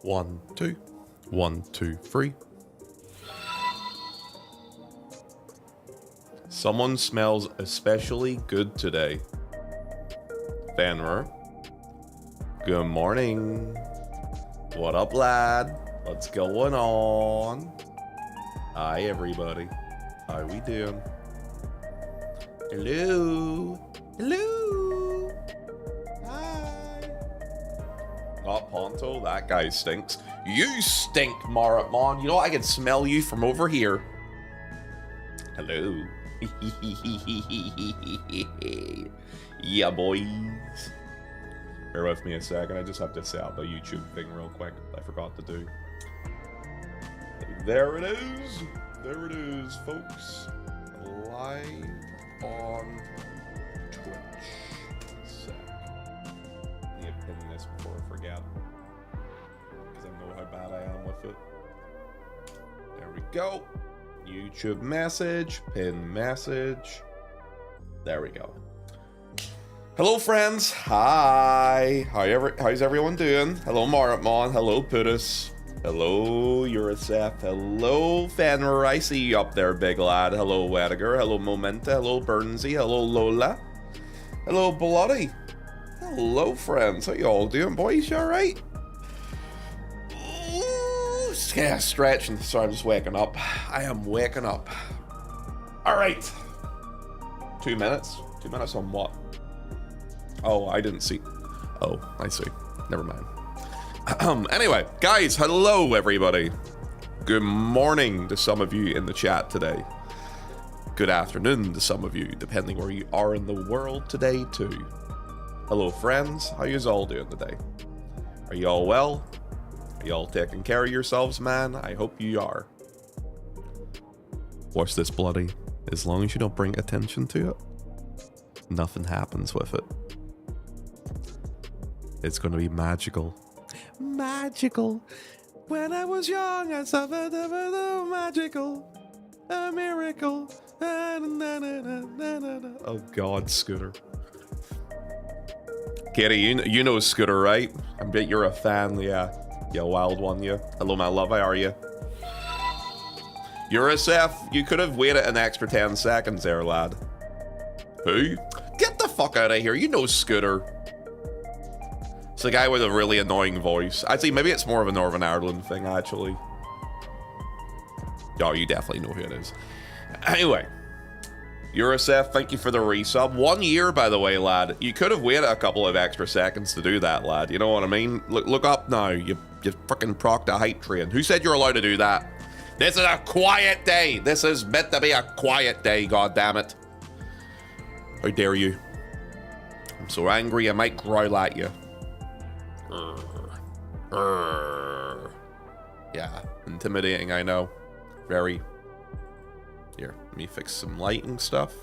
1, 2. 1, 2, 3. Someone smells especially good today. Fenrir. Good morning. What up, lad? What's going on? Hi, everybody. How we doing? Hello. Hello. Hi. Not Ponto. That guy stinks. You stink, Maratmon. You know what? I can smell you from over here. Hello. Yeah, boys. Bear with me a second. I just have to set up a YouTube thing real quick. I forgot to do. There it is. There it is, folks. Live on Twitch. One sec. I need to pin this before I forget. Because I know how bad I am with it. There we go. YouTube message. Pin message. There we go. Hello, friends. Hi. How's everyone doing? Hello, Maratmon. Hello, Putus. Hello, Eurosef. Hello, Fenrir. I see you up there, big lad. Hello, Wediger. Hello, Momenta. Hello, Burnsy. Hello, Lola. Hello, Bloody. Hello, friends. How you all doing, boys? You all right? Ooh, yeah, stretching. Sorry, I'm just waking up. I am waking up. All right. 2 minutes. 2 minutes on what? Oh, I didn't see. Oh, I see. Never mind. Anyway, guys, hello, everybody. Good morning to some of you in the chat today. Good afternoon to some of you, depending where you are in the world today, too. Hello, friends. How you all doing today? Are you all well? Are you all taking care of yourselves, man? I hope you are. Watch this, Bloody. As long as you don't bring attention to it, nothing happens with it. It's going to be magical. Magical. When I was young, I suffered a magical. A miracle. Oh, God, Scooter. Katie, you know Scooter, right? I bet you're a fan, yeah. You wild one, you. Hello, my love, how are you? Eurosef, you could have waited an extra 10 seconds there, lad. Who? Get the fuck out of here. You know Scooter. It's the guy with a really annoying voice. I'd say maybe it's more of a Northern Ireland thing, actually. Oh, you definitely know who it is. Anyway. Eurosef, thank you for the resub. 1 year, by the way, lad. You could have waited a couple of extra seconds to do that, lad. You know what I mean? Look up now. You freaking procced a hype train. Who said you're allowed to do that? This is a quiet day. This is meant to be a quiet day, goddammit. How dare you? I'm so angry I might growl at you. Yeah, intimidating, I know. Very. Here, let me fix some lighting stuff.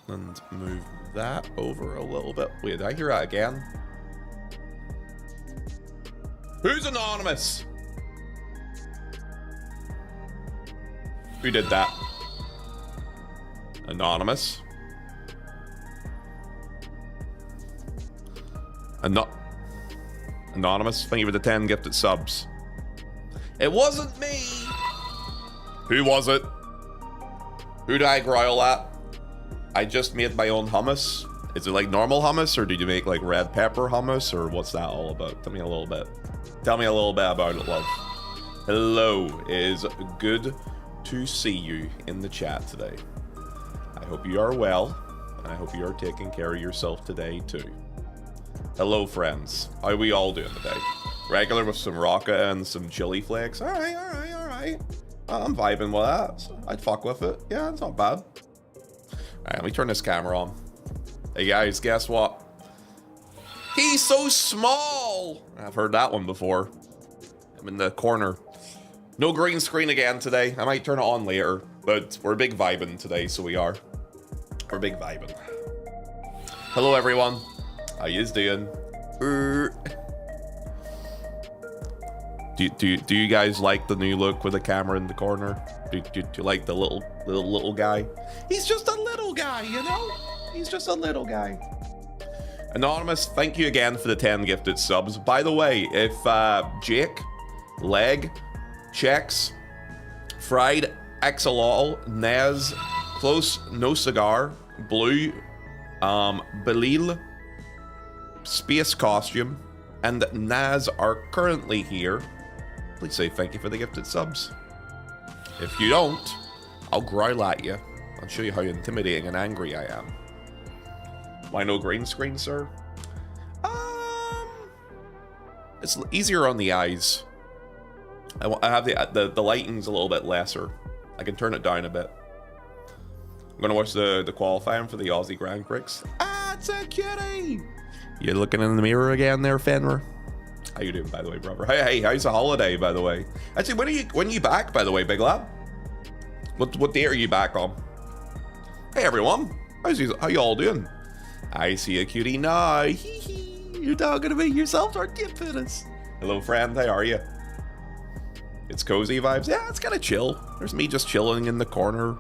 And move that over a little bit. Wait, did I hear that again? Who's anonymous? Who did that? Anonymous? Anonymous, thank you for the 10 gifted subs. It wasn't me. Who was it? Who did I growl at? I just made my own hummus. Is it like normal hummus, or did you make like red pepper hummus, or what's that all about? Tell me a little bit. Tell me a little bit about it, love. Hello, it is good to see you in the chat today. I hope you are well, and I hope you are taking care of yourself today too. Hello, friends. How are we all doing today? Regular with some rocket and some chili flakes. All right. I'm vibing with that. So I'd fuck with it. Yeah, it's not bad. All right, let me turn this camera on. Hey guys, guess what? He's so small. I've heard that one before. I'm in the corner. No green screen again today. I might turn it on later, but we're big vibing today, so we are. We're big vibing. Hello, everyone. How yous doing? Do you guys like the new look with the camera in the corner? Do you like the little guy? He's just a little guy, you know? He's just a little guy. Anonymous, thank you again for the 10 gifted subs. By the way, if Jake, Leg, Chex, Fried, Axolotl, Naz, Close, No Cigar, Blue, Belil, Space Costume, and Naz are currently here, please say thank you for the gifted subs. If you don't, I'll growl at you and show you how intimidating and angry I am. Why no green screen, sir? It's easier on the eyes. I have the lighting's a little bit lesser. I can turn it down a bit. I'm gonna watch the qualifying for the Aussie Grand Prix. Ah, it's a cutie! You looking in the mirror again there, Fenrir? How you doing, by the way, brother? Hey, how's the holiday, by the way? Actually, when are you back, by the way, big lad? What day are you back on? Hey, everyone. How you all doing? I see a cutie now. You're talking about yourself, aren't you, Pittis? Hello, friend. How are you? It's cozy vibes. Yeah, it's kind of chill. There's me just chilling in the corner.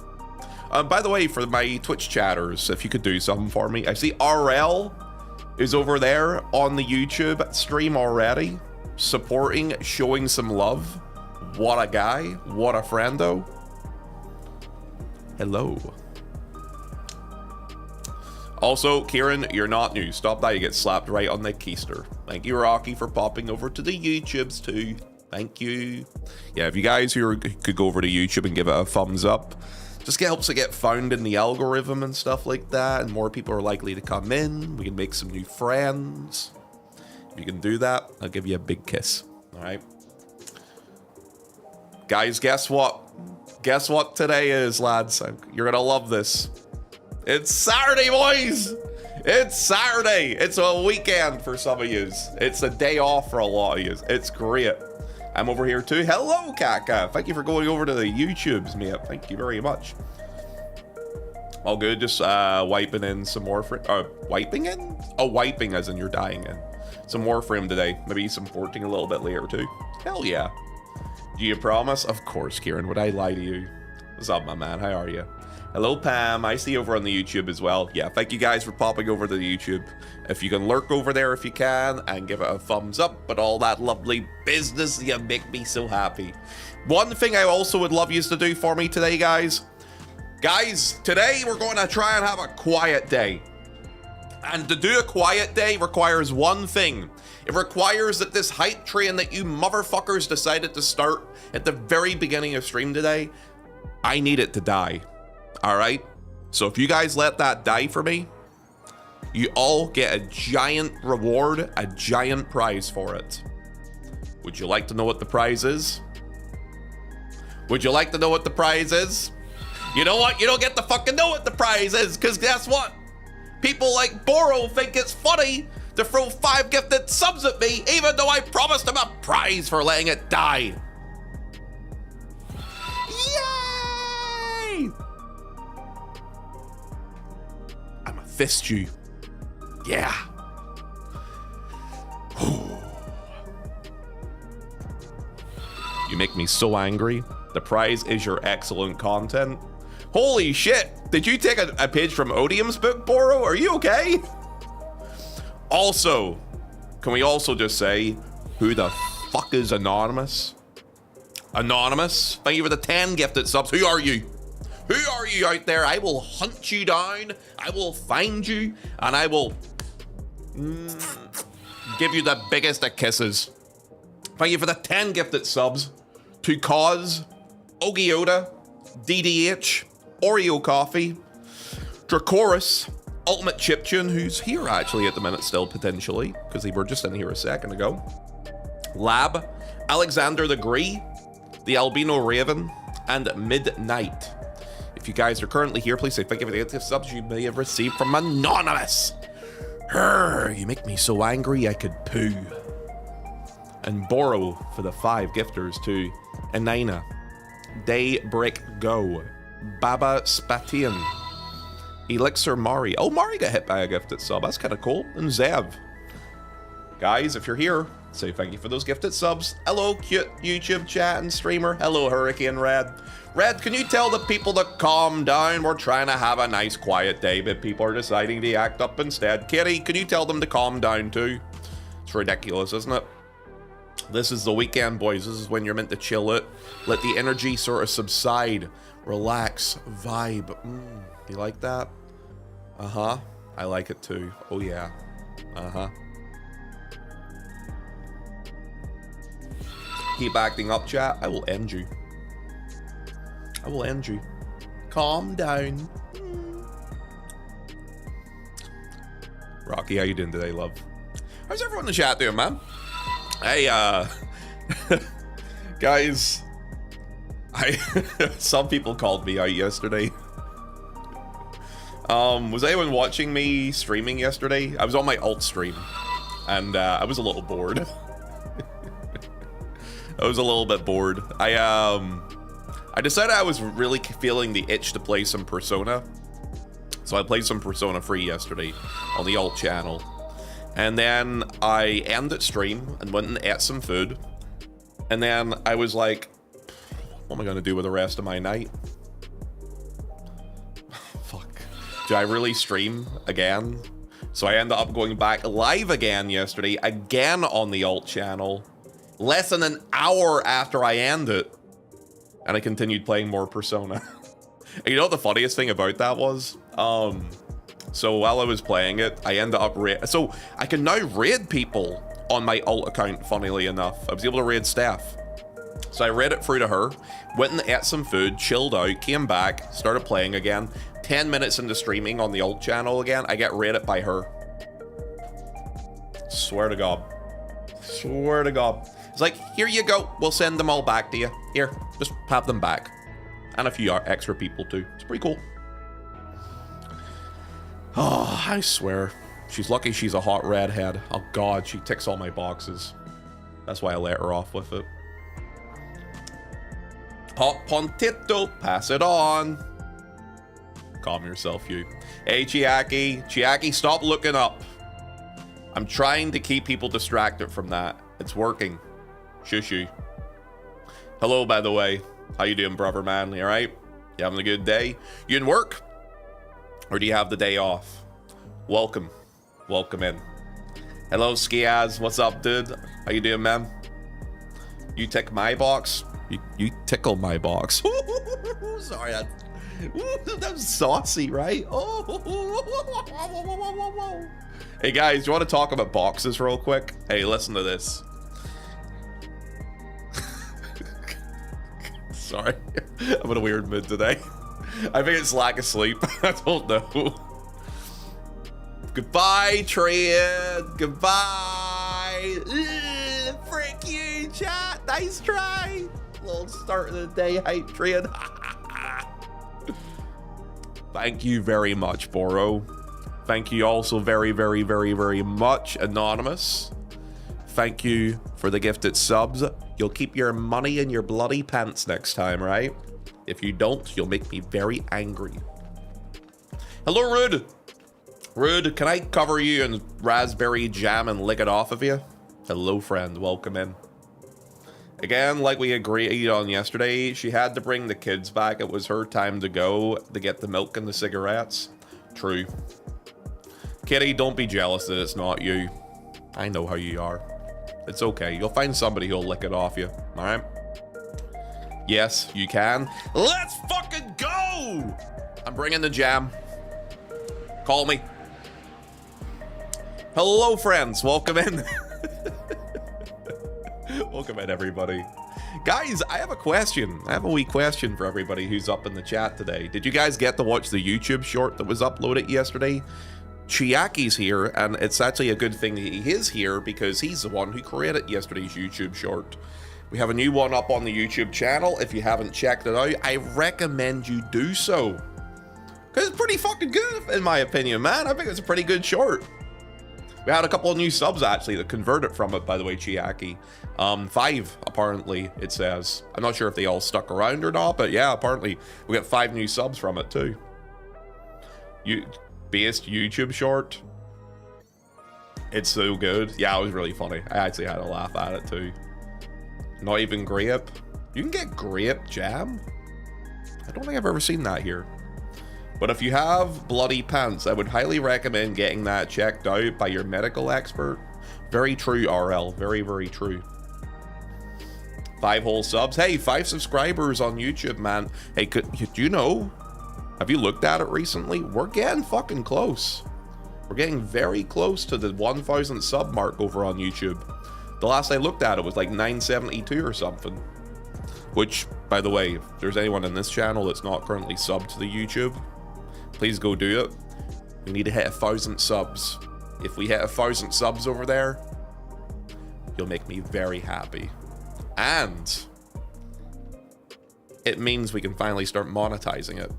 By the way, for my Twitch chatters, if you could do something for me. I see RL is over there on the YouTube stream already, supporting, showing some love. What a guy. What a friendo. Hello. Also, Kieran, you're not new. Stop that, you get slapped right on the keister. Thank you, Rocky, for popping over to the YouTubes too. Thank you. Yeah, if you guys here could go over to YouTube and give it a thumbs up, just helps it get found in the algorithm and stuff like that, and more people are likely to come in. We can make some new friends. If you can do that, I'll give you a big kiss. All right. Guys, guess what? Guess what today is, lads? You're gonna love this. It's Saturday, boys! It's Saturday! It's a weekend for some of yous. It's a day off for a lot of yous. It's great. I'm over here too. Hello, Kaka. Thank you for going over to the YouTubes, mate. Thank you very much. All good. Just wiping in some more wiping in? Oh, wiping as in you're dying in. Some more for him today. Maybe some porting a little bit later too. Hell yeah. Do you promise? Of course, Kieran. Would I lie to you? What's up, my man? How are you? Hello, Pam. I see you over on the YouTube as well. Yeah, thank you guys for popping over to the YouTube. If you can lurk over there if you can, and give it a thumbs up, but all that lovely business, you make me so happy. One thing I also would love you to do for me today, guys. Guys, today we're going to try and have a quiet day. And to do a quiet day requires one thing. It requires that this hype train that you motherfuckers decided to start at the very beginning of stream today, I need it to die. All right, so if you guys let that die for me, you all get a giant reward, a giant prize for it. Would you like to know what the prize is? Would you like to know what the prize is? You know what? You don't get to fucking know what the prize is, because guess what? People like Boro think it's funny to throw 5 gifted subs at me, even though I promised them a prize for letting it die. Yay! I'ma fist you. Yeah. You make me so angry. The prize is your excellent content. Holy shit! Did you take a page from Odium's book, Boro? Are you okay? Also, can we also just say, who the fuck is Anonymous? Anonymous, thank you for the 10 gifted subs. Who are you? Who are you out there? I will hunt you down. I will find you, and I will give you the biggest of kisses. Thank you for the 10 gifted subs to Cause, Ogioda, DDH, Oreo Coffee, Dracoris, Ultimate Chiptune, who's here actually at the minute still potentially, because they were just in here a second ago. Lab, Alexander the Gree, the Albino Raven, and Midnight. If you guys are currently here, please say thank you for the gifted subs you may have received from Anonymous. You make me so angry I could poo. And Boro for the 5 gifters to Enina, Daybreak Go, Baba Spatian, Elixir Mari. Oh, Mari got hit by a gifted sub. That's kind of cool. And Zev. Guys, if you're here, say thank you for those gifted subs. Hello, cute YouTube chat and streamer. Hello, Hurricane Red. Red, can you tell the people to calm down? We're trying to have a nice quiet day, but people are deciding to act up instead. Kitty, can you tell them to calm down too? It's ridiculous, isn't it? This is the weekend, boys. This is when you're meant to chill it. Let the energy sort of subside. Relax. Vibe. You like that? Uh-huh. I like it too. Oh, yeah. Uh-huh. Keep acting up, chat. I will end you. I will end you. Calm down. Rocky, how you doing today, love? How's everyone in the chat doing, man? Hey, guys, some people called me out yesterday. Was anyone watching me streaming yesterday? I was on my alt stream, and I was a little bored. I was a little bit bored. I decided I was really feeling the itch to play some Persona. So I played some Persona 3 yesterday on the alt channel. And then I ended stream and went and ate some food. And then I was like, what am I going to do with the rest of my night? Fuck. Do I really stream again? So I ended up going back live again yesterday, again on the alt channel, less than an hour after I ended. And I continued playing more Persona. And you know what the funniest thing about that was? So while I was playing it, I ended up so I can now raid people on my alt account, funnily enough. I was able to raid Steph. So I raid it through to her, went and ate some food, chilled out, came back, started playing again. 10 minutes into streaming on the alt channel again, I get raided by her. Swear to God. Swear to God. It's like, here you go. We'll send them all back to you. Here, just have them back. And a few extra people too. It's pretty cool. Oh, I swear. She's lucky she's a hot redhead. Oh God, she ticks all my boxes. That's why I let her off with it. Hot Pontito, pass it on. Calm yourself, you. Hey, Chiaki. Chiaki, stop looking up. I'm trying to keep people distracted from that. It's working. Shushy. Hello, by the way. How you doing, brother man? You alright? You having a good day? You in work? Or do you have the day off? Welcome. Welcome in. Hello, Skiaz. What's up, dude? How you doing, man? You tick my box? You tickle my box. Sorry, that was saucy, right? Hey, guys, you want to talk about boxes real quick? Hey, listen to this. Sorry, I'm in a weird mood today. I think it's lack of sleep. I don't know. Goodbye, Trade. Goodbye. Frick you, chat. Nice try. Little start of the day, hype Trade. Thank you very much, Boro. Thank you also very, very, very, very much, Anonymous. Thank you for the gifted subs. You'll keep your money in your bloody pants next time, right? If you don't, you'll make me very angry. Hello, Rude. Rude, can I cover you in raspberry jam and lick it off of you? Hello, friend. Welcome in. Again, like we agreed on yesterday, she had to bring the kids back. It was her time to go to get the milk and the cigarettes. True. Kitty, don't be jealous that it's not you. I know how you are. It's okay. You'll find somebody who'll lick it off you. All right? Yes, you can. Let's fucking go! I'm bringing the jam. Call me. Hello, friends. Welcome in. Welcome in, everybody. Guys, I have a question. I have a wee question for everybody who's up in the chat today. Did you guys get to watch the YouTube short that was uploaded yesterday? Chiaki's here, and it's actually a good thing he is here because he's the one who created yesterday's YouTube short. We have a new one up on the YouTube channel. If you haven't checked it out, I recommend you do so. Because it's pretty fucking good, in my opinion, man. I think it's a pretty good short. We had a couple of new subs, actually, that converted from it, by the way, Chiaki. 5, apparently, it says. I'm not sure if they all stuck around or not, but yeah, apparently we got 5 new subs from it, too. Based YouTube short. It's so good. Yeah, it was really funny. I actually had a laugh at it too. Not even grape. You can get grape jam? I don't think I've ever seen that here. But if you have bloody pants, I would highly recommend getting that checked out by your medical expert. Very true, RL. Very, very true. 5 whole subs. Hey, 5 subscribers on YouTube, man. Hey, do you know? Have you looked at it recently? We're getting fucking close. We're getting very close to the 1,000 sub mark over on YouTube. The last I looked at it was like 972 or something. Which, by the way, if there's anyone in this channel that's not currently subbed to the YouTube, please go do it. We need to hit 1,000 subs. If we hit 1,000 subs over there, you'll make me very happy. And it means we can finally start monetizing it.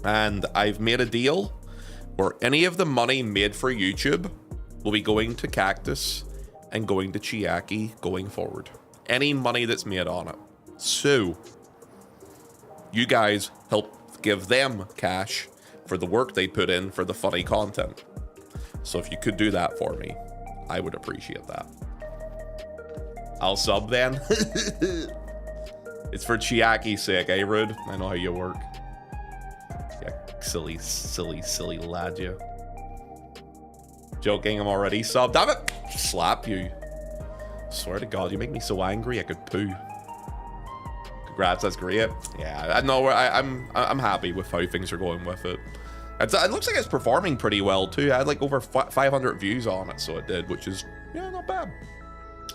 And I've made a deal where any of the money made for YouTube will be going to Cactus and going to Chiaki going forward. Any money that's made on it. So, you guys help give them cash for the work they put in for the funny content. So if you could do that for me, I would appreciate that. I'll sub then. It's for Chiaki's sake, eh, Rude? I know how you work. Yeah, silly lad, you. Joking, I'm already subbed. Damn it! Slap you. Swear to God, you make me so angry I could poo. Congrats, that's great. Yeah, I know. I'm happy with how things are going with it. It looks like it's performing pretty well too. I had like over 500 views on it, so it did, which is, yeah, not bad.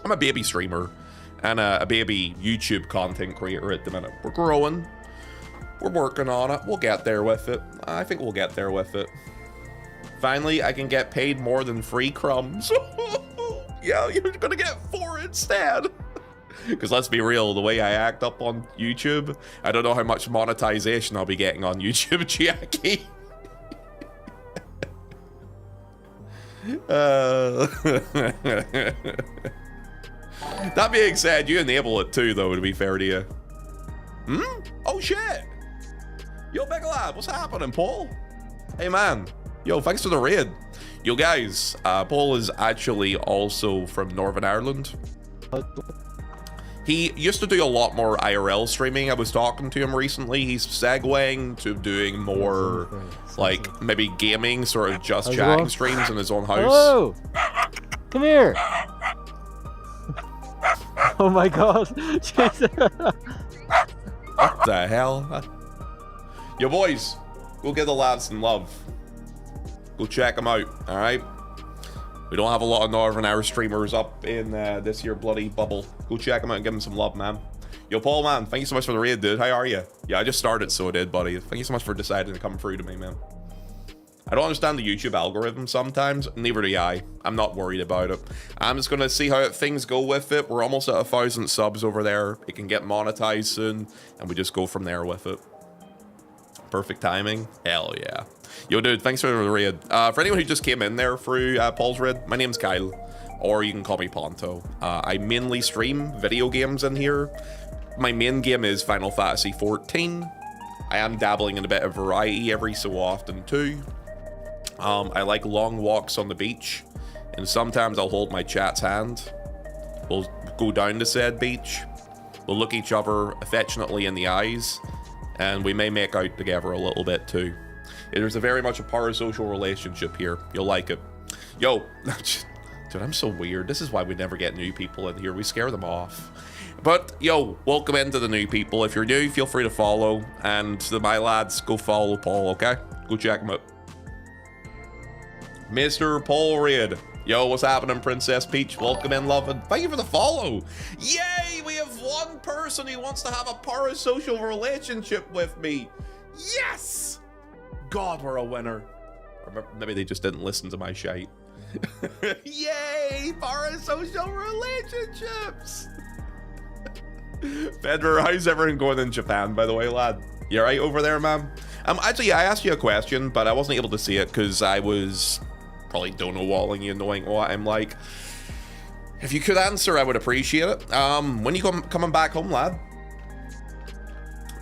I'm a baby streamer and a baby YouTube content creator at the minute. We're growing. We're working on it. We'll get there with it. I think we'll get there with it. Finally, I can get paid more than free crumbs. Yeah, you're gonna get 4 instead. Because let's be real, the way I act up on YouTube, I don't know how much monetization I'll be getting on YouTube, Chiaki. That being said, you enable it too, though, to be fair to you. Oh, shit. Yo, big lad, what's happening, Paul? Hey, man. Yo, thanks for the raid. Yo, guys, Paul is actually also from Northern Ireland. He used to do a lot more IRL streaming. I was talking to him recently. He's segueing to doing more, like, maybe gaming, sort of just chatting streams in his own house. Hello! Come here! Oh my God! What the hell? Yo, boys, go get the lads some love. Go check them out, alright? We don't have a lot of Northern Irish streamers up in this here bloody bubble. Go check them out and give them some love, man. Yo, Paul, man, thank you so much for the raid, dude. How are you? Yeah, I just started, so I did, buddy. Thank you so much for deciding to come through to me, man. I don't understand the YouTube algorithm sometimes. Neither do I. I'm not worried about it. I'm just going to see how things go with it. We're almost at 1,000 subs over there. It can get monetized soon, and we just go from there with it. Perfect timing. Hell yeah. Yo, dude, thanks for the raid. For anyone who just came in there through Paul's raid, my name's Kyle, or you can call me Ponto. I mainly stream video games in here. My main game is Final Fantasy XIV. I am dabbling in a bit of variety every so often too. I like long walks on the beach, and sometimes I'll hold my chat's hand. We'll go down to said beach. We'll look each other affectionately in the eyes, and we may make out together a little bit too. There's a very much a parasocial relationship here. You'll like it. Yo, dude, I'm so weird. This is why we never get new people in here. We scare them off. But, yo, welcome into the new people. If you're new, feel free to follow. And to my lads, go follow Paul, okay? Go check him out. Mr. Paul Reid. Yo, what's happening, Princess Peach? Welcome in, love, and thank you for the follow. Yay, we have one person who wants to have a parasocial relationship with me. Yes! God, we're a winner. Or maybe they just didn't listen to my shite. Yay, parasocial relationships. Federer, how's everyone going in Japan, by the way, lad? You all right over there, man? Actually, I asked you a question, but I wasn't able to see it because I was probably dono-walling you, knowing what I'm like. If you could answer, I would appreciate it. When you coming back home, lad?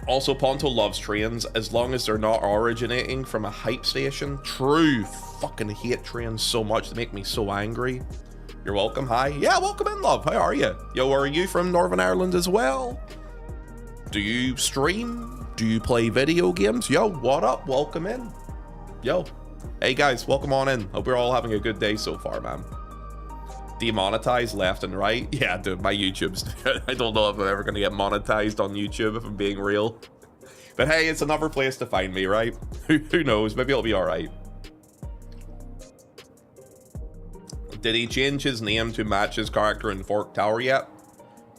Also, Ponto loves trains as long as they're not originating from a hype station. Truth. fucking hate trains so much. They make me so angry. You're welcome. Hi. Yeah, welcome in, love. How are you? Yo, are you from Northern Ireland as well? Do you stream? Do you play video games? Yo, what up? Welcome in. Yo. Hey, guys. Welcome on in. Hope you're all having a good day so far, man. Demonetized left and right. Yeah, dude, my YouTube's... I don't know if I'm ever going to get monetized on YouTube, if I'm being real. But hey, it's another place to find me, right? Who knows? Maybe it'll be alright. Did he change his name to match his character in Fork Tower yet?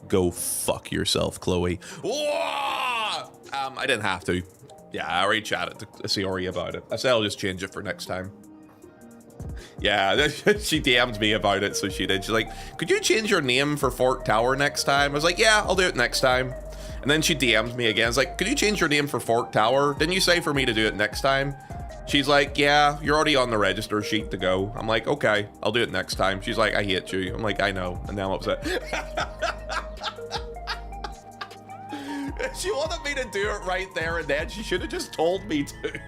Go fuck yourself, Chloe. I didn't have to. Yeah, I already chatted to Siori about it. I said I'll just change it for next time. Yeah, she DM'd me about it, so she did. She's like, could you change your name for Fork Tower next time? I was like, yeah, I'll do it next time. And then she DM'd me again. It's like, could you change your name for Fork Tower? Didn't you say for me to do it next time? She's like, yeah, you're already on the register sheet to go. I'm like, okay, I'll do it next time. She's like, I hate you. I'm like, I know. And now I'm upset. She wanted me to do it right there and then. She should have just told me to.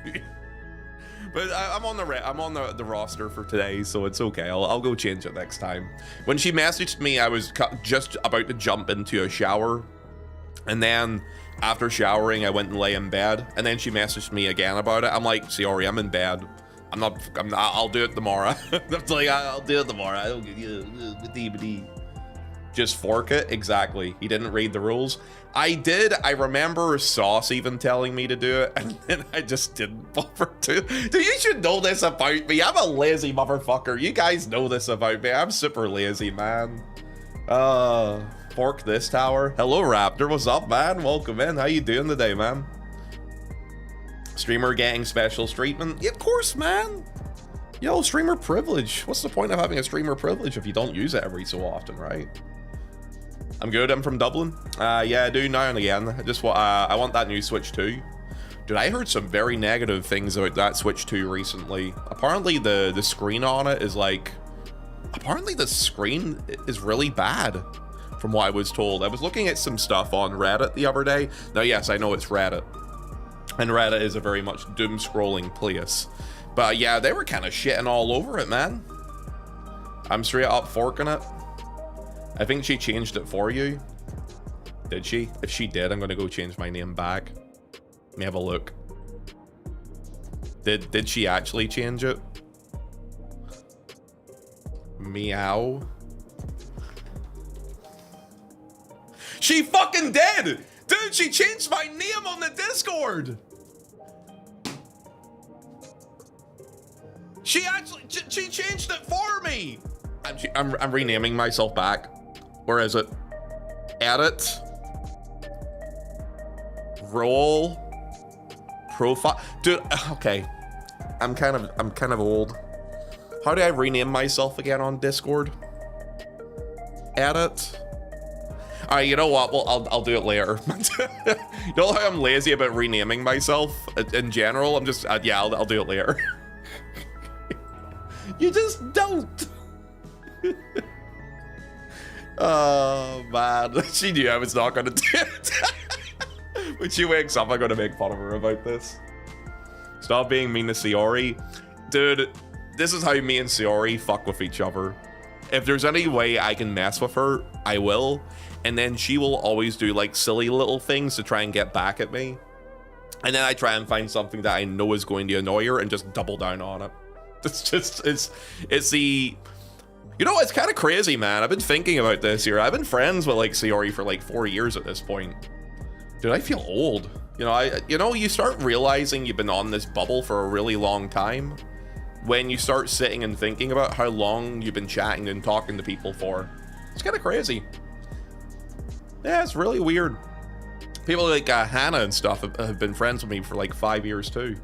But I'm on the roster for today, so it's okay. I'll go change it next time. When she messaged me, I was just about to jump into a shower. And then after showering, I went and lay in bed. And then she messaged me again about it. I'm like, sorry, I'm in bed. I'll do it tomorrow. I'm like, I'll do it tomorrow. I don't give you DVD. Just fork it. Exactly. He didn't read the rules. I did. I remember Sauce even telling me to do it, and then I just didn't bother to. Dude, you should know this about me. I'm a lazy motherfucker. You guys know this about me. I'm super lazy, man. Fork this tower. Hello, Raptor. What's up, man? Welcome in. How you doing today, man? Streamer getting special treatment? Yeah, of course, man. Yo, streamer privilege. What's the point of having a streamer privilege if you don't use it every so often, right? I'm good. I'm from Dublin. Yeah, I do now and again. I want that new Switch 2. Dude, I heard some very negative things about that Switch 2 recently. Apparently the screen on it is like... Apparently the screen is really bad, from what I was told. I was looking at some stuff on Reddit the other day. Now, yes, I know it's Reddit. And Reddit is a very much doom-scrolling place. But yeah, they were kind of shitting all over it, man. I'm straight up forking it. I think she changed it for you. Did she? If she did, I'm gonna go change my name back. Let me have a look. Did she actually change it? Meow. She fucking did! Dude, she changed my name on the Discord! She changed it for me! I'm renaming myself back. Where is it? Edit. Role. Profile. Dude, okay. I'm kind of old. How do I rename myself again on Discord? Edit. Alright, you know what? Well, I'll do it later. You know how I'm lazy about renaming myself in general? I'm just, yeah, I'll do it later. You just don't. Oh, man. She knew I was not going to do it. When she wakes up, I'm going to make fun of her about this. Stop being mean to Siori. Dude, this is how me and Siori fuck with each other. If there's any way I can mess with her, I will. And then she will always do like silly little things to try and get back at me. And then I try and find something that I know is going to annoy her and just double down on it. It's the... You know, it's kind of crazy, man. I've been thinking about this here. I've been friends with like Siori for like 4 years at this point. Dude, I feel old. You know, you start realizing you've been on this bubble for a really long time when you start sitting and thinking about how long you've been chatting and talking to people for. It's kind of crazy. Yeah, it's really weird. People like Hannah and stuff have been friends with me for like 5 years too.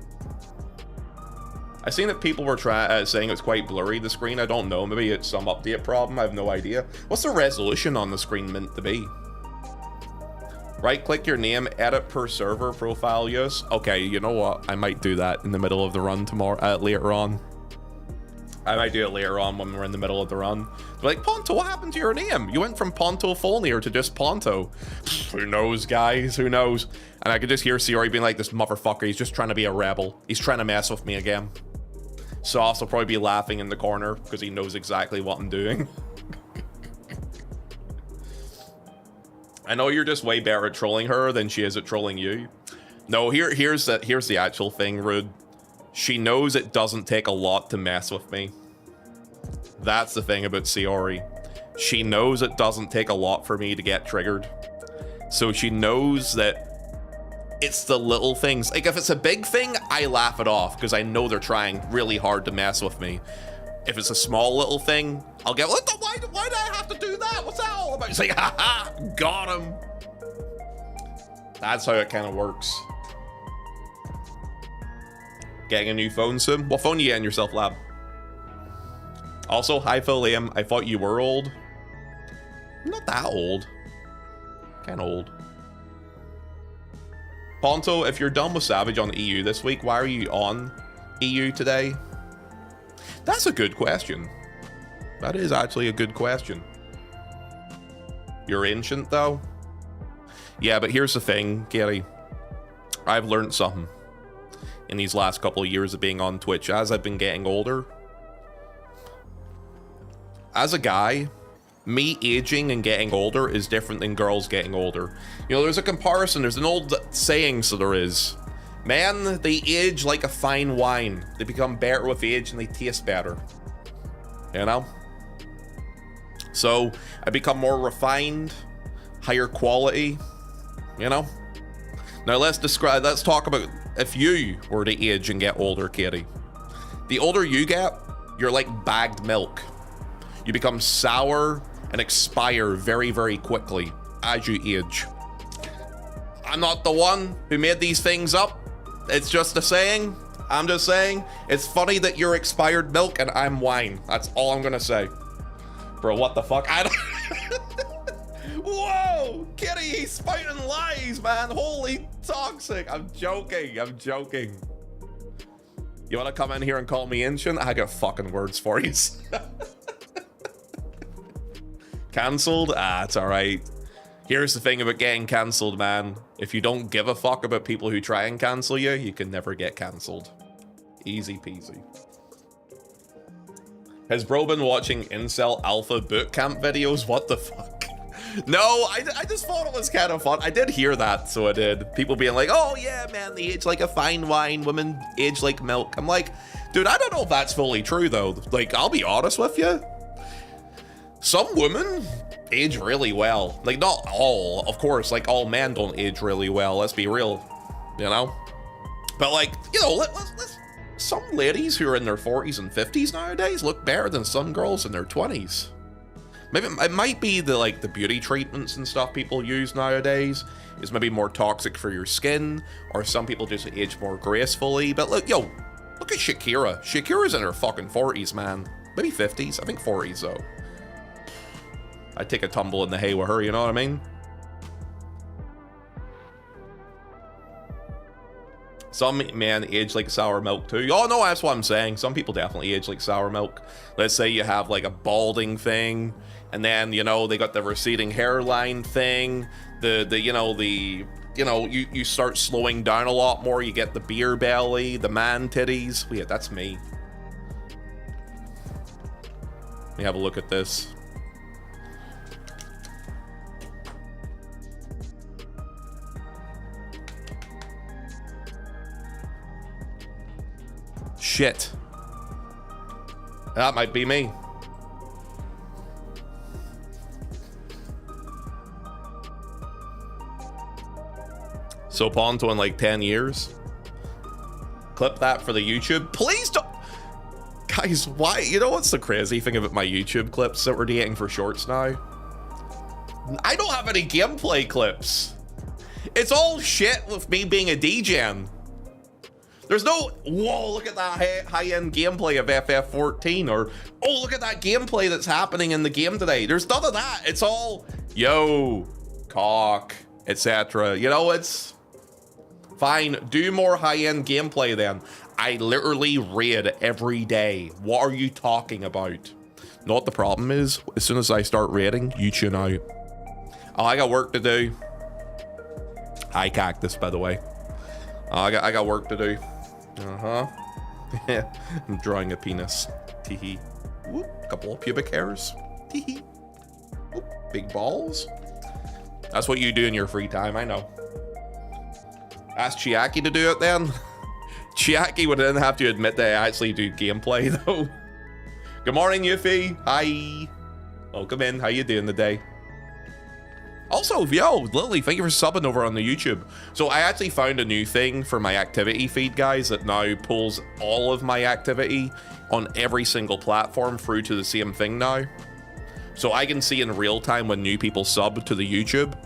I seen that people were saying it's quite blurry, the screen. I don't know. Maybe it's some update problem. I have no idea. What's the resolution on the screen meant to be? Right-click your name, edit per server, profile use. Okay, you know what? I might do that in the middle of the run tomorrow, later on. I might do it later on when we're in the middle of the run. They're like, Ponto, what happened to your name? You went from Ponto Folnier to just Ponto. Who knows, guys? Who knows? And I could just hear Siori being like, this motherfucker, he's just trying to be a rebel. He's trying to mess with me again. Sauce will probably be laughing in the corner because he knows exactly what I'm doing. I know you're just way better at trolling her than she is at trolling you. No, here's the actual thing, Rude. She knows it doesn't take a lot to mess with me. That's the thing about Sayori. She knows it doesn't take a lot for me to get triggered. So she knows that it's the little things. Like, if it's a big thing, I laugh it off because I know they're trying really hard to mess with me. If it's a small little thing, I'll get, what the, why do I have to do that? What's that all about? It's like, haha, got him. That's how it kind of works. Getting a new phone soon? What phone are you getting yourself, Lab? Also, hi Phil Liam, I thought you were old. I'm not that old. Kinda old. Ponto, if you're done with Savage on EU this week, why are you on EU today? That's a good question. That is actually a good question. You're ancient, though? Yeah, but here's the thing, Gary. I've learned something in these last couple of years of being on Twitch as I've been getting older. As a guy, me aging and getting older is different than girls getting older. You know, there's a comparison. There's an old saying, so there is. Men, they age like a fine wine. They become better with age and they taste better. You know? So, I become more refined, higher quality, you know? Now let's talk about if you were to age and get older, Katie. The older you get, you're like bagged milk. You become sour and expire very, very quickly as you age. I'm not the one who made these things up. It's just a saying. I'm just saying. It's funny that you're expired milk and I'm wine. That's all I'm gonna say. Bro, what the fuck? I don't... Whoa! Kitty, he's spouting lies, man. Holy toxic. I'm joking. I'm joking. You wanna come in here and call me ancient? I got fucking words for you. Cancelled? Ah, it's alright. Here's the thing about getting cancelled, man. If you don't give a fuck about people who try and cancel you, you can never get cancelled. Easy peasy. Has bro been watching Incel Alpha Bootcamp videos? What the fuck? No, I just thought it was kind of fun. I did hear that, so I did. People being like, oh yeah, man, they age like a fine wine. Women age like milk. I'm like, dude, I don't know if that's fully true, though. Like, I'll be honest with you. Some women age really well. Like, not all, of course. Like, all men don't age really well. Let's be real, you know? But, like, you know, let's some ladies who are in their 40s and 50s nowadays look better than some girls in their 20s. Maybe it might be the beauty treatments and stuff people use nowadays is maybe more toxic for your skin, or some people just age more gracefully. But look, yo, look at Shakira. Shakira's in her fucking 40s, man. Maybe 50s. I think 40s, though. I'd take a tumble in the hay with her, you know what I mean? Some men age like sour milk too. Oh no, that's what I'm saying. Some people definitely age like sour milk. Let's say you have like a balding thing, and then, you know, they got the receding hairline thing. You start slowing down a lot more. You get the beer belly, the man titties. Yeah, that's me. Let me have a look at this. Shit. That might be me. So Ponto in like 10 years. Clip that for the YouTube. Please don't. Guys, why? You know what's the crazy thing about my YouTube clips that we're getting for shorts now? I don't have any gameplay clips. It's all shit with me being a DJ. There's no, whoa, look at that high-end gameplay of FF14, or, oh, look at that gameplay that's happening in the game today. There's none of that. It's all, yo, cock, etc. You know, it's fine. Do more high-end gameplay then. I literally raid every day. What are you talking about? Know what the problem is? As soon as I start raiding, you tune out. Oh, I got work to do. Hi, Cactus, by the way. I got work to do. I'm drawing a penis. Teehee. Whoop. Couple of pubic hairs. Teehee. Whoop. Big balls. That's what you do in your free time, I know. Ask Chiaki to do it then. Chiaki would then have to admit that I actually do gameplay though. Good morning, Yuffie. Hi. Welcome in. How you doing today? Also, yo, Lily, thank you for subbing over on the YouTube. So I actually found a new thing for my activity feed, guys, that now pulls all of my activity on every single platform through to the same thing now. So I can see in real time when new people sub to the YouTube.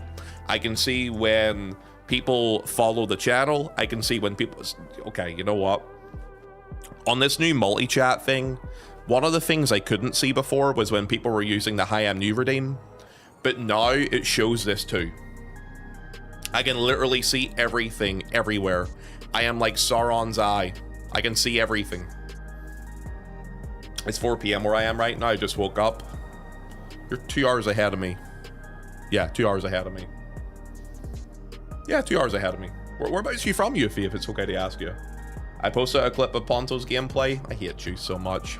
I can see when people follow the channel. I can see when people... Okay, you know what? On this new multi-chat thing, one of the things I couldn't see before was when people were using the Hi, I'm New redeem. But now it shows this too. I can literally see everything everywhere. I am like Sauron's eye. I can see everything. It's 4 p.m. where I am right now. I just woke up. You're 2 hours ahead of me. Yeah, 2 hours ahead of me. Yeah, 2 hours ahead of me. Whereabouts are you from, Yuffie, if it's okay to ask you? I posted a clip of Ponto's gameplay. I hate you so much.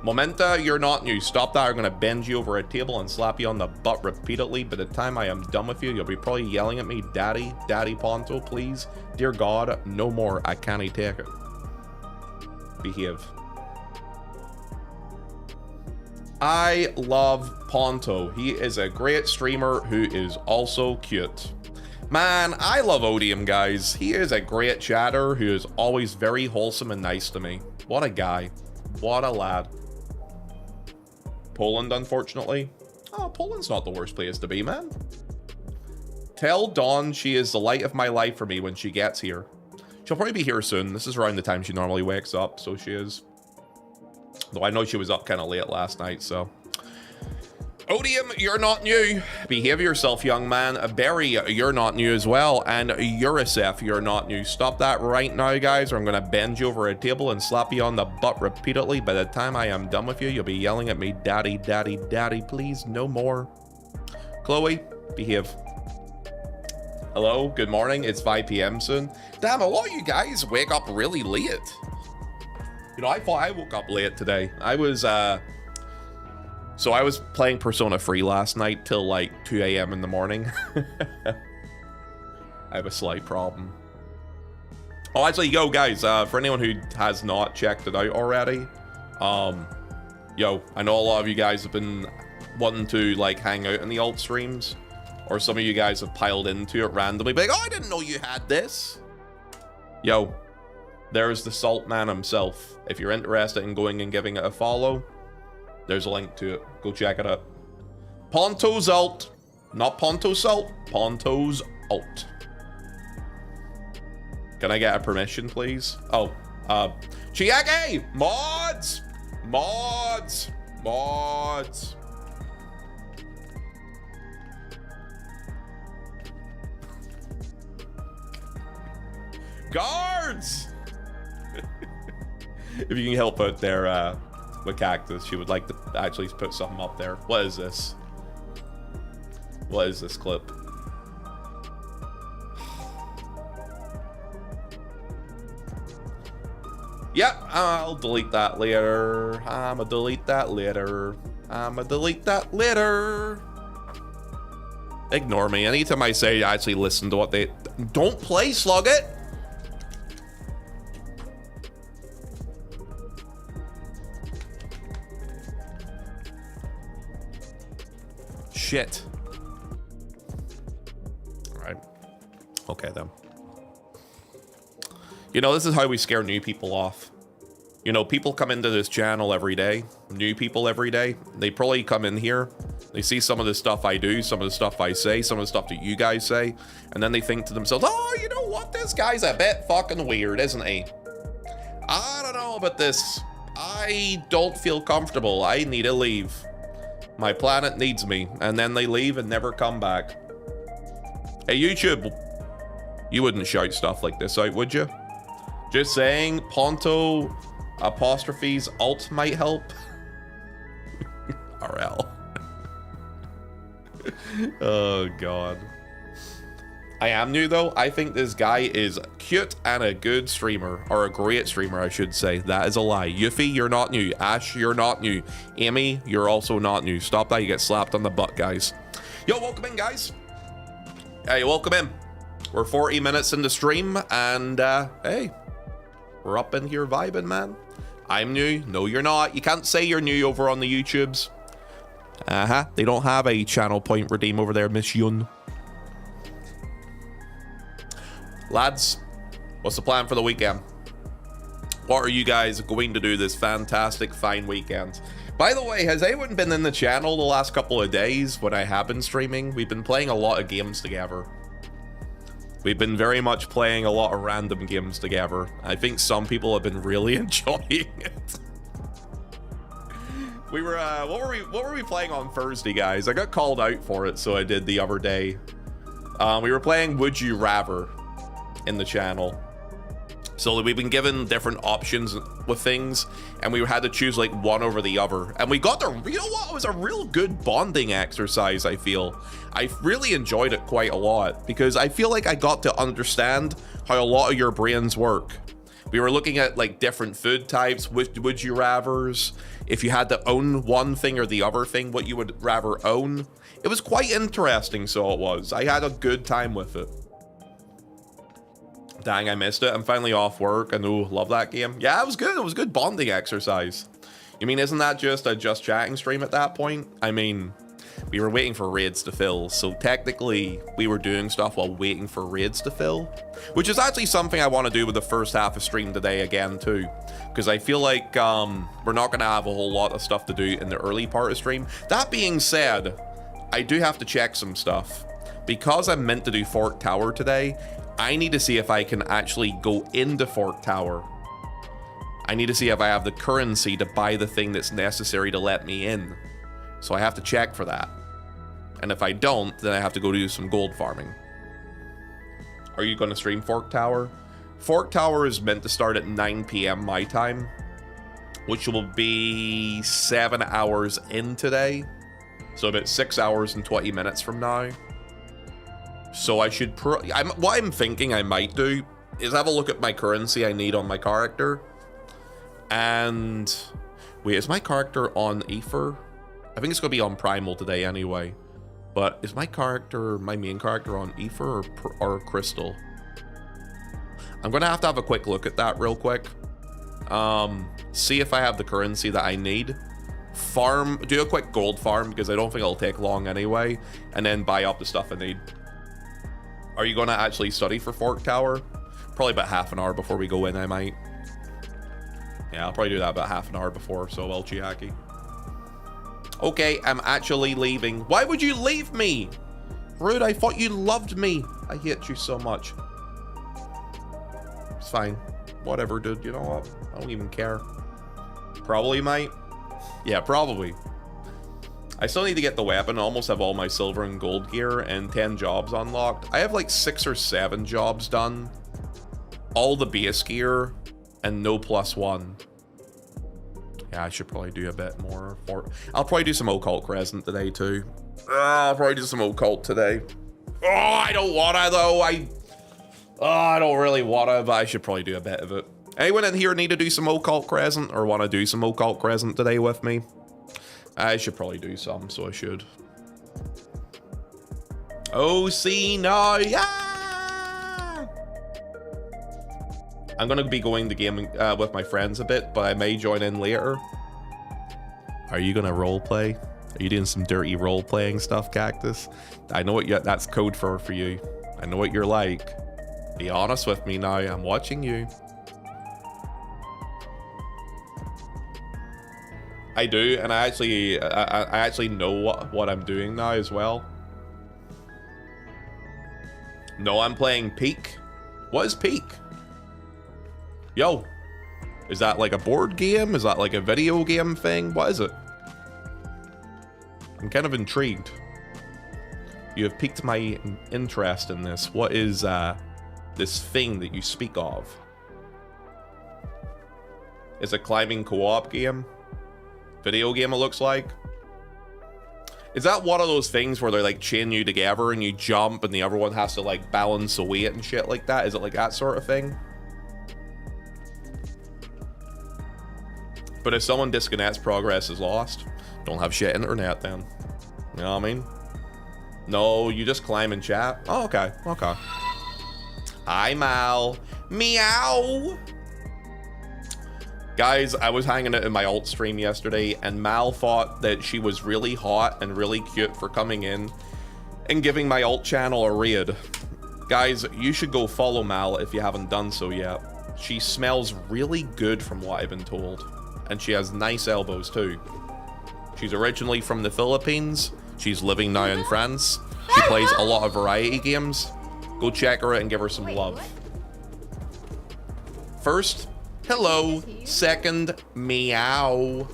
Momenta, you're not new. Stop that. I'm going to bend you over a table and slap you on the butt repeatedly. By the time I am done with you, you'll be probably yelling at me, Daddy, Daddy Ponto, please. Dear God, no more. I can't take it. Behave. I love Ponto. He is a great streamer who is also cute. Man, I love Odium, guys. He is a great chatter who is always very wholesome and nice to me. What a guy. What a lad. Poland, unfortunately. Oh, Poland's not the worst place to be, man. Tell Dawn she is the light of my life for me when she gets here. She'll probably be here soon. This is around the time she normally wakes up, so she is. Though I know she was up kind of late last night, so... Odium, you're not new. Behave yourself, young man. Barry, you're not new as well. And Eurosef, you're not new. Stop that right now, guys, or I'm going to bend you over a table and slap you on the butt repeatedly. By the time I am done with you, you'll be yelling at me, Daddy, Daddy, Daddy, please, no more. Chloe, behave. Hello, good morning. It's 5 p.m. soon. Damn, a lot of you guys wake up really late. You know, I thought I woke up late today. So I was playing Persona 3 last night till like 2 a.m. in the morning. I have a slight problem. Oh, actually, yo, guys, for anyone who has not checked it out already, yo, I know a lot of you guys have been wanting to like hang out in the alt streams, or some of you guys have piled into it randomly, like, oh, I didn't know you had this. Yo, there's the Salt Man himself. If you're interested in going and giving it a follow, there's a link to it. Go check it out. Ponto's alt. Not Ponto Salt. Ponto's alt. Can I get a permission, please? Oh, Chiaki! Mods! Mods! Mods! Guards! If you can help out there, with Cactus, she would like to actually put something up there. What is this? What is this clip? Yep, I'll delete that later. I'ma delete that later. I'ma delete that later. Ignore me. Anytime I say actually listen to what they... Don't play Slug It! Shit. Alright. Okay, then. You know, this is how we scare new people off. You know, people come into this channel every day. New people every day. They probably come in here. They see some of the stuff I do, some of the stuff I say, some of the stuff that you guys say. And then they think to themselves, oh, you know what? This guy's a bit fucking weird, isn't he? I don't know about this. I don't feel comfortable. I need to leave. My planet needs me. And then they leave and never come back. Hey, YouTube. You wouldn't shout stuff like this out, would you? Just saying, Ponto apostrophes alt might help. RL. Oh, God. I am new though. I think this guy is cute and a good streamer, or a great streamer, I should say. That is a lie. Yuffie, you're not new. Ash, you're not new. Amy, you're also not new. Stop that, you get slapped on the butt, guys. Yo, welcome in, guys. Hey, welcome in. We're 40 minutes into stream, and hey, we're up in here vibing, man. I'm new. No, you're not. You can't say you're new over on the YouTubes. They don't have a channel point redeem over there, Miss Yun. Lads, what's the plan for the weekend? What are you guys going to do this fantastic, fine weekend? By the way, has anyone been in the channel the last couple of days when I have been streaming? We've been playing a lot of games together. We've been very much playing a lot of random games together. I think some people have been really enjoying it. We were, what were we playing on Thursday, guys? I got called out for it, so I did the other day. We were playing Would You Rather in the channel. So we've been given different options with things, and we had to choose like one over the other. And we got the, you know what, it was a real good bonding exercise, I feel. I really enjoyed it quite a lot, because I feel like I got to understand how a lot of your brains work. We were looking at like different food types, would you rathers, if you had to own one thing or the other thing, what you would rather own. It was quite interesting, so it was. I had a good time with it. Dang, I missed it. I'm finally off work. I know, love that game. Yeah, it was good. It was a good bonding exercise. You mean, isn't that just a just chatting stream at that point? I mean, we were waiting for raids to fill, so technically we were doing stuff while waiting for raids to fill, which is actually something I want to do with the first half of stream today again too, because I feel like we're not going to have a whole lot of stuff to do in the early part of stream. That being said, I do have to check some stuff. Because I'm meant to do Fork Tower today, I need to see if I can actually go into Fork Tower. I need to see if I have the currency to buy the thing that's necessary to let me in. So I have to check for that. And if I don't, then I have to go do some gold farming. Are you going to stream Fork Tower? Fork Tower is meant to start at 9 p.m. my time, which will be 7 hours in today. So about 6 hours and 20 minutes from now. So I should what I'm thinking I might do is have a look at my currency I need on my character. And wait, is my character on Ether? I think it's gonna be on Primal today anyway. But is my main character on Ether or Crystal? I'm gonna have to have a quick look at that real quick. See if I have the currency that I need. Do a quick gold farm, because I don't think it'll take long anyway, and then buy up the stuff I need. Are you going to actually study for Fork Tower? Probably about half an hour before we go in, I might. Yeah, I'll probably do that about half an hour before, so well, Chiaki. Okay, I'm actually leaving. Why would you leave me? Rude, I thought you loved me. I hate you so much. It's fine. Whatever, dude. You know what? I don't even care. Probably might. Yeah, probably. I still need to get the weapon. I almost have all my silver and gold gear and 10 jobs unlocked. I have like 6 or 7 jobs done. All the base gear and no +1. Yeah, I should probably do a bit more. I'll probably do some Occult Crescent today too. I'll probably do some Occult today. Oh, I don't wanna though. I don't really wanna, but I should probably do a bit of it. Anyone in here need to do some Occult Crescent or want to do some Occult Crescent today with me? I should probably do some, so I should. Oh, see, no, yeah! I'm going to be going to gaming with my friends a bit, but I may join in later. Are you going to roleplay? Are you doing some dirty role-playing stuff, Cactus? I know what that's code for you. I know what you're like. Be honest with me now, I'm watching you. I do, and I actually know what I'm doing now as well. No, I'm playing Peak. What is Peak? Yo, is that like a board game? Is that like a video game thing? What is it? I'm kind of intrigued. You have piqued my interest in this. What is this thing that you speak of? It's a climbing co-op game. Video game, it looks like. Is that one of those things where they like chain you together and you jump and the other one has to like balance the weight and shit like that? Is it like that sort of thing? But if someone disconnects, progress is lost. Don't have shit internet then. You know what I mean? No, you just climb and chat. Oh, okay. Okay. Hi, Mal. Meow. Guys, I was hanging out in my alt stream yesterday, and Mal thought that she was really hot and really cute for coming in and giving my alt channel a raid. Guys, you should go follow Mal if you haven't done so yet. She smells really good from what I've been told, and she has nice elbows too. She's originally from the Philippines. She's living now in France. She plays a lot of variety games. Go check her out and give her some love. First, hello. Second, meow.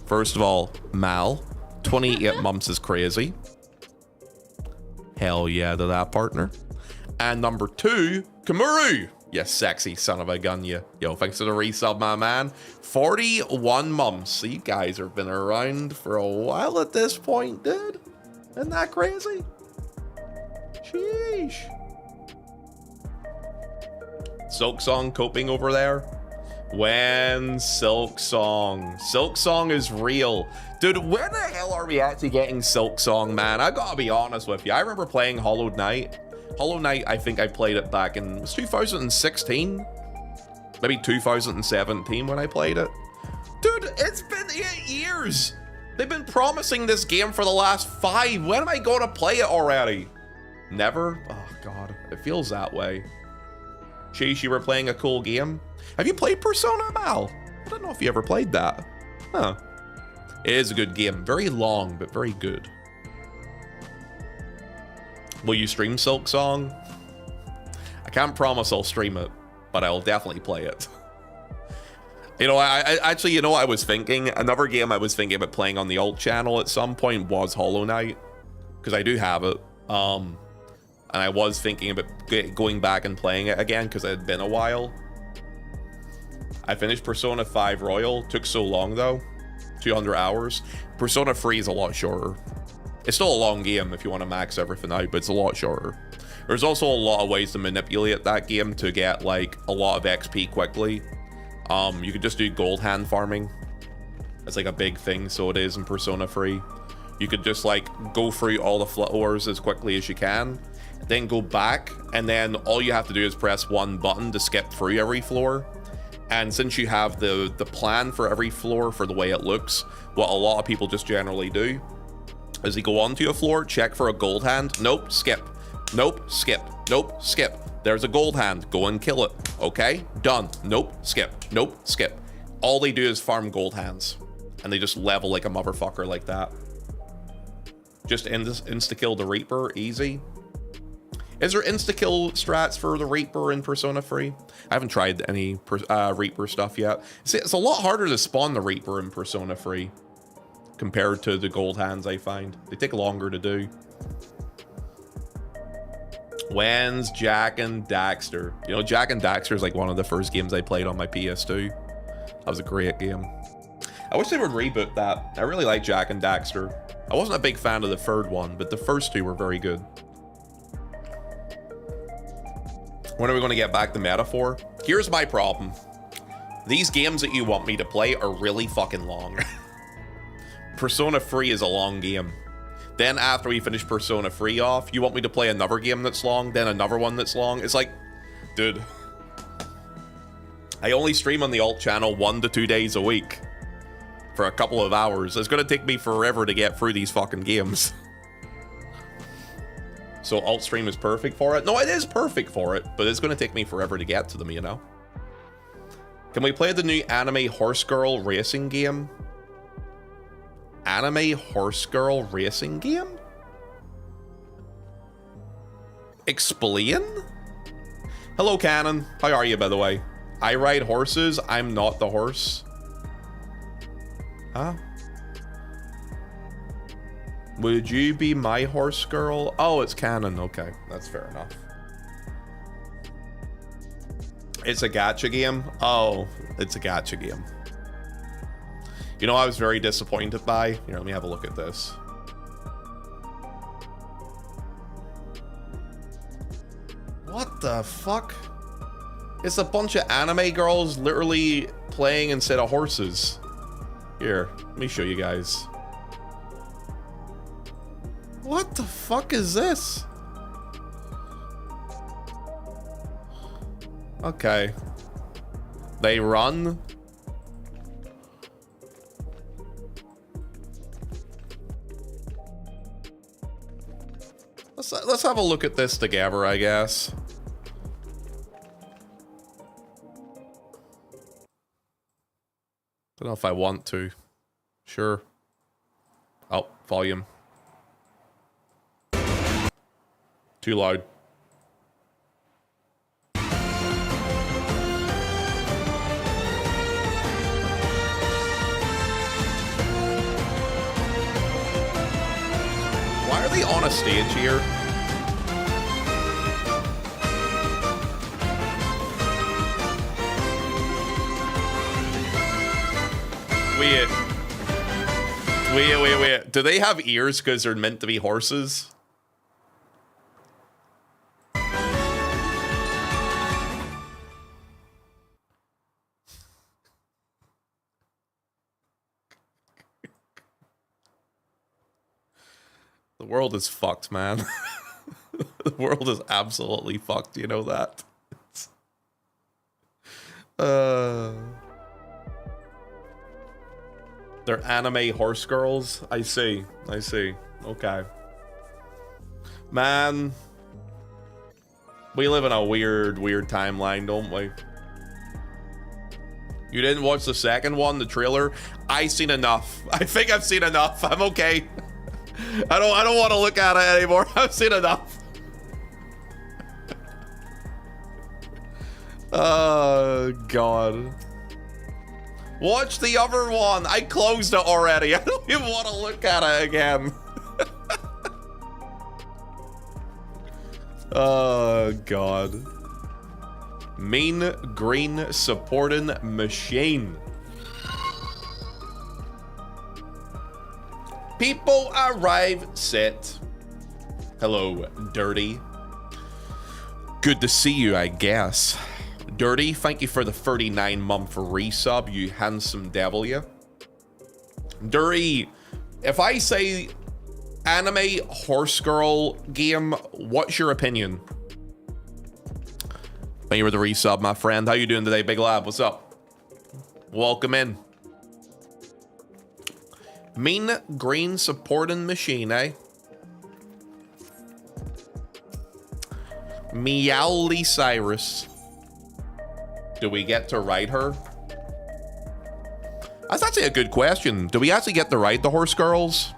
First of all, Mal, 28 months is crazy. Hell yeah to that, partner. And number 2, Kamuru. You sexy son of a gun, you. Yo, thanks for the resub, my man. 41 months. So you guys have been around for a while at this point, dude. Isn't that crazy? Sheesh. Silk Song coping over there. When Silk Song is real. Dude, when the hell are we actually getting Silk Song, man? I gotta be honest with you. I remember playing Hollow Knight. Hollow Knight, I think I played it back in, it was 2016? Maybe 2017 when I played it. Dude, it's been 8 years. They've been promising this game for the last 5. When am I going to play it already? Never? Oh, God. It feels that way. Sheesh, you were playing a cool game? Have you played Persona, Mal? I don't know if you ever played that. Huh. It is a good game. Very long, but very good. Will you stream Silk Song? I can't promise I'll stream it, but I'll definitely play it. You know, I actually, you know what I was thinking? Another game I was thinking about playing on the alt channel at some point was Hollow Knight, because I do have it. And I was thinking about going back and playing it again because it had been a while. I finished Persona 5 Royal. Took so long though, 200 hours. Persona 3 is a lot shorter. It's still a long game if you want to max everything out, but it's a lot shorter. There's also a lot of ways to manipulate that game to get like a lot of XP quickly. You could just do gold hand farming. It's like a big thing, so it is in Persona 3. You could just like go through all the floors as quickly as you can, then go back, and then all you have to do is press one button to skip through every floor. And since you have the plan for every floor for the way it looks, what a lot of people just generally do is they go onto a floor, check for a gold hand, nope, skip, nope, skip, nope, skip. There's a gold hand, go and kill it. Okay, done. Nope, skip, nope, skip. All they do is farm gold hands, and they just level like a motherfucker like that. Just insta-kill the Reaper, easy. Is there insta-kill strats for the Reaper in Persona 3? I haven't tried any Reaper stuff yet. See, it's a lot harder to spawn the Reaper in Persona 3 compared to the gold hands, I find. They take longer to do. When's Jak and Daxter? You know, Jak and Daxter is like one of the first games I played on my PS2. That was a great game. I wish they would reboot that. I really like Jak and Daxter. I wasn't a big fan of the third one, but the first two were very good. When are we going to get back to Metaphor? Here's my problem. These games that you want me to play are really fucking long. Persona 3 is a long game. Then after we finish Persona 3 off, you want me to play another game that's long, then another one that's long. It's like, dude, I only stream on the alt channel 1 to 2 days a week for a couple of hours. It's gonna take me forever to get through these fucking games. So alt stream is perfect for it? No, it is perfect for it, but it's gonna take me forever to get to them, you know? Can we play the new anime Horse Girl racing game? Anime Horse Girl racing game? Explain? Hello, Cannon. How are you, by the way? I ride horses. I'm not the horse. Huh? Would you be my horse girl? Oh, it's Cannon. Okay, that's fair enough. It's a gacha game? Oh, it's a gacha game. You know, I was very disappointed by. Here, let me have a look at this. What the fuck? It's a bunch of anime girls literally playing instead of horses. Here, let me show you guys. What the fuck is this? Okay. They run. Let's have a look at this together, I guess. Don't know if I want to. Sure. Oh, volume. Too loud. Why are they on a stage here? Wait. Do they have ears because they're meant to be horses? The world is fucked, man. The world is absolutely fucked. You know that? They're anime horse girls. I see. Okay. Man. We live in a weird timeline, don't we? You didn't watch the second one, the trailer? I seen enough. I think I've seen enough. I'm okay. I don't want to look at it anymore. I've seen enough. Oh God. Watch the other one. I closed it already. I don't even want to look at it again. Oh God. Mean green supporting machine. People arrive set. Hello, Dirty. Good to see you, I guess. Dirty, thank you for the 39-month resub, you handsome devil, you. Dirty, if I say anime horse girl game, what's your opinion? Thank you for the resub, my friend. How you doing today, Big Lab? What's up? Welcome in. Mean green supporting machine, eh? Meowly Cyrus. Do we get to ride her? That's actually a good question. Do we actually get to ride the horse girls?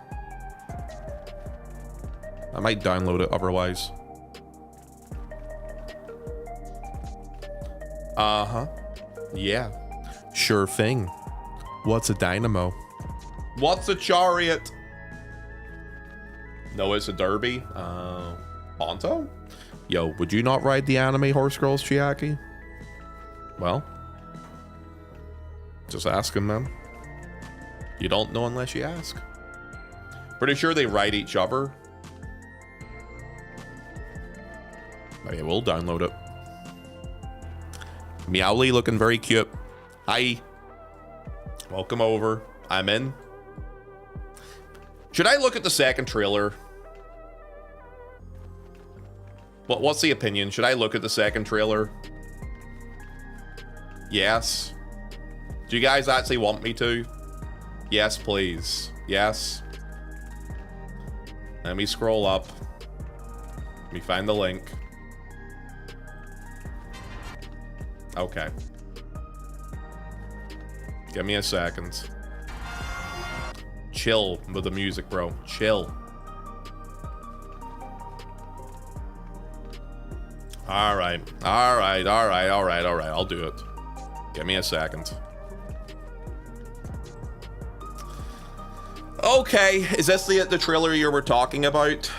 I might download it otherwise. Uh-huh. Yeah. Sure thing. What's a dynamo? What's a chariot? No, it's a derby. Ponto? Yo, would you not ride the anime horse girls, Chiaki? Well, just asking, man. You don't know unless you ask. Pretty sure they ride each other. Maybe we'll download it. Meowly looking very cute. Hi. Welcome over. I'm in. Should I look at the second trailer? What's the opinion? Should I look at the second trailer? Yes. Do you guys actually want me to? Yes, please. Yes. Let me scroll up. Let me find the link. Okay. Give me a second. Chill with the music, bro. Chill. All right. I'll do it. Give me a second. Okay, is this the trailer you were talking about?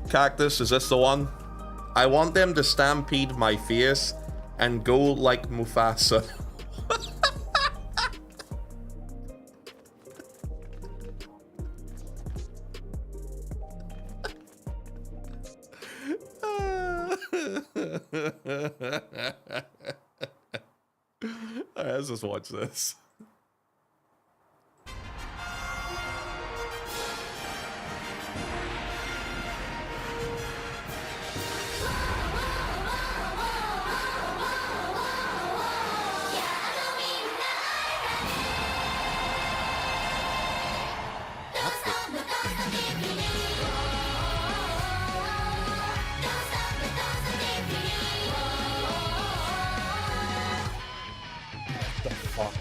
Cactus, is this the one? I want them to stampede my face and go like Mufasa. Alright, let's just watch this. The fuck?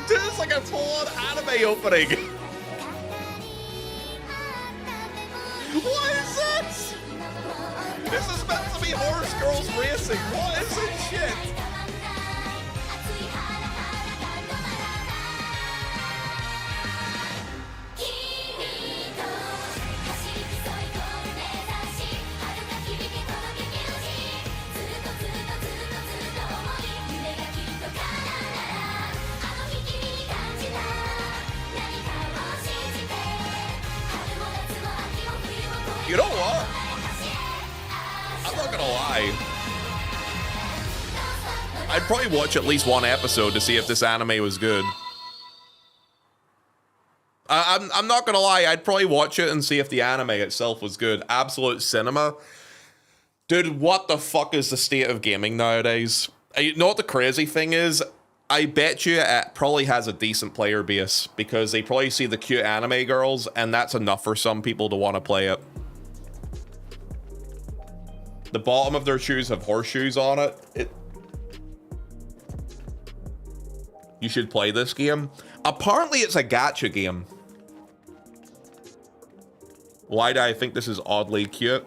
Dude, it's like a full-on anime opening. What is this? This is meant to be horse girls racing. What is this shit? You know what? I'm not gonna lie. I'd probably watch at least one episode to see if this anime was good. I'm not gonna lie, I'd probably watch it and see if the anime itself was good. Absolute cinema. Dude, what the fuck is the state of gaming nowadays? You know what the crazy thing is? I bet you it probably has a decent player base because they probably see the cute anime girls and that's enough for some people to want to play it. The bottom of their shoes have horseshoes on it. You should play this game. Apparently it's a gacha game. Why do I think this is oddly cute?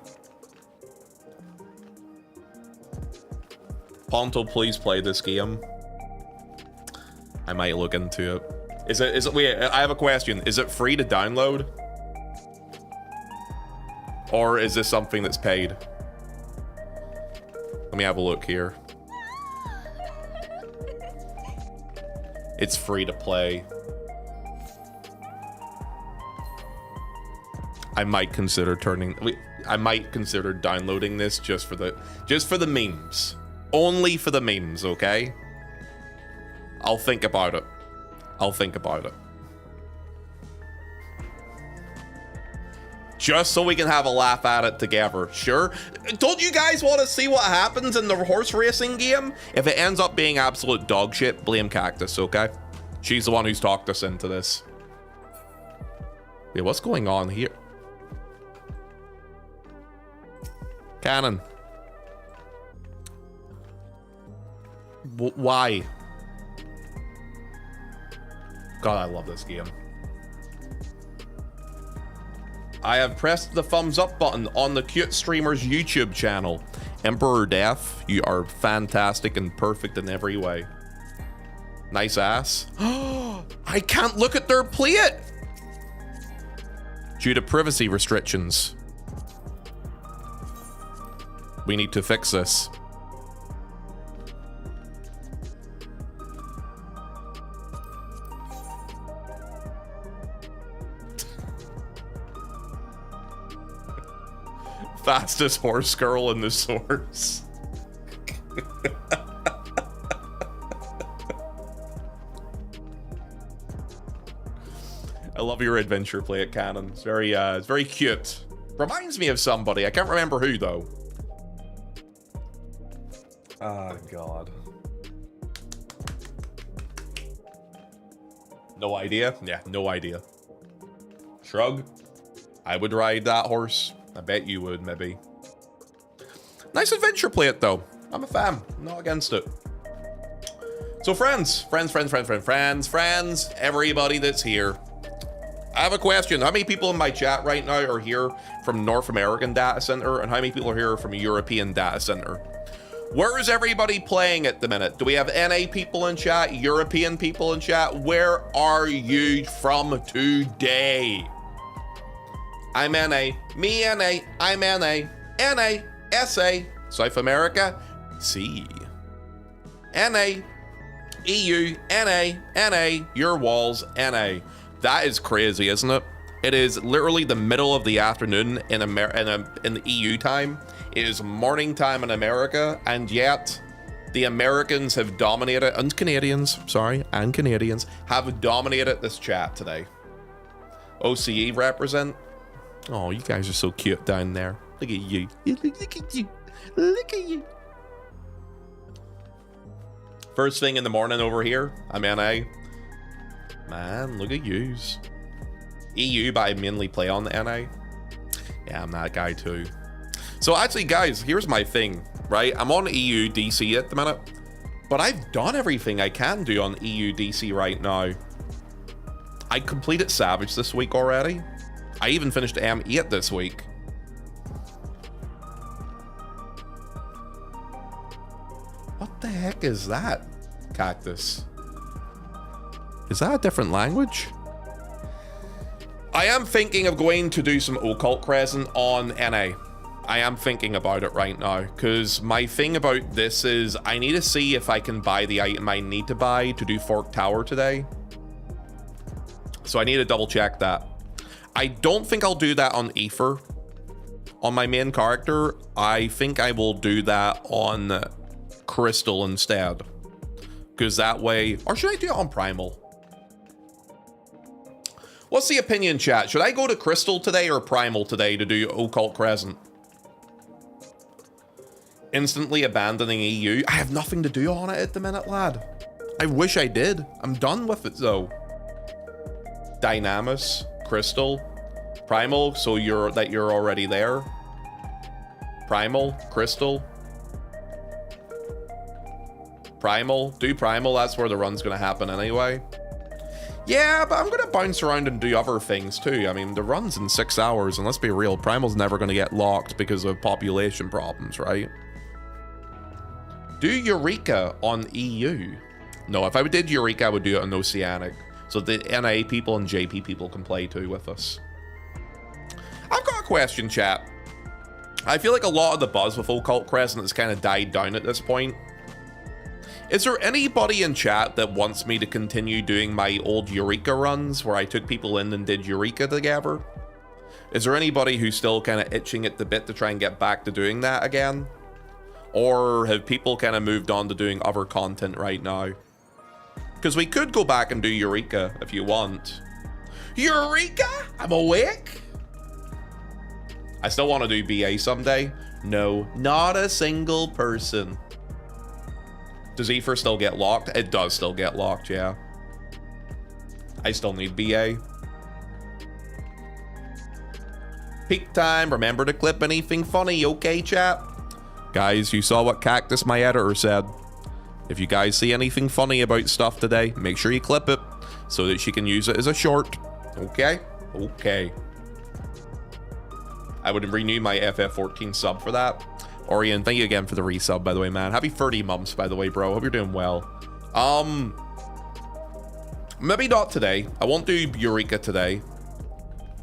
Ponto, please play this game. I might look into it. Is it, wait, I have a question. Is it free to download? Or is this something that's paid? Let me have a look here. It's free to play. I might consider downloading this just for the memes. Only for the memes, okay? I'll think about it. I'll think about it. Just so we can have a laugh at it together, sure? Don't you guys want to see what happens in the horse racing game? If it ends up being absolute dog shit, blame Cactus, okay? She's the one who's talked us into this. Wait, what's going on here? Cannon. Why? God, I love this game. I have pressed the thumbs up button on the cute streamer's YouTube channel. Emperor Death, you are fantastic and perfect in every way. Nice ass. I can't look at their plate due to privacy restrictions. We need to fix this. Fastest horse girl in the source. I love your adventure play at Canon. It's very cute. Reminds me of somebody. I can't remember who though. Oh God. No idea? Yeah, no idea. Shrug. I would ride that horse. I bet you would, maybe. Nice adventure plate, though. I'm a fan. I'm not against it. So, friends, everybody that's here. I have a question. How many people in my chat right now are here from North American data center, and how many people are here from a European data center? Where is everybody playing at the minute? Do we have NA people in chat? European people in chat? Where are you from today? I'm NA. Me NA. I'm NA. NA. SA. South America. C. NA. EU. NA. NA. Your walls. NA. That is crazy, isn't it? It is literally the middle of the afternoon in in the EU time. It is morning time in America, and yet the Americans have dominated, and Canadians have dominated this chat today. OCE represent. Oh, you guys are so cute down there. Look at you. Look at you. Look at you. First thing in the morning over here, I'm NA. Man, look at yous. EU, but I mainly play on the NA. Yeah, I'm that guy too. So actually, guys, here's my thing, right? I'm on EU DC at the minute, but I've done everything I can do on EU DC right now. I completed Savage this week already. I even finished M8 this week. What the heck is that, Cactus? Is that a different language? I am thinking of going to do some Occult Crescent on NA. I am thinking about it right now, because my thing about this is I need to see if I can buy the item I need to buy to do Fork Tower today. So I need to double check that. I don't think I'll do that on Aether. On my main character, I think I will do that on Crystal instead. Because that way, or should I do it on Primal? What's the opinion, chat? Should I go to Crystal today or Primal today to do Occult Crescent? Instantly abandoning EU. I have nothing to do on it at the minute, lad. I wish I did. I'm done with it though. Dynamis, Crystal, Primal, so you're already there. Primal, Crystal. Primal, do Primal, that's where the run's gonna happen anyway. Yeah, but I'm gonna bounce around and do other things too. I mean, the run's in 6 hours, and let's be real, Primal's never gonna get locked because of population problems, right? Do Eureka on EU. No, if I did Eureka, I would do it on Oceanic. So the NA people and JP people can play too with us. I've got a question, chat. I feel like a lot of the buzz with Occult Crescent has kind of died down at this point. Is there anybody in chat that wants me to continue doing my old Eureka runs where I took people in and did Eureka together? Is there anybody who's still kind of itching at the bit to try and get back to doing that again? Or have people kind of moved on to doing other content right now? Because we could go back and do Eureka if you want. Eureka? I'm awake. I still want to do BA someday. No, not a single person. Does Aether still get locked? It does still get locked, yeah. I still need BA. Peak time. Remember to clip anything funny, okay, chat? Guys, you saw what Cactus, my editor, said. If you guys see anything funny about stuff today, make sure you clip it so that she can use it as a short. Okay? Okay. I would renew my FF14 sub for that. Orion, thank you again for the resub, by the way, man. Happy 30 months, by the way, bro. Hope you're doing well. Maybe not today. I won't do Eureka today.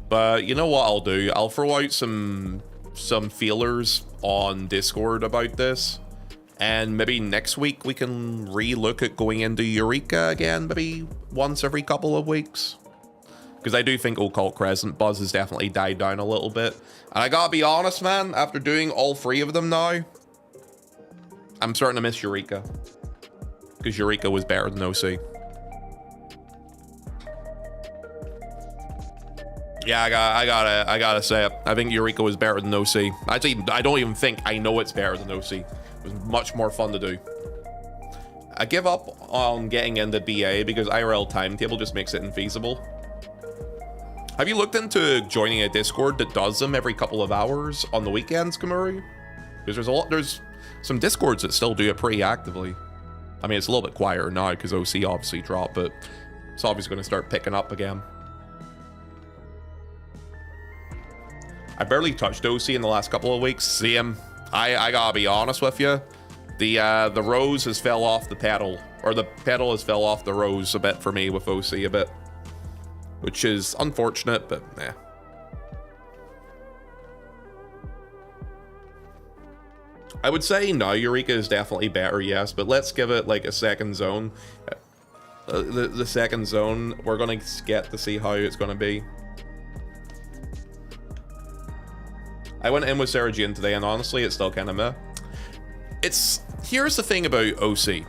But you know what I'll do? I'll throw out some feelers on Discord about this. And maybe next week we can re-look at going into Eureka again, maybe once every couple of weeks. Because I do think Occult Crescent buzz has definitely died down a little bit. And I gotta be honest, man, after doing all 3 of them now, I'm starting to miss Eureka. Because Eureka was better than OC. Yeah, I gotta say it. I think Eureka was better than OC. Actually, I don't even think I know it's better than OC. It was much more fun to do. I give up on getting into BA because IRL timetable just makes it infeasible. Have you looked into joining a Discord that does them every couple of hours on the weekends, Kamuri? Because there's some Discords that still do it pretty actively. I mean, it's a little bit quieter now because OC obviously dropped, but it's obviously going to start picking up again. I barely touched OC in the last couple of weeks. Same. I gotta be honest with you. The rose has fell off the petal, or the petal has fell off the rose a bit for me with OC a bit, which is unfortunate, but yeah. I would say no, Eureka is definitely better, yes, but let's give it like a second zone. The second zone, we're gonna get to see how it's gonna be. I went in with Sarah Jane today, and honestly, it's still kind of meh. Here's the thing about OC.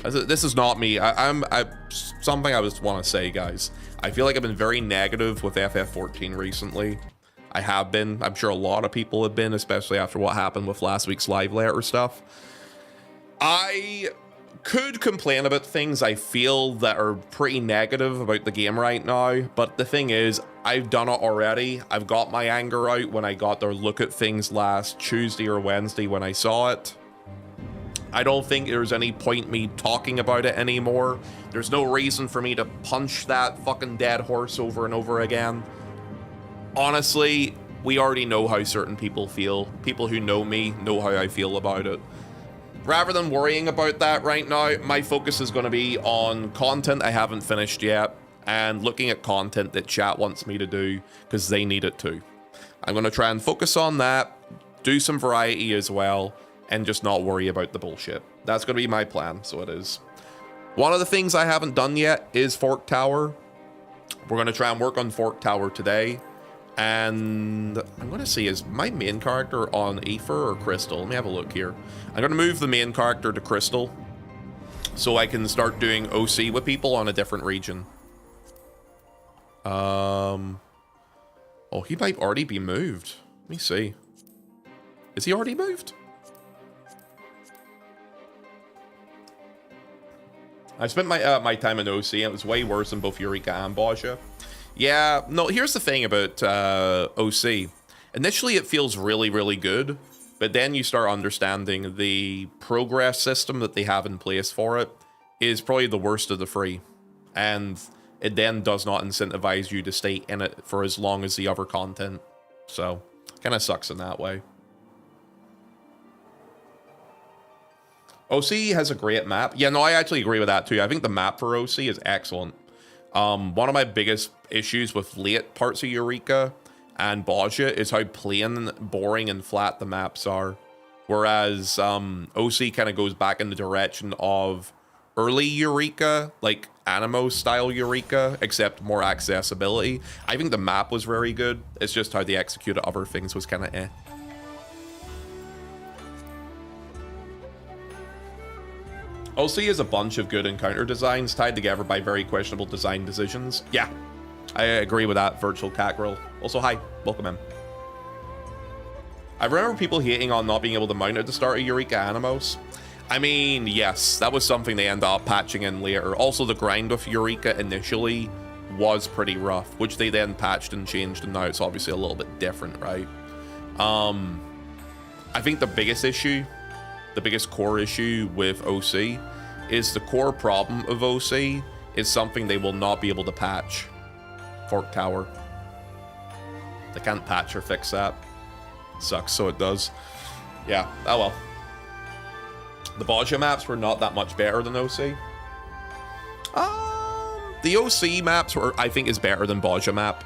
This is not me. Something I just want to say, guys. I feel like I've been very negative with FF14 recently. I have been. I'm sure a lot of people have been, especially after what happened with last week's live letter stuff. I could complain about things I feel that are pretty negative about the game right now, but the thing is, I've done it already. I've got my anger out when I got to look at things last Tuesday or Wednesday when I saw it. I don't think there's any point me talking about it anymore. There's no reason for me to punch that fucking dead horse over and over again. Honestly, we already know how certain people feel. People who know me know how I feel about it. Rather than worrying about that right now, my focus is going to be on content I haven't finished yet and looking at content that chat wants me to do because they need it too. I'm going to try and focus on that, do some variety as well, and just not worry about the bullshit. That's going to be my plan, so it is. One of the things I haven't done yet is Fork Tower. We're going to try and work on Fork Tower today. And I'm going to see, is my main character on Aether or Crystal? Let me have a look here. I'm going to move the main character to Crystal so I can start doing OC with people on a different region. Oh, he might already be moved. Let me see. Is he already moved? I spent my time in OC and it was way worse than both Eureka and Baja. Yeah, no, here's the thing about OC. Initially, it feels really, really good, but then you start understanding the progress system that they have in place for it is probably the worst of the three. And it then does not incentivize you to stay in it for as long as the other content. So, kind of sucks in that way. OC has a great map. Yeah, no, I actually agree with that too. I think the map for OC is excellent. One of my biggest issues with late parts of Eureka and Baja is how plain, boring, and flat the maps are. Whereas OC kind of goes back in the direction of early Eureka, like Animo style Eureka, except more accessibility. I think the map was very good. It's just how they executed other things was kind of eh. OC is a bunch of good encounter designs tied together by very questionable design decisions. Yeah, I agree with that, Virtual Cat Grill. Also, hi, welcome in. I remember people hating on not being able to mount at the start of Eureka Animos. I mean, yes, that was something they ended up patching in later. Also, the grind of Eureka initially was pretty rough, which they then patched and changed, and now it's obviously a little bit different, right? I think the biggest issue, the biggest core issue with OC is the core problem of OC is something they will not be able to patch. Fork Tower. They can't patch or fix that. Sucks, so it does. Yeah, oh well. The Baja maps were not that much better than OC. The OC maps were, I think, is better than Baja map.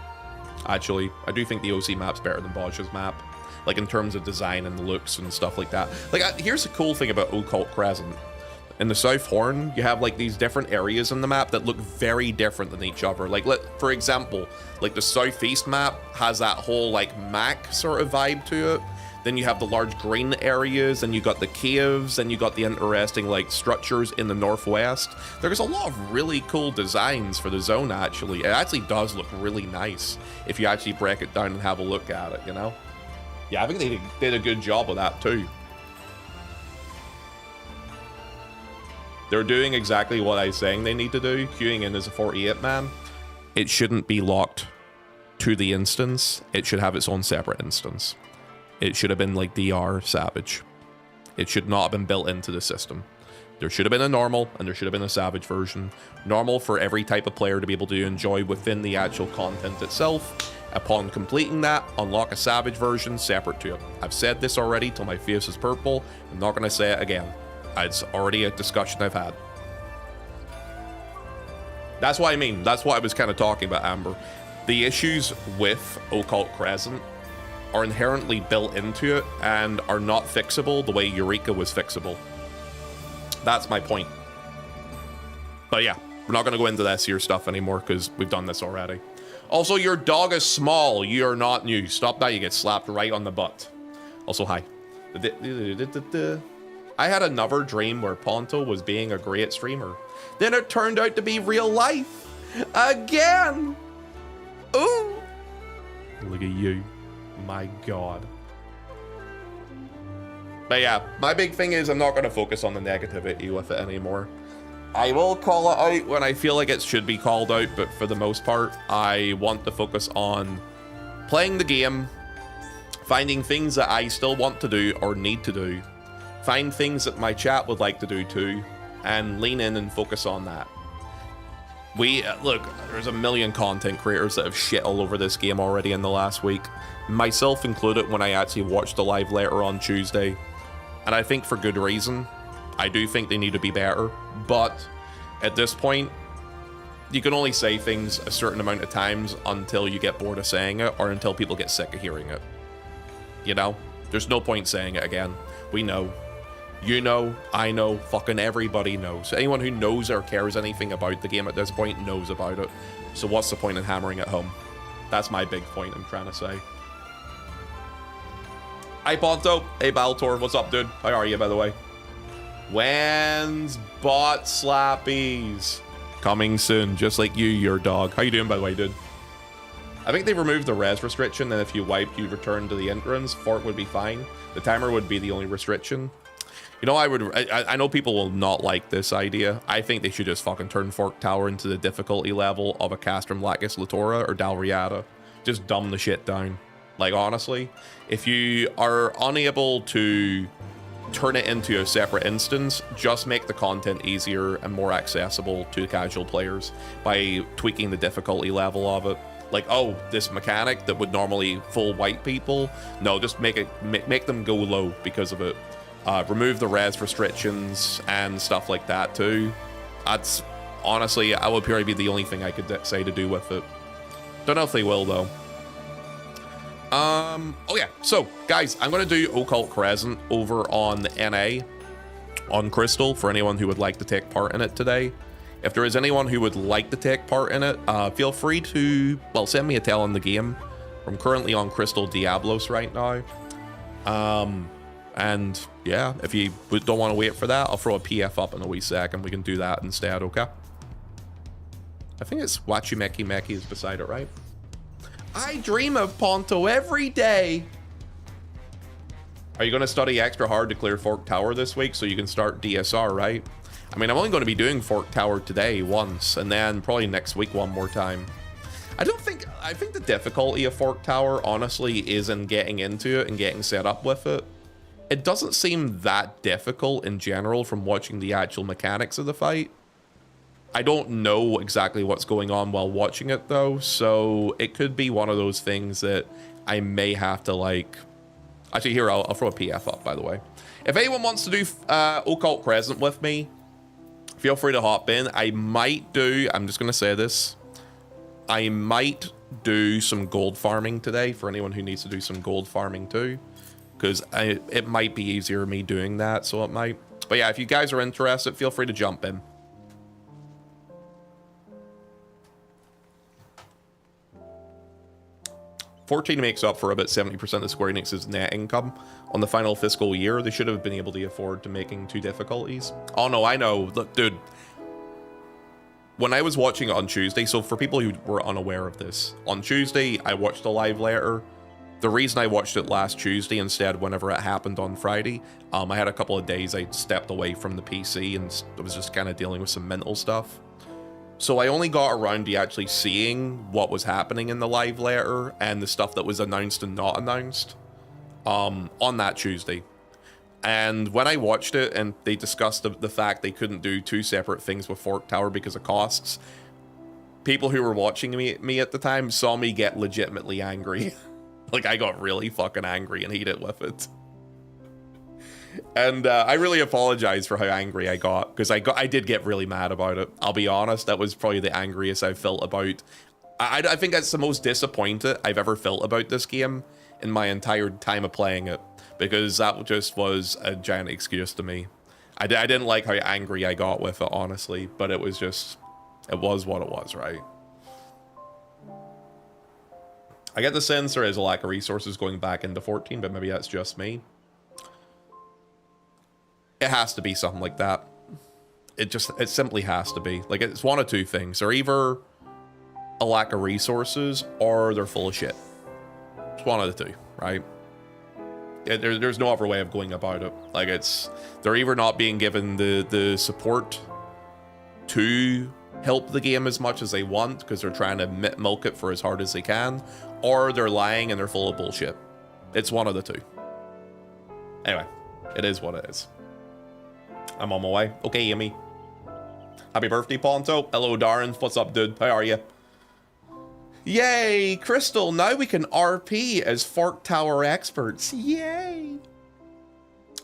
Actually, I do think the OC map's better than Baja's map. Like, in terms of design and looks and stuff like that. Like, here's the cool thing about Occult Crescent. In the South Horn, you have, like, these different areas in the map that look very different than each other. Like, for example, like, the Southeast map has that whole, like, Mac sort of vibe to it. Then you have the large green areas, and you got the caves, and you got the interesting, like, structures in the Northwest. There's a lot of really cool designs for the zone, actually. It actually does look really nice if you actually break it down and have a look at it, you know? Yeah, I think they did a good job of that too. They're doing exactly what I was saying they need to do. Queuing in as a 48-man. It shouldn't be locked to the instance. It should have its own separate instance. It should have been like DR Savage. It should not have been built into the system. There should have been a normal and there should have been a Savage version. Normal for every type of player to be able to enjoy within the actual content itself. Upon completing that, unlock a Savage version separate to it. I've said this already till my face is purple. I'm not going to say it again. It's already a discussion I've had. That's what I mean. That's what I was kind of talking about, Amber. The issues with Occult Crescent are inherently built into it and are not fixable the way Eureka was fixable. That's my point. But yeah, we're not going to go into this here stuff anymore because we've done this already. Also, your dog is small. You are not new. Stop that. You get slapped right on the butt. Also, hi. I had another dream where Ponto was being a great streamer. Then it turned out to be real life. Again. Ooh. Look at you. My God. But yeah, my big thing is I'm not going to focus on the negativity with it anymore. I will call it out when I feel like it should be called out, but for the most part, I want to focus on playing the game, finding things that I still want to do or need to do, find things that my chat would like to do too, and lean in and focus on that. Look, there's a million content creators that have shit all over this game already in the last week, myself included when I actually watched the live later on Tuesday, and I think for good reason. I do think they need to be better, but at this point, you can only say things a certain amount of times until you get bored of saying it or until people get sick of hearing it. You know? There's no point saying it again. We know. You know, I know, fucking everybody knows. Anyone who knows or cares anything about the game at this point knows about it. So what's the point in hammering it home? That's my big point I'm trying to say. Hi Ponto. Hey Baltor. What's up, dude? How are you, by the way? When's bot slappies? Coming soon, just like you, your dog. How you doing, by the way, dude? I think they removed the res restriction, and if you wiped, you return to the entrance. Fort would be fine. The timer would be the only restriction. You know, I know people will not like this idea. I think they should just fucking turn Fork Tower into the difficulty level of a Castrum Lacus Latora or Dalriata. Just dumb the shit down. Like, honestly, if you are unable to turn it into a separate instance, just make the content easier and more accessible to casual players by tweaking the difficulty level of it. Like, oh, this mechanic that would normally full white people, no, just make them go low because of it. Remove the res restrictions and stuff like that too. That's honestly, that would probably be the only thing I could say to do with it. Don't know if they will though. Oh yeah, so guys, I'm gonna do Occult Crescent over on NA on Crystal for anyone who would like to take part in it today. If there is anyone who would like to take part in it, feel free to, well, send me a tell in the game. I'm currently on Crystal Diablos right now. And yeah, if you don't want to wait for that, I'll throw a PF up in a wee sec and we can do that instead, okay? I think it's Wachimeki Meki is beside it, right? I dream of Ponto every day. Are you going to study extra hard to clear Fork Tower this week so you can start DSR, right? I mean, I'm only going to be doing Fork Tower today once, and then probably next week one more time. I think the difficulty of Fork Tower, honestly, is in getting into it and getting set up with it. It doesn't seem that difficult in general from watching the actual mechanics of the fight. I don't know exactly what's going on while watching it though, so it could be one of those things that I may have to like... Actually, here, I'll throw a PF up, by the way. If anyone wants to do Occult Crescent with me, feel free to hop in. I might do, I'm just going to say this, I might do some gold farming today for anyone who needs to do some gold farming too, because it might be easier me doing that, so it might. But yeah, if you guys are interested, feel free to jump in. $14 makes up for about 70% of Square Enix's net income on the final fiscal year. They should have been able to afford to making 2 difficulties. Oh no, I know. Look, dude. When I was watching it on Tuesday, so for people who were unaware of this, on Tuesday, I watched the live later. The reason I watched it last Tuesday instead whenever it happened on Friday, I had a couple of days I stepped away from the PC and I was just kind of dealing with some mental stuff. So I only got around to actually seeing what was happening in the live later and the stuff that was announced and not announced on that Tuesday. And when I watched it and they discussed the fact they couldn't do 2 separate things with Fork Tower because of costs, people who were watching me at the time saw me get legitimately angry. Like, I got really fucking angry and heated with it. And I really apologize for how angry I got, because I did get really mad about it. I'll be honest, that was probably the angriest I've felt about. I think that's the most disappointed I've ever felt about this game in my entire time of playing it, because that just was a giant excuse to me. I didn't like how angry I got with it, honestly, but it was just, it was what it was, right? I get the sense there is a lack of resources going back into 14, but maybe that's just me. It has to be something like that. It simply has to be. Like, it's one of two things. They're either a lack of resources or they're full of shit. It's one of the two, right? There's no other way of going about it. Like, they're either not being given the support to help the game as much as they want because they're trying to milk it for as hard as they can, or they're lying and they're full of bullshit. It's one of the two. Anyway, it is what it is. I'm on my way. Okay, Amy. Happy birthday, Ponto. Hello, Darren. What's up, dude? How are you? Yay, Crystal. Now we can RP as Fork Tower experts. Yay.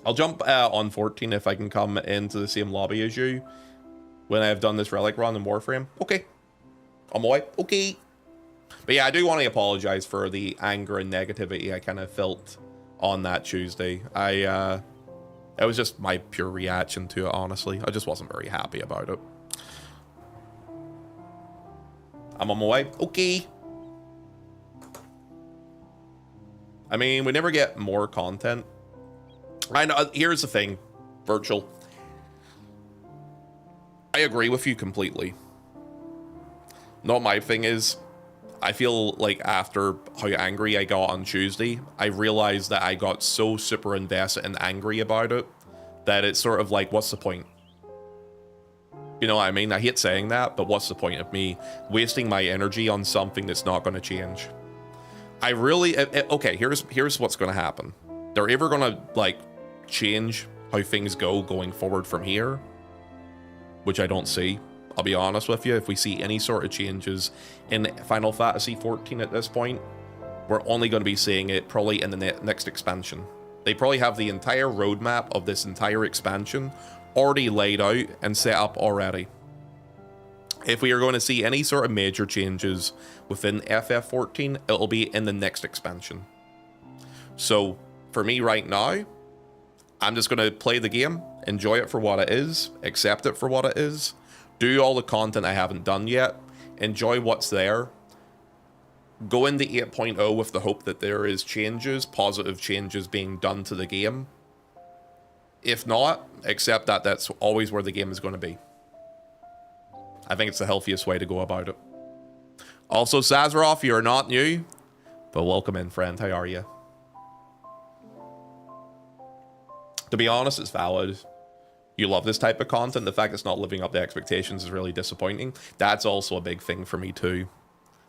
I'll jump on 14 if I can come into the same lobby as you when I've done this relic run in Warframe. Okay. On my way. Okay. But yeah, I do want to apologize for the anger and negativity I kind of felt on that Tuesday. It was just my pure reaction to it, honestly. I just wasn't very happy about it. I'm on my way. Okay. I mean, we never get more content. I know. Here's the thing, Virtual. I agree with you completely. Not my thing is, I feel like after how angry I got on Tuesday, I realized that I got so super invested and angry about it that it's sort of like, what's the point? You know what I mean? I hate saying that, but what's the point of me wasting my energy on something that's not going to change? I really... okay, here's what's going to happen. They're either going to, like, change how things go going forward from here, which I don't see. I'll be honest with you. If we see any sort of changes in Final Fantasy XIV at this point, we're only going to be seeing it probably in the next expansion. They probably have the entire roadmap of this entire expansion already laid out and set up already. If we are going to see any sort of major changes within FF14, it'll be in the next expansion. So for me right now, I'm just going to play the game, enjoy it for what it is, accept it for what it is, do all the content I haven't done yet, enjoy what's there, go into 8.0 with the hope that there is changes, positive changes being done to the game. If not, accept that that's always where the game is going to be. I think it's the healthiest way to go about it. Also, Sazaroff, you're not new, but welcome in, friend. How are you? To be honest, it's valid. You love this type of content. The fact it's not living up to expectations is really disappointing. That's also a big thing for me too.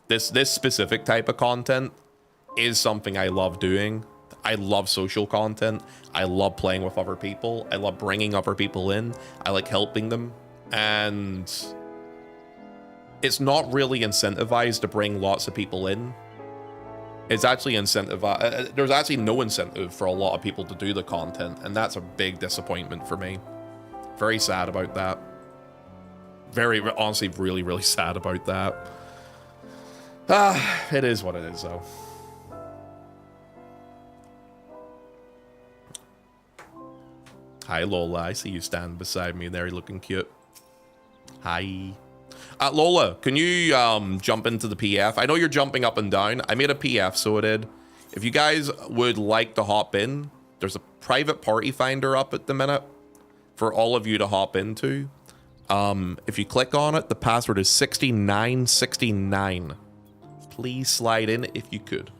This specific type of content is something I love doing. I love social content. I love playing with other people. I love bringing other people in. I like helping them. And it's not really incentivized to bring lots of people in. It's actually incentivized. There's actually no incentive for a lot of people to do the content. And that's a big disappointment for me. Very sad about that. Very, honestly, really, really sad about that. It is what it is, though. Hi, Lola. I see you standing beside me there, looking cute. Hi. Lola, can you jump into the PF? I know you're jumping up and down. I made a PF, so it did. If you guys would like to hop in, there's a private party finder up at the minute for all of you to hop into. If you click on it, the password is 6969. Please slide in if you could.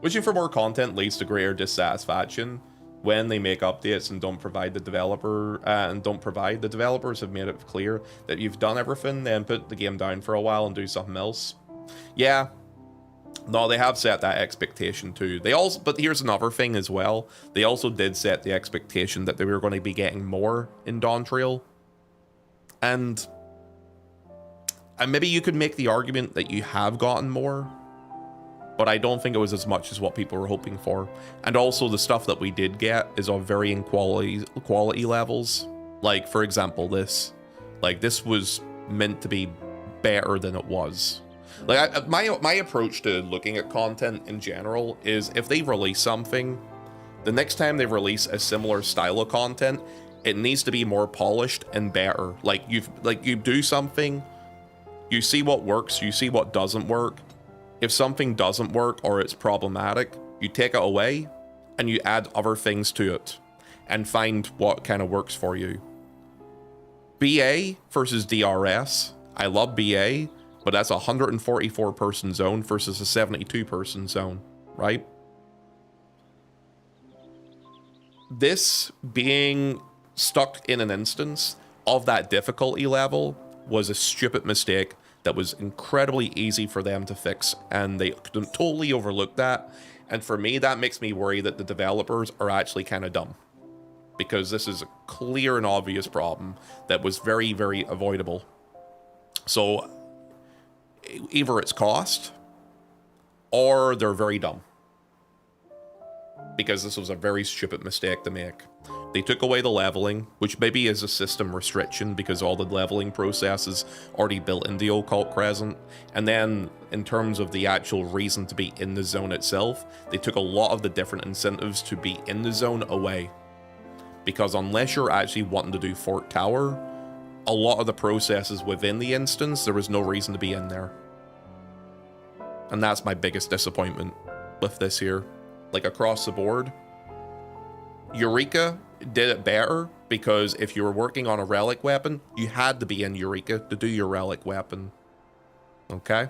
Wishing for more content leads to greater dissatisfaction when they make updates and don't provide the developer the developers have made it clear that you've done everything, then put the game down for a while and do something else. Yeah. No, they have set that expectation too. But here's another thing as well. They also did set the expectation that they were going to be getting more in Dawntrail. And maybe you could make the argument that you have gotten more. but I don't think it was as much as what people were hoping for. And also the stuff that we did get is of varying quality levels. Like, for example, this. Like, this was meant to be better than it was. Like, my approach to looking at content in general is if they release something, the next time they release a similar style of content, it needs to be more polished and better. Like, you do something, you see what works, you see what doesn't work. If something doesn't work or it's problematic, you take it away and you add other things to it and find what kind of works for you. BA versus DRS. I love BA, but that's a 144 person zone versus a 72 person zone, right? This being stuck in an instance of that difficulty level was a stupid mistake that was incredibly easy for them to fix, and they totally overlooked that. And for me, that makes me worry that the developers are actually kind of dumb, because this is a clear and obvious problem that was very, very avoidable. So either it's cost or they're very dumb, because this was a very stupid mistake to make. They took away the leveling, which maybe is a system restriction because all the leveling process is already built in the Occult Crescent. And then in terms of the actual reason to be in the zone itself, they took a lot of the different incentives to be in the zone away. Because unless you're actually wanting to do Fort Tower, a lot of the processes within the instance, there was no reason to be in there. And that's my biggest disappointment with this here. Like, across the board, Eureka did it better, because if you were working on a relic weapon, you had to be in Eureka to do your relic weapon. Okay?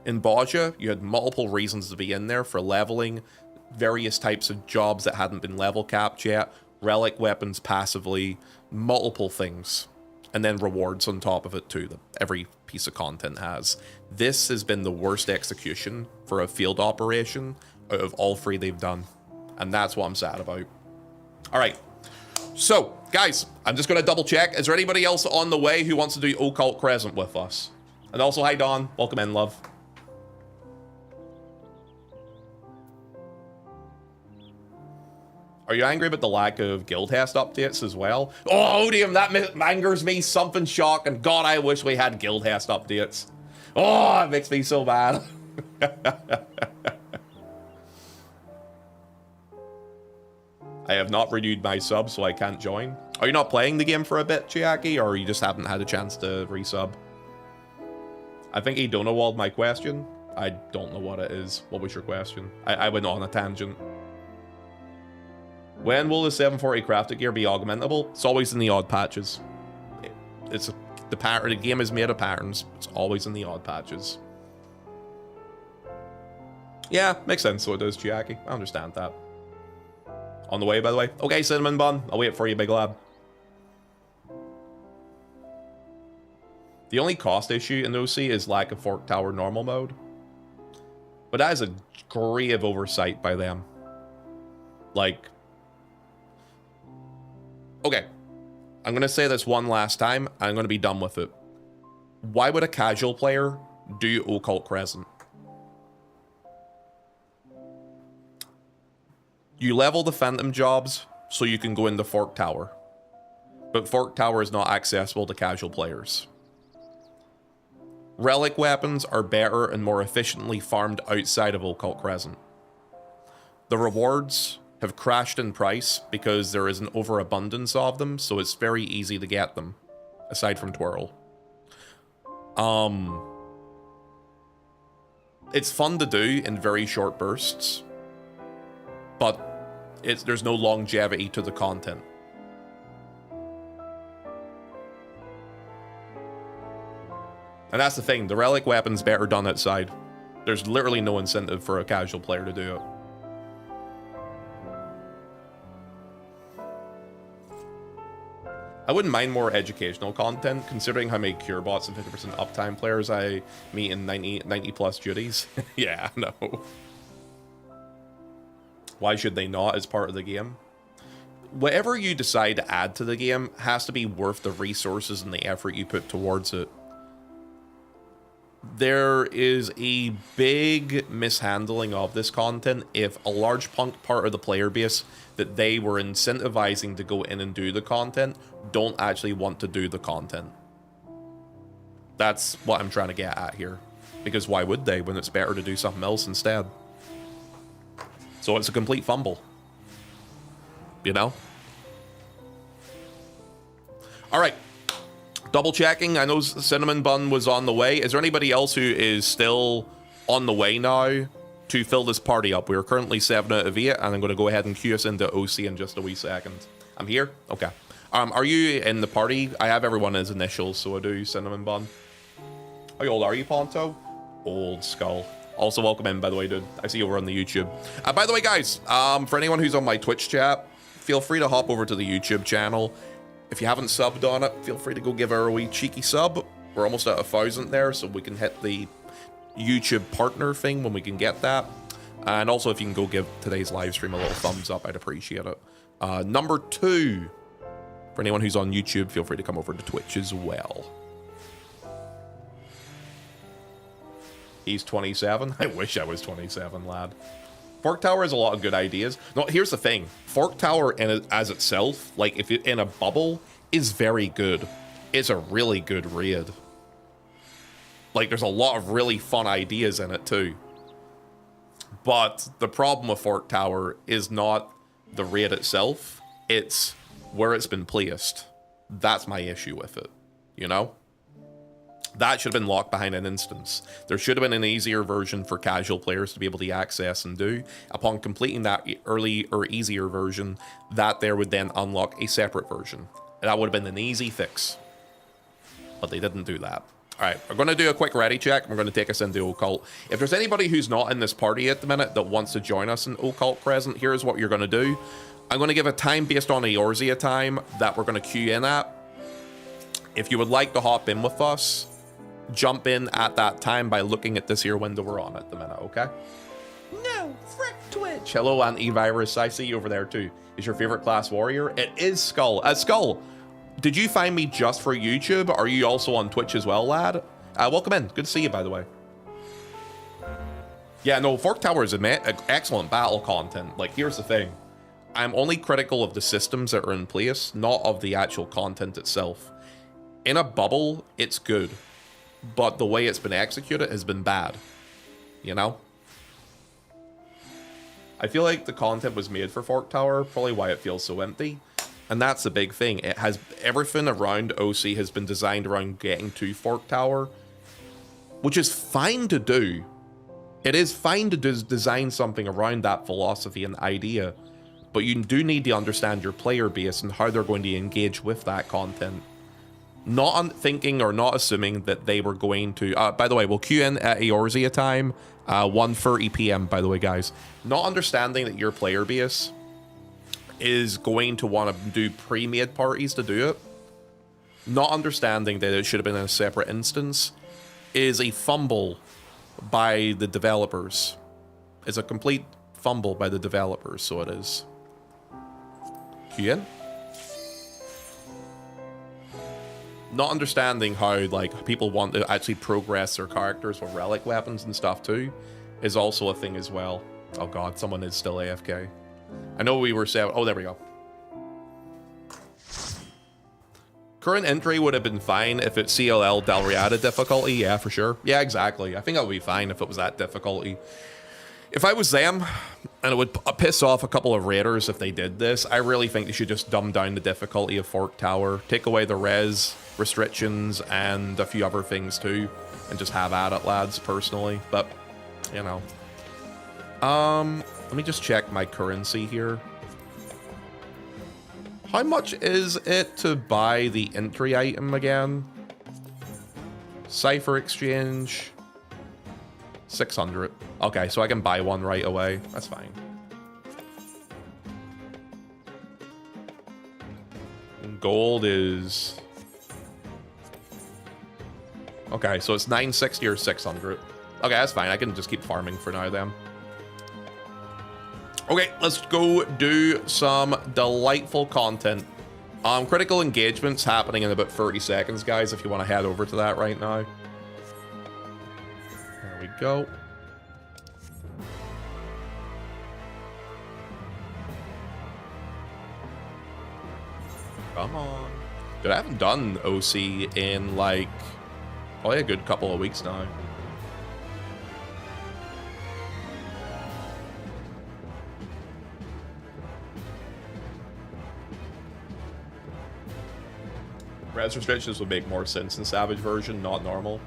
In Baja, you had multiple reasons to be in there for leveling various types of jobs that hadn't been level capped yet, relic weapons passively, multiple things, and then rewards on top of it too that every piece of content has. This has been the worst execution for a field operation out of all three they've done, and that's what I'm sad about. All right, so guys, I'm just going to double check. Is there anybody else on the way who wants to do Occult Crescent with us? And also, hi Dawn, welcome in, love. Are you angry about the lack of guild test updates as well? Oh, Odium, that angers me something shocking. God, I wish we had guild test updates. Oh, it makes me so mad. I have not renewed my sub, so I can't join. Are you not playing the game for a bit, Chiaki, or you just haven't had a chance to resub? I think he donawalled my question. I don't know what it is. What was your question? I went on a tangent. When will the 740 crafted gear be augmentable? It's always in the odd patches. The game is made of patterns. It's always in the odd patches. Yeah, makes sense. So it does, Chiaki. I understand that. On the way, by the way. Okay, Cinnamon Bun. I'll wait for you, big lad. The only cost issue in OC is lack of Fork Tower normal mode. But that is a grave oversight by them. Like... Okay. I'm going to say this one last time. I'm going to be done with it. Why would a casual player do Occult Crescent? You level the Phantom jobs so you can go into Fork Tower. But Fork Tower is not accessible to casual players. Relic weapons are better and more efficiently farmed outside of Occult Crescent. The rewards have crashed in price because there is an overabundance of them, so it's very easy to get them, aside from Twirl. It's fun to do in very short bursts, but there's no longevity to the content. And that's the thing, the relic weapon's better done outside. There's literally no incentive for a casual player to do it. I wouldn't mind more educational content, considering how many cure bots and 50% uptime players I meet in 90 plus duties. Yeah, no. Why should they not as part of the game? Whatever you decide to add to the game has to be worth the resources and the effort you put towards it. there is a big mishandling of this content if a large part of the player base that they were incentivizing to go in and do the content don't actually want to do the content. That's what I'm trying to get at here. Because why would they when it's better to do something else instead? So it's a complete fumble. You know? Alright. Double checking. I know Cinnamon Bun was on the way. Is there anybody else who is still on the way now to fill this party up? We are currently 7 out of 8, and I'm going to go ahead and queue us into OC in just a wee second. I'm here? Okay. Are you in the party? I have everyone as initials, so I do, Cinnamon Bun. How old are you, Ponto? Old Skull. Also, welcome in, by the way, dude. I see you over on the YouTube. By the way, guys, for anyone who's on my Twitch chat, feel free to hop over to the YouTube channel. If you haven't subbed on it, feel free to go give her a wee cheeky sub. We're almost at 1,000 there, so we can hit the YouTube partner thing when we can get that. And also, if you can go give today's live stream a little thumbs up, I'd appreciate it. Number 2, for anyone who's on YouTube, feel free to come over to Twitch as well. He's 27. I wish I was 27, lad. Fork Tower has a lot of good ideas. No, here's the thing. Fork Tower as itself, like if you're in a bubble, is very good. It's a really good raid. Like there's a lot of really fun ideas in it too. But the problem with Fork Tower is not the raid itself. It's where it's been placed. That's my issue with it, you know? That should have been locked behind an instance. There should have been an easier version for casual players to be able to access and do. Upon completing that early or easier version, that there would then unlock a separate version. That would have been an easy fix. But they didn't do that. Alright, we're going to do a quick ready check. We're going to take us into Occult. If there's anybody who's not in this party at the minute that wants to join us in Occult Present, here's what you're going to do. I'm going to give a time based on Eorzea time that we're going to queue in at. If you would like to hop in with us, jump in at that time by looking at this here window we're on at the minute, okay? No, frick Twitch. Hello, Antivirus. I see you over there too. Is your favorite class warrior? It is Skull. Skull, did you find me just for YouTube? Are you also on Twitch as well, lad? Welcome in. Good to see you, by the way. Yeah, no, Fork Tower is excellent battle content. Like, here's the thing. I'm only critical of the systems that are in place, not of the actual content itself. In a bubble, it's good. But the way it's been executed has been bad, you know? I feel like the content was made for Fork Tower, probably why it feels so empty. And that's the big thing. It has everything around OC has been designed around getting to Fork Tower, which is fine to do. It is fine to design something around that philosophy and idea, but you do need to understand your player base and how they're going to engage with that content. Not thinking or not assuming that they were going to... by the way, we'll queue in at Eorzea time, 1:30 p.m., by the way, guys. Not understanding that your player base is going to want to do pre-made parties to do it. Not understanding that it should have been in a separate instance is a fumble by the developers. It's a complete fumble by the developers, so it is. Queue in. Not understanding how, like, people want to actually progress their characters with relic weapons and stuff too is also a thing as well. Oh god, someone is still AFK. I know we were saying... Oh, there we go. Current entry would have been fine if it's CLL Dalriada difficulty. Yeah, for sure. Yeah, exactly. I think that would be fine if it was that difficulty. If I was them, and it would piss off a couple of raiders if they did this, I really think they should just dumb down the difficulty of Fork Tower, take away the res restrictions and a few other things too, and just have at it, lads, personally. But, you know. Let me just check my currency here. How much is it to buy the entry item again? Cipher exchange. 600. Okay, so I can buy one right away. That's fine. Gold is... Okay, so it's 960 or 600. Okay, that's fine. I can just keep farming for now then. Okay, let's go do some delightful content. Critical engagement's happening in about 30 seconds, guys, if you want to head over to that right now. go. Come on. Dude, I haven't done OC in like probably a good couple of weeks now. Res restrictions would make more sense in Savage version, not normal.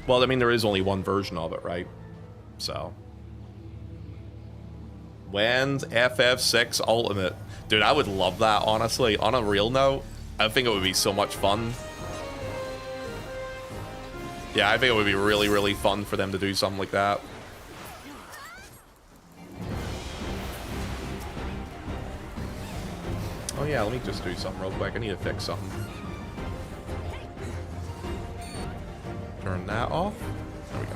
Well, I mean, there is only one version of it, right? So. When's FF6 Ultimate? Dude, I would love that, honestly. On a real note, I think it would be so much fun. Yeah, I think it would be really, really fun for them to do something like that. Oh yeah, let me just do something real quick. I need to fix something. Turn that off. There we go.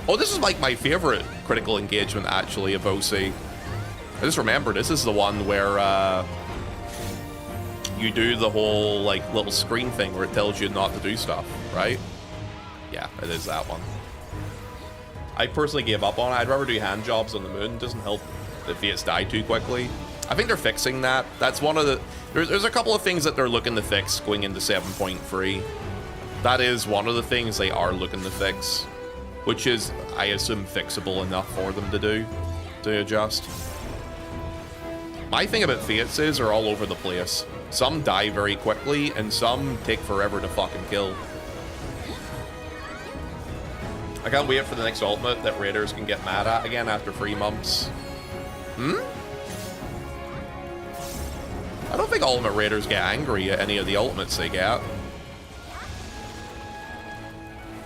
Oh, this is like my favorite critical engagement, actually, of OC. I just remembered, this is the one where you do the whole, like, little screen thing where it tells you not to do stuff, right? Yeah, it is that one. I personally gave up on it. I'd rather do hand jobs on the moon. It doesn't help the Fates die too quickly. I think they're fixing that. That's one of the... There's a couple of things that they're looking to fix going into 7.3. That is one of the things they are looking to fix, which is, I assume, fixable enough for them to do, to adjust. My thing about Fates is they're all over the place. Some die very quickly, and some take forever to fucking kill. I can't wait for the next ultimate that raiders can get mad at again after 3 months. I don't think ultimate raiders get angry at any of the ultimates they get. I'm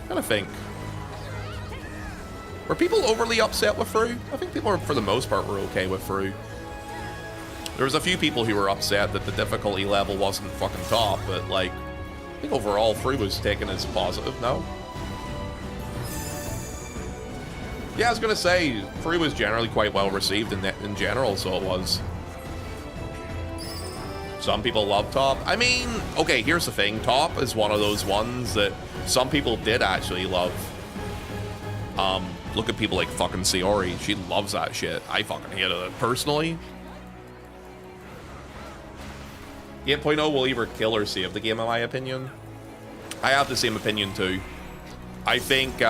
trying to think. Were people overly upset with Fru? I think people, for the most part, were okay with Fru. There was a few people who were upset that the difficulty level wasn't fucking top, but, like, I think overall Fru was taken as positive, no? Yeah, I was gonna say, Fru was generally quite well received in general, so it was. Some people love Top. I mean, okay, here's the thing. Top is one of those ones that some people did actually love. Look at people like fucking Sayori. She loves that shit. I fucking hate it personally. 8.0 will either kill or save the game, in my opinion. I have the same opinion too. I think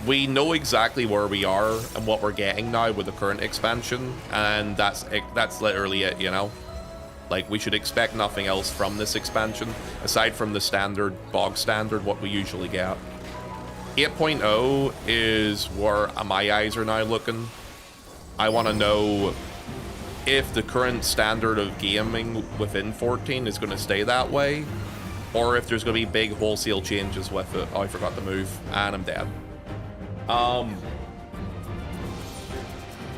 we know exactly where we are and what we're getting now with the current expansion, and that's literally it, you know? Like, we should expect nothing else from this expansion, aside from the standard, bog standard, what we usually get. 8.0 is where my eyes are now looking. I want to know if the current standard of gaming within 14 is going to stay that way, or if there's going to be big wholesale changes with it. Oh, I forgot to move, and I'm dead.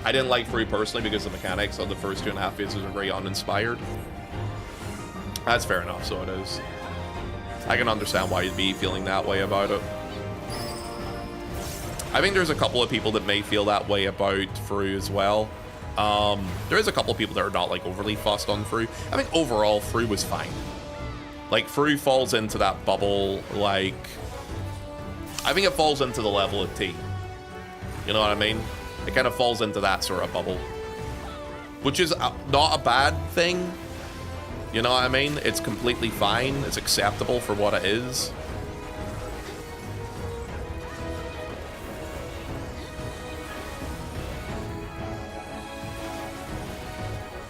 I didn't like Fru personally because the mechanics of the first 2.5 phases are very uninspired. That's fair enough, so it is. I can understand why you'd be feeling that way about it. I think there's a couple of people that may feel that way about Fru as well. There is a couple of people that are not, like, overly fussed on Fru. I think overall, Fru was fine. Like, Fru falls into that bubble, like... I think it falls into the level of T. You know what I mean? It kind of falls into that sort of bubble. Which is not a bad thing. You know what I mean? It's completely fine. It's acceptable for what it is.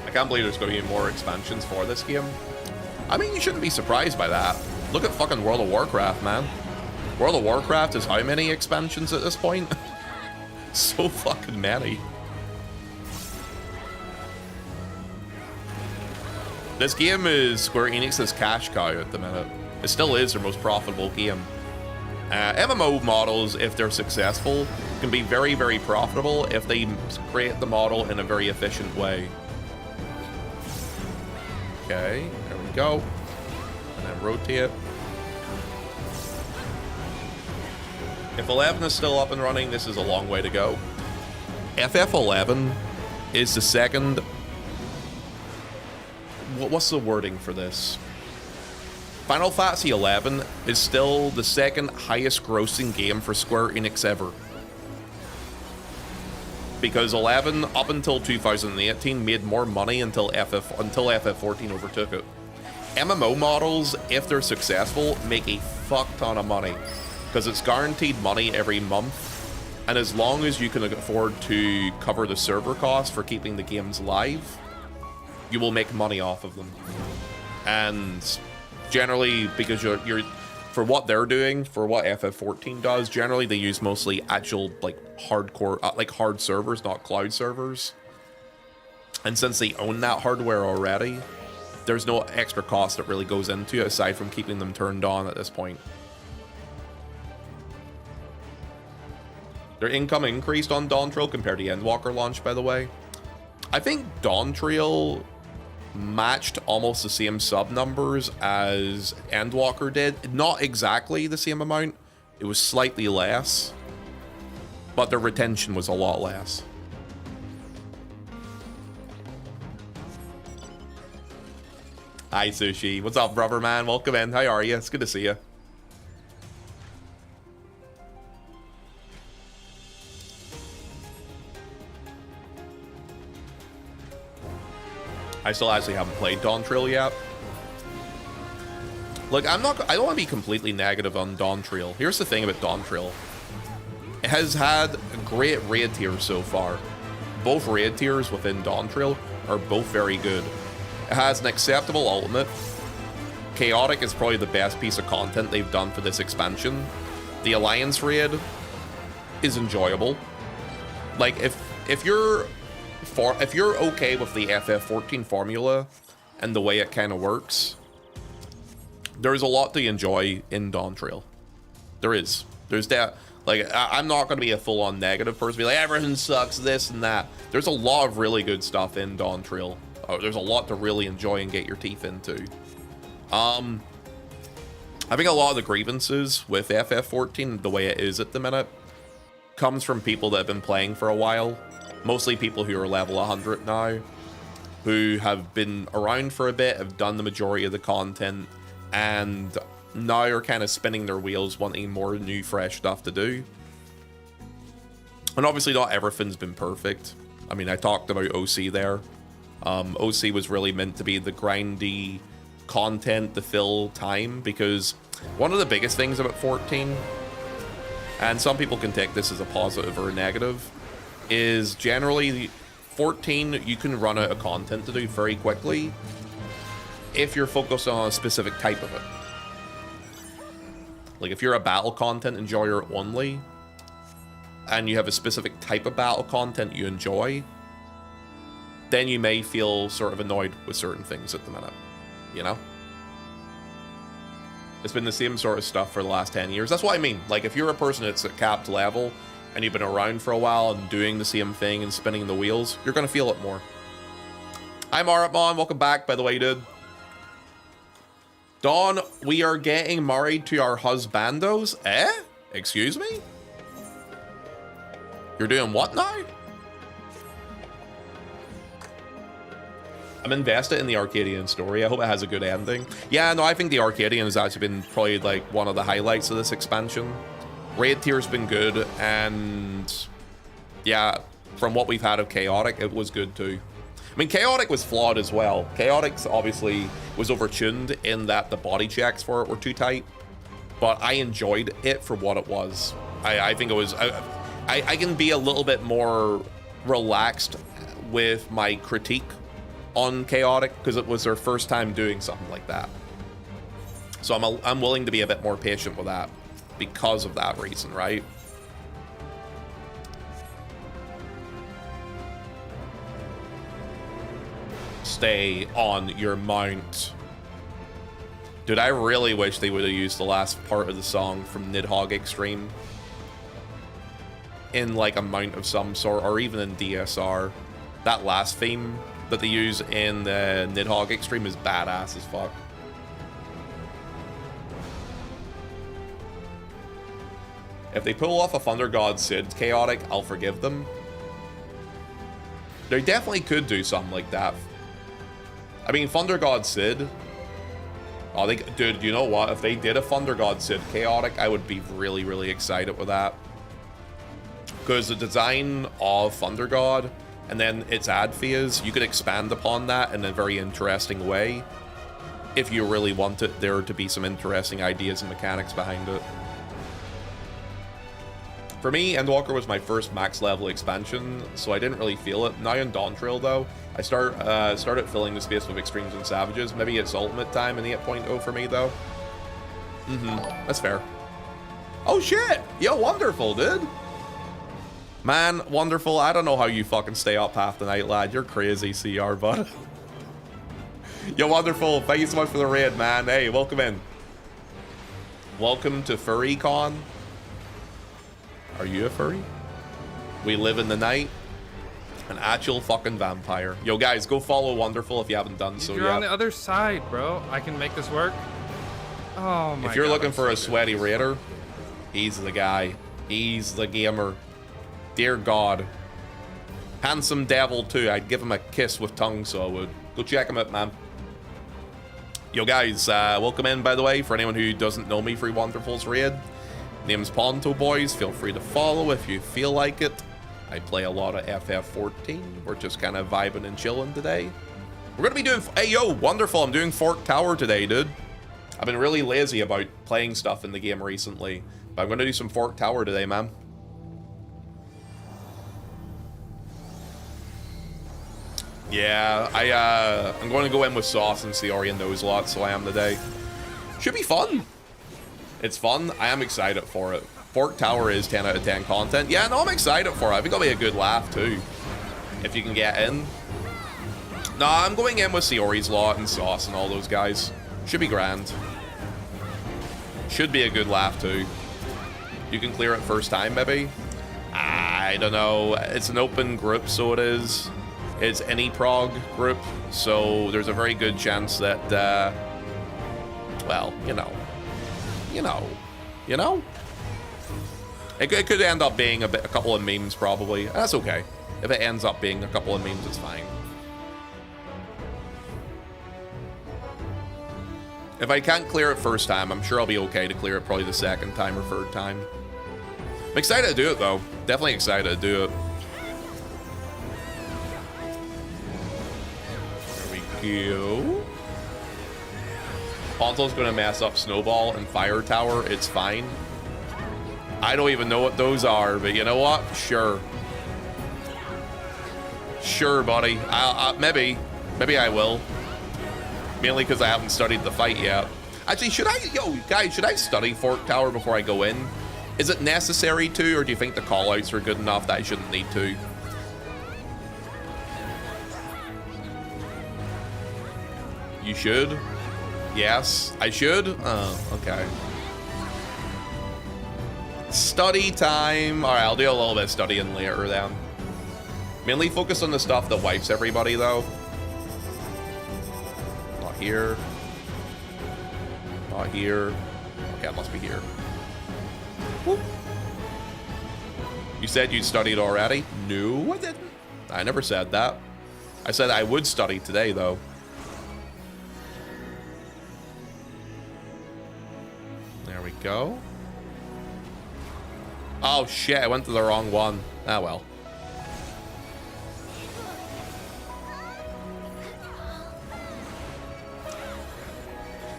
I can't believe there's going to be more expansions for this game. I mean, you shouldn't be surprised by that. Look at fucking World of Warcraft, man. World of Warcraft is how many expansions at this point? So fucking many. This game is Square Enix's cash cow at the minute. It still is their most profitable game. MMO models, if they're successful, can be very, very profitable if they create the model in a very efficient way. Okay, there we go. And then rotate. If 11 is still up and running, this is a long way to go. FF11 is the second... What's the wording for this? Final Fantasy XI is still the second highest grossing game for Square Enix ever. Because 11, up until 2018, made more money until FF14 overtook it. MMO models, if they're successful, make a fuck ton of money. Because it's guaranteed money every month. And as long as you can afford to cover the server costs for keeping the games live, you will make money off of them. And generally, because you're for what they're doing, for what FF14 does, generally they use mostly actual like hardcore, like hard servers, not cloud servers. And since they own that hardware already, there's no extra cost that really goes into it aside from keeping them turned on at this point. Their income increased on Dawn Trail compared to Endwalker launch, by the way. I think Dawn Trail matched almost the same sub numbers as Endwalker did. Not exactly the same amount. It was slightly less. But their retention was a lot less. Hi, Sushi. What's up, brother man? Welcome in. How are you? It's good to see you. I still actually haven't played Dawn Trail yet. Look, I don't want to be completely negative on Dawn Trail. Here's the thing about Dawn Trail. It has had great raid tiers so far. Both raid tiers within Dawn Trail are both very good. It has an acceptable ultimate. Chaotic is probably the best piece of content they've done for this expansion. The Alliance raid is enjoyable. Like, if you're okay with the FF14 formula and the way it kind of works, there's a lot to enjoy in Dawn Trail. There is. There's that. Like, I'm not going to be a full-on negative person, be like, everything sucks, this and that. There's a lot of really good stuff in Dawn Trail. There's a lot to really enjoy and get your teeth into. I think a lot of the grievances with FF14, the way it is at the minute, comes from people that have been playing for a while. Mostly people who are level 100 now, who have been around for a bit, have done the majority of the content, and now are kind of spinning their wheels wanting more new, fresh stuff to do. And obviously not everything's been perfect. I mean, I talked about OC there. OC was really meant to be the grindy content to fill time, because one of the biggest things about 14, and some people can take this as a positive or a negative, is generally 14 you can run out of content to do very quickly if you're focused on a specific type of it. Like if you're a battle content enjoyer only and you have a specific type of battle content you enjoy, then you may feel sort of annoyed with certain things at the minute, you know? It's been the same sort of stuff for the last 10 years. That's what I mean. Like if you're a person that's at capped level and you've been around for a while and doing the same thing and spinning the wheels, you're going to feel it more. Hi, Maratmon. Welcome back, by the way, dude. Dawn, we are getting married to our husbandos. Eh? Excuse me? You're doing what now? I'm invested in the Arcadian story. I hope it has a good ending. Yeah, no, I think the Arcadian has actually been probably like one of the highlights of this expansion. Raid tier's been good, and yeah, from what we've had of Chaotic, it was good too. I mean, Chaotic was flawed as well. Chaotic's obviously was overtuned in that the body checks for it were too tight, but I enjoyed it for what it was. I think it was, I can be a little bit more relaxed with my critique on Chaotic because it was their first time doing something like that. So I'm willing to be a bit more patient with that because of that reason, right? Stay on your mount. Dude, I really wish they would have used the last part of the song from Nidhogg Extreme in like a mount of some sort, or even in DSR. That last theme that they use in the Nidhogg Extreme is badass as fuck. If they pull off a Thunder God Sid Chaotic, I'll forgive them. They definitely could do something like that. I mean, Thunder God Sid, Oh, dude, you know what? If they did a Thunder God Sid Chaotic, I would be really, really excited with that. Because the design of Thunder God and then its ad phase, you could expand upon that in a very interesting way if you really wanted there to be some interesting ideas and mechanics behind it. For me, Endwalker was my first max level expansion, so I didn't really feel it. Now in Dawntrail, though, I started filling the space with Extremes and Savages. Maybe it's ultimate time in the 8.0 for me, though. That's fair. Oh, shit! Yo, wonderful, dude! Man, wonderful. I don't know how you fucking stay up half the night, lad. You're crazy, CR, bud. Yo, wonderful. Thank you so much for the raid, man. Hey, welcome in. Welcome to FurryCon. Are you a furry? We live in the night. An actual fucking vampire. Yo, guys, go follow Wonderful if you haven't done so yet. You're on the other side, bro. I can make this work. Oh, my God. If you're looking for a sweaty raider, he's the guy. He's the gamer. Dear God. Handsome devil, too. I'd give him a kiss with tongue, so I would. Go check him out, man. Yo, guys, welcome in, by the way, for anyone who doesn't know me through Wonderful's raid. Name's Ponto Boys. Feel free to follow if you feel like it. I play a lot of FF14. We're just kind of vibing and chilling today. We're going to be doing... Hey, yo, wonderful. I'm doing Fork Tower today, dude. I've been really lazy about playing stuff in the game recently. But I'm going to do some Fork Tower today, man. Yeah, I'm going to go in with Sauce and Theorian knows a lot, so I am today. Should be fun. It's fun. I am excited for it. Fork Tower is 10 out of 10 content. Yeah, no, I'm excited for it. I think it'll be a good laugh, too. If you can get in. Nah, I'm going in with Theory's lot and Sauce and all those guys. Should be grand. Should be a good laugh, too. You can clear it first time, maybe? I don't know. It's an open group, so it is. It's any prog group, so there's a very good chance that, well, you know. It could end up being a couple of memes, probably. That's okay. If it ends up being a couple of memes, it's fine. If I can't clear it first time, I'm sure I'll be okay to clear it probably the second time or third time. I'm excited to do it, though. Definitely excited to do it. There we go. Ponto's gonna mess up Snowball and Fire Tower. It's fine. I don't even know what those are, but you know what? Sure. Sure, buddy. Maybe I will. Mainly because I haven't studied the fight yet. Actually, yo, guys, should I study Fork Tower before I go in? Is it necessary to, or do you think the callouts are good enough that I shouldn't need to? You should? Yes, I should? Oh, okay. Study time. All right, I'll do a little bit of studying later then. Mainly focus on the stuff that wipes everybody, though. Not here. Not here. Okay, it must be here. Whoop. You said you'd studied already? No, I didn't. I never said that. I said I would study today, though. There we go. Oh shit, I went to the wrong one. Ah well.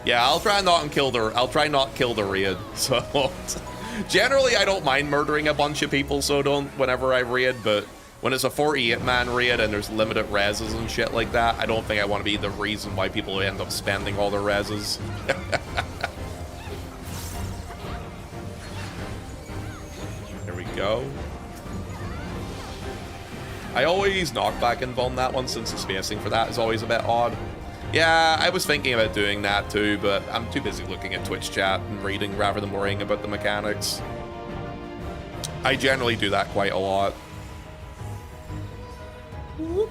Yeah, I'll try not kill the raid. So generally I don't mind murdering a bunch of people, so don't whenever I raid, but when it's a 48-man raid and there's limited reses and shit like that, I don't think I want to be the reason why people end up spending all their reses. Go. I always knock back and on that one since the spacing for that is always a bit odd. Yeah, I was thinking about doing that too, but I'm too busy looking at Twitch chat and reading rather than worrying about the mechanics. I generally do that quite a lot. Whoop.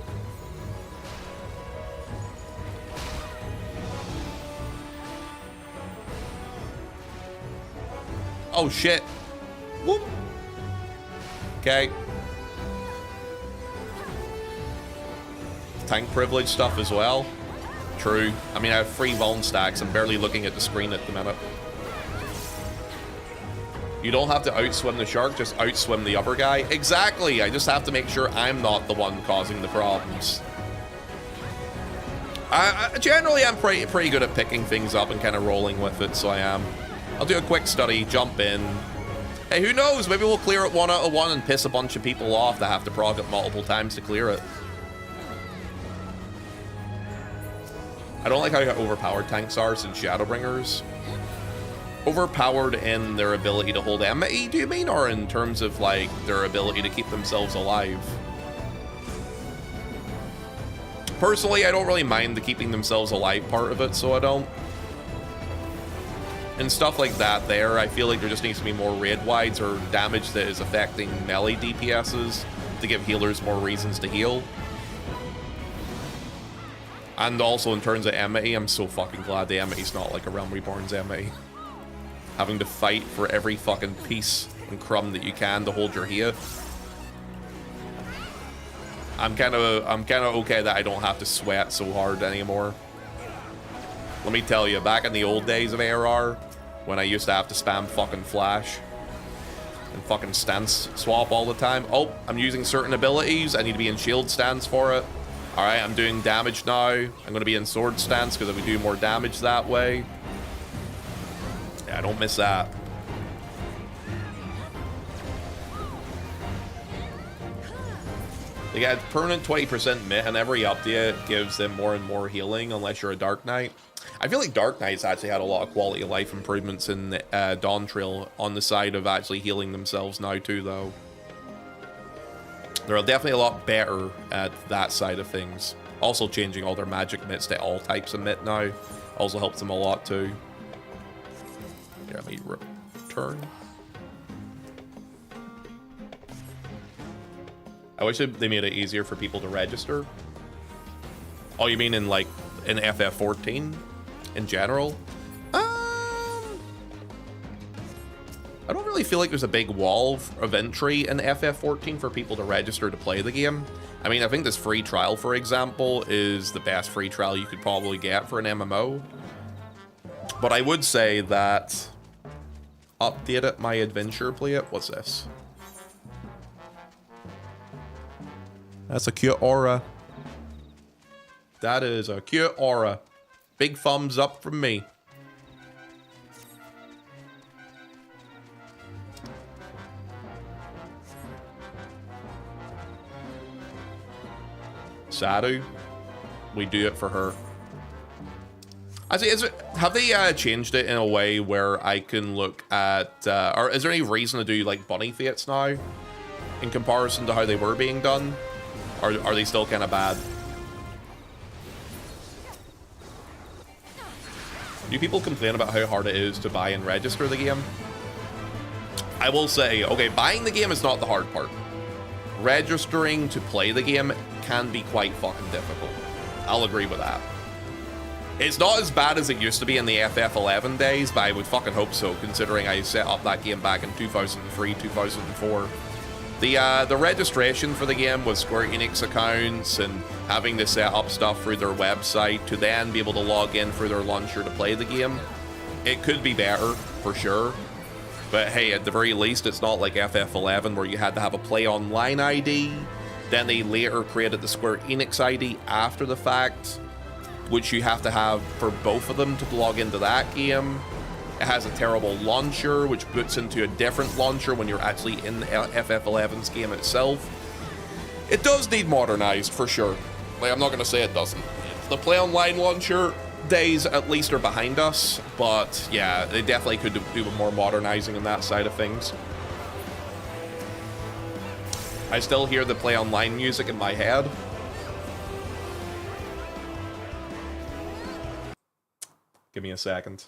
Oh shit. Whoop. Okay. Tank privilege stuff as well. True. I mean, I have 3 vuln stacks. I'm barely looking at the screen at the minute. You don't have to outswim the shark, just outswim the other guy. Exactly. I just have to make sure I'm not the one causing the problems. Generally, I'm pretty good at picking things up and kind of rolling with it, so I am. I'll do a quick study, jump in. Hey, who knows? Maybe we'll clear it 1 out of 1 and piss a bunch of people off that have to prog it multiple times to clear it. I don't like how overpowered tanks are since Shadowbringers. Overpowered in their ability to hold enmity, do you mean? Or in terms of, like, their ability to keep themselves alive? Personally, I don't really mind the keeping themselves alive part of it, so I don't. And stuff like that there, I feel like there just needs to be more raid wides or damage that is affecting melee DPSs to give healers more reasons to heal. And also in terms of enmity, I'm so fucking glad the emity's not like a Realm Reborn's enmity. Having to fight for every fucking piece and crumb that you can to hold your heat. I'm kind of okay that I don't have to sweat so hard anymore. Let me tell you, back in the old days of ARR, when I used to have to spam fucking flash and fucking stance swap all the time. Oh, I'm using certain abilities. I need to be in shield stance for it. All right, I'm doing damage now. I'm going to be in sword stance because we do more damage that way. Yeah, don't miss that. They got permanent 20% mit, and every update gives them more and more healing unless you're a Dark Knight. I feel like Dark Knights actually had a lot of quality of life improvements in Dawn Trail on the side of actually healing themselves now too, though. They're definitely a lot better at that side of things. Also changing all their magic mits to all types of mit now also helps them a lot too. Yeah, let me return. I wish they made it easier for people to register. Oh, you mean in like in FF14 in general? I don't really feel like there's a big wall of entry in FF14 for people to register to play the game. I mean, I think this free trial, for example, is the best free trial you could probably get for an MMO. But I would say that updated my adventure plate. What's this? That's a cute aura. That is a cute aura. Big thumbs up from me. Sadu, we do it for her. I see. Have they changed it in a way where I can look at, or is there any reason to do like bunny fates now, in comparison to how they were being done, or are they still kind of bad? Do people complain about how hard it is to buy and register the game? I will say, okay, buying the game is not the hard part. Registering to play the game can be quite fucking difficult. I'll agree with that. It's not as bad as it used to be in the FF11 days, but I would fucking hope so, considering I set up that game back in 2003, 2004. The registration for the game with Square Enix accounts and having to set up stuff through their website to then be able to log in through their launcher to play the game, it could be better, for sure. But hey, at the very least, it's not like FF11 where you had to have a Play Online ID. Then they later created the Square Enix ID after the fact, which you have to have for both of them to log into that game. It has a terrible launcher, which puts into a different launcher when you're actually in the FF11's game itself. It does need modernized, for sure. Like, I'm not going to say it doesn't. The Play Online launcher days at least are behind us, but yeah, they definitely could do more modernizing on that side of things. I still hear the Play Online music in my head. Give me a second.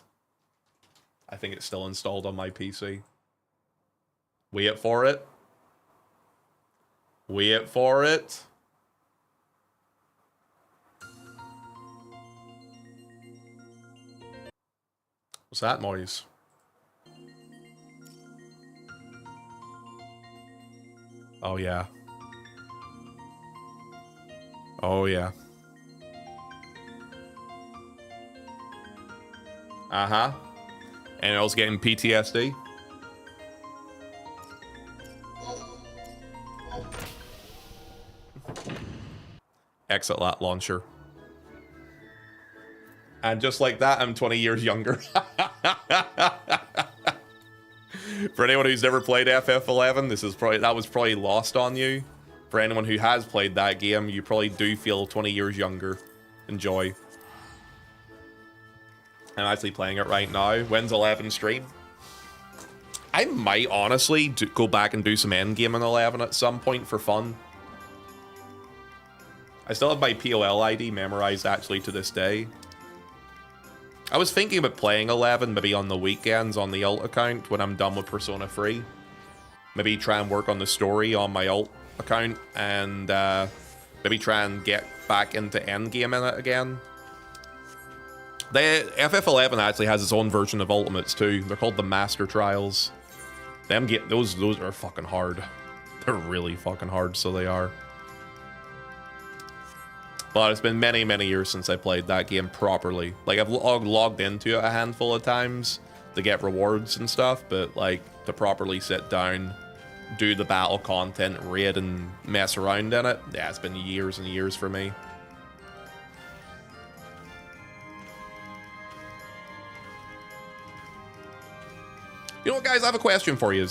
I think it's still installed on my PC. Wait for it. Wait for it. What's that noise? Oh, yeah. Oh, yeah. Uh-huh. And I was getting PTSD. Exit that launcher. And just like that, I'm 20 years younger. For anyone who's never played FF11, that was probably lost on you. For anyone who has played that game, you probably do feel 20 years younger. Enjoy. I'm actually playing it right now. When's 11 stream? I might honestly go back and do some endgame in 11 at some point for fun. I still have my POL ID memorized actually to this day. I was thinking about playing 11 maybe on the weekends on the alt account when I'm done with Persona 3. Maybe try and work on the story on my alt account and maybe try and get back into endgame in it again. FF11 actually has its own version of Ultimates too. They're called the Master Trials. Those are fucking hard. They're really fucking hard, so they are. But it's been many, many years since I played that game properly. Like, I've logged into it a handful of times to get rewards and stuff, but, like, to properly sit down, do the battle content, raid, and mess around in it, yeah, it's been years and years for me. You know what, guys? I have a question for you.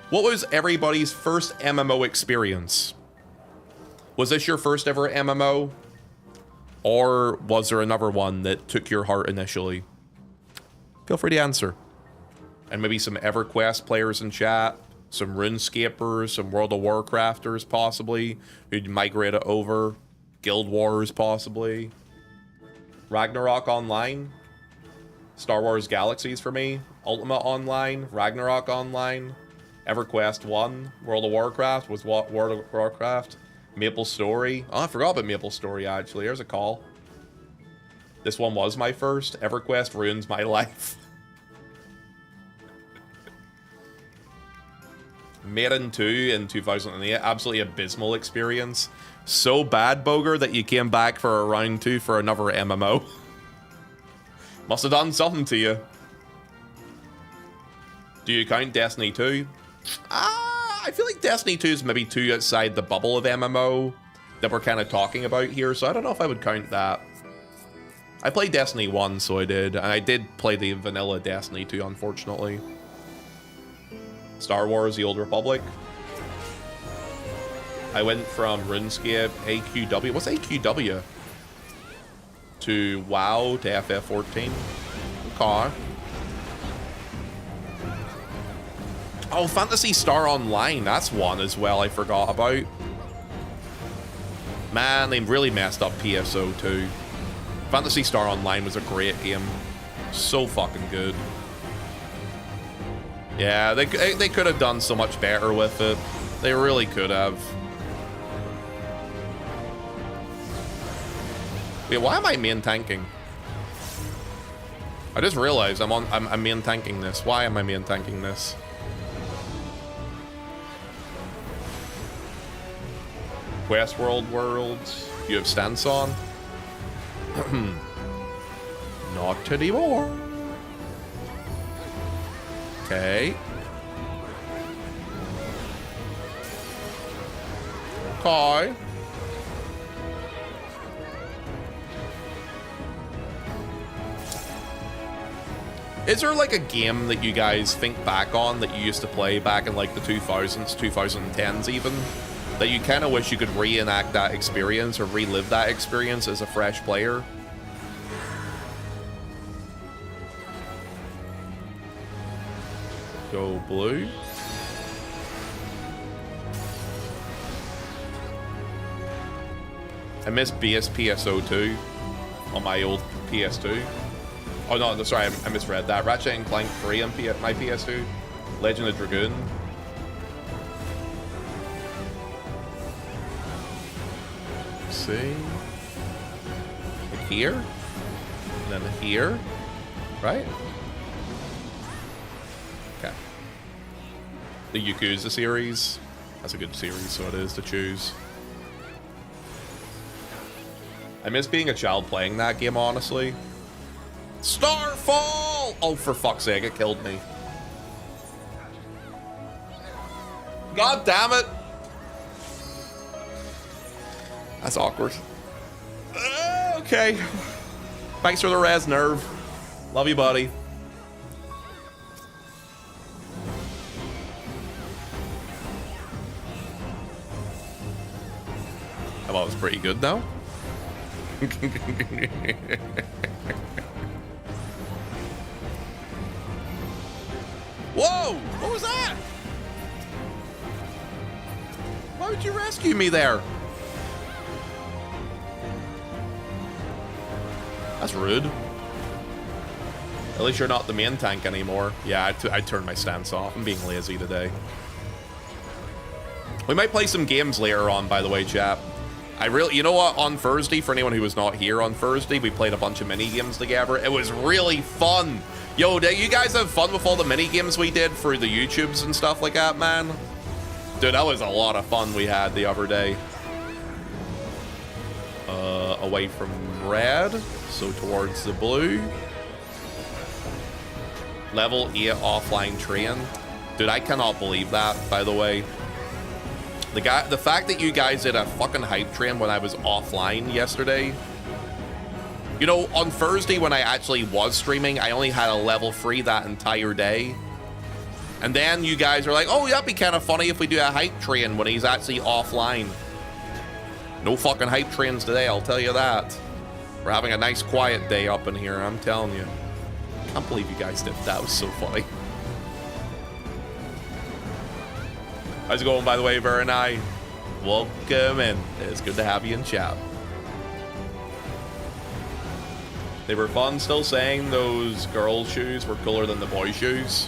What was everybody's first MMO experience? Was this your first ever MMO? Or was there another one that took your heart initially? Feel free to answer. And maybe some EverQuest players in chat, some RuneScapers, some World of Warcrafters possibly, who'd migrated over, Guild Wars possibly, Ragnarok Online, Star Wars Galaxies for me, Ultima Online, Ragnarok Online, EverQuest 1, World of Warcraft was what World of Warcraft, Maple Story. Oh, I forgot about Maple Story actually. There's a call. This one was my first. EverQuest ruins my life. Maiden 2 in 2008, absolutely abysmal experience. So bad, Boger, that you came back for a round 2 for another MMO. Must have done something to you. Do you count Destiny 2? I feel like Destiny 2 is maybe too outside the bubble of MMO that we're kind of talking about here, so I don't know if I would count that. I played Destiny 1, so I did, and I did play the vanilla Destiny 2, unfortunately. Star Wars, The Old Republic. I went from RuneScape, AQW, what's AQW? To WoW, to FF14. Okay. Oh, Phantasy Star Online, that's one as well I forgot about. Man, they really messed up PSO too. Phantasy Star Online was a great game. So fucking good. Yeah, they could have done so much better with it. They really could have. Wait, why am I main tanking? I just realized I'm main tanking this. Why am I main tanking this? Westworld Worlds, you have stance on? Not anymore. Okay. Okay. Is there like a game that you guys think back on that you used to play back in like the 2000s, 2010s even? That you kind of wish you could reenact that experience or relive that experience as a fresh player? Go blue. I miss PSO2 on my old PS2. Oh no, sorry, I misread that. Ratchet and Clank 3 on my PS2. Legend of Dragoon. See, like here, and then here, right? Okay. The Yakuza series, that's a good series, so it is to choose. I miss being a child playing that game, honestly. Starfall! Oh, for fuck's sake, it killed me. God damn it. That's awkward. Okay. Thanks for the res, Nerve. Love you, buddy. I thought it was pretty good, though. Whoa! What was that? Why would you rescue me there? That's rude. At least you're not the main tank anymore. Yeah, I turned my stance off. I'm being lazy today. We might play some games later on, by the way, chap. You know what, on Thursday, for anyone who was not here on Thursday, we played a bunch of mini games together. It was really fun. Yo, did you guys have fun with all the mini games we did through the YouTubes and stuff like that, man? Dude, that was a lot of fun we had the other day. Away from red, so towards the blue. Level 8 offline train. Dude, I cannot believe that, by the way. The fact that you guys did a fucking hype train when I was offline yesterday. You know, on Thursday when I actually was streaming, I only had a level 3 that entire day. And then you guys are like, oh, that'd be kind of funny if we do a hype train when he's actually offline. No fucking hype trains today, I'll tell you that. We're having a nice quiet day up in here, I'm telling you. Can't believe you guys did that. That was so funny. How's it going, by the way, Ver and I? Welcome in. It's good to have you in chat. They were fun, still saying those girl shoes were cooler than the boy shoes.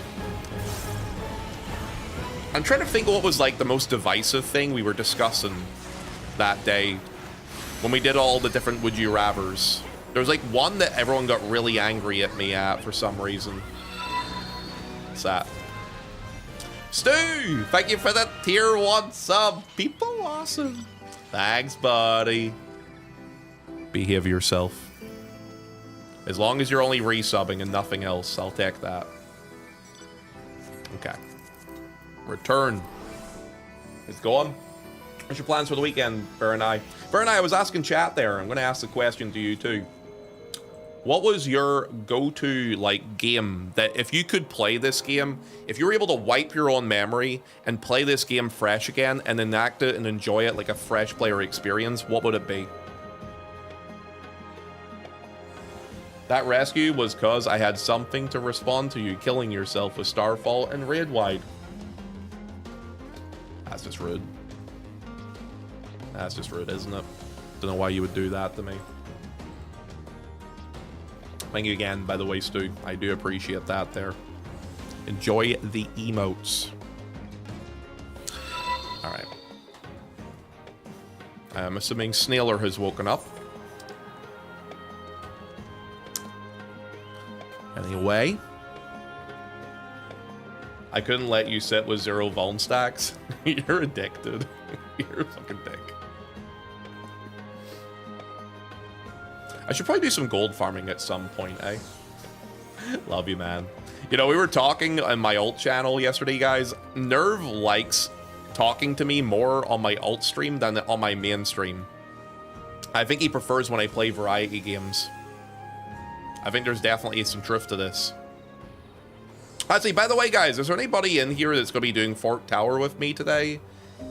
I'm trying to think what was like the most divisive thing we were discussing that day when we did all the different would you rathers. There was like one that everyone got really angry at me at for some reason. What's that? Stu, thank you for that tier 1 sub. People awesome. Thanks, buddy. Behave yourself. As long as you're only resubbing and nothing else, I'll take that. Okay. Return. It's going. What's your plans for the weekend, Bear and I? Bear and I was asking chat there. I'm going to ask the question to you too. What was your go-to like game that if you could play this game, if you were able to wipe your own memory and play this game fresh again and enact it and enjoy it like a fresh player experience, what would it be? That rescue was cause I had something to respond to you killing yourself with Starfall and Raid Wide. That's just rude. That's just rude, isn't it? Don't know why you would do that to me. Thank you again, by the way, Stu. I do appreciate that there. Enjoy the emotes. All right. I'm assuming Snailer has woken up. Anyway. I couldn't let you sit with 0 vuln stacks. You're addicted. You're a fucking dick. I should probably do some gold farming at some point, eh? Love you, man. You know, we were talking on my alt channel yesterday, guys. Nerve likes talking to me more on my alt stream than on my main stream. I think he prefers when I play variety games. I think there's definitely some truth to this. Actually, by the way, guys, is there anybody in here that's going to be doing Fort Tower with me today?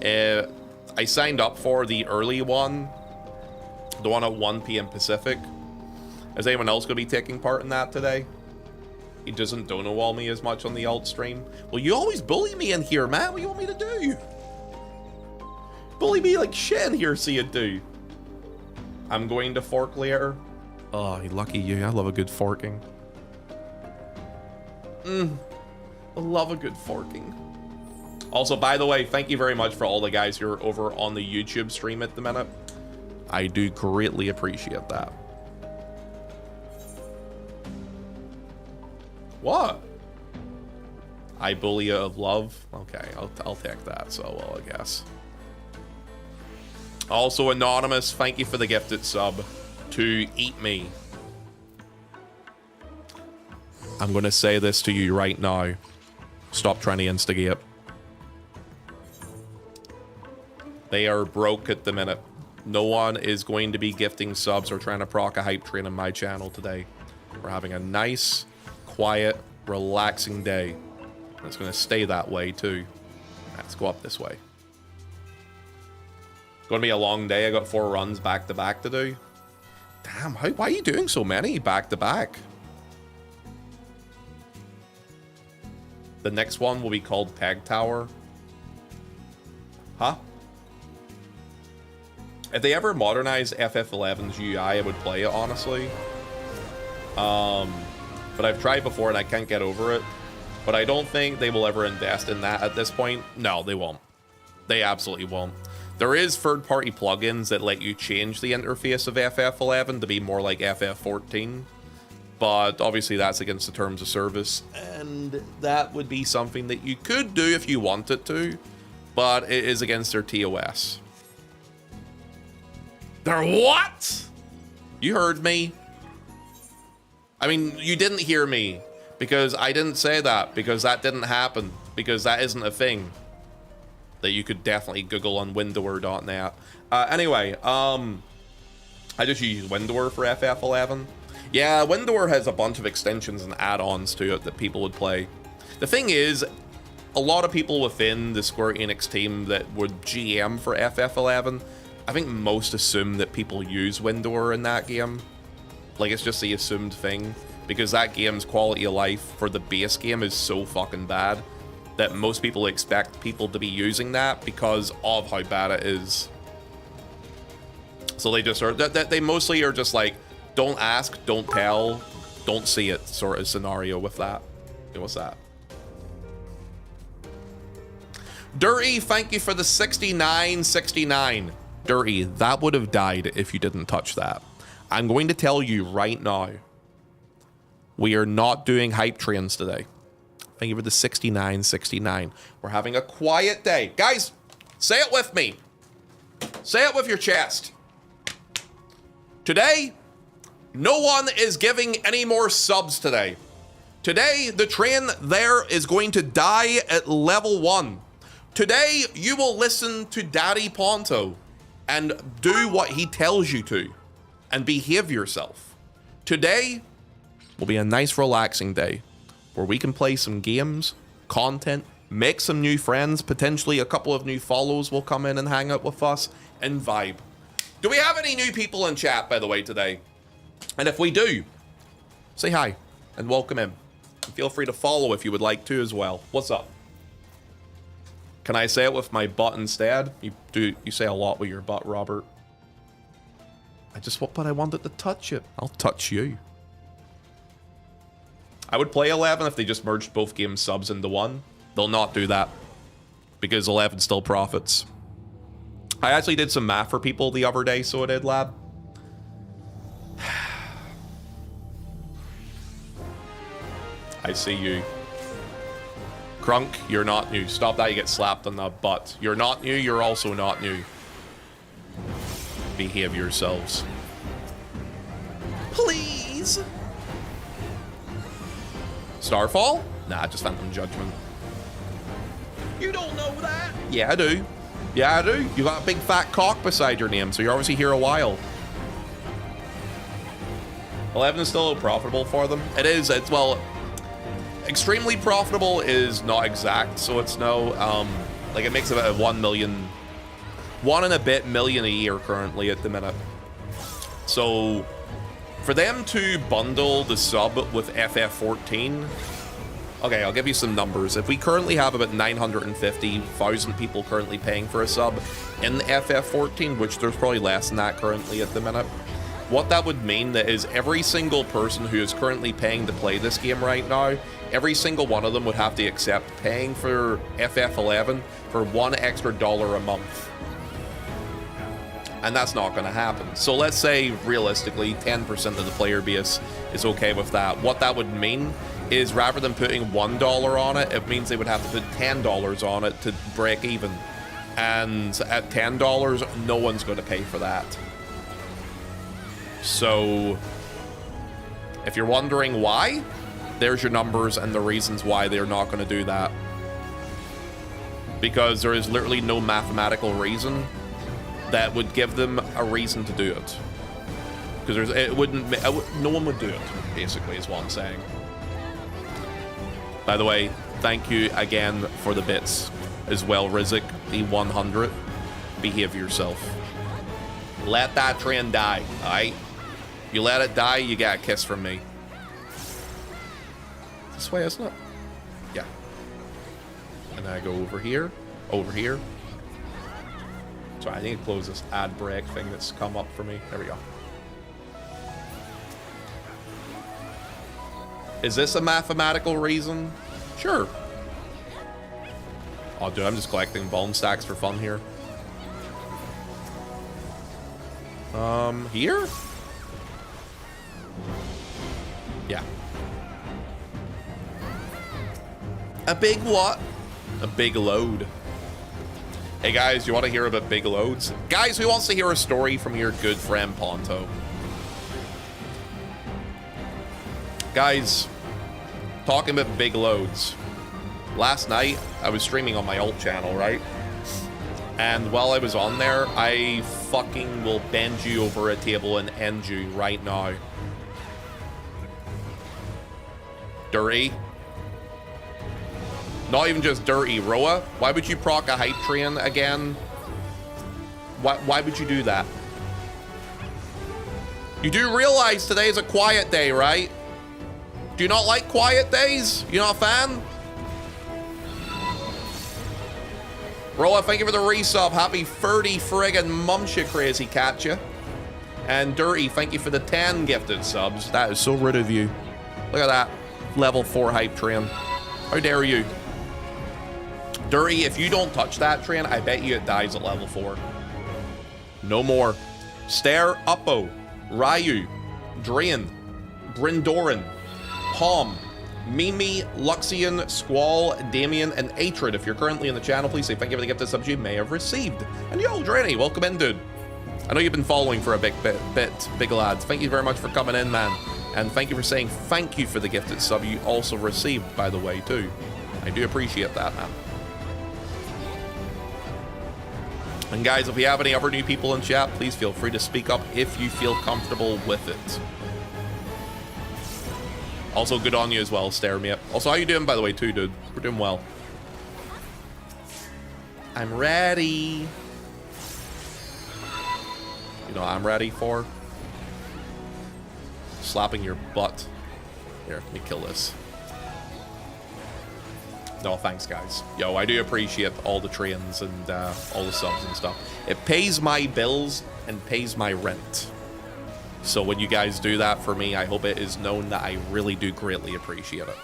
I signed up for the early one. The one at 1 p.m. Pacific. Is anyone else going to be taking part in that today? He doesn't dono-wall me as much on the alt stream. Well, you always bully me in here, man. What do you want me to do? Bully me like shit in here, see it do. I'm going to fork later. Oh, lucky you. I love a good forking. I love a good forking. Also, by the way, thank you very much for all the guys who are over on the YouTube stream at the minute. I do greatly appreciate that. What? I bully you of love? Okay, I'll take that, so well, I guess. Also, Anonymous, thank you for the gifted sub to Eat Me. I'm going to say this to you right now. Stop trying to instigate. They are broke at the minute. No one is going to be gifting subs or trying to proc a hype train on my channel today. We're having a nice, quiet, relaxing day. And it's going to stay that way too. Let's go up this way. It's going to be a long day. I got 4 runs back to back to do. Damn, why are you doing so many back to back? The next one will be called Peg Tower. Huh? If they ever modernize FF11's UI, I would play it, honestly. But I've tried before and I can't get over it. But I don't think they will ever invest in that at this point. No, they won't. They absolutely won't. There is third-party plugins that let you change the interface of FF11 to be more like FF14. But obviously that's against the terms of service. And that would be something that you could do if you wanted to. But it is against their TOS. They're what? You heard me. I mean, you didn't hear me. Because I didn't say that. Because that didn't happen. Because that isn't a thing that you could definitely Google on windower.net. Anyway, I just use Windower for FF11. Yeah, Windower has a bunch of extensions and add-ons to it that people would play. The thing is, a lot of people within the Square Enix team that would GM for FF11, I think most assume that people use Windower in that game. Like, it's just the assumed thing. Because that game's quality of life for the base game is so fucking bad that most people expect people to be using that because of how bad it is. So they just are, they mostly are just like, don't ask, don't tell, don't see it sort of scenario with that. Okay, what's that? Dirty, thank you for the 69.69. Dirty, that would have died if you didn't touch that. I'm going to tell you right now, we are not doing hype trains today. Thank you for the 69.69. We're having a quiet day. Guys, say it with me. Say it with your chest. Today, no one is giving any more subs today. Today, the train there is going to die at level 1. Today, you will listen to Daddy Ponto and do what he tells you to and behave yourself. Today will be a nice relaxing day where we can play some games, content, make some new friends, potentially a couple of new follows will come in and hang out with us and vibe. Do we have any new people in chat, by the way, today? And if we do, say hi and welcome in. And feel free to follow if you would like to as well. What's up? Can I say it with my butt instead? You say a lot with your butt, Robert. But I wanted to touch it. I'll touch you. I would play 11 if they just merged both game subs into one. They'll not do that because 11 still profits. I actually did some math for people the other day, so I did, lad. I see you. Crunk, you're not new. Stop that, you get slapped on the butt. You're not new, you're also not new. Behave yourselves. Please. Starfall? Nah, just Phantom Judgment. You don't know that? Yeah, I do. Yeah, I do. You got a big fat cock beside your name, so you're obviously here a while. 11 is still profitable for them. It is. It's, well, extremely profitable is not exact, so it's no, like it makes about 1 million, 1 and a bit million a year currently at the minute. So for them to bundle the sub with FF14, okay, I'll give you some numbers. If we currently have about 950,000 people currently paying for a sub in FF14, which there's probably less than that currently at the minute, what that would mean is every single person who is currently paying to play this game right now, every single one of them would have to accept paying for FF11 for $1 extra a month. And that's not going to happen. So let's say, realistically, 10% of the player base is okay with that. What that would mean is rather than putting $1 on it, it means they would have to put $10 on it to break even. And at $10, no one's going to pay for that. So if you're wondering why, there's your numbers and the reasons why they're not going to do that. Because there is literally no mathematical reason that would give them a reason to do it. Because no one would do it, basically, is what I'm saying. By the way, thank you again for the bits as well, Rizik, the 100. Behave yourself. Let that train die, alright? You let it die, you get a kiss from me. This way, isn't it? Yeah. And then I go over here, over here. Sorry, I need to close this ad break thing that's come up for me. There we go. Is this a mathematical reason? Sure. Oh, dude, I'm just collecting bone stacks for fun here. Here? Yeah. A big what? A big load. Hey guys, you want to hear about big loads? Guys, who wants to hear a story from your good friend Ponto? Guys, talking about big loads. Last night, I was streaming on my alt channel, right? And while I was on there, I fucking will bend you over a table and end you right now. Dirty. Not even just dirty. Roa, why would you proc a hype train again? Why would you do that? You do realize today is a quiet day, right? Do you not like quiet days? You not a fan? Roa, thank you for the resub. Happy 30 friggin' mumshit crazy catcha. And Dirty, thank you for the 10 gifted subs. That is so rude of you. Look at that. Level 4 hype train. How dare you? Dirty, if you don't touch that train, I bet you it dies at level 4. No more. Stare, Uppo, Ryu, Drain, Brindoran, Palm, Mimi, Luxian, Squall, Damien, and Atrid. If you're currently in the channel, please say thank you for the gift of subs you may have received. And yo, Drainy, welcome in, dude. I know you've been following for a bit, big lads. Thank you very much for coming in, man. And thank you for saying thank you for the gifted sub you also received, by the way, too. I do appreciate that, man. And guys, if we have any other new people in chat, please feel free to speak up if you feel comfortable with it. Also, good on you as well, Stare Me Up. Also, how you doing, by the way, too, dude? We're doing well. I'm ready. You know what I'm ready for? Slapping your butt. Here, let me kill this. No, thanks, guys. Yo, I do appreciate all the trains and all the subs and stuff. It pays my bills and pays my rent. So when you guys do that for me, I hope it is known that I really do greatly appreciate it.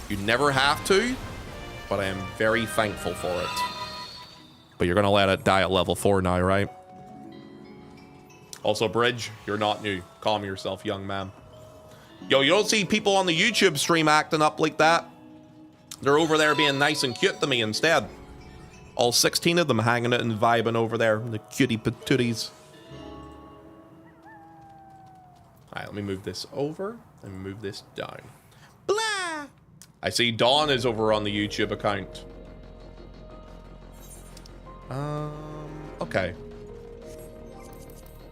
You never have to, but I am very thankful for it. But you're going to let it die at level 4 now, right? Also, Bridge, you're not new. Calm yourself, young man. Yo, you don't see people on the YouTube stream acting up like that. They're over there being nice and cute to me instead. All 16 of them hanging out and vibing over there. The cutie patooties. Alright, let me move this over and move this down. Blah! I see Dawn is over on the YouTube account. Okay.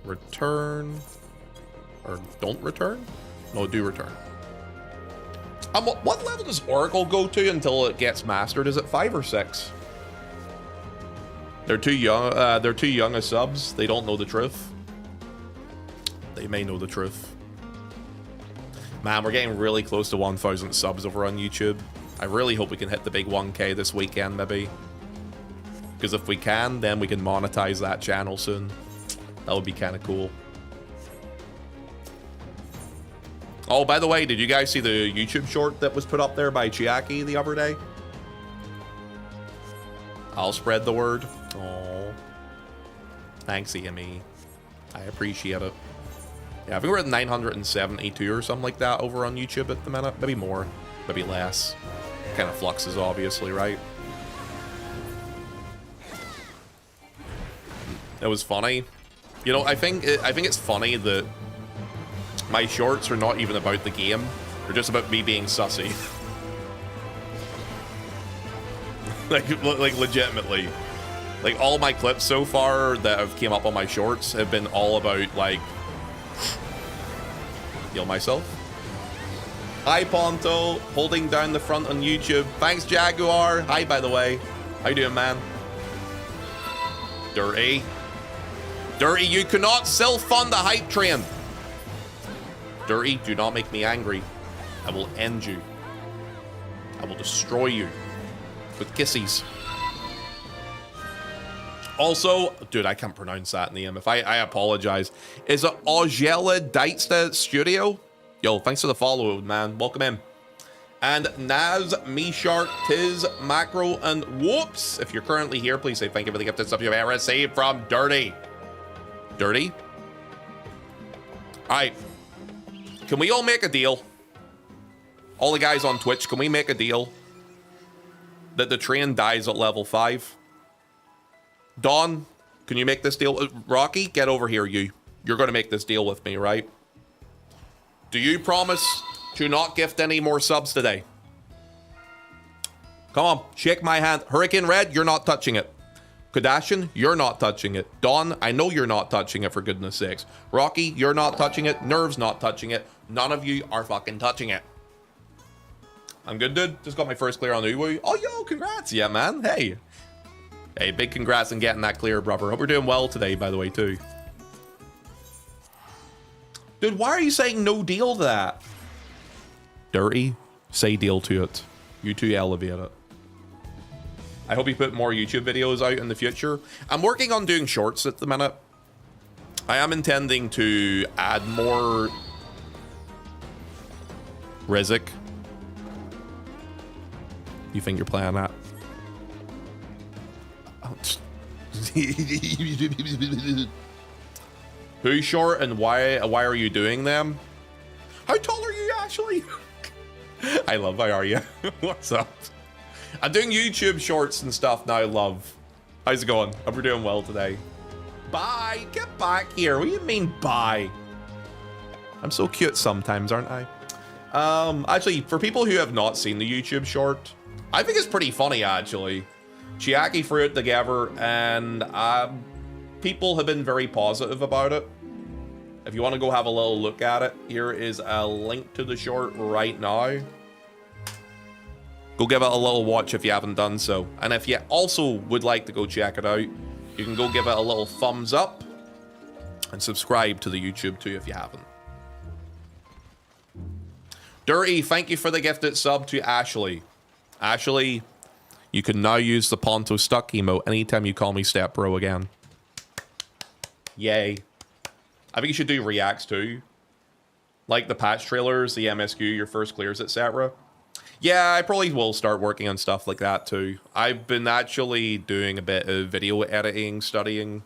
Return. Or don't return? No, do return. What level does Oracle go to until it gets mastered? Is it 5 or 6? They're too young. They're too young as subs. They don't know the truth. They may know the truth. Man, we're getting really close to 1,000 subs over on YouTube. I really hope we can hit the big 1K this weekend, maybe. Because if we can, then we can monetize that channel soon. That would be kind of cool. Oh, by the way, did you guys see the YouTube short that was put up there by Chiaki the other day? I'll spread the word. Oh, thanks, EME. I appreciate it. Yeah, I think we're at 972 or something like that over on YouTube at the minute. Maybe more, maybe less. Kind of fluxes, obviously, right? It was funny. You know, I think it's funny that my shorts are not even about the game. or just about me being sussy? like legitimately. Like, all my clips so far that have came up on my shorts have been all about, like, heal myself. Hi, Ponto. Holding down the front on YouTube. Thanks, Jaguar. Hi, by the way. How you doing, man? Dirty. Dirty, you cannot self-fund the hype train. Dirty, do not make me angry. I will end you. I will destroy you with kisses. Also, dude, I can't pronounce that name. If I apologize. Is it Ogela Deitsta Studio? Yo, thanks for the follow, man. Welcome in. And Naz, Me Shark, Tiz, Macro, and Whoops. If you're currently here, please say thank you for the gifted stuff you've ever received from Dirty. Dirty? Alright. Can we all make a deal? All the guys on Twitch, can we make a deal that the train dies at level 5? Dawn, can you make this deal? Rocky, get over here, you. You're going to make this deal with me, right? Do you promise to not gift any more subs today? Come on, shake my hand. Hurricane Red, you're not touching it. Kardashian, you're not touching it. Dawn, I know you're not touching it, for goodness sakes. Rocky, you're not touching it. Nerve's not touching it. None of you are fucking touching it. I'm good, dude. Just got my first clear on Uwu. Oh, yo, congrats. Yeah, man. Hey. Hey, big congrats on getting that clear, brother. Hope we're doing well today, by the way, too. Dude, why are you saying no deal to that? Dirty, say deal to it. You two elevate it. I hope you put more YouTube videos out in the future. I'm working on doing shorts at the minute. I am intending to add more... Rizik. You think you're playing that? Who's short and why are you doing them? How tall are you actually? I love, how are you? What's up? I'm doing YouTube shorts and stuff now, love. How's it going? Hope we're doing well today. Bye, get back here. What do you mean bye? I'm so cute sometimes, aren't I? Actually, for people who have not seen the YouTube short, I think it's pretty funny actually. Chiaki threw it together and people have been very positive about it. If you want to go have a little look at it, here is a link to the short right now. Go give it a little watch if you haven't done so. And if you also would like to go check it out, you can go give it a little thumbs up and subscribe to the YouTube too if you haven't. Dirty, thank you for the gifted sub to Ashley. Ashley, you can now use the Ponto Stuck emote anytime you call me Step Bro again. Yay. I think you should do reacts too. Like the patch trailers, the MSQ, your first clears, etc. Yeah, I probably will start working on stuff like that too. I've been actually doing a bit of video editing, studying,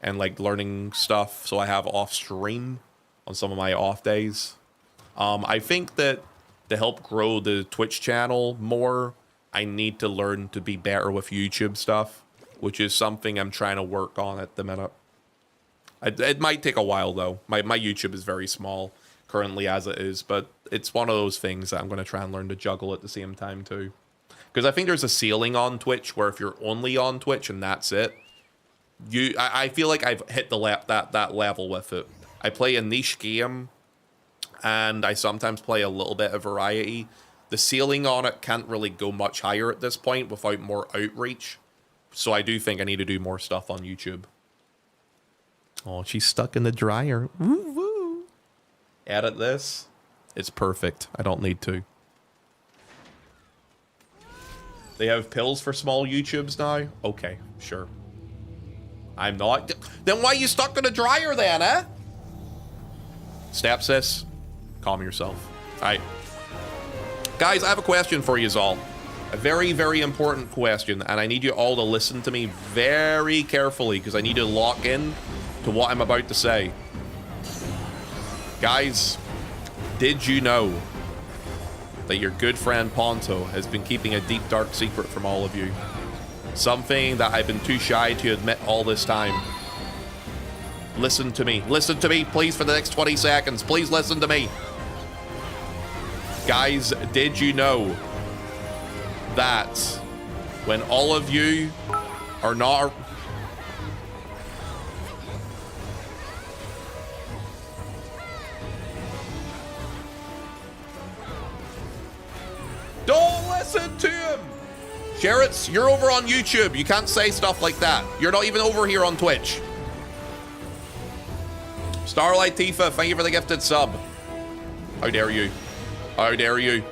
and like learning stuff. So I have off stream on some of my off days. I think that to help grow the Twitch channel more, I need to learn to be better with YouTube stuff, which is something I'm trying to work on at the minute. It might take a while though. My YouTube is very small currently as it is, but it's one of those things that I'm going to try and learn to juggle at the same time too. Because I think there's a ceiling on Twitch where if you're only on Twitch and that's it, I feel like I've hit that level with it. I play a niche game and I sometimes play a little bit of variety. The ceiling on it can't really go much higher at this point without more outreach. So I do think I need to do more stuff on YouTube. Oh, she's stuck in the dryer. Woo woo. Edit this. It's perfect. I don't need to. They have pills for small YouTubes now? Okay, sure. I'm not. Then why are you stuck in the dryer then, eh? Step sis. Calm yourself. Alright. Guys, I have a question for you all. A very, very important question, and I need you all to listen to me very carefully because I need to lock in to what I'm about to say. Guys, did you know that your good friend Ponto has been keeping a deep, dark secret from all of you? Something that I've been too shy to admit all this time. Listen to me. Listen to me, please, for the next 20 seconds. Please listen to me. Guys, did you know that when all of you are not... Don't listen to him! Sherritts, you're over on YouTube. You can't say stuff like that. You're not even over here on Twitch. Starlight Tifa, thank you for the gifted sub. How dare you? How dare you?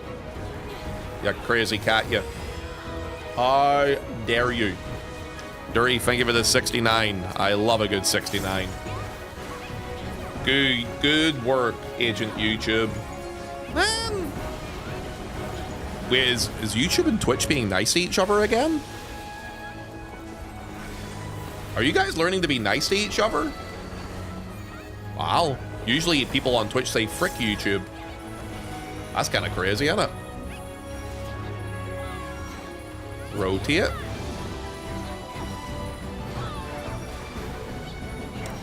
You crazy cat, you. How dare you? Dury, thank you for the 69. I love a good 69. Good work, Agent YouTube. Man. Wait, is YouTube and Twitch being nice to each other again? Are you guys learning to be nice to each other? Wow. Usually people on Twitch say frick YouTube. That's kind of crazy, isn't it? Rotate.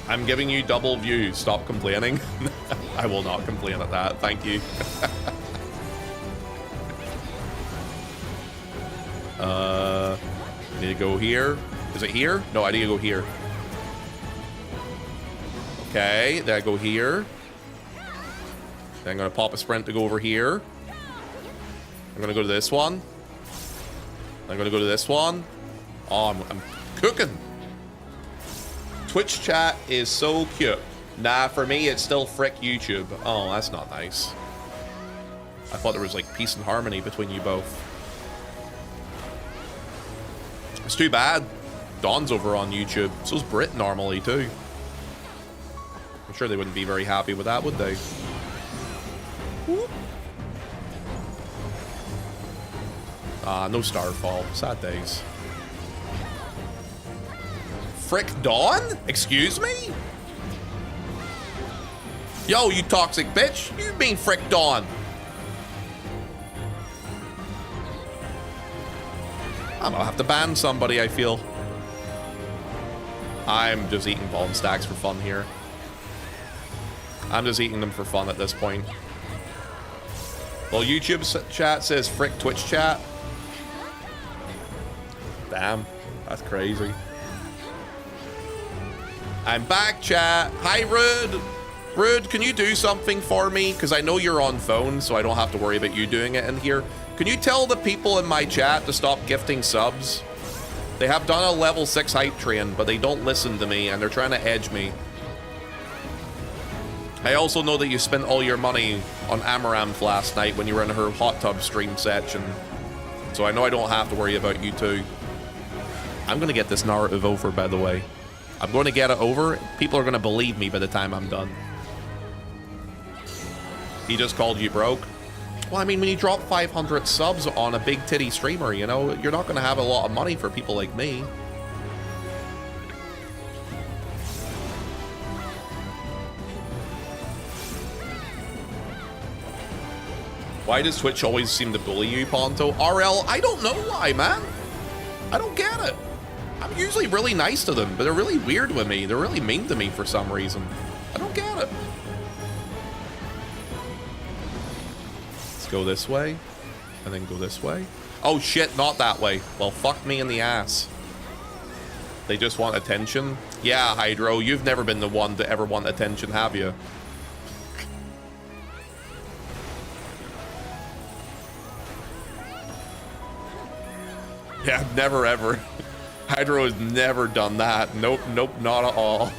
I'm giving you double views. Stop complaining. I will not complain at that. Thank you. Need to go here. Is it here? No, I need to go here. Okay, then I go here. Then I'm gonna pop a sprint to go over here. I'm gonna go to this one. I'm gonna go to this one. Oh, I'm cooking. Twitch chat is so cute. Nah, for me, it's still frick YouTube. Oh, that's not nice. I thought there was like peace and harmony between you both. It's too bad. Dawn's over on YouTube. So's Brit normally too. I'm sure they wouldn't be very happy with that, would they? Whoop. Ah, no Starfall. Sad days. Frick Dawn? Excuse me? Yo, you toxic bitch. You mean Frick Dawn? I'm gonna have to ban somebody, I feel. I'm just eating bomb stacks for fun here. I'm just eating them for fun at this point. Well, YouTube chat says frick Twitch chat. Damn, that's crazy. I'm back, chat. Hi, Rude. Rude, can you do something for me? Because I know you're on phone, so I don't have to worry about you doing it in here. Can you tell the people in my chat to stop gifting subs? They have done a level 6 hype train, but they don't listen to me, and they're trying to edge me. I also know that you spent all your money on Amaranth last night when you were in her hot tub stream section. So I know I don't have to worry about you too. I'm going to get this narrative over, by the way. I'm going to get it over. People are going to believe me by the time I'm done. He just called you broke. Well, I mean, when you drop 500 subs on a big titty streamer, you know, you're not going to have a lot of money for people like me. Why does Twitch always seem to bully you, Ponto? RL, I don't know why, man. I don't get it. I'm usually really nice to them, but they're really weird with me. They're really mean to me for some reason. I don't get it. Let's go this way, and then go this way. Oh shit, not that way. Well, fuck me in the ass. They just want attention. Yeah, Hydro, you've never been the one to ever want attention, have you? Yeah, never ever. Hydro has never done that. Nope, nope, not at all.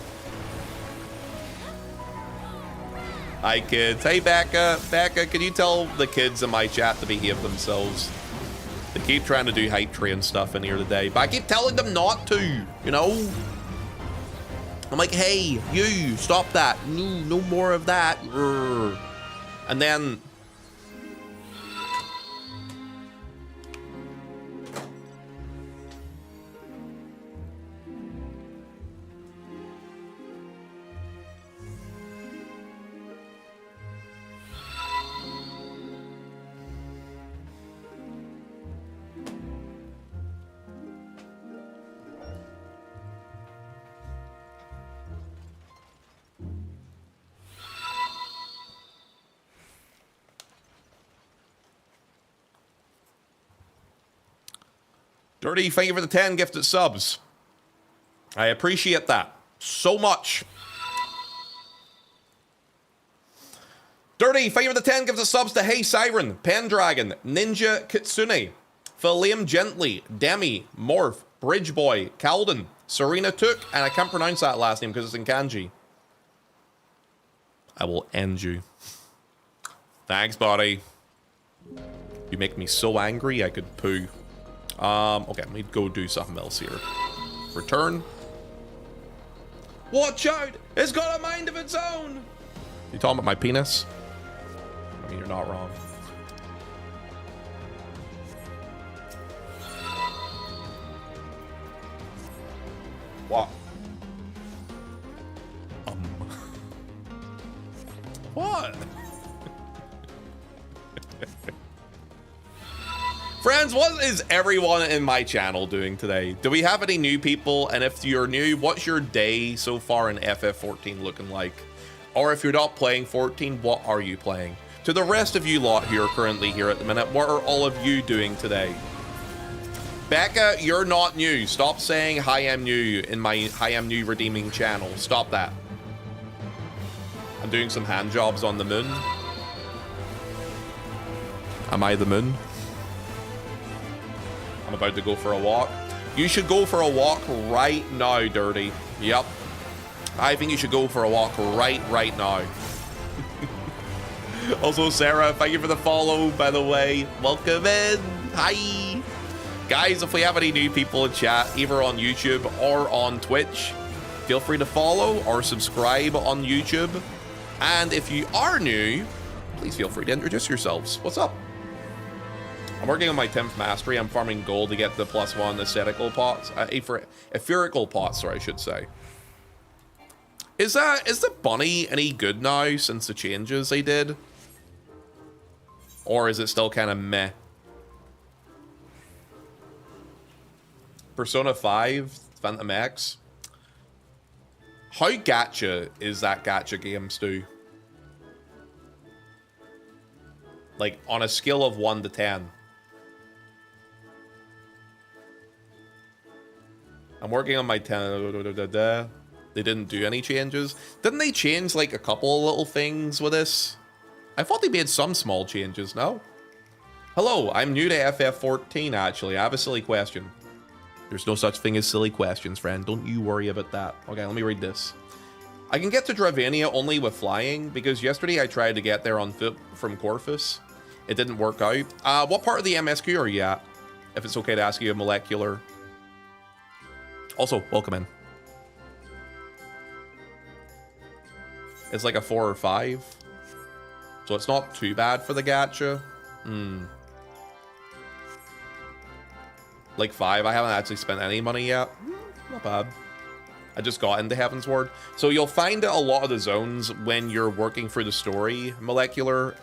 Hi, kids. Hey, Becca. Becca, can you tell the kids in my chat to behave themselves? They keep trying to do hype train stuff in here today, but I keep telling them not to, you know? I'm like, hey, you, stop that. No more of that. And then... Dirty, thank you for the 10 gifted subs. I appreciate that so much. Dirty, thank you for the 10 gifted subs to Hey Siren, Pendragon, Ninja Kitsune, Philium Gently, Demi, Morph, Bridgeboy, Calden, Serena Took, and I can't pronounce that last name because it's in kanji. I will end you. Thanks, buddy. You make me so angry I could poo. Okay, let me go do something else here. Return. Watch out! It's got a mind of its own! You talking about my penis? I mean, you're not wrong. What? What? Friends, what is everyone in my channel doing today? Do we have any new people? And if you're new, what's your day so far in FF14 looking like? Or if you're not playing 14, what are you playing? To the rest of you lot who are currently here at the minute, what are all of you doing today? Becca, you're not new. Stop saying hi, I'm new in my hi, I'm new redeeming channel. Stop that. I'm doing some hand jobs on the moon. Am I the moon? I'm about to go for a walk. You should go for a walk right now, Dirty. Yep. I think you should go for a walk right now. Also, Sarah, thank you for the follow, by the way. Welcome in. Hi. Guys, if we have any new people in chat, either on YouTube or on Twitch, feel free to follow or subscribe on YouTube. And if you are new, please feel free to introduce yourselves. What's up? I'm working on my 10th mastery. I'm farming gold to get the +1 aesthetical pots. Etherical pots, sorry, I should say. Is the bunny any good now since the changes they did? Or is it still kind of meh? Persona 5, Phantom X. How gacha is that gacha game, Stu? Like, on a scale of 1 to 10. I'm working on my 10. They didn't do any changes. Didn't they change, like, a couple of little things with this? I thought they made some small changes, no? Hello, I'm new to FF14, actually. I have a silly question. There's no such thing as silly questions, friend. Don't you worry about that. Okay, let me read this. I can get to Dravania only with flying, because yesterday I tried to get there on foot from Corfus. It didn't work out. What part of the MSQ are you at? If it's okay to ask you a molecular. Also, welcome in. It's like a 4 or 5. So it's not too bad for the gacha. Like 5. I haven't actually spent any money yet. Not bad. I just got into Heaven's Ward. So you'll find that a lot of the zones when you're working through the story, molecular,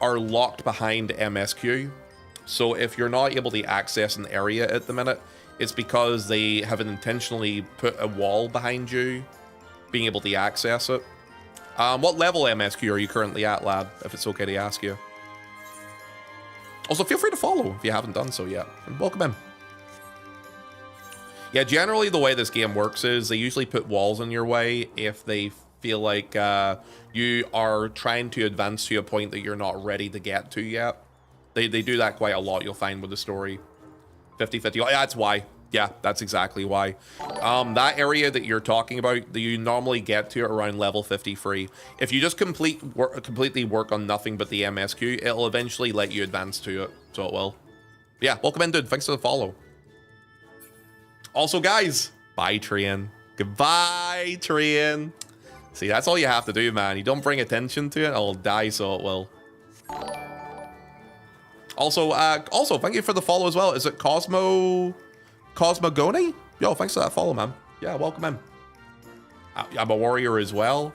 are locked behind MSQ. So if you're not able to access an area at the minute, it's because they haven't intentionally put a wall behind you being able to access it. What level MSQ are you currently at, lad, if it's okay to ask you? Also, feel free to follow if you haven't done so yet. And welcome in. Yeah, generally the way this game works is they usually put walls in your way if they feel like you are trying to advance to a point that you're not ready to get to yet. They do that quite a lot, you'll find, with the story. 50-50. Oh, yeah, that's why. Yeah, that's exactly why. That area that you're talking about, that you normally get to around level 53. If you just completely work on nothing but the MSQ, it'll eventually let you advance to it. So it will. Yeah, welcome in, dude. Thanks for the follow. Also, guys, bye, Trian. Goodbye, Trian. See, that's all you have to do, man. You don't bring attention to it, it'll die, so it will. Also, thank you for the follow as well. Is it Cosmogoni? Yo, thanks for that follow, man. Yeah, welcome in. I'm a warrior as well.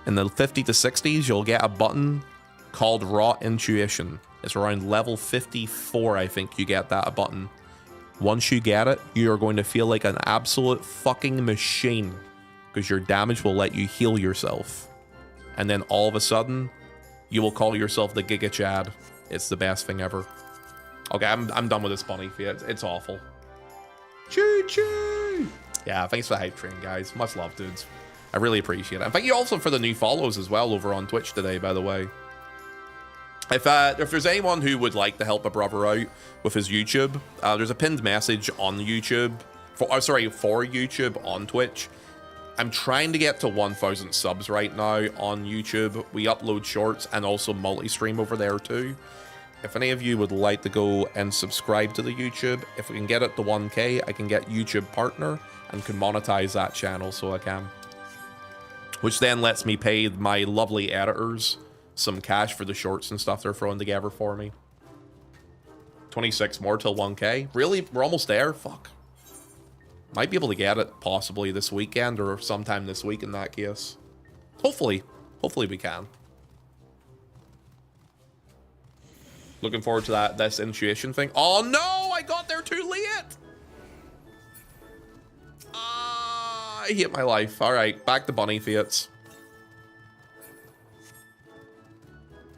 In the 50 to 60s, you'll get a button called Raw Intuition. It's around level 54, I think you get that button. Once you get it, you are going to feel like an absolute fucking machine because your damage will let you heal yourself. And then all of a sudden, you will call yourself the Giga Chad. It's the best thing ever. Okay, I'm done with this bunny feed. It's awful. Choo choo. Yeah, thanks for the hype train, guys. Much love, dudes. I really appreciate it. And thank you also for the new follows as well over on Twitch today, by the way. If there's anyone who would like to help a brother out with his YouTube, there's a pinned message on YouTube. For YouTube on Twitch. I'm trying to get to 1,000 subs right now on YouTube. We upload shorts and also multi-stream over there too. If any of you would like to go and subscribe to the YouTube, if we can get it to 1K, I can get YouTube partner and can monetize that channel so I can. Which then lets me pay my lovely editors some cash for the shorts and stuff they're throwing together for me. 26 more till 1K. Really? We're almost there? Fuck. Might be able to get it possibly this weekend or sometime this week in that case. Hopefully. Hopefully we can. Looking forward to this intuition thing. Oh no! I got there too late! I hate my life. Alright, back to bunny fates.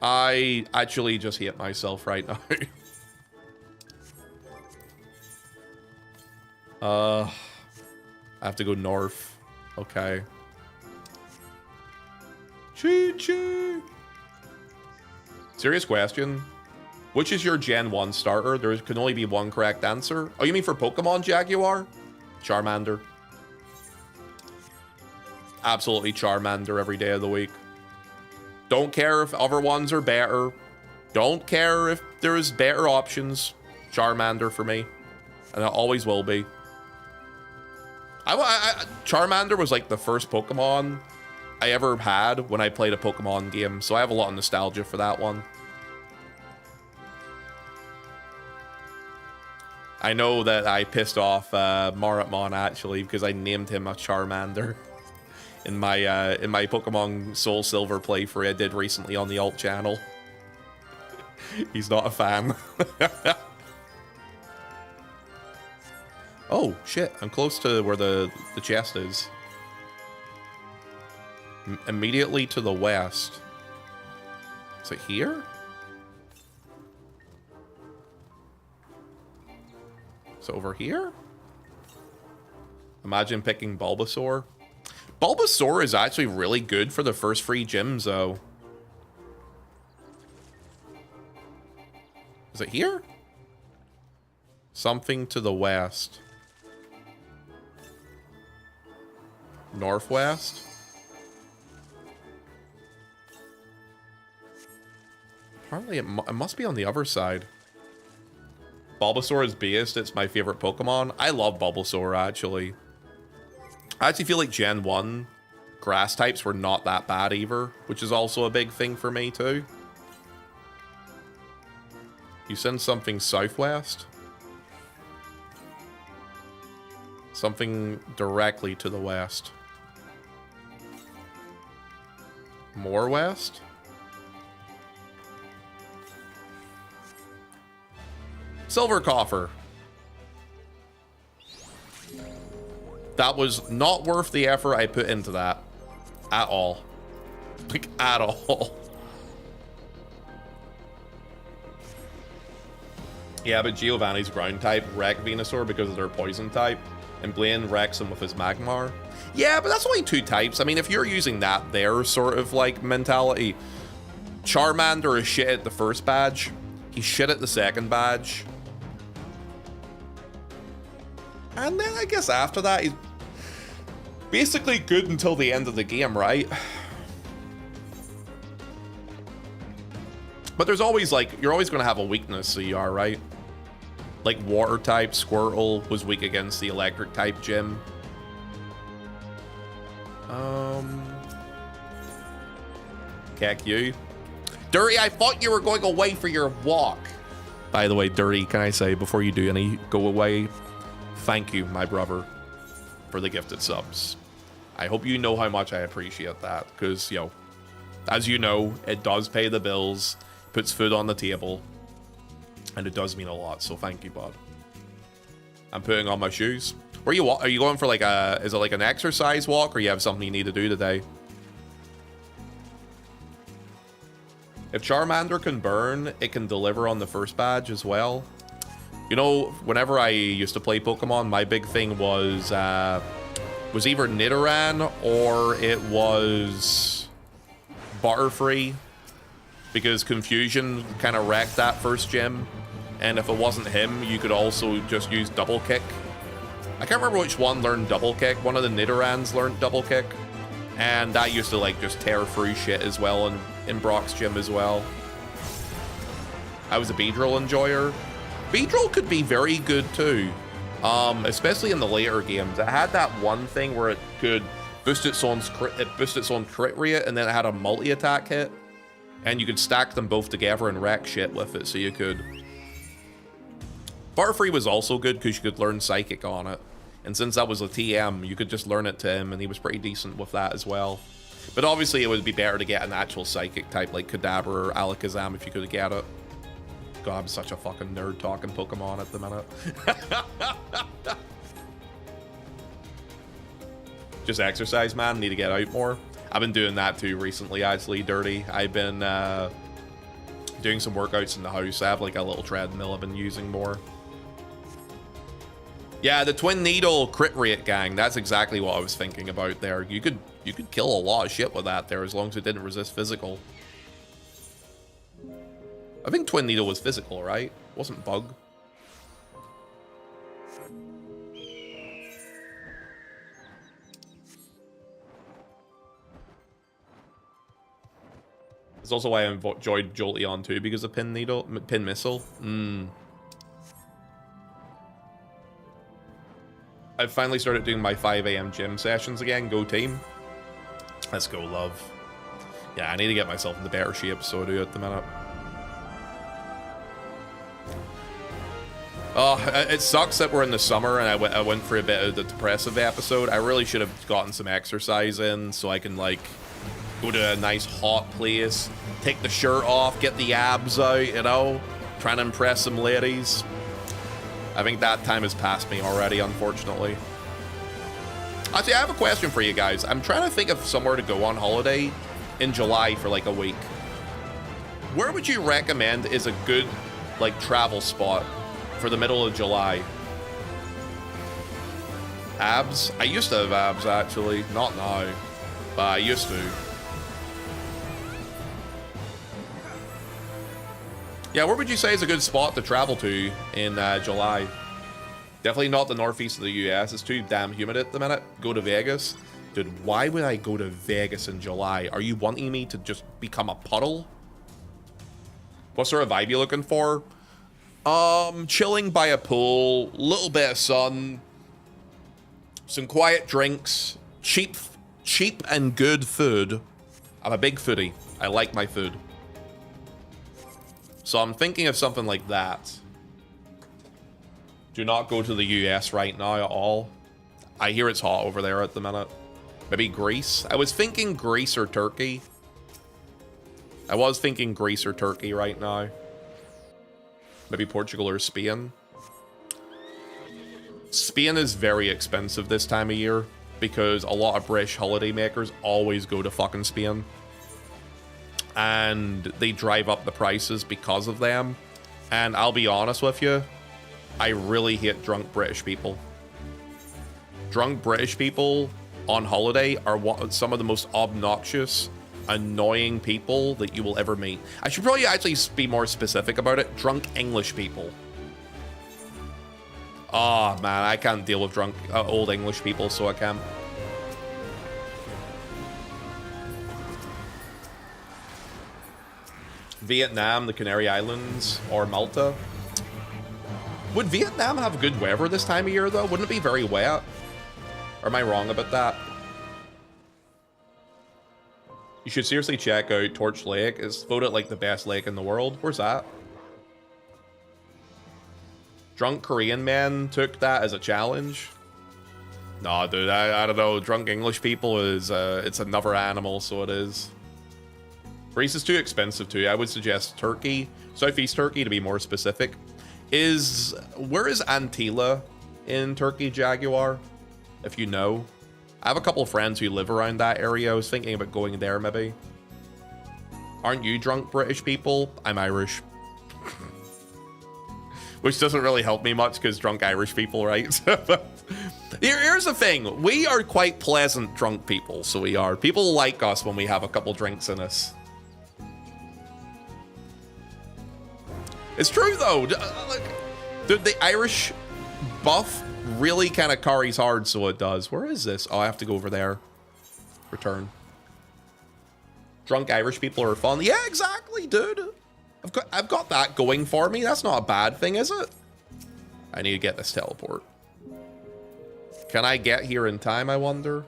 I actually just hate myself right now. I have to go north. Okay. Choo choo. Serious question. Which is your Gen 1 starter? There can only be one correct answer. Oh, you mean for Pokemon Jaguar? Charmander. Absolutely Charmander every day of the week. Don't care if other ones are better. Don't care if there's better options. Charmander for me. And it always will be. Charmander was like the first Pokemon I ever had when I played a Pokemon game. So I have a lot of nostalgia for that one. I know that I pissed off Maratmon actually because I named him a Charmander in my Pokemon Soul Silver playthrough I did recently on the alt channel. He's not a fan. Oh shit! I'm close to where the chest is. Immediately to the west. Is it here? So over here? Imagine picking Bulbasaur. Bulbasaur is actually really good for the first 3 gyms, though. Is it here? Something to the west. Northwest? Apparently it must be on the other side. Bulbasaur is beast. It's my favorite Pokemon. I love Bulbasaur, actually. I actually feel like Gen 1 grass types were not that bad either, which is also a big thing for me, too. You send something southwest? Something directly to the west. More west? Silver Coffer. That was not worth the effort I put into that. At all. Like, at all. Yeah, but Giovanni's ground type wreck Venusaur because of their poison type. And Blaine wrecks him with his Magmar. Yeah, but that's only 2 types. I mean, if you're using that there sort of like mentality, Charmander is shit at the first badge. He's shit at the second badge. And then I guess after that, he's basically good until the end of the game, right? But there's always like, you're always going to have a weakness, so you are, right? Like water type, Squirtle was weak against the electric type gym. Heck you. Dirty, I thought you were going away for your walk. By the way, Dirty, can I say, before you do any go away, thank you, my brother, for the gifted subs. I hope you know how much I appreciate that, because, yo, as you know, it does pay the bills, puts food on the table, and it does mean a lot, so thank you, bud. I'm putting on my shoes. Where are you going for like is it like an exercise walk, or you have something you need to do today? If Charmander can burn, it can deliver on the first badge as well. You know, whenever I used to play Pokemon, my big thing was either Nidoran or it was Butterfree, because Confusion kind of wrecked that first gym, and if it wasn't him, you could also just use Double Kick. I can't remember which one learned Double Kick. One of the Nidorans learned Double Kick, and that used to like just tear through shit as well in Brock's gym as well. I was a Beedrill enjoyer. Beedrill could be very good too, especially in the later games. It had that one thing where it could boost its own crit rate, and then it had a multi-attack hit, and you could stack them both together and wreck shit with it, so you could. Butterfree was also good because you could learn Psychic on it, and since that was a TM, you could just learn it to him, and he was pretty decent with that as well. But obviously it would be better to get an actual Psychic type like Kadabra or Alakazam if you could get it. God, I'm such a fucking nerd talking Pokemon at the minute. Just exercise, man. Need to get out more. I've been doing that too recently, actually, Dirty. I've been doing some workouts in the house. I have like a little treadmill I've been using more. Yeah, the Twin Needle crit rate, gang. That's exactly what I was thinking about there. You could kill a lot of shit with that there as long as it didn't resist physical. I think Twin Needle was physical, right? Wasn't bug. It's also why I enjoyed Jolteon too, because of Pin Missile. I've finally started doing my 5 AM gym sessions again. Go team. Let's go, love. Yeah, I need to get myself into better shape, so I do at the minute. Oh, it sucks that we're in the summer and I went for a bit of the depressive episode. I really should have gotten some exercise in so I can, like, go to a nice hot place, take the shirt off, get the abs out, you know, trying to impress some ladies. I think that time has passed me already, unfortunately. Actually, I have a question for you guys. I'm trying to think of somewhere to go on holiday in July for, like, a week. Where would you recommend is a good, like, travel spot for the middle of July? Abs? I used to have abs, actually. Not now, but I used to. Yeah, where would you say is a good spot to travel to in July? Definitely not the northeast of the US. It's too damn humid at the minute. Go to Vegas. Dude, why would I go to Vegas in July? Are you wanting me to just become a puddle? What sort of vibe you looking for? Chilling by a pool, little bit of sun, some quiet drinks, cheap and good food. I'm a big foodie. I like my food. So I'm thinking of something like that. Do not go to the US right now at all. I hear it's hot over there at the minute. Maybe Greece? I was thinking Greece or Turkey. I was thinking Greece or Turkey right now. Maybe Portugal or Spain. Spain is very expensive this time of year because a lot of British holidaymakers always go to fucking Spain. And they drive up the prices because of them. And I'll be honest with you, I really hate drunk British people. Drunk British people on holiday are some of the most obnoxious, annoying people that you will ever meet. I should probably actually be more specific about it. Drunk English people. Oh man, I can't deal with drunk old English people, so I can't. Vietnam, the Canary Islands, or Malta. Would Vietnam have good weather this time of year though? Wouldn't it be very wet? Or am I wrong about that? You should seriously check out Torch Lake. It's voted like the best lake in the world. Where's that? Drunk Korean men took that as a challenge. Nah, dude, I don't know. Drunk English people is, it's another animal, so it is. Greece is too expensive too. I would suggest Turkey, Southeast Turkey to be more specific. Where is Antila in Turkey, Jaguar? If you know. I have a couple of friends who live around that area. I was thinking about going there, maybe. Aren't you drunk British people? I'm Irish. which doesn't really help me much because drunk Irish people, right? But here's the thing. We are quite pleasant drunk people, so we are. People like us when we have a couple drinks in us. It's true, though. Like, the Irish buff really kind of carries hard, so it does. Where is this? Oh, I have to go over there. Return. Drunk Irish people are fun. Yeah, exactly, dude. I've got that going for me. That's not a bad thing, is it? I need to get this teleport. Can I get here in time, I wonder?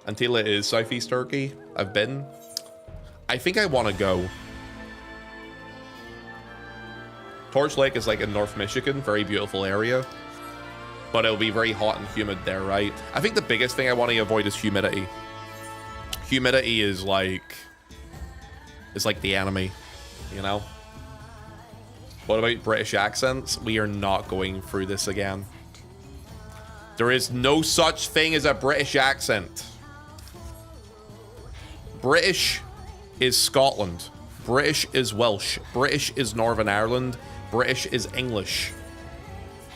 Antila is Southeast Turkey. I've been. I think I want to go. Torch Lake is like in North Michigan. Very beautiful area. But it'll be very hot and humid there, right? I think the biggest thing I want to avoid is humidity. Humidity is like the enemy, you know? What about British accents? We are not going through this again. There is no such thing as a British accent. British is Scotland. British is Welsh. British is Northern Ireland. British is English.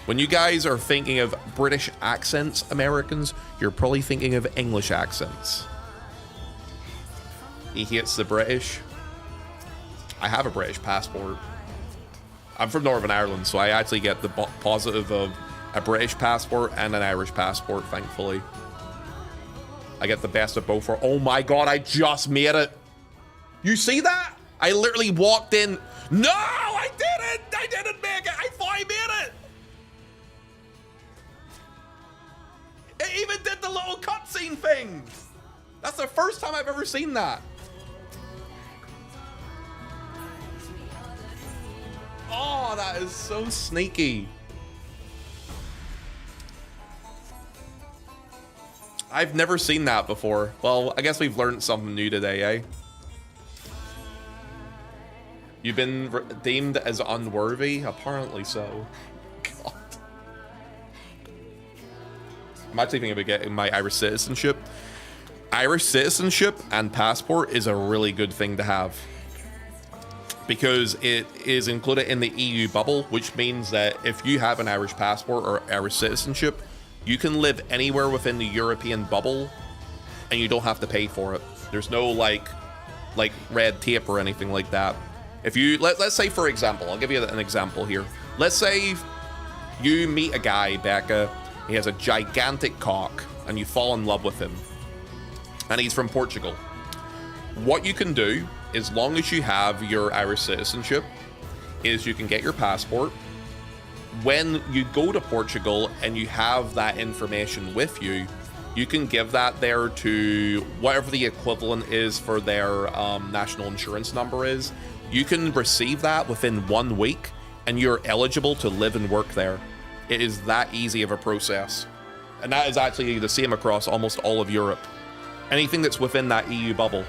When you guys are thinking of British accents, Americans, you're probably thinking of English accents. He hates the British. I have a British passport. I'm from Northern Ireland, so I actually get the positive of a British passport and an Irish passport, thankfully. I get the best of both. Oh my god, I just made it. You see that? I literally walked in. No, I didn't. I didn't make it. I thought I made it. It even did the little cutscene thing. That's the first time I've ever seen that. Oh, that is so sneaky. I've never seen that before. Well, I guess we've learned something new today, eh? You've been deemed as unworthy? Apparently so. God. I'm actually thinking about getting my Irish citizenship. Irish citizenship and passport is a really good thing to have, because it is included in the EU bubble, which means that if you have an Irish passport or Irish citizenship, you can live anywhere within the European bubble and you don't have to pay for it. There's no like red tape or anything like that. If you, let's say for example, I'll give you an example here. Let's say you meet a guy, Becca, he has a gigantic cock and you fall in love with him and he's from Portugal. What you can do, as long as you have your Irish citizenship, is you can get your passport. When you go to Portugal and you have that information with you, you can give that there to whatever the equivalent is for their national insurance number is. You can receive that within 1 week and you're eligible to live and work there. It is that easy of a process. And that is actually the same across almost all of Europe. Anything that's within that EU bubble.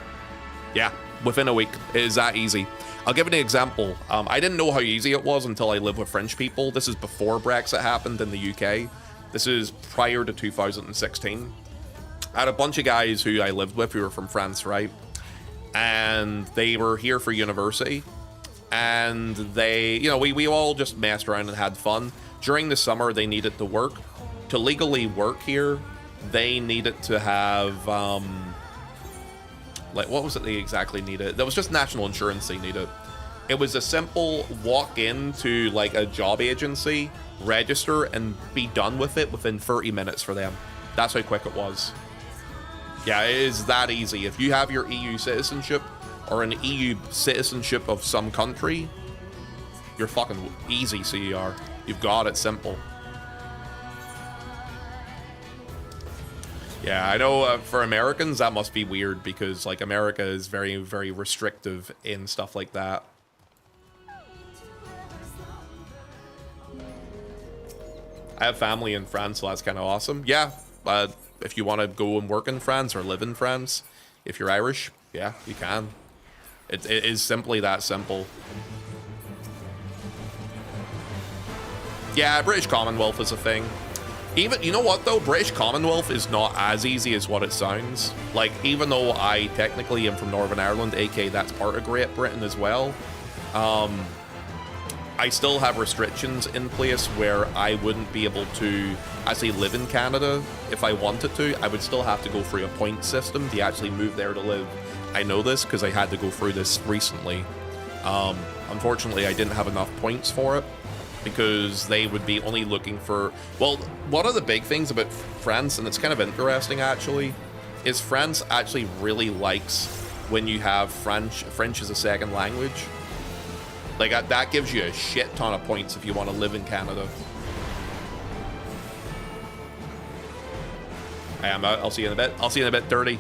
Yeah, within a week. It is that easy. I'll give an example. I didn't know how easy it was until I lived with French people. This is before Brexit happened in the UK. This is prior to 2016. I had a bunch of guys who I lived with who were from France, right? And they were here for university. And they, you know, we all just messed around and had fun. During the summer, they needed to work. To legally work here, they needed to have... like, what was it they exactly needed? That was just national insurance they needed. It was a simple walk into like a job agency, register, and be done with it within 30 minutes for them. That's how quick it was. Yeah, it is that easy. If you have your EU citizenship or an EU citizenship of some country, you're fucking easy, CER. You've got it simple. Yeah, I know for Americans that must be weird because like America is very, very restrictive in stuff like that. I have family in France, so that's kind of awesome. Yeah, if you want to go and work in France or live in France, if you're Irish, yeah, you can. It is simply that simple. Yeah, British Commonwealth is a thing. Even, you know what though, British Commonwealth is not as easy as what it sounds. Like, even though I technically am from Northern Ireland, aka that's part of Great Britain as well, I still have restrictions in place where I wouldn't be able to actually live in Canada if I wanted to. I would still have to go through a point system to actually move there to live. I know this because I had to go through this recently. Unfortunately, I didn't have enough points for it because they would be only looking for... Well, one of the big things about France, and it's kind of interesting actually, is France actually really likes when you have French as a second language. Like, that gives you a shit ton of points if you want to live in Canada. I am out. I'll see you in a bit. I'll see you in a bit, Dirty.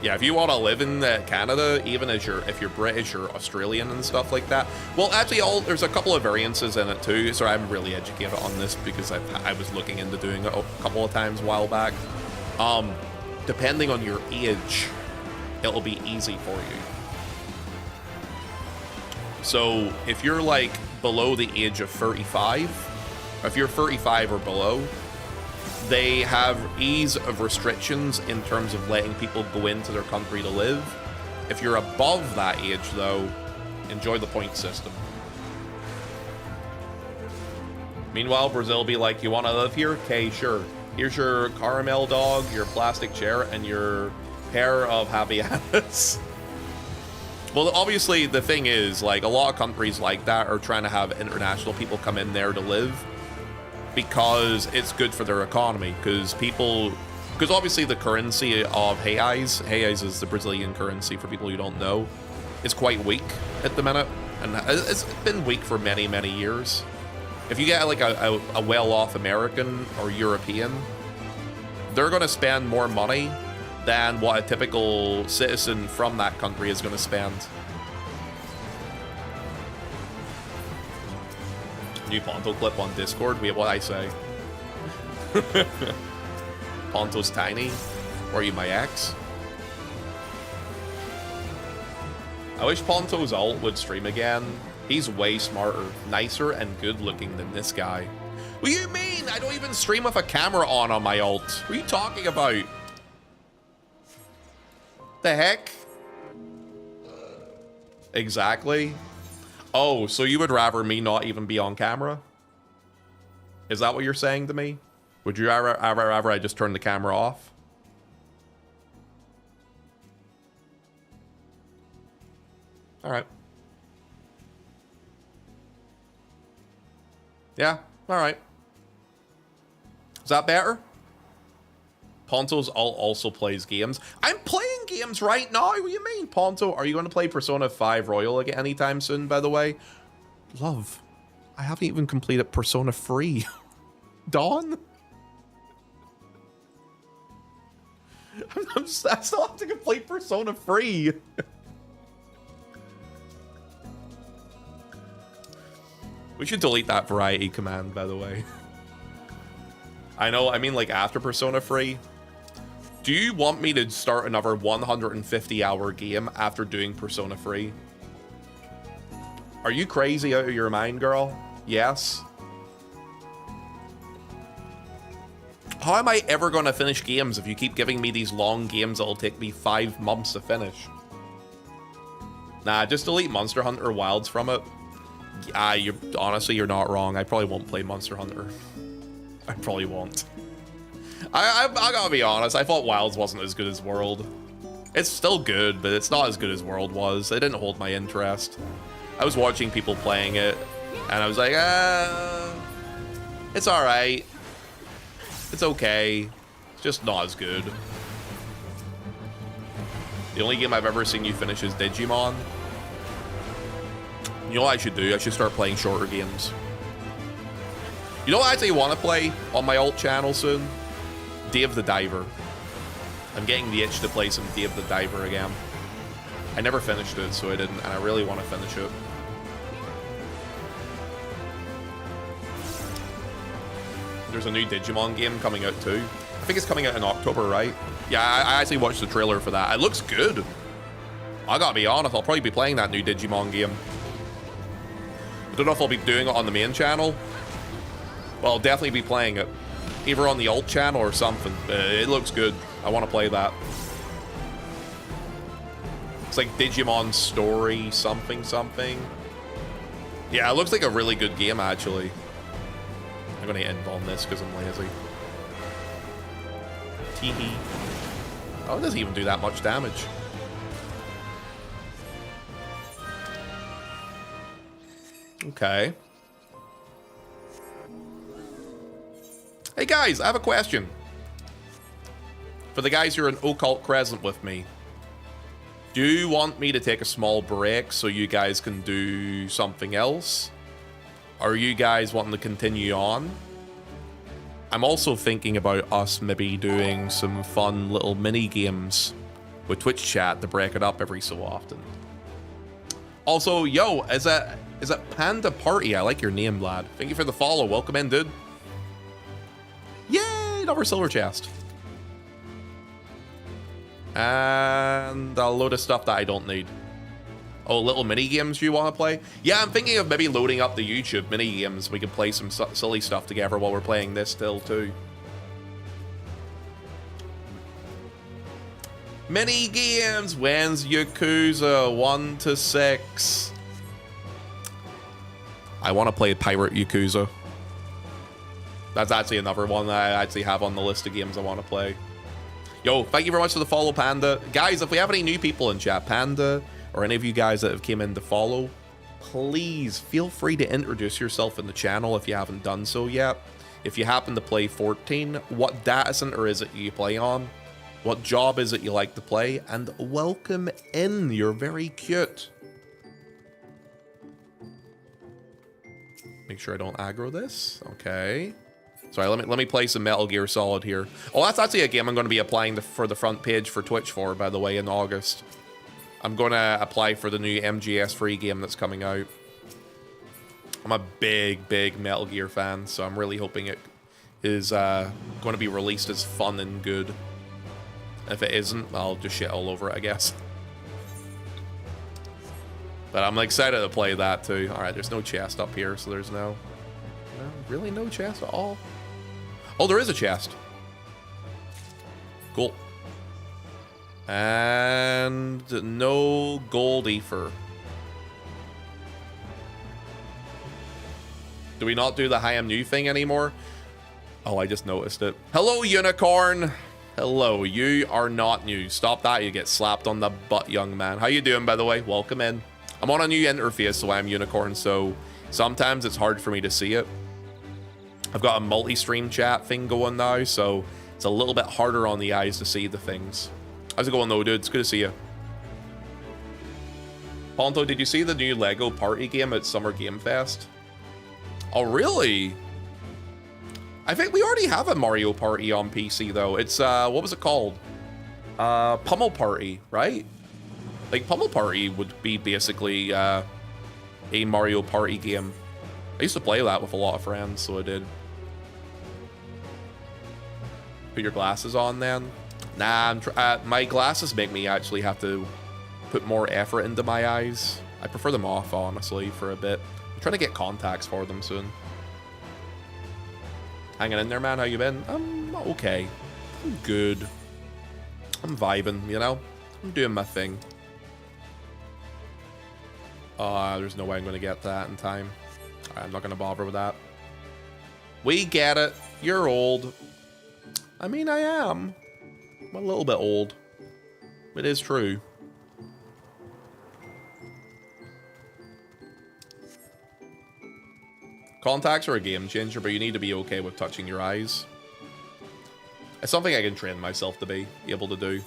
Yeah, if you want to live in Canada, even as if you're British or Australian and stuff like that. Well, actually, there's a couple of variances in it too. So I'm really educated on this because I was looking into doing it a couple of times a while back. Depending on your age, it'll be easy for you. So if you're like below the age of 35, if you're 35 or below, they have ease of restrictions in terms of letting people go into their country to live. If you're above that age, though, enjoy the point system. Meanwhile, Brazil be like, you want to live here? Okay, sure. Here's your caramel dog, your plastic chair, and your pair of Havianas. Well, obviously, the thing is, like, a lot of countries like that are trying to have international people come in there to live because it's good for their economy. Because obviously the currency of reais is the Brazilian currency for people who don't know, is quite weak at the minute. And it's been weak for many, many years. If you get like a well-off American or European, they're going to spend more money than what a typical citizen from that country is going to spend. New Ponto clip on Discord. Wait, what I say? Ponto's tiny. Or are you my ex? I wish Ponto's alt would stream again. He's way smarter, nicer, and good looking than this guy. What do you mean? I don't even stream with a camera on my alt. What are you talking about? The heck? Exactly. Oh, so you would rather me not even be on camera? Is that what you're saying to me? Would you rather I just turn the camera off? All right. Yeah, all right. Is that better? Ponto's also plays games. I'm playing games right now. What do you mean, Ponto? Are you going to play Persona 5 Royal again anytime soon, by the way? Love, I haven't even completed Persona 3. Dawn? I still have to complete Persona 3. We should delete that variety command, by the way. I know, I mean, like, after Persona 3. Do you want me to start another 150-hour game after doing Persona 3? Are you crazy out of your mind, girl? Yes. How am I ever going to finish games if you keep giving me these long games that'll take me 5 months to finish? Nah, just delete Monster Hunter Wilds from it. Honestly, you're not wrong. I probably won't play Monster Hunter. I probably won't. I gotta be honest, I thought Wilds wasn't as good as World. It's still good, but it's not as good as World was. It didn't hold my interest. I was watching people playing it, and I was like, it's alright. It's okay. It's just not as good. The only game I've ever seen you finish is Digimon. You know what I should do? I should start playing shorter games. You know what I actually want to play on my alt channel soon? Dave the Diver. I'm getting the itch to play some Dave the Diver again. I never finished it, so I didn't, and I really want to finish it. There's a new Digimon game coming out too. I think it's coming out in October, right? Yeah, I actually watched the trailer for that. It looks good. I gotta be honest, I'll probably be playing that new Digimon game. I don't know if I'll be doing it on the main channel. Well, I'll definitely be playing it. Either on the alt channel or something. It looks good. I want to play that. It's like Digimon Story something something. Yeah, it looks like a really good game, actually. I'm gonna end on this because I'm lazy. Teehee. Oh, it doesn't even do that much damage. Okay. Hey guys, I have a question. For the guys who are in Occult Crescent with me, do you want me to take a small break so you guys can do something else? Are you guys wanting to continue on? I'm also thinking about us maybe doing some fun little mini games with Twitch chat to break it up every so often. Also, yo, is that Panda Party? I like your name, lad. Thank you for the follow. Welcome in, dude. Yay! Another silver chest. And a load of stuff that I don't need. Oh, little mini games you want to play? Yeah, I'm thinking of maybe loading up the YouTube mini games. We can play some silly stuff together while we're playing this still too. Mini games. When's Yakuza 1 to 6? I want to play Pirate Yakuza. That's actually another one that I actually have on the list of games I want to play. Yo, thank you very much for the follow, Panda. Guys, if we have any new people in chat, Panda, or any of you guys that have came in to follow, please feel free to introduce yourself in the channel if you haven't done so yet. If you happen to play 14, what data center is it you play on? What job is it you like to play? And welcome in. You're very cute. Make sure I don't aggro this. Okay. Sorry, let me play some Metal Gear Solid here. Oh, that's actually a game I'm going to be applying for the front page for Twitch for, by the way, in August. I'm going to apply for the new MGS3 game that's coming out. I'm a big Metal Gear fan, so I'm really hoping it is going to be released as fun and good. If it isn't, I'll just shit all over it, I guess. But I'm excited to play that too. Alright, there's no chest up here, so there's really no chest at all. Oh, there is a chest. Cool. And no gold ether. Do we not do the I am new thing anymore? Oh, I just noticed it. Hello, Unicorn. Hello, you are not new. Stop that, you get slapped on the butt, young man. How you doing, by the way? Welcome in. I'm on a new interface, so I'm Unicorn, so sometimes it's hard for me to see it. I've got a multi-stream chat thing going now, so it's a little bit harder on the eyes to see the things. How's it going though, dude? It's good to see you. Ponto, did you see the new Lego party game at Summer Game Fest? Oh, really? I think we already have a Mario Party on PC though. It's, what was it called? Pummel Party, right? Like, Pummel Party would be basically a Mario Party game. I used to play that with a lot of friends, so I did. Put your glasses on then? Nah, my glasses make me actually have to put more effort into my eyes. I prefer them off, honestly, for a bit. I'm trying to get contacts for them soon. Hanging in there, man. How you been? I'm okay. I'm good. I'm vibing, you know? I'm doing my thing. There's no way I'm going to get that in time. I'm not going to bother with that. We get it. You're old. I mean, I am. I'm a little bit old. It is true. Contacts are a game changer, but you need to be okay with touching your eyes. It's something I can train myself to be able to do.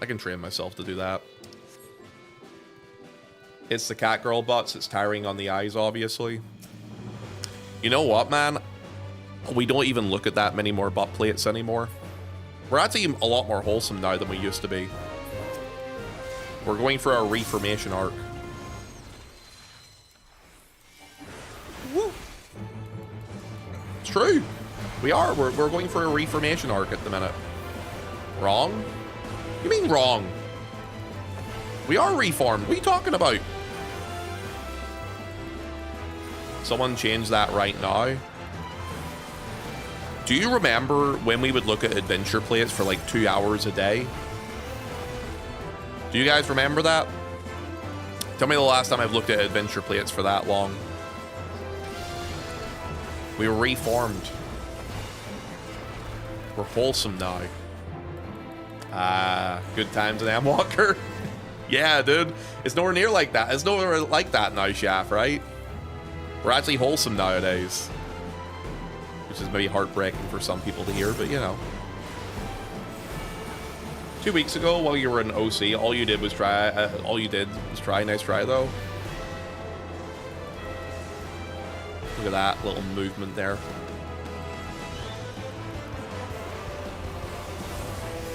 I can train myself to do that. It's the cat girl butts. It's tiring on the eyes, obviously. You know what, man? We don't even look at that many more butt plates anymore. We're actually a lot more wholesome now than we used to be. We're going for our reformation arc. Woo. It's true. We are. We're going for a reformation arc at the minute. Wrong? You mean wrong? We are reformed. What are you talking about? Someone change that right now. Do you remember when we would look at adventure plates for like 2 hours a day? Do you guys remember that? Tell me the last time I've looked at adventure plates for that long. We were reformed. We're wholesome now. Good times in Amwalker. Yeah, dude. It's nowhere near like that. It's nowhere like that now, Shaft, right? We're actually wholesome nowadays. Which is maybe heartbreaking for some people to hear, but you know. 2 weeks ago, while you were in OC, all you did was try. Nice try, though. Look at that little movement there.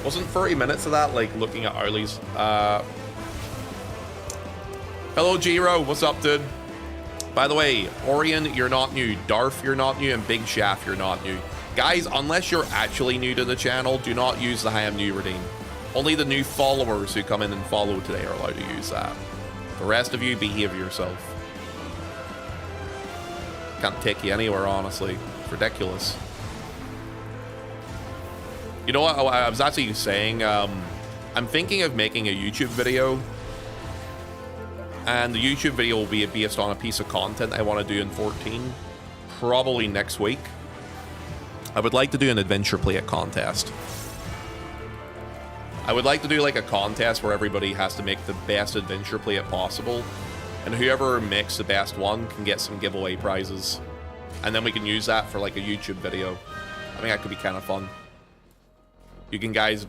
Wasn't 30 minutes of that like looking at Arlie's? Hello, Jiro. What's up, dude? By the way, Orion, you're not new. Darth, you're not new. And Big Shaft, you're not new. Guys, unless you're actually new to the channel, do not use the I am new redeem. Only the new followers who come in and follow today are allowed to use that. The rest of you, behave yourself. Can't take you anywhere, honestly. It's ridiculous. You know what? I was actually saying, I'm thinking of making a YouTube video. And the YouTube video will be based on a piece of content I want to do in 14. Probably next week. I would like to do an adventure plate contest. I would like to do like a contest where everybody has to make the best adventure plate possible. And whoever makes the best one can get some giveaway prizes. And then we can use that for like a YouTube video. I think that could be kind of fun. You guys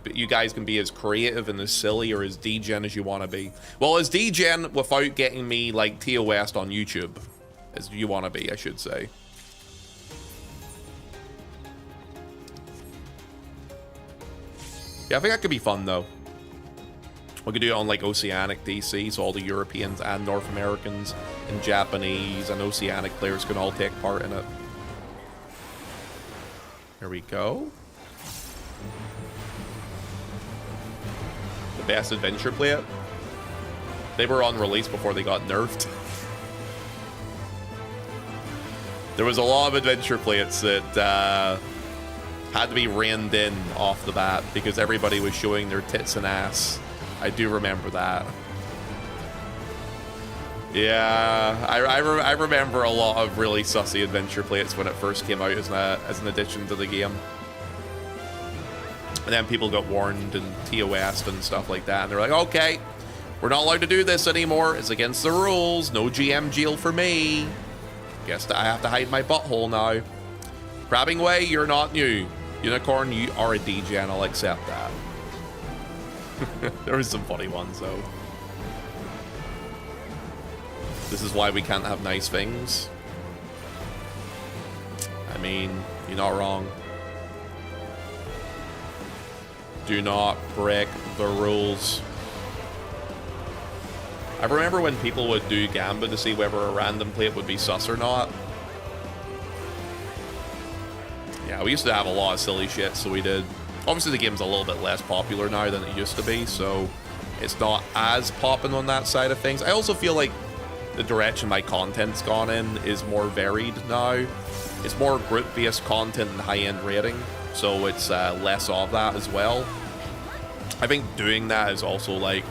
can be as creative and as silly or as degen as you want to be. Well, as degen without getting me like TOS on YouTube. As you want to be, I should say. Yeah, I think that could be fun though. We could do it on like Oceanic DC, so all the Europeans and North Americans and Japanese and Oceanic players can all take part in it. Here we go. The best adventure plate. They were on release before they got nerfed. There was a lot of adventure plates that had to be reined in off the bat because everybody was showing their tits and ass. I do remember that. Yeah, I remember a lot of really sussy adventure plates when it first came out as an addition to the game. And then people got warned and TOS'd and stuff like that. And they're like, okay, we're not allowed to do this anymore. It's against the rules. No GM jail for me. Guess I have to hide my butthole now. Crabbing Way, you're not new. Unicorn, you are a degen. I'll accept that. There was some funny ones, though. This is why we can't have nice things. I mean, you're not wrong. Do not break the rules. I remember when people would do Gambit to see whether a random plate would be sus or not. Yeah, we used to have a lot of silly shit, so we did. Obviously, the game's a little bit less popular now than it used to be, so it's not as popping on that side of things. I also feel like the direction my content's gone in is more varied now. It's more group-based content and high-end rating, so it's less of that as well. I think doing that is also like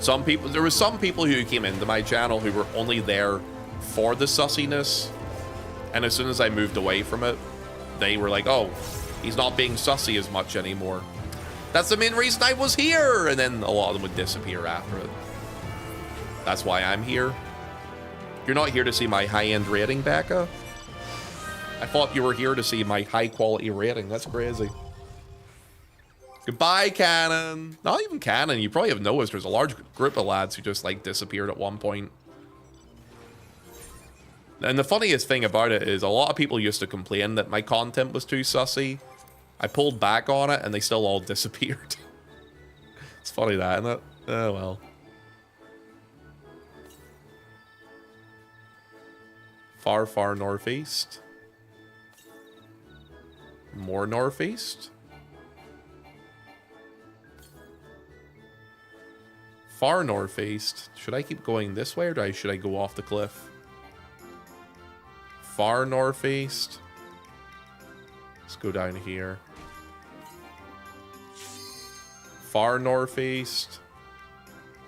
some people. There was some people who came into my channel who were only there for the sussiness, and as soon as I moved away from it, they were like, "Oh, he's not being sussy as much anymore." That's the main reason I was here, and then a lot of them would disappear after it. That's why I'm here. You're not here to see my high-end rating, Becca. I thought you were here to see my high-quality rating. That's crazy. Goodbye, Cannon. Not even Cannon. You probably have noticed there's a large group of lads who just, like, disappeared at one point. And the funniest thing about it is a lot of people used to complain that my content was too sussy. I pulled back on it, and they still all disappeared. It's funny that, isn't it? Oh, well. Far, far northeast. More northeast. Far northeast. Should I keep going this way, or should I go off the cliff? Far northeast. Let's go down here. Far northeast.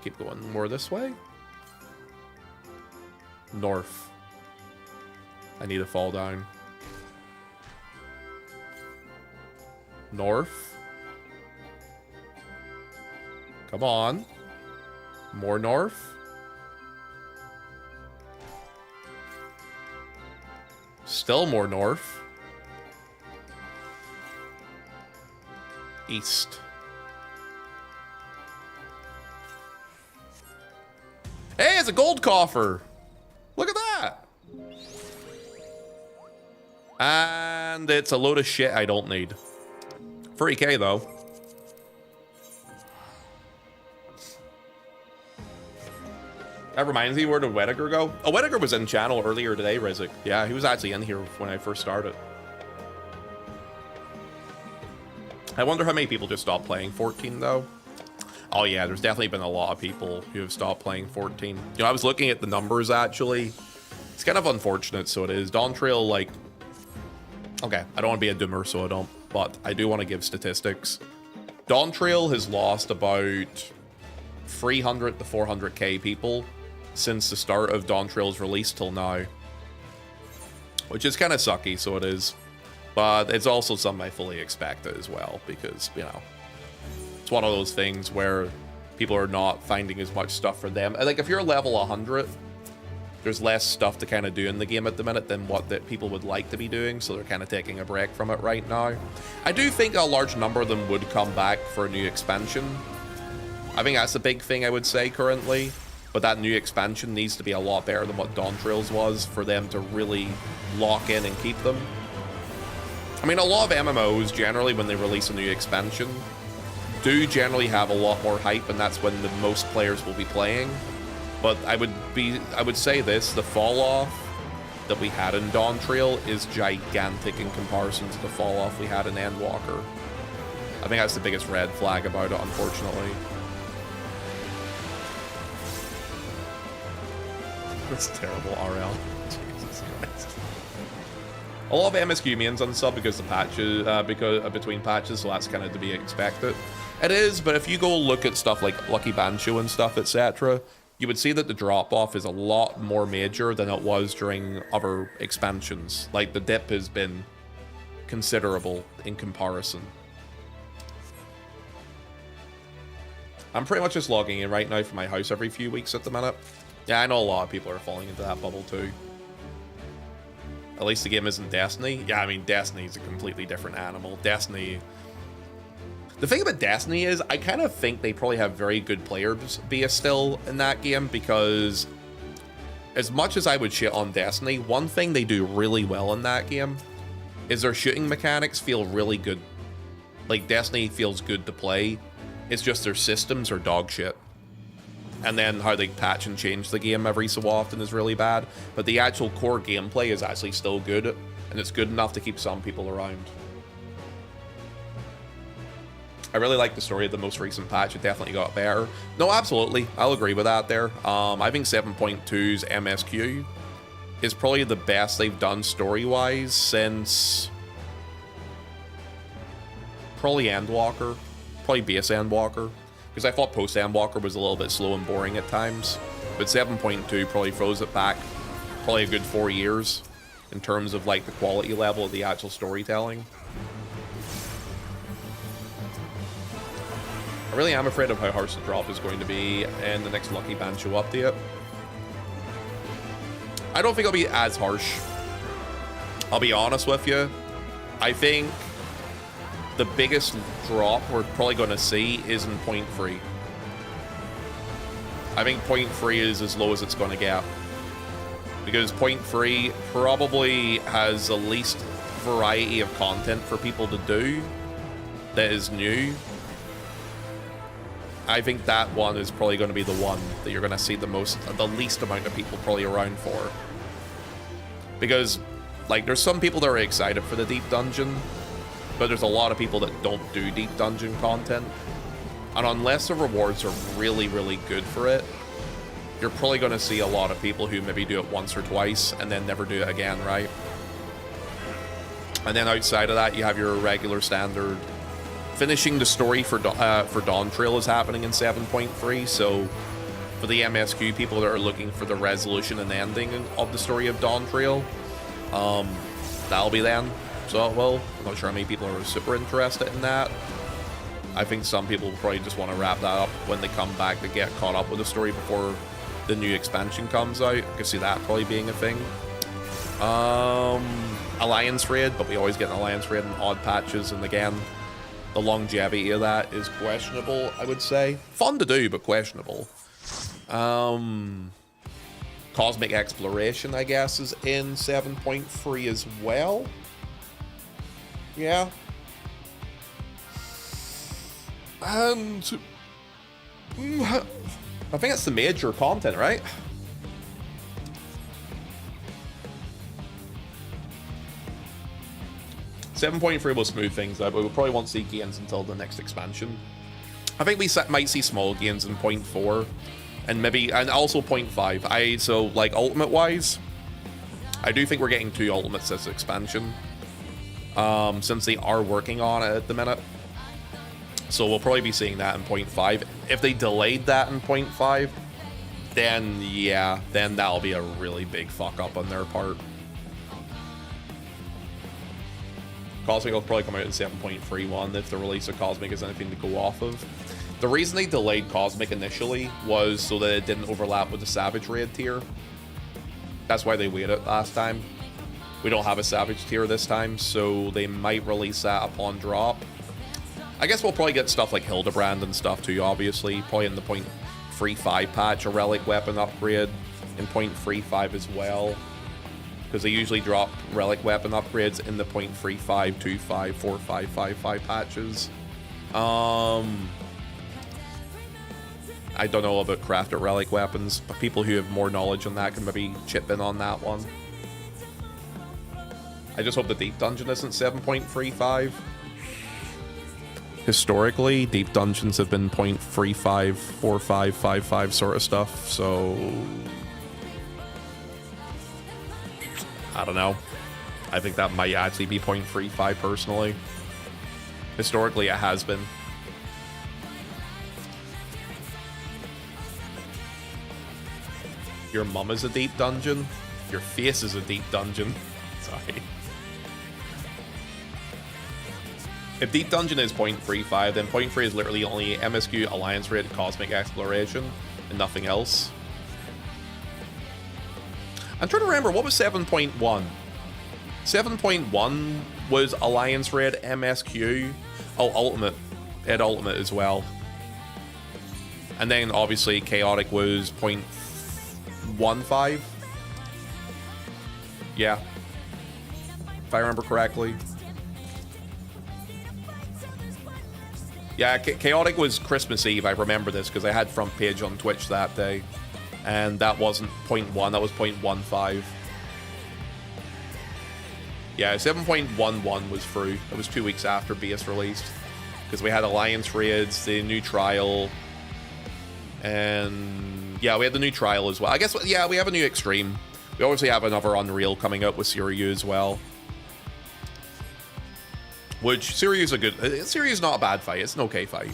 Keep going more this way. North. I need to fall down. North. Come on. More north. Still more north. East. Hey, it's a gold coffer. Look at that. And it's a load of shit I don't need. 3K though. That reminds me, where did Wediger go? Oh, Wediger was in channel earlier today, Rizik. Yeah, he was actually in here when I first started. I wonder how many people just stopped playing 14 though. Oh yeah, there's definitely been a lot of people who have stopped playing 14. You know, I was looking at the numbers actually. It's kind of unfortunate, so it is. Dawn Trail, like... Okay, I don't want to be a doomer, so I don't. But I do want to give statistics. Dawn Trail has lost about 300 to 400k people since the start of Dawn Trail's release till now. Which is kind of sucky, so it is. But it's also something I fully expected as well, because, you know, it's one of those things where people are not finding as much stuff for them. Like, if you're level 100, there's less stuff to kind of do in the game at the minute than what that people would like to be doing, so they're kind of taking a break from it right now. I do think a large number of them would come back for a new expansion. I think that's a big thing I would say currently, but that new expansion needs to be a lot better than what Dawn Trails was for them to really lock in and keep them. I mean, a lot of MMOs, generally, when they release a new expansion, do generally have a lot more hype, and that's when the most players will be playing. But I would say this, the fall off that we had in Dawn Trail is gigantic in comparison to the fall off we had in Endwalker. I think that's the biggest red flag about it, unfortunately. That's terrible, RL. Jesus Christ. A lot of MSQ mains unsub because the patches, between patches, so that's kind of to be expected. It is, but if you go look at stuff like Lucky Bancho and stuff, etc., you would see that the drop-off is a lot more major than it was during other expansions. Like, the dip has been considerable in comparison. I'm pretty much just logging in right now from my house every few weeks at the minute. Yeah, I know a lot of people are falling into that bubble too. At least the game isn't Destiny. Yeah, I mean, Destiny is a completely different animal. Destiny... The thing about Destiny is, I kind of think they probably have very good players base still in that game, because as much as I would shit on Destiny, one thing they do really well in that game is their shooting mechanics feel really good. Like, Destiny feels good to play. It's just their systems are dog shit. And then how they patch and change the game every so often is really bad. But the actual core gameplay is actually still good, and it's good enough to keep some people around. I really like the story of the most recent patch. It definitely got better. No, absolutely. I'll agree with that there. I think 7.2's MSQ is probably the best they've done story-wise since... probably Endwalker. Probably base Endwalker. Because I thought post Endwalker was a little bit slow and boring at times. But 7.2 probably throws it back probably a good 4 years in terms of, like, the quality level of the actual storytelling. I really am afraid of how harsh the drop is going to be in the next Lucky Bancho update. I don't think it'll be as harsh. I'll be honest with you. I think the biggest drop we're probably going to see is in point 3. I think point 3 is as low as it's going to get. Because point 3 probably has the least variety of content for people to do that is new. I think that one is probably going to be the one that you're going to see the least amount of people probably around for. Because, like, there's some people that are excited for the Deep Dungeon, but there's a lot of people that don't do Deep Dungeon content. And unless the rewards are really, really good for it, you're probably going to see a lot of people who maybe do it once or twice and then never do it again, right? And then outside of that, you have your regular standard... Finishing the story for Dawn Trail is happening in 7.3, so for the MSQ people that are looking for the resolution and ending of the story of Dawn Trail. That'll be then. So, well, I'm not sure how many people are super interested in that. I think some people will probably just want to wrap that up when they come back to get caught up with the story before the new expansion comes out. I can see that probably being a thing. Alliance raid, but we always get an alliance raid in odd patches, and again, the longevity of that is questionable, I would say. Fun to do, but questionable. Cosmic Exploration, I guess, is in 7.3 as well. Yeah. And I think it's the major content, right? .3 will smooth things out, but we probably won't see gains until the next expansion. I think we might see small gains in 0.4 and maybe, and also 0.5. So like ultimate wise, I do think we're getting 2 ultimates this expansion, since they are working on it at the minute. So we'll probably be seeing that in 0.5. If they delayed that in 0.5, then yeah, then that'll be a really big fuck up on their part. Cosmic will probably come out in 7.31 if the release of Cosmic is anything to go off of. The reason they delayed Cosmic initially was so that it didn't overlap with the Savage Raid tier. That's why they waited last time. We don't have a Savage tier this time, so they might release that upon drop. I guess we'll probably get stuff like Hildebrand and stuff too, obviously. Probably in the 0.35 patch, a Relic Weapon upgrade in 0.35 as well. Because they usually drop Relic Weapon upgrades in the 0.35, 25, 45, 55 patches. I don't know about crafted Relic Weapons, but people who have more knowledge on that can maybe chip in on that one. I just hope the Deep Dungeon isn't 7.35. Historically, Deep Dungeons have been 0.35, 45, 55 sort of stuff, so I don't know. I think that might actually be 0.35 personally. Historically, it has been. Your mum is a deep dungeon. Your face is a deep dungeon. Sorry. If Deep Dungeon is 0.35, then 0.3 is literally only MSQ, Alliance Raid, Cosmic Exploration, and nothing else. I'm trying to remember, what was 7.1? 7.1 was Alliance Raid, MSQ. Oh, Ultimate. It had Ultimate as well. And then, obviously, Chaotic was 0.15. Yeah. If I remember correctly. Yeah, Chaotic was Christmas Eve. I remember this because I had front page on Twitch that day. And that wasn't 0.1, that was 0.15. Yeah, 7.11 was through. It was 2 weeks after BS released. Because we had Alliance Raids, the new trial. And yeah, we had the new trial as well. I guess, yeah, we have a new Extreme. We obviously have another Unreal coming up with Siryu as well. Which, Siryu's a good... Siryu's not a bad fight. It's an okay fight.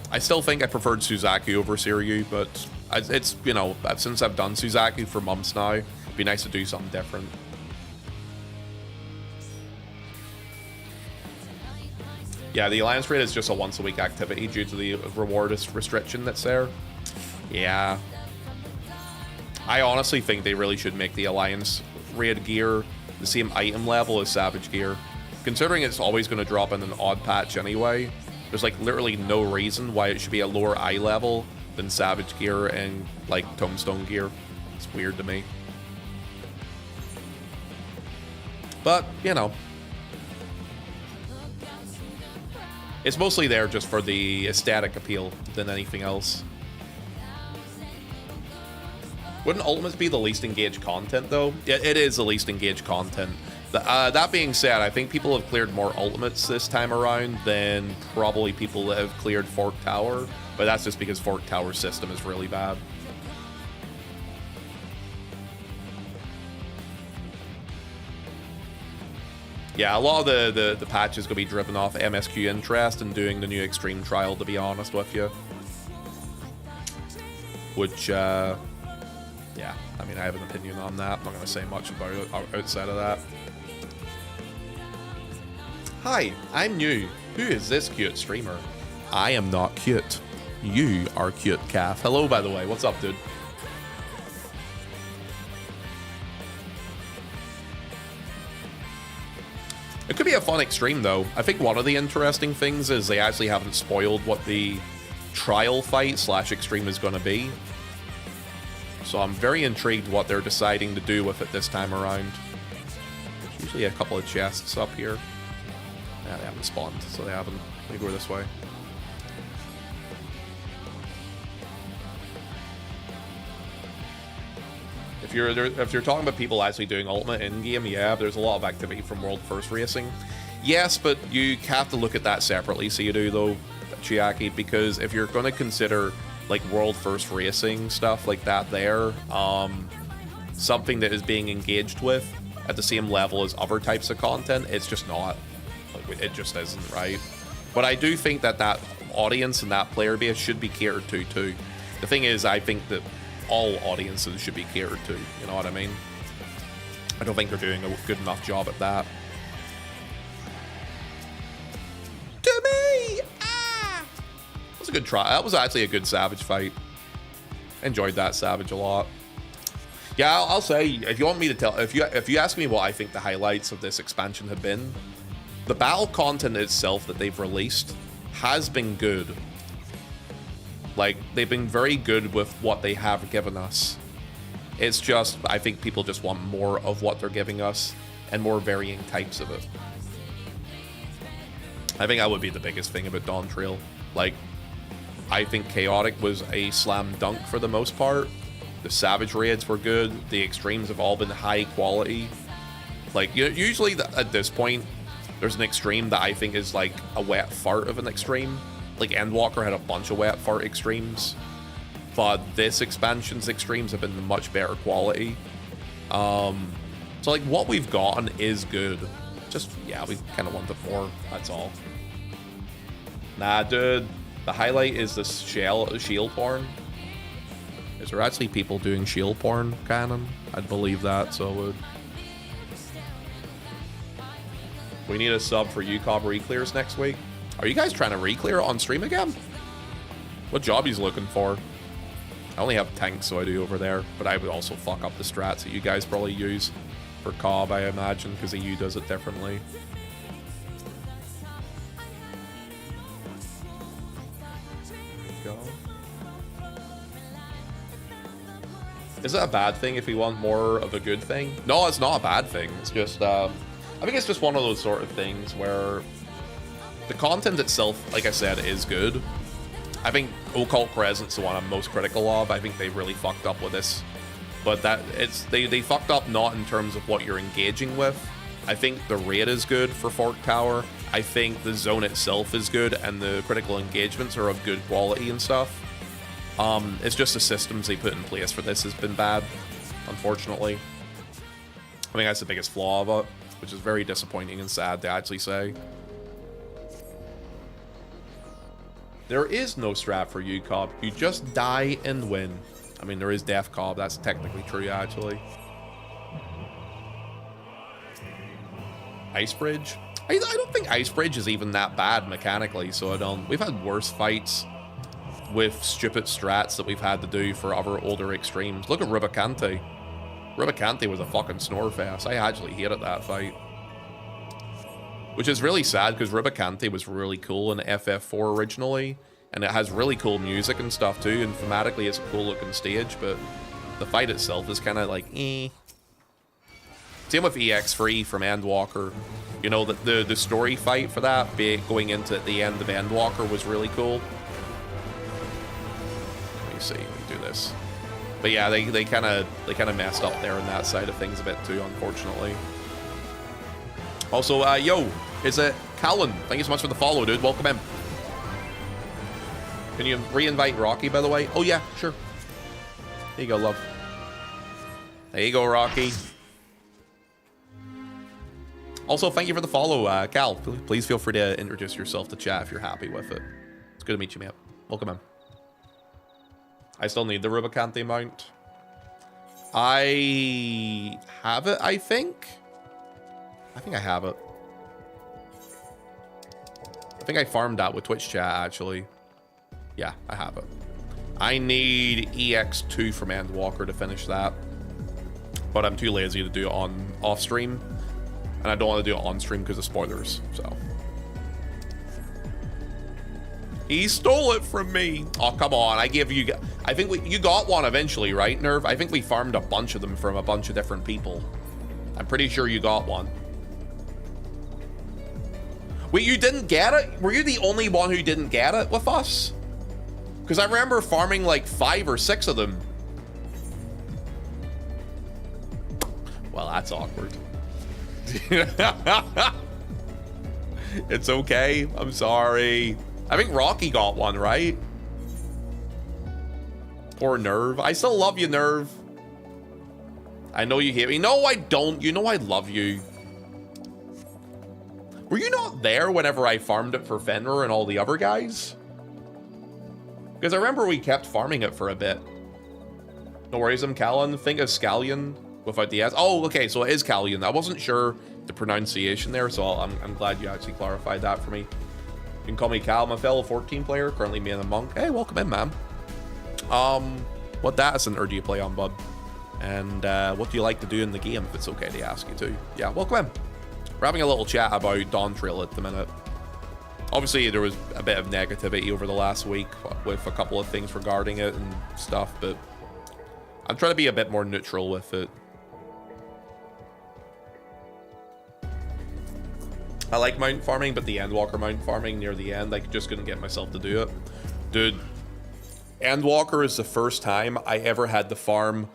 I still think I preferred Suzaku over Siryu, but it's, you know, since I've done Suzaku for months now, it'd be nice to do something different. Yeah, the Alliance Raid is just a once-a-week activity due to the reward restriction that's there. Yeah. I honestly think they really should make the Alliance Raid gear the same item level as Savage gear. Considering it's always going to drop in an odd patch anyway, there's like literally no reason why it should be a lower eye level than Savage gear and like Tombstone gear. It's weird to me. But, you know. It's mostly there just for the aesthetic appeal than anything else. Wouldn't Ultimates be the least engaged content, though? It is the least engaged content. That being said, I think people have cleared more Ultimates this time around than probably people that have cleared Fork Tower, but that's just because Fork Tower's system is really bad. Yeah, a lot of the patch is going to be driven off MSQ interest and doing the new Extreme trial, to be honest with you. which, yeah, I mean, I have an opinion on that. I'm not going to say much about it outside of that. Hi, I'm new. Who is this cute streamer? I am not cute. You are cute, Calf. Hello, by the way. What's up, dude? It could be a fun extreme, though. I think one of the interesting things is they actually haven't spoiled what the trial fight / extreme is going to be. So I'm very intrigued what they're deciding to do with it this time around. There's usually a couple of chests up here. Yeah, they haven't spawned, so they haven't. Let me go this way. If you're talking about people actually doing Ultimate in-game, yeah, there's a lot of activity from World First Racing. Yes, but you have to look at that separately, so you do, though, Chiaki, because if you're going to consider, like, World First Racing stuff like that there, something that is being engaged with at the same level as other types of content, it's just not. Like, it just isn't, right? But I do think that that audience and that player base should be catered to, too. The thing is, I think that all audiences should be catered to, you know what I mean? I don't think they're doing a good enough job at that. To me! Ah! That was a good try. That was actually a good Savage fight. Enjoyed that Savage a lot. Yeah, I'll say, if you want me to tell, if you ask me what I think the highlights of this expansion have been, the battle content itself that they've released has been good. Like, they've been very good with what they have given us. It's just, I think people just want more of what they're giving us and more varying types of it. I think that would be the biggest thing about Dawn Trail. Like, I think Chaotic was a slam dunk for the most part. The Savage raids were good. The extremes have all been high quality. Like, usually at this point, there's an extreme that I think is like a wet fart of an extreme. Like, Endwalker had a bunch of wet fart extremes, but this expansion's extremes have been much better quality. So, like, what we've gotten is good. Just, yeah, we kind of wanted more, that's all. Nah, dude, the highlight is the shield porn. Is there actually people doing shield porn, Canon? I'd believe that, so I would. We need a sub for UCOB re-clears next week. Are you guys trying to re-clear on stream again? What job he's looking for? I only have tanks, so I do over there. But I would also fuck up the strats that you guys probably use for Cobb, I imagine, because EU does it differently. There we go. Is it a bad thing if we want more of a good thing? No, it's not a bad thing. It's just, I think it's just one of those sort of things where the content itself, like I said, is good. I think Occult Presence is the one I'm most critical of. I think they really fucked up with this. But that they fucked up not in terms of what you're engaging with. I think the raid is good for Fork Tower. I think the zone itself is good, and the critical engagements are of good quality and stuff. It's just the systems they put in place for this has been bad, unfortunately. I think that's the biggest flaw of it, which is very disappointing and sad to actually say. There is no strat for you, Cobb. You just die and win. I mean, there is Death Cobb. That's technically true, actually. Ice Bridge? I don't think Ice Bridge is even that bad mechanically, so I don't... We've had worse fights with stupid strats that we've had to do for other older extremes. Look at Rubicante. Rubicante was a fucking snorefest. I actually hated that fight. Which is really sad, because Rubicante was really cool in FF4 originally, and it has really cool music and stuff too, and thematically it's a cool looking stage, but the fight itself is kind of like, eh. Same with EX3 from Endwalker. You know, the story fight for that, going into the end of Endwalker, was really cool. Let me see, let me do this. But yeah, they kind of messed up there on that side of things a bit too, unfortunately. Also, yo, is it Callan? Thank you so much for the follow, dude. Welcome in. Can you re-invite Rocky, by the way? Oh, yeah, sure. There you go, love. There you go, Rocky. Also, thank you for the follow, Cal. Please feel free to introduce yourself to chat if you're happy with it. It's good to meet you, man. Welcome in. I still need the Rubicante mount. I have it, I think. I think I have it. I think I farmed that with Twitch chat, actually. Yeah, I have it. I need EX2 from Endwalker to finish that. But I'm too lazy to do it on off stream. And I don't want to do it on stream because of spoilers, so. He stole it from me. Oh, come on. I give you... I think you got one eventually, right, Nerve? I think we farmed a bunch of them from a bunch of different people. I'm pretty sure you got one. Wait, you didn't get it? Were you the only one who didn't get it with us? Because I remember farming like 5 or 6 of them. Well, that's awkward. It's okay. I'm sorry. I think Rocky got one, right? Poor Nerve. I still love you, Nerve. I know you hate me. No, I don't. You know I love you. Were you not there whenever I farmed it for Fenrir and all the other guys? Because I remember we kept farming it for a bit. No worries, I'm Callan. Think of Scallion without the S. Oh, okay, so it is Callion. I wasn't sure the pronunciation there, so I'm glad you actually clarified that for me. You can call me Cal. I'm a fellow 14 player, currently me and a monk. Hey, welcome in, man. What data center do you play on, bud? And what do you like to do in the game, if it's okay to ask you too? Yeah, welcome in. We're having a little chat about Dawn Trail at the minute. Obviously, there was a bit of negativity over the last week with a couple of things regarding it and stuff, but I'm trying to be a bit more neutral with it. I like mount farming, but the Endwalker mount farming near the end, I just couldn't get myself to do it. Dude, Endwalker is the first time I ever had to farm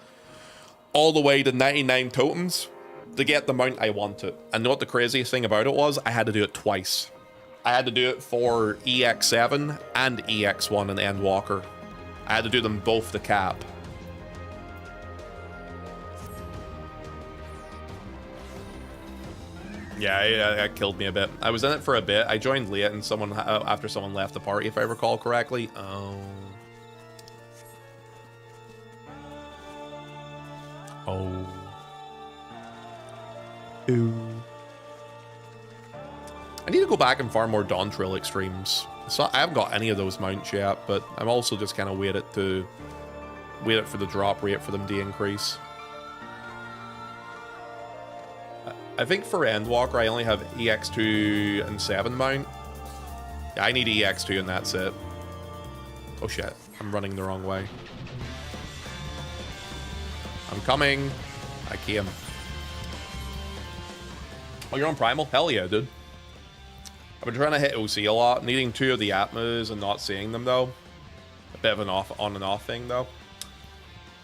all the way to 99 totems to get the mount I wanted. And know what the craziest thing about it was? I had to do it twice. I had to do it for EX7 and EX1 and Endwalker. I had to do them both to cap. Yeah, that killed me a bit. I was in it for a bit. I joined late and someone after someone left the party, if I recall correctly. Oh. Ooh. I need to go back and farm more Dawn Trail Extremes. So I haven't got any of those mounts yet, but I'm also just kind of wait for the drop rate for them to increase. I think for Endwalker, I only have EX2 and 7 mount. Yeah, I need EX2 and that's it. Oh shit, I'm running the wrong way. I'm coming. I came. Oh, you're on Primal? Hell yeah, dude. I've been trying to hit OC a lot, needing 2 of the Atmas and not seeing them though. A bit of an on and off thing though.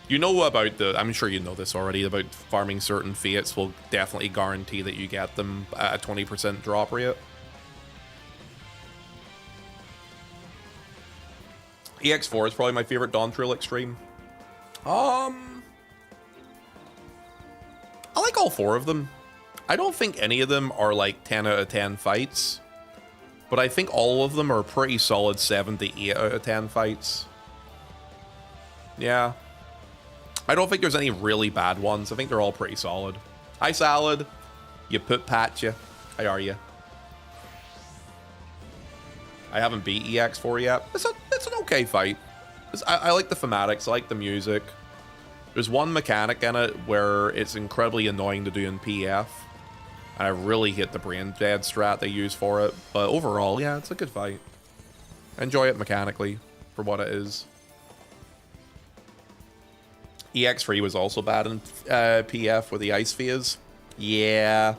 You know about I'm sure you know this already, about farming certain fates will definitely guarantee that you get them at a 20% drop rate. EX4 is probably my favorite Dawn Trail Extreme. I like all 4 of them. I don't think any of them are like 10 out of 10 fights, but I think all of them are pretty solid 7 to 8 out of 10 fights. Yeah. I don't think there's any really bad ones. I think they're all pretty solid. Hi, Salad. You put Patcha. How are you? I haven't beat EX4 yet. It's an okay fight. I like the thematics. I like the music. There's one mechanic in it where it's incredibly annoying to do in PF. And I really hate the brain dead strat they use for it. But overall, yeah, it's a good fight. I enjoy it mechanically for what it is. EX3 was also bad in PF with the ice phase. Yeah.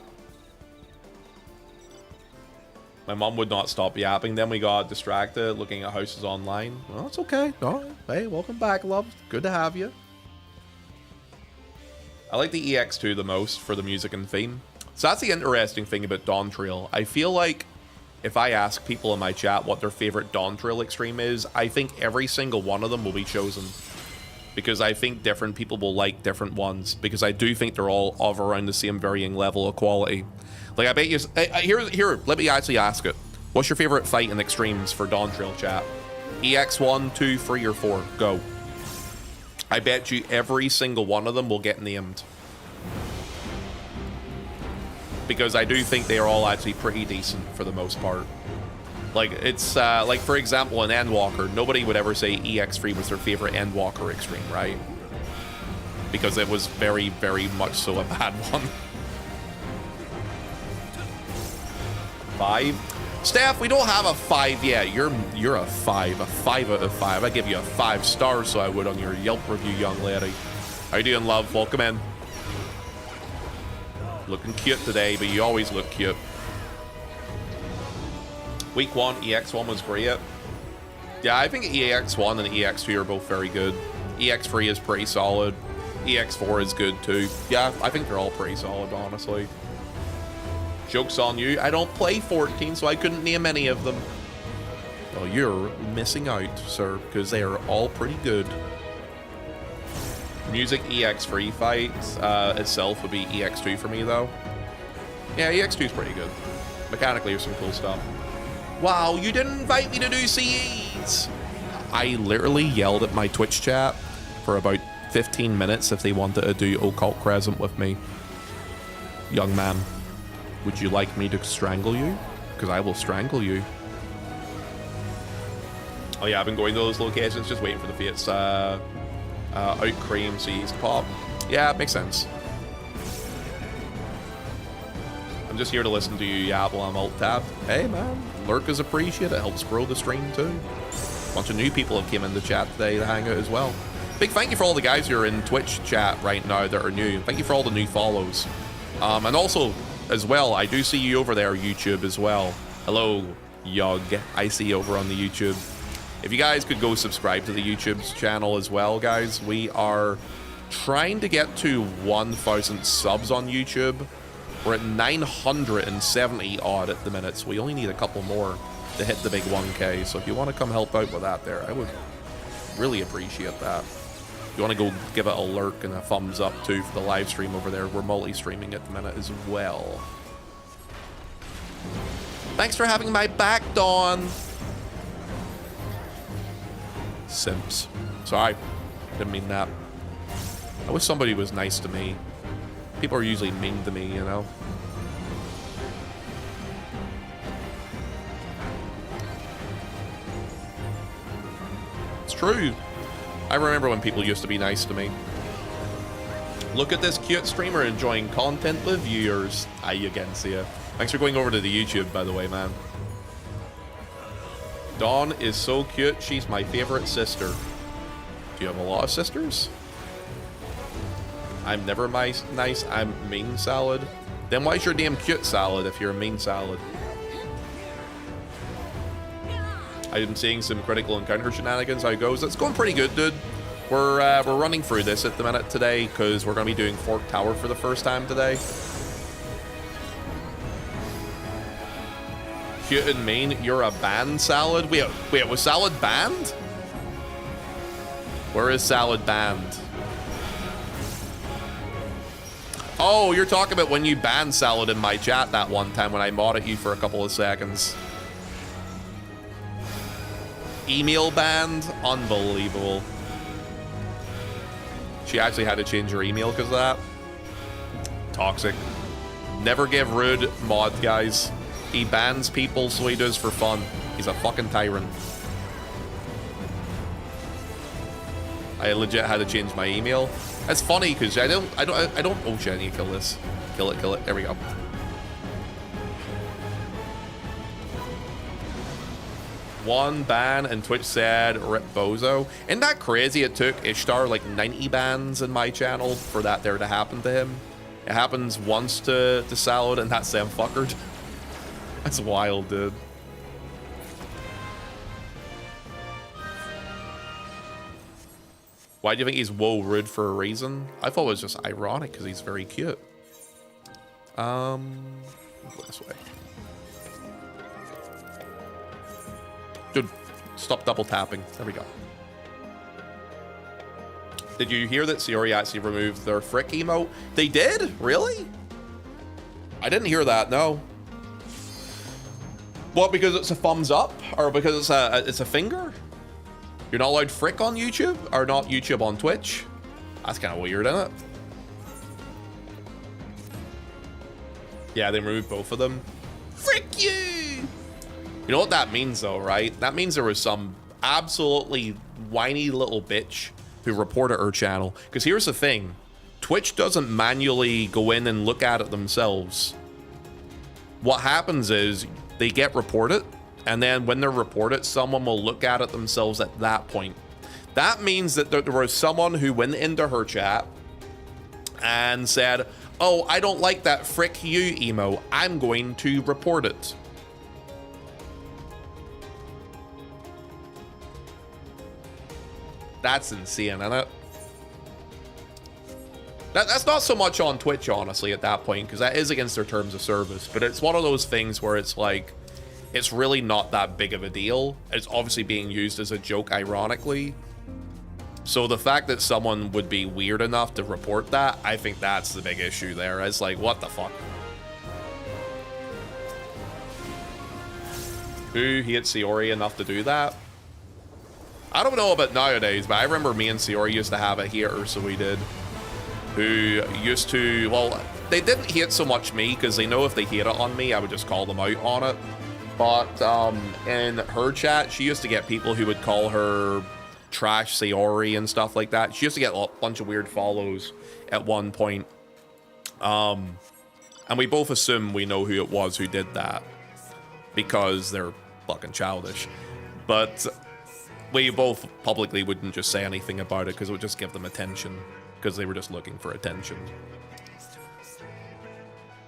My mom would not stop yapping. Then we got distracted looking at houses online. Well, it's okay. All right. Hey, welcome back, love. Good to have you. I like the EX2 the most for the music and theme. So that's the interesting thing about Dawn Trail. I feel like if I ask people in my chat what their favorite Dawn Trail Extreme is, I think every single one of them will be chosen. Because I think different people will like different ones. Because I do think they're all of around the same varying level of quality. Like, I bet you... Here, let me actually ask it. What's your favorite fight in Extremes for Dawn Trail chat? EX1, 2, 3, or 4? Go. I bet you every single one of them will get named. Because I do think they are all actually pretty decent for the most part. Like, it's, like, for example, an Endwalker, nobody would ever say EX3 was their favorite Endwalker extreme, right? Because it was very, very much so a bad one. 5? Steph, we don't have a 5 yet. You're a 5 out of 5. I give you a 5 stars, so I would on your Yelp review, young lady. How you doing, love? Welcome in. Looking cute today, but you always look cute. Week 1, EX1 was great. Yeah, I think EX1 and EX2 are both very good. EX3 is pretty solid. EX4 is good too. Yeah, I think they're all pretty solid, honestly. Joke's on you. I don't play 14, so I couldn't name any of them. Well, you're missing out, sir, because they are all pretty good. Music EX3 fights itself would be EX2 for me, though. Yeah, EX2 is pretty good. Mechanically, there's some cool stuff. Wow, you didn't invite me to do CEs! I literally yelled at my Twitch chat for about 15 minutes if they wanted to do Occult Crescent with me. Young man, would you like me to strangle you? Because I will strangle you. Oh yeah, I've been going to those locations, just waiting for the fates out cream CEs to pop. Yeah, it makes sense. I'm just here to listen to you yap while I'm alt-tabbed. Hey man, lurk is appreciated. It helps grow the stream too. A bunch of new people have came in the chat today to hang out as well. Big thank you for all the guys who are in Twitch chat right now that are new. Thank you for all the new follows. And also, as well, I do see you over there, YouTube, as well. Hello, Yug. I see you over on the YouTube. If you guys could go subscribe to the YouTube's channel as well, guys. We are trying to get to 1,000 subs on YouTube. We're at 970 odd at the minute, so we only need a couple more to hit the big 1K. So if you want to come help out with that there, I would really appreciate that. If you want to go give it a lurk and a thumbs up too for the live stream over there. We're multi-streaming at the minute as well. Thanks for having my back, Dawn. Simps. Sorry, didn't mean that. I wish somebody was nice to me. People are usually mean to me, you know? It's true. I remember when people used to be nice to me. Look at this cute streamer enjoying content with viewers. Hi again, see ya. Thanks for going over to the YouTube, by the way, man. Dawn is so cute. She's my favorite sister. Do you have a lot of sisters? I'm never nice, I'm mean salad. Then why's your damn cute salad if you're a mean salad? I'm seeing some critical encounter shenanigans. How it goes? It's going pretty good, dude. We're running through this at the minute today because we're going to be doing Fork Tower for the first time today. Cute and mean. You're a banned salad? Wait, was salad banned? Where is salad banned? Oh, you're talking about when you banned salad in my chat that one time when I modded you for a couple of seconds. Email banned? Unbelievable. She actually had to change her email because of that. Toxic. Never give Rude mod, guys. He bans people, so he does for fun. He's a fucking tyrant. I legit had to change my email. It's funny because I don't. Oh shit! I need to kill this. Kill it. There we go. One ban and Twitch said rip Bozo. Isn't that crazy? It took Ishtar like 90 bans in my channel for that there to happen to him. It happens once to Salad and that's them fuckered. That's wild, dude. Why do you think he's whoa rude for a reason? I thought it was just ironic because he's very cute. Go this way. Dude, stop double tapping. There we go. Did you hear that Siori actually removed their frick emote? They did? Really? I didn't hear that, no. What, because it's a thumbs up? Or because it's a finger? You're not allowed frick on YouTube? Or not YouTube on Twitch? That's kind of weird, isn't it? Yeah, they removed both of them. Frick you! You know what that means, though, right? That means there was some absolutely whiny little bitch who reported her channel. Because here's the thing. Twitch doesn't manually go in and look at it themselves. What happens is they get reported, and then when they're reported, someone will look at it themselves at that point. That means that there was someone who went into her chat and said, oh, I don't like that frick you emo. I'm going to report it. That's insane, isn't it? That's not so much on Twitch, honestly, at that point, because that is against their terms of service. But it's one of those things where it's like, it's really not that big of a deal. It's obviously being used as a joke, ironically. So the fact that someone would be weird enough to report that, I think that's the big issue there. It's like, what the fuck? Who hit Siori enough to do that? I don't know about nowadays, but I remember me and Siori used to have a hater, so we did. Who used to, well, they didn't hate so much me, because they know if they hate it on me, I would just call them out on it. But in her chat, she used to get people who would call her trash Sayori and stuff like that. She used to get a bunch of weird follows at one point. And we both assume we know who it was who did that, because they're fucking childish. But we both publicly wouldn't just say anything about it, because it would just give them attention, because they were just looking for attention.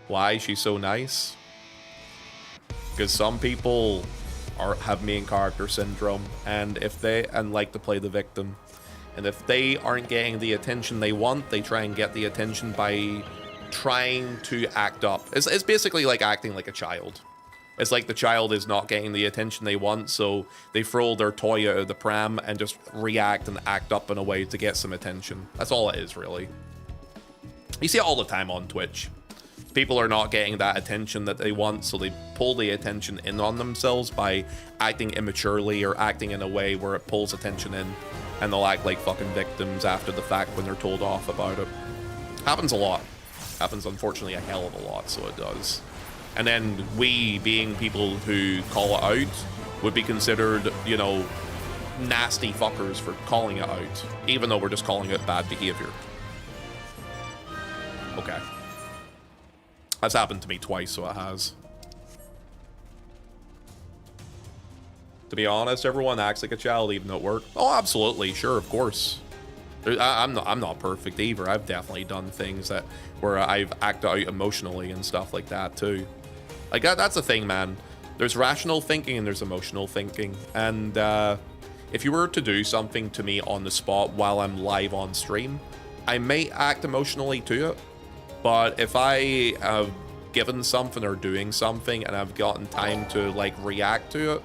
Why? She's so nice? Because some people have main character syndrome, and if they like to play the victim, and if they aren't getting the attention they want, they try and get the attention by trying to act up. It's basically like acting like a child. It's like the child is not getting the attention they want, so they throw their toy out of the pram and just react and act up in a way to get some attention. That's all it is, really. You see it all the time on Twitch. People are not getting that attention that they want, so they pull the attention in on themselves by acting immaturely or acting in a way where it pulls attention in, and they'll act like fucking victims after the fact when they're told off about it. Happens a lot. Happens, unfortunately, a hell of a lot, so it does. And then we, being people who call it out, would be considered, you know, nasty fuckers for calling it out, even though we're just calling it bad behavior. Okay. That's happened to me twice, so it has. To be honest, everyone acts like a child even at work. Oh, absolutely, sure, of course. I'm not perfect either. I've definitely done things where I've acted out emotionally and stuff like that too. Like that's the thing, man. There's rational thinking and there's emotional thinking. And if you were to do something to me on the spot while I'm live on stream, I may act emotionally to it. But if I have given something or doing something and I've gotten time to like react to it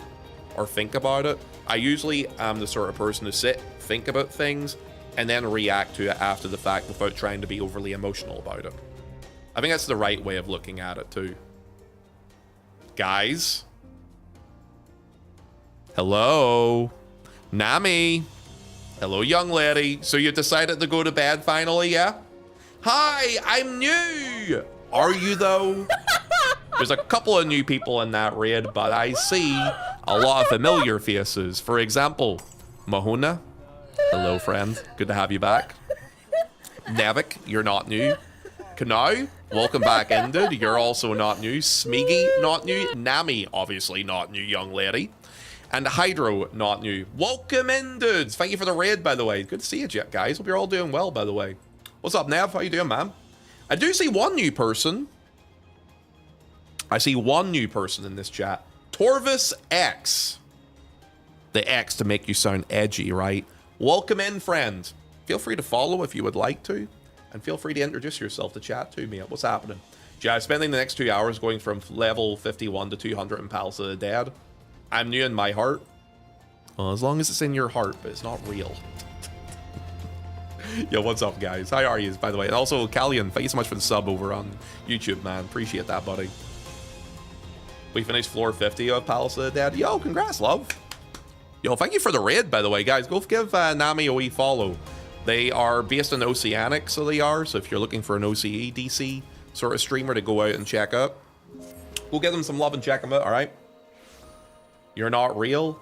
or think about it, I usually am the sort of person to sit, think about things, and then react to it after the fact without trying to be overly emotional about it. I think that's the right way of looking at it too. Guys? Hello? Nami? Hello, young lady. So you decided to go to bed finally, yeah? Hi, I'm new. Are you though? There's a couple of new people in that raid, but I see a lot of familiar faces. For example, Mahuna. Hello, friend. Good to have you back. Nevik, you're not new. Kanau, welcome back, Ended. You're also not new. Smeagy, not new. Nami, obviously not new, young lady. And Hydro, not new. Welcome in, dudes. Thank you for the raid, by the way. Good to see you, guys. Hope you're all doing well, by the way. What's up, Nev? How you doing, man? I do see one new person. I see one new person in this chat. Torvis X. The X to make you sound edgy, right? Welcome in, friend. Feel free to follow if you would like to. And feel free to introduce yourself to chat to me. What's happening? Yeah, I'm spending the next 2 hours going from level 51 to 200 in Palace of the Dead. I'm new in my heart. Well, as long as it's in your heart, but it's not real. Yo, what's up, guys? How are you, by the way? And also, Callian, thank you so much for the sub over on YouTube, man. Appreciate that, buddy. We finished floor 50 of Palace of the Dead. Yo, congrats, love. Yo, thank you for the raid, by the way, guys. Go give Nami a wee follow. They are based in Oceanic, so they are. So if you're looking for an OCE DC sort of streamer to go out and check out, go give them some love and check them out, all right? You're not real?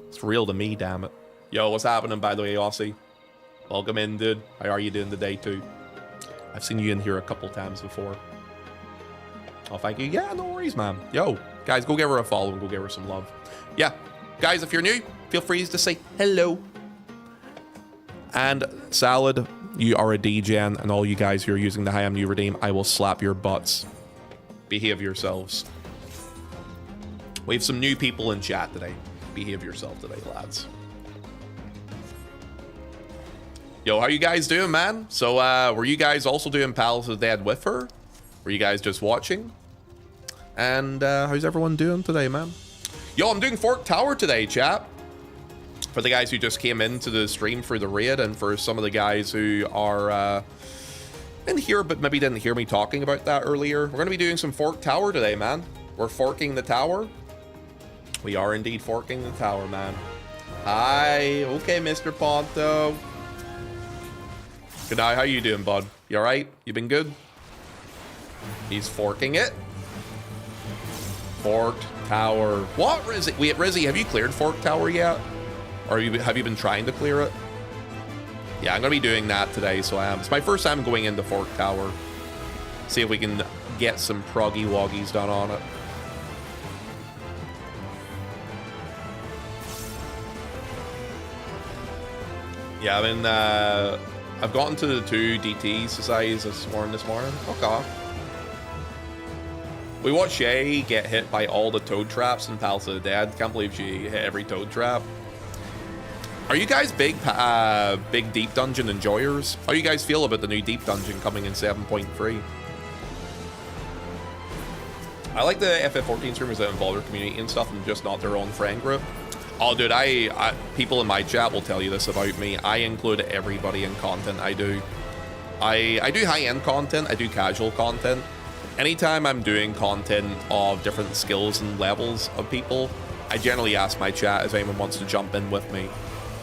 It's real to me, damn it. Yo, what's happening, by the way, Aussie? Welcome in, dude. How are you doing today, too? I've seen you in here a couple times before. Oh, thank you. Yeah, no worries, man. Yo, guys, go give her a follow and go give her some love. Yeah, guys, if you're new, feel free to say hello. And Salad, you are a DGen, and all you guys who are using the Hi I'm New redeem, I will slap your butts. Behave yourselves. We have some new people in chat today. Behave yourself today, lads. Yo, how you guys doing, man? So, were you guys also doing Palace of the Dead with her? Were you guys just watching? And how's everyone doing today, man? Yo, I'm doing Fork Tower today, chat. For the guys who just came into the stream for the raid, and for some of the guys who are in here but maybe didn't hear me talking about that earlier, we're going to be doing some Fork Tower today, man. We're forking the tower. We are indeed forking the tower, man. Hi. Okay, Mr. Ponto. Good night. How you doing, bud? You all right? You been good? He's forking it. Forked Tower. What, Rizzy? Wait, Rizzy, have you cleared Fork Tower yet? Or have you been trying to clear it? Yeah, I'm going to be doing that today, so I am. It's my first time going into Fork Tower. See if we can get some proggy woggies done on it. Yeah, I mean, I've gotten to the 2 DT societies this morning. Okay. We watched Shay get hit by all the toad traps in Palace of the Dead. Can't believe she hit every toad trap. Are you guys big deep dungeon enjoyers? How do you guys feel about the new deep dungeon coming in 7.3? I like the FF14 streamers that involve their community and stuff and just not their own friend group. Oh, dude, people in my chat will tell you this about me. I include everybody in content I do. I do high-end content. I do casual content. Anytime I'm doing content of different skills and levels of people, I generally ask my chat if anyone wants to jump in with me.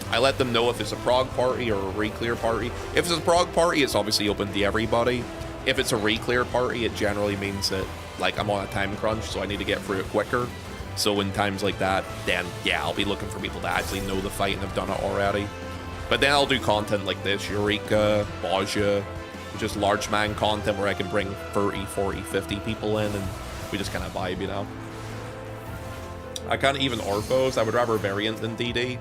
I let them know if it's a prog party or a re-clear party. If it's a prog party, it's obviously open to everybody. If it's a re-clear party, it generally means that, like, I'm on a time crunch, so I need to get through it quicker. So in times like that, then, yeah, I'll be looking for people that actually know the fight and have done it already. But then I'll do content like this, Eureka, Baja, which is large man content where I can bring 30, 40, 50 people in, and we just kind of vibe, you know? I can't even Orphos. I would rather variant than DD.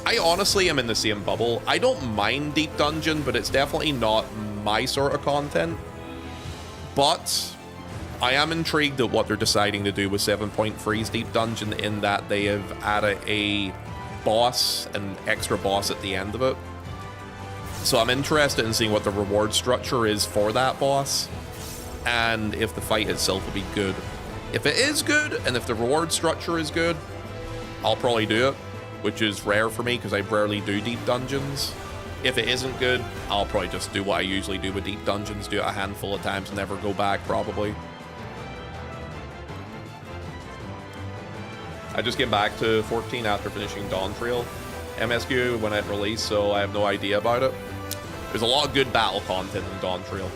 I honestly am in the same bubble. I don't mind Deep Dungeon, but it's definitely not my sort of content. But I am intrigued at what they're deciding to do with 7.3's Deep Dungeon, in that they have added a boss, an extra boss at the end of it. So I'm interested in seeing what the reward structure is for that boss, and if the fight itself will be good. If it is good, and if the reward structure is good, I'll probably do it, which is rare for me because I rarely do deep dungeons. If it isn't good, I'll probably just do what I usually do with deep dungeons, do it a handful of times, never go back, probably. I just came back to 14 after finishing Dawn Trail MSQ when it released, so I have no idea about it. There's a lot of good battle content in Dawn Trail.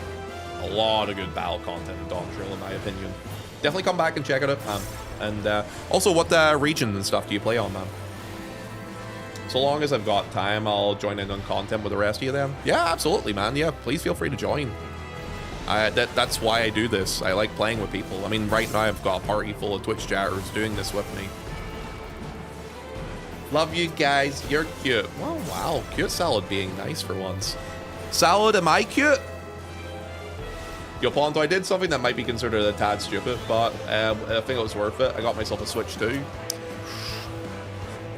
A lot of good battle content in Dawn Trail, in my opinion. Definitely come back and check it out, man. And also, what region and stuff do you play on, man? So long as I've got time, I'll join in on content with the rest of you then. Yeah, absolutely, man. Yeah, please feel free to join. That's why I do this. I like playing with people. I mean, right now I've got a party full of Twitch chatters doing this with me. Love you guys. You're cute. Oh, wow. Cute Salad being nice for once. Salad, am I cute? Yo, Ponto, I did something that might be considered a tad stupid, but I think it was worth it. I got myself a Switch 2.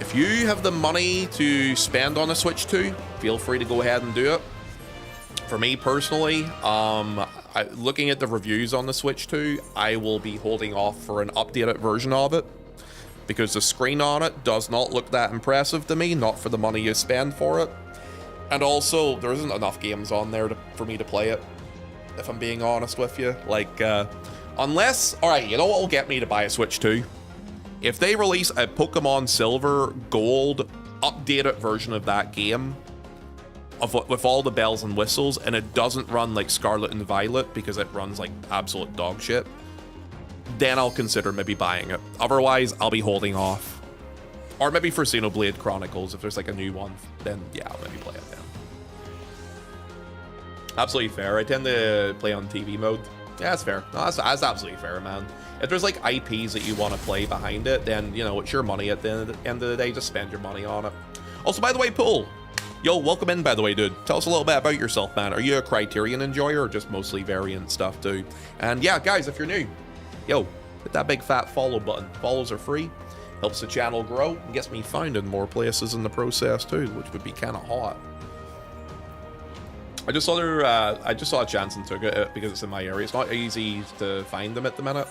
If you have the money to spend on a Switch 2, feel free to go ahead and do it. For me personally, looking at the reviews on the Switch 2, I will be holding off for an updated version of it, because the screen on it does not look that impressive to me, not for the money you spend for it. And also, there isn't enough games on there for me to play it, if I'm being honest with you. Like, unless... Alright, you know what will get me to buy a Switch 2? If they release a Pokemon Silver, Gold, updated version of that game, with all the bells and whistles, and it doesn't run like Scarlet and Violet because it runs like absolute dog shit, then I'll consider maybe buying it. Otherwise, I'll be holding off. Or maybe for Xenoblade Chronicles, if there's like a new one, then yeah, I'll maybe play it then. Absolutely fair. I tend to play on TV mode. Yeah, that's fair. No, that's absolutely fair, man. If there's like IPs that you want to play behind it, then, you know, it's your money at the end of the day. Just spend your money on it. Also, by the way, Pool. Yo, welcome in, by the way, dude. Tell us a little bit about yourself, man. Are you a Criterion enjoyer or just mostly variant stuff, too? And yeah, guys, if you're new, yo, hit that big fat follow button. Follows are free. Helps the channel grow and gets me found in more places in the process, too, which would be kind of hot. I just saw a chance and took it because it's in my area. It's not easy to find them at the minute.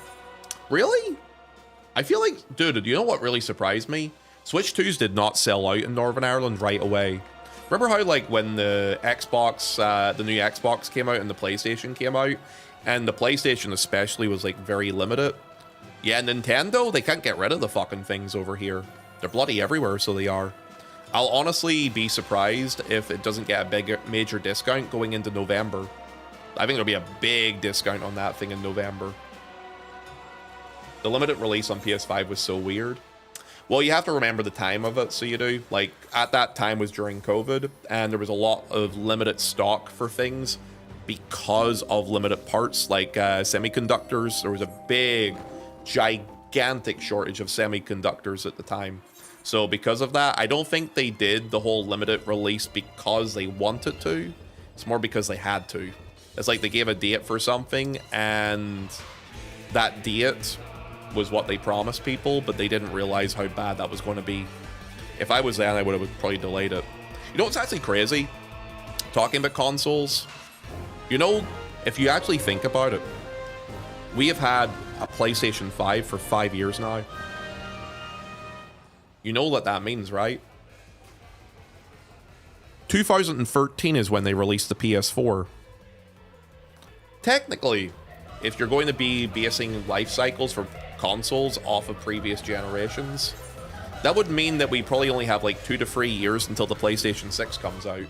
Really? I feel like, dude, you know what really surprised me? Switch 2s did not sell out in Northern Ireland right away. Remember how, like, when the Xbox, the new Xbox came out and the PlayStation came out, and the PlayStation especially was, like, very limited? Yeah, Nintendo, they can't get rid of the fucking things over here. They're bloody everywhere, so they are. I'll honestly be surprised if it doesn't get a major discount going into November. I think there'll be a big discount on that thing in November. The limited release on PS5 was so weird. Well, you have to remember the time of it, so you do. Like, at that time was during COVID, and there was a lot of limited stock for things because of limited parts, like semiconductors. There was a big, gigantic shortage of semiconductors at the time. So because of that, I don't think they did the whole limited release because they wanted to. It's more because they had to. It's like they gave a date for something, and that date was what they promised people, but they didn't realize how bad that was going to be. If I was there, I would have probably delayed it. You know what's actually crazy? Talking about consoles, you know, if you actually think about it, we have had a PlayStation 5 for 5 years now. You know what that means, right? 2013 is when they released the PS4. Technically, if you're going to be basing life cycles for consoles off of previous generations, that would mean that we probably only have like 2 to 3 years until the PlayStation 6 comes out.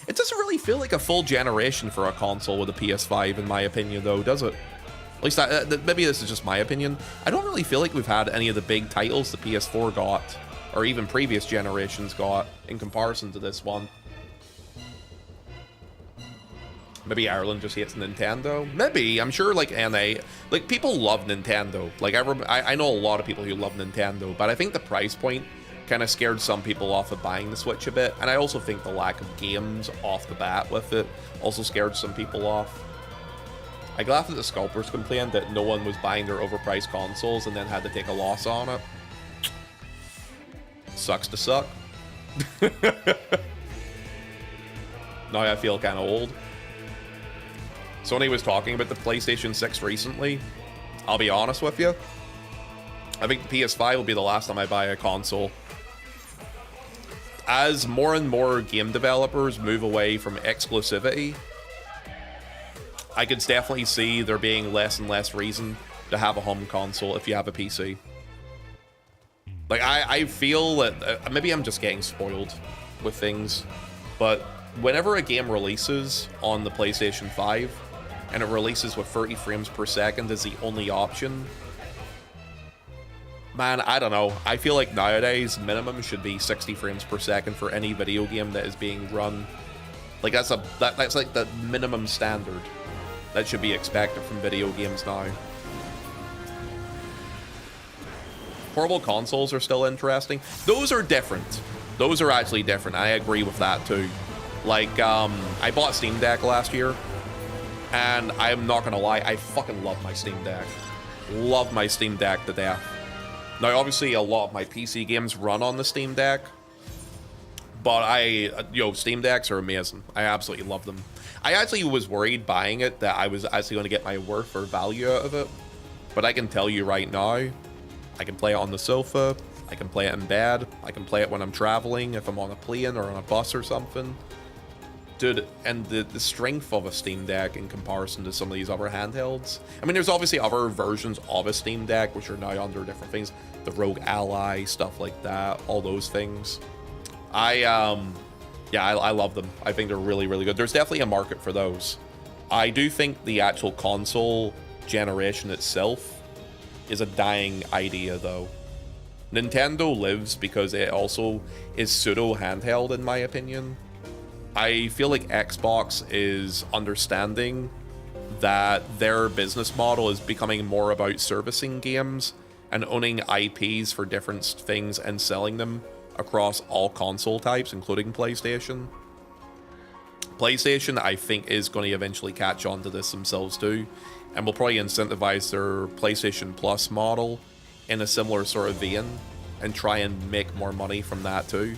It doesn't really feel like a full generation for a console with a PS5, in my opinion, though, does it? At least, maybe this is just my opinion. I don't really feel like we've had any of the big titles the PS4 got, or even previous generations got, in comparison to this one. Maybe Ireland just hates Nintendo. Maybe. I'm sure, like, NA... Like, people love Nintendo. Like, I know a lot of people who love Nintendo, but I think the price point kind of scared some people off of buying the Switch a bit. And I also think the lack of games off the bat with it also scared some people off. I laughed at the scalpers complained that no one was buying their overpriced consoles and then had to take a loss on it. Sucks to suck. Now I feel kind of old. Sony was talking about the PlayStation 6 recently. I'll be honest with you. I think the PS5 will be the last time I buy a console. As more and more game developers move away from exclusivity, I could definitely see there being less and less reason to have a home console if you have a PC. Like, I feel that maybe I'm just getting spoiled with things, but whenever a game releases on the PlayStation 5 and it releases with 30 frames per second as the only option, man, I don't know. I feel like nowadays minimum should be 60 frames per second for any video game that is being run. Like, that's like the minimum standard that should be expected from video games now. Portable consoles are still interesting. Those are different. Those are actually different. I agree with that too. Like, I bought Steam Deck last year, and I'm not gonna lie, I fucking love my Steam Deck. Love my Steam Deck to death. Now, obviously, a lot of my PC games run on the Steam Deck, but Steam Decks are amazing. I absolutely love them. I actually was worried buying it that I was actually going to get my worth or value out of it, but I can tell you right now, I can play it on the sofa, I can play it in bed, I can play it when I'm traveling, if I'm on a plane or on a bus or something. Dude, and the strength of a Steam Deck in comparison to some of these other handhelds. I mean, there's obviously other versions of a Steam Deck, which are now under different things. The Rogue Ally, stuff like that, all those things. I love them. I think they're really, really good. There's definitely a market for those. I do think the actual console generation itself is a dying idea, though. Nintendo lives because it also is pseudo-handheld, in my opinion. I feel like Xbox is understanding that their business model is becoming more about servicing games and owning IPs for different things and selling them across all console types, including PlayStation. PlayStation, I think, is going to eventually catch on to this themselves too, and will probably incentivize their PlayStation Plus model in a similar sort of vein and try and make more money from that too.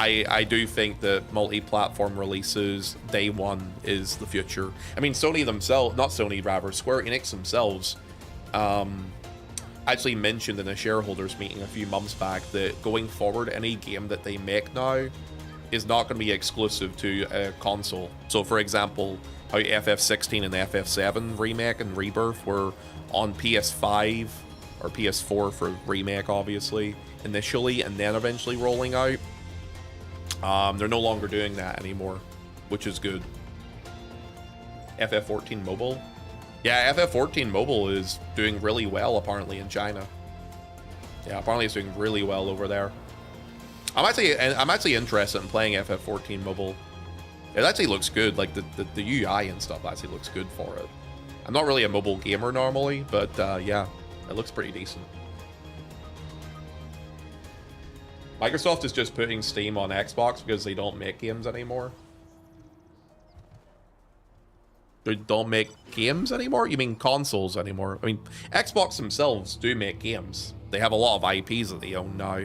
I do think that multi-platform releases day one is the future. I mean, Sony themselves, not Sony, rather, Square Enix themselves, actually mentioned in a shareholders meeting a few months back that going forward, any game that they make now is not going to be exclusive to a console. So, for example, how FF16 and FF7 remake and rebirth were on PS5 or PS4 for remake, obviously, initially, and then eventually rolling out. They're no longer doing that anymore, which is good. FF14 Mobile. Yeah, FF14 Mobile is doing really well, apparently, in China. Yeah, apparently it's doing really well over there. I'm actually interested in playing FF14 Mobile. It actually looks good. Like, the UI and stuff actually looks good for it. I'm not really a mobile gamer normally, but yeah, it looks pretty decent. Microsoft is just putting Steam on Xbox because they don't make games anymore. They don't make games anymore? You mean consoles anymore? I mean, Xbox themselves do make games. They have a lot of IPs that they own now,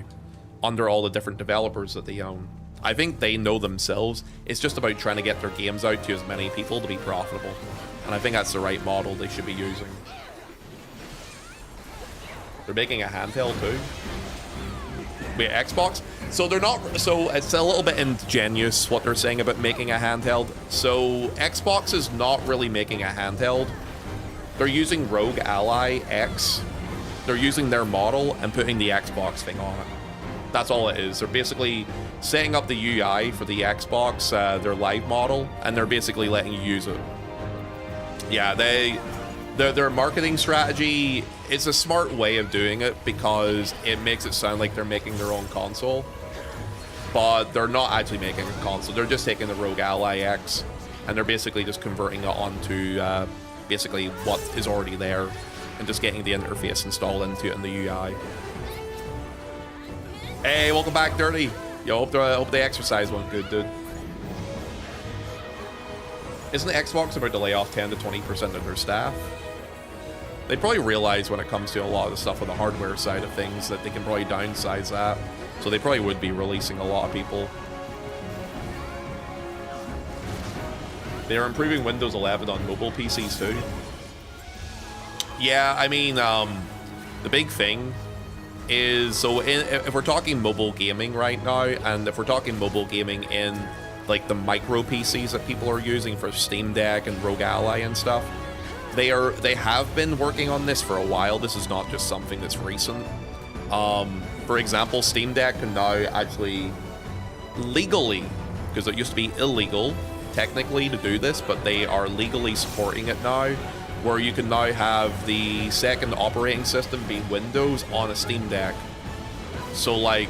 under all the different developers that they own. I think they know themselves. It's just about trying to get their games out to as many people to be profitable. And I think that's the right model they should be using. They're making a handheld too. Wait, Xbox? So they're not, so it's a little bit ingenious what they're saying about making a handheld. So Xbox is not really making a handheld. They're using Rogue Ally X. They're using their model and putting the Xbox thing on it. That's all it is. They're basically setting up the UI for the Xbox, their live model, and they're basically letting you use it. Yeah, their marketing strategy is a smart way of doing it because it makes it sound like they're making their own console, but they're not actually making a console. They're just taking the Rogue Ally X and they're basically just converting it onto basically what is already there and just getting the interface installed into it in the UI. Hey, welcome back, Dirty. Yo, hope the exercise went good, dude. Isn't Xbox about to lay off 10 to 20% of their staff? They probably realize when it comes to a lot of the stuff on the hardware side of things that they can probably downsize that. So they probably would be releasing a lot of people. They are improving Windows 11 on mobile PCs too. Yeah, I mean, the big thing is, so if we're talking mobile gaming right now, and if we're talking mobile gaming in like the micro PCs that people are using for Steam Deck and Rogue Ally and stuff, they have been working on this for a while. This is not just something that's recent. For example, Steam Deck can now actually legally, because it used to be illegal technically to do this, but they are legally supporting it now, where you can now have the second operating system be Windows on a Steam Deck. So like,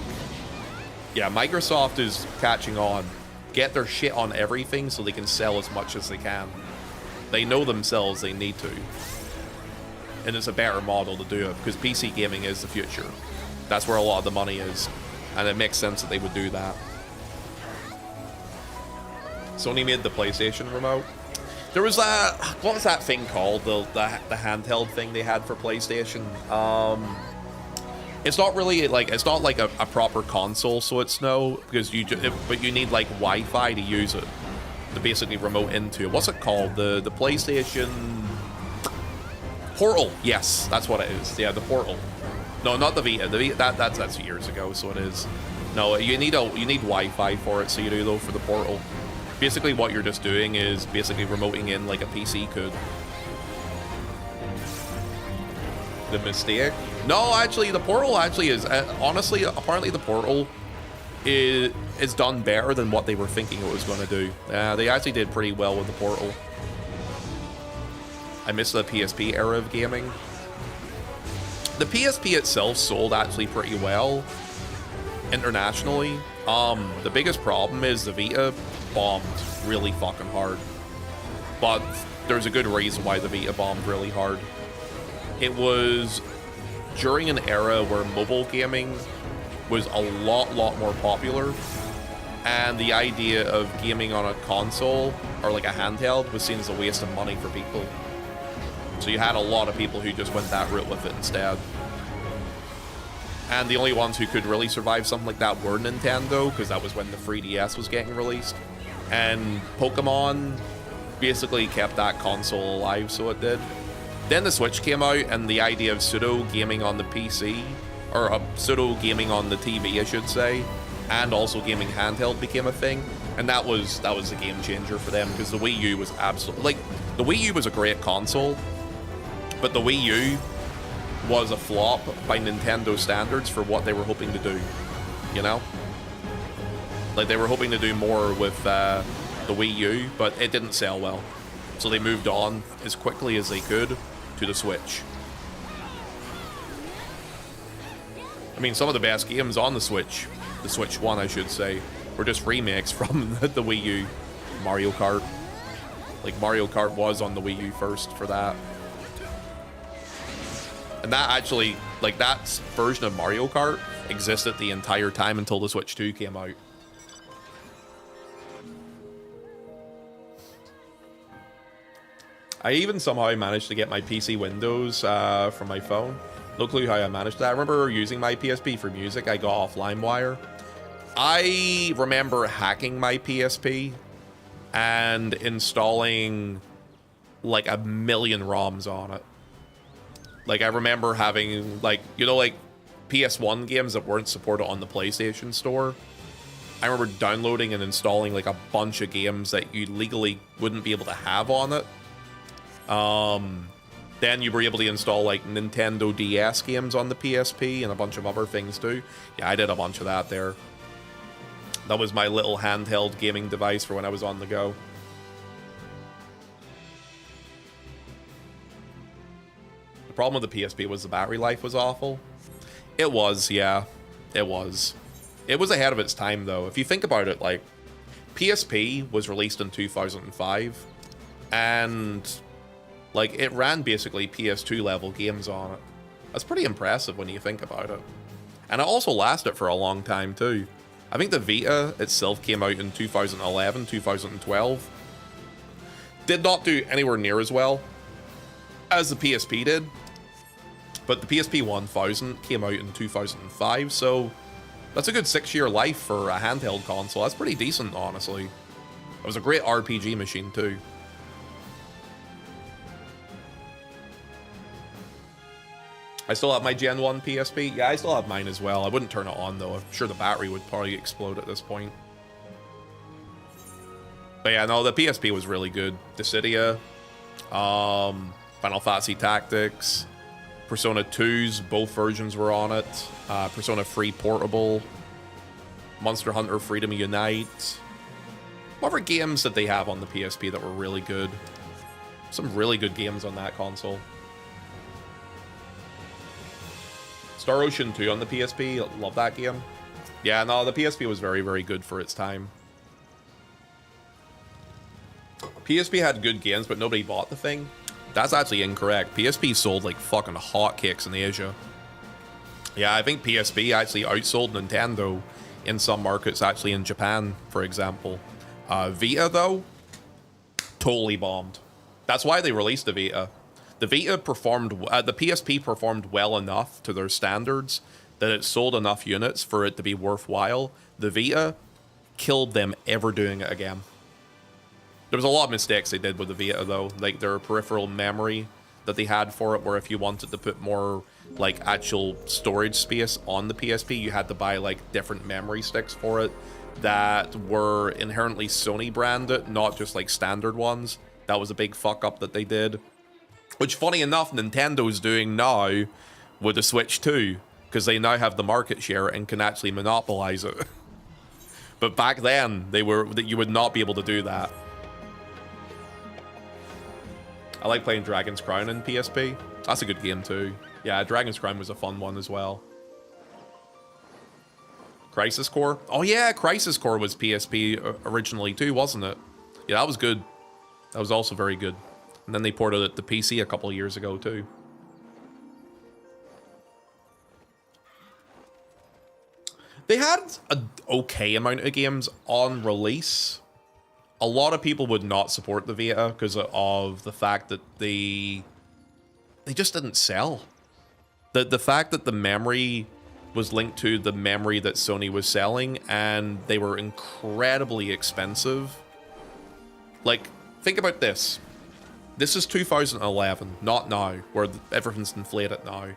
yeah, Microsoft is catching on. Get their shit on everything so they can sell as much as they can. They know themselves they need to. And it's a better model to do it because PC gaming is the future. That's where a lot of the money is. And it makes sense that they would do that. Sony made the PlayStation remote. There was that, what was that thing called? The handheld thing they had for PlayStation. It's not really like, it's not like a proper console, so it's no, because but you need like Wi-Fi to use it, to basically remote into it. What's it called? The PlayStation Portal. Yes, that's what it is. Yeah, the Portal. No, not the Vita. The Vita, that's years ago, so it is. No, you need Wi-Fi for it, so you do though for the Portal. Basically, what you're just doing is basically remoting in like a PC could. The mistake? No, actually, the portal actually is, honestly, apparently the portal is done better than what they were thinking it was going to do. They actually did pretty well with the portal. I miss the PSP era of gaming. The PSP itself sold actually pretty well internationally. The biggest problem is the Vita bombed really fucking hard. But there's a good reason why the Vita bombed really hard. It was during an era where mobile gaming was a lot more popular, and the idea of gaming on a console or like a handheld was seen as a waste of money for people. So you had a lot of people who just went that route with it instead. And the only ones who could really survive something like that were Nintendo, because that was when the 3DS was getting released. And Pokemon basically kept that console alive, so it did. Then the Switch came out, and the idea of pseudo gaming on the PC, or pseudo gaming on the TV, I should say, and also gaming handheld became a thing. And that was a game changer for them, because the Wii U was absolutely, like, the Wii U was a great console, but the Wii U was a flop by Nintendo standards for what they were hoping to do, you know? Like, they were hoping to do more with the Wii U, but it didn't sell well. So they moved on as quickly as they could to the Switch. I mean, some of the best games on the Switch 1, I should say, were just remakes from the Wii U. Mario Kart. Like, Mario Kart was on the Wii U first for that. And that actually, like, that version of Mario Kart existed the entire time until the Switch 2 came out. I even somehow managed to get my PC Windows from my phone. No clue how I managed that. I remember using my PSP for music. I got off LimeWire. I remember hacking my PSP and installing like 1 million ROMs on it. Like, I remember having, like, you know, like PS1 games that weren't supported on the PlayStation Store. I remember downloading and installing like a bunch of games that you legally wouldn't be able to have on it. Then you were able to install like Nintendo DS games on the PSP and a bunch of other things too. Yeah, I did a bunch of that there. That was my little handheld gaming device for when I was on the go. The problem with the PSP was the battery life was awful. It was, yeah. It was. It was ahead of its time, though. If you think about it, like, PSP was released in 2005, and, like, it ran basically PS2 level games on it. That's pretty impressive when you think about it. And it also lasted for a long time, too. I think the Vita itself came out in 2011, 2012. Did not do anywhere near as well as the PSP did. But the PSP 1000 came out in 2005, so that's a good 6-year life for a handheld console. That's pretty decent, honestly. It was a great RPG machine, too. I still have my Gen 1 PSP. Yeah, I still have mine as well. I wouldn't turn it on, though. I'm sure the battery would probably explode at this point. But yeah, no, the PSP was really good. Dissidia, Final Fantasy Tactics, Persona 2's, both versions were on it. Persona 3 Portable, Monster Hunter Freedom Unite. What other games that they have on the PSP that were really good? Some really good games on that console. Star Ocean 2 on the PSP, love that game. Yeah, no, the PSP was very, very good for its time. PSP had good games, but nobody bought the thing. That's actually incorrect. PSP sold like fucking hotcakes in Asia. Yeah, I think PSP actually outsold Nintendo in some markets, actually in Japan, for example. Vita, though, totally bombed. That's why they released the Vita. The Vita performed, the PSP performed well enough to their standards that it sold enough units for it to be worthwhile. The Vita killed them ever doing it again. There was a lot of mistakes they did with the Vita, though, like their peripheral memory that they had for it, where if you wanted to put more like actual storage space on the PSP, you had to buy like different memory sticks for it. that were inherently Sony branded, not just like standard ones. That was a big fuck up that they did. Which, funny enough, Nintendo's doing now with the Switch 2, because they now have the market share and can actually monopolize it. But back then, you would not be able to do that. I like playing Dragon's Crown in PSP. That's a good game too. Yeah, Dragon's Crown was a fun one as well. Crisis Core? Oh yeah, Crisis Core was PSP originally too, wasn't it? Yeah, that was good. That was also very good. And then they ported it to PC a couple of years ago too. They had an okay amount of games on release. A lot of people would not support the Vita because of the fact that they just didn't sell. The fact that the memory was linked to the memory that Sony was selling, and they were incredibly expensive. Like, think about this. This is 2011, not now, where everything's inflated now.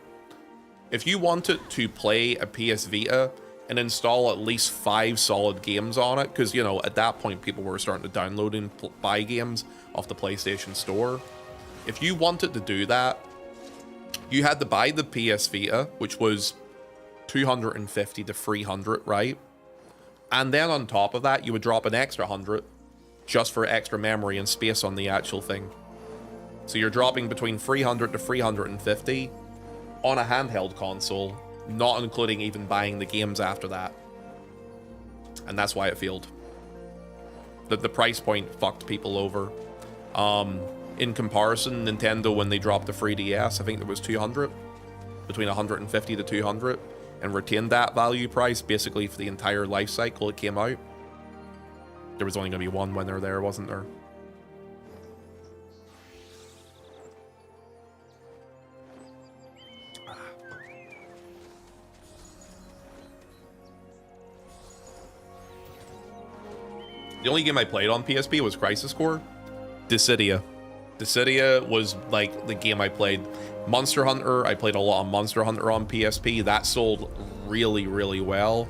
If you wanted to play a PS Vita and install at least 5 solid games on it, because, you know, at that point people were starting to download and buy games off the PlayStation Store. If you wanted to do that, you had to buy the PS Vita, which was $250 to $300, right? And then on top of that, you would drop an extra $100 just for extra memory and space on the actual thing. So you're dropping between $300 to $350 on a handheld console, not including even buying the games after that. And that's why it failed. The price point fucked people over. In comparison, Nintendo, when they dropped the 3DS, I think there was 200, between 150 to 200, and retained that value price basically for the entire life cycle it came out. There was only going to be one winner there, wasn't there? The only game I played on PSP was Crisis Core. Dissidia. Dissidia was like the game I played. Monster Hunter, I played a lot of Monster Hunter on PSP. That sold really, really well.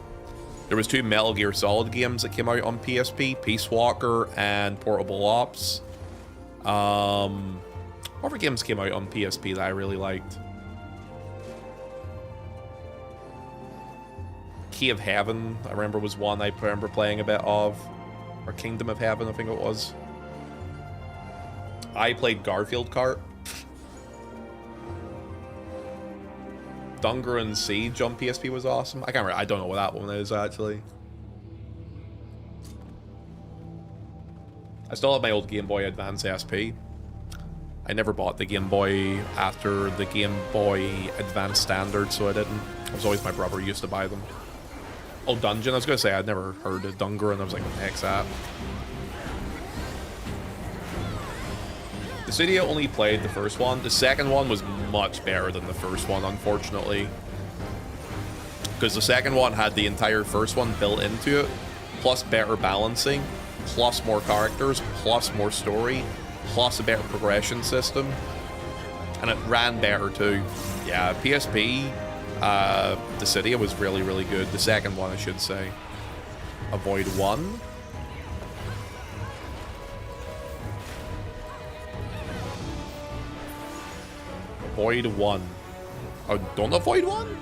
There was 2 Metal Gear Solid games that came out on PSP, Peace Walker and Portable Ops. What other games came out on PSP that I really liked? Key of Heaven, I remember, was one I remember playing a bit of. Or Kingdom of Heaven, I think it was. I played Garfield Kart. Dungeon Siege on PSP was awesome. I can't remember. I don't know what that one is, actually. I still have my old Game Boy Advance SP. I never bought the Game Boy after the Game Boy Advance Standard, so I didn't. It was always my brother who used to buy them. Oh, Dungeon. I was going to say, I'd never heard of Dungeon, and I was like, what the heck's that? The Dissidia only played the first one. The second one was much better than the first one, unfortunately. Because the second one had the entire first one built into it, plus better balancing, plus more characters, plus more story, plus a better progression system. And it ran better too. Yeah, PSP, Dissidia was really, really good. The second one, I should say. Avoid 1. Avoid 1. Oh, don't avoid 1?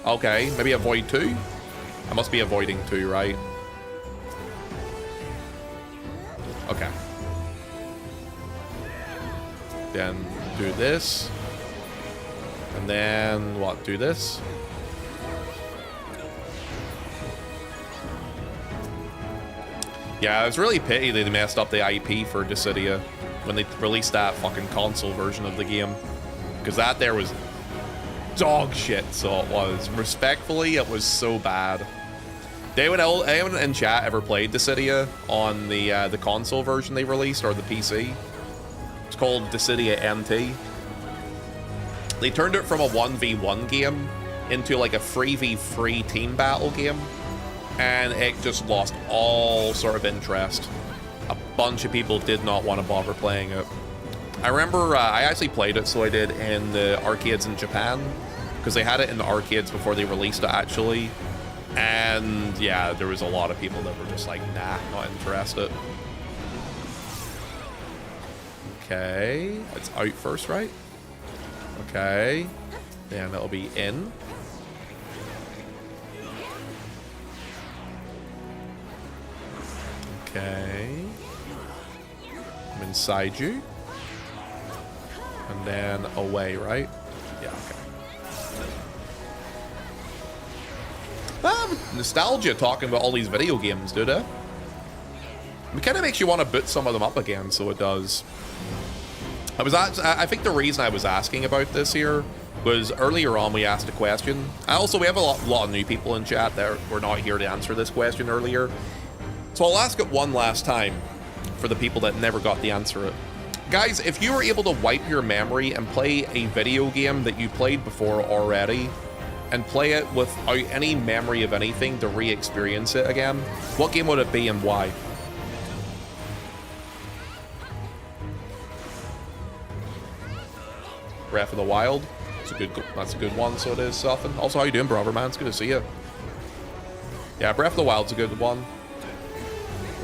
Okay, maybe avoid 2? I must be avoiding 2, right? Okay. Then do this. And then, what, do this? Yeah, it was really pity they messed up the IP for Dissidia when they released that fucking console version of the game. Because that there was dog shit, so it was. Respectfully, it was so bad. Anyone in chat ever played Dissidia on the console version they released, or the PC? It's called Dissidia NT. They turned it from a 1v1 game into like a 3v3 team battle game, and it just lost all sort of interest. A bunch of people did not want to bother playing it. I remember I actually played it, so I did, in the arcades in Japan, because they had it in the arcades before they released it, actually. And yeah, there was a lot of people that were just like, nah, not interested. Okay, it's out first, right? Okay, then it'll be in. Okay, I'm inside you. And then away, right? Yeah, okay. Nostalgia talking about all these video games, dude. It kind of makes you want to boot some of them up again, so it does. I think the reason I was asking about this here was earlier on we asked a question. We have a lot of new people in chat that were not here to answer this question earlier. So I'll ask it one last time for the people that never got the answer it. Guys, if you were able to wipe your memory and play a video game that you played before already, and play it without any memory of anything to re-experience it again, what game would it be and why? Breath of the Wild. That's a good one, so it is, Soften. Also, how you doing, brother, man? It's good to see you. Yeah, Breath of the Wild's a good one.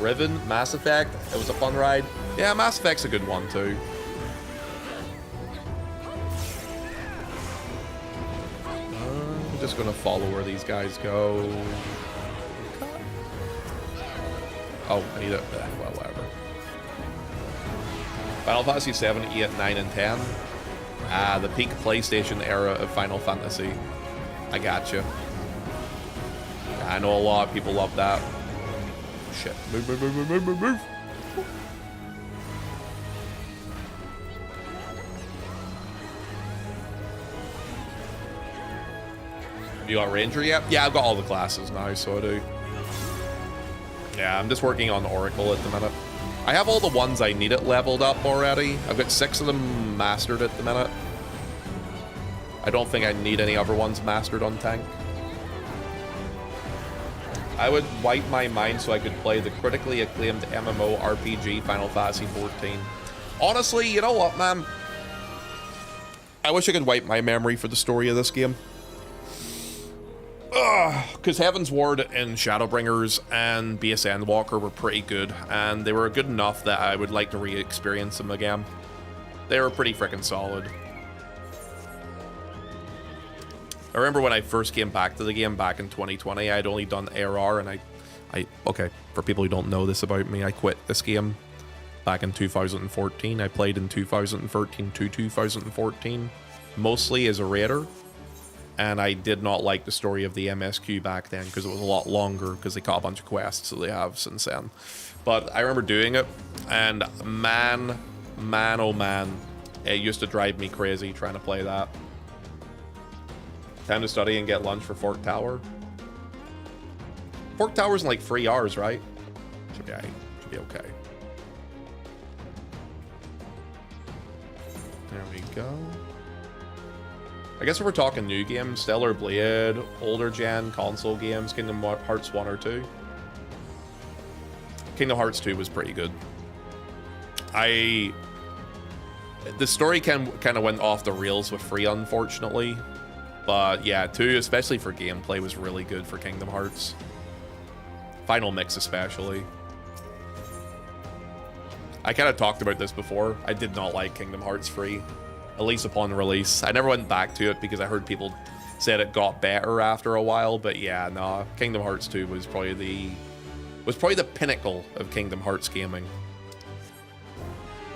Riven, Mass Effect, it was a fun ride. Yeah, Mass Effect's a good one, too. I'm just gonna follow where these guys go. Oh, I need it. Well, whatever. Final Fantasy 7, 8, 9, and 10. The peak PlayStation era of Final Fantasy. I gotcha. I know a lot of people love that. Shit. Move, move, move, move, move, move. You got Ranger yet? Yeah, I've got all the classes now, so I do. Yeah, I'm just working on Oracle at the minute. I have all the ones I need it leveled up already. I've got 6 of them mastered at the minute. I don't think I need any other ones mastered on tank. I would wipe my mind so I could play the critically acclaimed MMO RPG Final Fantasy XIV. Honestly, you know what, man? I wish I could wipe my memory for the story of this game. Because Heaven's Ward and Shadowbringers and Base Endwalker were pretty good, and they were good enough that I would like to re-experience them again. They were pretty freaking solid. I remember when I first came back to the game back in 2020, I'd only done ARR, and okay, for people who don't know this about me, I quit this game back in 2014. I played in 2013 to 2014, mostly as a raider. And I did not like the story of the MSQ back then because it was a lot longer because they caught a bunch of quests that they have since then. But I remember doing it, and man, oh man, it used to drive me crazy trying to play that. Time to study and get lunch for Fork Tower. Fork Tower's in like 3 hours, right? Should be alright. Should be okay. There we go. I guess if we're talking new games, Stellar Blade, older gen console games, Kingdom Hearts 1 or 2. Kingdom Hearts 2 was pretty good. The story kind of went off the rails with 3, unfortunately. But yeah, 2, especially for gameplay, was really good for Kingdom Hearts. Final Mix especially. I kind of talked about this before. I did not like Kingdom Hearts 3. At least upon release. I never went back to it because I heard people said it got better after a while, but yeah, no, Kingdom Hearts 2 was probably the pinnacle of Kingdom Hearts gaming.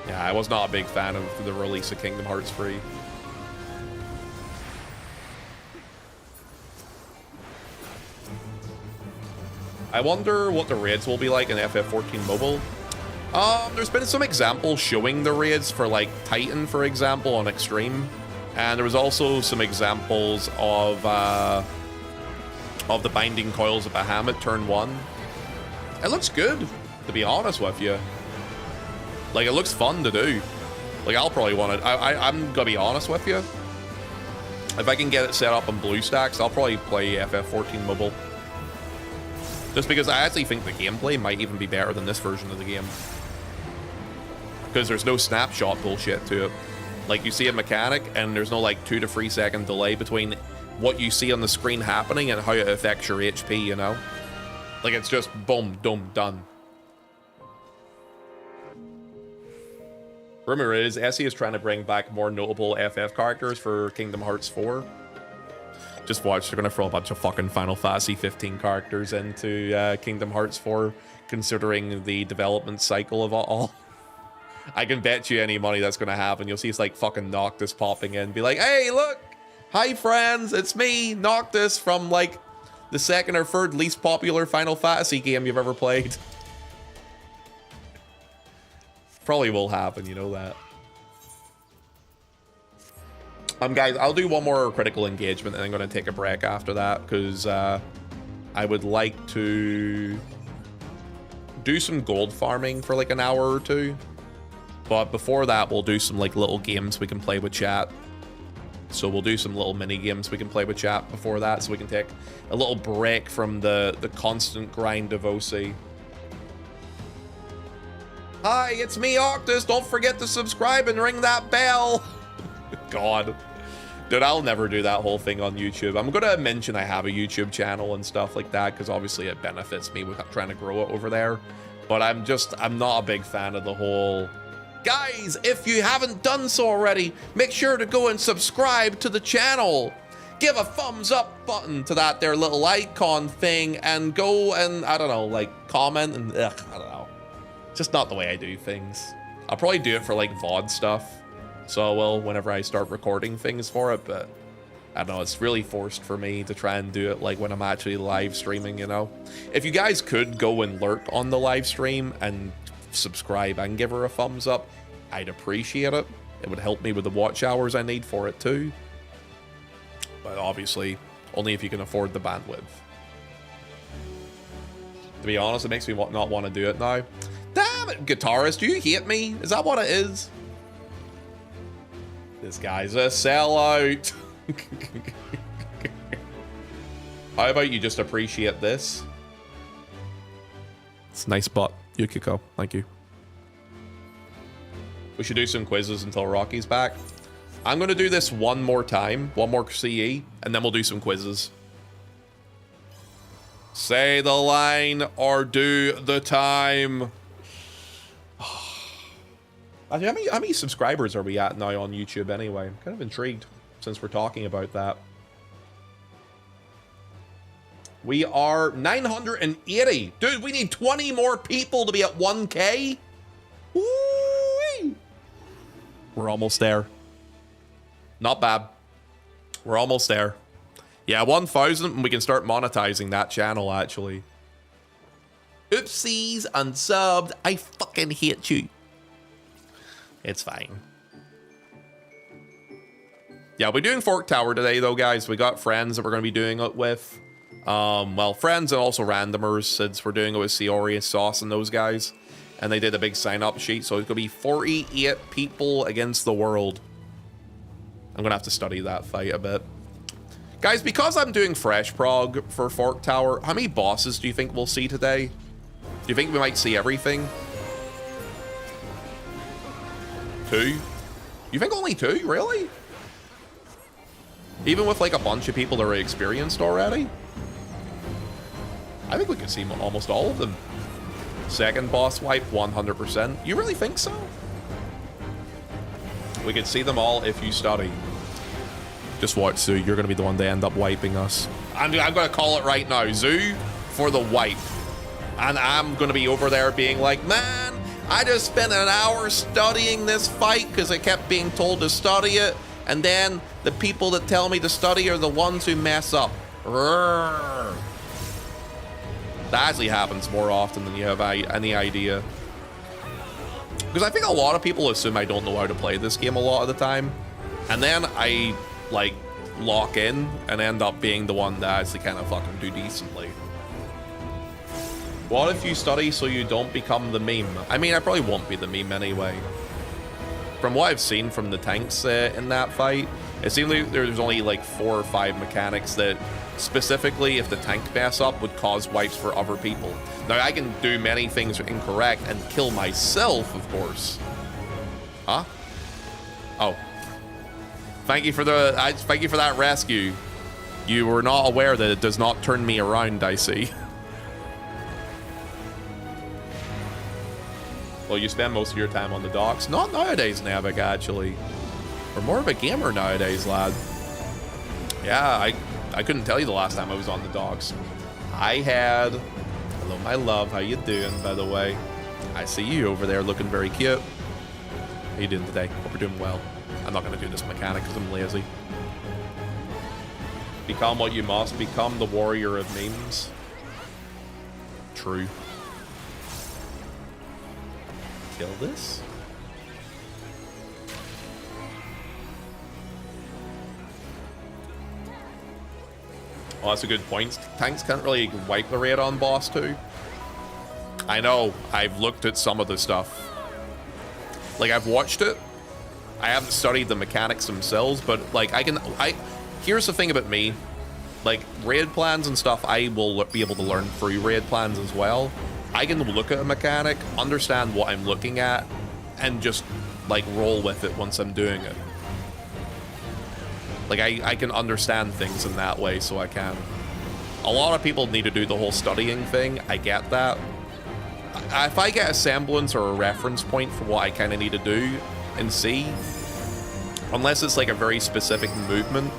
Yeah, I was not a big fan of the release of Kingdom Hearts 3. I wonder what the raids will be like in FF14 Mobile. There's been some examples showing the raids for like Titan, for example, on Extreme, and there was also some examples of the Binding Coils of Bahamut Turn 1. It looks good, to be honest with you. Like, it looks fun to do. Like, I'll probably want it. I'm gonna be honest with you. If I can get it set up on BlueStacks, I'll probably play FF14 Mobile. Just because I actually think the gameplay might even be better than this version of the game. Because there's no snapshot bullshit to it. Like, you see a mechanic, and there's no, like, 2 to 3 second delay between what you see on the screen happening and how it affects your HP, you know? Like, it's just boom, boom, done. Rumor is, Essie is trying to bring back more notable FF characters for Kingdom Hearts 4. Just watch, they're gonna throw a bunch of fucking Final Fantasy 15 characters into Kingdom Hearts 4, considering the development cycle of it all. I can bet you any money that's gonna happen. You'll see it's like fucking Noctis popping in, be like, hey, look! Hi friends, it's me, Noctis, from like the second or third least popular Final Fantasy game you've ever played. Probably will happen, you know that. Guys, I'll do one more critical engagement and I'm going to take a break after that because I would like to do some gold farming for like an hour or two. But before that, we'll do some like little games we can play with chat. So we'll do some little mini games we can play with chat before that, so we can take a little break from the constant grind of OC. Hi, it's me, Octus. Don't forget to subscribe and ring that bell. God. Dude, I'll never do that whole thing on YouTube. I'm gonna mention I have a YouTube channel and stuff like that, because obviously it benefits me with trying to grow it over there. But I'm not a big fan of the whole... Guys, if you haven't done so already, make sure to go and subscribe to the channel. Give a thumbs up button to that there little icon thing and go and, I don't know, like comment and, I don't know. Just not the way I do things. I'll probably do it for like VOD stuff. So I will whenever I start recording things for it, but I don't know, it's really forced for me to try and do it like when I'm actually live streaming, you know? If you guys could go and lurk on the live stream and subscribe and give her a thumbs up, I'd appreciate it. It would help me with the watch hours I need for it too. But obviously, only if you can afford the bandwidth. To be honest, it makes me not want to do it now. Damn it, guitarist, do you hate me? Is that what it is? This guy's a sellout. How about you just appreciate this? It's a nice butt, Yukiko. Thank you. We should do some quizzes until Rocky's back. I'm going to do this one more time, one more CE, and then we'll do some quizzes. Say the line or do the time. Actually, how many subscribers are we at now on YouTube anyway? I'm kind of intrigued since we're talking about that. We are 980. Dude, we need 20 more people to be at 1K. Woo-wee. We're almost there. Not bad. We're almost there. Yeah, 1,000 and we can start monetizing that channel, actually. Oopsies, unsubbed. I fucking hate you. It's fine. Yeah, we're doing Fork Tower today, though, guys. We got friends that we're going to be doing it with. Well, friends and also randomers, since we're doing it with Siori and Sauce and those guys. And they did a big sign-up sheet, so it's going to be 48 people against the world. I'm going to have to study that fight a bit. Guys, because I'm doing Fresh Prog for Fork Tower, how many bosses do you think we'll see today? Do you think we might see everything? 2? You think only 2? Really? Even with like a bunch of people that are experienced already? I think we could see almost all of them. Second boss wipe, 100%. You really think so? We could see them all if you study. Just watch, Zoo. You're going to be the one to end up wiping us. I'm going to call it right now. Zoo for the wipe. And I'm going to be over there being like, man, I just spent an hour studying this fight because I kept being told to study it. And then the people that tell me to study are the ones who mess up. Rrr. That actually happens more often than you have any idea. Because I think a lot of people assume I don't know how to play this game a lot of the time. And then I, like, lock in and end up being the one that actually kind of fucking do decently. What if you study so you don't become the meme? I mean, I probably won't be the meme anyway. From what I've seen from the tanks in that fight, it seemed like there's only like 4 or 5 mechanics that specifically, if the tank mess up, would cause wipes for other people. Now, I can do many things incorrect and kill myself, of course. Huh? Oh. Thank you for that rescue. You were not aware that it does not turn me around, I see. Well, you spend most of your time on the docks. Not nowadays, Navik, actually. We're more of a gamer nowadays, lad. Yeah, I couldn't tell you the last time I was on the docks. I had... Hello, my love. How you doing, by the way? I see you over there looking very cute. How you doing today? Hope you're doing well. I'm not going to do this mechanic because I'm lazy. Become what you must. Become the warrior of memes. True. Kill this. Oh, that's a good point. Tanks can't really wipe the raid on boss too. I know. I've looked at some of the stuff. Like, I've watched it. I haven't studied the mechanics themselves, but like here's the thing about me. Like, raid plans and stuff, I will be able to learn through raid plans as well. I can look at a mechanic, understand what I'm looking at, and just like roll with it once I'm doing it. Like, I can understand things in that way, so I can. A lot of people need to do the whole studying thing. I get that. If I get a semblance or a reference point for what I kind of need to do and see, unless it's like a very specific movement,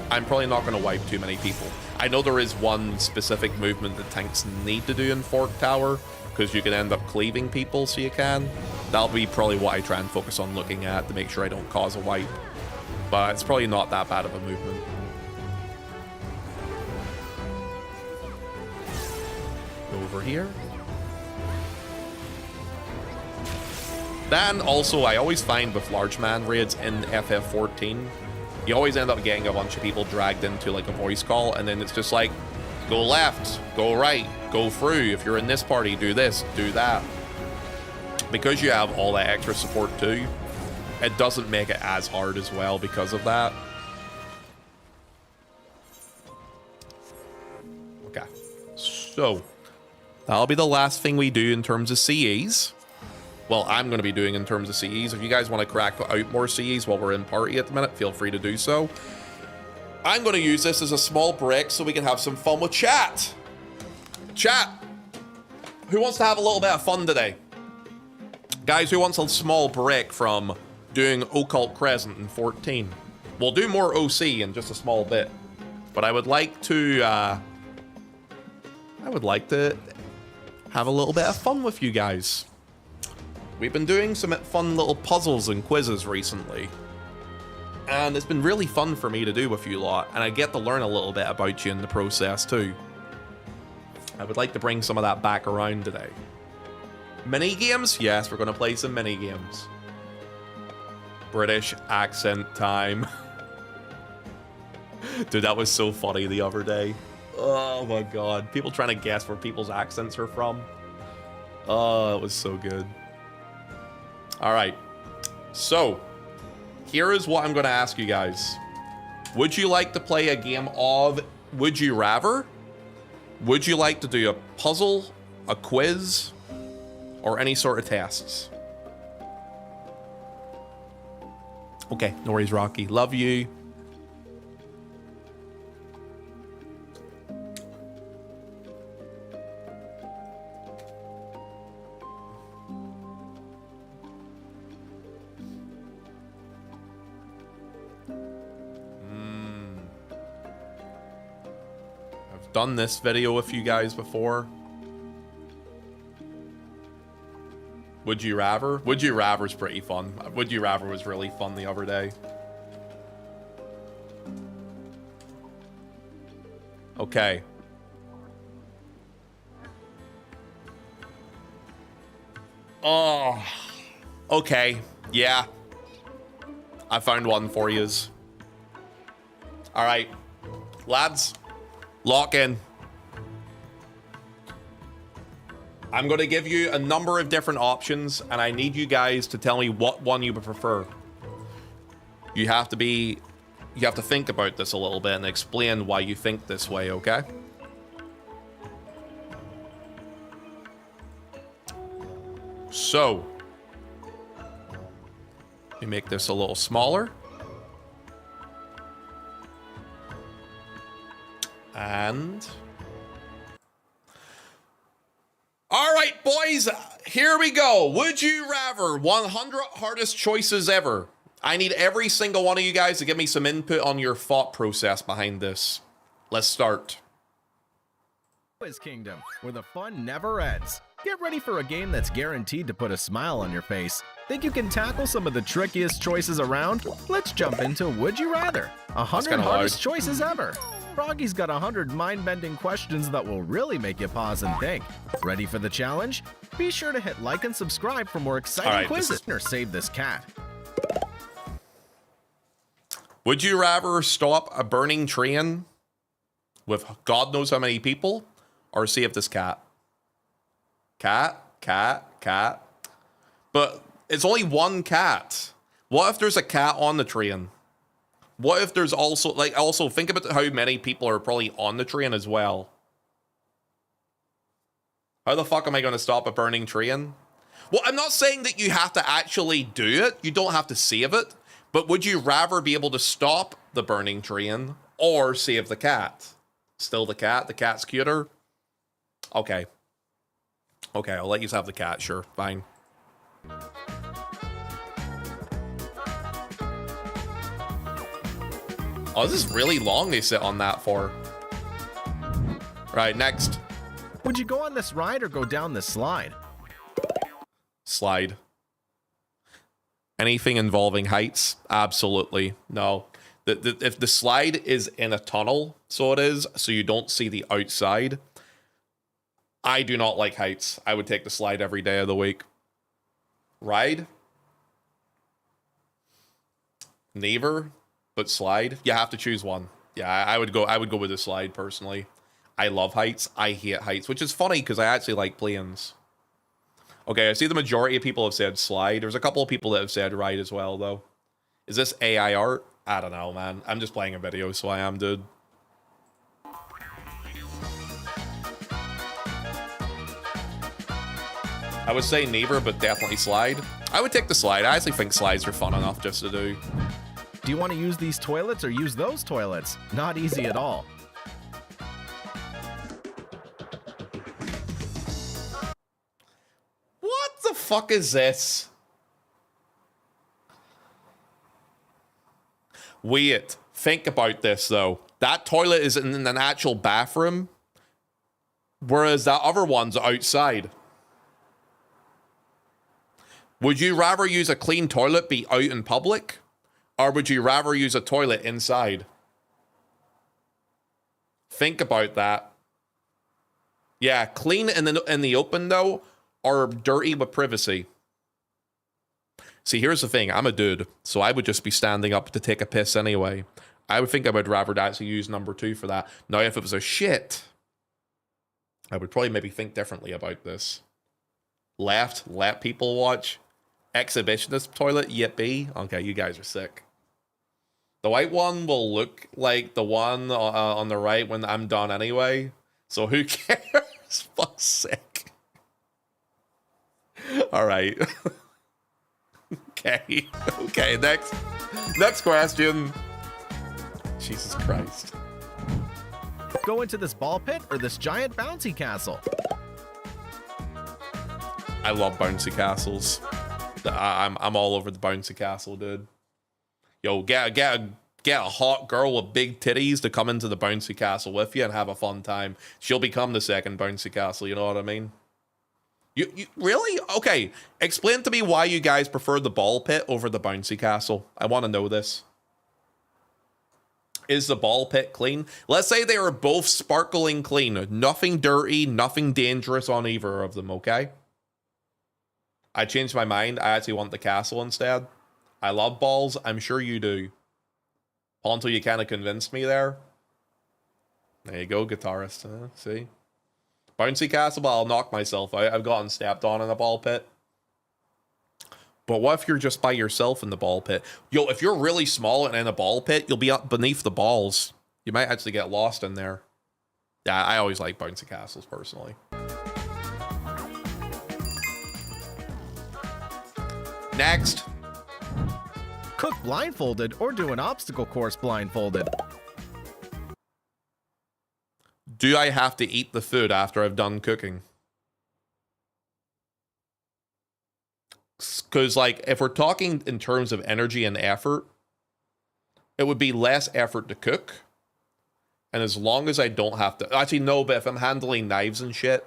I'm probably not going to wipe too many people. I know there is one specific movement that tanks need to do in Fork Tower, because you can end up cleaving people, so you can. That'll be probably what I try and focus on looking at to make sure I don't cause a wipe. But it's probably not that bad of a movement. Over here. Then also, I always find with large man raids in FF14, you always end up getting a bunch of people dragged into like a voice call, and then it's just like, go left, go right, go through. If you're in this party, do this, do that. Because you have all that extra support too, it doesn't make it as hard as well because of that. Okay, so that'll be the last thing we do in terms of CEs. Well, I'm going to be doing in terms of CEs. If you guys want to crack out more CEs while we're in party at the minute, feel free to do so. I'm going to use this as a small break so we can have some fun with chat. Chat, who wants to have a little bit of fun today? Guys, who wants a small break from doing Occult Crescent in 14? We'll do more OC in just a small bit, but I would like to have a little bit of fun with you guys. We've been doing some fun little puzzles and quizzes recently, and it's been really fun for me to do with you lot, and I get to learn a little bit about you in the process too. I would like to bring some of that back around today. Mini games? Yes, we're going to play some mini games. British accent time. Dude, that was so funny the other day. Oh my god. People trying to guess where people's accents are from. Oh, it was so good. Alright. So, here is what I'm going to ask you guys. Would you like to play a game of Would You Rather? Would you like to do a puzzle, a quiz, or any sort of tests? Okay, no worries, Rocky. Love you. I've done this video with you guys before. Would You Rather? Would You Rather's pretty fun. Would You Rather was really fun the other day. Okay. Oh. Okay. Yeah. I found one for yous. Alright. Lads, lock in. I'm going to give you a number of different options, and I need you guys to tell me what one you would prefer. You have to think about this a little bit and explain why you think this way, okay? So, let me make this a little smaller. And... Alright, boys, here we go. Would you rather 100 hardest choices ever? I need every single one of you guys to give me some input on your thought process behind this. Let's start. Quiz Kingdom, where the fun never ends. Get ready for a game that's guaranteed to put a smile on your face. Think you can tackle some of the trickiest choices around? Let's jump into Would You Rather? 100 hardest choices ever. Froggy's got 100 mind-bending questions that will really make you pause and think. Ready for the challenge? Be sure to hit like and subscribe for more exciting quizzes. Or save this cat. Would you rather stop a burning train with God knows how many people, or save this cat? Cat. But it's only one cat. What if there's a cat on the train? What if there's also, also think about how many people are probably on the train as well. How the fuck am I going to stop a burning train? Well, I'm not saying that you have to actually do it. You don't have to save it. But would you rather be able to stop the burning train or save the cat? Still the cat? The cat's cuter? Okay. Okay, I'll let you have the cat. Sure, fine. Oh, this is really long they sit on that for. Right, next. Would you go on this ride or go down this slide? Slide. Anything involving heights? Absolutely. No. If the slide is in a tunnel, so it is, so you don't see the outside. I do not like heights. I would take the slide every day of the week. Ride? Neither, but slide. You have to choose one. Yeah, I would go with the slide personally. I love heights. I hate heights, which is funny because I actually like planes. Okay, I see the majority of people have said slide. There's a couple of people that have said ride as well, though. Is this AI art? I don't know, man. I'm just playing a video, so I am, dude. I would say neither, but definitely slide. I would take the slide. I actually think slides are fun enough just to do. Do you want to use these toilets or use those toilets? Not easy at all. What the fuck is this? Wait, think about this though. That toilet is in an actual bathroom, whereas that other one's outside. Would you rather use a clean toilet be out in public, or would you rather use a toilet inside? Think about that. Yeah, clean in the open though, or dirty with privacy. See, here's the thing. I'm a dude, so I would just be standing up to take a piss anyway. I would think I would rather actually use number 2 for that. Now, if it was a shit, I would probably maybe think differently about this. Left, let people watch. Exhibitionist toilet, yippee. Okay, you guys are sick. The white one will look like the one on the right when I'm done anyway. So who cares? Fuck's sake. All right. Okay. Okay, next question. Jesus Christ. Go into this ball pit or this giant bouncy castle? I love bouncy castles. I'm all over the bouncy castle, dude. Yo, get a hot girl with big titties to come into the bouncy castle with you and have a fun time. She'll become the second bouncy castle, you know what I mean? You really? Okay, explain to me why you guys prefer the ball pit over the bouncy castle. I want to know this. Is the ball pit clean? Let's say they are both sparkling clean. Nothing dirty, nothing dangerous on either of them, okay? I changed my mind. I actually want the castle instead. I love balls. I'm sure you do. Ponto, you kind of convinced me there. There you go, guitarist. See? Bouncy castle, but I'll knock myself out. I've gotten stepped on in a ball pit. But what if you're just by yourself in the ball pit? Yo, if you're really small and in a ball pit, you'll be up beneath the balls. You might actually get lost in there. Yeah, I always like bouncy castles, personally. Next. Cook blindfolded or do an obstacle course blindfolded? Do I have to eat the food after I've done cooking? Because, like, if we're talking in terms of energy and effort, it would be less effort to cook. And as long as I don't have to... Actually, no, but if I'm handling knives and shit,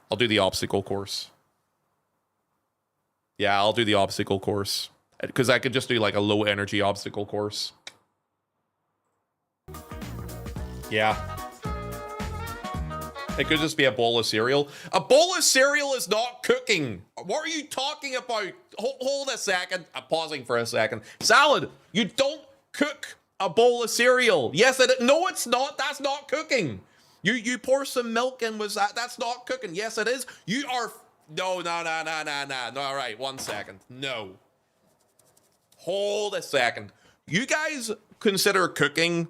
I'll do the obstacle course. Yeah, I'll do the obstacle course. Because I could just do, like, a low-energy obstacle course. Yeah. It could just be a bowl of cereal. A bowl of cereal is not cooking. What are you talking about? Hold a second. I'm pausing for a second. Salad. You don't cook a bowl of cereal. Yes, no, it's not. That's not cooking. You pour some milk in with that. That's not cooking. Yes, it is. You are... No. All right, 1 second. No. Hold a second. You guys consider cooking...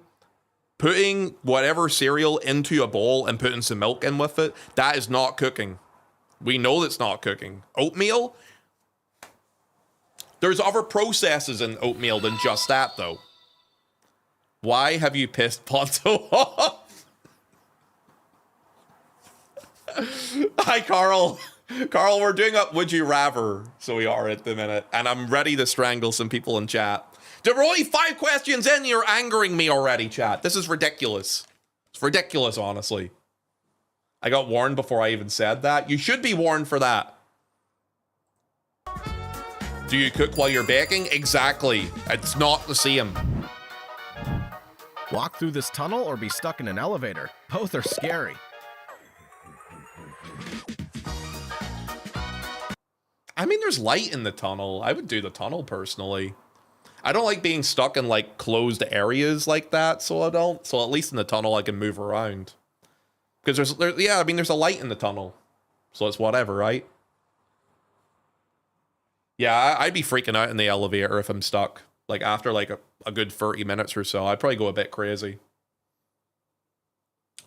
Putting whatever cereal into a bowl and putting some milk in with it, that is not cooking. We know that's not cooking. Oatmeal? There's other processes in oatmeal than just that, though. Why have you pissed Ponto off? Hi, Carl. Carl, we're doing up Would You Rather, so we are at the minute. And I'm ready to strangle some people in chat. There were only 5 questions in, you're angering me already, chat. This is ridiculous. It's ridiculous, honestly. I got warned before I even said that. You should be warned for that. Do you cook while you're baking? Exactly. It's not the same. Walk through this tunnel or be stuck in an elevator. Both are scary. I mean, there's light in the tunnel. I would do the tunnel personally. I don't like being stuck in, like, closed areas like that, so I don't. So at least in the tunnel, I can move around. Because there's a light in the tunnel. So it's whatever, right? Yeah, I'd be freaking out in the elevator if I'm stuck. Like, after, like, a good 30 minutes or so, I'd probably go a bit crazy.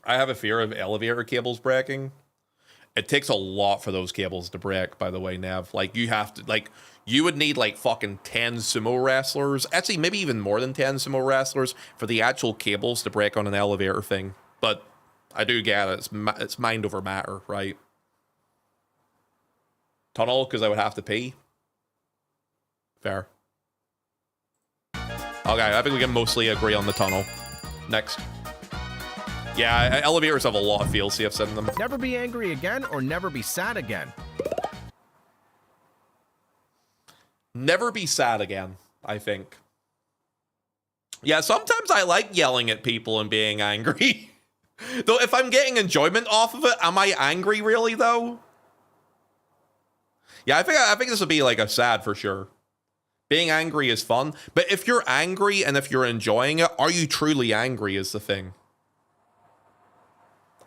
I have a fear of elevator cables breaking. It takes a lot for those cables to break, by the way, Nev. Like, you have to, like... You would need, like, fucking 10 sumo wrestlers. Actually, maybe even more than 10 sumo wrestlers for the actual cables to break on an elevator thing. But I do get it. It's mind over matter, right? Tunnel, because I would have to pee. Fair. Okay, I think we can mostly agree on the tunnel. Next. Yeah, elevators have a lot of fail-safes in them. Never be angry again or never be sad again. Never be sad again, I think. Yeah, sometimes I like yelling at people and being angry. Though if I'm getting enjoyment off of it, am I angry really, though? Yeah, I think this would be like a sad for sure. Being angry is fun, but if you're angry and if you're enjoying it, are you truly angry is the thing.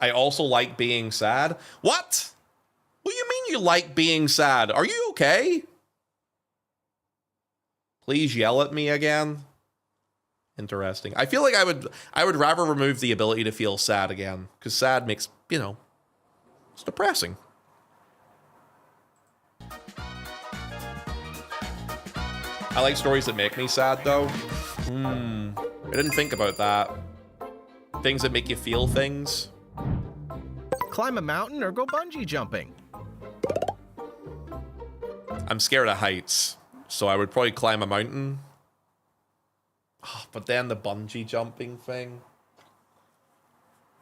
I also like being sad. What? What do you mean you like being sad? Are you okay? Please yell at me again. Interesting. I feel like I would rather remove the ability to feel sad again, because sad makes, you know, it's depressing. I like stories that make me sad, though. I didn't think about that. Things that make you feel things. Climb a mountain or go bungee jumping. I'm scared of heights, so I would probably climb a mountain. Oh, but then the bungee jumping thing.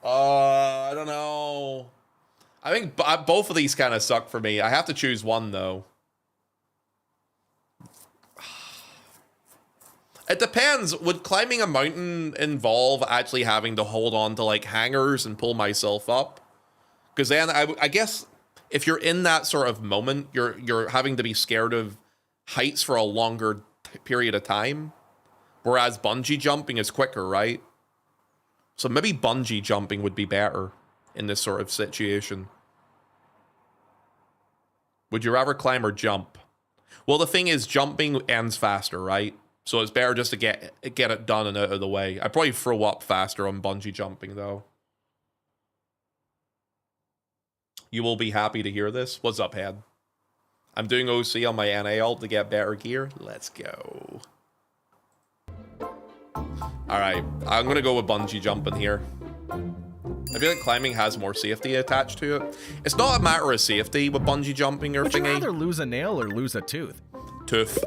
I don't know. I think both of these kind of suck for me. I have to choose one, though. It depends. Would climbing a mountain involve actually having to hold on to, like, hangers and pull myself up? Because then I guess if you're in that sort of moment, you're having to be scared of heights for a longer period of time. Whereas bungee jumping is quicker, right? So maybe bungee jumping would be better in this sort of situation. Would you rather climb or jump? Well, the thing is, jumping ends faster, right? So it's better just to get it done and out of the way. I'd probably throw up faster on bungee jumping, though. You will be happy to hear this. What's up, head? I'm doing OC on my NA ult to get better gear. Let's go. All right, I'm gonna go with bungee jumping here. I feel like climbing has more safety attached to it. It's not a matter of safety with bungee jumping or Would thingy. you rather lose a nail or lose a tooth? Tooth.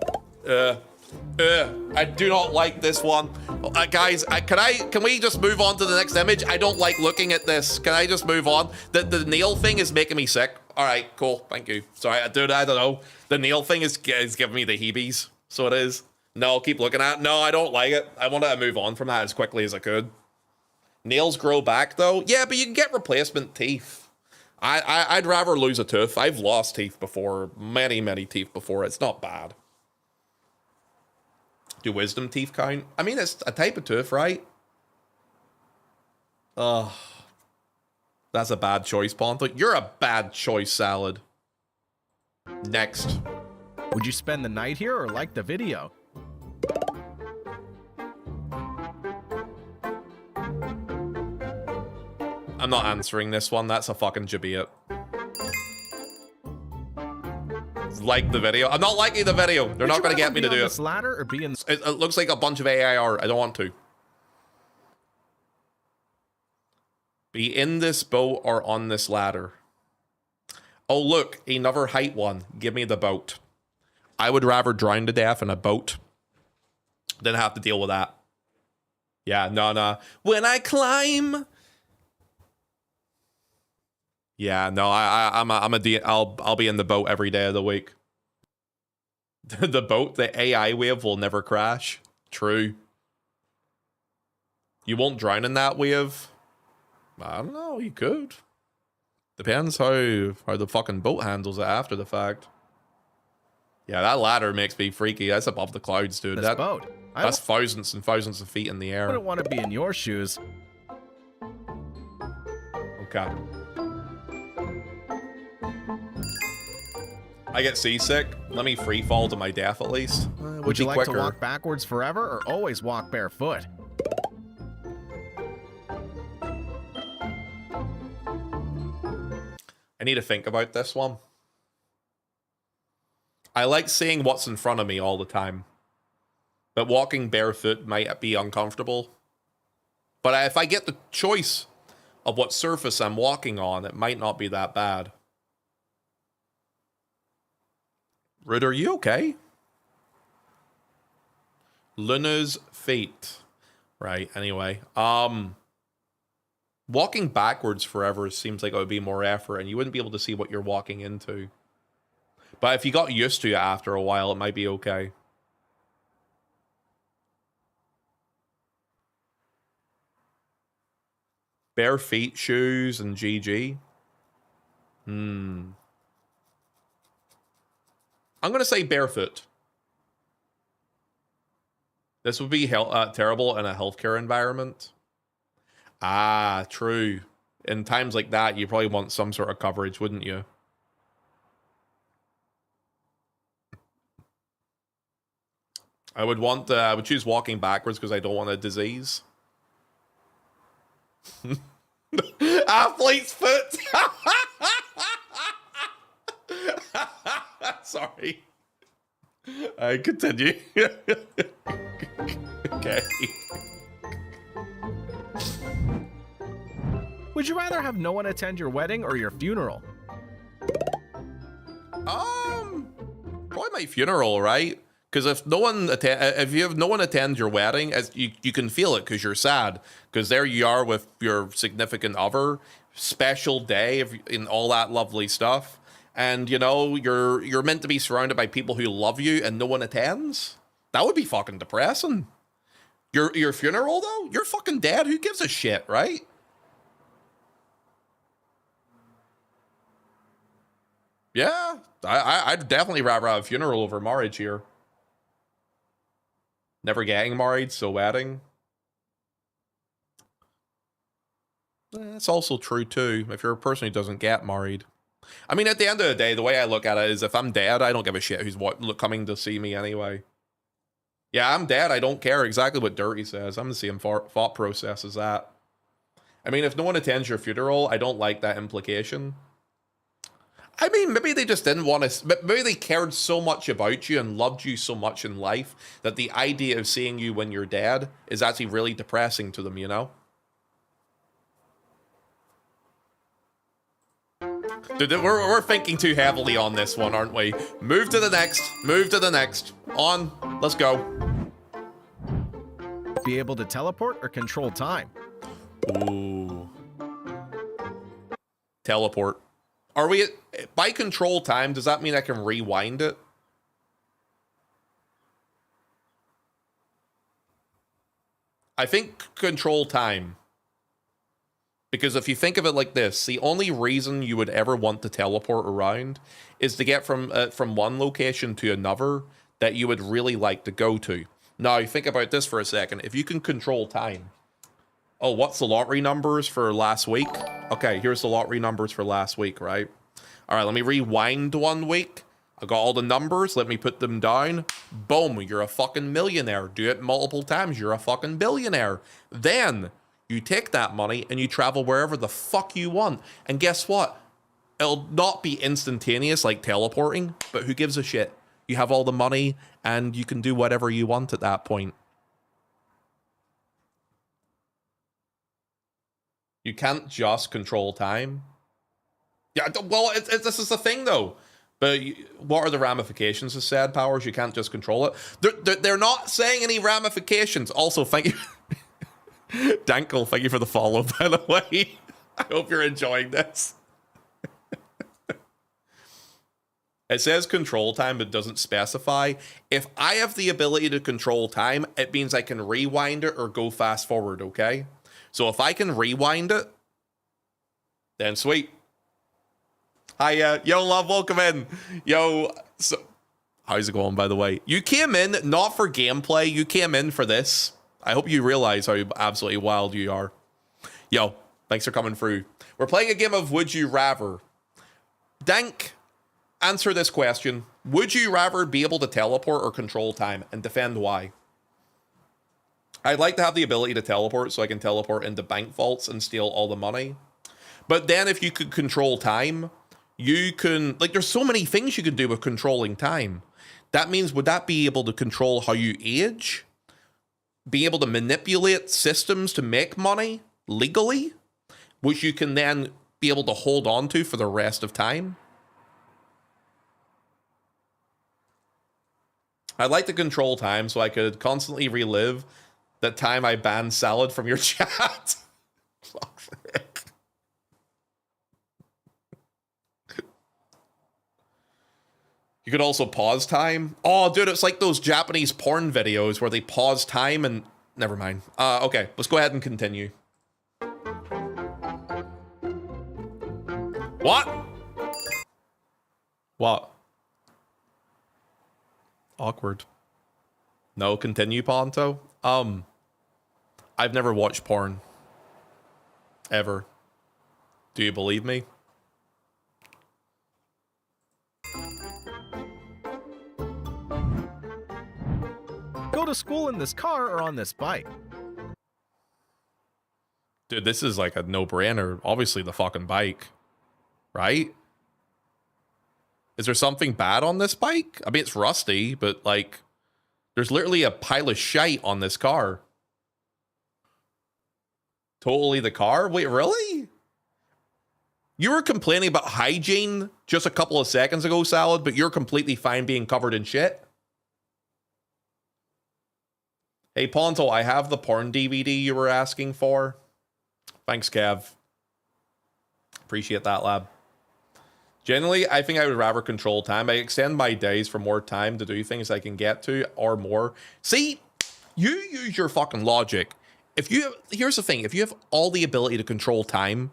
I do not like this one. Guys, can we just move on to the next image? I don't like looking at this. Can I just move on? The nail thing is making me sick. All right, cool. Thank you. Sorry, dude, I don't know. The nail thing is giving me the heebies. So it is. No, keep looking at it. No, I don't like it. I wanted to move on from that as quickly as I could. Nails grow back, though. Yeah, but you can get replacement teeth. I'd rather lose a tooth. I've lost teeth before. Many teeth before. It's not bad. Do wisdom teeth count? I mean, it's a type of tooth, right? Ugh. That's a bad choice, Ponto. You're a bad choice, Salad. Next. Would you spend the night here or like the video? I'm not answering this one. That's a fucking gibbet. Like the video. I'm not liking the video. They're not going to get me to do it. This ladder or be in... It looks like a bunch of AIR. I don't want to. Be in this boat or on this ladder. Oh, look. Another height one. Give me the boat. I would rather drown to death in a boat than have to deal with that. Yeah, no. When I climb... Yeah, no, I'll be in the boat every day of the week. The boat, the AI wave will never crash. True. You won't drown in that wave. I don't know, you could. Depends how the fucking boat handles it after the fact. Yeah, that ladder makes me freaky. That's above the clouds, dude. This boat. That's thousands and thousands of feet in the air. I wouldn't want to be in your shoes. Okay. I get seasick. Let me free fall to my death at least. Would you like to walk backwards forever or always walk barefoot? I need to think about this one. I like seeing what's in front of me all the time. But walking barefoot might be uncomfortable. But if I get the choice of what surface I'm walking on, it might not be that bad. Rude, are you okay? Luna's fate. Right, anyway. Walking backwards forever seems like it would be more effort and you wouldn't be able to see what you're walking into. But if you got used to it after a while, it might be okay. Bare feet, shoes, and GG. I'm going to say barefoot. This would be terrible in a healthcare environment. Ah, true. In times like that, you probably want some sort of coverage, wouldn't you? I would choose walking backwards because I don't want a disease. Athlete's foot. Sorry. I continue. Okay. Would you rather have no one attend your wedding or your funeral? Probably my funeral, right? Because if you have no one attend your wedding, as you can feel it because you're sad. Because there you are with your significant other, special day and all that lovely stuff. And you know you're meant to be surrounded by people who love you, and no one attends. That would be fucking depressing. Your funeral though, you're fucking dead. Who gives a shit, right? Yeah, I'd definitely rather have a funeral over marriage here. Never getting married, so wedding. That's also true too. If you're a person who doesn't get married. I mean, at the end of the day, the way I look at it is if I'm dead, I don't give a shit who's coming to see me anyway. Yeah, I'm dead. I don't care exactly what Dirty says. I'm the same thought process as that. I mean, if no one attends your funeral, I don't like that implication. I mean, maybe they just didn't want to... Maybe they cared so much about you and loved you so much in life that the idea of seeing you when you're dead is actually really depressing to them, you know? Dude, we're thinking too heavily on this one, aren't we? Move to the next. Move to the next. On. Let's go. Be able to teleport or control time? Ooh. Teleport. Are we... By control time, does that mean I can rewind it? I think control time. Because if you think of it like this, the only reason you would ever want to teleport around is to get from one location to another that you would really like to go to. Now, think about this for a second. If you can control time. Oh, what's the lottery numbers for last week? Okay, here's the lottery numbers for last week, right? All right, let me rewind 1 week. I got all the numbers. Let me put them down. Boom, you're a fucking millionaire. Do it multiple times. You're a fucking billionaire. Then you take that money and you travel wherever the fuck you want. And guess what? It'll not be instantaneous like teleporting, but who gives a shit? You have all the money and you can do whatever you want at that point. You can't just control time. Yeah, well, this is the thing though. But what are the ramifications of said powers? You can't just control it. They're not saying any ramifications. Also, thank you. Dankle, thank you for the follow, by the way. I hope you're enjoying this. It says control time, but doesn't specify. If I have the ability to control time, it means I can rewind it or go fast forward, okay? So if I can rewind it, then sweet. Hi, yo, love, welcome in. Yo, so, how's it going, by the way? You came in not for gameplay, you came in for this. I hope you realize how absolutely wild you are. Yo, thanks for coming through. We're playing a game of Would You Rather. Dank, answer this question. Would you rather be able to teleport or control time? And defend why. I'd like to have the ability to teleport so I can teleport into bank vaults and steal all the money. But then if you could control time, you can... Like, there's so many things you can do with controlling time. That means, would that be able to control how you age? Be able to manipulate systems to make money legally? Which you can then be able to hold on to for the rest of time? I'd like to control time so I could constantly relive that time I banned salad from your chat. Fuck's sake. You could also pause time. Oh, dude, it's like those Japanese porn videos where they pause time and... Never mind. Okay, let's go ahead and continue. What? What? Awkward. No, continue, Ponto. I've never watched porn. Ever. Do you believe me? Go to school in this car or on this bike? Dude, this is like a no-brainer. Obviously the fucking bike. Right? Is there something bad on this bike? I mean, it's rusty, but like, there's literally a pile of shite on this car. Totally the car? Wait, really? You were complaining about hygiene just a couple of seconds ago, Salad, but you're completely fine being covered in shit? Hey, Ponto, I have the porn DVD you were asking for. Thanks, Kev. Appreciate that, lab. Generally, I think I would rather control time. I extend my days for more time to do things I can get to or more. See, you use your fucking logic. Here's the thing. If you have all the ability to control time,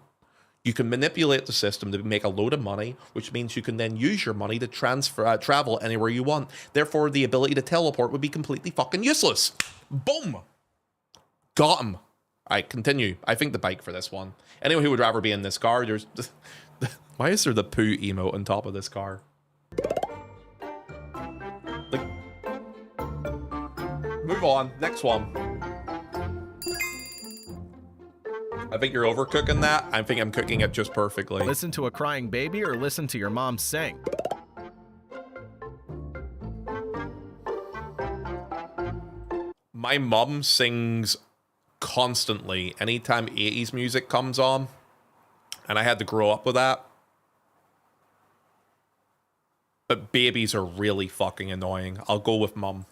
you can manipulate the system to make a load of money, which means you can then use your money to travel anywhere you want. Therefore, the ability to teleport would be completely fucking useless. Boom. Got him. All right, continue. I think the bike for this one. Anyone who would rather be in this car, there's... Why is there the poo emote on top of this car? Like... Move on. Next one. I think you're overcooking that. I think I'm cooking it just perfectly. Listen to a crying baby or listen to your mom sing? My mom sings constantly anytime 80s music comes on, and I had to grow up with that. But babies are really fucking annoying. I'll go with mum.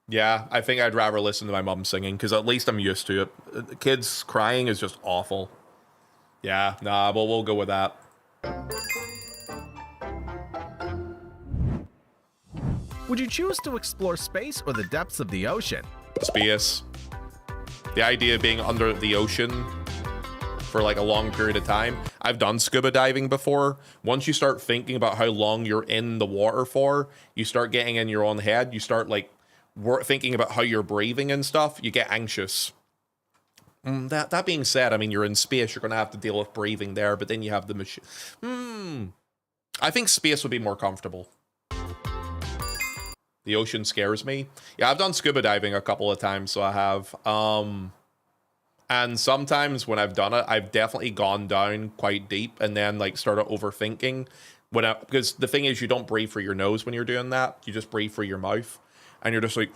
Yeah, I think I'd rather listen to my mum singing, because at least I'm used to it. Kids crying is just awful. Yeah, nah, well, we'll go with that. Would you choose to explore space or the depths of the ocean? Space. The idea of being under the ocean for like a long period of time. I've done scuba diving before. Once you start thinking about how long you're in the water for, you start getting in your own head. You start like thinking about how you're breathing and stuff. You get anxious. That being said, I mean, you're in space. You're going to have to deal with breathing there, but then you have the machine. I think space would be more comfortable. The ocean scares me. Yeah, I've done scuba diving a couple of times, so I have. And sometimes when I've done it, I've definitely gone down quite deep and then like started overthinking. Because the thing is, you don't breathe through your nose when you're doing that. You just breathe through your mouth. And you're just like...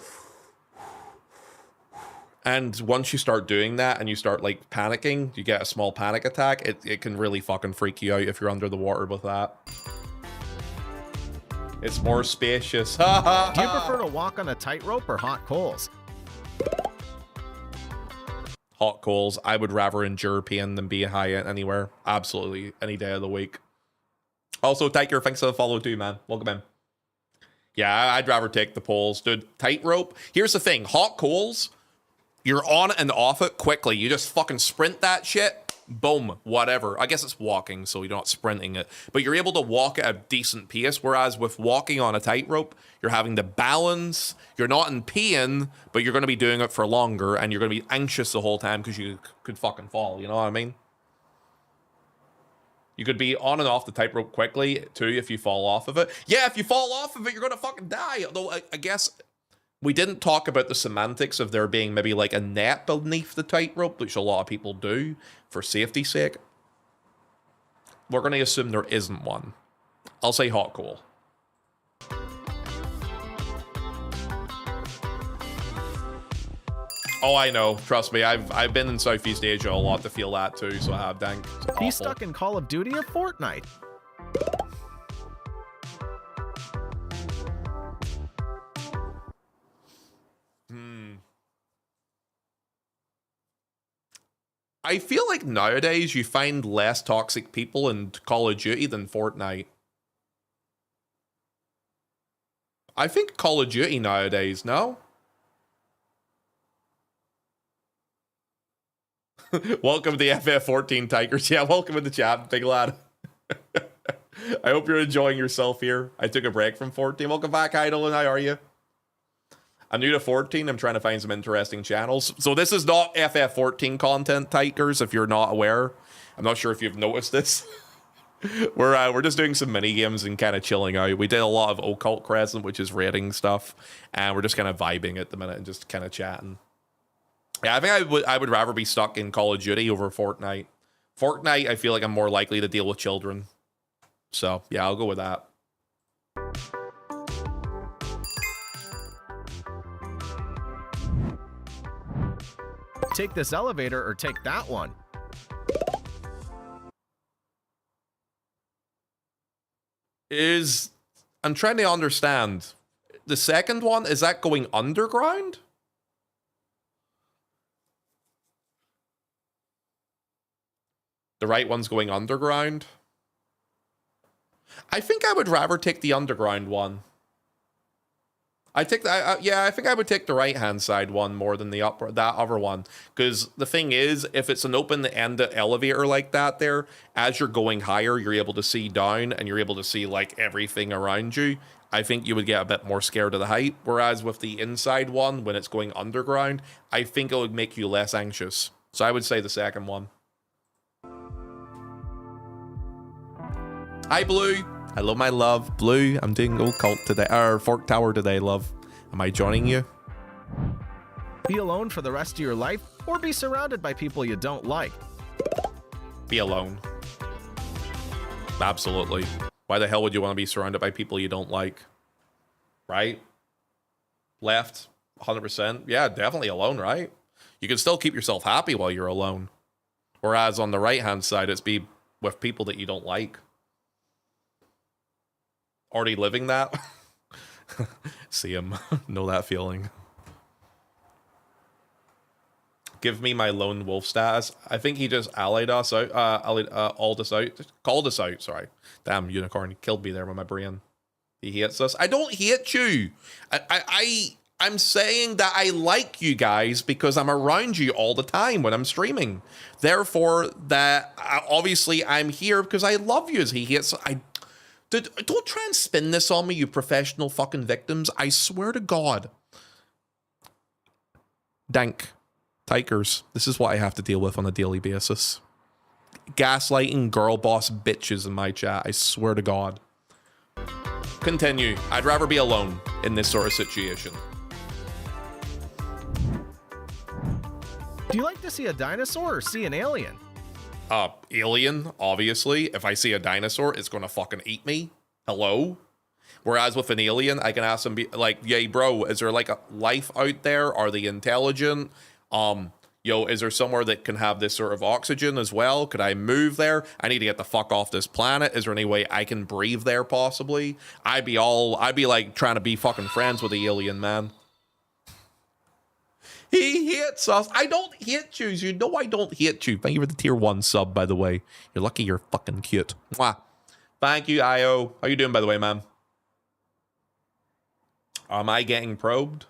And once you start doing that and you start like panicking, you get a small panic attack. It can really fucking freak you out if you're under the water with that. It's more spacious. Do you prefer to walk on a tightrope or hot coals? Hot coals. I would rather endure pain than be high anywhere. Absolutely. Any day of the week. Also, Tiger, thanks for the follow too, man. Welcome in. Yeah, I'd rather take the poles. Dude, tightrope. Here's the thing. Hot coals, you're on and off it quickly. You just fucking sprint that shit. Boom, whatever. I guess it's walking, so you're not sprinting it. But you're able to walk at a decent pace, whereas with walking on a tightrope, you're having to balance. You're not in pain, but you're going to be doing it for longer, and you're going to be anxious the whole time because you could fucking fall, you know what I mean? You could be on and off the tightrope quickly, too, if you fall off of it. Yeah, if you fall off of it, you're going to fucking die. Although, I guess... We didn't talk about the semantics of there being maybe like a net beneath the tightrope, which a lot of people do for safety's sake. We're going to assume there isn't one. I'll say hot coal. Oh, I know. Trust me. I've been in Southeast Asia a lot to feel that too, so I have, dank. Be stuck in Call of Duty or Fortnite? I feel like nowadays you find less toxic people in Call of Duty than Fortnite. I think Call of Duty nowadays, no? Welcome to the FF14 Tigers. Yeah, welcome in the chat, big lad. I hope you're enjoying yourself here. I took a break from 14. Welcome back, Idol, and how are you? I'm new to 14. I'm trying to find some interesting channels. So this is not FF14 content, Tigers, if you're not aware. I'm not sure if you've noticed this. We're just doing some mini games and kind of chilling out. We did a lot of Occult Crescent, which is raiding stuff, and we're just kind of vibing at the minute and just kind of chatting. Yeah, I think I would rather be stuck in Call of Duty over Fortnite. Fortnite, I feel like I'm more likely to deal with children. So yeah, I'll go with that. Take this elevator or take that one? I'm trying to understand. The second one, is that going underground? The right one's going underground? I think I would rather take the underground one. I think I would take the right-hand side one more than that other one. Because the thing is, if it's an open-ended elevator like that there, as you're going higher, you're able to see down, and you're able to see, like, everything around you. I think you would get a bit more scared of the height. Whereas with the inside one, when it's going underground, I think it would make you less anxious. So I would say the second one. Hi, Blue. Hello, my love. Blue, I'm doing Occult today, or Fork Tower today, love. Am I joining you? Be alone for the rest of your life, or be surrounded by people you don't like? Be alone. Absolutely. Why the hell would you want to be surrounded by people you don't like? Right? Left? 100%? Yeah, definitely alone, right? You can still keep yourself happy while you're alone. Whereas on the right-hand side, it's be with people that you don't like. already living that. See him. Know that feeling. Give me my lone wolf status. I think he just allied us out. Called us out. Sorry. Damn, unicorn. He killed me there with my brain. He hates us. I don't hate you. I'm saying that I like you guys because I'm around you all the time when I'm streaming. Therefore, that obviously I'm here because I love you. As he hates. Don't try and spin this on me, you professional fucking victims. I swear to God. Dank. Tikers. This is what I have to deal with on a daily basis. Gaslighting girl boss bitches in my chat. I swear to God. Continue. I'd rather be alone in this sort of situation. Do you like to see a dinosaur or see an alien? Alien, obviously. If I see a dinosaur, it's gonna fucking eat me. Hello? Whereas with an alien, I can ask them, like, yay, bro, is there like a life out there? Are they intelligent? Is there somewhere that can have this sort of oxygen as well? Could I move there? I need to get the fuck off this planet. Is there any way I can breathe there possibly? I'd be like trying to be fucking friends with the alien, man. He hates us. I don't hate you. You know I don't hate you. Thank you for the tier 1 sub, by the way. You're lucky you're fucking cute. Mwah. Thank you, Io. How you doing, by the way, man? Am I getting probed?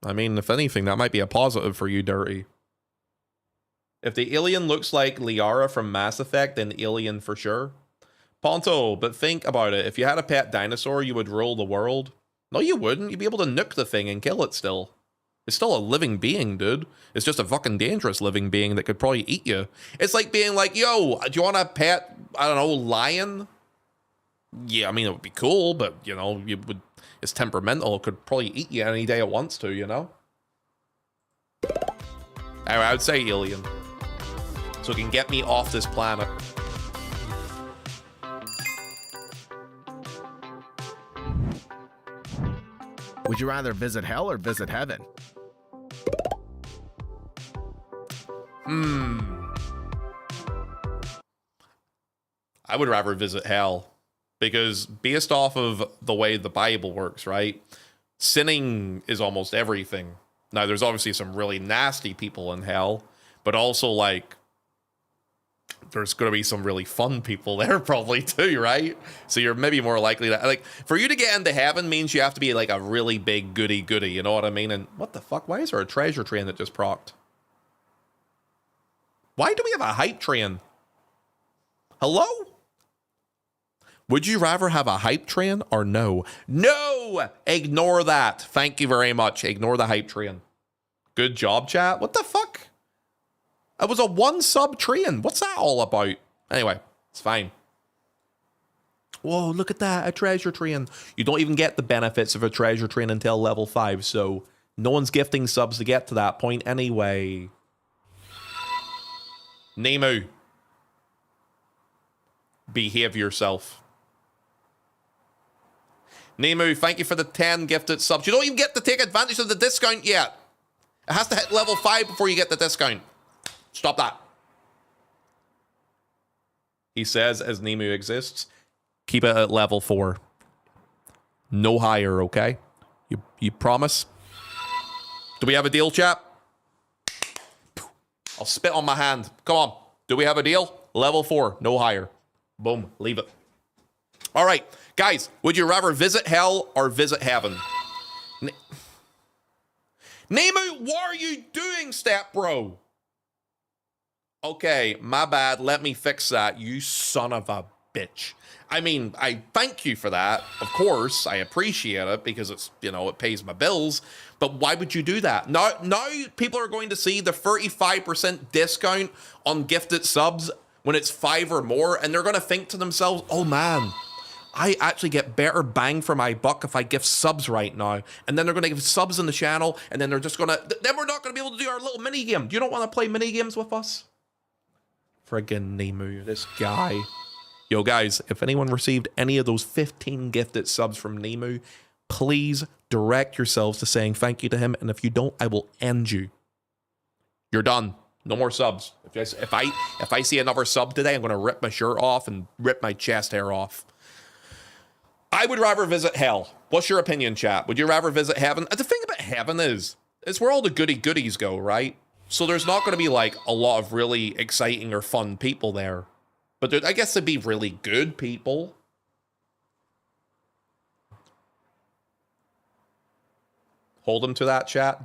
I mean, if anything, that might be a positive for you, Dirty. If the alien looks like Liara from Mass Effect, then alien for sure. Ponto, but think about it. If you had a pet dinosaur, you would rule the world. No, you wouldn't. You'd be able to nuke the thing and kill it still. It's still a living being, dude. It's just a fucking dangerous living being that could probably eat you. It's like being like, yo, do you want a pet, I don't know, lion? Yeah, I mean, it would be cool, but, you know, it's temperamental. It could probably eat you any day it wants to, you know? Anyway, I would say alien. So it can get me off this planet. Would you rather visit hell or visit heaven? I would rather visit hell. Because based off of the way the Bible works, right? Sinning is almost everything. Now, there's obviously some really nasty people in hell. But also, like, there's going to be some really fun people there probably too, right? So you're maybe more likely to, like, for you to get into heaven means you have to be like a really big goody, you know what I mean? And what the fuck? Why is there a treasure train that just procced? Why do we have a hype train? Hello? Would you rather have a hype train or no? No! Ignore that. Thank you very much. Ignore the hype train. Good job, chat. What the fuck? It was a 1 sub train. What's that all about? Anyway, it's fine. Whoa, look at that. A treasure train. You don't even get the benefits of a treasure train until level 5, so no one's gifting subs to get to that point anyway. Nemu. Behave yourself. Nemu, thank you for the 10 gifted subs. You don't even get to take advantage of the discount yet. It has to hit level 5 before you get the discount. Stop that. He says, as Nemu exists, keep it at level 4. No higher, okay? You promise? Do we have a deal, chap? I'll spit on my hand. Come on. Do we have a deal? Level 4, no higher. Boom, leave it. All right, guys, would you rather visit hell or visit heaven? Nemu, what are you doing, step bro? Okay, my bad. Let me fix that, you son of a bitch. I mean, I thank you for that. Of course, I appreciate it because it's, you know, it pays my bills. But why would you do that? Now people are going to see the 35% discount on gifted subs when it's 5 or more, and they're going to think to themselves, oh man, I actually get better bang for my buck if I gift subs right now. And then they're going to give subs in the channel, and then they're just going to, then we're not going to be able to do our little mini game. You don't want to play mini games with us? Friggin' Nemu, this guy. Yo, guys, if anyone received any of those 15 gifted subs from Nemu, please direct yourselves to saying thank you to him. And if you don't, I will end you. You're done. No more subs. If I see another sub today, I'm going to rip my shirt off and rip my chest hair off. I would rather visit hell. What's your opinion, chat? Would you rather visit heaven? The thing about heaven is, it's where all the goodies go, right? So there's not going to be like a lot of really exciting or fun people there. But I guess they'd be really good people. Hold them to that, chat.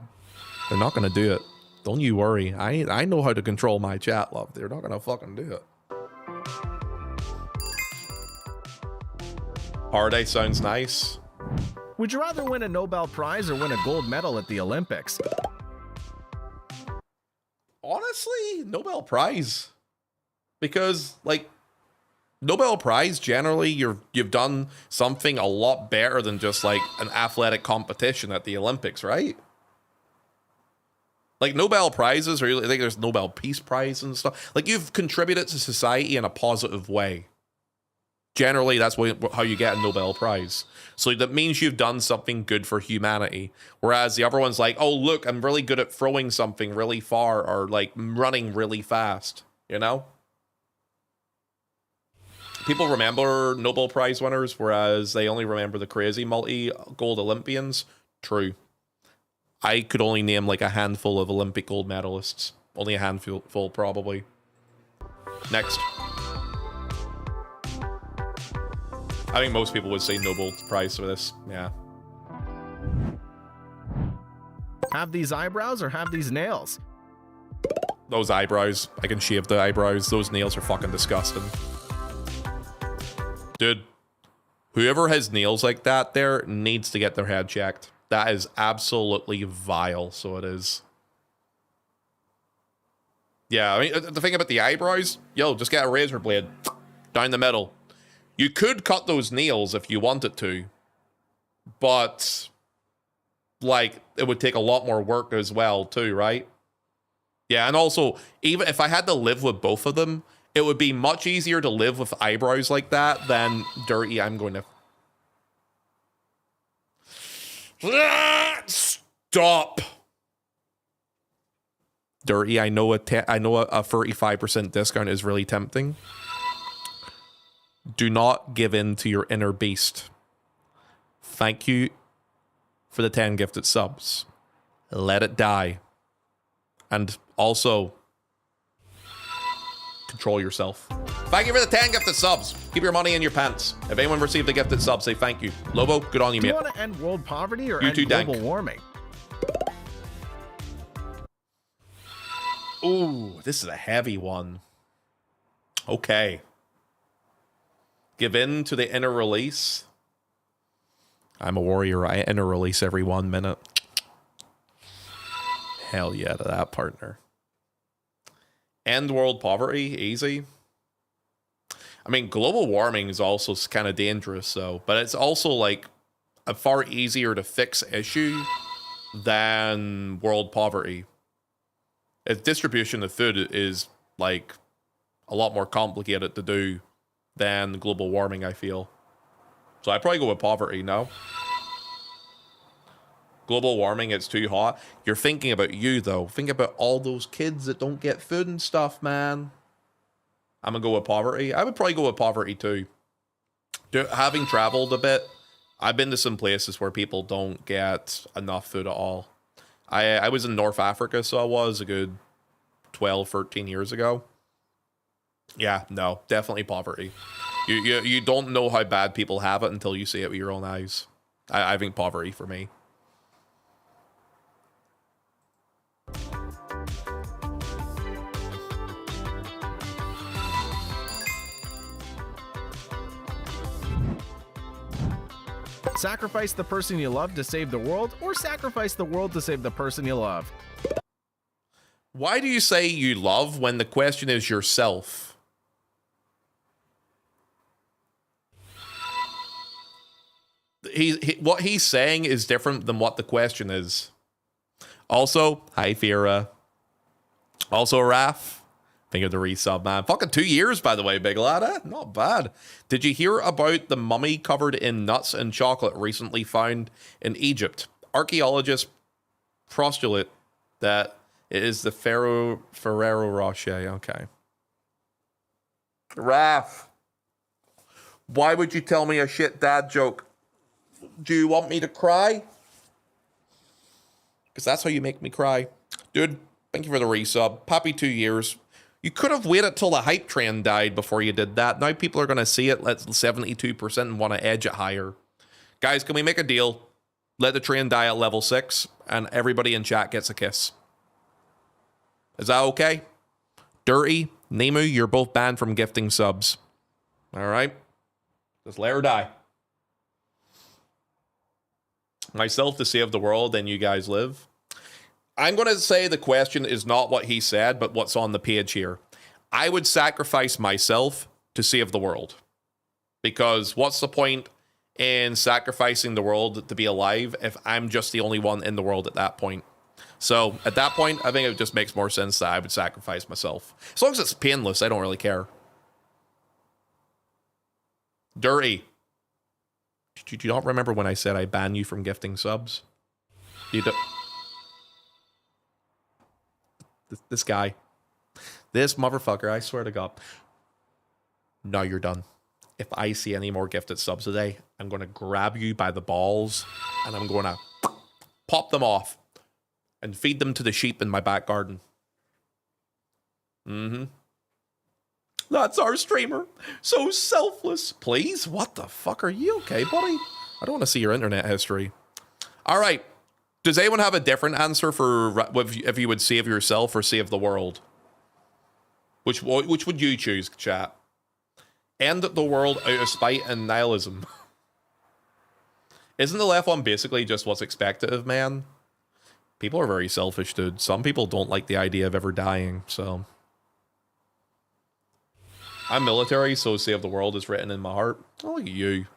They're not going to do it. Don't you worry. I know how to control my chat, love. They're not going to fucking do it. Paradise sounds nice. Would you rather win a Nobel Prize or win a gold medal at the Olympics? Honestly, Nobel Prize. Because, like, Nobel Prize, generally, you've done something a lot better than just, like, an athletic competition at the Olympics, right? Like, Nobel Prizes, or I think there's Nobel Peace Prize and stuff. Like, you've contributed to society in a positive way. Generally, that's how you get a Nobel Prize. So that means you've done something good for humanity. Whereas the other one's like, oh, look, I'm really good at throwing something really far or like running really fast, you know? People remember Nobel Prize winners, whereas they only remember the crazy multi-gold Olympians. True. I could only name like a handful of Olympic gold medalists. Only a handful, probably. Next. I think most people would say Nobel Prize for this. Yeah. Have these eyebrows or have these nails? Those eyebrows. I can shave the eyebrows. Those nails are fucking disgusting. Dude, whoever has nails like that there needs to get their head checked. That is absolutely vile, so it is. Yeah, I mean, the thing about the eyebrows, yo, just get a razor blade down the middle. You could cut those nails if you wanted to, but, like, it would take a lot more work as well, too, right? Yeah, and also, even if I had to live with both of them, it would be much easier to live with eyebrows like that than dirty. I'm going to... Stop! Dirty, I know a 35% discount is really tempting. Do not give in to your inner beast. Thank you for the 10 gifted subs. Let it die. And also, control yourself. Thank you for the 10 gifted subs. Keep your money in your pants. If anyone received a gifted sub, say thank you. Lobo, good on you, mate. Do you want to end world poverty or You end too, global Dank. warming? Ooh, this is a heavy one. Okay. Give in to the inner release. I'm a warrior. I inner release every 1 minute. Hell yeah to that, partner. End world poverty, easy. I mean, global warming is also kind of dangerous, though. But it's also like a far easier to fix issue than world poverty. Its distribution of food is like a lot more complicated to do than global warming, I feel. So I'd probably go with poverty, no? Global warming, it's too hot. You're thinking about you, though. Think about all those kids that don't get food and stuff, man. I'm gonna go with poverty. I would probably go with poverty, too. Having traveled a bit, I've been to some places where people don't get enough food at all. I was in North Africa, so I was a good 12, 13 years ago. Yeah, no, definitely poverty. You don't know how bad people have it until you see it with your own eyes. I think poverty for me. Sacrifice the person you love to save the world, or sacrifice the world to save the person you love? Why do you say you love when the question is yourself? What he's saying is different than what the question is. Also, hi Fira. Also, Raph. Think of the resub, man. Fucking 2 years, by the way, big lad. Eh? Not bad. Did you hear about the mummy covered in nuts and chocolate recently found in Egypt? Archaeologists postulate that it is the Ferrero Rocher. Okay. Raph. Why would you tell me a shit dad joke? Do you want me to cry? Because that's how you make me cry. Dude, thank you for the resub. Happy 2 years. You could have waited till the hype train died before you did that. Now people are going to see it at 72% and want to edge it higher. Guys, can we make a deal? Let the train die at level 6 and everybody in chat gets a kiss. Is that okay? Dirty, Nemu, you're both banned from gifting subs. All right? Just let her die. Myself to save the world and you guys live. I'm going to say the question is not what he said, but what's on the page here. I would sacrifice myself to save the world. Because what's the point in sacrificing the world to be alive if I'm just the only one in the world at that point? So at that point, I think it just makes more sense that I would sacrifice myself. As long as it's painless, I don't really care. Dirty. Did you not remember when I said I ban you from gifting subs? You do. This guy. This motherfucker, I swear to God. Now you're done. If I see any more gifted subs today, I'm going to grab you by the balls and I'm going to pop them off and feed them to the sheep in my back garden. Mm-hmm. That's our streamer. So selfless. Please? What the fuck? Are you okay, buddy? I don't want to see your internet history. All right. Does anyone have a different answer for if you would save yourself or save the world? Which would you choose, chat? End the world out of spite and nihilism. Isn't the left one basically just what's expected of man? People are very selfish, dude. Some people don't like the idea of ever dying, so... I'm military, so save the world is written in my heart. Oh, look at you.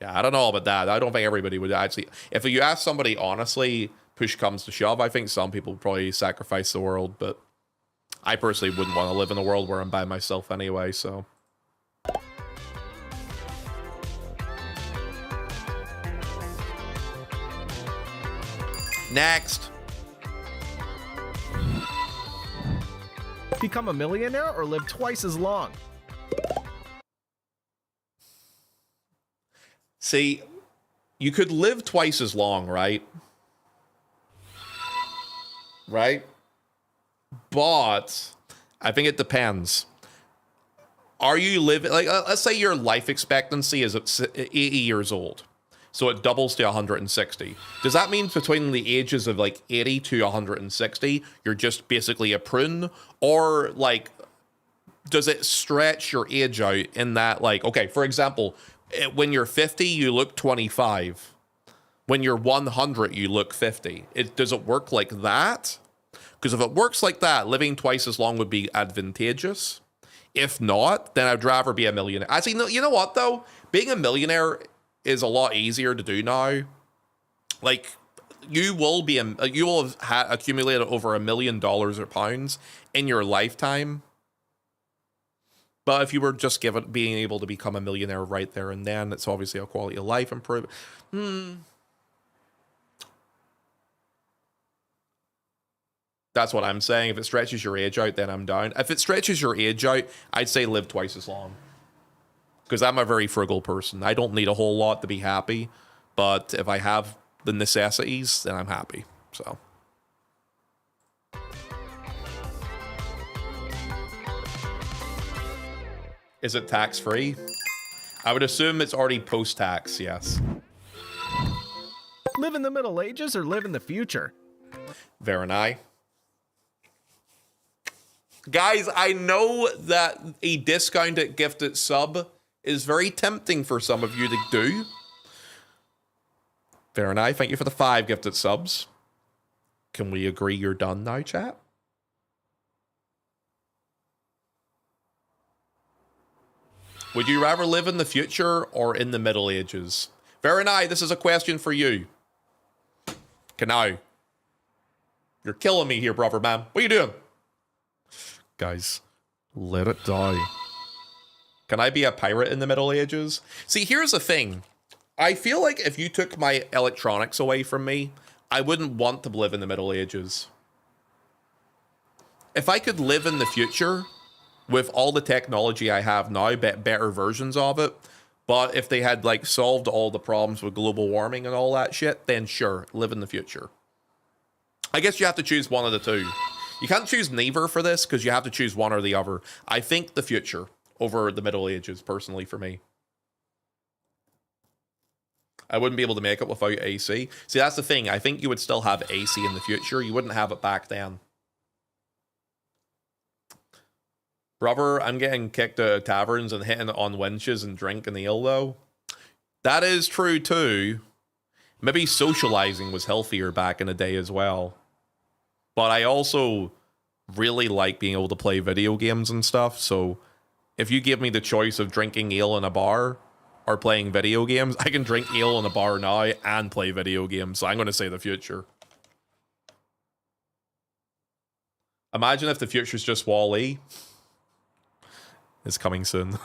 Yeah, I don't know about that. I don't think everybody would actually... If you ask somebody honestly, push comes to shove, I think some people would probably sacrifice the world, but I personally wouldn't want to live in a world where I'm by myself anyway, so... Next. Become a millionaire or live twice as long? See, you could live twice as long, right? Right? But I think it depends. Are you living, like, let's say your life expectancy is 80 years old. So it doubles to 160. Does that mean between the ages of like 80 to 160, you're just basically a prune? Or like, does it stretch your age out in that, like, okay, for example, when you're 50, you look 25. When you're 100, you look 50. Does it work like that? Because if it works like that, living twice as long would be advantageous. If not, then I'd rather be a millionaire. I see, you know what though? Being a millionaire is a lot easier to do now. Like, you will have accumulated over $1 million or pounds in your lifetime. But if you were just being able to become a millionaire right there and then, it's obviously a quality of life improvement. That's what I'm saying. If it stretches your age out, then I'm down. If it stretches your age out, I'd say live twice as long. Because I'm a very frugal person. I don't need a whole lot to be happy. But if I have the necessities, then I'm happy. So. Is it tax-free? I would assume it's already post-tax, yes. Live in the Middle Ages or live in the future? Veronai. Guys, I know that a discounted gifted sub is very tempting for some of you to do. Veronai, thank you for the 5 gifted subs. Can we agree you're done now, chat? Would you rather live in the future or in the Middle Ages? Veronai, this is a question for you. Kanau. You're killing me here, brother man. What are you doing? Guys, let it die. Can I be a pirate in the Middle Ages? See, here's the thing. I feel like if you took my electronics away from me, I wouldn't want to live in the Middle Ages. If I could live in the future, with all the technology I have now, better versions of it. But if they had like solved all the problems with global warming and all that shit, then sure, live in the future. I guess you have to choose one of the two. You can't choose neither for this because you have to choose one or the other. I think the future over the Middle Ages, personally, for me. I wouldn't be able to make it without AC. See, that's the thing. I think you would still have AC in the future. You wouldn't have it back then. Brother, I'm getting kicked out of taverns and hitting on winches and drinking ale, though. That is true, too. Maybe socializing was healthier back in the day as well. But I also really like being able to play video games and stuff. So if you give me the choice of drinking ale in a bar or playing video games, I can drink ale in a bar now and play video games. So I'm going to say the future. Imagine if the future's just Wall-E. It's coming soon.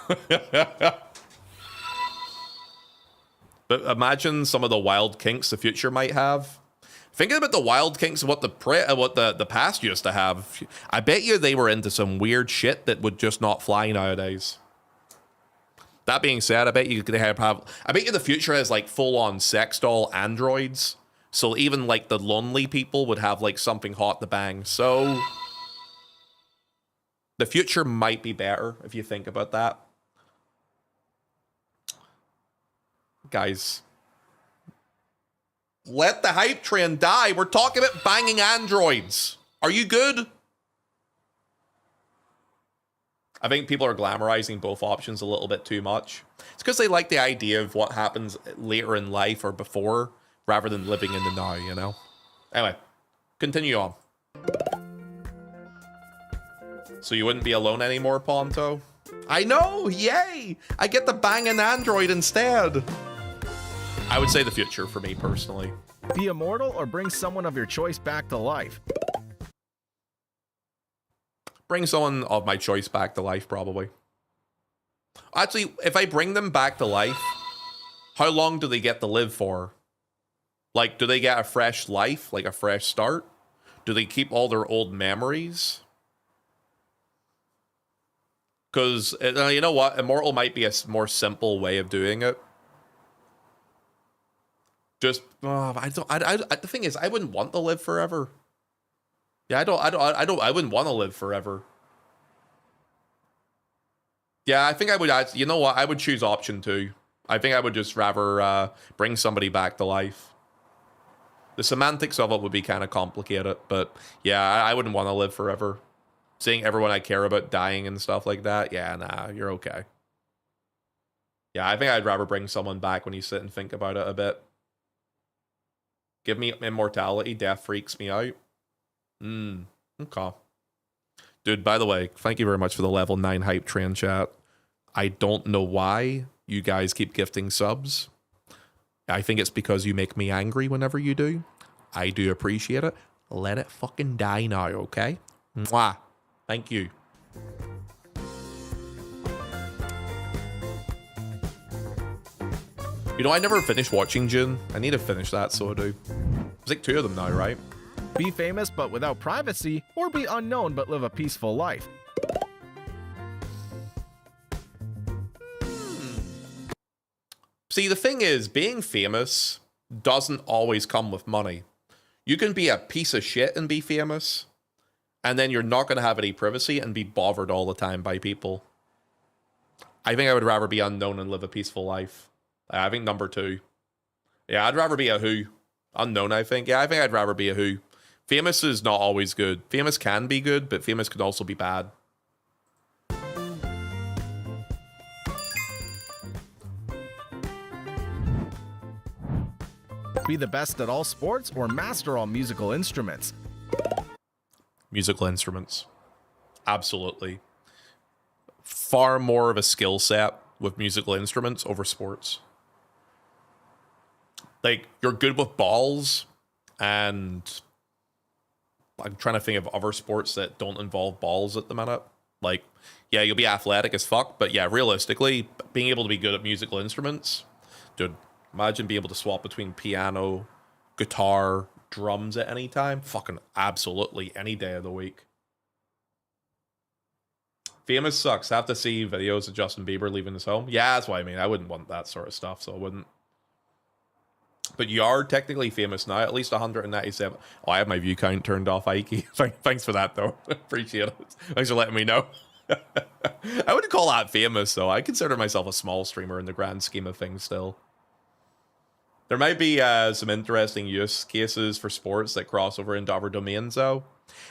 But imagine some of the wild kinks the future might have. Thinking about the wild kinks of what the past used to have, I bet you they were into some weird shit that would just not fly nowadays. That being said, I bet you the future has like full-on sex doll androids. So even like the lonely people would have like something hot to bang. So the future might be better if you think about that. Guys, let the hype train die. We're talking about banging androids. Are you good? I think people are glamorizing both options a little bit too much. It's because they like the idea of what happens later in life or before, rather than living in the now, you know? Anyway, continue on. So you wouldn't be alone anymore, Ponto? I know, yay! I get to bang an android instead. I would say the future for me, personally. Be immortal or bring someone of your choice back to life? Bring someone of my choice back to life, probably. Actually, if I bring them back to life, how long do they get to live for? Like, do they get a fresh life, like a fresh start? Do they keep all their old memories? Because, you know what? Immortal might be a more simple way of doing it. Just, the thing is, I wouldn't want to live forever. Yeah, I wouldn't want to live forever. Yeah, I think I would, you know what? I would choose option 2. I think I would just rather bring somebody back to life. The semantics of it would be kind of complicated, but yeah, I wouldn't want to live forever. Seeing everyone I care about dying and stuff like that, yeah, nah, you're okay. Yeah, I think I'd rather bring someone back when you sit and think about it a bit. Give me immortality, death freaks me out. Okay. Dude, by the way, thank you very much for the level 9 hype train chat. I don't know why you guys keep gifting subs. I think it's because you make me angry whenever you do. I do appreciate it. Let it fucking die now, okay? Mwah. Thank you. You know, I never finished watching June. I need to finish that, so I do. There's like 2 of them now, right? Be famous but without privacy, or be unknown but live a peaceful life? See, the thing is, being famous doesn't always come with money. You can be a piece of shit and be famous, and then you're not going to have any privacy and be bothered all the time by people. I think I would rather be unknown and live a peaceful life. I think number 2. Yeah, I'd rather be a who. Unknown, I think. Yeah, I think I'd rather be a who. Famous is not always good. Famous can be good, but famous can also be bad. Be the best at all sports or master all musical instruments? Musical instruments. Absolutely. Far more of a skill set with musical instruments over sports. Like, you're good with balls, and I'm trying to think of other sports that don't involve balls at the minute. Like, yeah, you'll be athletic as fuck, but yeah, realistically, being able to be good at musical instruments, dude, imagine being able to swap between piano, guitar, drums at any time. Fucking absolutely any day of the week. Famous sucks. Have to see videos of Justin Bieber leaving his home. Yeah, that's what I mean. I wouldn't want that sort of stuff, so I wouldn't. But you are technically famous now. At least 197. Oh, I have my view count turned off, Ike. Thanks for that, though. Appreciate it. Thanks for letting me know. I wouldn't call that famous, though. I consider myself a small streamer in the grand scheme of things still. There might be some interesting use cases for sports that cross over into other domains, though.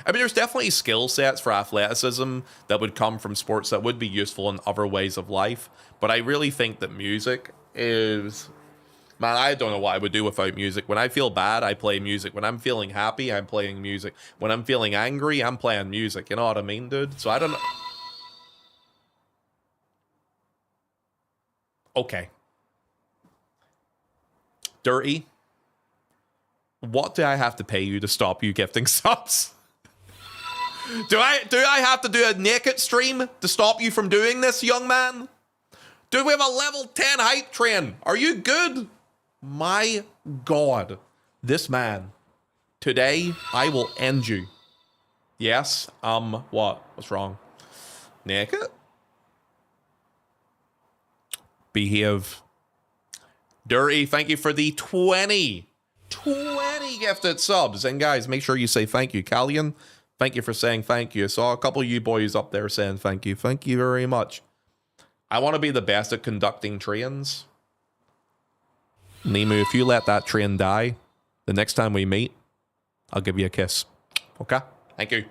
I mean, there's definitely skill sets for athleticism that would come from sports that would be useful in other ways of life. But I really think that music is... Man, I don't know what I would do without music. When I feel bad, I play music. When I'm feeling happy, I'm playing music. When I'm feeling angry, I'm playing music. You know what I mean, dude? So I don't know. Okay. Dirty. What do I have to pay you to stop you gifting subs? Do I have to do a naked stream to stop you from doing this, young man? Do we have a level 10 hype train? Are you good? My God. This man. Today, I will end you. Yes? What? What's wrong? Naked? Behave. Dirty, thank you for the 20 gifted subs. And guys, make sure you say thank you. Callian, thank you for saying thank you. I saw a couple of you boys up there saying thank you. Thank you very much. I want to be the best at conducting trains. Nemu, if you let that train die, the next time we meet, I'll give you a kiss. Okay? Thank you.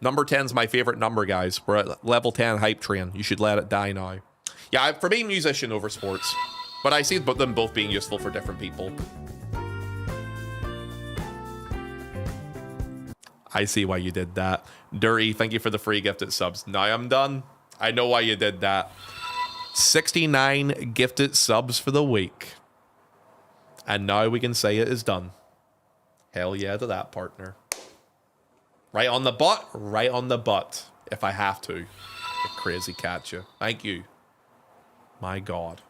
Number 10 is my favorite number, guys. We're at level 10 hype train. You should let it die now. Yeah, for me, musician over sports. But I see them both being useful for different people. I see why you did that. Dirty, thank you for the free gifted subs. Now I'm done. I know why you did that. 69 gifted subs for the week. And now we can say it is done. Hell yeah to that, partner. Right on the butt, right on the butt. If I have to. You crazy catcher. Thank you. My God.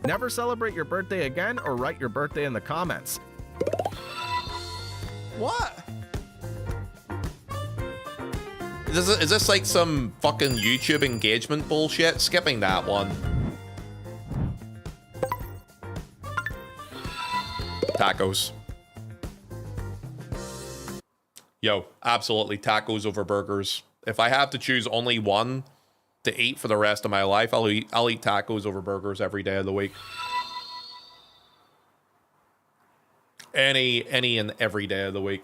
Never celebrate your birthday again or write your birthday in the comments. What? Is this like some fucking YouTube engagement bullshit? Skipping that one. Tacos. Yo, absolutely tacos over burgers. If I have to choose only one to eat for the rest of my life, I'll eat tacos over burgers every day of the week. Any and every day of the week.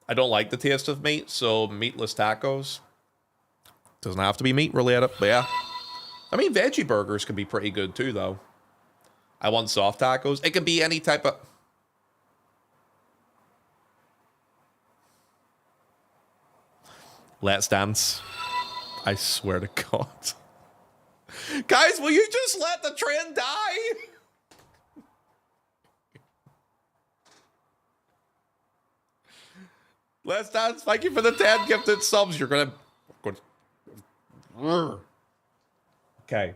I don't like the taste of meat, so meatless tacos. Doesn't have to be meat related, but yeah. I mean, veggie burgers can be pretty good too, though. I want soft tacos. It can be any type of... Let's dance. I swear to God. Guys, will you just let the train die? Let's dance. Thank you for the 10 gifted subs. You're gonna... Okay.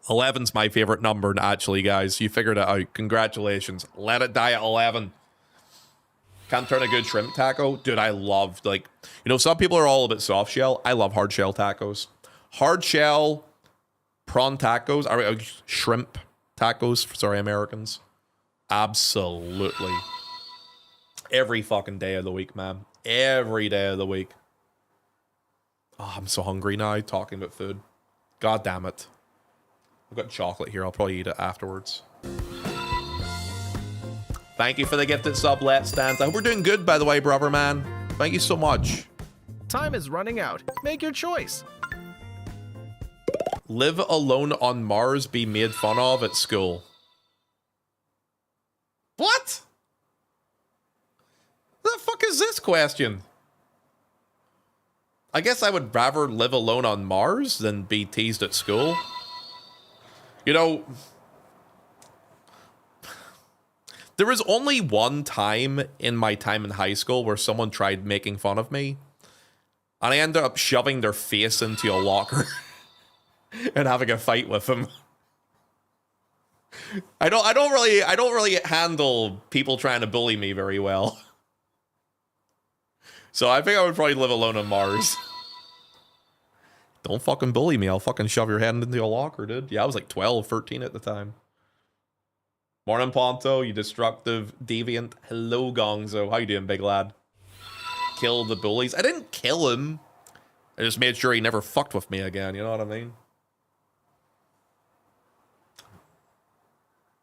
11's my favorite number, actually, guys. You figured it out. Congratulations. Let it die at 11. Can't turn a good shrimp taco. Dude, I love, like... You know, some people are all a bit soft shell. I love hard shell tacos. Hard shell prawn tacos. Shrimp tacos. Sorry, Americans. Absolutely. Every fucking day of the week, man. Every day of the week. Oh, I'm so hungry now talking about food. God damn it. I've got chocolate here. I'll probably eat it afterwards. Thank you for the gifted sub, Let's Dance. I hope we're doing good, by the way, brother man. Thank you so much. Time is running out. Make your choice. Live alone on Mars, be made fun of at school. What? The fuck is this question? I guess I would rather live alone on Mars than be teased at school. You know, there was only one time in my time in high school where someone tried making fun of me, and I ended up shoving their face into a locker and having a fight with them. I don't really handle people trying to bully me very well. So I think I would probably live alone on Mars. Don't fucking bully me. I'll fucking shove your head into a locker, dude. Yeah, I was like 12, 13 at the time. Morning, Ponto, you destructive deviant. Hello, Gongzo. How you doing, big lad? Kill the bullies. I didn't kill him. I just made sure he never fucked with me again. You know what I mean?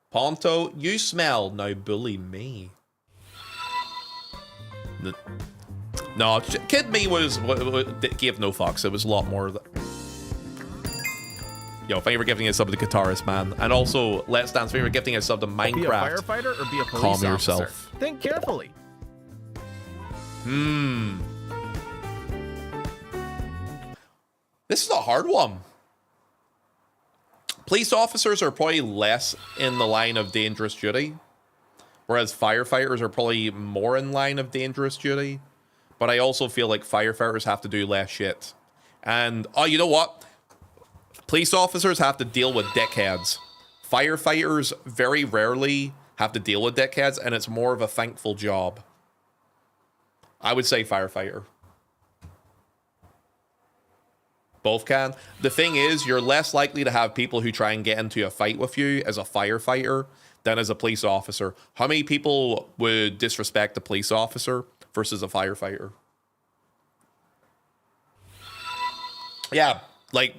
Ponto, you smell. Now bully me. No, Kid Me gave no fucks. It was a lot more. Yo, thank you for gifting a sub to the guitarist, man. And also, Let's Dance, thank you for gifting a sub to Minecraft. Be a firefighter or be a police Calm officer? yourself. Think carefully. This is a hard one. Police officers are probably less in the line of dangerous duty, whereas firefighters are probably more in line of dangerous duty. But I also feel like firefighters have to do less shit. And, oh, you know what? Police officers have to deal with dickheads. Firefighters very rarely have to deal with dickheads, and it's more of a thankful job. I would say firefighter. Both can. The thing is, you're less likely to have people who try and get into a fight with you as a firefighter than as a police officer. How many people would disrespect a police officer versus a firefighter? Yeah, like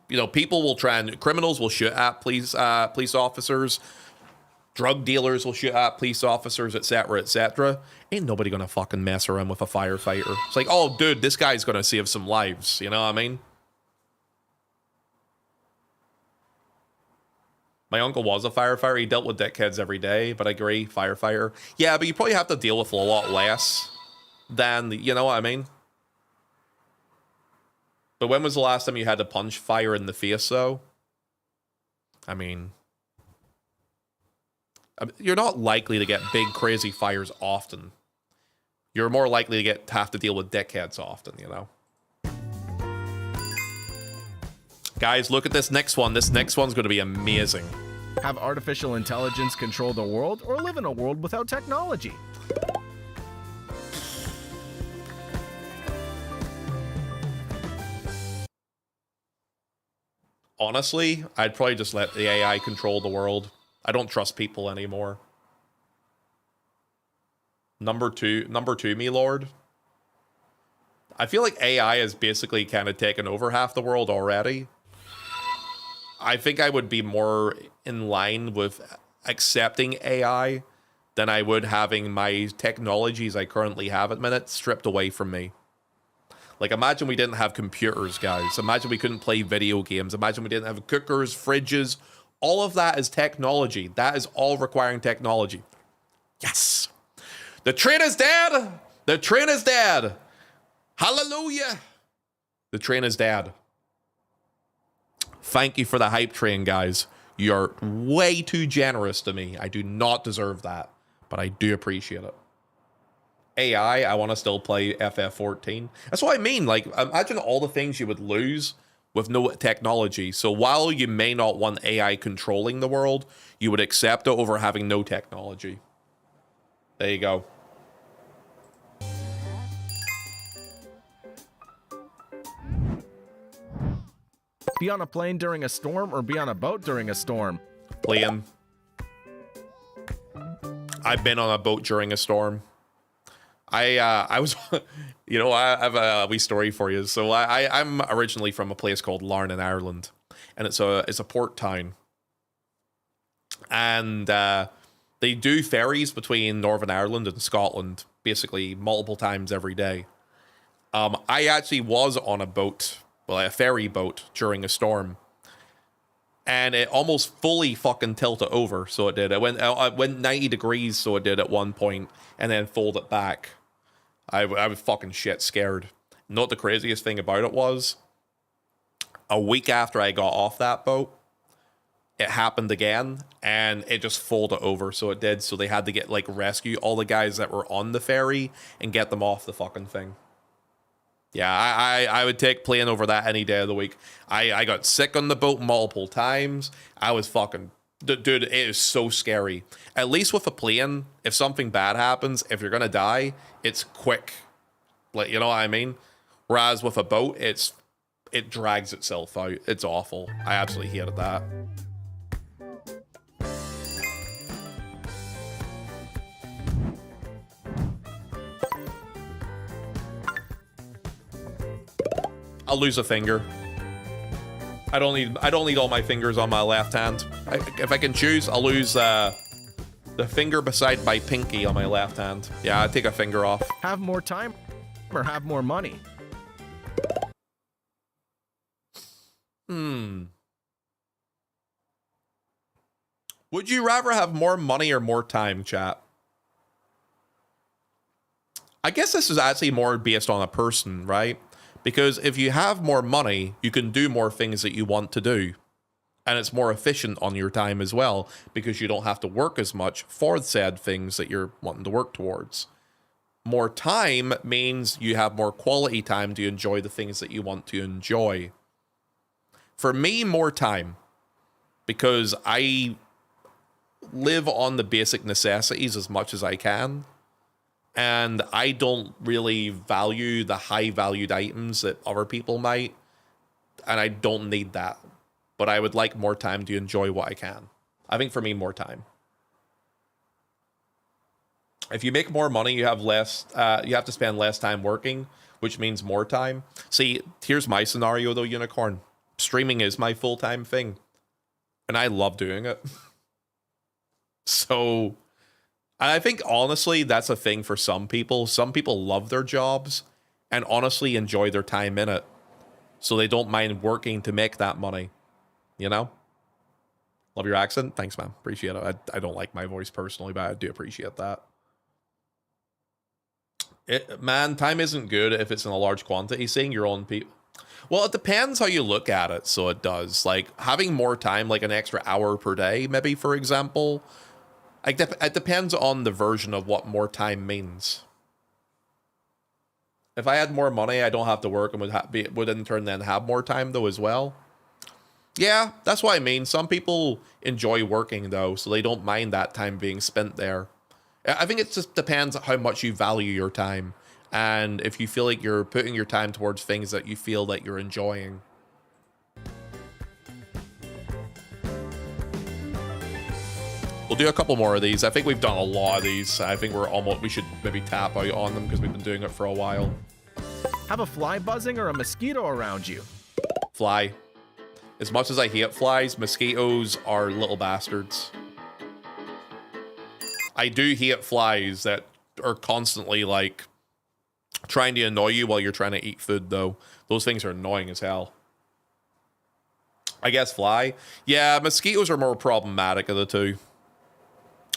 you know, people will try and criminals will shoot at police officers, drug dealers will shoot at police officers, etc., etc. Ain't nobody gonna fucking mess around with a firefighter. It's like, oh, dude, this guy's gonna save some lives. You know what I mean? My uncle was a firefighter. He dealt with dickheads every day, but I agree, firefighter. Yeah, but you probably have to deal with a lot less than, you know what I mean? But when was the last time you had to punch fire in the face, though? I mean, you're not likely to get big, crazy fires often. You're more likely to have to deal with dickheads often, you know? Guys, look at this next one. This next one's going to be amazing. Have artificial intelligence control the world or live in a world without technology? Honestly, I'd probably just let the AI control the world. I don't trust people anymore. Number two, me lord. I feel like AI has basically kind of taken over half the world already. I think I would be more in line with accepting AI than I would having my technologies I currently have at the minute stripped away from me. Like, imagine we didn't have computers, guys. Imagine we couldn't play video games. Imagine we didn't have cookers, fridges. All of that is technology. That is all requiring technology. Yes. The train is dead. The train is dead. Hallelujah. The train is dead. Thank you for the hype train, guys. You're way too generous to me. I do not deserve that, but I do appreciate it. AI, I want to still play FF14. That's what I mean. Like, imagine all the things you would lose with no technology. So while you may not want AI controlling the world, you would accept it over having no technology. There you go. Be on a plane during a storm or be on a boat during a storm? Plane. I've been on a boat during a storm. I was, you know, I have a wee story for you. So I'm originally from a place called Larne in Ireland, and it's a port town. And they do ferries between Northern Ireland and Scotland, basically multiple times every day. I actually was on a boat, well, a ferry boat during a storm. And it almost fully fucking tilted over, so it did. It went 90 degrees, so it did at one point, and then folded back. I was fucking shit scared. You know what the craziest thing about it was? A week after I got off that boat, it happened again, and it just folded over, so it did. So they had to rescue all the guys that were on the ferry and get them off the fucking thing. Yeah, I would take plane over that any day of the week. I got sick on the boat multiple times. I was fucking Dude, it is so scary. At least with a plane, if something bad happens, if you're gonna die, it's quick. Like, you know what I mean? Whereas with a boat, it drags itself out. It's awful. I absolutely hated that. I'll lose a finger. I don't need all my fingers on my left hand. If I can choose, I'll lose the finger beside my pinky on my left hand. Yeah, I'd take a finger off. Have more time or have more money? Would you rather have more money or more time, chat? I guess this is actually more based on a person, right? Because if you have more money, you can do more things that you want to do. And it's more efficient on your time as well, because you don't have to work as much for said things that you're wanting to work towards. More time means you have more quality time to enjoy the things that you want to enjoy. For me, more time. Because I live on the basic necessities as much as I can. And I don't really value the high valued items that other people might. And I don't need that. But I would like more time to enjoy what I can. I think for me, more time. If you make more money, you have to spend less time working, which means more time. See, here's my scenario though, Unicorn. Streaming is my full-time thing. And I love doing it. So, I think honestly, that's a thing for some people. Some people love their jobs and honestly enjoy their time in it. So they don't mind working to make that money. You know? Love your accent. Thanks, man. Appreciate it. I don't like my voice personally, but I do appreciate that. Man, time isn't good if it's in a large quantity. Seeing your own people. Well, it depends how you look at it. So it does. Like having more time, like an extra hour per day, maybe, for example. It depends on the version of what more time means. If I had more money, I don't have to work and would in turn then have more time though as well. Yeah, that's what I mean. Some people enjoy working though, so they don't mind that time being spent there. I think it just depends on how much you value your time. And if you feel like you're putting your time towards things that you feel that you're enjoying. We'll do a couple more of these. I think we've done a lot of these. I think we should maybe tap out on them because we've been doing it for a while. Have a fly buzzing or a mosquito around you? Fly. As much as I hate flies, mosquitoes are little bastards. I do hate flies that are constantly like trying to annoy you while you're trying to eat food though. Those things are annoying as hell. I guess fly. Yeah, mosquitoes are more problematic of the two.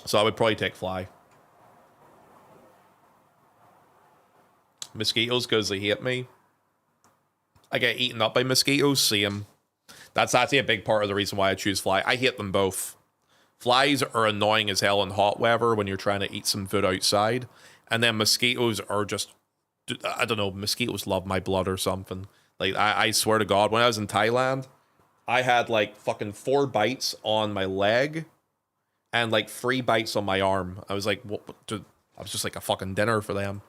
So I would probably take fly. Mosquitoes because they hate me. I get eaten up by mosquitoes, see them. That's actually a big part of the reason why I choose fly. I hate them both. Flies are annoying as hell in hot weather when you're trying to eat some food outside. And then mosquitoes are just, I don't know, mosquitoes love my blood or something. Like, I swear to God, when I was in Thailand, I had like fucking 4 bites on my leg and like 3 bites on my arm. I was like, what? I was just like a fucking dinner for them.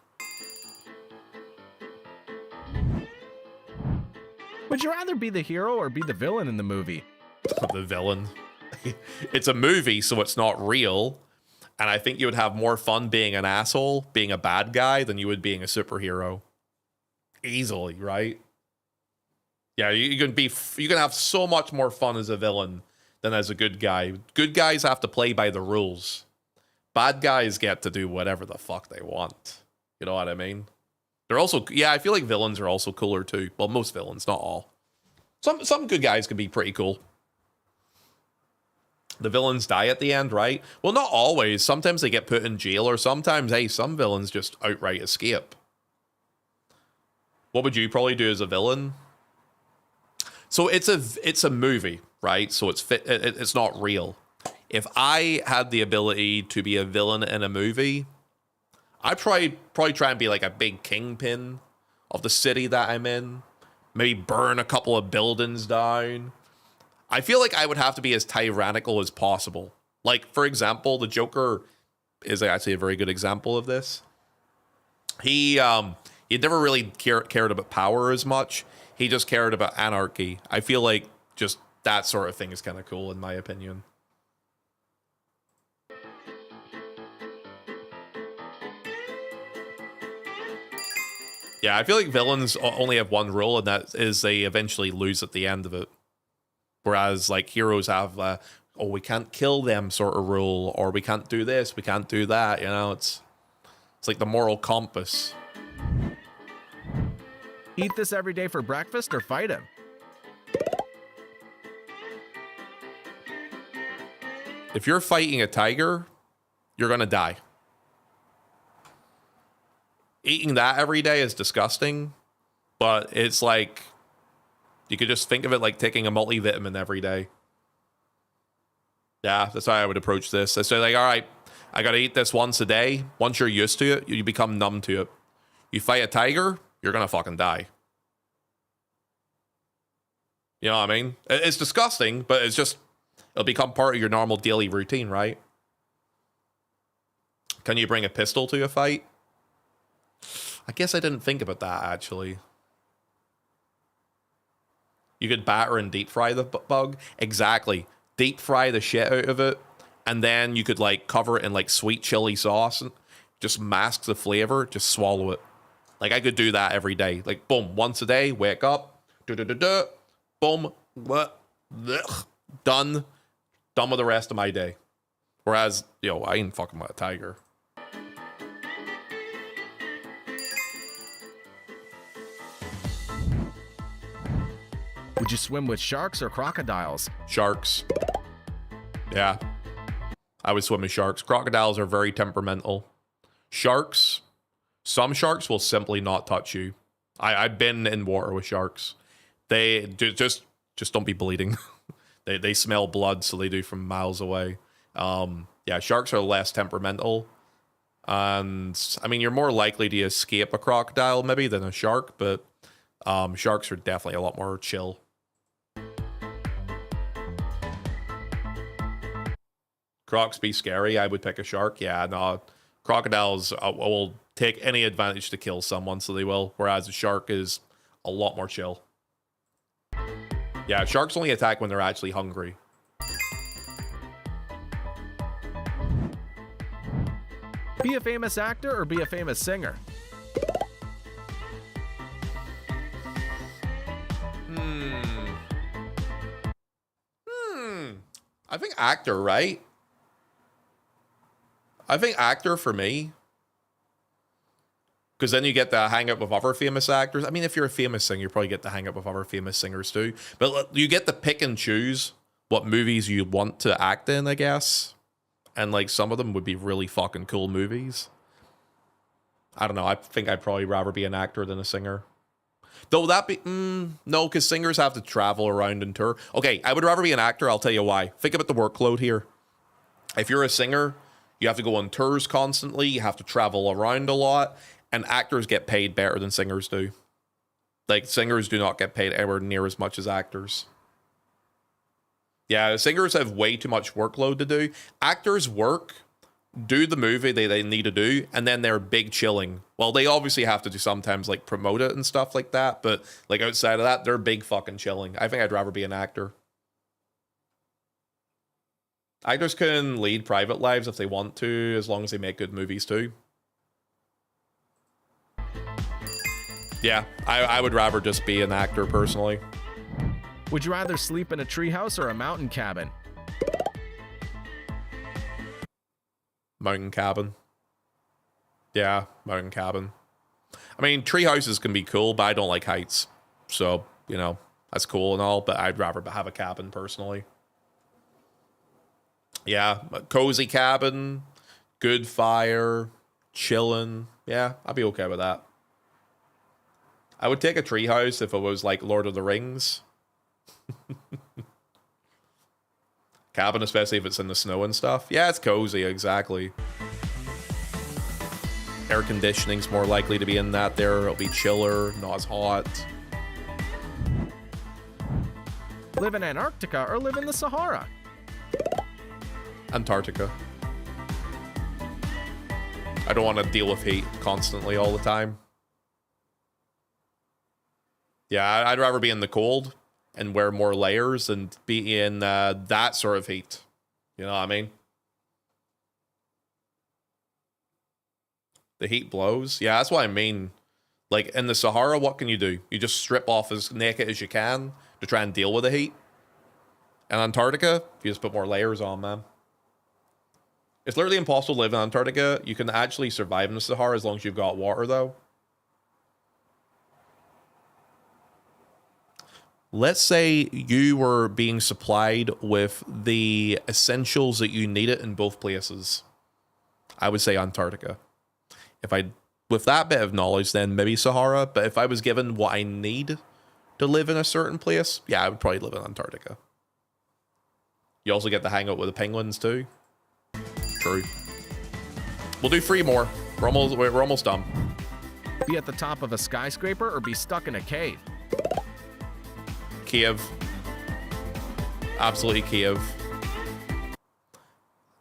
Would you rather be the hero or be the villain in the movie? The villain. It's a movie, so it's not real. And I think you would have more fun being an asshole, being a bad guy, than you would being a superhero. Easily, right? Yeah, you can have so much more fun as a villain than as a good guy. Good guys have to play by the rules. Bad guys get to do whatever the fuck they want. You know what I mean? They're also, yeah, I feel like villains are also cooler too. Well, most villains, not all. Some good guys can be pretty cool. The villains die at the end, right? Well, not always. Sometimes they get put in jail, or sometimes, hey, some villains just outright escape. What would you probably do as a villain? So it's a movie, right? So it's not real. If I had the ability to be a villain in a movie, I'd probably try and be like a big kingpin of the city that I'm in. Maybe burn a couple of buildings down. I feel like I would have to be as tyrannical as possible. Like, for example, the Joker is actually a very good example of this. He never really cared about power as much. He just cared about anarchy. I feel like just that sort of thing is kind of cool, in my opinion. Yeah, I feel like villains only have one rule, and that is they eventually lose at the end of it. Whereas, like, heroes have, oh, we can't kill them sort of rule, or we can't do this, we can't do that, you know? It's like the moral compass. Eat this every day for breakfast or fight him? If you're fighting a tiger, you're gonna die. Eating that every day is disgusting, but it's like, you could just think of it like taking a multivitamin every day. Yeah, that's how I would approach this. I say, like, all right, I gotta eat this once a day. Once you're used to it, you become numb to it. You fight a tiger, you're gonna fucking die. You know what I mean? It's disgusting, but it's just, it'll become part of your normal daily routine, right? Can you bring a pistol to a fight? I guess I didn't think about that, actually. You could batter and deep fry the bug. Exactly. Deep fry the shit out of it. And then you could, like, cover it in, like, sweet chili sauce and just mask the flavor. Just swallow it. Like, I could do that every day. Like, boom, once a day, wake up. Boom. Done. Done with the rest of my day. Whereas, yo, I ain't fucking with a tiger. Would you swim with sharks or crocodiles? Sharks. Yeah. I would swim with sharks. Crocodiles are very temperamental. Sharks, some sharks will simply not touch you. I've been in water with sharks. They just don't be bleeding. they smell blood, so they do from miles away. Yeah, sharks are less temperamental. And, I mean, you're more likely to escape a crocodile, maybe, than a shark, but sharks are definitely a lot more chill. Crocs be scary. I would pick a shark. Yeah, no. Crocodiles will take any advantage to kill someone, so they will. Whereas a shark is a lot more chill. Yeah, sharks only attack when they're actually hungry. Be a famous actor or be a famous singer? I think actor, right? I think actor for me. Because then you get to hang out with other famous actors. I mean, if you're a famous singer, you probably get to hang out with other famous singers too. But you get to pick and choose what movies you want to act in, I guess. And, like, some of them would be really fucking cool movies. I don't know. I think I'd probably rather be an actor than a singer. Though that be... no, because singers have to travel around and tour. Okay, I would rather be an actor. I'll tell you why. Think about the workload here. If you're a singer, you have to go on tours constantly. You have to travel around a lot. And actors get paid better than singers do. Like, singers do not get paid anywhere near as much as actors. Yeah, singers have way too much workload to do. Actors work, do the movie they need to do, and then they're big chilling. Well, they obviously have to do sometimes, like, promote it and stuff like that, but, like, outside of that, they're big fucking chilling. I think I'd rather be an actor. Actors can lead private lives if they want to, as long as they make good movies too. Yeah, I would rather just be an actor personally. Would you rather sleep in a treehouse or a mountain cabin? Mountain cabin. Yeah, mountain cabin. I mean, tree houses can be cool, but I don't like heights. So, you know, that's cool and all, but I'd rather have a cabin personally. Yeah, a cozy cabin, good fire, chilling. Yeah, I'd be okay with that. I would take a treehouse if it was like Lord of the Rings. Cabin, especially if it's in the snow and stuff. Yeah, it's cozy, exactly. Air conditioning's more likely to be in that there. It'll be chiller, not as hot. Live in Antarctica or live in the Sahara? Antarctica. I don't want to deal with heat constantly all the time. Yeah, I'd rather be in the cold and wear more layers and be in that sort of heat. You know what I mean? The heat blows. Yeah, that's what I mean. Like, in the Sahara, what can you do? You just strip off as naked as you can to try and deal with the heat. And Antarctica, you just put more layers on, man. It's literally impossible to live in Antarctica. You can actually survive in the Sahara as long as you've got water, though. Let's say you were being supplied with the essentials that you needed in both places. I would say Antarctica. With that bit of knowledge, then maybe Sahara. But if I was given what I need to live in a certain place, yeah, I would probably live in Antarctica. You also get to hang out with the penguins too. True. We'll do 3 more. We're almost done. Be at the top of a skyscraper or be stuck in a cave? Kiev. Absolutely Kiev.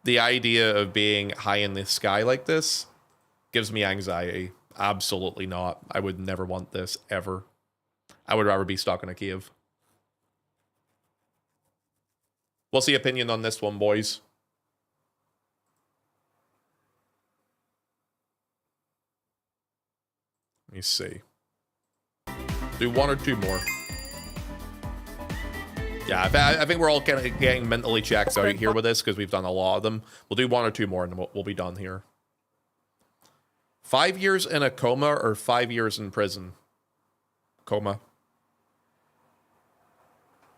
The idea of being high in the sky like this gives me anxiety. Absolutely not. I would never want this, ever. I would rather be stuck in a cave. What's the opinion on this one, boys? Let me see. Do 1 or 2 more. Yeah, I think we're all kind of getting mentally checked out here with this because we've done a lot of them. We'll do 1 or 2 more and then we'll be done here. 5 years in a coma or 5 years in prison? Coma.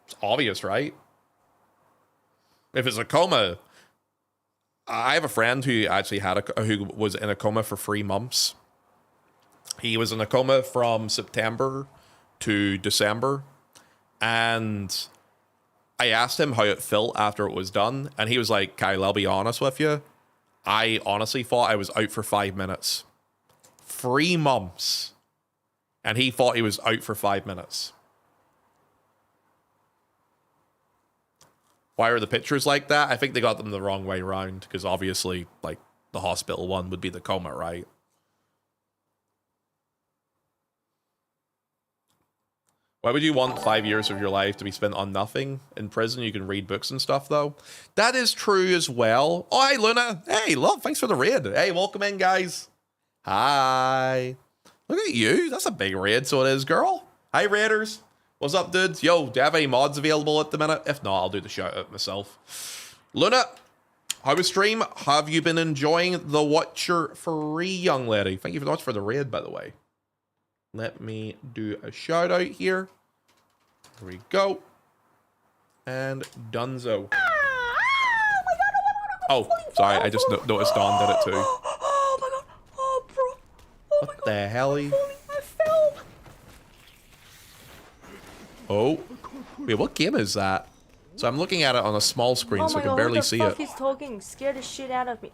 It's obvious, right? If it's a coma, I have a friend who actually who was in a coma for 3 months. He was in a coma from September to December, and I asked him how it felt after it was done, and he was like, Kyle, I'll be honest with you. I honestly thought I was out for 5 minutes. 3 months. And he thought he was out for 5 minutes. Why are the pictures like that? I think they got them the wrong way around, because obviously, like, the hospital one would be the coma, right? Why would you want 5 years of your life to be spent on nothing? In prison, you can read books and stuff, though. That is true as well. Oh, hey, Luna. Hey, love, thanks for the raid. Hey, welcome in, guys. Hi. Look at you. That's a big raid, so it is, girl. Hi, raiders. What's up, dudes? Yo, do you have any mods available at the minute? If not, I'll do the shout-out myself. Luna, how was stream? Have you been enjoying the Watcher free, young lady? Thank you very much for the raid, by the way. Let me do a shout-out here. Here we go. And dunzo. Oh, sorry. I just noticed Dawn did it too. Oh my god. Oh, bro. Oh my god. What the hell? I fell. Oh. Wait, what game is that? So I'm looking at it on a small screen, so I can barely see it. He's talking. Scared the shit out of me.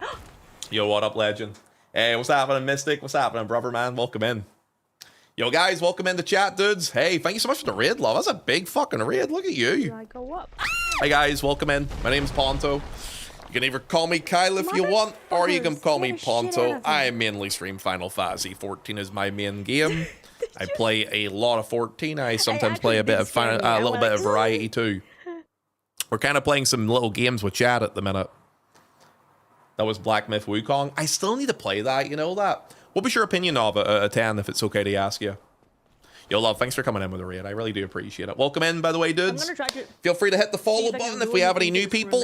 Yo, what up, legend? Hey, what's happening, Mystic? What's happening, brother, man? Welcome in. Yo, guys, welcome in the chat, dudes. Hey, thank you so much for the raid, love. That's a big fucking raid. Look at you. I go up. Hey, guys, welcome in. My name's Ponto. You can either call me Kyle if you want, or you can call me Ponto. I mainly stream Final Fantasy 14 is my main game. I play a lot of 14. I sometimes play a bit of a little bit of variety too. We're kind of playing some little games with chat at the minute. That was Black Myth Wukong. I still need to play that, you know that. What was your opinion of it at a 10, if it's okay to ask you? Yo, love, thanks for coming in with a raid. I really do appreciate it. Welcome in, by the way, dudes. Feel free to hit the follow button if we have any new people.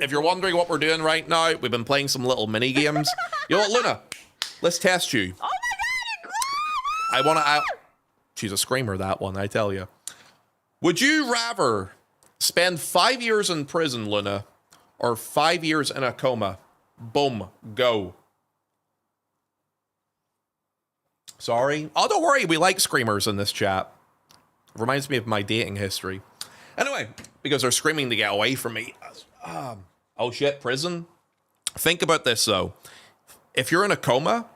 If you're wondering what we're doing right now, we've been playing some little mini games. Yo, Luna, let's test you. Oh my god! I want to... She's a screamer, that one, I tell you. Would you rather spend 5 years in prison, Luna, or 5 years in a coma? Boom, go. Sorry. Oh, don't worry. We like screamers in this chat. Reminds me of my dating history. Anyway, because they're screaming to get away from me. Oh, shit. Prison? Think about this, though. If you're in a coma,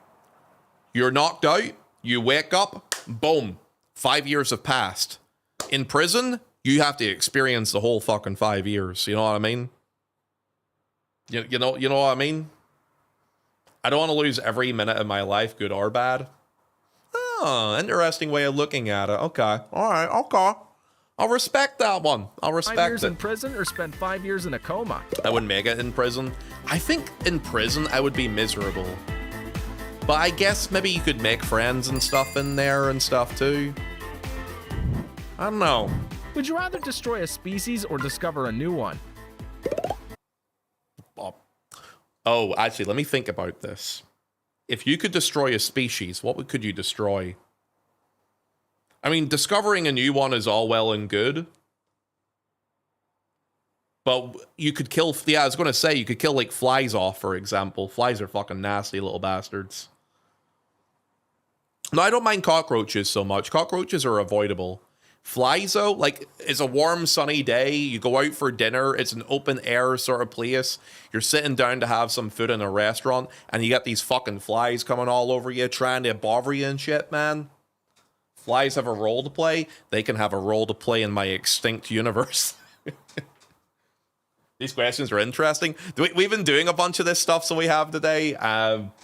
you're knocked out, you wake up, boom. 5 years have passed. In prison, you have to experience the whole fucking 5 years. You know what I mean? You know what I mean? I don't want to lose every minute of my life, good or bad. Oh, interesting way of looking at it. Okay. All right. Okay. I'll respect that one. I'll respect 5 years it. in prison or spend 5 years in a coma? I wouldn't make it in prison. I think in prison I would be miserable. But I guess maybe you could make friends and stuff in there and stuff too. I don't know. Would you rather destroy a species or discover a new one? Oh, actually, let me think about this. If you could destroy a species, what could you destroy? I mean, discovering a new one is all well and good. But you could kill, yeah, I was going to say, you could kill, like, flies off, for example. Flies are fucking nasty little bastards. No, I don't mind cockroaches so much. Cockroaches are avoidable. Flies, though, like, it's a warm, sunny day. You go out for dinner. It's an open air sort of place. You're sitting down to have some food in a restaurant, and you got these fucking flies coming all over you, trying to bother you and shit, man. Flies have a role to play. They can have a role to play in my extinct universe. These questions are interesting. We've been doing a bunch of this stuff, so we have today.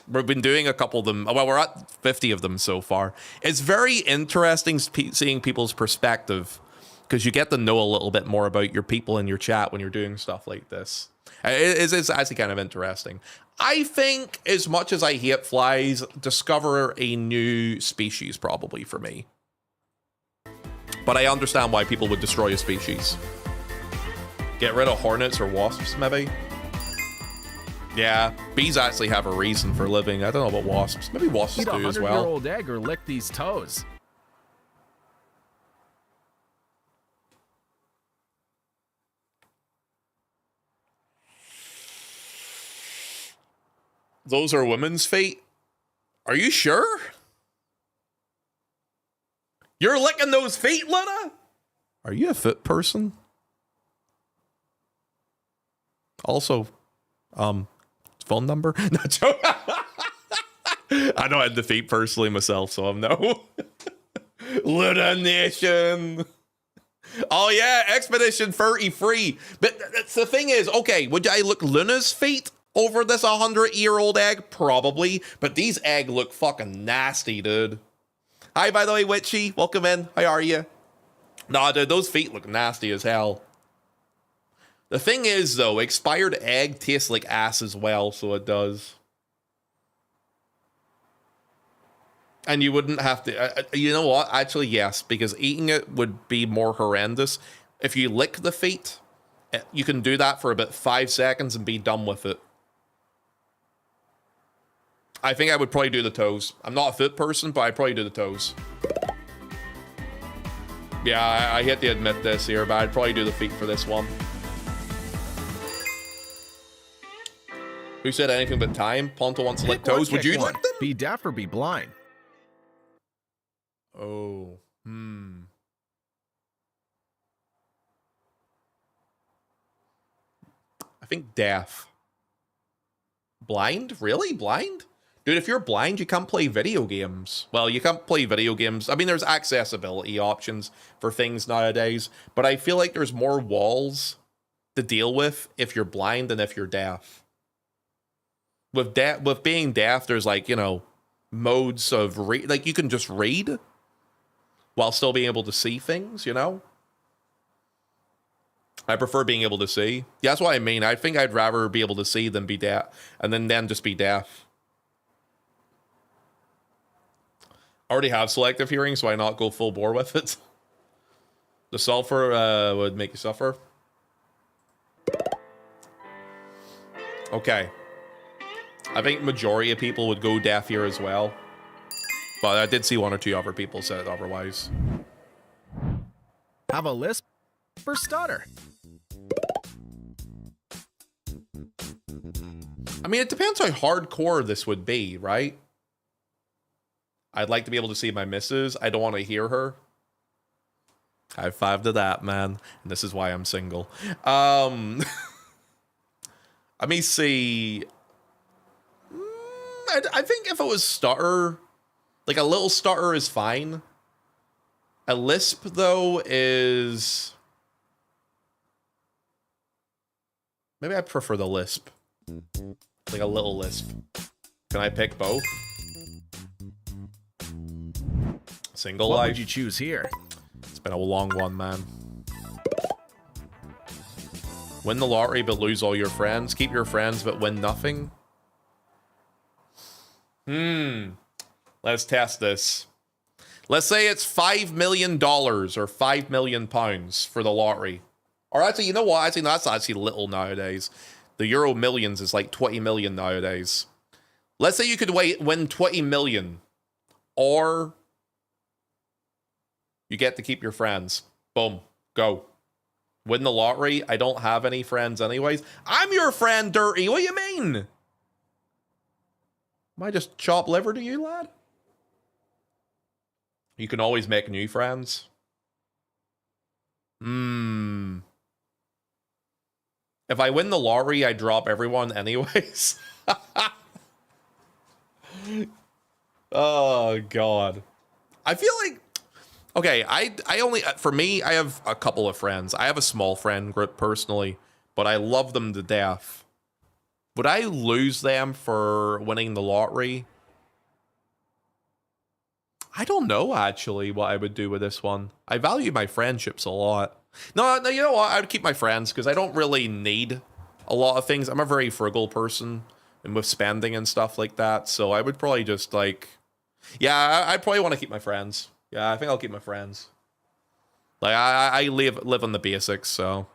We've been doing a couple of them. Well, we're at 50 of them so far. It's very interesting seeing people's perspective, because you get to know a little bit more about your people in your chat when you're doing stuff like this. It's actually kind of interesting. I think, as much as I hate flies, discover a new species probably for me. But I understand why people would destroy a species. Get rid of hornets or wasps, maybe? Yeah, bees actually have a reason for living. I don't know about wasps. Maybe wasps Eat a do as well. 100-year-old egg or lick these toes? Those are women's feet? Are you sure? You're licking those feet, Luna? Are you a foot person? Also, phone number? No, joke. I know I had the feet personally myself, so I'm no. Luna Nation. Oh yeah, Expedition 33. But the thing is, okay, would I look Luna's feet over this 100-year-old egg? Probably. But these eggs look fucking nasty, dude. Hi, by the way, Witchy. Welcome in. How are you? Nah, dude, those feet look nasty as hell. The thing is, though, expired egg tastes like ass as well, so it does. And you wouldn't have to... you know what? Actually, yes, because eating it would be more horrendous. If you lick the feet, you can do that for about 5 seconds and be done with it. I think I would probably do the toes. I'm not a foot person, but I'd probably do the toes. Yeah, I hate to admit this here, but I'd probably do the feet for this one. Who said anything but time? Ponto wants to lick toes. Would you lick them? Be deaf or be blind? Oh, I think deaf. Blind? Really? Blind? Dude, if you're blind, you can't play video games. Well, you can't play video games. I mean, there's accessibility options for things nowadays, but I feel like there's more walls to deal with if you're blind than if you're deaf. With being deaf, there's like, you know, modes of like you can just read while still being able to see things, you know? I prefer being able to see. Yeah, that's what I mean. I think I'd rather be able to see than be deaf, and then just be deaf. I already have selective hearing, so why not go full bore with it? The sulfur would make you suffer. Okay. I think majority of people would go deaf here as well. But I did see one or two other people said otherwise. Have a lisp or stutter? I mean, it depends how hardcore this would be, right? I'd like to be able to see my missus. I don't want to hear her. High five to that, man. And this is why I'm single. Let me see. I think if it was stutter, like a little stutter is fine. A lisp, though, is... Maybe I prefer the lisp. Like a little lisp. Can I pick both? Single What life. would you choose here? It's been a long one, man. Win the lottery but lose all your friends. Keep your friends but win nothing. Let's test this. Let's say it's $5 million or £5 million for the lottery. Or actually, you know what? Actually, no, that's actually little nowadays. The Euro Millions is like 20 million nowadays. Let's say you could win 20 million. Or you get to keep your friends. Boom. Go. Win the lottery. I don't have any friends anyways. I'm your friend, Dirty. What do you mean? Am I just chop liver to you, lad? You can always make new friends. If I win the lottery, I drop everyone anyways. Oh, God. I feel like... Okay, I only... For me, I have a couple of friends. I have a small friend group personally, but I love them to death. Would I lose them for winning the lottery? I don't know, actually, what I would do with this one. I value my friendships a lot. No, you know what? I would keep my friends because I don't really need a lot of things. I'm a very frugal person and with spending and stuff like that. So I would probably just like... Yeah, I'd probably want to keep my friends. Yeah, I think I'll keep my friends. Like, I live on the basics, so...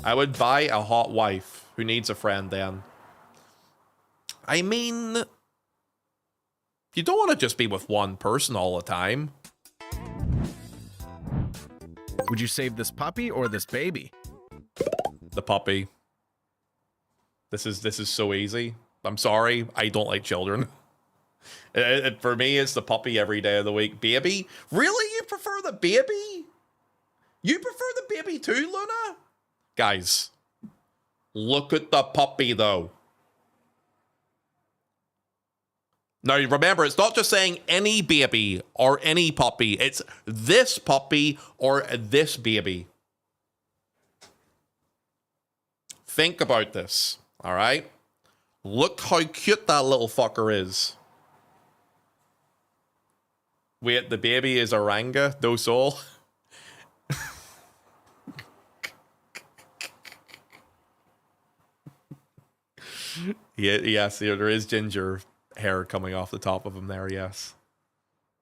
I would buy a hot wife who needs a friend then. I mean... You don't want to just be with one person all the time. Would you save this puppy or this baby? The puppy. This is so easy. I'm sorry, I don't like children. For me, it's the puppy every day of the week. Baby? Really? You prefer the baby? You prefer the baby too, Luna? Guys, look at the puppy, though. Now, remember, it's not just saying any baby or any puppy. It's this puppy or this baby. Think about this, all right? Look how cute that little fucker is. Wait, the baby is Oranga, no soul. Yeah, yes, there is ginger hair coming off the top of him there, yes.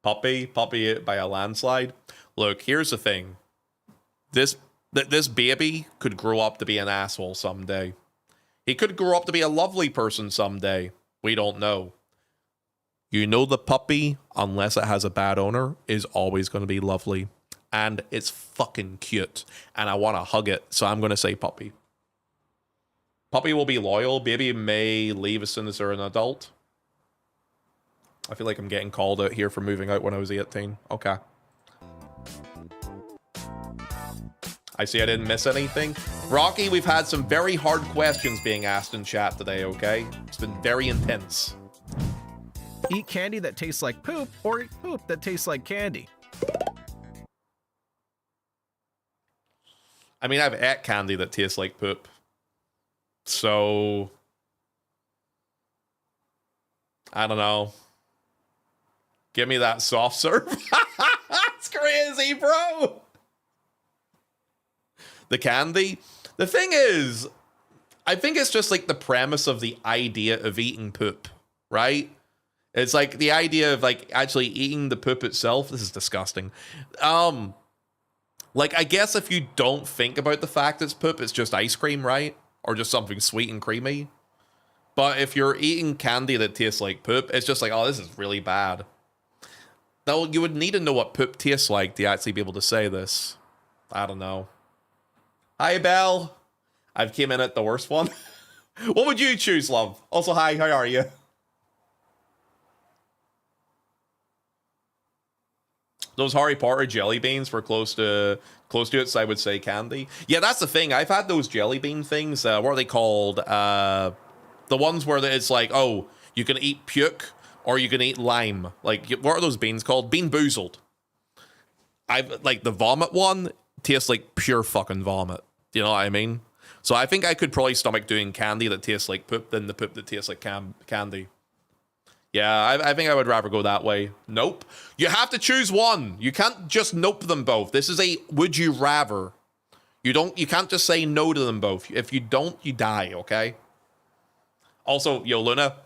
Puppy by a landslide. Look, here's the thing. This baby could grow up to be an asshole someday. He could grow up to be a lovely person someday. We don't know. You know the puppy, unless it has a bad owner, is always going to be lovely. And it's fucking cute. And I want to hug it, so I'm going to say puppy. Puppy will be loyal. Baby may leave as soon as they're an adult. I feel like I'm getting called out here for moving out when I was 18. Okay. I see I didn't miss anything. Rocky, we've had some very hard questions being asked in chat today, okay? It's been very intense. Eat candy that tastes like poop or eat poop that tastes like candy? I mean, I've ate candy that tastes like poop. So... I don't know. Give me that soft serve. That's crazy, bro. The candy. The thing is, I think it's just like the premise of the idea of eating poop, right? It's like the idea of like actually eating the poop itself. This is disgusting. Like, I guess if you don't think about the fact it's poop, it's just ice cream, right? Or just something sweet and creamy. But if you're eating candy that tastes like poop, it's just like, oh, this is really bad. Though you would need to know what poop tastes like to actually be able to say this. I don't know. Hi, Belle. I've came in at the worst one. What would you choose, love? Also, hi, how are you? Those Harry Potter jelly beans were close to it, so I would say candy. Yeah, that's the thing. I've had those jelly bean things. What are they called? The ones where it's like, oh, you can eat puke or you can eat lime. Like, what are those beans called? Bean Boozled. I've like the vomit one. tastes like pure fucking vomit. You know what I mean? So I think I could probably stomach doing candy that tastes like poop than the poop that tastes like candy. Yeah, I think I would rather go that way. Nope. You have to choose one. You can't just nope them both. This is a would you rather. You can't just say no to them both. If you don't, you die, okay? Also, yo, Luna,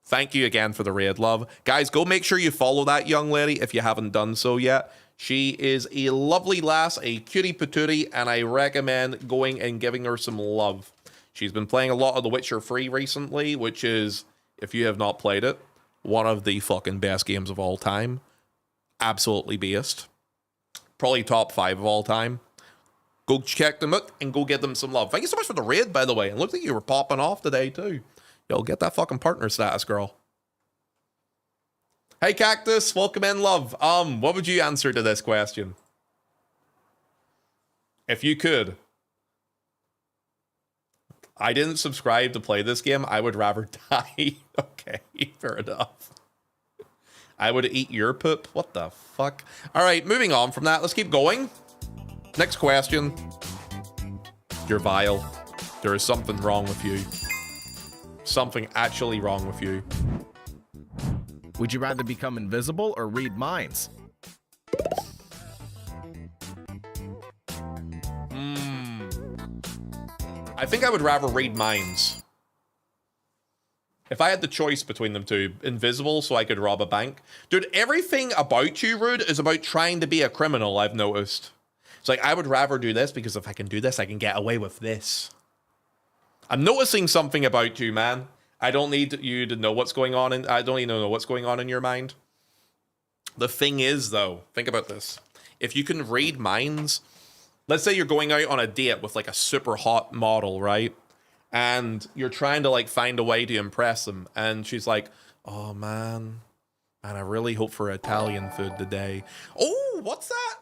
thank you again for the raid, love. Guys, go make sure you follow that young lady if you haven't done so yet. She is a lovely lass, a cutie patootie, and I recommend going and giving her some love. She's been playing a lot of The Witcher 3 recently, which is, if you have not played it, one of the fucking best games of all time. Absolutely based. Probably top 5 of all time. Go check them out and go give them some love. Thank you so much for the raid, by the way. And looked like you were popping off today, too. Yo, get that fucking partner status, girl. Hey, Cactus. Welcome in, love. What would you answer to this question? If you could. I didn't subscribe to play this game. I would rather die. Okay, fair enough. I would eat your poop. What the fuck? All right, moving on from that. Let's keep going. Next question. You're vile. There is something wrong with you. Something actually wrong with you. Would you rather become invisible or read minds? I think I would rather read minds. If I had the choice between them two, invisible so I could rob a bank. Dude, everything about you, Rude, is about trying to be a criminal, I've noticed. It's like, I would rather do this because if I can do this, I can get away with this. I'm noticing something about you, man. I don't need you to know what's going on, I don't even know what's going on in your mind. The thing is, though, think about this. If you can read minds, let's say you're going out on a date with like a super hot model, right? And you're trying to like find a way to impress them. And she's like, oh man, I really hope for Italian food today. Oh, what's that?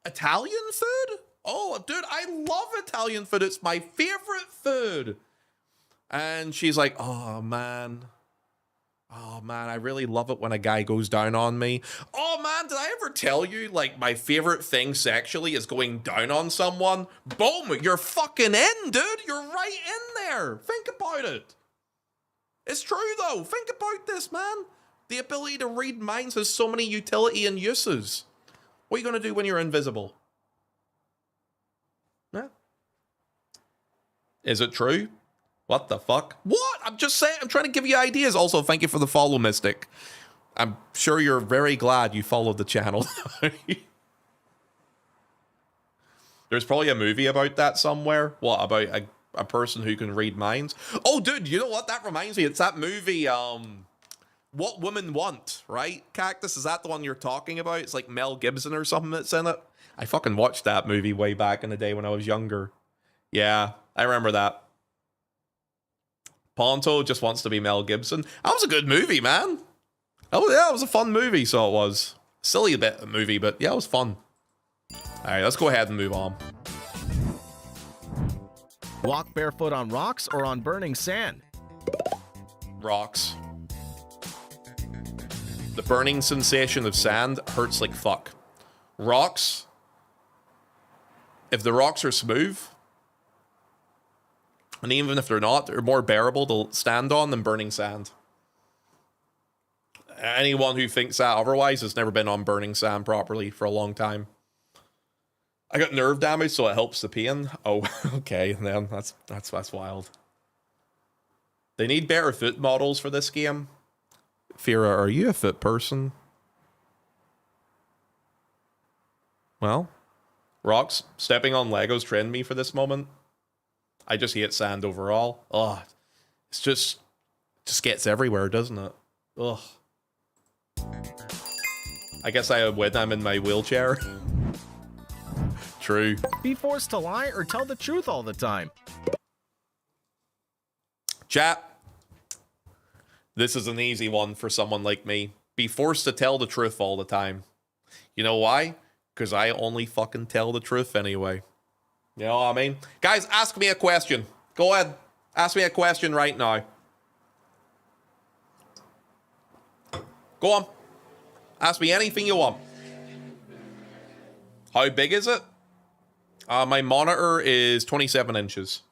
Italian food? Oh, dude, I love Italian food. It's my favorite food. And she's like, oh man, I really love it when a guy goes down on me. Oh man, did I ever tell you, like, my favorite thing sexually is going down on someone? Boom, you're fucking in, dude. You're right in there. Think about it. It's true, though. Think about this, man. The ability to read minds has so many utility and uses. What are you going to do when you're invisible? Yeah. Is it true? What the fuck? What? I'm just saying, I'm trying to give you ideas. Also, thank you for the follow, Mystic. I'm sure you're very glad you followed the channel. There's probably a movie about that somewhere. What, about a person who can read minds? Oh, dude, you know what? That reminds me. It's that movie, What Women Want, right? Cactus, is that the one you're talking about? It's like Mel Gibson or something that's in it. I fucking watched that movie way back in the day when I was younger. Yeah, I remember that. Ponto just wants to be Mel Gibson. That was a good movie, man. Oh yeah, it was a fun movie, so it was. Silly bit of movie, but yeah, it was fun. Alright, let's go ahead and move on. Walk barefoot on rocks or on burning sand? Rocks. The burning sensation of sand hurts like fuck. Rocks, if the rocks are smooth, and even if they're not, they're more bearable to stand on than burning sand. Anyone who thinks that otherwise has never been on burning sand properly for a long time. I got nerve damage, so it helps the pain. Oh, okay, then that's wild. They need better foot models for this game. Fira, are you a foot person? Well, rocks, stepping on Legos trained me for this moment. I just hate sand overall. Ugh. It's just gets everywhere, doesn't it? Ugh. I guess I win, I'm in my wheelchair. True. Be forced to lie or tell the truth all the time? Chat. This is an easy one for someone like me. Be forced to tell the truth all the time. You know why? Because I only fucking tell the truth anyway. You know what I mean? Guys, ask me a question. Go ahead. Ask me a question right now. Go on. Ask me anything you want. How big is it? My monitor is 27 inches.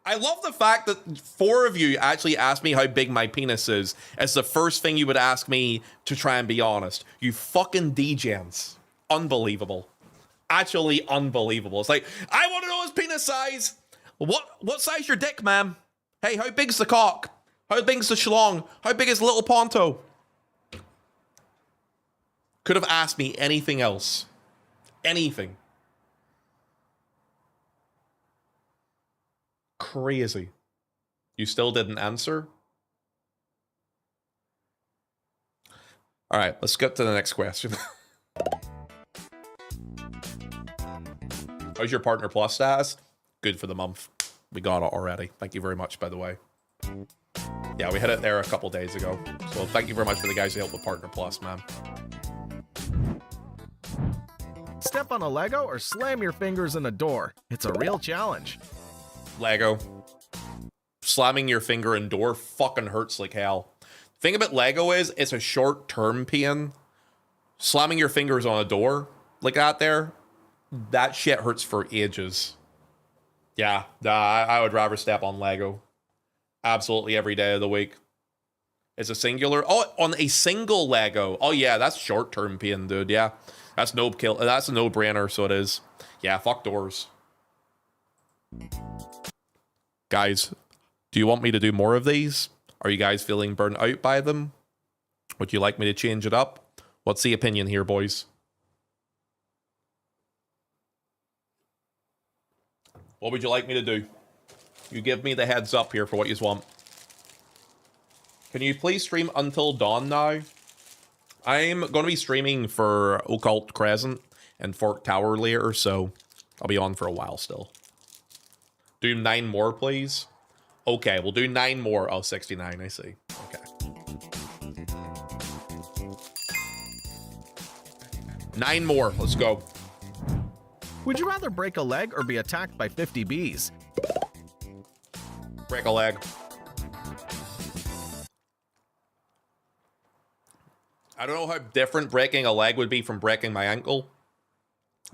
I love the fact that 4 of you actually asked me how big my penis is as the first thing you would ask me to try and be honest. You fucking degens. Unbelievable. Actually unbelievable. It's like, I want to know his penis size. What size your dick, ma'am? Hey, how big's the cock? How big's the schlong? How big is little Ponto? Could have asked me anything else. Anything. Crazy. You still didn't answer? All right, let's get to the next question. How's your Partner Plus status? Good for the month. We got it already. Thank you very much, by the way. Yeah, we hit it there a couple days ago. So thank you very much for the guys who helped with Partner Plus, man. Step on a Lego or slam your fingers in a door. It's a real challenge. Lego. Slamming your finger in door fucking hurts like hell. Thing about Lego is, it's a short-term pain. Slamming your fingers on a door like that there, that shit hurts for ages. Yeah, I would rather step on Lego. Absolutely every day of the week. It's a singular. Oh, on a single Lego. Oh yeah, that's short-term pain, dude. Yeah, that's no kill. That's a no-brainer. So it is. Yeah, fuck doors. Guys, do you want me to do more of these? Are you guys feeling burnt out by them? Would you like me to change it up? What's the opinion here, boys? What would you like me to do? You give me the heads up here for what you want. Can you please stream until dawn now? I'm going to be streaming for Occult Crescent and Fork Tower later, so I'll be on for a while still. Do 9 more, please. Okay, we'll do 9 more. Oh, 69, I see. Okay. 9 more, let's go. Would you rather break a leg or be attacked by 50 bees? Break a leg. I don't know how different breaking a leg would be from breaking my ankle,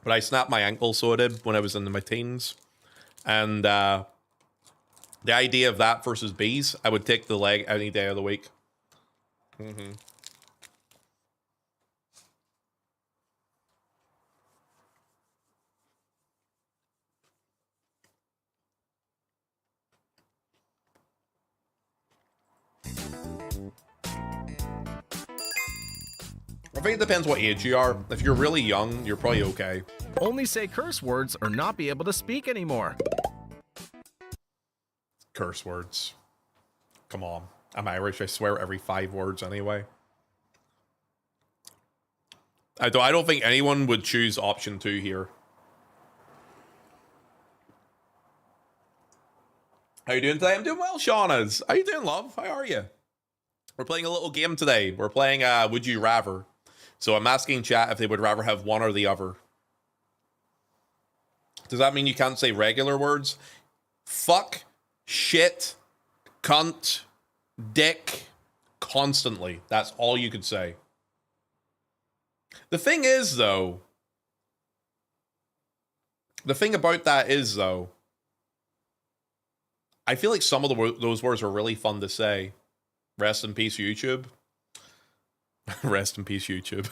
but I snapped my ankle, so I did, when I was in my teens. And the idea of that versus bees, I would take the leg any day of the week. Mm-hmm. I think it depends what age you are. If you're really young, you're probably okay. Only say curse words or not be able to speak anymore. Curse words. Come on. I'm Irish. I swear every 5 words anyway. I don't think anyone would choose option 2 here. How you doing today? I'm doing well, Shaunas. How you doing, love? How are you? We're playing a little game today. We're playing Would You Rather. So I'm asking chat if they would rather have one or the other. Does that mean you can't say regular words? Fuck, shit, cunt, dick, constantly. That's all you could say. The thing is, though, the thing about that is, though, I feel like some of those words are really fun to say. Rest in peace, YouTube. Rest in peace, YouTube.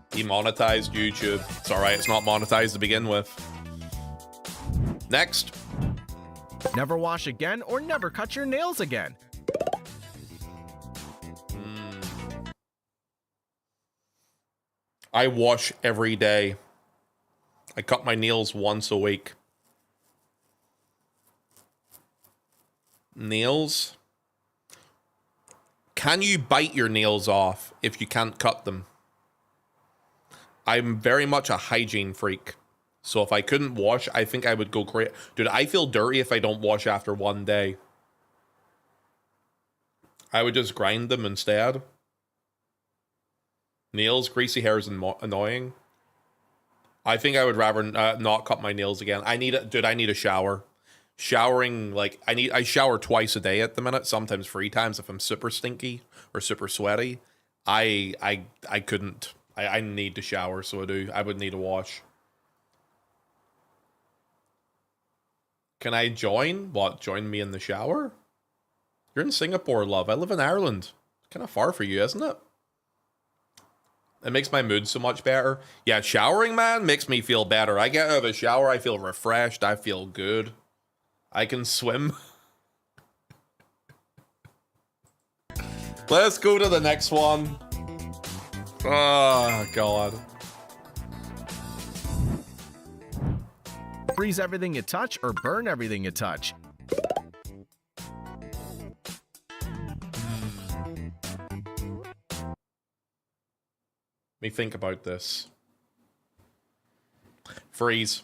Demonetized YouTube. It's alright, it's not monetized to begin with. Next. Never wash again or never cut your nails again. I wash every day. I cut my nails once a week. Nails? Can you bite your nails off if you can't cut them? I'm very much a hygiene freak. So if I couldn't wash, I think I would go crazy. Dude, I feel dirty if I don't wash after one day. I would just grind them instead. Nails, greasy hair is annoying. I think I would rather not cut my nails again. I need a shower. Showering, like, I shower twice a day at the minute, sometimes 3 times if I'm super stinky or super sweaty. I couldn't. I need to shower, so I do. I would need a wash. Can I join? What, join me in the shower? You're in Singapore, love. I live in Ireland. Kind of far for you, isn't it? It makes my mood so much better. Yeah, showering, man, makes me feel better. I get out of the shower, I feel refreshed, I feel good. I can swim. Let's go to the next one. Oh, God. Freeze everything you touch or burn everything you touch. Let me think about this. Freeze.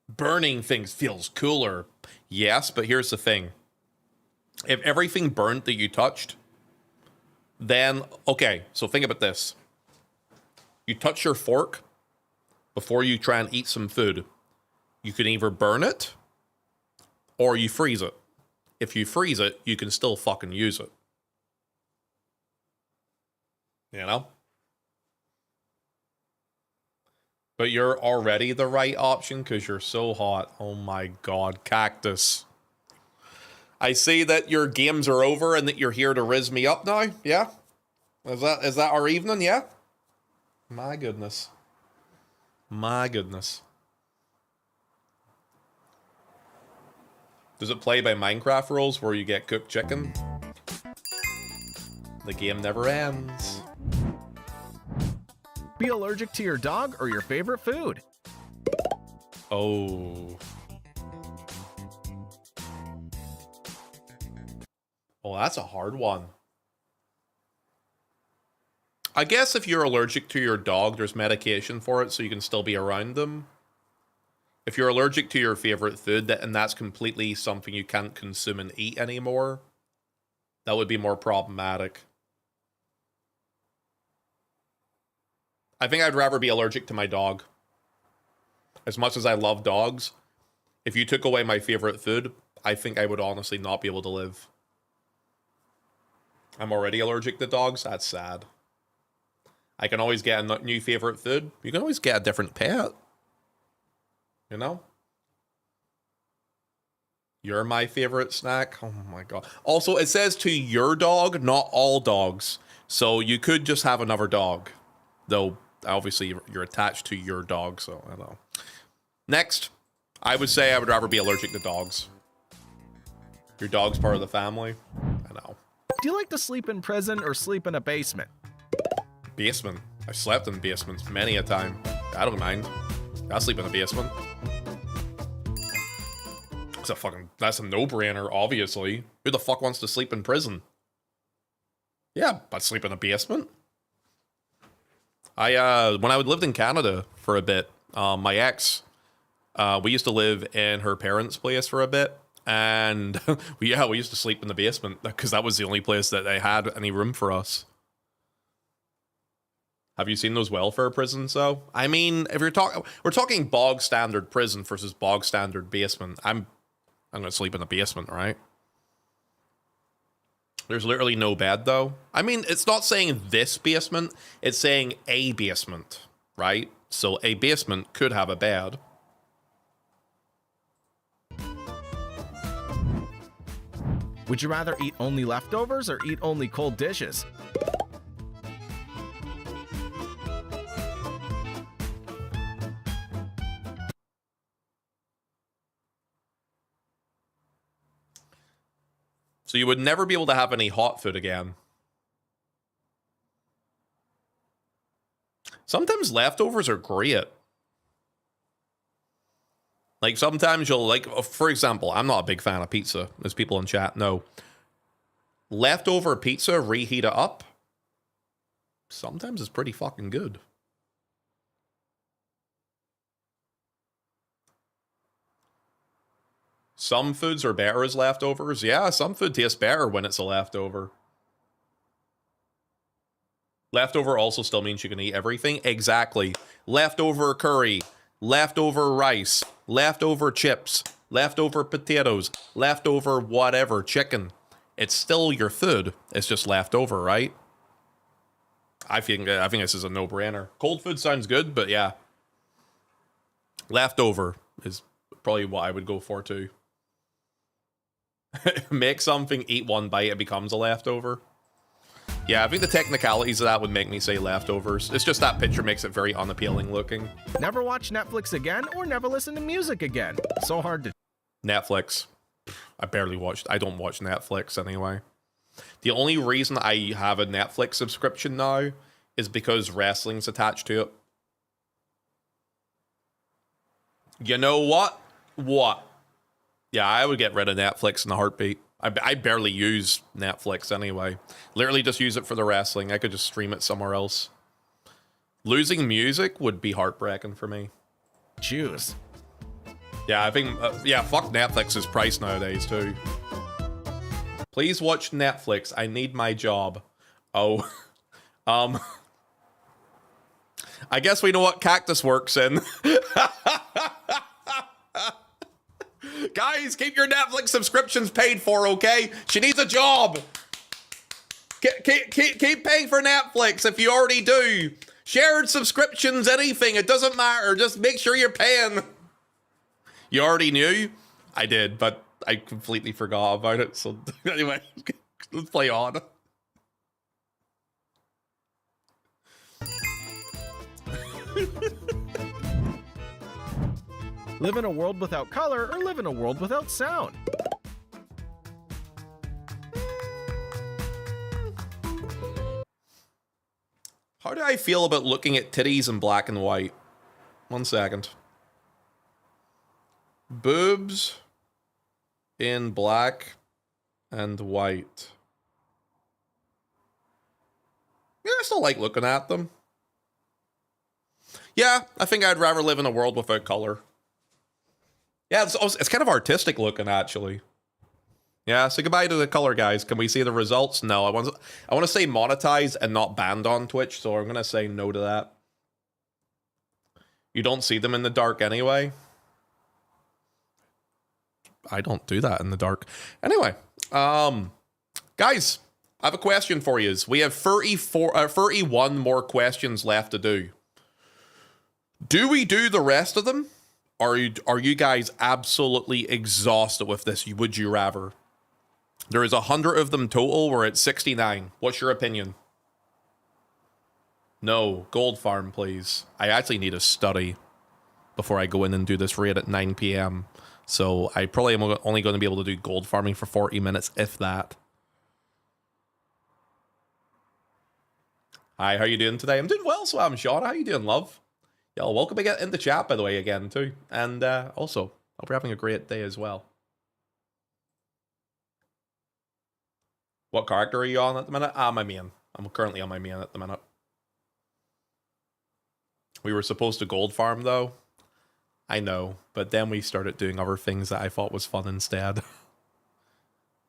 Burning things feels cooler. Yes, but here's the thing. If everything burnt that you touched, then, okay, so think about this. You touch your fork before you try and eat some food. You can either burn it or you freeze it. If you freeze it, you can still fucking use it. You know? But you're already the right option because you're so hot. Oh my God, cactus. I see that your games are over and that you're here to riz me up now. Yeah? Is that our evening? Yeah? My goodness. My goodness. Does it play by Minecraft rules where you get cooked chicken? The game never ends. Be allergic to your dog or your favorite food. Oh. Oh, that's a hard one. I guess if you're allergic to your dog, there's medication for it, so you can still be around them. If you're allergic to your favorite food, and that's completely something you can't consume and eat anymore, that would be more problematic. I think I'd rather be allergic to my dog. As much as I love dogs, if you took away my favorite food, I think I would honestly not be able to live. I'm already allergic to dogs. That's sad. I can always get a new favorite food. You can always get a different pet. You know? You're my favorite snack. Oh my God. Also, it says to your dog, not all dogs. So you could just have another dog. Though, obviously, you're attached to your dog, so I don't know. Next, I would say I would rather be allergic to dogs. Your dog's part of the family. I know. Do you like to sleep in prison or sleep in a basement? Basement. I slept in basements many a time. I don't mind. I sleep in a basement. That's a no-brainer, obviously. Who the fuck wants to sleep in prison? Yeah, I'd sleep in a basement. When I lived in Canada for a bit, my ex, we used to live in her parents' place for a bit, and we used to sleep in the basement because that was the only place that they had any room for us. Have you seen those welfare prisons, though? I mean, if we're talking bog standard prison versus bog standard basement. I'm gonna sleep in the basement, right? There's literally no bed, though. I mean, it's not saying this basement, it's saying a basement, right? So a basement could have a bed. Would you rather eat only leftovers or eat only cold dishes? So you would never be able to have any hot food again. Sometimes leftovers are great. Like, sometimes you'll, like, for example, I'm not a big fan of pizza, as people in chat know. Leftover pizza, reheat it up, sometimes it's pretty fucking good. Some foods are better as leftovers. Yeah, some food tastes better when it's a leftover. Leftover also still means you can eat everything. Exactly. Leftover curry. leftover rice, leftover chips, leftover potatoes, leftover whatever, chicken. It's still your food. It's just leftover, right? I think this is a no-brainer. Cold food sounds good, but yeah. Leftover is probably what I would go for too. Make something, eat one bite, it becomes a leftover. Yeah, I think the technicalities of that would make me say leftovers. It's just that picture makes it very unappealing looking. Never watch Netflix again or never listen to music again. So hard to... Netflix. I don't watch Netflix anyway. The only reason I have a Netflix subscription now is because wrestling's attached to it. You know what? What? Yeah, I would get rid of Netflix in a heartbeat. I barely use Netflix anyway. Literally just use it for the wrestling. I could just stream it somewhere else. Losing music would be heartbreaking for me. choose. Yeah, I think, fuck Netflix's price nowadays too. Please watch Netflix. I need my job. Oh, I guess we know what Cactus works in. Guys, keep your Netflix subscriptions paid for, okay? She needs a job. Keep paying for Netflix if you already do. Shared subscriptions, anything, it doesn't matter. Just make sure you're paying. You already knew? I did, but I completely forgot about it. So anyway, let's play on. Live in a world without color or live in a world without sound? How do I feel about looking at titties in black and white? 1 second. Boobs in black and white. Yeah, I still like looking at them. Yeah, I think I'd rather live in a world without color. Yeah, it's kind of artistic looking, actually. Yeah, say goodbye to the color, guys. Can we see the results? No, I want to say monetized and not banned on Twitch, so I'm going to say no to that. You don't see them in the dark anyway. I don't do that in the dark. Anyway, guys, I have a question for you. We have 31 more questions left to do. Do we do the rest of them? Are you guys absolutely exhausted with this? Would you rather? There is 100 of them total. We're at 69. What's your opinion? No. Gold farm, please. I actually need a study before I go in and do this raid at 9 p.m. So I probably am only going to be able to do gold farming for 40 minutes, if that. Hi, how you doing today? I'm doing well, so I'm Sean. How you doing, love? Yo, welcome again in the chat, by the way, again, too. And also, hope you're having a great day as well. What character are you on at the minute? My main. I'm currently on my main at the minute. We were supposed to gold farm, though. I know, but then we started doing other things that I thought was fun instead.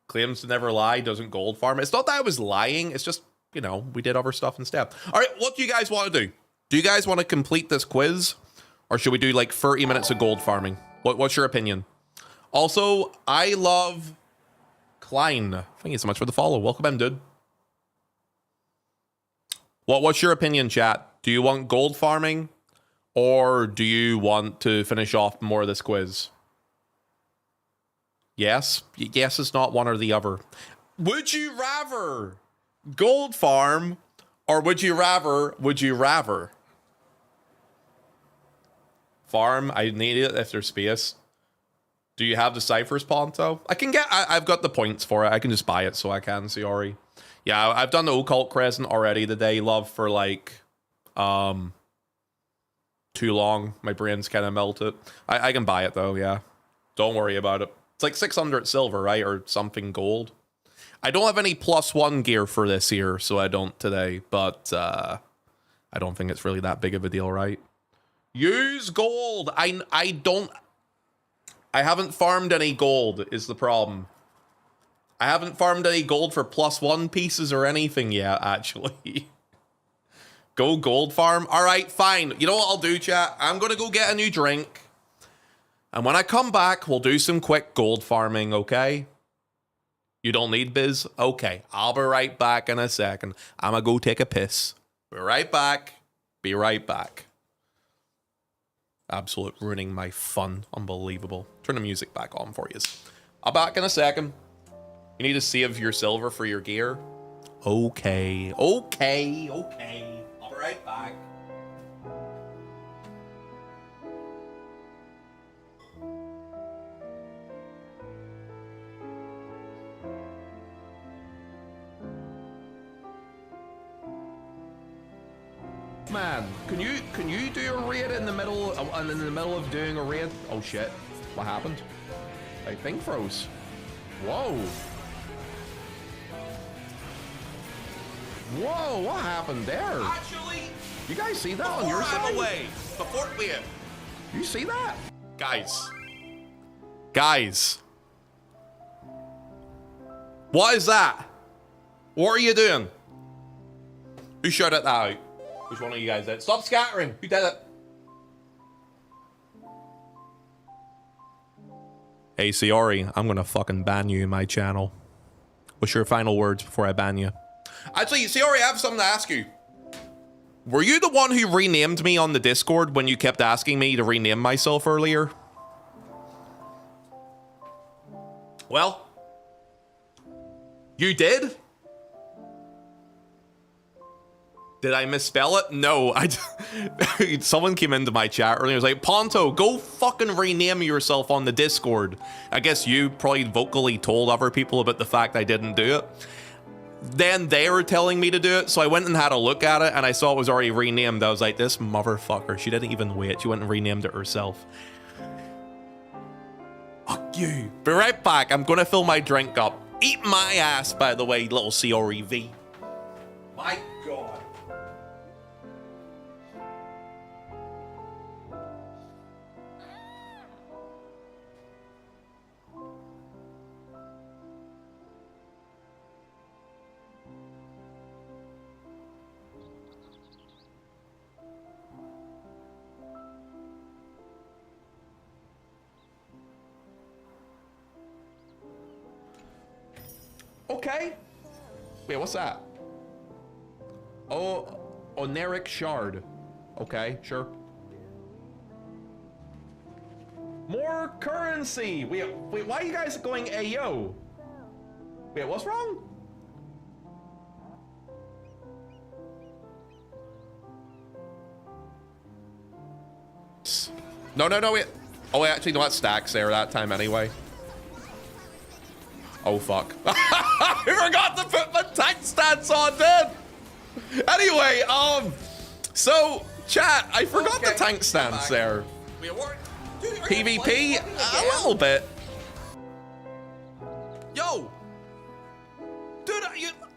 Claims to never lie, doesn't gold farm. It's not that I was lying, it's just, you know, we did other stuff instead. All right, what do you guys want to do? Do you guys want to complete this quiz? Or should we do like 30 minutes of gold farming? What's your opinion? Also, I love Klein. Thank you so much for the follow. Welcome in, dude. What's your opinion, chat? Do you want gold farming? Or do you want to finish off more of this quiz? Yes? Yes is not one or the other. Would you rather gold farm? Or would you rather? Farm, I need it if there's space. Do you have the ciphers, Ponto? I've got the points for it. I can just buy it so I can, Siori. Yeah, I've done the Occult Crescent already today, love, for like, too long. My brain's kind of melted. I can buy it though, yeah. Don't worry about it. It's like 600 silver, right? Or something gold. I don't have any +1 gear for this here, so I don't today, but I don't think it's really that big of a deal, right? Use gold. I haven't farmed any gold is the problem. I haven't farmed any gold for +1 pieces or anything yet, actually. Go gold farm. All right, fine. You know what I'll do, chat? I'm going to go get a new drink. And when I come back, we'll do some quick gold farming, okay? You don't need biz? Okay, I'll be right back in a second. I'm going to go take a piss. Be right back. Be right back. Absolute ruining my fun. Unbelievable. Turn the music back on for you. I'll be back in a second. You need to save your silver for your gear. Okay. I'll be right back. Man, can you do a raid in the middle of doing a raid? Oh shit! What happened? I think froze. Whoa! Whoa! What happened there? Actually, you guys see that on your side? Away. Before we, you see that? Guys, what is that? What are you doing? Who shouted that out? Which one of you guys did? Stop scattering! Who did it? Hey, Siori, I'm gonna fucking ban you in my channel. What's your final words before I ban you? Actually, Siori, I have something to ask you. Were you the one who renamed me on the Discord when you kept asking me to rename myself earlier? Well, you did? Did I misspell it? No, someone came into my chat earlier and was like, Ponto, go fucking rename yourself on the Discord. I guess you probably vocally told other people about the fact I didn't do it. Then they were telling me to do it, so I went and had a look at it, and I saw it was already renamed. I was like, this motherfucker, she didn't even wait. She went and renamed it herself. Fuck you. Be right back. I'm gonna fill my drink up. Eat my ass, by the way, little CREV. My God. Okay. Wait, what's that? Oh, Oneric Shard. Okay, sure. More currency. Wait, why are you guys going Ayo? Wait, what's wrong? No, wait. Oh, wait, actually, no, that stacks there that time anyway. Oh, fuck. I forgot to put my tank stats on, dude! Anyway, so, chat, I forgot the tank stance there. Dude, PvP? A little bit. Yo! Dude,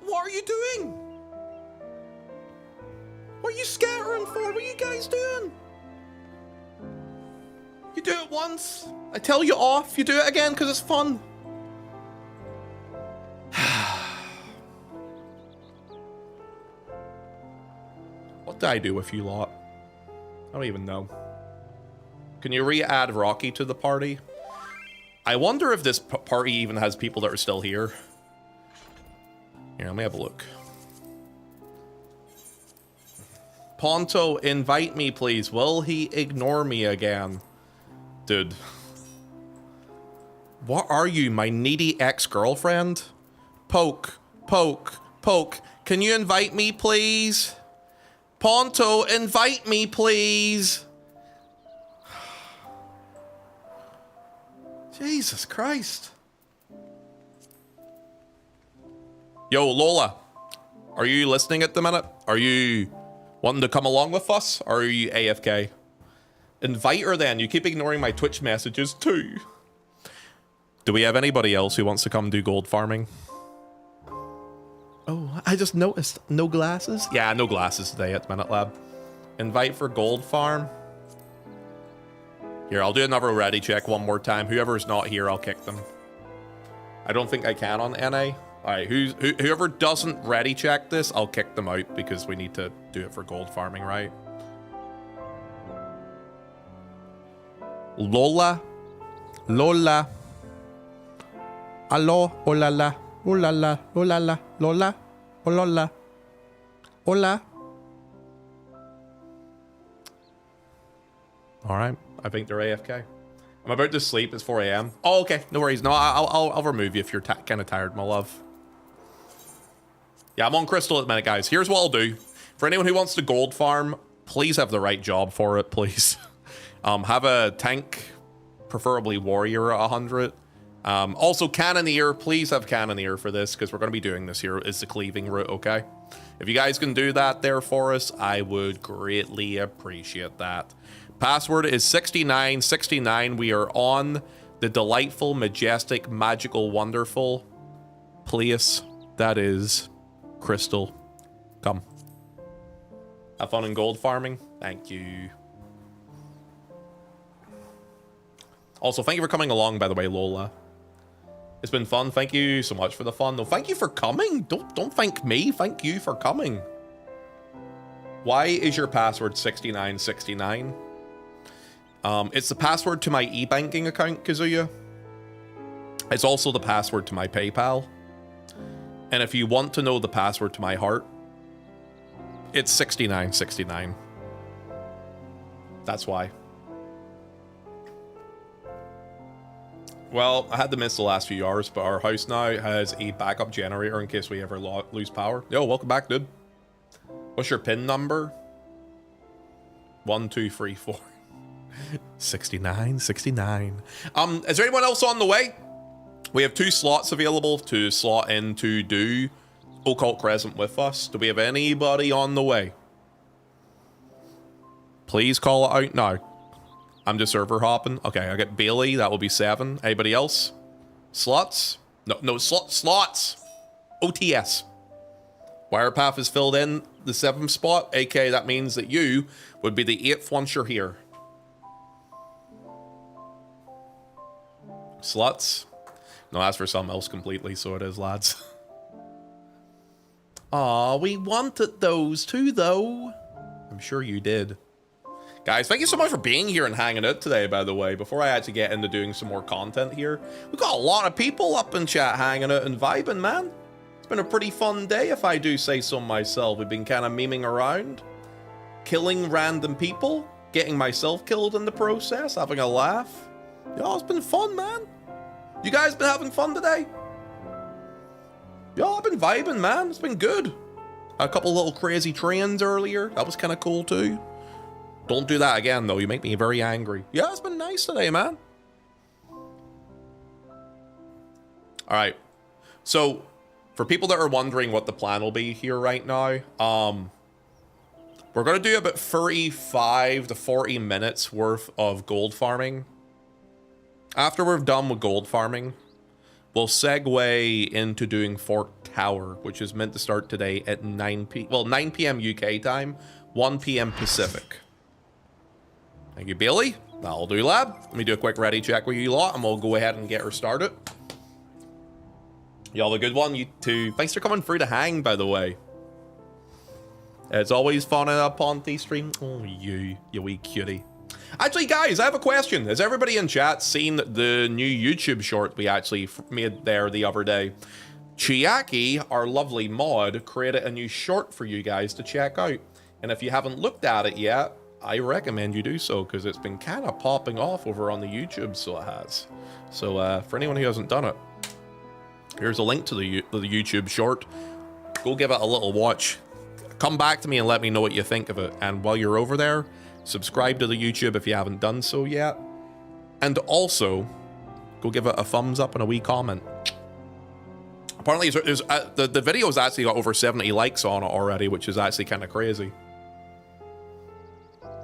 what are you doing? What are you scattering for? What are you guys doing? You do it once, I tell you off, you do it again because it's fun. What did I do with you lot? I don't even know. Can you re-add Rocky to the party? I wonder if this party even has people that are still here. Here, let me have a look. Ponto, invite me, please. Will he ignore me again? Dude. What are you, my needy ex-girlfriend? Poke. Can you invite me, please? Ponto, invite me, please. Jesus Christ. Yo, Lola. Are you listening at the minute? Are you wanting to come along with us? Or are you AFK? Invite her then. You keep ignoring my Twitch messages too. Do we have anybody else who wants to come do gold farming? Oh, I just noticed. No glasses? Yeah, no glasses today at Minute Lab. Invite for gold farm. Here, I'll do another ready check one more time. Whoever's not here, I'll kick them. I don't think I can on NA. Alright, whoever doesn't ready check this, I'll kick them out because we need to do it for gold farming, right? Lola. Lola. Allo. Hola la. Hola la. Hola la. Lola. Hola. Hola. Alright, I think they're AFK. I'm about to sleep, it's 4 AM. Oh, okay, no worries. No, I'll remove you if you're kind of tired, my love. Yeah, I'm on Crystal at the minute, guys. Here's what I'll do. For anyone who wants to gold farm, please have the right job for it, please. Have a tank, preferably warrior at 100. Also, cannoneer, please have cannoneer for this, because we're going to be doing this here. It's the cleaving route, okay? If you guys can do that there for us, I would greatly appreciate that. Password is 6969. We are on the delightful, majestic, magical, wonderful place that is Crystal. Come. Have fun in gold farming. Thank you. Also, thank you for coming along, by the way, Lola. It's been fun. Thank you so much for the fun. No, thank you for coming. Don't thank me. Thank you for coming. Why is your password 6969? It's the password to my e-banking account, Kazuya. It's also the password to my PayPal. And if you want to know the password to my heart, it's 6969. That's why. Well, I had to miss the last few hours, but our house now has a backup generator in case we ever lose power. Yo, welcome back, dude. What's your PIN number? 1, 2, 3, 4. 69. Is there anyone else on the way? We have 2 slots available to slot in to do Occult Crescent with us. Do we have anybody on the way? Please call it out now. I'm just server hopping. Okay, I get Bailey. That will be 7. Anybody else? Slots? No, slots. OTS. Wirepath is filled in the 7th spot. AK, that means that you would be the 8th once you're here. Sluts? No, that's for something else completely, so it is, lads. Aw, we wanted those too, though. I'm sure you did. Guys, thank you so much for being here and hanging out today, by the way. Before I actually get into doing some more content here, we've got a lot of people up in chat hanging out and vibing, man. It's been a pretty fun day, if I do say so myself. We've been kind of memeing around, killing random people, getting myself killed in the process, having a laugh. Yo, it's been fun, man. You guys been having fun today? Yo, I've been vibing, man. It's been good. A couple little crazy trains earlier. That was kind of cool, too. Don't do that again, though. You make me very angry. Yeah, it's been nice today, man. All right. So, for people that are wondering what the plan will be here right now, we're going to do about 35 to 40 minutes worth of gold farming. After we're done with gold farming, we'll segue into doing Fort Tower, which is meant to start today at 9 p.m. UK time, 1 p.m. Pacific. Thank you, Bailey. That'll do, lad. Let me do a quick ready check with you lot, and we'll go ahead and get her started. Y'all a good one, you too. Thanks for coming through to hang, by the way. It's always fun in a Ponty stream. Oh, you wee cutie. Actually, guys, I have a question. Has everybody in chat seen the new YouTube short we actually made there the other day? Chiaki, our lovely mod, created a new short for you guys to check out. And if you haven't looked at it yet, I recommend you do so, because it's been kind of popping off over on the YouTube, so it has. So for anyone who hasn't done it, here's a link to the YouTube short. Go give it a little watch. Come back to me and let me know what you think of it. And while you're over there, subscribe to the YouTube if you haven't done so yet. And also, go give it a thumbs up and a wee comment. Apparently, the video's actually got over 70 likes on it already, which is actually kind of crazy.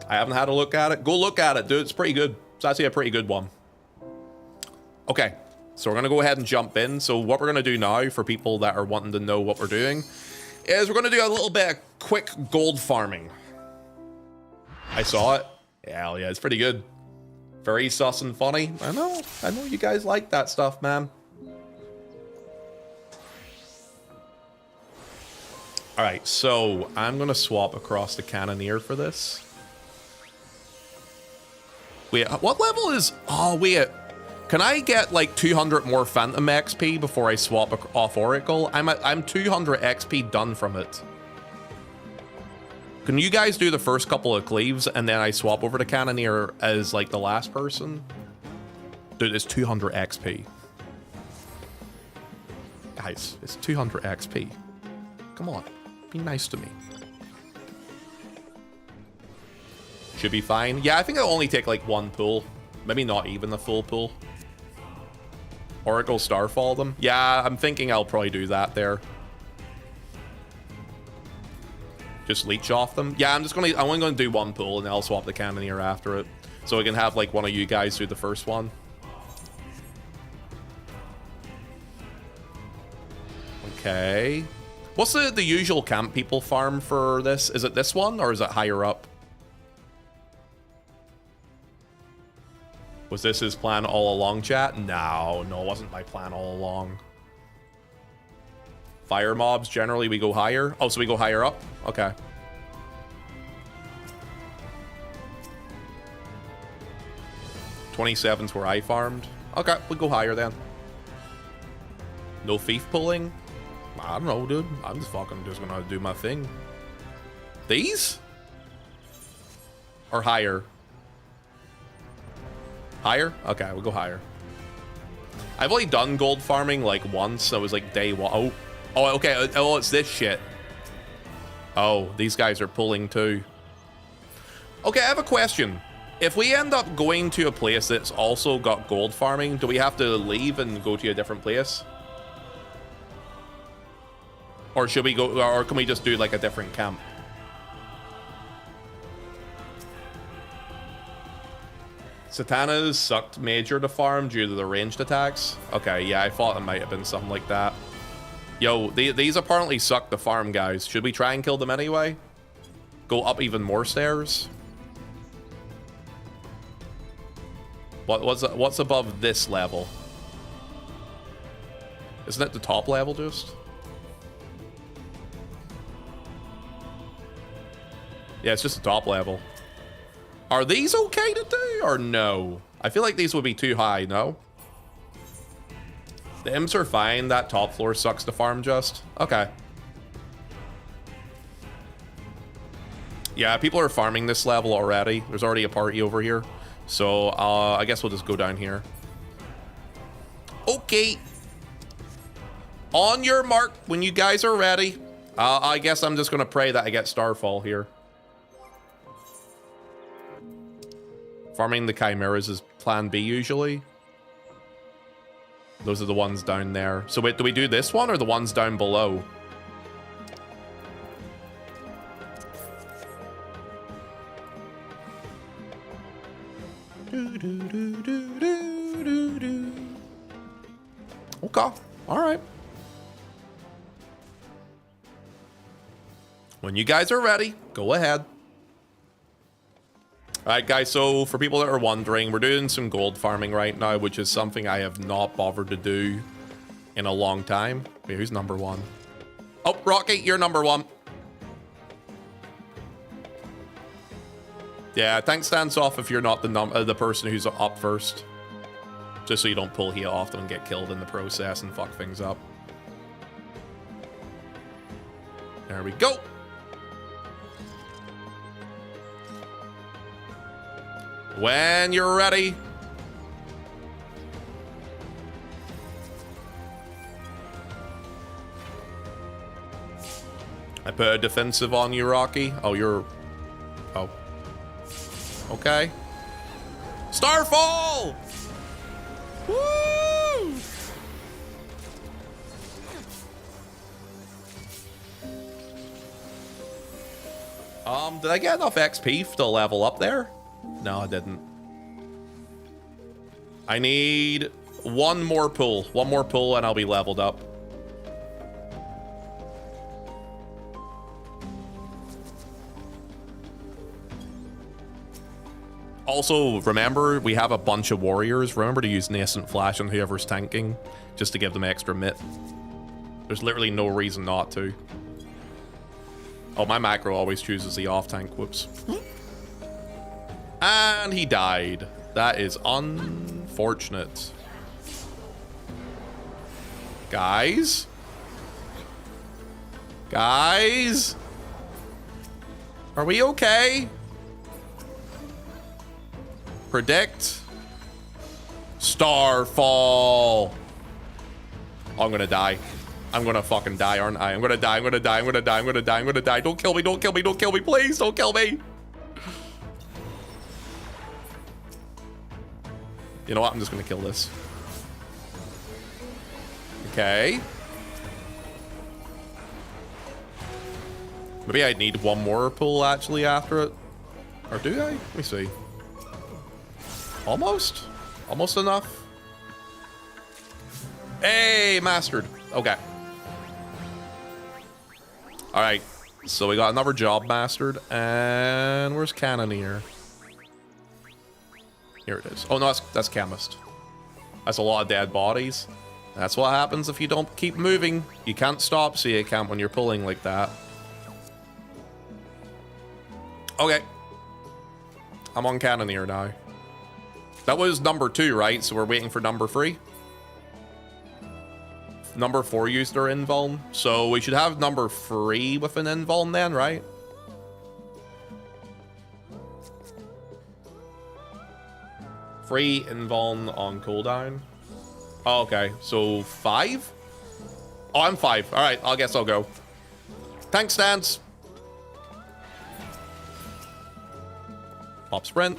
I haven't had a look at it. Go look at it, dude. It's pretty good. It's actually a pretty good one. Okay, so we're going to go ahead and jump in. So what we're going to do now, for people that are wanting to know what we're doing, is we're going to do a little bit of quick gold farming. I saw it. Hell yeah, it's pretty good. Very sus and funny. I know you guys like that stuff, man. All right, so I'm gonna swap across the Cannoneer for this. Wait, what level is... Oh, wait. Can I get like 200 more Phantom XP before I swap off Oracle? I'm 200 XP done from it. Can you guys do the first couple of cleaves and then I swap over to Cannoneer as like the last person? Dude, it's 200 XP. Guys, it's 200 XP. Come on, be nice to me. Should be fine. Yeah, I think it'll only take like one pull. Maybe not even the full pull. Oracle Starfall them. Yeah, I'm thinking I'll probably do that there. Just leech off them. Yeah, I'm only gonna do one pull and then I'll swap the Cannoneer after it. So we can have like one of you guys do the first one. Okay. What's the usual camp people farm for this? Is it this one or is it higher up? Was this his plan all along, chat? No, it wasn't my plan all along. Fire mobs, generally we go higher. Oh, so we go higher up? Okay. .27's where I farmed. Okay, we go higher then. No thief pulling? I don't know, dude. I'm just gonna do my thing. These? Or higher? Higher? Okay, we'll go higher. I've only done gold farming like once. That was like day one. Oh, okay. Oh, it's this shit. Oh, these guys are pulling too. Okay, I have a question. If we end up going to a place that's also got gold farming, do we have to leave and go to a different place? Or should we go, or can we just do like a different camp? Satanas sucked major to farm due to the ranged attacks. Okay, yeah, I thought it might have been something like that. Yo, these apparently suck to farm, guys. Should we try and kill them anyway? Go up even more stairs? What's above this level? Isn't it the top level just? Yeah, it's just the top level. Are these okay to do or no? I feel like these would be too high, no? The imps are fine. That top floor sucks to farm just. Okay. Yeah, people are farming this level already. There's already a party over here. So I guess we'll just go down here. Okay. On your mark when you guys are ready. I guess I'm just going to pray that I get Starfall here. Farming the Chimeras is plan B usually. Those are the ones down there. So wait, do we do this one or the ones down below? Okay, all right. When you guys are ready, go ahead. Alright guys, so for people that are wondering, we're doing some gold farming right now, which is something I have not bothered to do in a long time. Wait, who's number one? Oh, Rocky, you're number one. Yeah, tank stands off if you're not the person who's up first. Just so you don't pull heat off them and get killed in the process and fuck things up. There we go. When you're ready. I put a defensive on you, Rocky. Oh, you're... Oh. Okay. Starfall! Woo! Did I get enough XP to level up there? No, I didn't. I need one more pull. One more pull and I'll be leveled up. Also, remember, we have a bunch of warriors. Remember to use Nascent Flash on whoever's tanking, just to give them extra mit. There's literally no reason not to. Oh, my macro always chooses the off tank. Whoops. And he died. That is unfortunate. Guys? Guys? Are we okay? Predict. Starfall. Oh, I'm gonna die. I'm gonna fucking die, aren't I? I'm gonna die, I'm gonna die, I'm gonna die, I'm gonna die, I'm gonna die. Don't kill me, don't kill me, don't kill me, please, don't kill me. You know what? I'm just gonna kill this. Okay. Maybe I need one more pull actually after it. Or do I? Let me see. Almost? Almost enough? Hey, mastered. Okay. Alright. So we got another job mastered. And where's Cannoneer? Here it is. Oh no, that's Chemist. That's a lot of dead bodies. That's what happens if you don't keep moving. You can't stop, so you can't when you're pulling like that. Okay. I'm on Cannoneer now. That was number 2, right? So we're waiting for number 3. Number 4 used their invuln. So we should have number 3 with an invuln then, right? Free invuln on cooldown. Oh, okay. So 5? Oh, I'm 5. Alright, I guess I'll go. Tank stance. Pop sprint.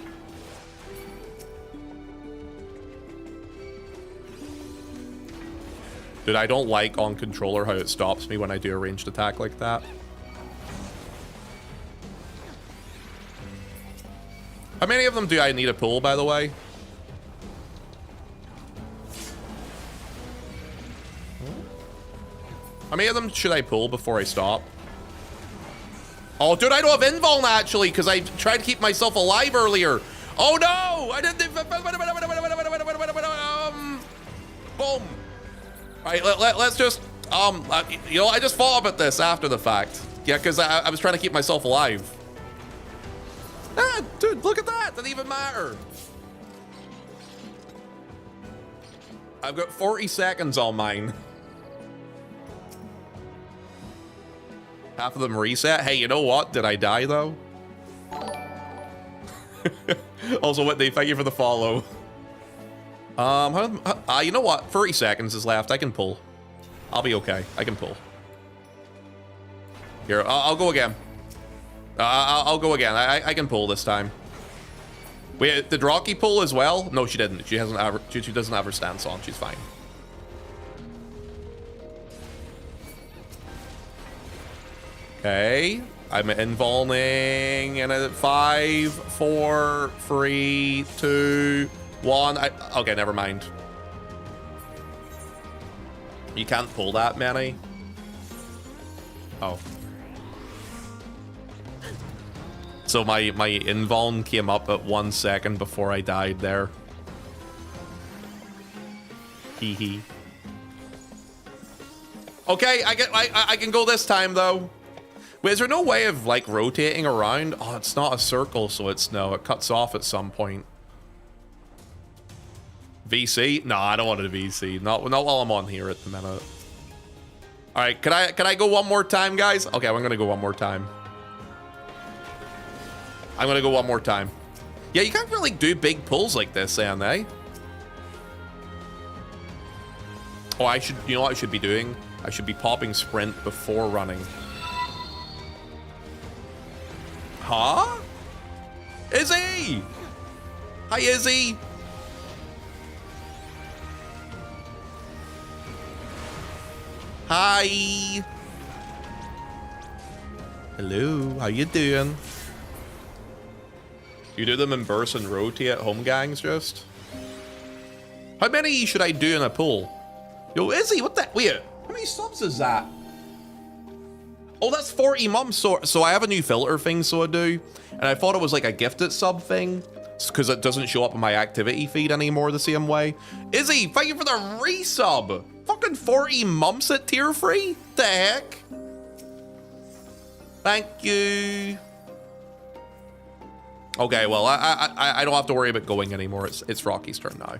Dude, I don't like on controller how it stops me when I do a ranged attack like that. How many of them do I need to pull, by the way? How many of them should I pull before I stop? Oh, dude, I don't have invuln, actually, because I tried to keep myself alive earlier. Oh, no! I didn't... Boom. All right, let's just... you know, I just thought about this after the fact. Yeah, because I was trying to keep myself alive. Ah, dude, look at that. Doesn't even matter. I've got 40 seconds on mine. Half of them reset. Hey, you know what? Did I die, though? Also, Whitney, thank you for the follow. You know what? 30 seconds is left. I can pull. I'll be okay. I can pull. Here, I'll go again. I'll go again. I can pull this time. Wait, did Rocky pull as well? No, she didn't. She hasn't. She doesn't have her stance on. She's fine. Okay, I'm invulning, and at 5, 4, 3, 2, 1. Okay, never mind. You can't pull that many. Oh. So my invuln came up at 1 second before I died there. Hee hee. Okay, I can go this time though. Wait, is there no way of like rotating around? Oh, it's not a circle, so it cuts off at some point. VC? No, I don't want a VC. Not while I'm on here at the minute. All right, can I go one more time, guys? Okay, I'm gonna go one more time. I'm gonna go one more time. Yeah, you can't really do big pulls like this, eh? Oh, you know what I should be doing? I should be popping sprint before running. Huh? Izzy! Hi, Izzy! Hi! Hello, how you doing? You do them in burst and rotate home gangs just? How many should I do in a pull? Yo, Izzy, what the? Wait, how many subs is that? Oh, that's 40 months. So I have a new filter thing, so I do. And I thought it was like a gifted sub thing, because it doesn't show up in my activity feed anymore the same way. Izzy, thank you for the resub. Fucking 40 months at tier 3? The heck? Thank you. Okay, well, I don't have to worry about going anymore. It's Rocky's turn now.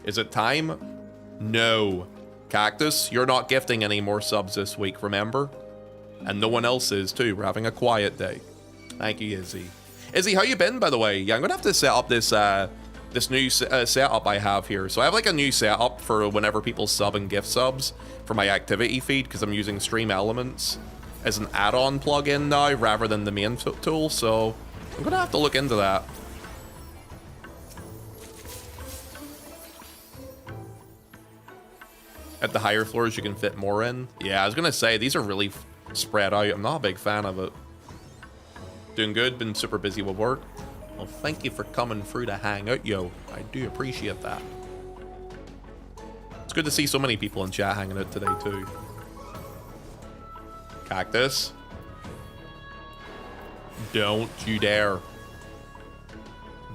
Is it time? No. Cactus, you're not gifting any more subs this week, remember? And no one else is, too. We're having a quiet day. Thank you, Izzy. Izzy, how you been, by the way? Yeah, I'm going to have to set up this this new setup I have here. So I have like a new setup for whenever people sub and gift subs for my activity feed, because I'm using Stream Elements as an add-on plugin now rather than the main tool. So I'm going to have to look into that. At the higher floors, you can fit more in. Yeah, I was going to say, these are really spread out. I'm not a big fan of it. Doing good, been super busy with work. Well, thank you for coming through to hang out, yo. I do appreciate that. It's good to see so many people in chat hanging out today, too. Cactus. Don't you dare.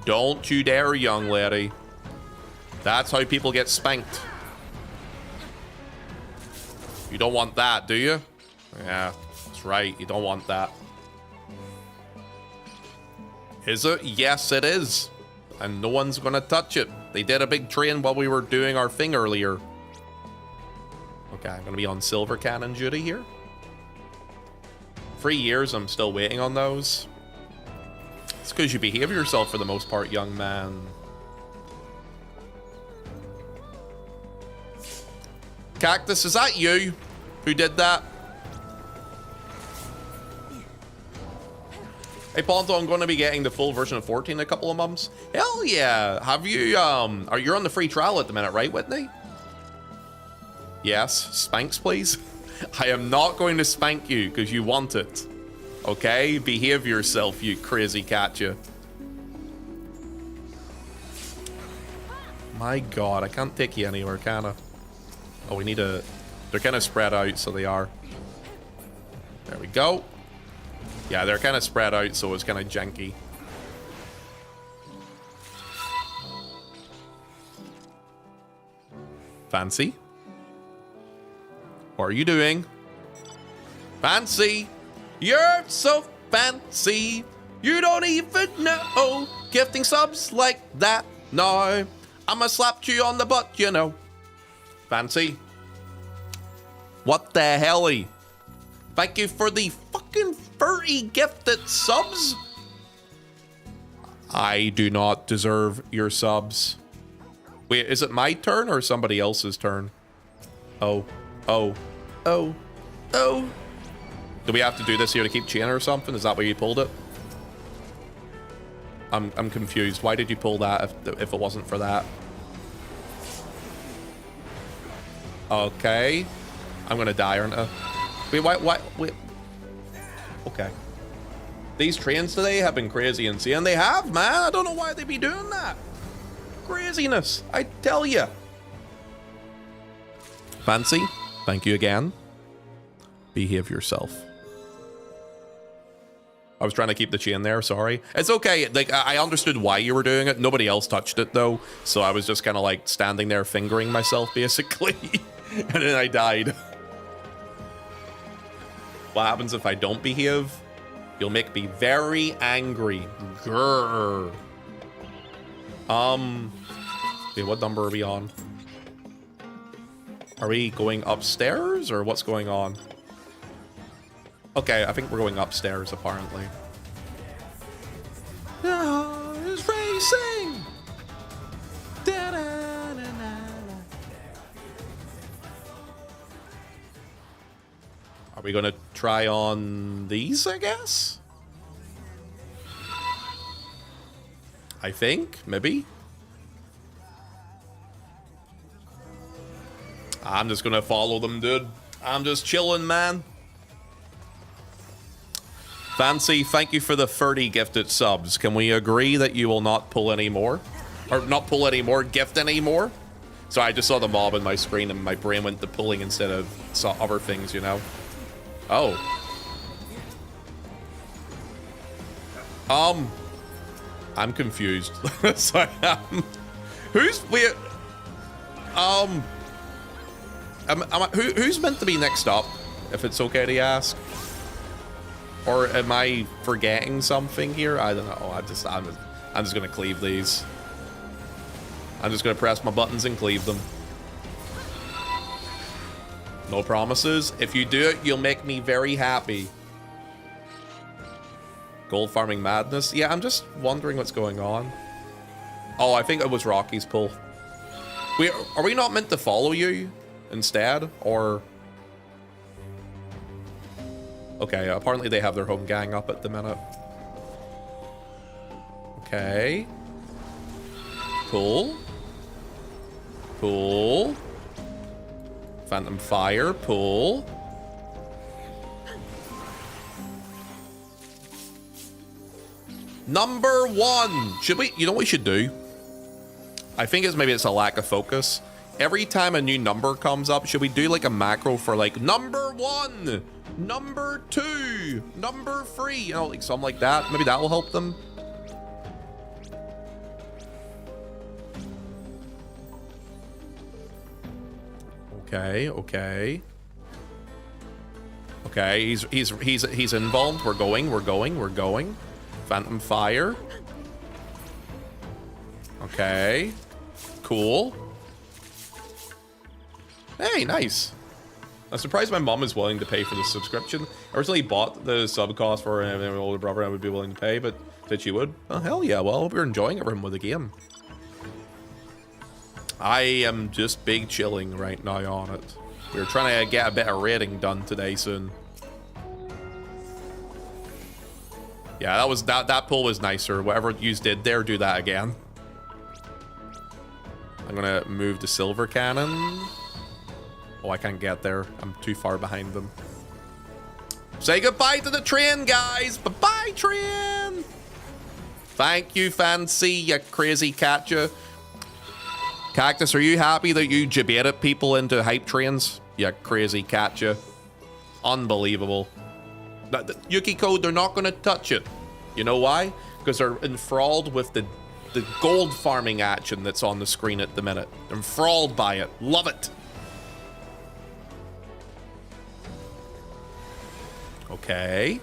Don't you dare, young lady. That's how people get spanked. You don't want that, do you? Yeah, that's right. You don't want that. Is it? Yes, it is. And no one's gonna touch it. They did a big train while we were doing our thing earlier. Okay, I'm gonna be on silver cannon duty here. 3 years, I'm still waiting on those. It's because you behave yourself for the most part, young man. Cactus, is that you who did that? Hey Ponto, I'm going to be getting the full version of 14 in a couple of months. Hell yeah! Have you, are you on the free trial at the minute, right, Whitney? Yes, spanks please. I am not going to spank you because you want it. Okay? Behave yourself, you crazy cat, you. My god, I can't take you anywhere, can I? Oh, we need a... They're kind of spread out, so they are. There we go. Yeah, they're kind of spread out, so it's kind of janky. Fancy? What are you doing? Fancy! You're so fancy! You don't even know! Gifting subs like that! No! I'ma slap you on the butt, you know. Fancy? What the helly? Thank you for the fucking 30 gifted subs. I do not deserve your subs. Wait, is it my turn or somebody else's turn? Oh, oh, oh, oh. Do we have to do this here to keep chain or something? Is that why you pulled it? I'm confused. Why did you pull that if it wasn't for that? Okay. I'm gonna die, aren't I? Wait. Okay. These trains today have been crazy insane. They have, man. I don't know why they be doing that. Craziness, I tell you. Fancy, thank you again. Behave yourself. I was trying to keep the chain there, sorry. It's okay, like, I understood why you were doing it. Nobody else touched it, though. So I was just kind of, like, standing there fingering myself, basically. And then I died. What happens if I don't behave? You'll make me very angry. Grrr. Wait, what number are we on? Are we going upstairs, or what's going on? Okay, I think we're going upstairs, apparently. Oh, it's racing! Are we gonna try on these, I guess? I think, maybe. I'm just gonna follow them, dude. I'm just chilling, man. Fancy, thank you for the 30 gifted subs. Can we agree that you will not pull any more? Or not pull any more, gift any more? So I just saw the mob on my screen and my brain went to pulling instead of other things, you know? Oh. I'm confused. So who's weird? Who's meant to be next up? If it's okay to ask. Or am I forgetting something here? I don't know. I'm just gonna cleave these. I'm just gonna press my buttons and cleave them. No promises. If you do it, you'll make me very happy. Gold farming madness. Yeah, I'm just wondering what's going on. Oh, I think it was Rocky's pull. Are we not meant to follow you instead? Or... Okay, apparently they have their home gang up at the minute. Okay. Cool. Cool. Phantom Fire, pull. Number 1. Should we, you know what we should do? I think maybe it's a lack of focus. Every time a new number comes up, should we do like a macro for like number 1, number 2, number 3, you know, like something like that. Maybe that will help them. Okay, okay. Okay, he's involved. We're going. Phantom Fire. Okay. Cool. Hey, nice. I'm surprised my mom is willing to pay for the subscription. I originally bought the sub cost for an older brother I would be willing to pay, but said she would. Oh, hell yeah. Well, we're enjoying everyone with the game. I am just big chilling right now on it. We're trying to get a bit of raiding done today soon. Yeah, that pull was nicer. Whatever you did there, do that again. I'm gonna move the silver cannon. Oh, I can't get there. I'm too far behind them. Say goodbye to the train, guys. Bye-bye, train. Thank you, Fancy, you crazy catcher. Cactus, are you happy that you jibaited people into hype trains? You crazy catcher. Unbelievable. Yukiko, they're not going to touch it. You know why? Because they're enthralled with the gold farming action that's on the screen at the minute. Enthralled by it. Love it. Okay.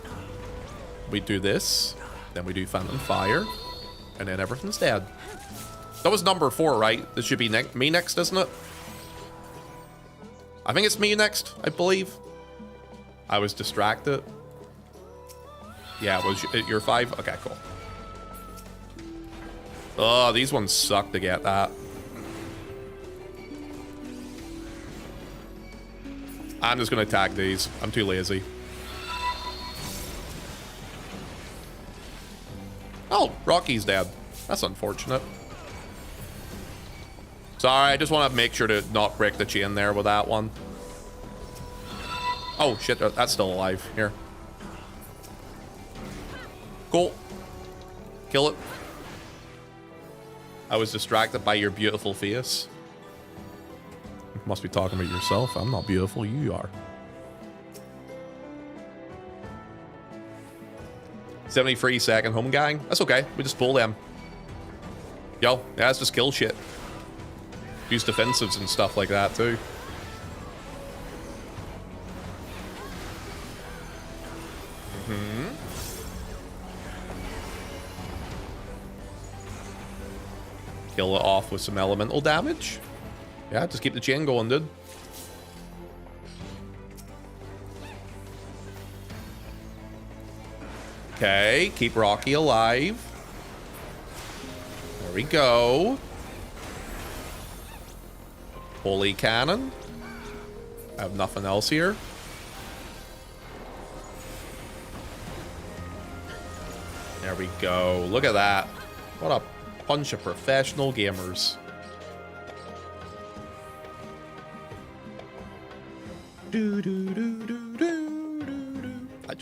We do this. Then we do Phantom Fire. And then everything's dead. That was number 4, right? This should be me next, isn't it? I think it's me next, I believe. I was distracted. Yeah, was your 5? Okay, cool. Oh, these ones suck to get that. I'm just gonna attack these. I'm too lazy. Oh, Rocky's dead. That's unfortunate. Sorry, I just want to make sure to not break the chain there with that one. Oh, shit, that's still alive. Here. Cool. Kill it. I was distracted by your beautiful face. You must be talking about yourself. I'm not beautiful, you are. 73-second home gang. That's okay. We just pull them. Yo, yeah, that's just kill shit. Use defensives and stuff like that too. Kill it off with some elemental damage. Yeah, just keep the chain going, dude. Okay, keep Rocky alive. There we go. Holy cannon. I have nothing else here. There we go. Look at that. What a bunch of professional gamers. Dude,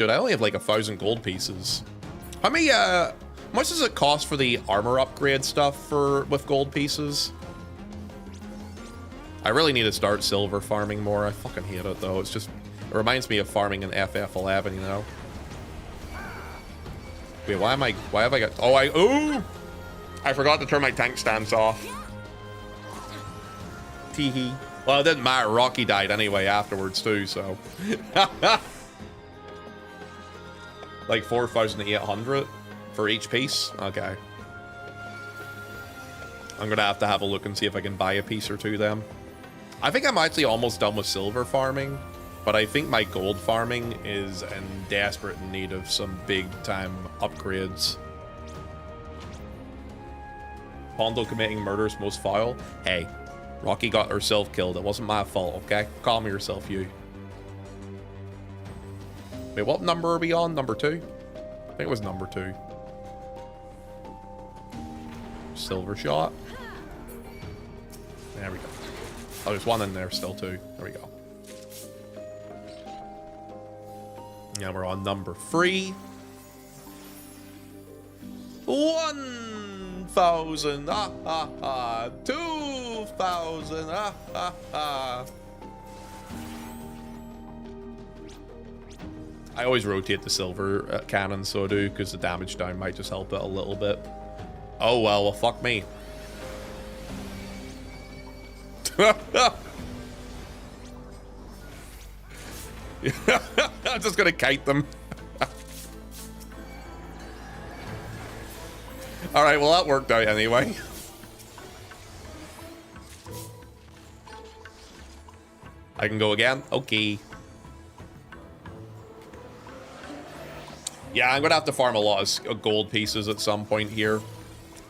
I only have like 1,000 gold pieces. How many, how much does it cost for the armor upgrade stuff with gold pieces? I really need to start silver farming more. I fucking hate it though. It's just, it reminds me of farming in FF11, you know? Wait, why have I got, ooh! I forgot to turn my tank stance off. Teehee. Well, it didn't matter. Rocky died anyway afterwards too, so. Like 4,800 for each piece? Okay. I'm gonna have to have a look and see if I can buy a piece or two then. I think I'm actually almost done with silver farming, but I think my gold farming is in desperate need of some big time upgrades. Pondo committing murders most foul. Hey, Rocky got herself killed. It wasn't my fault, okay? Calm yourself, you. Wait, what number are we on? Number 2? I think it was number 2. Silver shot. There we go. Oh, there's one in there still too. There we go. Now we're on number 3. 1,000. 2,000. I always rotate the silver cannon, so I do, because the damage down might just help it a little bit. Oh well, fuck me. I'm just gonna kite them. Alright, well that worked out anyway. I can go again? Okay. Yeah, I'm gonna have to farm a lot of gold pieces at some point here.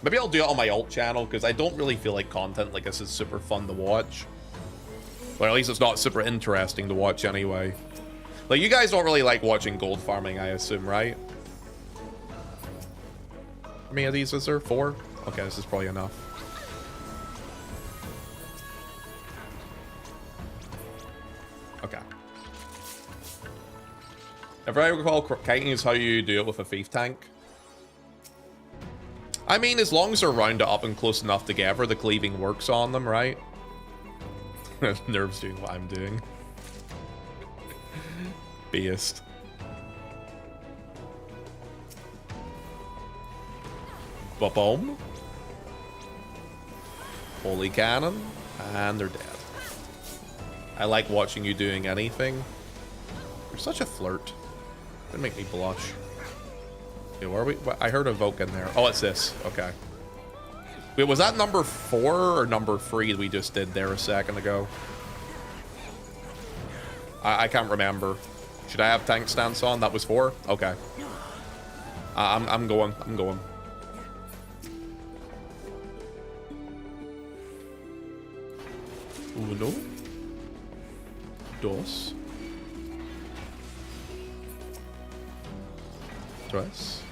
Maybe I'll do it on my alt channel, because I don't really feel like content like this is super fun to watch. Well, at least it's not super interesting to watch anyway. Like, you guys don't really like watching gold farming, I assume, right? How many of these is there? 4? Okay, this is probably enough. Okay. If I recall, kiting is how you do it with a thief tank. I mean, as long as they're rounded up and close enough together, the cleaving works on them, right? Nerves doing what I'm doing. Beast. Ba-boom. Holy cannon. And they're dead. I like watching you doing anything. You're such a flirt. It'd make me blush. Okay, where are we? I heard a Voke in there. Oh, it's this. Okay. Wait, was that number 4 or number 3 we just did there a second ago? I can't remember. Should I have tank stance on? That was 4? Okay. I'm going. I'm going. Uno. Dos. Tres.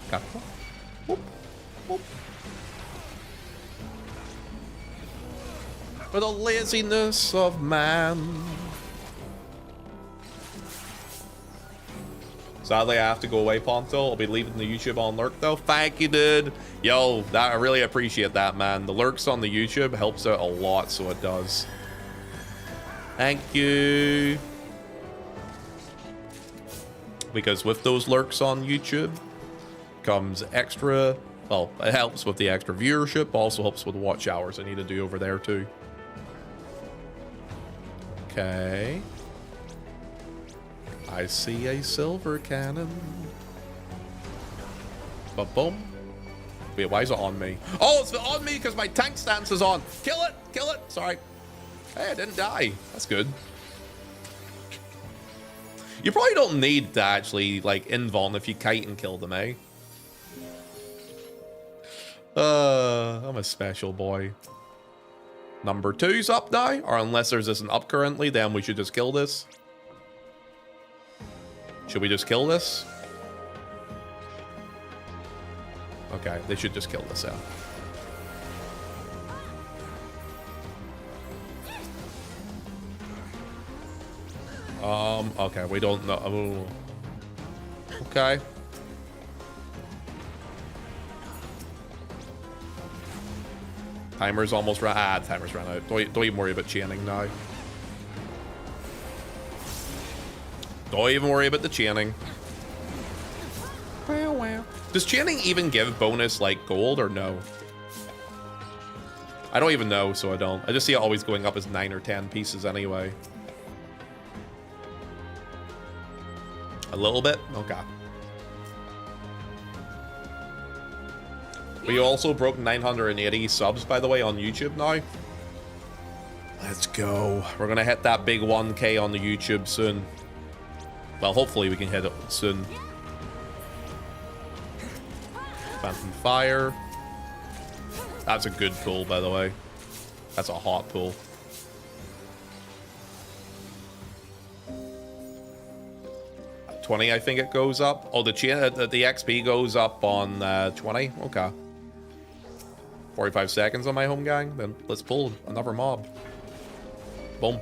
Cuatro. Whoop. Whoop. For the laziness of man. Sadly, I have to go away, Ponto. I'll be leaving the YouTube on lurk, though. Thank you, dude. Yo, I really appreciate that, man. The lurks on the YouTube helps out a lot, so it does. Thank you. Because with those lurks on YouTube comes extra... Well, it helps with the extra viewership. Also helps with watch hours I need to do over there, too. Okay. I see a silver cannon. Ba-boom. Wait, why is it on me? Oh, it's on me because my tank stance is on. Kill it! Kill it! Sorry. Hey, I didn't die. That's good. You probably don't need to actually, like, invuln if you kite and kill them, eh? I'm a special boy. Number 2's up now, or unless there's isn't up currently, then we should just kill this. Should we just kill this? Okay, they should just kill this out. Okay, we don't know. Oh. Okay. Timer's almost run. Ah, timer's run out. Don't even worry about chaining now. Don't even worry about the chaining. Does chaining even give bonus like gold or no? I don't even know, so I don't. I just see it always going up as 9 or 10 pieces anyway. A little bit? Okay. We also broke 980 subs, by the way, on YouTube now. Let's go. We're gonna hit that big 1K on the YouTube soon. Well, hopefully we can hit it soon. Phantom Fire. That's a good pull, by the way. That's a hot pull. At 20, I think it goes up. Oh, the XP goes up on 20. Okay. 45 seconds on my home gang. Then let's pull another mob. Boom.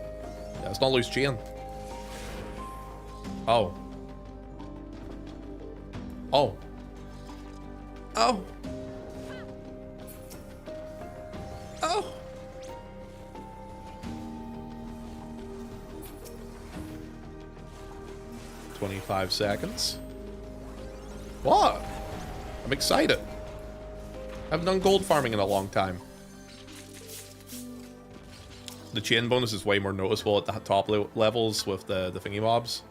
Yeah, let's not lose chain. Oh. Oh. Oh. Oh. "25 seconds. What? I'm excited. I haven't done gold farming in a long time. The chain bonus is way more noticeable at the top levels with the thingy mobs.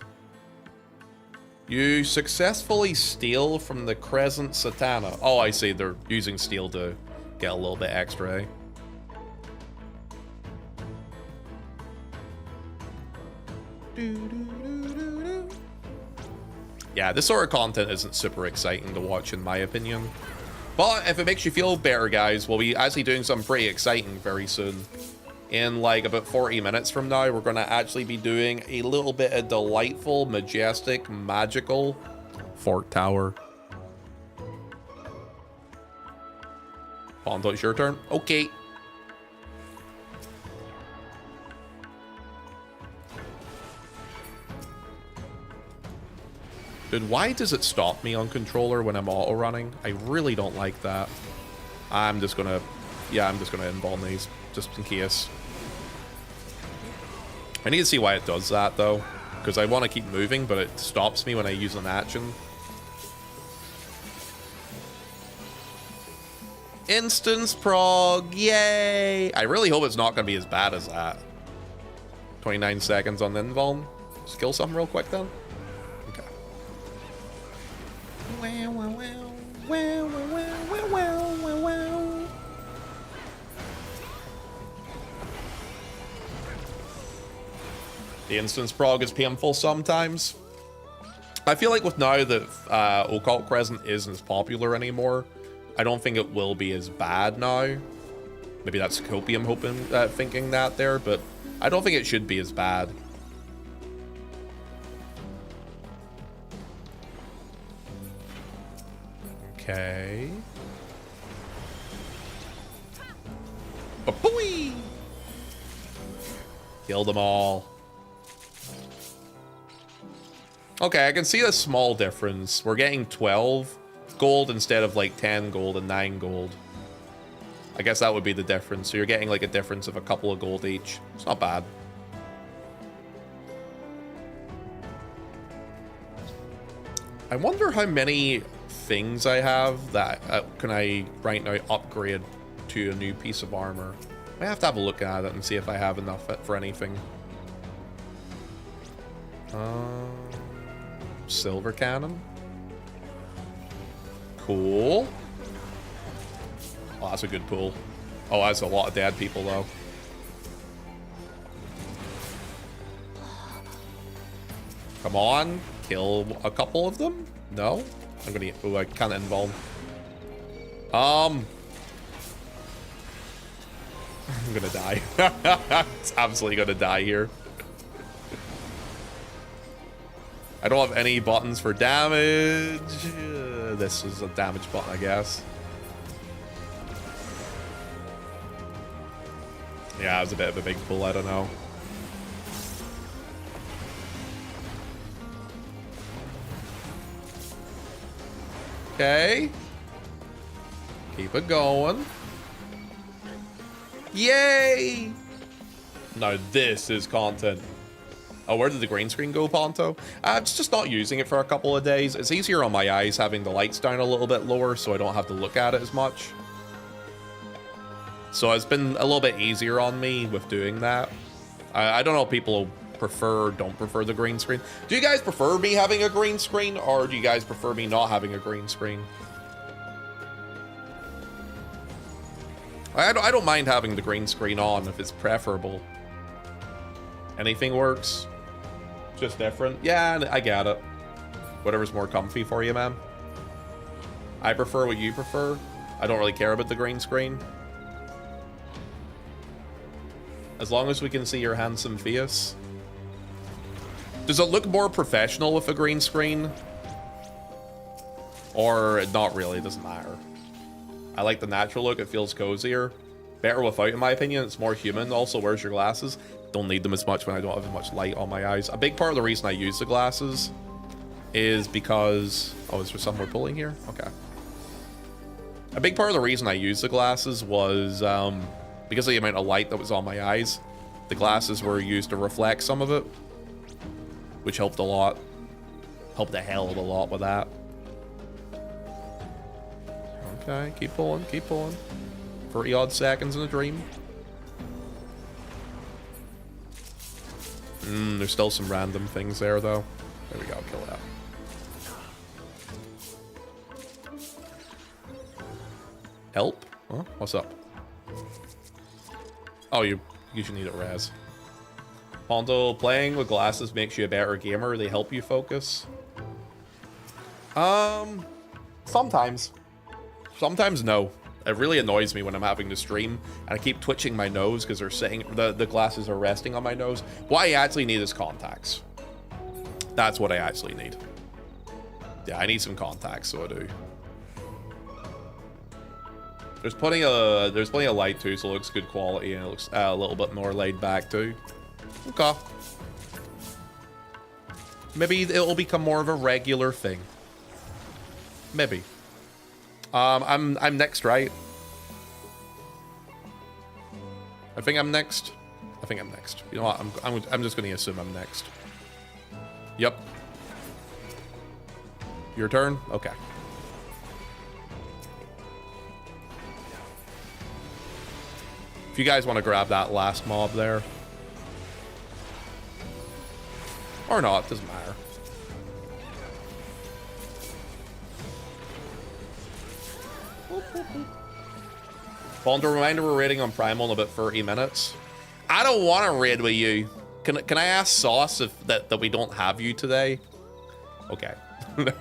You successfully steal from the Crescent Satana. Oh, I see. They're using steel to get a little bit extra, eh? Yeah, this sort of content isn't super exciting to watch, in my opinion. But if it makes you feel better, guys, we'll be actually doing something pretty exciting very soon. In like about 40 minutes from now, we're going to actually be doing a little bit of delightful, majestic, magical Fort Tower. Ponto, it's your turn. Okay. Dude, why does it stop me on controller when I'm auto running? I really don't like that. I'm just gonna involve these just in case. I need to see why it does that though, because I want to keep moving, but it stops me when I use an action. Instance prog, yay! I really hope it's not going to be as bad as that. 29 seconds on the invuln. Just kill something real quick then. Okay. Wow, wow, wow. Wow, wow, wow, wow, wow, wow. The instance prog is painful sometimes. I feel like with now that Occult Crescent isn't as popular anymore, I don't think it will be as bad now. Maybe that's Copium thinking that there, but I don't think it should be as bad. Okay. Ba-booey! Kill them all. Okay, I can see a small difference. We're getting 12 gold instead of like 10 gold and 9 gold. I guess that would be the difference. So you're getting like a difference of a couple of gold each. It's not bad. I wonder how many things I have that can I right now upgrade to a new piece of armor. I have to have a look at it and see if I have enough for anything. Silver cannon. Cool. Oh, that's a good pull. Oh, that's a lot of dead people, though. Come on. Kill a couple of them? No? I'm gonna... Oh, I can't involve. I'm gonna die. It's absolutely gonna die here. I don't have any buttons for damage. This is a damage button, I guess. Yeah, it was a bit of a big pull, I don't know. Okay. Keep it going. Yay! Now this is content. Oh, where did the green screen go, Ponto? It's just not using it for a couple of days. It's easier on my eyes having the lights down a little bit lower so I don't have to look at it as much. So it's been a little bit easier on me with doing that. I don't know if people don't prefer the green screen. Do you guys prefer me having a green screen, or do you guys prefer me not having a green screen? I don't mind having the green screen on if it's preferable. Anything works. Just different. Yeah, I get it. Whatever's more comfy for you, man. I prefer what you prefer. I don't really care about the green screen. As long as we can see your handsome face. Does it look more professional with a green screen? Or not really, it doesn't matter. I like the natural look, it feels cozier. Better without, in my opinion, it's more human. Also, where's your glasses? Don't need them as much when I don't have as much light on my eyes. A big part of the reason I use the glasses is because... Oh, is there somewhere pulling here? Okay. A big part of the reason I used the glasses was because of the amount of light that was on my eyes. The glasses were used to reflect some of it, which helped a lot. Helped a hell of a lot with that. Okay, keep pulling, keep pulling. 30 odd seconds in a dream. There's still some random things there, though. There we go, kill that. Help? Huh? What's up? Oh, you should need a res. Ponto, playing with glasses makes you a better gamer. They help you focus. Sometimes. Sometimes no. It really annoys me when I'm having to stream and I keep twitching my nose because they're saying the glasses are resting on my nose. What I actually need is contacts. That's what I actually need. Yeah, I need some contacts, so I do. There's plenty of light too, so it looks good quality and it looks a little bit more laid back too. Okay. Maybe it'll become more of a regular thing. Maybe. I'm next, right? I think I'm next. I think I'm next. You know what? I'm just gonna assume I'm next. Yep. Your turn? Okay. If you guys want to grab that last mob there. Or not, doesn't matter. Bond, a reminder we're raiding on Primal in about 30 minutes. I don't want to raid with you. Can I ask Sauce if that we don't have you today? Okay.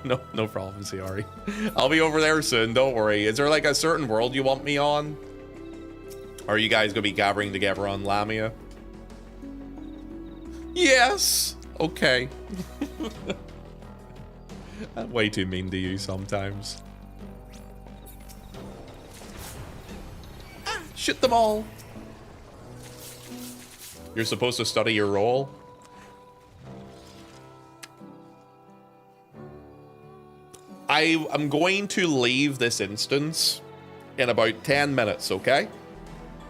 no problem, Ciari. I'll be over there soon, don't worry. Is there like a certain world you want me on? Or are you guys gonna be gathering together on Lamia? Yes! Okay. I'm way too mean to you sometimes. Shoot them all. You're supposed to study your role. I'm going to leave this instance in about 10 minutes, okay?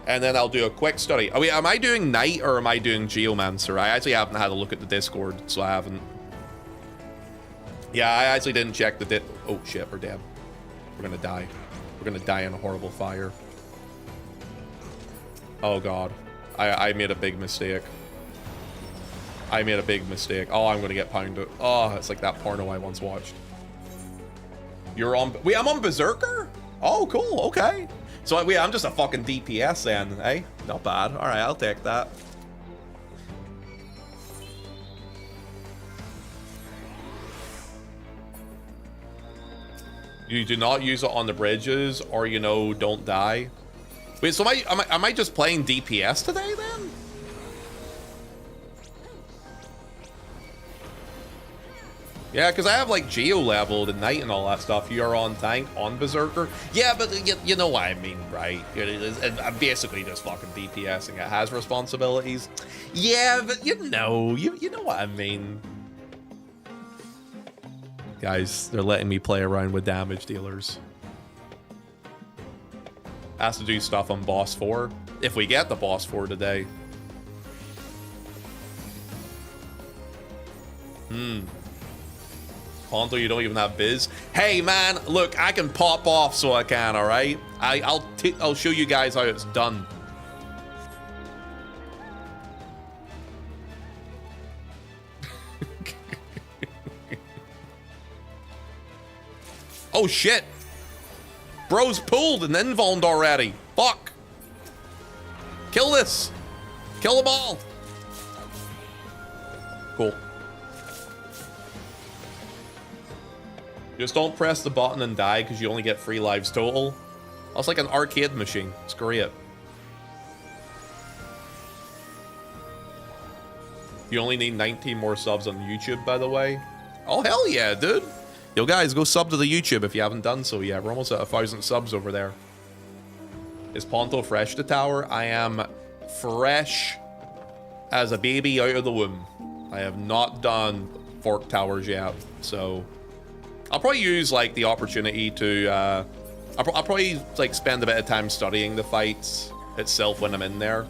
And then I'll do a quick study. Oh, wait, am I doing Knight or am I doing Geomancer? I actually haven't had a look at the Discord, so I haven't. Yeah, I actually didn't check the oh shit, we're dead. We're gonna die. We're gonna die in a horrible fire. Oh god. I made a big mistake. I made a big mistake. Oh, I'm gonna get pounded. Oh, it's like that porno I once watched. You're on... Wait, I'm on Berserker? Oh, cool. Okay. So, wait, I'm just a fucking DPS then, eh? Not bad. All right, I'll take that. You do not use it on the bridges, or, you know, don't die. Wait, so am I just playing DPS today, then? Yeah, because I have, like, geo-leveled and Knight and all that stuff. You're on tank, on Berserker. Yeah, but you know what I mean, right? I'm basically just fucking DPSing. It has responsibilities. Yeah, but you know what I mean. Guys, they're letting me play around with damage dealers. Has to do stuff on boss 4. If we get the boss 4 today. Ponto, you don't even have biz. Hey man, look, I can pop off so I can, all right? I'll show you guys how it's done. Oh, shit. Bro's pulled and invulned already. Fuck. Kill this. Kill them all. Cool. Just don't press the button and die because you only get 3 lives total. That's like an arcade machine. It's great. You only need 19 more subs on YouTube, by the way. Oh, hell yeah, dude. Yo, guys, go sub to the YouTube if you haven't done so yet. We're almost at 1,000 subs over there. Is Ponto fresh to tower? I am fresh as a baby out of the womb. I have not done fork towers yet, so I'll probably use like the opportunity to I'll probably like spend a bit of time studying the fights itself when I'm in there.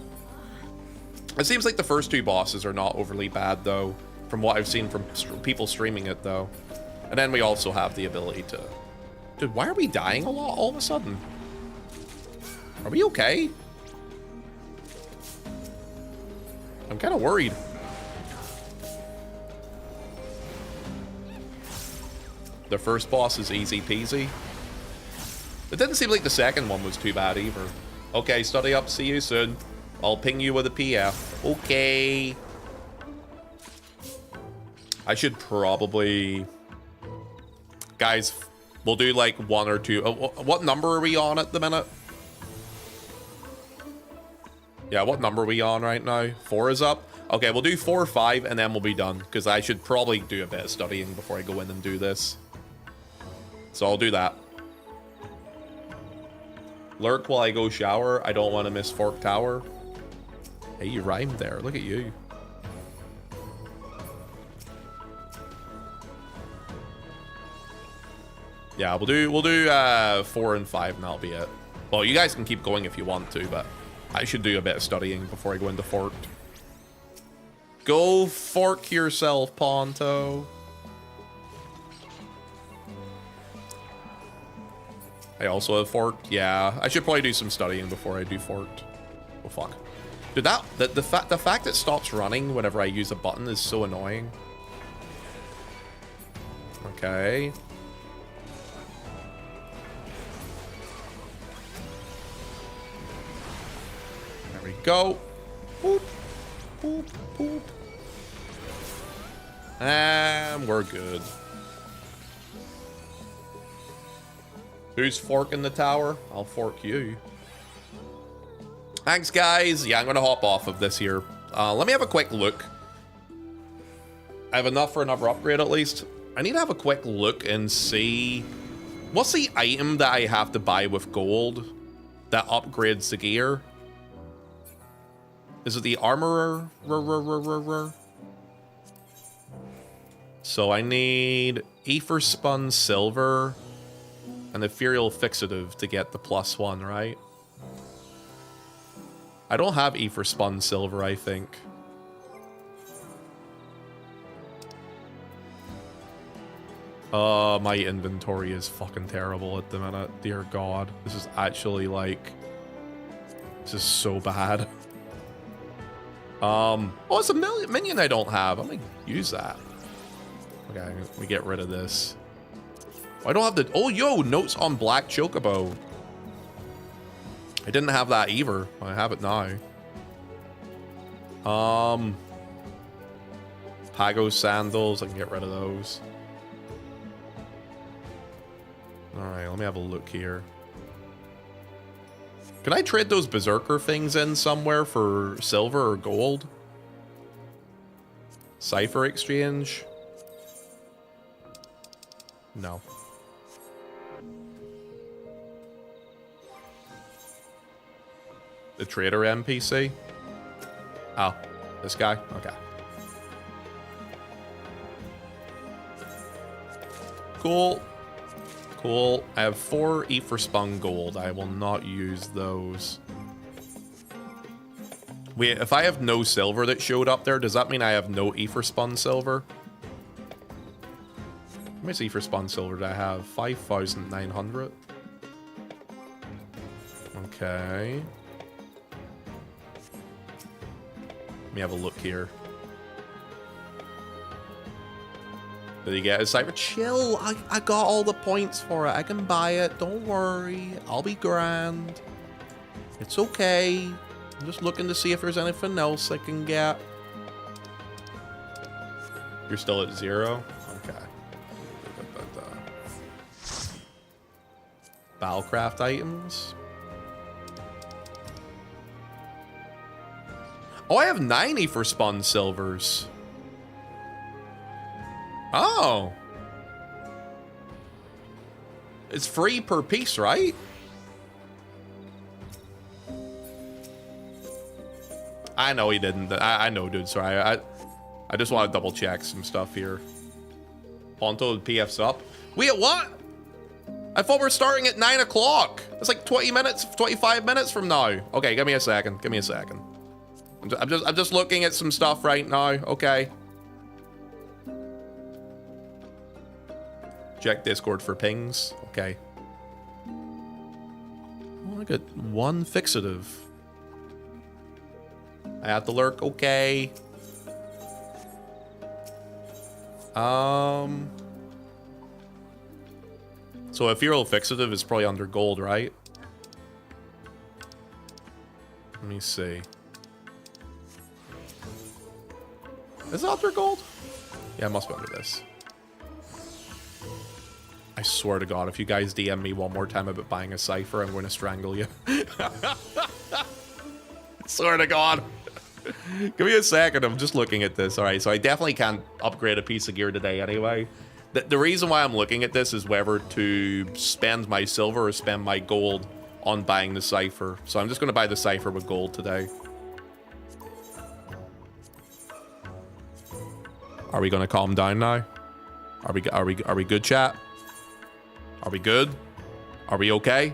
It seems like the first 2 bosses are not overly bad though, from what I've seen from people streaming it though. And then we also have the ability to... Dude, why are we dying a lot all of a sudden? Are we okay? I'm kind of worried. The first boss is easy peasy. It didn't seem like the second one was too bad either. Okay, study up. See you soon. I'll ping you with a PF. Okay. I should probably... Guys, we'll do like 1 or 2. What number are we on at the minute? Yeah, what number are we on right now? 4 is up? Okay, we'll do 4 or 5 and then we'll be done. Because I should probably do a bit of studying before I go in and do this. So I'll do that. Lurk while I go shower. I don't want to miss Fork Tower. Hey, you rhymed there. Look at you. Yeah, we'll do 4 and 5 and that'll be it. Well, you guys can keep going if you want to, but I should do a bit of studying before I go into Forked. Go fork yourself, Ponto. I also have Forked. Yeah, I should probably do some studying before I do Forked. Oh, fuck. Dude, the fact it stops running whenever I use a button is so annoying. Okay. There we go. Boop, boop, boop. And we're good. Who's forking the tower? I'll fork you. Thanks, guys. Yeah, I'm going to hop off of this here. Let me have a quick look. I have enough for another upgrade, at least. I need to have a quick look and see... What's the item that I have to buy with gold that upgrades the gear? Is it the armorer? So I need Ether Spun Silver and Ethereal Fixative to get the +1, right? I don't have Ether Spun Silver, I think. My inventory is fucking terrible at the minute. Dear God. This is actually like... This is so bad. Oh, it's a minion I don't have. I'm gonna use that. Okay, let me get rid of this. I don't have the... Oh, yo, notes on Black Chocobo. I didn't have that either. I have it now. Pago sandals. I can get rid of those. Alright, let me have a look here. Can I trade those Berserker things in somewhere for silver or gold? Cipher exchange? No. The trader NPC? Oh, this guy? Okay. Cool. Cool. I have 4 Ether Spun Gold. I will not use those. Wait, if I have no silver that showed up there, does that mean I have no Ether Spun Silver? How much Ether Spun Silver do I have? 5,900. Okay. Let me have a look here. Did he get his cipher? Chill. I got all the points for it. I can buy it. Don't worry. I'll be grand. It's okay. I'm just looking to see if there's anything else I can get. You're still at 0? Okay. Battlecraft items. Oh, I have 90 for spun silvers. Oh. It's free per piece, right? I know he didn't. I know, dude. Sorry. I just want to double check some stuff here. Ponto PF's up. Wait, what? I thought we're starting at 9 o'clock. It's like 20 minutes, 25 minutes from now. Okay, give me a second. Give me a second. I'm just looking at some stuff right now. Okay. Check Discord for pings. Okay. Oh, I got 1 fixative. I have to lurk. Okay. So ethereal fixative is probably under gold, right? Let me see. Is it under gold? Yeah, it must be under this. I swear to God, if you guys DM me one more time about buying a cipher, I'm going to strangle you. Swear to God. Give me a second. I'm just looking at this. All right, so I definitely can't upgrade a piece of gear today anyway. The reason why I'm looking at this is whether to spend my silver or spend my gold on buying the cipher. So I'm just going to buy the cipher with gold today. Are we going to calm down now? Are we good, chat? Are we good? Are we okay?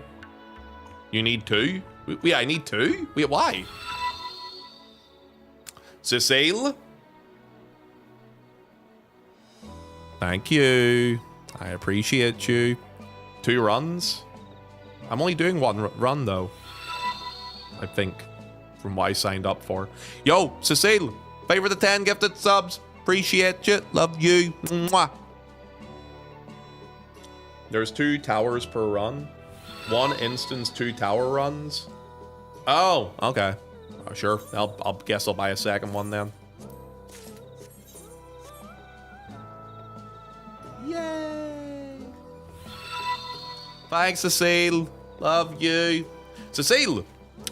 You need 2? Wait, I need 2? Wait, why? Cecile? Thank you. I appreciate you. 2 runs? I'm only doing 1 run, though. I think. From what I signed up for. Yo, Cecile! Pay for the 10 gifted subs. Appreciate you. Love you. Mwah. There's 2 towers per run. 1 instance, 2 tower runs. Oh, okay. Oh, sure. I'll guess I'll buy a second one then. Yay! Thanks, Cecile. Love you. Cecile,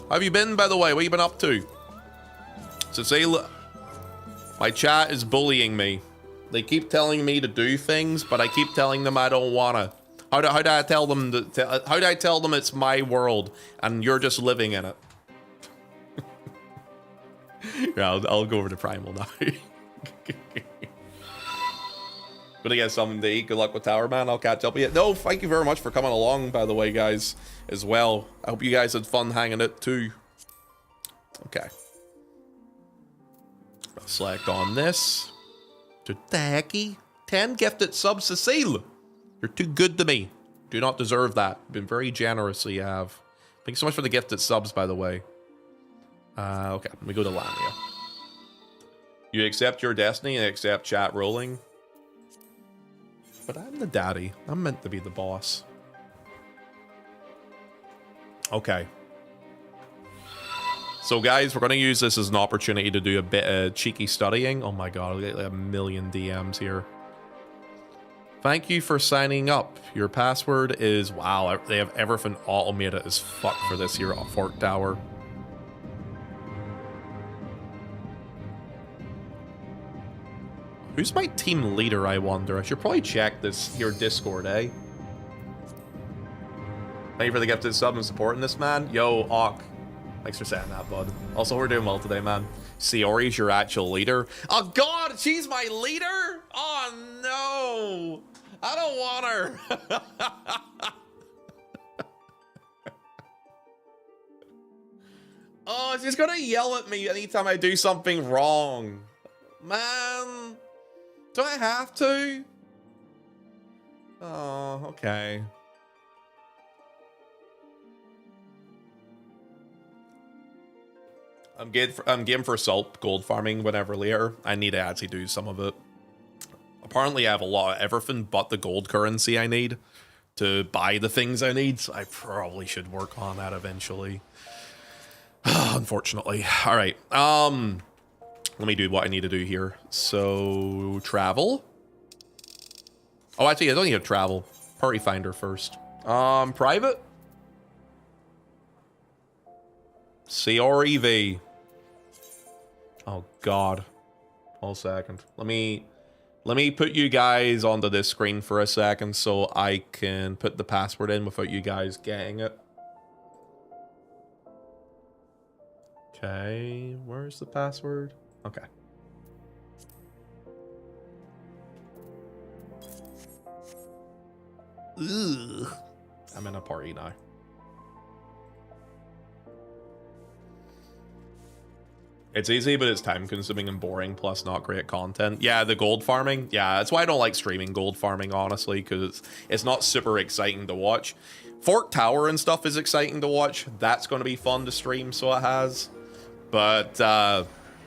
how have you been, by the way? What have you been up to? Cecile, my chat is bullying me. They keep telling me to do things, but I keep telling them I don't wanna. How do I tell them how do I tell them it's my world and you're just living in it? Yeah, I'll go over to Primal now. Gonna get something to eat. Good luck with Tower, man. I'll catch up with you. No, thank you very much for coming along, by the way, guys, as well. I hope you guys had fun hanging it too. Okay. I'll select on this. To Tacky. 10 gifted subs, Cecile. You're too good to me. Do not deserve that. You've been very generous, so you have. Thanks so much for the gifted subs, by the way. Okay, let me go to Lamia. You accept your destiny and accept chat rolling. But I'm the daddy. I'm meant to be the boss. Okay. So guys, we're going to use this as an opportunity to do a bit of cheeky studying. Oh my god, I'll get like a million DMs here. Thank you for signing up. Your password is... Wow, they have everything automated as fuck for this here Fort Tower. Who's my team leader, I wonder? I should probably check this here Discord, eh? Thank you for the gifted sub and supporting this, man. Yo, Ock. Thanks for saying that, bud. Also, we're doing well today, man. Siori's your actual leader. Oh, God, she's my leader? Oh, no. I don't want her. Oh, she's gonna yell at me anytime I do something wrong. Man. Do I have to? Oh, okay. I'm game for salt gold farming whenever later. I need to actually do some of it. I'll apparently I have a lot of everything but the gold currency I need to buy the things I need, so I probably should work on that eventually. Unfortunately. All right. Let me do what I need to do here. So, travel. Oh, actually, I don't need to travel. Party finder first. Private. CREV. Oh God. Hold a second. Let me put you guys onto this screen for a second so I can put the password in without you guys getting it. Okay, where's the password? Okay. Ugh. I'm in a party now. It's easy, but it's time consuming and boring, plus not great content. Yeah, the gold farming. Yeah, that's why I don't like streaming gold farming, honestly, because it's not super exciting to watch. Fork Tower and stuff is exciting to watch. That's going to be fun to stream, so it has. But,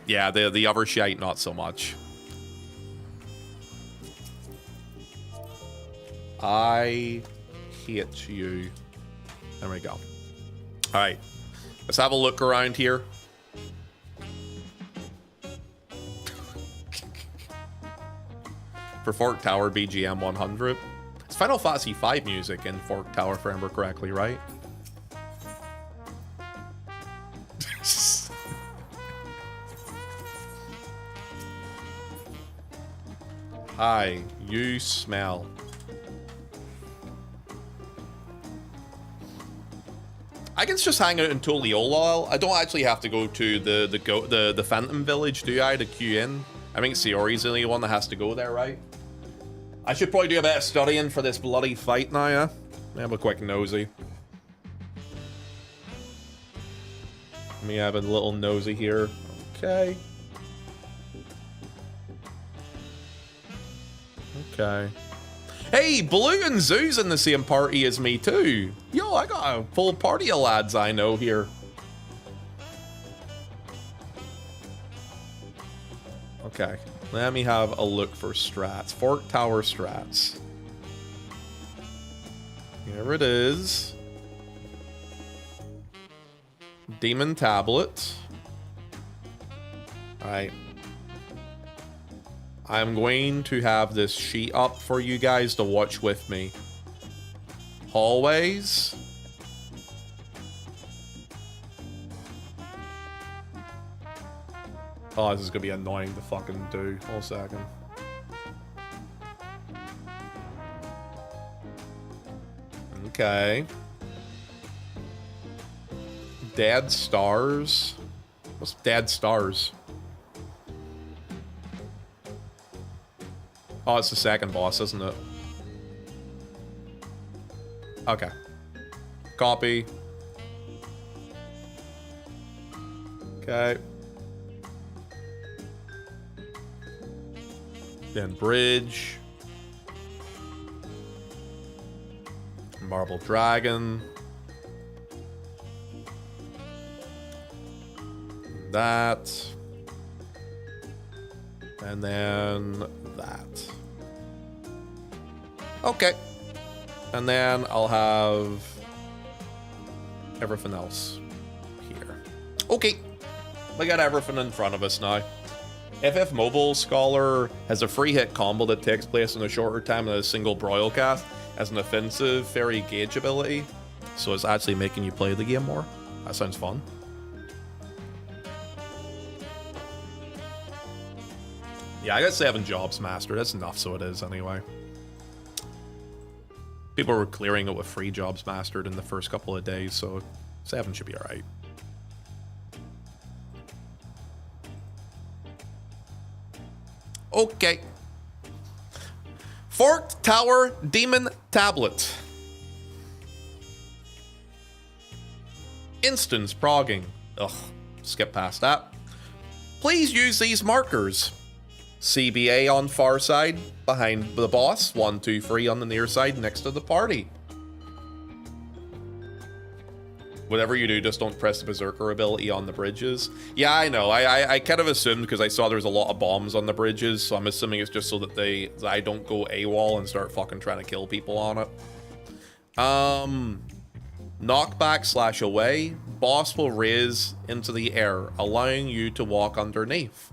yeah, the other shite, not so much. I hate you. There we go. All right. Let's have a look around here. For Fork Tower, BGM 100. It's Final Fantasy V music in Fork Tower, if I remember correctly, right? Hi, you smell. I can just hang out in Toliola. I don't actually have to go to the Phantom Village, do I, to queue in? I think Siori's the only one that has to go there, right? I should probably do a bit of studying for this bloody fight now, yeah? Let me have a quick nosy. Let me have a little nosy here. Okay. Okay. Hey, Blue and Zoo's in the same party as me too. Yo, I got a full party of lads I know here. Okay, let me have a look for strats. Fork Tower strats. Here it is. Demon Tablet. Alright. I'm going to have this sheet up for you guys to watch with me. Hallways. Oh, this is gonna be annoying to fucking do. Hold a second. Okay. Dead Stars. What's Dead Stars? Oh, it's the second boss, isn't it? Okay. Copy. Okay. Then Bridge. Marble Dragon. That. And then that. Okay. And then I'll have everything else here. Okay. We got everything in front of us now. FF Mobile Scholar has a free hit combo that takes place in a shorter time than a single broil cast as an offensive fairy gauge ability. So it's actually making you play the game more. That sounds fun. Yeah, I got 7 jobs mastered. That's enough, so it is anyway. People were clearing it with 3 jobs mastered in the first couple of days, so 7 should be alright. Okay. Forked Tower Demon Tablet. Instance progging. Ugh, skip past that. Please use these markers. CBA on far side, behind the boss. 1, 2, 3 on the near side, next to the party. Whatever you do, just don't press the Berserker ability on the bridges. Yeah, I know. I kind of assumed because I saw there's a lot of bombs on the bridges, so I'm assuming it's just so that I don't go AWOL and start fucking trying to kill people on it. Knockback / away. Boss will raise into the air, allowing you to walk underneath.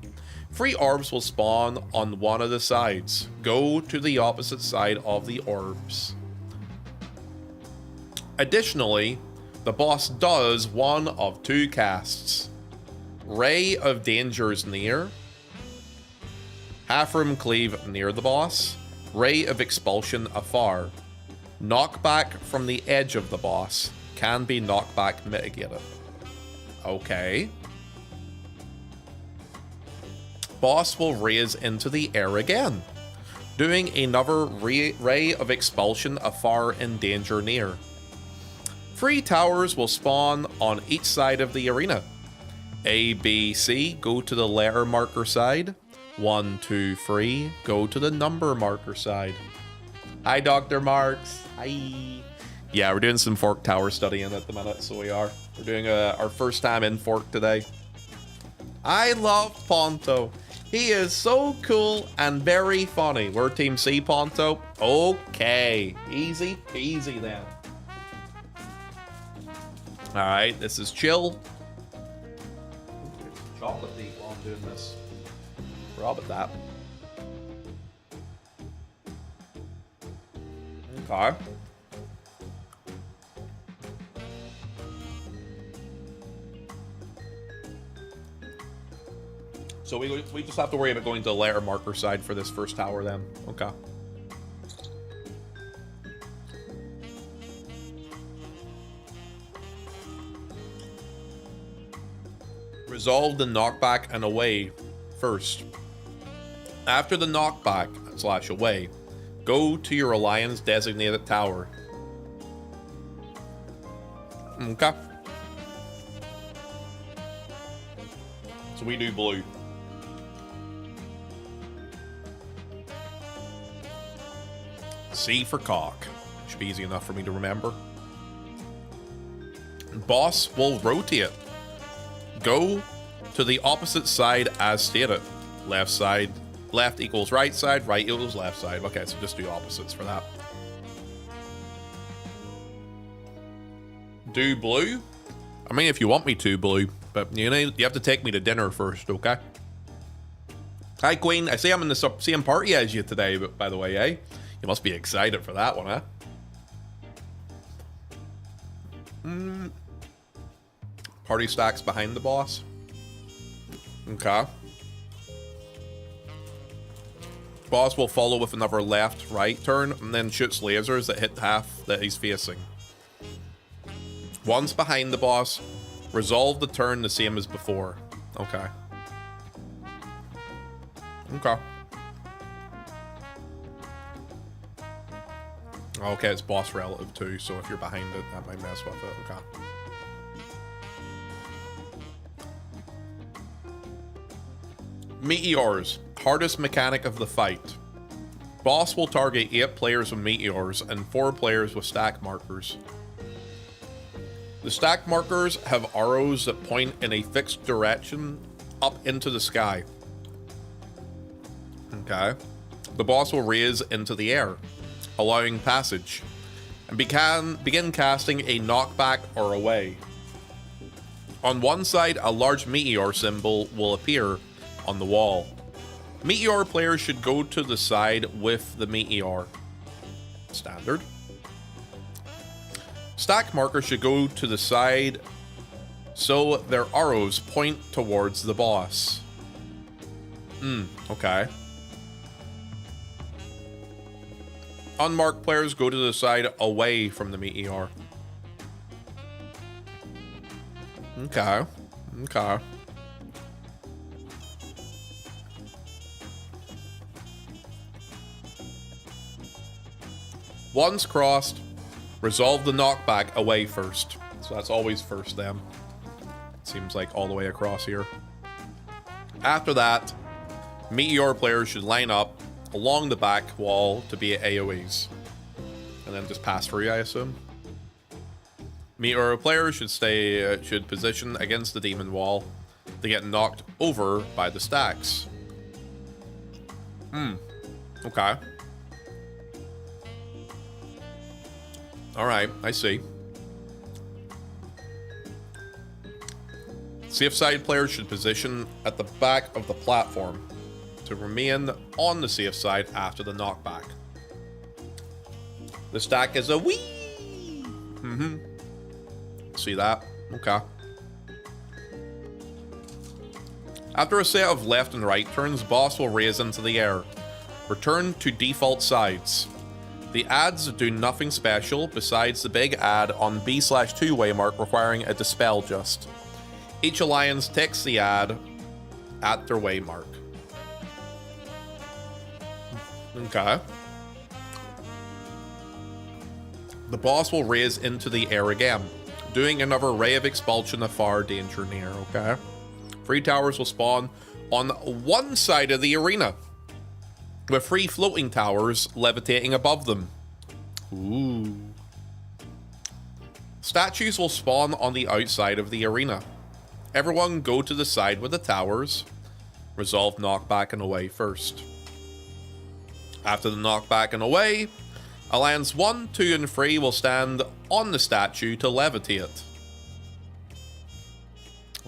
3 orbs will spawn on one of the sides. Go to the opposite side of the orbs. Additionally, the boss does one of 2 casts. Ray of Dangers near. Half-room cleave near the boss. Ray of Expulsion afar. Knockback from the edge of the boss. Can be knockback mitigated. Okay. Boss will raise into the air again. Doing another Ray of Expulsion afar in danger near. 3 towers will spawn on each side of the arena. A, B, C, go to the letter marker side. 1, 2, 3, go to the number marker side. Hi, Dr. Marks. Hi. Yeah, we're doing some Fork Tower studying at the minute, so we are. We're doing our first time in Fork today. I love Ponto. He is so cool and very funny. We're Team C, Ponto. Okay. Easy peasy then. Alright, this is chill. Chocolate tea while I'm doing this. Rob at that. Okay. So we just have to worry about going to the letter marker side for this first tower then. Okay. Resolve the knockback and away first. After the knockback / away, go to your alliance designated tower. Okay. So we do blue. C for cock. Should be easy enough for me to remember. Boss will rotate. Go to the opposite side as stated. Left side, left equals right side, right equals left side. Okay, so just do opposites for that. Do blue? I mean, if you want me to, blue. But, you know, you have to take me to dinner first, okay? Hi, Queen. I see I'm in the same party as you today, but by the way, eh? You must be excited for that one, huh? Party stacks behind the boss. Okay. Boss will follow with another left-right turn and then shoots lasers that hit half that he's facing. Once behind the boss, resolve the turn the same as before. Okay. Okay. Okay, it's boss relative too, so if you're behind it, that might mess with it. Okay. Meteors, hardest mechanic of the fight. Boss will target 8 players with meteors and 4 players with stack markers. The stack markers have arrows that point in a fixed direction up into the sky. Okay. The boss will raise into the air, allowing passage, and begin casting a knockback or away. On one side, a large meteor symbol will appear on the wall. Meteor players should go to the side with the meteor. Standard. Stack markers should go to the side so their arrows point towards the boss. Okay. Unmarked players go to the side away from the meteor. Okay. Okay. Once crossed, resolve the knockback away first. So that's always first then. Seems like all the way across here. After that, meteor players should line up along the back wall to be at AoEs. And then just pass through, I assume. Meteor players should position against the demon wall to get knocked over by the stacks. Okay. Alright, I see. Safe side players should position at the back of the platform to remain on the safe side after the knockback. The stack is a wee. See that? Okay. After a set of left and right turns, boss will raise into the air. Return to default sides. The adds do nothing special besides the big add on B/2 waymark requiring a dispel just. Each alliance takes the add at their waymark. Okay. The boss will raise into the air again, doing another ray of expulsion of far danger near, okay? 3 towers will spawn on one side of the arena, with 3 floating towers levitating above them. Ooh. Statues will spawn on the outside of the arena. Everyone go to the side with the towers. Resolve knockback and away first. After the knockback and away, Alliance 1, 2, and 3 will stand on the statue to levitate.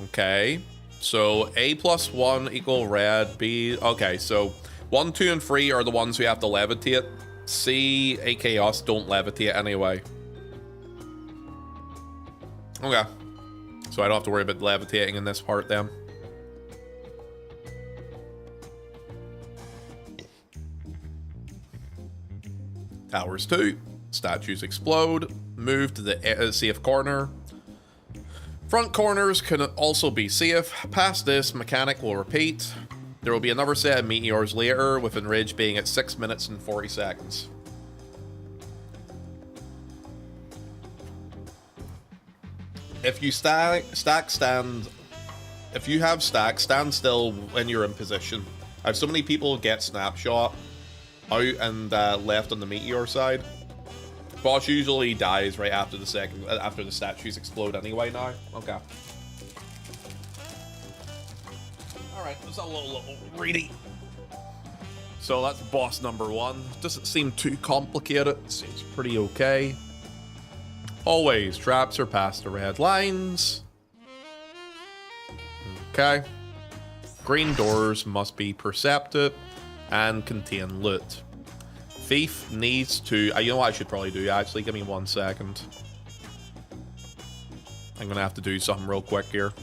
Okay. So A+1 equal red, B... Okay, so 1, 2, and 3 are the ones who have to levitate. C, A, Chaos don't levitate anyway. Okay. So I don't have to worry about levitating in this part then. Towers 2. Statues explode. Move to the safe corner. Front corners can also be safe. Past this, mechanic will repeat. There will be another set of meteors later, with Enrage being at 6 minutes and 40 seconds. If you if you have stack, stand still when you're in position. I have so many people get snapshot out and left on the meteor side. Boss usually dies right after the statues explode anyway now. Okay. Alright, that's a little reedy. So that's boss number 1. Doesn't seem too complicated. Seems pretty okay. Always, traps are past the red lines. Okay. Green doors must be percepted and contain loot. Thief needs to... you know what I should probably do, actually? Give me 1 second. I'm gonna have to do something real quick here.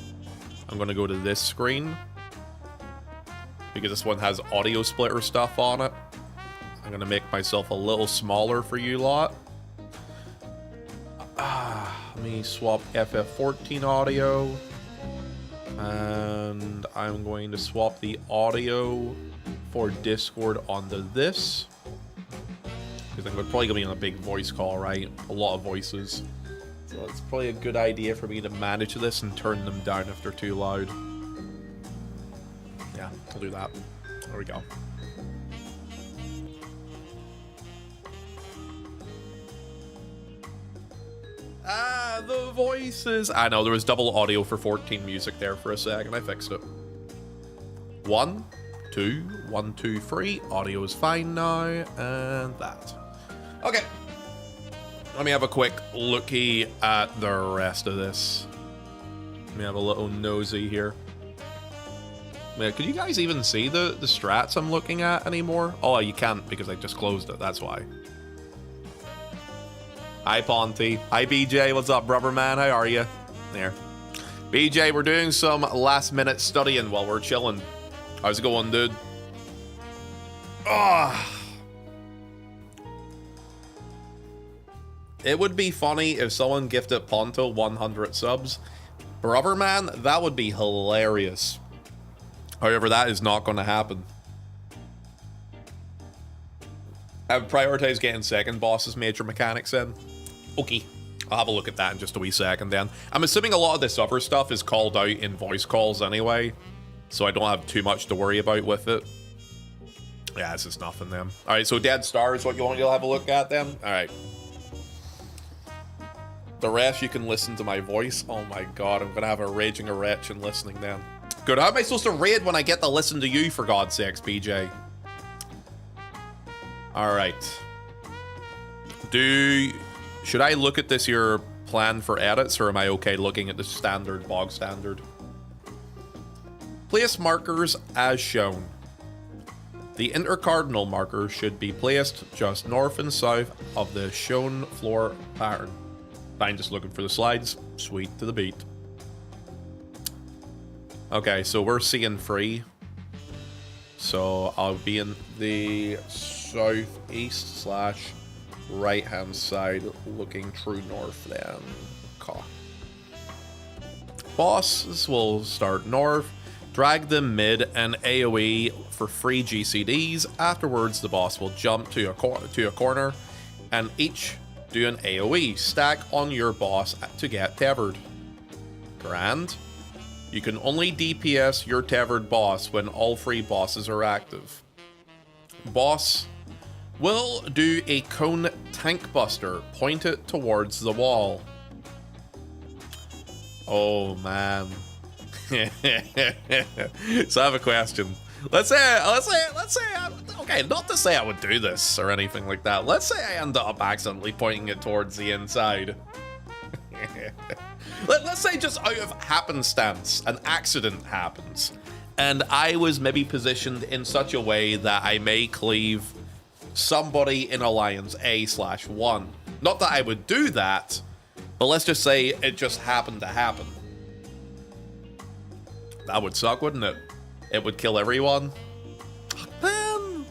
I'm gonna go to this screen, because this one has audio splitter stuff on it. I'm gonna make myself a little smaller for you lot. Let me swap FF14 audio. And I'm going to swap the audio for Discord onto this. Because I'm probably going to be on a big voice call, right? A lot of voices. So it's probably a good idea for me to manage this and turn them down if they're too loud. Yeah, I'll do that. There we go. The voices. I know, there was double audio for 14 music there for a second. I fixed it. 1, 2, 1, 2, 3. Audio is fine now. And that. Okay. Let me have a quick looky at the rest of this. Let me have a little nosy here. Yeah, could you guys even see the strats I'm looking at anymore? Oh, you can't because I just closed it. That's why. Hi, Ponty. Hi, BJ. What's up, brother man? How are you? There. BJ, we're doing some last-minute studying while we're chilling. How's it going, dude? Ah. It would be funny if someone gifted Ponto 100 subs. Brother man, that would be hilarious. However, that is not going to happen. I've prioritized getting second boss's major mechanics in. Okay, I'll have a look at that in just a wee second then. I'm assuming a lot of this other stuff is called out in voice calls anyway, so I don't have too much to worry about with it. Yeah, this is nothing then. Alright, so Dead Star is what you want to have a look at then? Alright. The rest you can listen to my voice. Oh my god, I'm gonna have a raging erection listening then. Good, how am I supposed to raid when I get to listen to you, for God's sakes, BJ? Alright. Should I look at this here plan for edits, or am I okay looking at the standard, bog standard? Place markers as shown. The intercardinal marker should be placed just north and south of the shown floor pattern. Fine, just looking for the slides. Sweet to the beat. Okay, so we're seeing 3. So I'll be in the southeast slash right hand side looking true north then. Okay. Bosses will start north, drag them mid and AoE for 3 GCDs. Afterwards the boss will jump to a corner and each do an AoE stack on your boss to get tethered. Grand. You can only DPS your tethered boss when all 3 bosses are active. Boss will do a cone tank buster, point it towards the wall. Oh man. So I have a question. Let's say, okay, not to say I would do this or anything like that. Let's say I end up accidentally pointing it towards the inside. Let's say just out of happenstance, an accident happens, and I was maybe positioned in such a way that I may cleave somebody in Alliance A/1. Not that I would do that, but let's just say it just happened to happen. That would suck, wouldn't it? It would kill everyone. Man.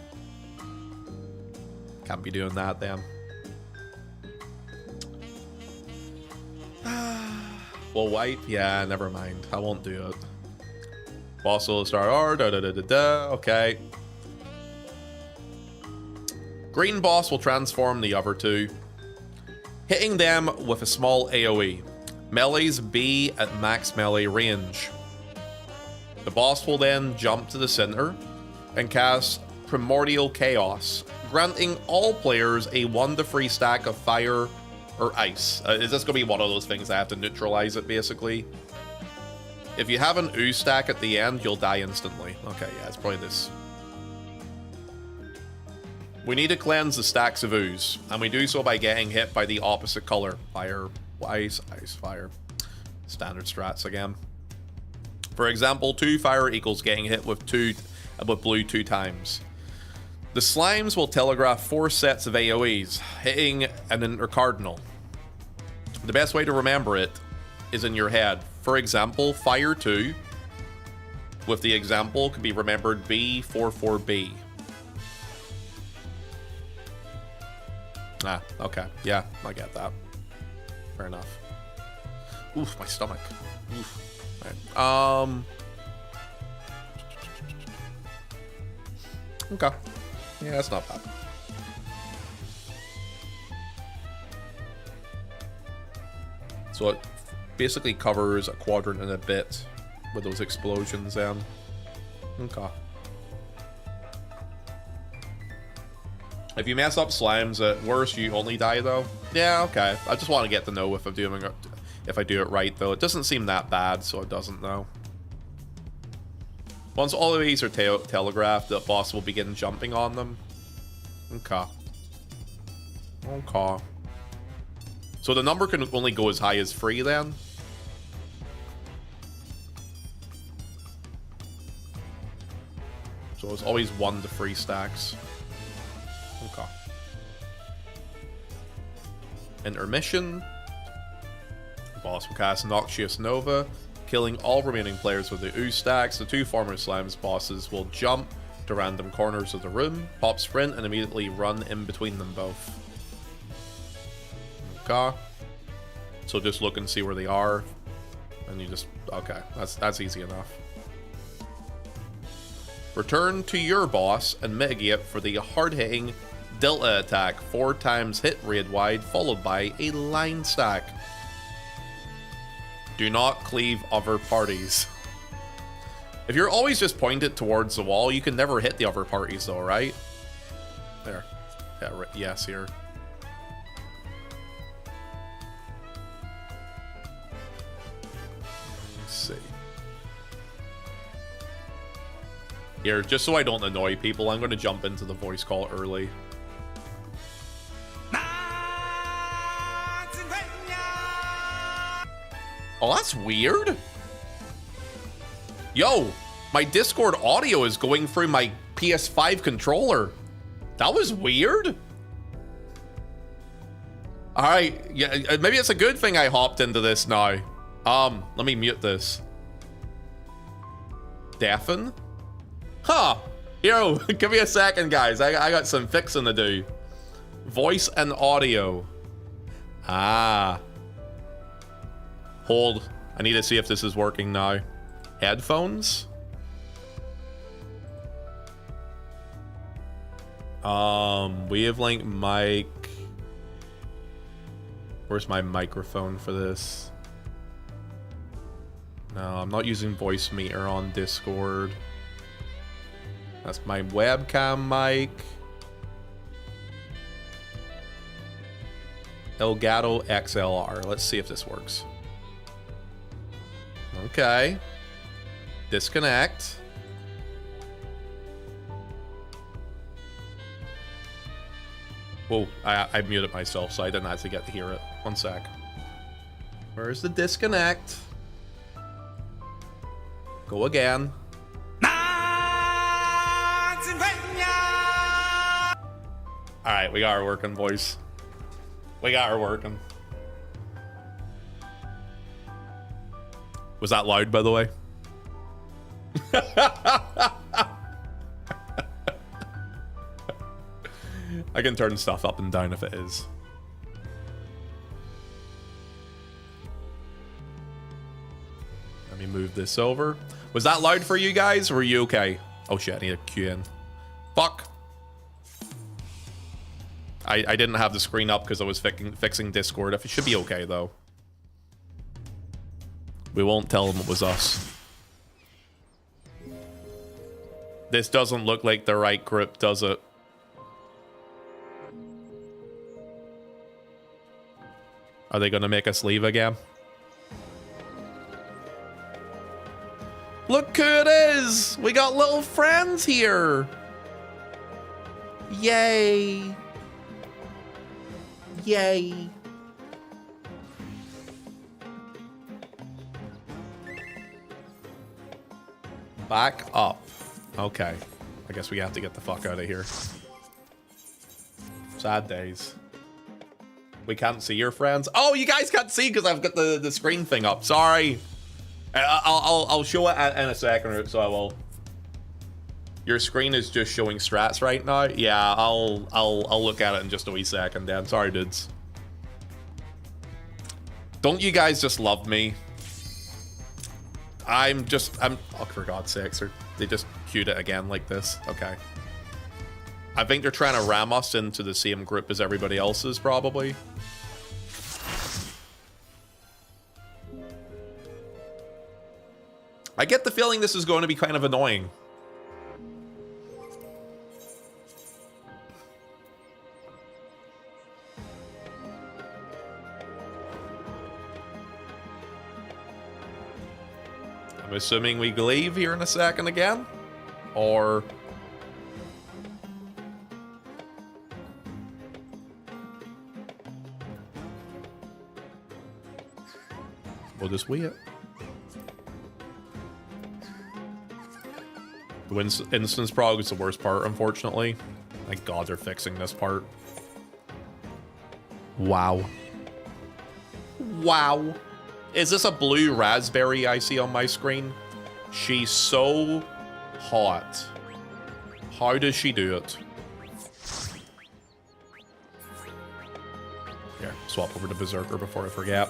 Can't be doing that then. Well, white? Yeah, never mind. I won't do it. Boss will start R, okay. Green boss will transform the other 2, hitting them with a small AoE. Melees be at max melee range. The boss will then jump to the center and cast Primordial Chaos, granting all players a 1-3 stack of fire or ice. Is this going to be one of those things I have to neutralize it, basically? If you have an ooze stack at the end, you'll die instantly. Okay, yeah, it's probably this. We need to cleanse the stacks of ooze, and we do so by getting hit by the opposite color. Fire, ice, ice, fire. Standard strats again. For example, 2 fire equals getting hit with blue 2 times. The slimes will telegraph 4 sets of AoEs, hitting an intercardinal. The best way to remember it is in your head. For example, fire 2, with the example, could be remembered B44B. Ah, okay. Yeah, I get that. Fair enough. Oof, my stomach. Oof. All right. Okay. Yeah, that's not bad. So it basically covers a quadrant and a bit with those explosions then. Okay. If you mess up slimes, at worst you only die though. Yeah, okay. I just want to get to know if I do it right though. It doesn't seem that bad, so it doesn't though. Once all of these are telegraphed, the boss will begin jumping on them. Okay. Okay. So the number can only go as high as 3 then? So it's always 1 to 3 stacks. Okay. Intermission. The boss will cast Noxious Nova, killing all remaining players with the ooze stacks. The 2 former slimes bosses will jump to random corners of the room, pop sprint, and immediately run in between them both. Okay. So just look and see where they are, and you just okay. That's easy enough. Return to your boss and mitigate for the hard-hitting Delta attack, 4 times hit raid wide, followed by a line stack. Do not cleave other parties. If you're always just pointed towards the wall, you can never hit the other parties though, right? There. Yeah, yes, here. Here, just so I don't annoy people, I'm going to jump into the voice call early. Oh, that's weird. Yo, my Discord audio is going through my PS5 controller. That was weird. All right, yeah, maybe it's a good thing I hopped into this now. Let me mute this. Deafen? Huh. Yo, give me a second, guys. I got some fixing to do. Voice and audio. Ah. Hold. I need to see if this is working now. Headphones? Wavelength mic. Where's my microphone for this? No, I'm not using voice meter on Discord. That's my webcam mic. Elgato XLR. Let's see if this works. Okay. Disconnect. Whoa, I muted myself, so I didn't actually get to hear it. One sec. Where's the disconnect? Go again. Alright, we got her working, boys. We got her working. Was that loud, by the way? I can turn stuff up and down if it is. Let me move this over. Was that loud for you guys? Or were you okay? Oh shit, I need a queue in. Fuck. I didn't have the screen up because I was fixing Discord. It should be okay though. We won't tell them it was us. This doesn't look like the right group, does it? Are they gonna make us leave again? Look who it is! We got little friends here! Yay! Yay! Back up. Okay. I guess we have to get the fuck out of here. Sad days. We can't see your friends. Oh, you guys can't see because I've got the screen thing up. Sorry. I'll show it in a second, so I will. Your screen is just showing strats right now. Yeah, I'll look at it in just a wee second, Dan. Sorry, dudes. Don't you guys just love me? I'm oh, for God's sakes, they just queued it again like this. Okay. I think they're trying to ram us into the same group as everybody else's, probably. I get the feeling this is going to be kind of annoying. I'm assuming we leave here in a second again, or we'll just wait. The instance prog is the worst part, unfortunately. Thank God they're fixing this part. Wow. Wow. Is this a blue raspberry I see on my screen? She's so hot. How does she do it? Here, swap over to Berserker before I forget.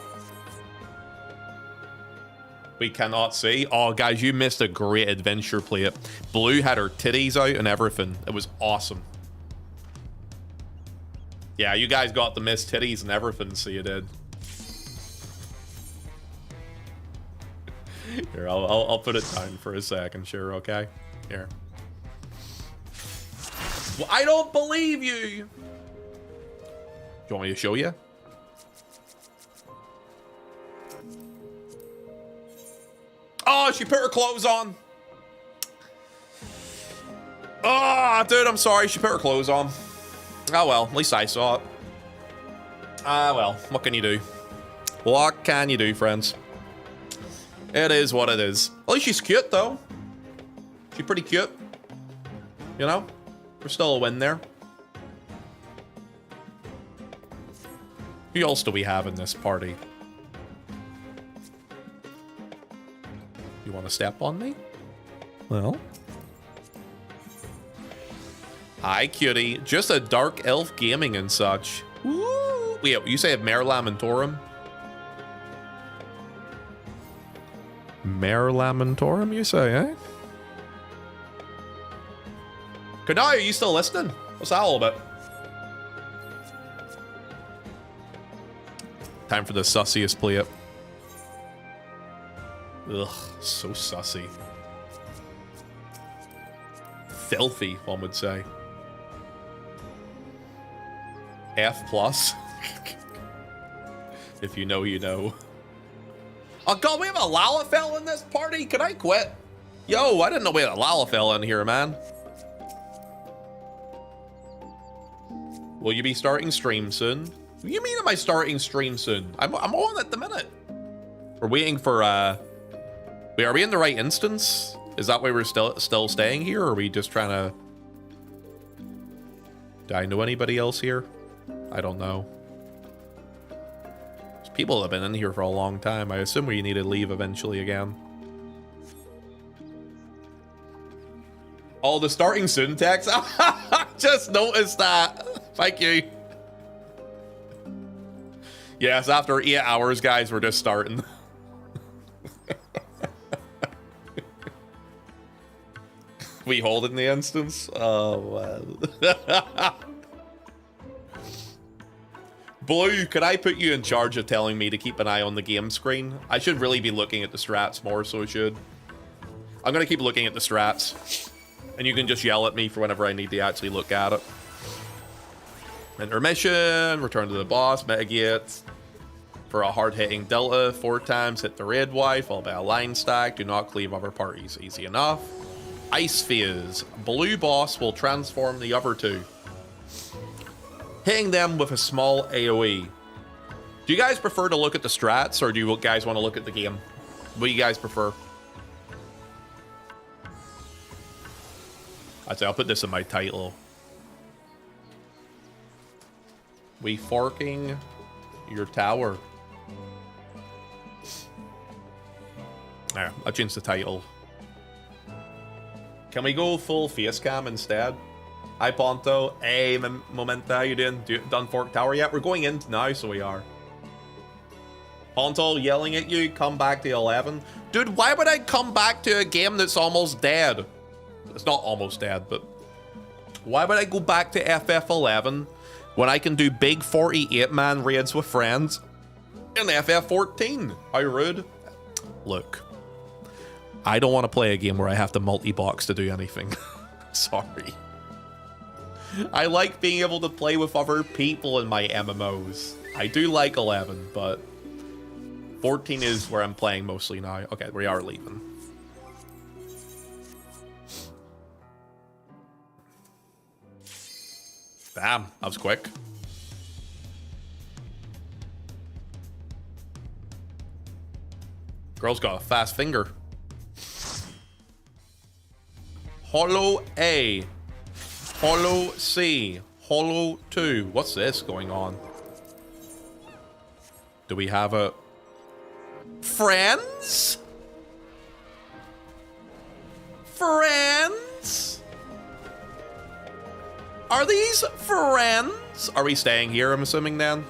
We cannot see. Oh, guys, you missed a great adventure plate. Blue had her titties out and everything. It was awesome. Yeah, you guys got the missed titties and everything, so you did. Here, I'll put it down for a second, sure, okay? Here. Well, I don't believe you! Do you want me to show you? Oh, she put her clothes on! Oh, dude, I'm sorry. She put her clothes on. Oh, well. At least I saw it. Ah, well. What can you do? What can you do, friends? It is what it is. At least she's cute, though. She's pretty cute. You know? There's still a win there. Who else do we have in this party? You want to step on me? Well. Hi, cutie. Just a dark elf gaming and such. Woo! Wait, you say Mare Lamentorum? Mare Lamentorum, you say, eh? Kanai, are you still listening? What's that all about? Time for the sussiest play up. Ugh, so sussy. Filthy, one would say. F plus. If you know, you know. Oh god, we have a Lalafell in this party? Can I quit? Yo, I didn't know we had a Lalafell in here, man. Will you be starting stream soon? What do you mean am I starting stream soon? I'm on at the minute. We're waiting for wait, are we in the right instance? Is that why we're still staying here, or are we just trying to... Do I know anybody else here? I don't know. There's people that have been in here for a long time. I assume we need to leave eventually again. Oh, the starting soon text? Just noticed that. Thank you. Yes, after 8 hours, guys, we're just starting. We holding the instance? Oh, well. Blue, could I put you in charge of telling me to keep an eye on the game screen? I should really be looking at the strats more, so I should. I'm going to keep looking at the strats. And you can just yell at me for whenever I need to actually look at it. Intermission, return to the boss, metagate. For a hard-hitting delta, 4 times, hit the raid Y, followed by a line stack. Do not cleave other parties. Easy enough. Ice Phase. Blue boss will transform the other 2. Hitting them with a small AoE. Do you guys prefer to look at the strats, or do you guys want to look at the game? What do you guys prefer? I'd say I'll put this in my title. We forking your tower. There, I'll change the title. Can we go full face cam instead? Hi Ponto. Hey Momenta, you done fork tower yet? We're going in now, so we are. Ponto yelling at you, come back to 11. Dude, why would I come back to a game that's almost dead? It's not almost dead, but why would I go back to FF11 when I can do big 48-man raids with friends in FF14? How rude. Look, I don't want to play a game where I have to multi-box to do anything. Sorry. I like being able to play with other people in my MMOs. I do like 11, but 14 is where I'm playing mostly now. Okay, we are leaving. Damn, that was quick. Girl's got a fast finger. Hollow A. Hollow C. Hollow 2. What's this going on? Do we have a... Friends? Friends? Are these friends? Are we staying here, I'm assuming, then?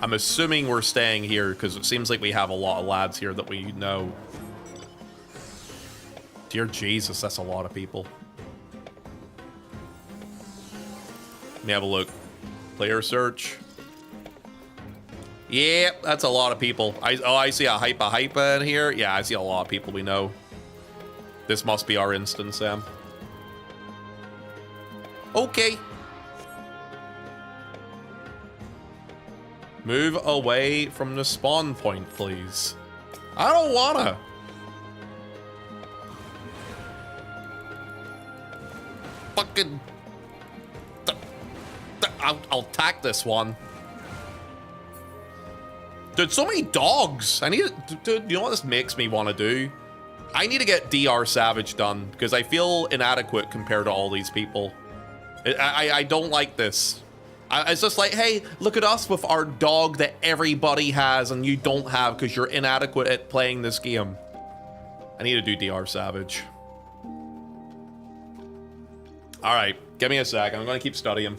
I'm assuming we're staying here because it seems like we have a lot of lads here that we know. Dear Jesus, that's a lot of people. Let me have a look. Player search. Yeah, that's a lot of people. I see a hypa in here. Yeah, I see a lot of people we know. This must be our instance, Sam. Okay. Move away from the spawn point, please. I don't wanna. Fucking... I'll attack this one. Dude, so many dogs. I need to... Dude, you know what this makes me want to do? I need to get DR Savage done, because I feel inadequate compared to all these people. I don't like this. It's just like, hey, look at us with our dog that everybody has and you don't have because you're inadequate at playing this game. I need to do DR Savage. All right, give me a sec. I'm going to keep studying.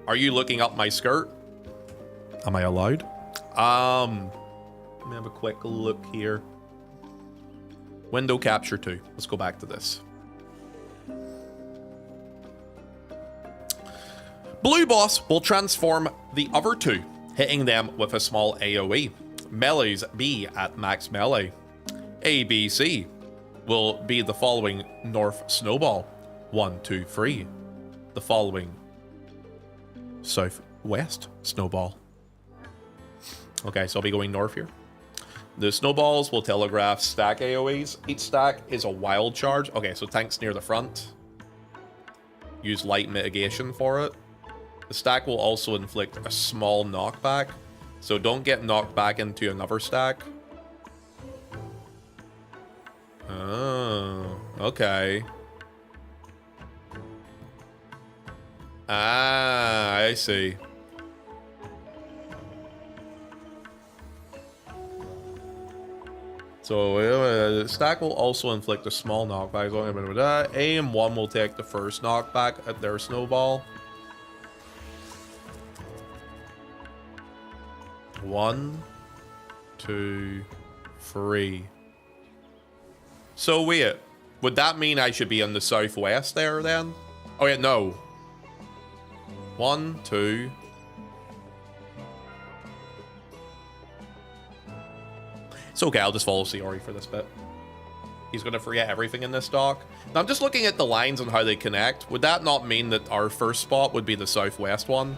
Are you looking up my skirt? Am I allowed? Let me have a quick look here. Window capture 2. Let's go back to this. Blue boss will transform the other two, hitting them with a small AoE. Melees be at max melee. ABC will be the following North Snowball. 1, 2, 3. The following Southwest Snowball. Okay, so I'll be going north here. The snowballs will telegraph stack AoEs. Each stack is a wild charge. Okay, so tanks near the front. Use light mitigation for it. The stack will also inflict a small knockback, so don't get knocked back into another stack. Oh, okay. Ah, I see. So the stack will also inflict a small knockback. AM1 will take the first knockback at their snowball. 1, 2, 3. So wait, would that mean I should be in the southwest there then? Oh yeah, no. 1, 2. It's okay, I'll just follow Siori for this bit. He's gonna forget everything in this dock. Now I'm just looking at the lines and how they connect. Would that not mean that our first spot would be the southwest one?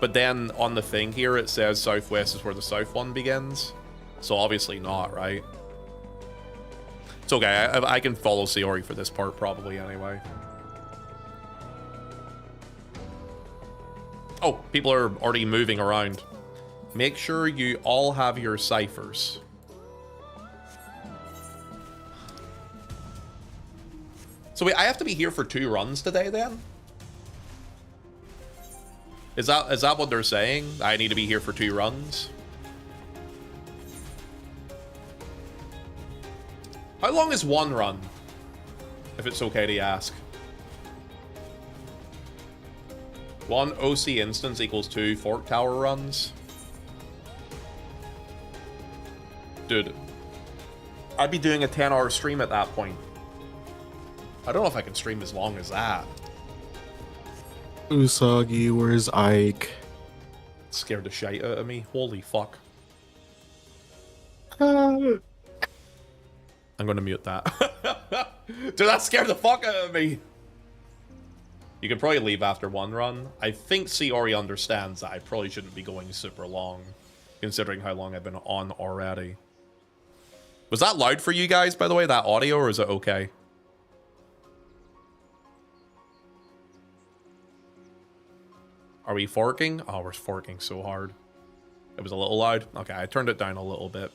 But then on the thing here, it says southwest is where the south one begins. So obviously not, right? It's okay. I can follow Siori for this part probably anyway. Oh, people are already moving around. Make sure you all have your ciphers. So wait, I have to be here for 2 runs today then? Is that what they're saying? I need to be here for 2 runs? How long is 1 run? If it's okay to ask. 1 OC instance equals 2 Fork Tower runs. Dude, I'd be doing a 10-hour stream at that point. I don't know if I can stream as long as that. Usagi, where's Ike? Scared the shite out of me. Holy fuck. Uh, I'm gonna mute that. Dude, that scared the fuck out of me. You can probably leave after 1 run. I think Siori understands that I probably shouldn't be going super long, considering how long I've been on already. Was that loud for you guys, by the way, that audio, or is it okay? Are we forking? Oh, we're forking so hard. It was a little loud. Okay, I turned it down a little bit.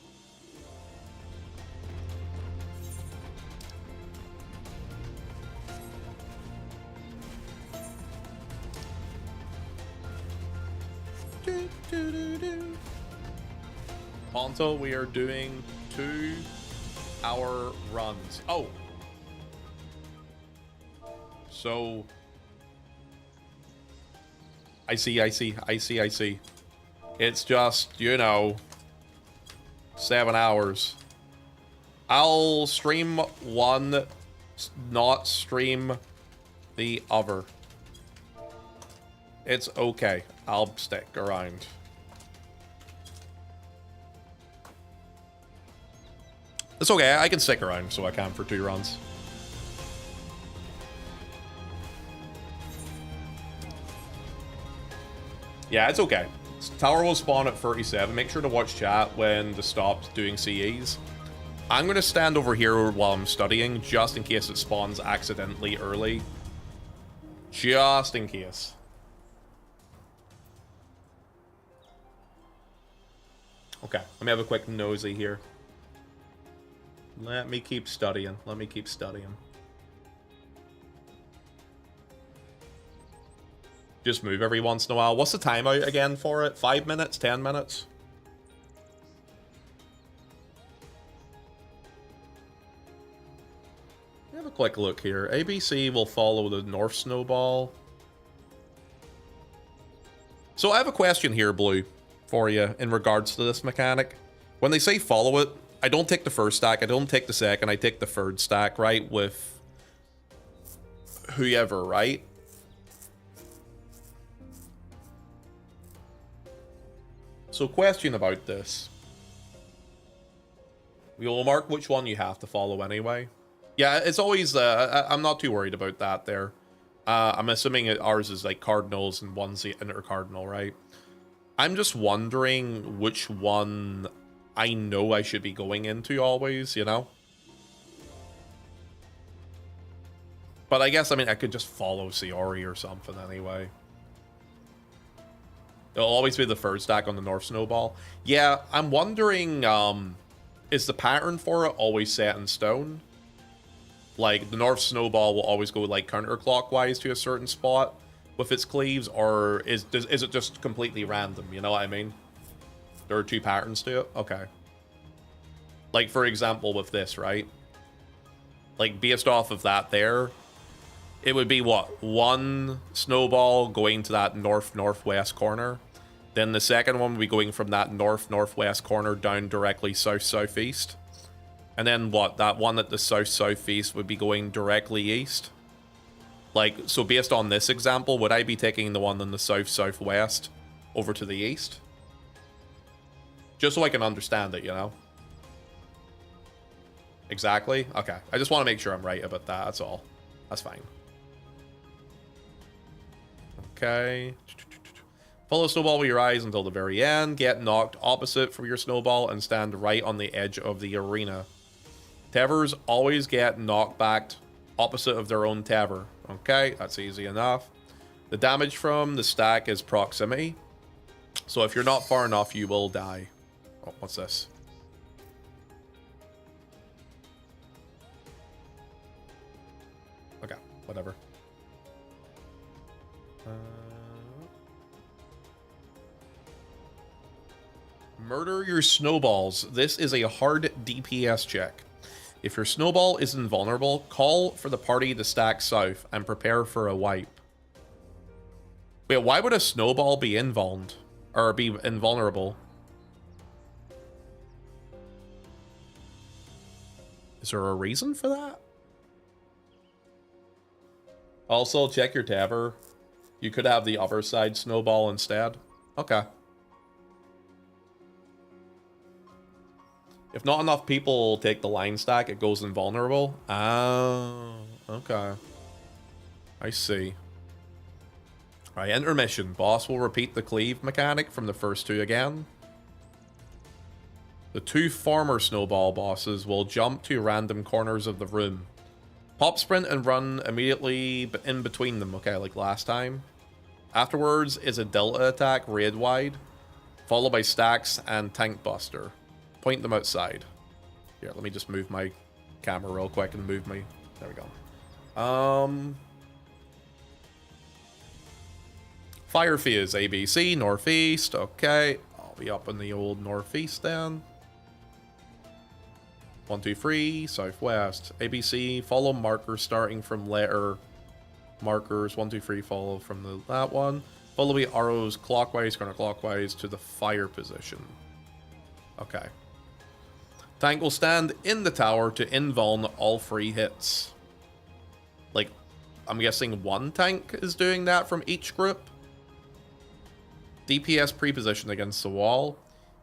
Ponto, we are doing 2-hour runs. Oh. So... I see. It's just, you know, 7 hours. I'll stream 1, not stream the other. It's okay. I'll stick around. It's okay. I can stick around so I can for 2 runs. Yeah, it's okay. Tower will spawn at 37. Make sure to watch chat when to stop doing CEs. I'm going to stand over here while I'm studying, just in case it spawns accidentally early. Just in case. Okay, let me have a quick nosy here. Let me keep studying. Let me keep studying. Just move every once in a while. What's the timeout again for it? 5 minutes? 10 minutes? Have a quick look here. ABC will follow the North Snowball. So I have a question here, Blue, for you in regards to this mechanic. When they say follow it, I don't take the first stack, I don't take the second, I take the third stack, right? With whoever, right? So question about this. We'll mark which one you have to follow anyway. Yeah, it's always, I'm not too worried about that there. I'm assuming ours is like cardinals and one's the intercardinal, right? I'm just wondering which one I know I should be going into always, you know? But I guess, I mean, I could just follow Siori or something anyway. It'll always be the third stack on the North Snowball. Yeah, I'm wondering, is the pattern for it always set in stone? Like, the North Snowball will always go, like, counterclockwise to a certain spot with its cleaves, or is it just completely random, you know what I mean? There are two patterns to it? Okay. Like, for example, with this, right? Like, based off of that there, it would be, what? One snowball going to that north-northwest corner. Then the second one would be going from that north-northwest corner down directly south-southeast. And then what? That one at the south-southeast would be going directly east. Like, so based on this example, would I be taking the one in the south-southwest over to the east? Just so I can understand it, you know? Exactly? Okay. I just want to make sure I'm right about that, that's all. That's fine. Okay. Follow snowball with your eyes until the very end. Get knocked opposite from your snowball and stand right on the edge of the arena. Tevers always get knocked back opposite of their own Tever. Okay, that's easy enough. The damage from the stack is proximity. So if you're not far enough, you will die. Oh, what's this? Okay, whatever. Murder your snowballs. This is a hard DPS check. If your snowball is invulnerable, call for the party to stack south and prepare for a wipe. Wait, why would a snowball be invulned? Or be invulnerable? Is there a reason for that? Also, check your Taver. You could have the other side snowball instead. Okay. If not enough people take the line stack, it goes invulnerable. Oh, okay. I see. Right, intermission. Boss will repeat the cleave mechanic from the first two again. The two former snowball bosses will jump to random corners of the room. Pop sprint and run immediately in between them, okay, like last time. Afterwards is a delta attack raid wide, followed by stacks and tank buster. Point them outside. Here, let me just move my camera real quick and move my... There we go. Fire Fizz, ABC, northeast. Okay, I'll be up in the old northeast then. 1, 2, 3, southwest. ABC, follow markers starting from letter markers. 1, 2, 3, follow from that one. Follow the arrows clockwise, counterclockwise to the fire position. Okay. Tank will stand in the tower to invuln all 3 hits. Like, I'm guessing one tank is doing that from each group. DPS pre-position against the wall.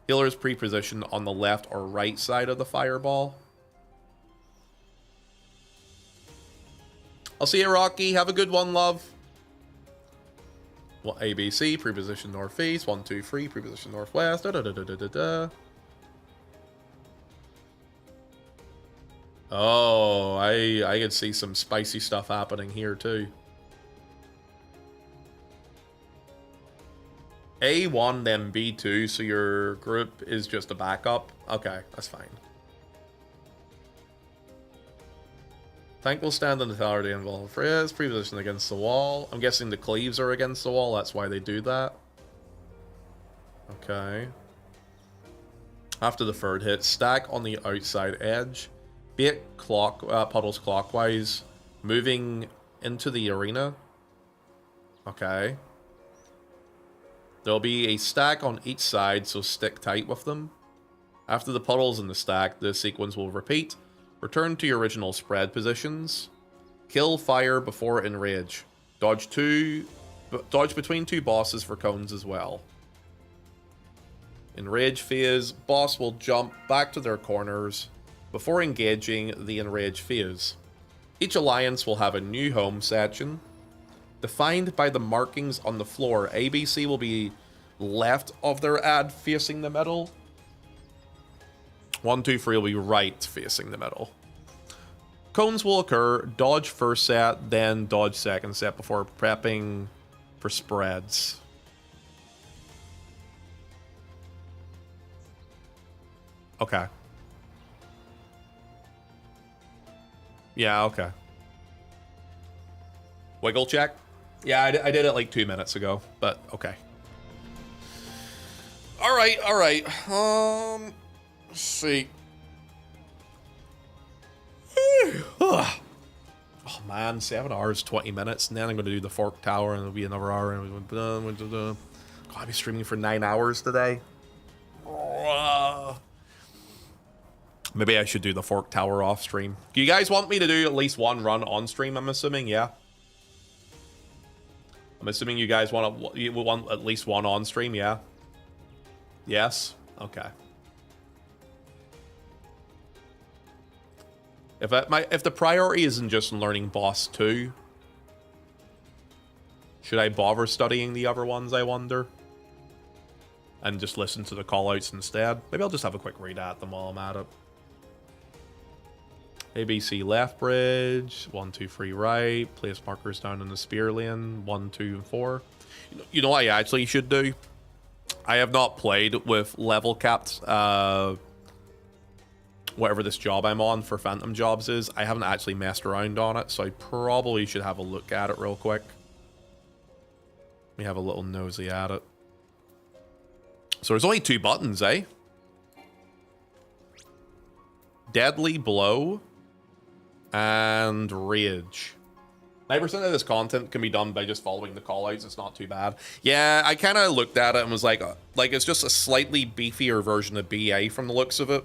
Healer's pre-position on the left or right side of the fireball. I'll see you, Rocky. Have a good one, love. What ABC, preposition northeast, 1, 2, 3, preposition northwest, da da da da da da da. Oh, I could see some spicy stuff happening here too. A1, then B2, so your group is just a backup. Okay, that's fine. Tank will stand on the tower to involve Frizz, preposition against the wall. I'm guessing the cleaves are against the wall, that's why they do that. Okay. After the third hit, stack on the outside edge. Bait puddles clockwise, moving into the arena. Okay. There'll be a stack on each side, so stick tight with them. After the puddles in the stack, the sequence will repeat. Return to your original spread positions. Kill fire before enrage. Dodge between two bosses for cones as well. Enrage phase, boss will jump back to their corners before engaging the enrage phase. Each alliance will have a new home section. Defined by the markings on the floor, ABC will be left of their ad facing the middle. 1, 2, 3 will be right facing the middle. Cones will occur, dodge first set, then dodge second set before prepping for spreads. Okay. Yeah, okay. Wiggle check? Yeah, I did it like 2 minutes ago, but okay. Alright, alright. Let's see. Oh man, 7 hours, 20 minutes, and then I'm going to do the Fork Tower, and it'll be another hour, and God, I'll be streaming for 9 hours today. Maybe I should do the Fork Tower off stream. Do you guys want me to do at least one run on stream, I'm assuming? Yeah. I'm assuming you guys want at least one on stream, yeah? Yes? Okay. If the priority isn't just learning boss 2, should I bother studying the other ones, I wonder? And just listen to the callouts instead? Maybe I'll just have a quick read at them while I'm at it. ABC left bridge, 1, 2, 3 right, place markers down in the spear lane, 1, 2, and 4. You know what I actually should do? I have not played with level capped, whatever this job I'm on for Phantom Jobs is. I haven't actually messed around on it, so I probably should have a look at it real quick. Let me have a little nosy at it. So there's only 2 buttons, eh? Deadly Blow and Rage. 9% of this content can be done by just following the callouts. It's not too bad. Yeah, I kind of looked at it and was like it's just a slightly beefier version of BA from the looks of it.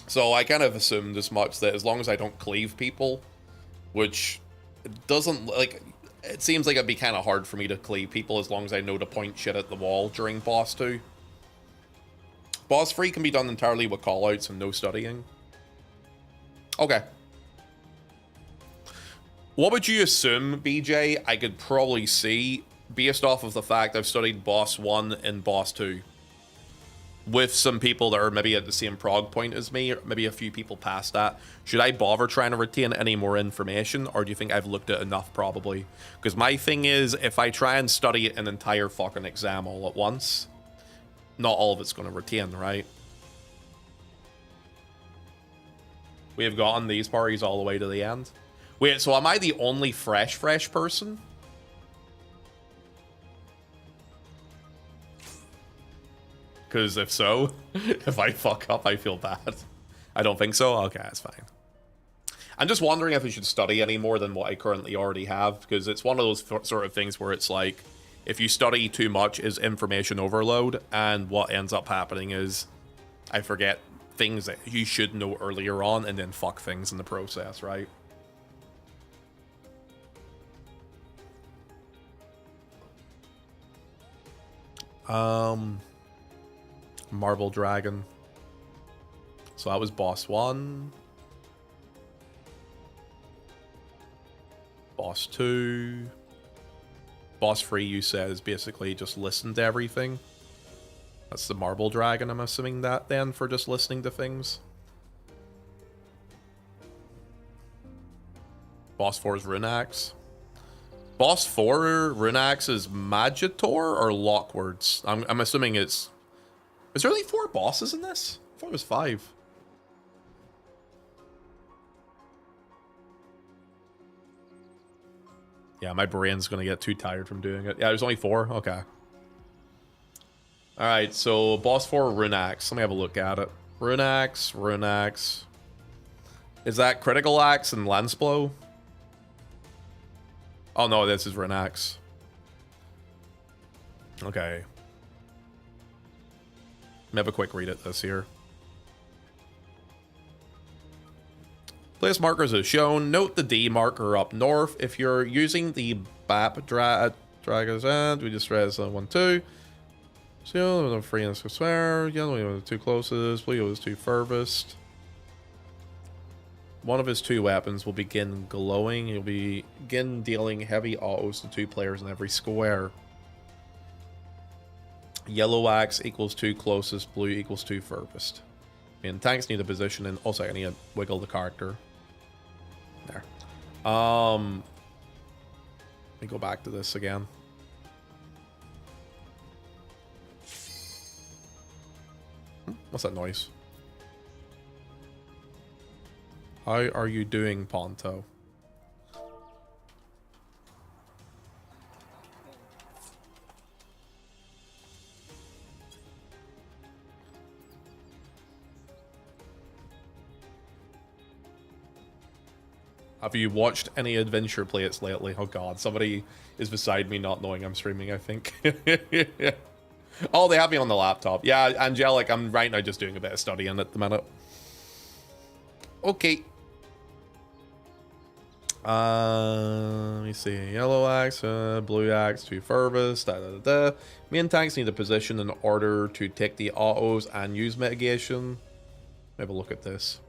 So I kind of assumed as much, that as long as I don't cleave people, which doesn't, like, it seems like it'd be kind of hard for me to cleave people as long as I know to point shit at the wall during boss 2. Boss 3 can be done entirely with callouts and no studying. Okay. What would you assume, BJ, I could probably see based off of the fact I've studied boss 1 and boss 2? With some people that are maybe at the same prog point as me, or maybe a few people past that. Should I bother trying to retain any more information, or do you think I've looked at enough, probably? Because my thing is, if I try and study an entire fucking exam all at once, not all of it's going to retain, right? We have gotten these parties all the way to the end. Wait, so am I the only fresh person? Because if so, if I fuck up, I feel bad. I don't think so? Okay, that's fine. I'm just wondering if I should study any more than what I currently already have, because it's one of those sort of things where it's like, if you study too much, is information overload, and what ends up happening is I forget things that you should know earlier on, and then fuck things in the process, right? Marble Dragon. So that was boss 1. Boss 2. boss 3 you said is basically just listen to everything. That's the marble dragon, I'm assuming that then, for just listening to things. Boss 4 is Runax. Boss 4 Runax is Magitor or Lockwards? I'm assuming it's... Is there only 4 bosses in this? I thought it was 5. Yeah, my brain's gonna get too tired from doing it. Yeah, there's only 4? Okay. Alright, so boss 4 Runax. Let me have a look at it. Runax. Is that Critical Axe and Lance Blow? Oh no, this is Runax. Okay. Let me have a quick read at this here. Place markers as shown. Note the D marker up north. If you're using the BAP Dragon's End, we just stress 1, 2. So, the 3 and 6 square. Yellow was the 2 closest. Blue was 2 furthest. One of his 2 weapons will begin glowing. He'll begin dealing heavy autos to 2 players in every square. Yellow axe equals 2 closest. Blue equals 2 furthest. And tanks need a position, and also I need to wiggle the character. There. Let me go back to this again. What's that noise? How are you doing, Ponto? Have you watched any adventure plays lately? Oh god, somebody is beside me not knowing I'm streaming, I think. Oh, they have me on the laptop. Yeah, Angelic, I'm right now just doing a bit of studying at the minute. Okay. Let me see. Yellow axe, blue axe, 2 furthest, Main tanks need a position in order to take the autos and use mitigation. Have a look at this.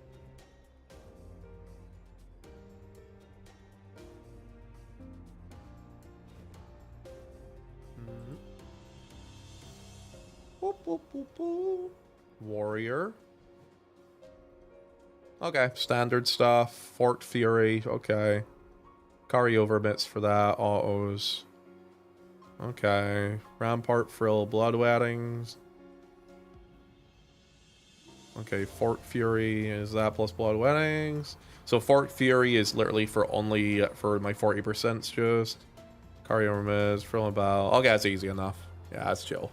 Warrior. Okay, standard stuff. Forked Fury. Okay. Carryover bits for that. Autos. Okay. Rampart Frill. Blood Weddings. Okay, Forked Fury is that plus Blood Weddings. So Forked Fury is literally for only for my 40% just. Carryover mids. Frill and Bow. Okay, that's easy enough. Yeah, that's chill.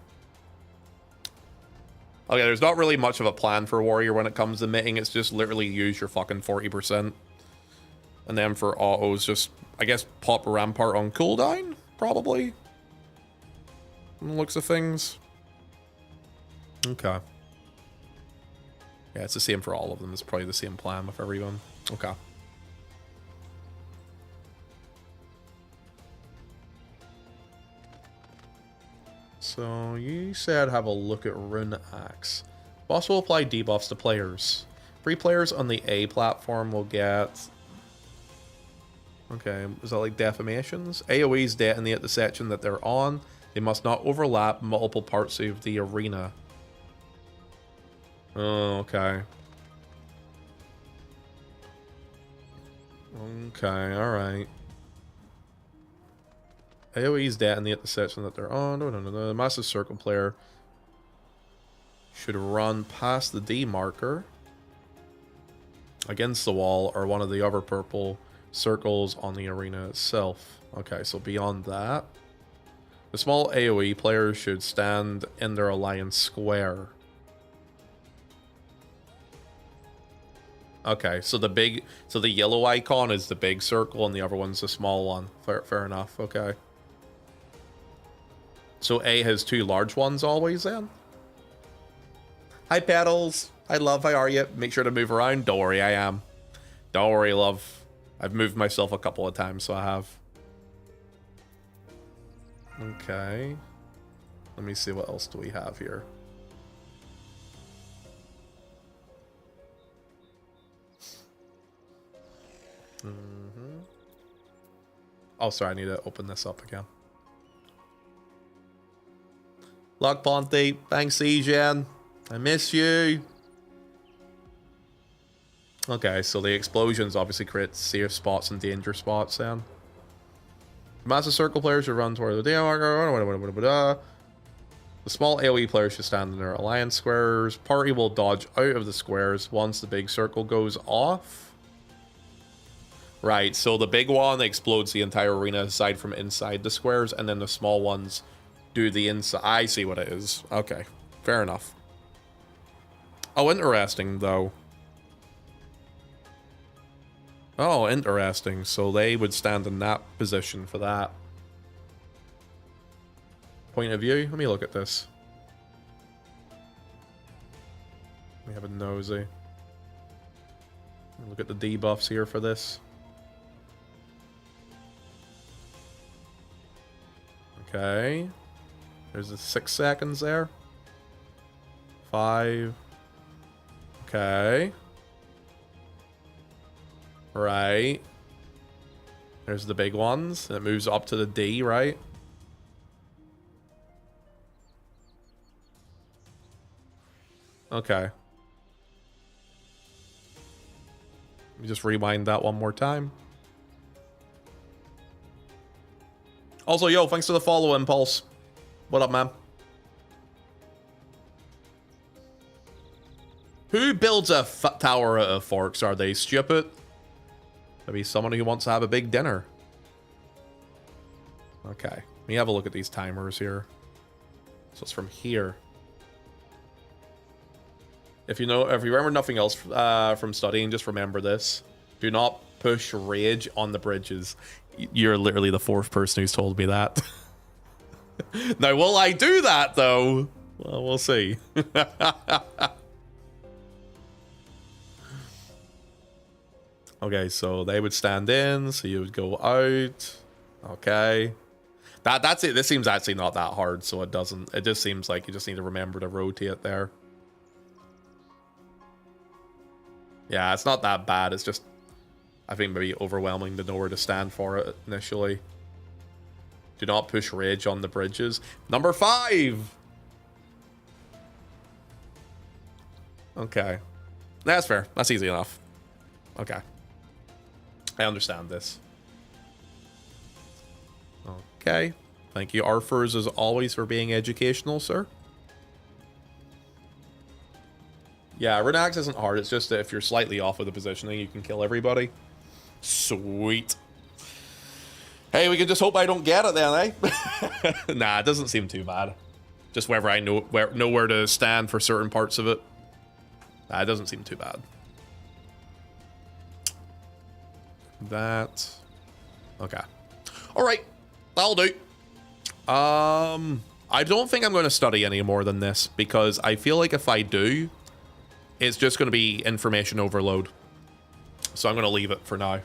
Okay, there's not really much of a plan for Warrior when it comes to mitting. It's just literally use your fucking 40%. And then for autos, just, I guess, pop Rampart on cooldown, probably. From the looks of things. Okay. Yeah, it's the same for all of them. It's probably the same plan with everyone. Okay. So, you said have a look at Runax. Boss will apply debuffs to players. 3 players on the A platform will get... Okay, is that like defamations? AoEs detonate the section that they're on. They must not overlap multiple parts of the arena. Oh, okay. Okay, alright. AoE's detonate the section that they're on. No. The massive circle player should run past the D marker against the wall or one of the other purple circles on the arena itself. Okay, so beyond that, the small AoE players should stand in their alliance square. Okay, so the yellow icon is the big circle and the other one's the small one. Fair enough. Okay. So A has 2 large ones always then? Hi, Petals. Hi, love. How are you? Make sure to move around. Don't worry, I am. Don't worry, love. I've moved myself a couple of times, so I have. Okay. Let me see what else do we have here. Oh, sorry, I need to open this up again. Luck Ponty. Thanks, Ejan. I miss you. Okay, so the explosions obviously create safe spots and danger spots then. Massive circle players should run toward the day marker. The small AoE players should stand in their alliance squares. Party will dodge out of the squares once the big circle goes off. Right, so the big one explodes the entire arena aside from inside the squares, and then the small ones do the inside. I see what it is. Okay, fair enough. Oh, interesting, though. Oh, interesting. So they would stand in that position for that. Point of view? Let me look at this. Let me have a nosy. Look at the debuffs here for this. Okay. There's a 6 seconds there. 5. Okay. Right. There's the big ones. It moves up to the D, right? Okay. Let me just rewind that one more time. Also, yo, thanks for the follow, Impulse. What up, man? Who builds a tower out of forks? Are they stupid? Maybe someone who wants to have a big dinner. Okay. Let me have a look at these timers here. So it's from here. If you remember nothing else from studying, just remember this. Do not push rage on the bridges. You're literally the 4th person who's told me that. Now, will I do that, though? Well, we'll see. Okay, so they would stand in, so you would go out. Okay. That's it. This seems actually not that hard, so it doesn't. It just seems like you just need to remember to rotate there. Yeah, it's not that bad. It's just, I think, maybe overwhelming to know where to stand for it initially. Do not push rage on the bridges. Number 5! Okay. That's fair. That's easy enough. Okay. I understand this. Okay. Thank you, Arthurs, as always, for being educational, sir. Yeah, Renax isn't hard. It's just that if you're slightly off with the positioning, you can kill everybody. Sweet. Hey, we can just hope I don't get it then, eh? Nah, it doesn't seem too bad. Just wherever I know where to stand for certain parts of it. Nah, it doesn't seem too bad. That. Okay. All right. That'll do. I don't think I'm going to study any more than this because I feel like if I do, it's just going to be information overload. So I'm going to leave it for now.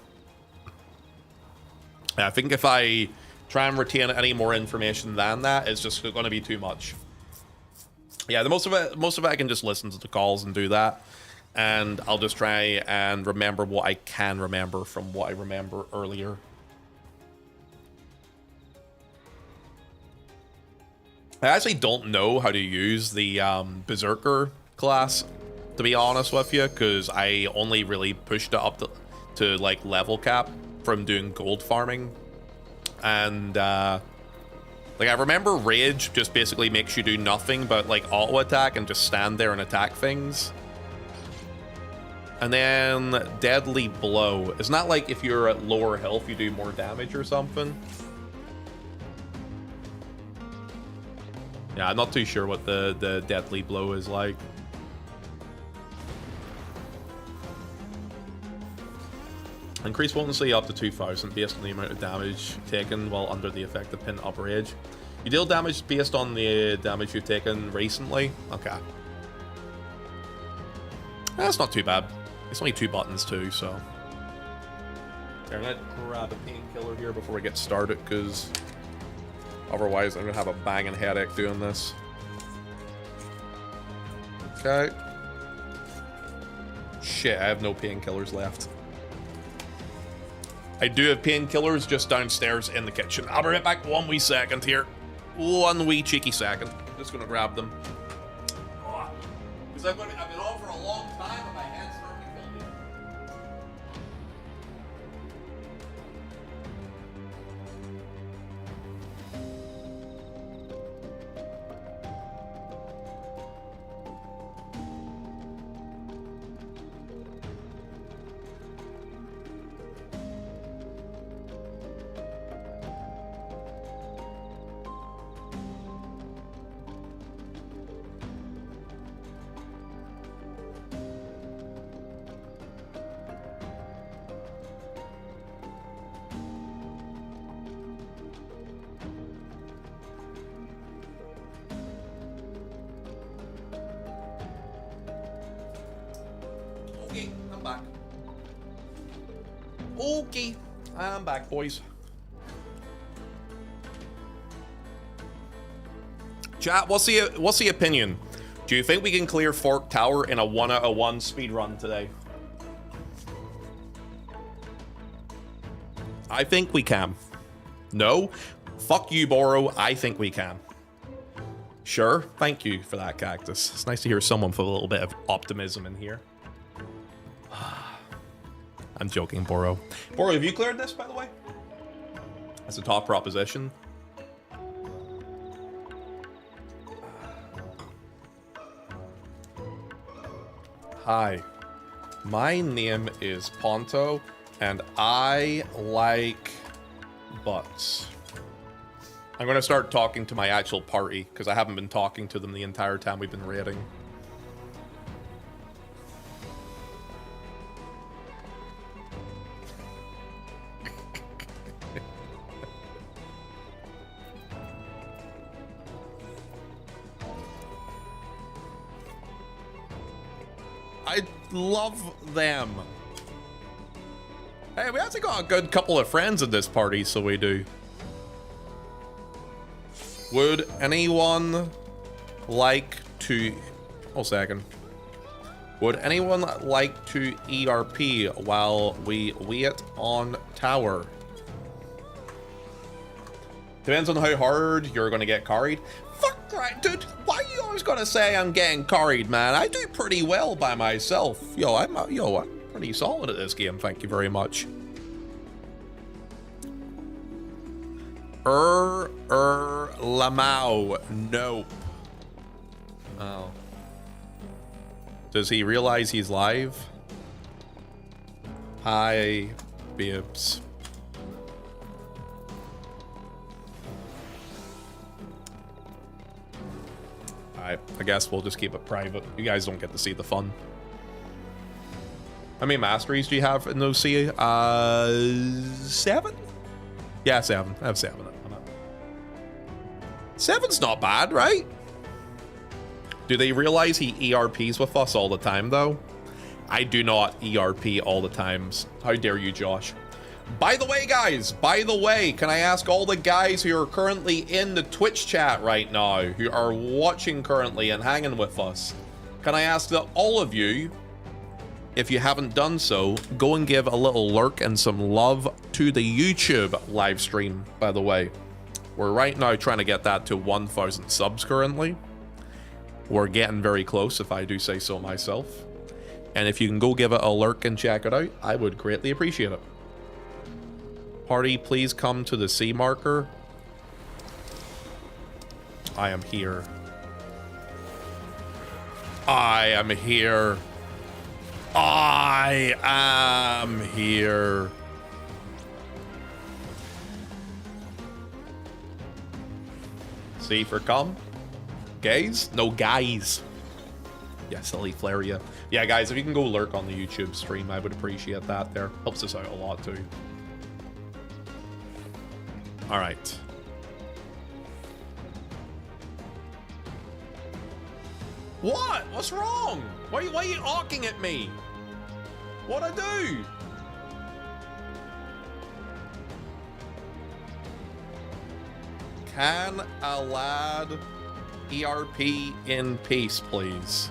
I think if I try and retain any more information than that, it's just going to be too much. Yeah, most of it I can just listen to the calls and do that. And I'll just try and remember what I can remember from what I remember earlier. I actually don't know how to use the Berserker class, to be honest with you, because I only really pushed it up to like level cap from doing gold farming. And like I remember Rage just basically makes you do nothing but like auto attack and just stand there and attack things. And then Deadly Blow. Isn't that like if you're at lower health, you do more damage or something? Yeah, I'm not too sure what the Deadly Blow is like. Increase potency up to 2,000 based on the amount of damage taken while under the effect of pin up rage. You deal damage based on the damage you've taken recently. Okay. That's not too bad. It's only 2 buttons too, so. I'm gonna grab a painkiller here before we get started, because otherwise I'm gonna have a banging headache doing this. Okay. Shit, I have no painkillers left. I do have painkillers just downstairs in the kitchen. I'll be right back 1 wee second here. 1 wee cheeky second. just gonna grab them. Because I've been on for a long time and my hands start to filthy. Okay, I'm back. Okay, I'm back, boys. Chat, what's the opinion? Do you think we can clear Fork Tower in a 1 out of 1 speed run today? I think we can. No? Fuck you, Boro. I think we can. Sure. Thank you for that, Cactus. It's nice to hear someone with a little bit of optimism in here. I'm joking, Boro. Boro, have you cleared this, by the way? That's a top proposition. Hi, my name is Ponto, and I like butts. I'm going to start talking to my actual party, because I haven't been talking to them the entire time we've been raiding. I love them. Hey, we actually got a good couple of friends at this party, so we do. Would anyone like to... Oh, second. Would anyone like to ERP while we wait on tower? Depends on how hard you're going to get carried. Fuck right, dude. Why you always gotta say I'm getting carried, man? I do pretty well by myself. I'm pretty solid at this game. Thank you very much. Lamau. Nope. Oh. Does he realize he's live? Hi, Bibs. I guess we'll just keep it private. You guys don't get to see the fun. How many masteries do you have in those C? 7? Yeah, 7. I have 7. 7's not bad, right? Do they realize he ERPs with us all the time, though? I do not ERP all the times. How dare you, Josh? By the way, guys, can I ask all the guys who are currently in the Twitch chat right now, who are watching currently and hanging with us, can I ask that all of you, if you haven't done so, go and give a little lurk and some love to the YouTube live stream, by the way. We're right now trying to get that to 1,000 subs currently. We're getting very close, if I do say so myself. And if you can go give it a lurk and check it out, I would greatly appreciate it. Party, please come to the C marker. I am here. I am here. I am here. C for come. Gays? No, guys. Yeah, silly Flaria. Yeah, guys, if you can go lurk on the YouTube stream, I would appreciate that there. Helps us out a lot, too. All right. What? What's wrong? Why are you awking at me? What'd I do? Can a lad ERP in peace, please?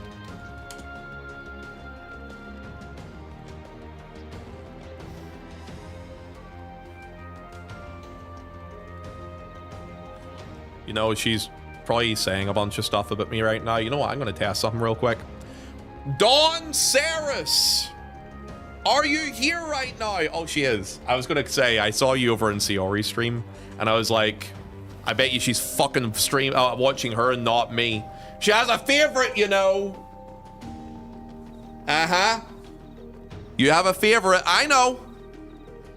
You know, she's probably saying a bunch of stuff about me right now. You know what? I'm going to test something real quick. Dawn Saris! Are you here right now? Oh, she is. I was going to say, I saw you over in Siori's stream, and I was like, I bet you she's fucking watching her and not me. She has a favorite, you know. Uh-huh. You have a favorite. I know.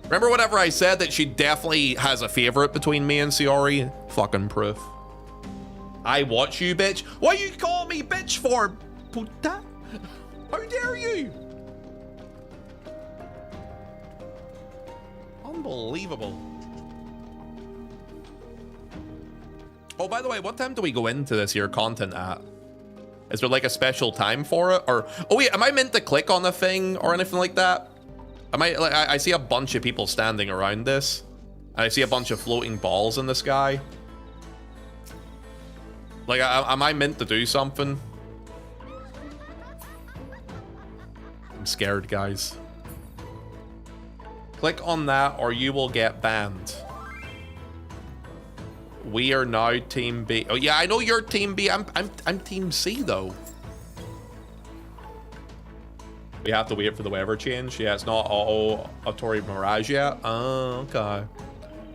Remember whenever I said that she definitely has a favorite between me and Siori? Fucking proof. I watch you, bitch. What you call me bitch for? Puta? How dare you? Unbelievable. Oh, by the way, what time do we go into this here content at? Is there like a special time for it? Or, oh wait, am I meant to click on a thing or anything like that? I see a bunch of people standing around this. And I see a bunch of floating balls in the sky. Like, am I meant to do something? I'm scared, guys. Click on that or you will get banned. We are now Team B. Oh yeah, I know you're Team B. I'm Team C though. We have to wait for the weather change. Yeah, it's not auto Atori Mirage yet. Oh, okay.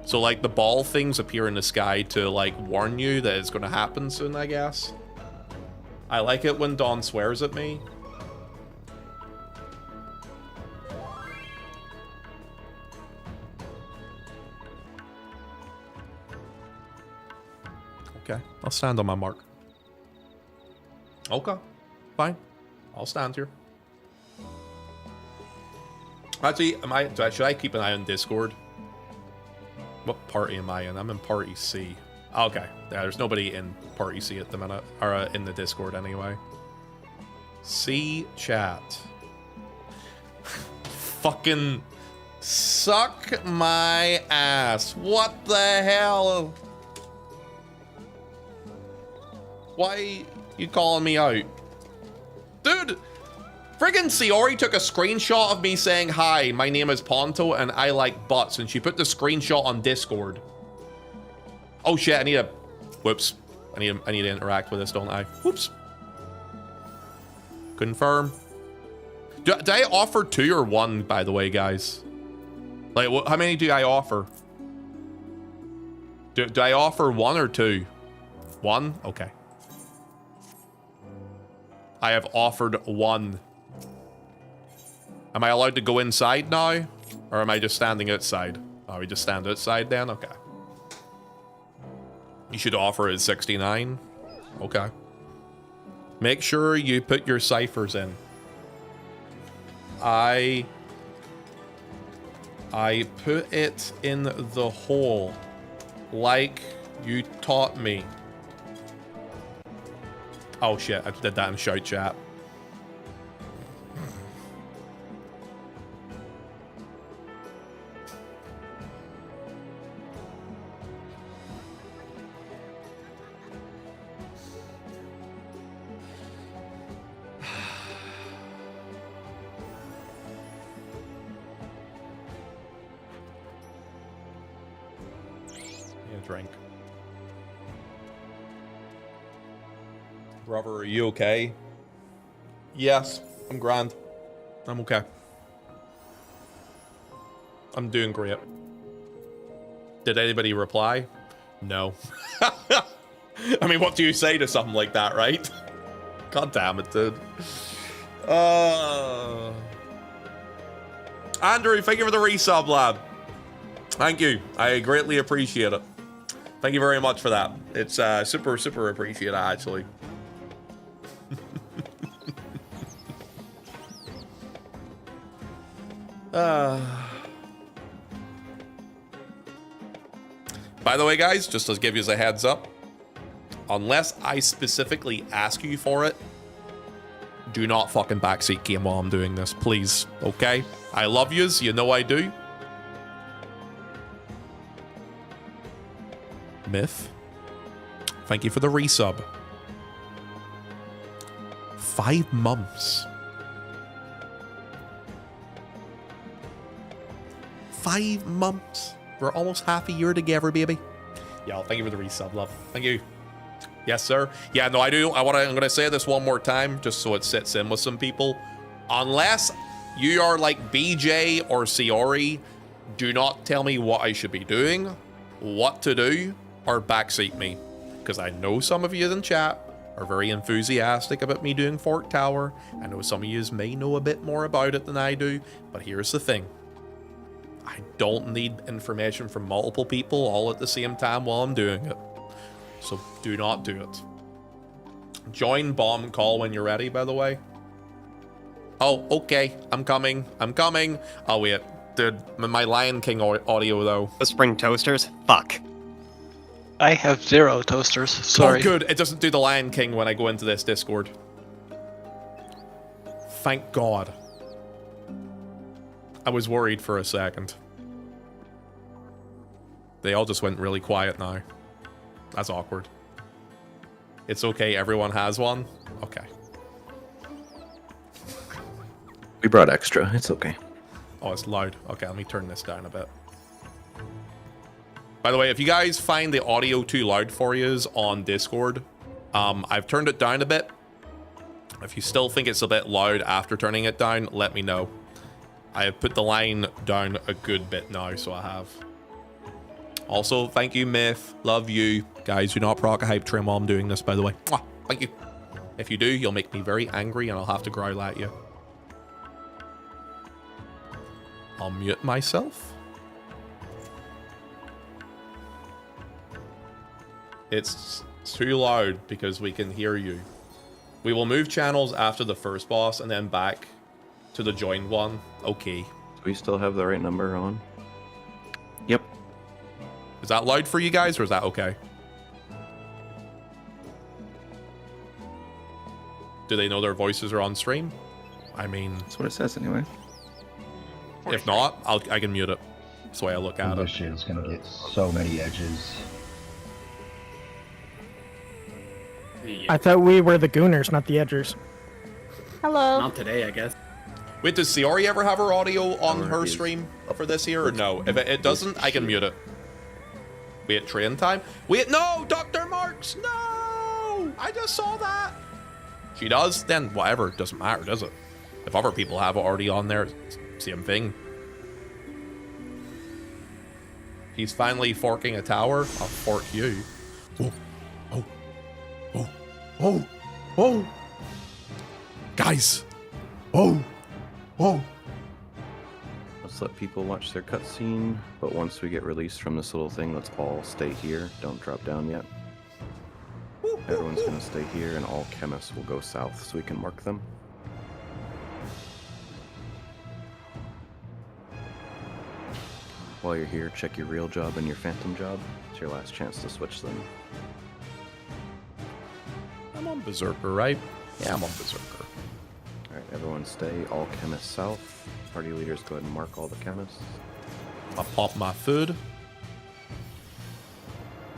So like the ball things appear in the sky to like warn you that it's gonna happen soon, I guess. I like it when Dawn swears at me. Okay, I'll stand on my mark. Okay, fine. I'll stand here. Actually, should I keep an eye on Discord? What party am I in? I'm in Party C. Okay, yeah, there's nobody in Party C at the minute, or in the Discord anyway. C chat. Fucking suck my ass. What the hell? Why you calling me out? Dude, friggin' Siori took a screenshot of me saying, hi, my name is Ponto and I like butts, and she put the screenshot on Discord. Oh shit, I need to, whoops. I need to interact with this, don't I? Whoops. Confirm. Do I offer 2 or 1, by the way, guys? Like, how many do I offer? Do I offer 1 or 2? 1? Okay. I have offered 1. Am I allowed to go inside now? Or am I just standing outside? Oh, we just stand outside then? Okay. You should offer at 69. Okay. Make sure you put your ciphers in. I put it in the hole like you taught me. Oh shit, I did that in shout chat. Drink. Brother, are you okay? Yes, I'm grand. I'm okay. I'm doing great. Did anybody reply? No. I mean, what do you say to something like that, right? God damn it, dude. Andrew, thank you for the resub, lad. Thank you. I greatly appreciate it. Thank you very much for that. It's super, super appreciated, actually. By the way, guys, just to give you a heads up, unless I specifically ask you for it, do not fucking backseat game while I'm doing this, please. Okay? I love yous, you know I do. Myth, thank you for the resub. 5 months. 5 months. We're almost half a year together, baby. Yeah, thank you for the resub, love. Thank you. Yes, sir. Yeah, no, I do. I'm gonna say this one more time, just so it sits in with some people. Unless you are like BJ or Siori, do not tell me what I should be doing, what to do, or backseat me. Because I know some of you in chat are very enthusiastic about me doing Fork Tower. I know some of you may know a bit more about it than I do, but here's the thing. I don't need information from multiple people all at the same time while I'm doing it. So do not do it. Join bomb call when you're ready, by the way. Oh, okay. I'm coming. I'm coming. Oh, wait. Dude, my Lion King audio, though. Let's bring toasters? Fuck. I have 0 toasters. Sorry. Oh, good. It doesn't do the Lion King when I go into this Discord. Thank God. I was worried for a second. They all just went really quiet now. That's awkward. It's okay, everyone has one? Okay. We brought extra. It's okay. Oh, it's loud. Okay, let me turn this down a bit. By the way, if you guys find the audio too loud for you on Discord, I've turned it down a bit. If you still think it's a bit loud after turning it down, let me know. I have put the line down a good bit now, so I have. Also, thank you, Myth. Love you. Guys, do not proc a hype train while I'm doing this, by the way. Mwah, thank you. If you do, you'll make me very angry and I'll have to growl at you. I'll mute myself. It's too loud because we can hear you. We will move channels after the first boss and then back to the joined one. Okay. Do we still have the right number on? Yep. Is that loud for you guys or is that okay? Do they know their voices are on stream? I mean... That's what it says anyway. If not, I can mute it. That's the way I look at This it. shit is gonna get so many edges. I thought we were the Gooners, not the Edgers. Hello. Not today, I guess. Wait, does Siori ever have her audio on Or her is- stream for this here or no? If it doesn't, I can mute it. Wait, train time? Wait, no! Dr. Marks! No! I just saw that! She does? Then whatever. It doesn't matter, does it? If other people have it already on there, same thing. He's finally forking a tower. I'll fork you. Oh, oh, oh, oh, oh. Guys. Oh, oh. Let's let people watch their cutscene, but once we get released from this little thing, let's all stay here. Don't drop down yet. Everyone's gonna stay here, and all chemists will go south so we can mark them. While you're here, check your real job and your phantom job. It's your last chance to switch them. I'm on Berserker, right? Yeah, I'm on Berserker. Alright, everyone stay. All chemists south. Party leaders go ahead and mark all the chemists. I'll pop my food.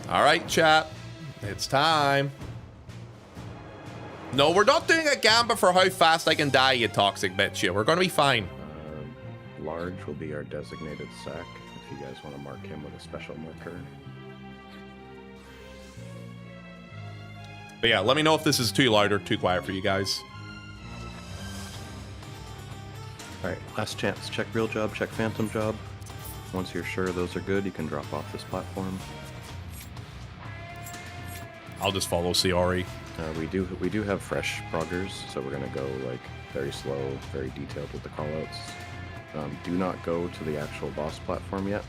Alright, chat. It's time. No, we're not doing a gamba for how fast I can die, you toxic bitch. Yeah, we're gonna be fine. Large will be our designated sack, if you guys want to mark him with a special marker. But yeah, let me know if this is too loud or too quiet for you guys. Alright, last chance. Check real job, check phantom job. Once you're sure those are good, you can drop off this platform. I'll just follow Siori. We do have fresh proggers, so we're gonna go like very slow, very detailed with the callouts. Do not go to the actual boss platform yet.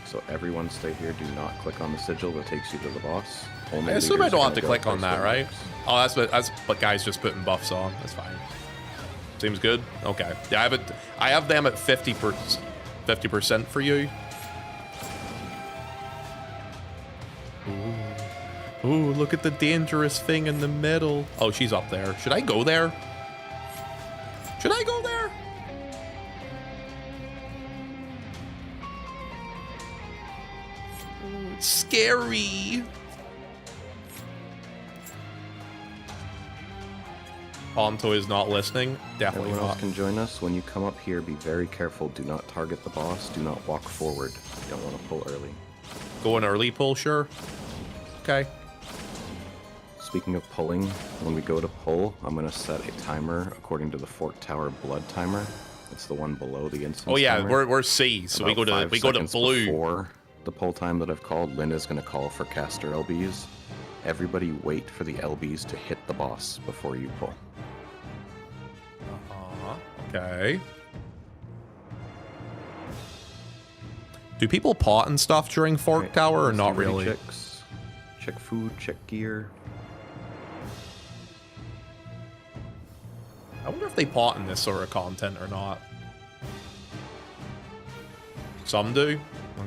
So everyone stay here. Do not click on the sigil that takes you to the boss. Only I assume I leaders don't are have to gonna click go on first that, on right? maps. Oh, that's what guys just putting buffs on. That's fine. Seems good. Okay. Yeah, I have them at 50% for you. Ooh, look at the dangerous thing in the middle. Oh, she's up there. Should I go there? Should I go there? Ooh, it's scary. Ponto is not listening. Definitely Everyone else not. can join us. When you come up here, be very careful. Do not target the boss. Do not walk forward. You don't want to pull early. Go an early pull, sure. Okay. Speaking of pulling, when we go to pull, I'm going to set a timer according to the Fork Tower blood timer. It's the one below the instance Oh yeah, timer. we're C, so we go to blue. Before the pull time that I've called, Lynn is going to call for caster LBs. Everybody wait for the LBs to hit the boss before you pull. Okay. Do people pot and stuff during Fork Tower or not really? Checks. Check food, check gear. I wonder if they pot in this sort of content or not. Some do?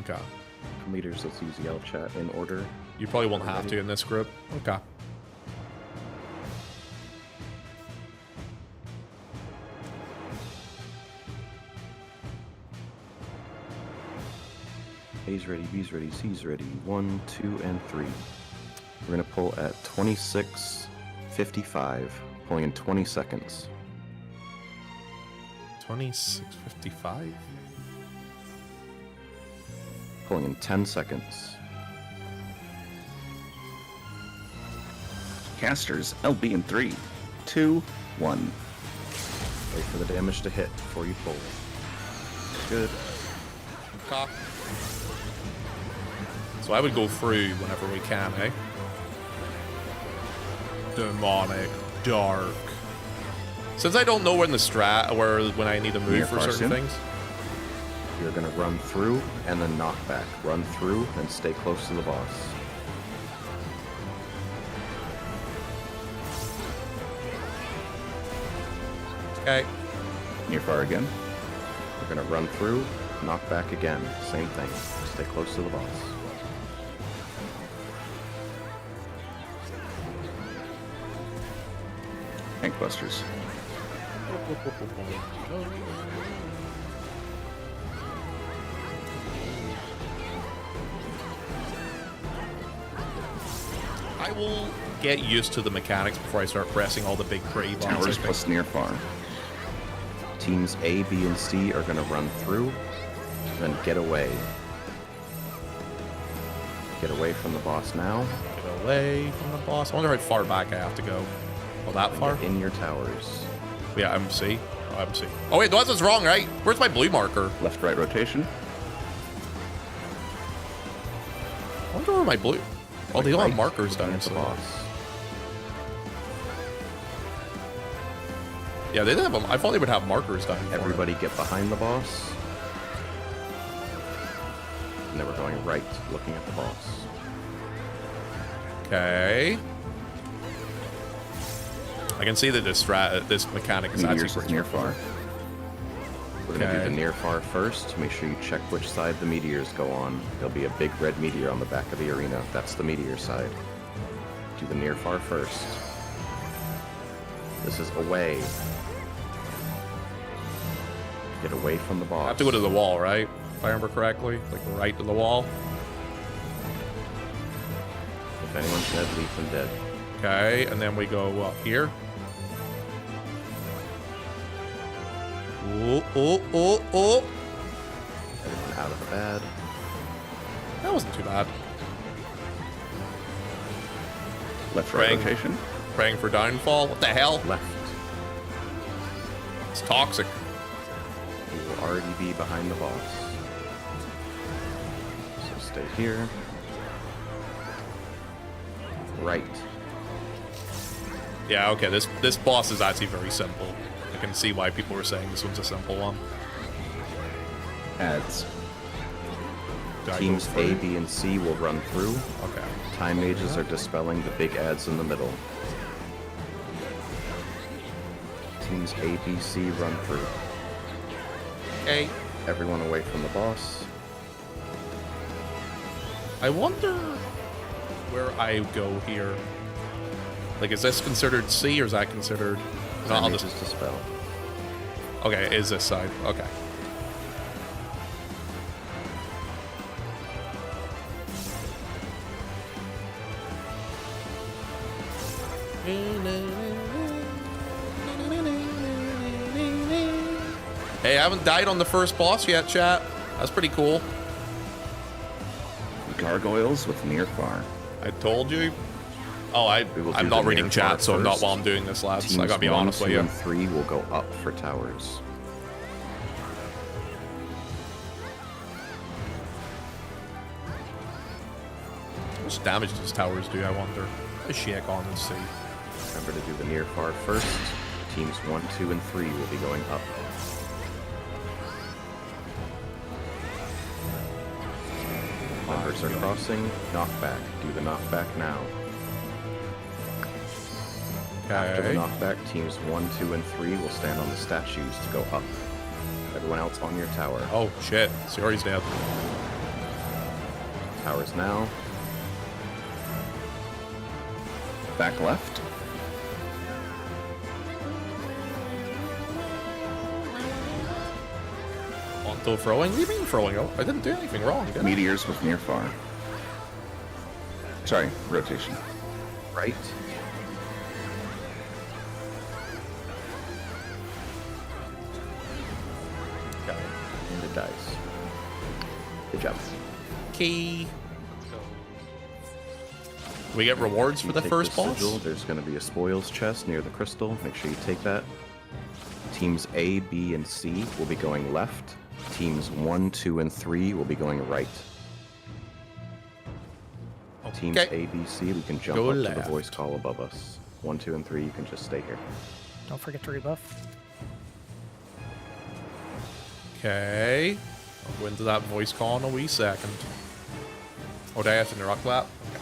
Okay. Meters, let's use yell chat in order. You probably won't have to in this group. Okay. A's ready, B's ready, C's ready. 1, 2, and 3. We're gonna pull at 26:55, pulling in 20 seconds. 26:55? Pulling in 10 seconds. Casters, LB in 3, 2, 1. Wait for the damage to hit before you pull. Good. Okay. So I would go through whenever we can, eh? Demonic Dark. Since I don't know when the when I need to move for certain things. You're gonna run through and then knock back. Run through and stay close to the boss. Okay. Near far again. We're gonna run through, knock back again. Same thing. Stay close to the boss. Tank busters. I will get used to the mechanics before I start pressing all the big pretty buttons. Towers plus near far. Teams A, B, and C are gonna run through, then get away. Get away from the boss now. Get away from the boss. I wonder how far back I have to go. Oh, that far? Get in your towers. Yeah, I'm C. Oh, I'm C. Oh, wait, that's wrong, right? Where's my blue marker? Left, right rotation. I wonder where my blue... Oh, they don't have markers down at the boss. Yeah, they didn't have them. I thought they would have markers down for Everybody get behind the boss. And then we're going right, looking at the boss. Okay. I can see that this mechanic is actually pretty near far. We're going to do the near far first. Make sure you check which side the meteors go on. There'll be a big red meteor on the back of the arena. That's the meteor side. Do the near far first. This is away. Get away from the boss. I have to go to the wall, right? If I remember correctly. Like right to the wall. If anyone's dead, leave them dead. Okay, and then we go up here. Oh, oh, oh, oh. Everyone out of the bad. That wasn't too bad. Left, right rotation. Praying for downfall. What the hell? Left. It's toxic. We will already be behind the boss. So stay here. Right. Yeah, okay, this boss is actually very simple. I can see why people were saying this one's a simple one. Adds. Teams A, B, and C will run through. Okay. Time mages are dispelling the big ads in the middle. Teams A, B, C run through. Okay. Everyone away from the boss. I wonder where I go here. Like, is this considered C or is that considered... No, I'll just dispel. Okay, it is this side. Okay. Hey, I haven't died on the first boss yet, chat. That's pretty cool. Gargoyles with near far. I told you. Oh, We will I'm do not the reading near chat, far so I'm not first. while I'm doing this, lads. Teams I gotta be 1, honest with 2, you. and 3 will go up for towers. How much damage does towers do, I wonder? Let's check on and see. Remember to do the near far first. Teams 1, 2, and 3 will be going up. Members are crossing. Knockback. Do the knockback now. After the Okay. knockback, teams 1, 2, and 3 will stand on the statues to go up. Everyone else on your tower. Oh, shit. Sori's dead. Towers now. Back left. Ponto throwing? What do you mean throwing? Oh, I didn't do anything wrong, did I? Meteors with near far. Sorry, rotation. Right. Okay. And it dies. Good job. Key. We get rewards for You the take first the boss? sigil, there's going to be a spoils chest near the crystal. Make sure you take that. Teams A, B, and C will be going left. Teams 1, 2, and 3 will be going right. Teams Okay. A, B, C, we can jump Go up to left. the voice call above us. 1, 2, and 3, you can just stay here. Don't forget to rebuff. Okay. I'll go into that voice call in a wee second. Oh, did I have to interrupt that? Okay.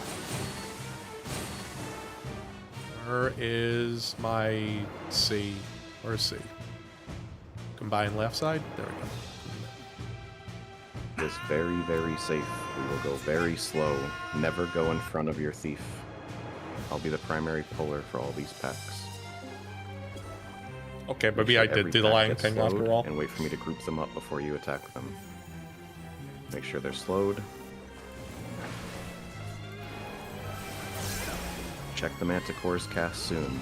Where is my C? Where's C? Combine left side? There we go. It is very, very safe. We will go very slow. Never go in front of your thief. I'll be the primary puller for all these packs. Okay, Make maybe sure I did every do the pack lion gets thing after slowed, all. And wait for me to group them up before you attack them. Make sure they're slowed. Check the Manticore's cast soon.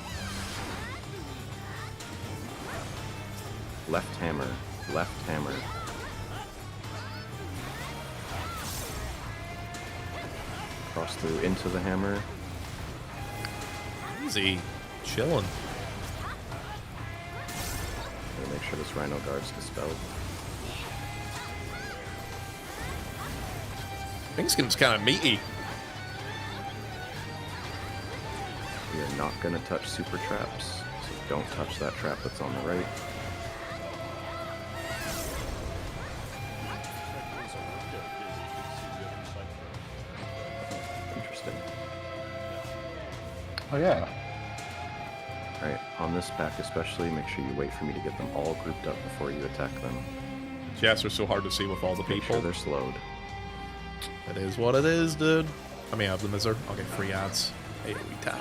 Left hammer. Left hammer. Cross through into the hammer. Easy. Chilling. Gotta make sure this Rhino Guard's dispelled. Pingskin's kind of meaty. We are not going to touch super traps, so don't touch that trap that's on the right. Interesting. Oh yeah. Alright, on this pack especially, make sure you wait for me to get them all grouped up before you attack them. Jets are so hard to see with all the Make people. sure they're slowed. It is what it is, dude. How many of them is there? Okay, 3 ads. AoE tab.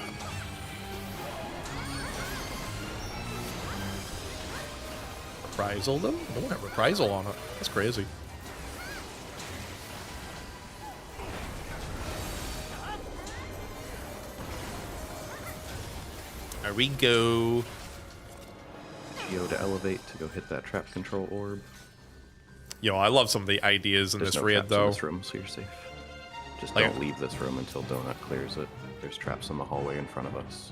Reprisal them? Don't have reprisal on it. That's crazy. There we go. Geo to elevate to go hit that trap control orb. Yo, I love some of the ideas in There's this no raid, traps in though. this room, so you're safe. Just Like- don't leave this room until Donut clears it. There's traps in the hallway in front of us.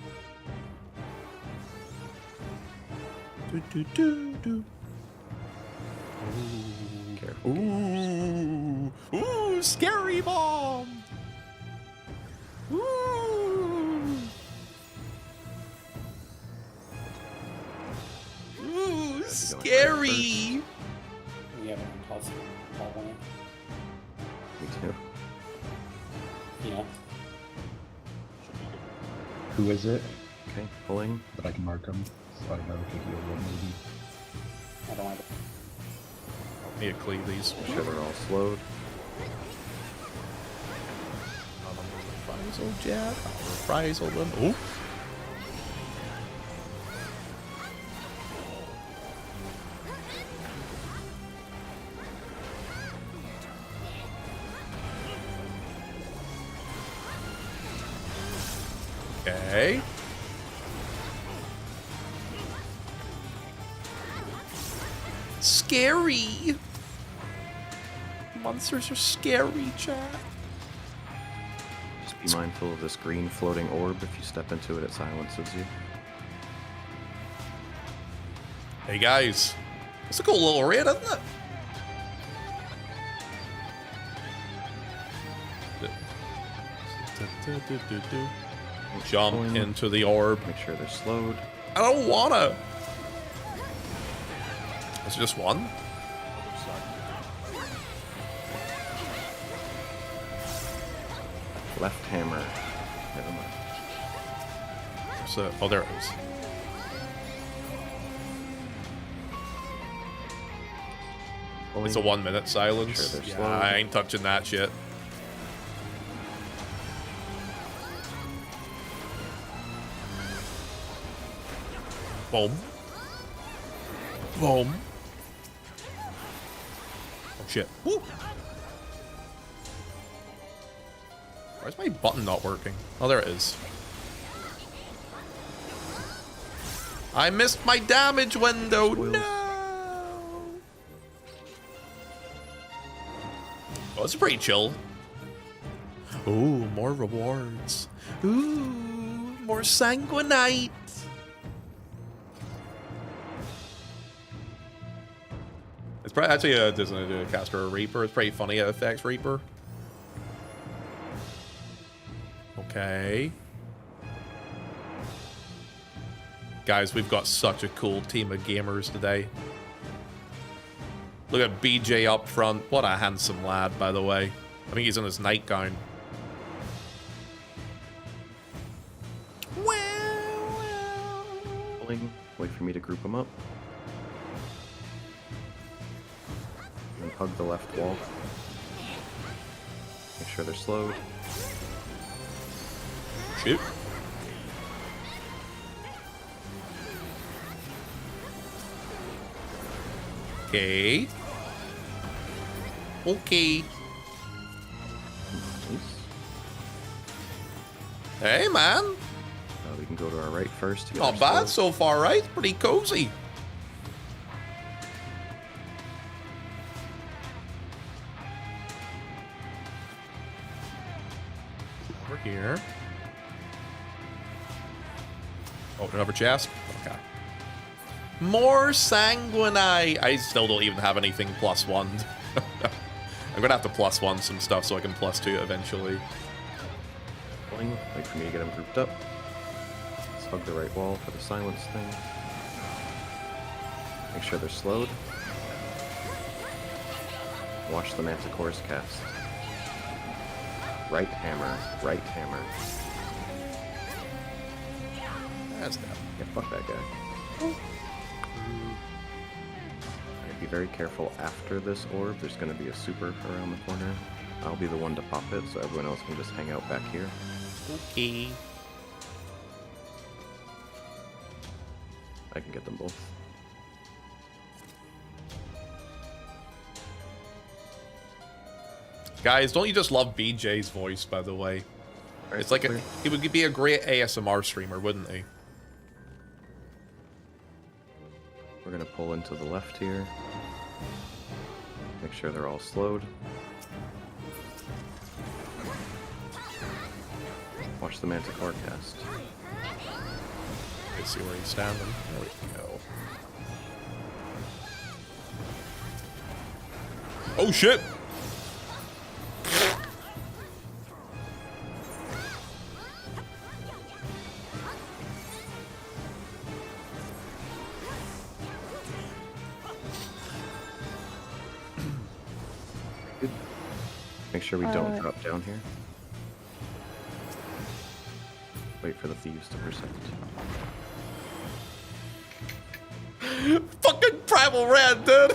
Do, do, do, do. Careful. Ooh, ooh, scary bomb. Ooh, ooh, scary. We have an impulsive hallway. Me too. Yeah. Who is it? Okay, pulling. That I can mark them so I know to heal them maybe. I don't have Need to cleave these. Make sure they're all slowed. Reprisal jab. Reprisal them. Ooh. Okay. Scary. Monsters are scary, chat. Just Be mindful of this green floating orb. If you step into it, it silences you. Hey guys, it's a cool little raid, isn't it? Jump into the orb. Make sure they're slowed. I don't wanna. Is it just one? Left hammer. Never mind. So, oh, there it is. It's a 1 minute silence. Sure, they're Yeah, slow. I ain't touching that shit. Boom. Boom. Oh shit. Woo. Why is my button not working? Oh, there it is. I missed my damage window. No. Oh, it's pretty chill. Ooh, more rewards. Ooh, more sanguinite. It's probably actually a caster or a reaper. It's pretty funny. FX Reaper. Okay. Guys, we've got such a cool team of gamers today. Look at BJ up front. What a handsome lad, by the way. I think he's in his nightgown. Wait for me to group them up. And hug the left wall. Make sure they're slowed. Shoot. Okay. Okay. Hey, man. We can go to our right first. To get Not our bad slow. so far, right? Pretty cozy. Over here. Oh, another chest. Okay. More sanguinite. I still don't even have anything +1. I'm gonna have to +1 some stuff so I can +2 it eventually. Wait for me to get them grouped up. Let's hug the right wall for the silence thing. Make sure they're slowed. Watch the Manticore's cast. Right hammer, right hammer. That's that. Yeah, fuck that guy. Alright, be very careful after this orb. There's going to be a super around the corner. I'll be the one to pop it, so everyone else can just hang out back here. Okay. I can get them both. Guys, don't you just love BJ's voice, by the way? Right, It's like clear. he would be a great ASMR streamer, wouldn't he? We're going to pull into the left here. Make sure they're all slowed. Watch the Manticore cast. Let's see where he's standing. There we go. Oh shit! Make sure we don't drop down here. Wait for the thieves to percept. Fucking primal red, dude!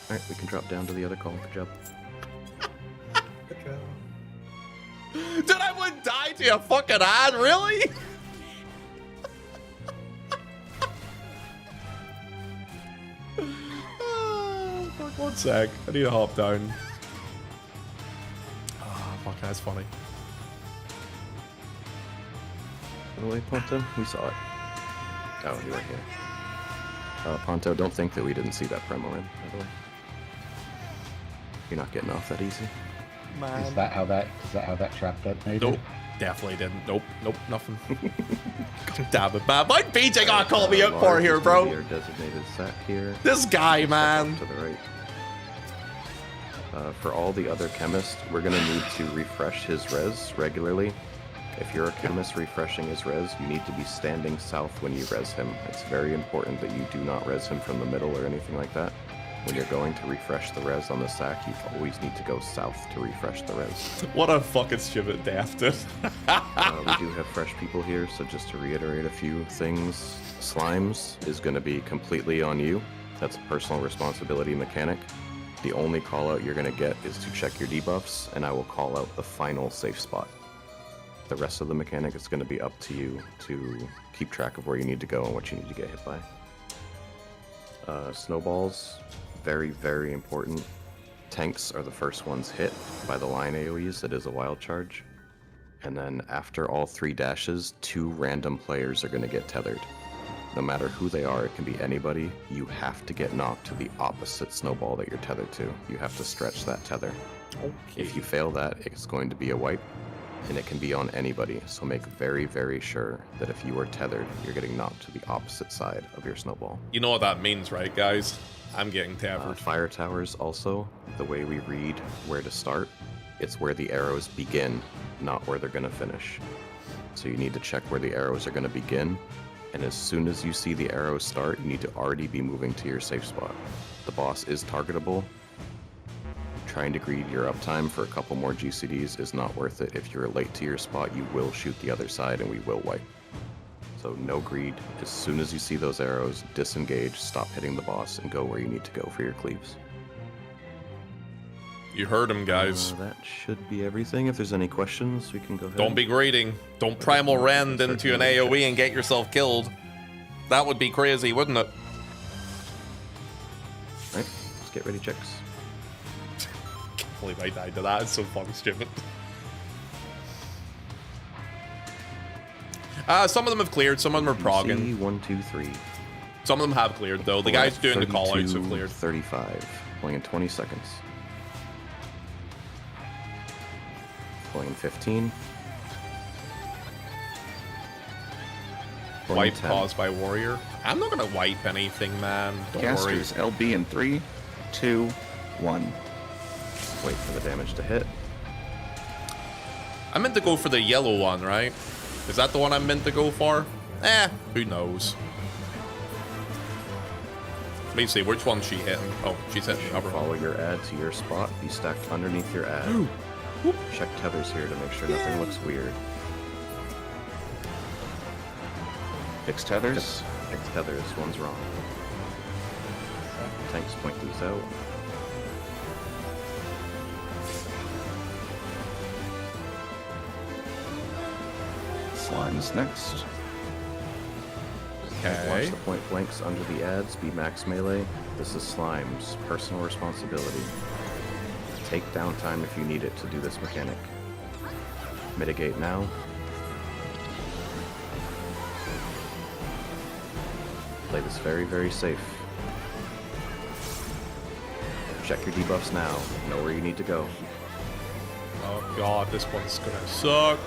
Alright, we can drop down to the other call. Good job. Dude, I would die to your fucking ad, really? Oh, fuck, 1 sec. I need to hop down. Oh, fuck, that's funny. By the way, Ponto, we saw it. Oh, you were here. Ponto, don't think that we didn't see that promo in, by the way. You're not getting off that easy. man. Is that how that trap detonated? Nope. Definitely didn't. Nope. Nope. Nothing. God damn it, man. What BJ gotta call me out for here, bro? Your designated sack here. This guy, man. To the right. For all the other chemists, we're gonna need to refresh his res regularly. If you're a chemist refreshing his res, you need to be standing south when you res him. It's very important that you do not res him from the middle or anything like that. When you're going to refresh the res on the sack, you always need to go south to refresh the res. What a fucking stupid daft. We do have fresh people here, so just to reiterate a few things, Slimes is going to be completely on you. That's a personal responsibility mechanic. The only call out you're going to get is to check your debuffs, and I will call out the final safe spot. The rest of the mechanic is going to be up to you to keep track of where you need to go and what you need to get hit by. Snowballs, very, very important. Tanks are the first ones hit by the line AoEs. It is a wild charge. And then after all 3 dashes, 2 random players are going to get tethered. No matter who they are, it can be anybody, you have to get knocked to the opposite snowball that you're tethered to. You have to stretch that tether. Okay. If you fail that, it's going to be a wipe, and it can be on anybody. So make very, very sure that if you are tethered, you're getting knocked to the opposite side of your snowball. You know what that means, right, guys? I'm getting tethered. Fire towers also, the way we read where to start, it's where the arrows begin, not where they're going to finish. So you need to check where the arrows are going to begin, and as soon as you see the arrows start, you need to already be moving to your safe spot. The boss is targetable. Trying to greed your uptime for a couple more GCDs is not worth it. If you're late to your spot, you will shoot the other side and we will wipe. So no greed. As soon as you see those arrows, disengage, stop hitting the boss, and go where you need to go for your cleaves. You heard him, guys. That should be everything. If there's any questions, we can go ahead. Don't be greeting. Don't primal rend into an AoE and get yourself killed. That would be crazy, wouldn't it? Alright, let's get ready, checks. Can't believe I died to that. It's so fucking stupid. Some of them have cleared, some of them are progging. 1, 2, 3. Some of them have cleared, though. The guys doing the call-outs have cleared. 35. Pulling in 20 seconds. Pulling in 15. Wipe caused by warrior. I'm not gonna wipe anything, man. Don't Casters, LB in 3, 2, 1. Wait for the damage to hit. I meant to go for the yellow one, right? Is that the one I meant to go for? Who knows? Let me see, which one she hit? Oh, she's hitting the upper. Follow your ad to your spot. Be stacked underneath your ad. Check tethers here to make sure nothing looks weird. Fix tethers. Fix tethers. One's wrong. Tanks point these out. Slimes next. Watch the point blanks under the ads. Be max melee. This is Slimes. Personal responsibility. Take downtime if you need it to do this mechanic. Mitigate now. Play this very, very safe. Check your debuffs now. Know where you need to go. Oh god, this one's gonna suck.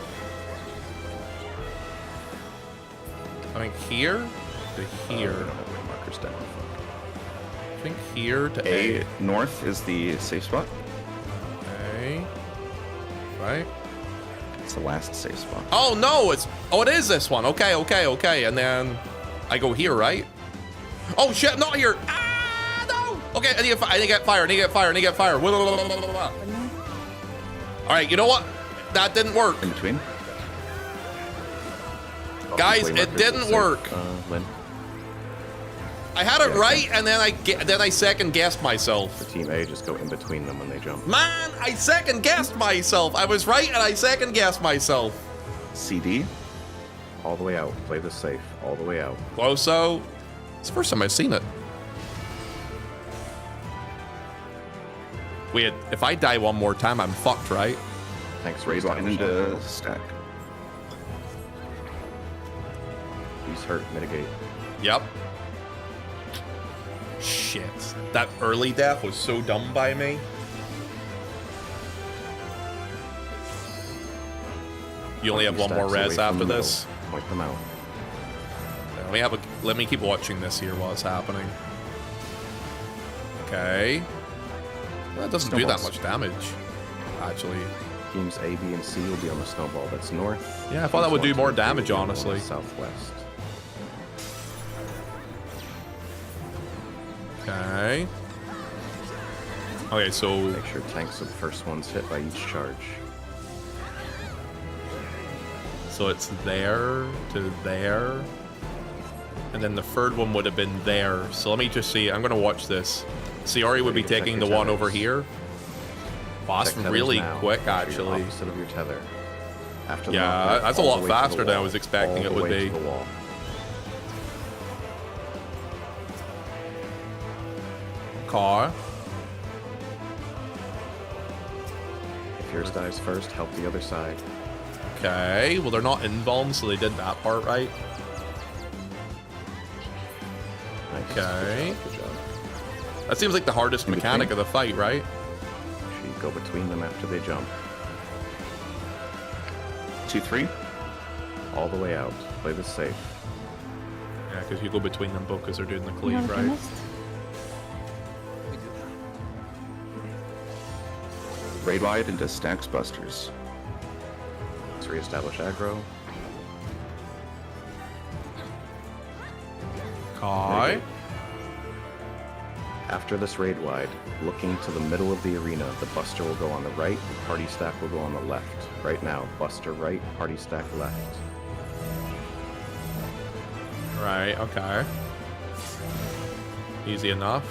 I think here to here. I don't have my markers down. I think here to A north is the safe spot. A. Right? It's the last safe spot. Oh no, it is this one. Okay. And then I go here, right? Oh shit, not here. Ah no! Okay, I need to get fire. Alright, you know what? That didn't work. In between. Guys, it didn't work. Lynn. I had it right, and then I second guessed myself. For Team A, just go in between them when they jump. Man, I second guessed myself. I was right, and I second guessed myself. CD. All the way out. Play this safe. All the way out. Closo. It's the first time I've seen it. Wait, if I die one more time, I'm fucked, right? Thanks, raise Line into stack. He's hurt. Mitigate. Yep. Shit. That early death was so dumb by me. You only have one more res after this. Point them out. Let me keep watching this here while it's happening. Okay. That doesn't do that much damage, actually. Teams A, B, and C will be on the snowball that's north. Yeah, I thought that would do more damage, honestly. Southwest. Okay. Okay, so... Make sure tanks are the first ones hit by each charge. So it's there to there. And then the third one would have been there. So let me just see. I'm going to watch this. Siori would be taking the one over here. Wow, that's really quick, actually. Opposite of your tether. After yeah, that's a lot faster than I was expecting it would be. Car. If yours dies first, help the other side. Okay, well they're not invuln, so they did that part right. Nice. Okay. Good job. That seems like the hardest mechanic of the fight, right? You go between them after they jump. 2-3. All the way out. Play this safe. Yeah, because you go between them both because they're doing the cleave, right? Raid wide into stacks busters. Let's reestablish aggro. Kai. After this raid wide, looking to the middle of the arena, the buster will go on the right, and party stack will go on the left. Right now, buster right, party stack left. Right, okay. Easy enough.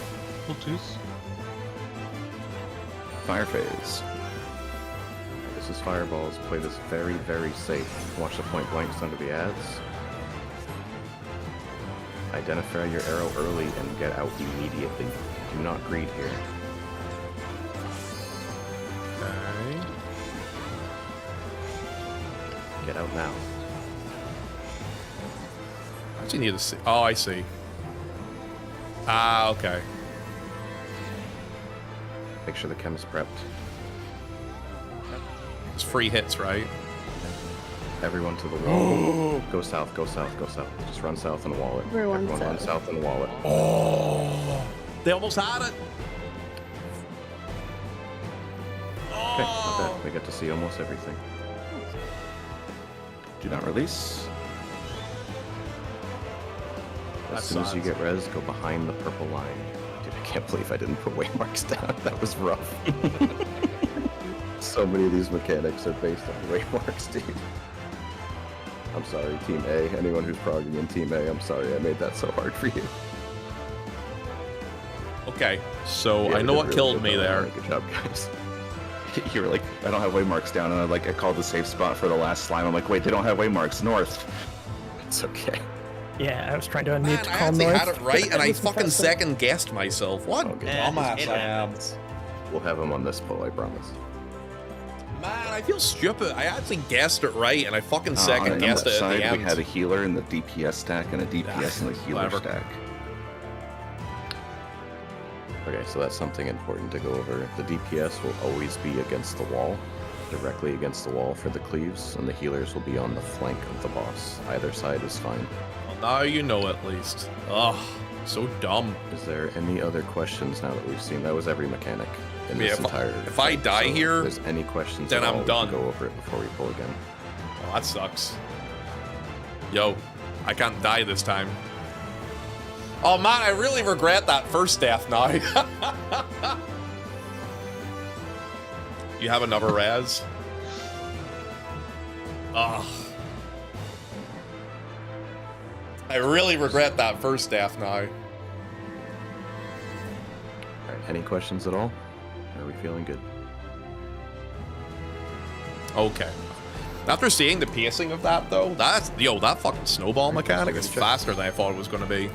Fire phase. This is fireballs. Play this very, very safe. Watch the point blanks under the ads. Identify your arrow early and get out immediately. Do not greed here. Okay. Get out now. I actually need to see. Oh, I see. Ah, okay. Make sure the chem is prepped. It's free hits, right? Everyone to the wall. Go south, go south, go south. Just run south and wall it. Everyone run south and wall it. Oh, they almost had it. Okay, not bad. We get to see almost everything. Do not release. As soon as you get res, go behind the purple line. Dude, I can't believe I didn't put waymarks down. That was rough. So many of these mechanics are based on waymarks, dude. I'm sorry, Team A. Anyone who's progging in Team A, I'm sorry I made that so hard for you. Okay, so Yeah, I know what really killed me though. there. Good job, guys. You were like, I don't have waymarks down, and I called the safe spot for the last slime. I'm like, wait, they don't have waymarks north. It's okay. Yeah, I was trying to unmute Man, to I call actually north. had it right, and I was fucking impressive. second guessed myself. What Okay. dumbass I am. We'll have him on this poll, I promise. Man, I feel stupid. I actually guessed it right, and I fucking On second the guessed it at side, the end. we had a healer in the DPS stack and a DPS in the healer Clever. stack. Okay, so that's something important to go over. The DPS will always be against the wall, directly against the wall for the cleaves, and the healers will be on the flank of the boss. Either side is fine. Well, now you know at least. Ugh, so dumb. Is there any other questions now that we've seen? That was every mechanic in Yeah, this if I- entire if I fight, die so here, if there's any questions then at I'm all, we done. can go over it before we pull again. Oh, that sucks. Yo, I can't die this time. Oh man, I really regret that first death now. You have another res? Ugh. I really regret that first death now. Alright, any questions at all? Are we feeling good? Okay. After seeing the pacing of that though, that fucking snowball mechanic is faster than I thought it was gonna be.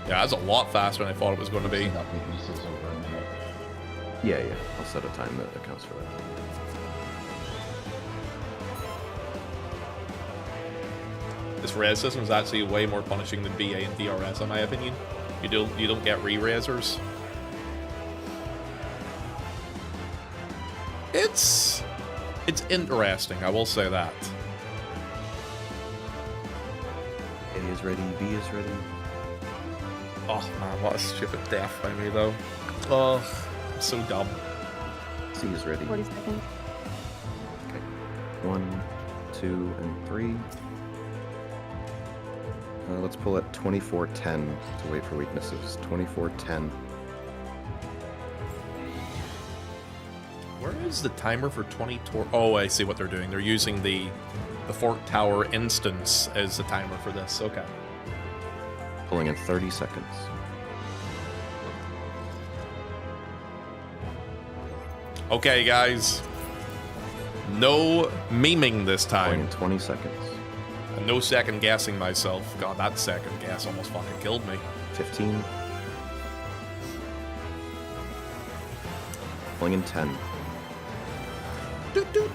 Yeah, that's a lot faster than I thought it was gonna be. Yeah, I'll set a time that accounts for that. This res system is actually way more punishing than BA and DRS in my opinion. You don't get re-razers. It's interesting, I will say that. A is ready, B is ready. Oh man, what a stupid death by me though. Oh, I'm so dumb. C is ready. 40 seconds. Okay. 1, 2, and 3. Let's pull at 2410 to wait for weaknesses. 2410. Where is the timer for 20 Oh, I see what they're doing. They're using the Fork Tower instance as the timer for this. Okay. Pulling in 30 seconds. Okay, guys. No memeing this Pulling time. in 20 seconds. And no second guessing myself. God, that second guess almost fucking killed me. 15. Pulling in 10. Doot, doot.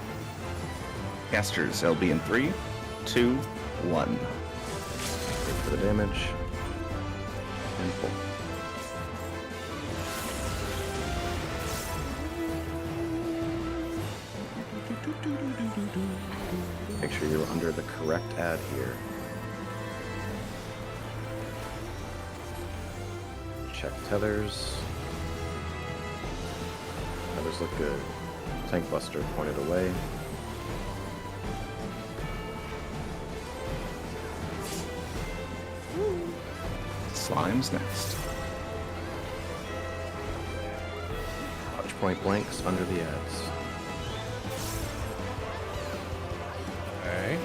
Casters, LB in 3, 2, 1. Wait for the damage. And pull. Make sure you're under the correct ad here. Check tethers. Tethers look good. Tank Buster pointed away. Slime's next. Watch point blanks under the ads. Okay.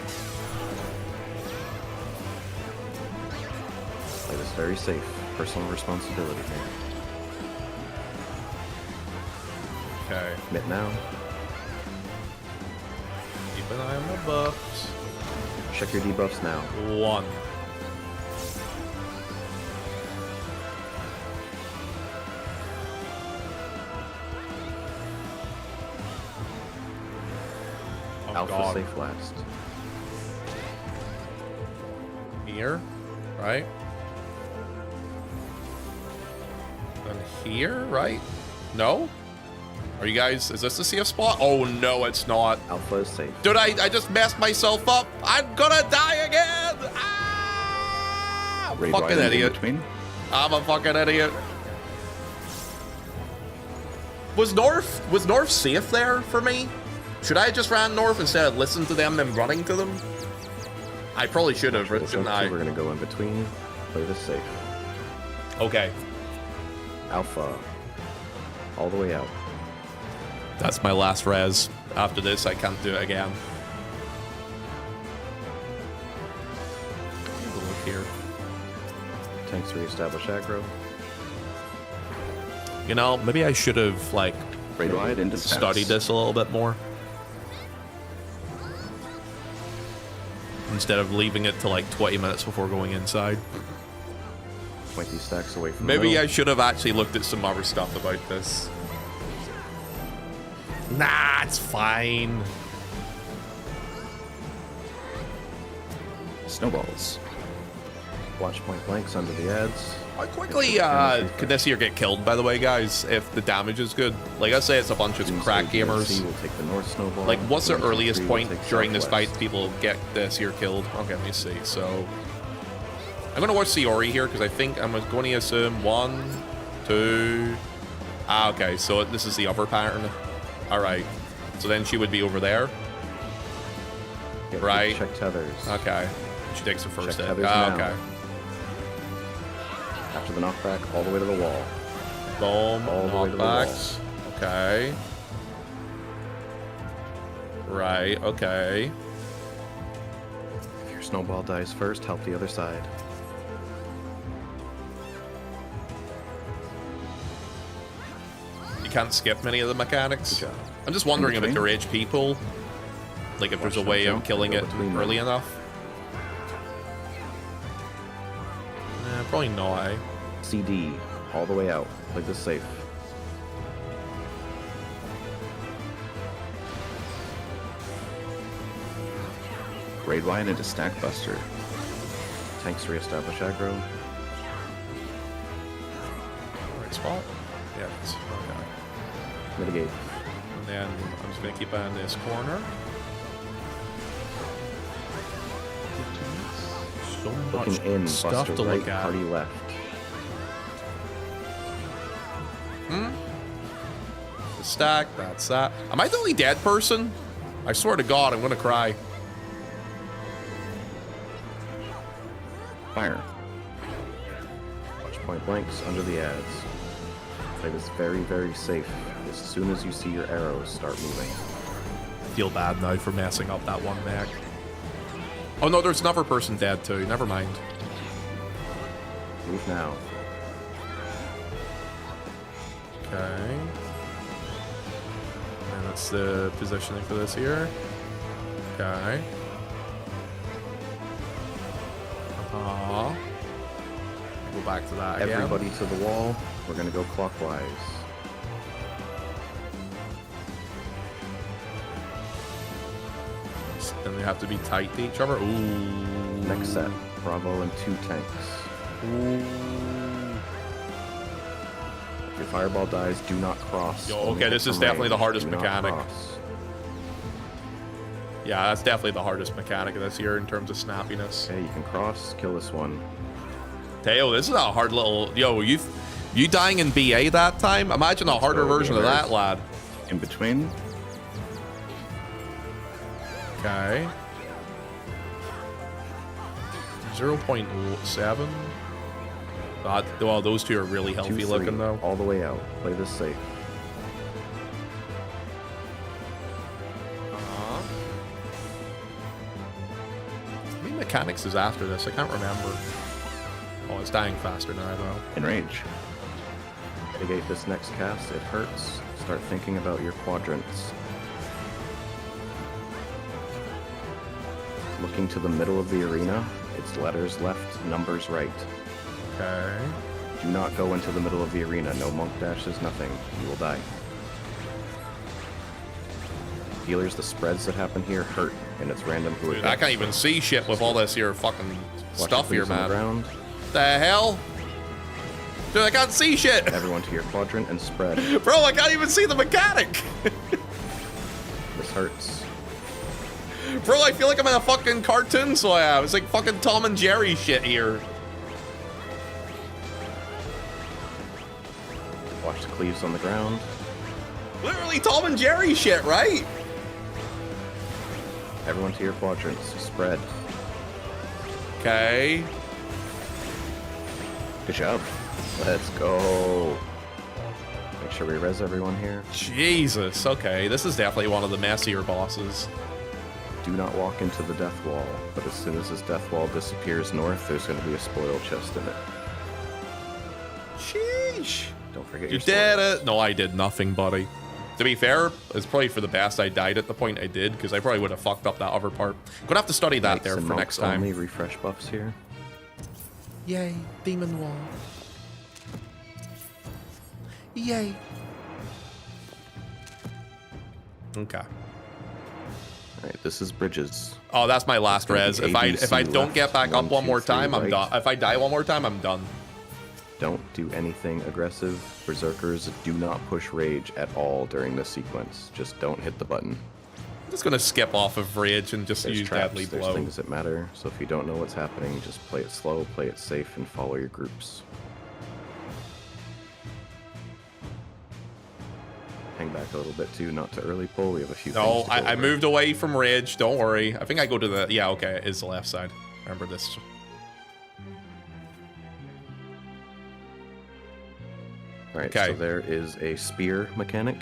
Play this very safe. Personal responsibility here. Okay. Commit now. Keep an eye on the buffs. Check your debuffs now. 1. Oh, Alpha God. safe last. Here, right? And here, right? No? Are you guys, is this the CF spot? Oh no, it's not. Alpha is safe. Dude, I just messed myself up. I'm gonna die again. Ah! Raid Fucking wide in idiot. between. I'm a fucking idiot. Was North safe there for me? Should I have just ran North instead of listened to them and running to them? I probably should have, shouldn't I? We're gonna go in between. Play this safe. Okay. Alpha. All the way out. That's my last res. After this, I can't do it again. Look here. Tanks reestablish aggro. You know, maybe I should have, like, Raid wide into studied this a little bit more. Instead of leaving it to like 20 minutes before going inside. Point these stacks away from Maybe the I should have actually looked at some other stuff about this. Nah, it's fine. Snowballs. Watch point blanks under the ads. How quickly could this here get killed, by the way, guys, if the damage is good? Like, I say it's a bunch of crack gamers. We'll take the north snowball. Like, what's the earliest point during this fight southwest. people get this here killed? Okay, let me see. So, I'm going to watch Siori here because I think I'm going to assume 1, 2... Ah, okay, so this is the upper pattern. Alright, so then she would be over there. Yeah, Right. Check tethers. Okay, she takes the first Check hit. tethers Ah, now. okay. After the knockback, all the way to the wall. Boom, All the way to the knockbacks. Okay. Right, okay. If your snowball dies first, help the other side. You can't skip many of the mechanics. Good job. I'm just wondering In about their between? HP pool. Like, if there's a Watch way them of jump killing and it go between early them. enough. Probably not, eh? CD. All the way out. Play this safe. Raid wide into Stack Buster. Tanks reestablish aggro. Right spot? Yeah, it's okay. Mitigate. then I'm just gonna keep it in this corner. So much Looking in, stuff Buster to right, look at. party left. The stack, that's that. Am I the only dead person? I swear to God, I'm gonna cry. Fire. Watch point blanks under the ads. Play this very, very safe. As soon as you see your arrows start moving. Feel bad now for messing up that one mech. Oh no, there's another person dead too. Never mind. Move now. Okay. And that's the positioning for this here. Okay. Go back to that again. Everybody to the wall. We're gonna go clockwise. And they have to be tight to each other. Ooh. Next set. Bravo and 2 tanks. Ooh. If your fireball dies, do not cross. Yo, Only okay, hit this is from definitely the range. hardest Do not mechanic. cross. Yeah, that's definitely the hardest mechanic of this year in terms of snappiness. Okay, you can cross. Kill this one. Teo, this is a hard little... Yo, you dying in BA that time? Imagine a harder version of that, lad. In between. Okay. 0.7. Well, those two are really healthy 2-3, looking, though. All the way out. Play this safe. How many mechanics is after this? I can't remember. Oh, it's dying faster now, though. In range. Mitigate this next cast. It hurts. Start thinking about your quadrants. Looking to the middle of the arena. It's letters left, numbers right. Okay. Do not go into the middle of the arena. No monk dashes, nothing. You will die. Healers, the spreads that happen here hurt, and it's random who it Dude, I can't even see shit with all this here fucking Watch stuff the here, cleaves on the man. ground. The hell? Dude, I can't see shit. Everyone to your quadrant and spread. Bro, I can't even see the mechanic. This hurts. Bro, I feel like I'm in a fucking cartoon, so I am. It's like fucking Tom and Jerry shit here. Watch the cleaves on the ground. Literally Tom and Jerry shit, right? Everyone to your quadrants. Spread. Okay. Good job. Let's go. Make sure we res everyone here. Jesus, okay. This is definitely one of the messier bosses. Do not walk into the death wall, but as soon as this death wall disappears north, there's going to be a spoil chest in it. Sheesh. Don't forget You your did swords. it. No, I did nothing, buddy. To be fair, it's probably for the best I died at the point I did, because I probably would have fucked up that other part. Gonna have to study that Knights there and for monks next time. Only refresh buffs here. Yay, demon wall. Yay. Okay. Alright, this is bridges. Oh, that's my last gonna be res. A, If I B, C don't left, get back up 1, one 2, more 3 time, I'm right. done. If I die one more time, I'm done. Don't do anything aggressive. Berserkers, do not push rage at all during this sequence. Just don't hit the button. I'm just gonna skip off of rage and just There's use traps, deadly there's blow. things that matter. So if you don't know what's happening, just play it slow, play it safe, and follow your groups. Hang back a little bit too, not to early pull. We have a few No, things to go I over. moved away from rage. Don't worry. I think I go to the... Yeah, okay. It is the left side. Remember this. Alright, Okay. so there is a spear mechanic.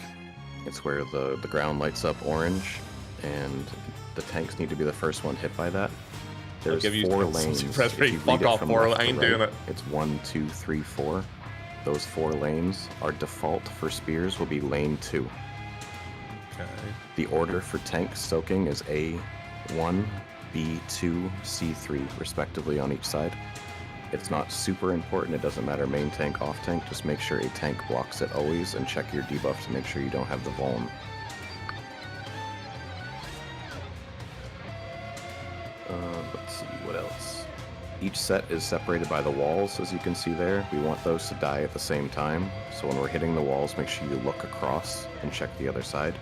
It's where the ground lights up orange, and the tanks need to be the first one hit by that. There's give you 4 some lanes. press If rate. you Fuck read it off, from 4. left I to ain't doing right, it. It's 1, 2, 3, 4. Those 4 lanes, our default for spears will be lane 2. Okay. The order for tank soaking is A1, B2, C3, respectively on each side. It's not super important, it doesn't matter main tank, off tank, just make sure a tank blocks it always and check your debuff to make sure you don't have the vuln. Let's see, what else? Each set is separated by the walls, as you can see there. We want those to die at the same time. So when we're hitting the walls, make sure you look across and check the other side.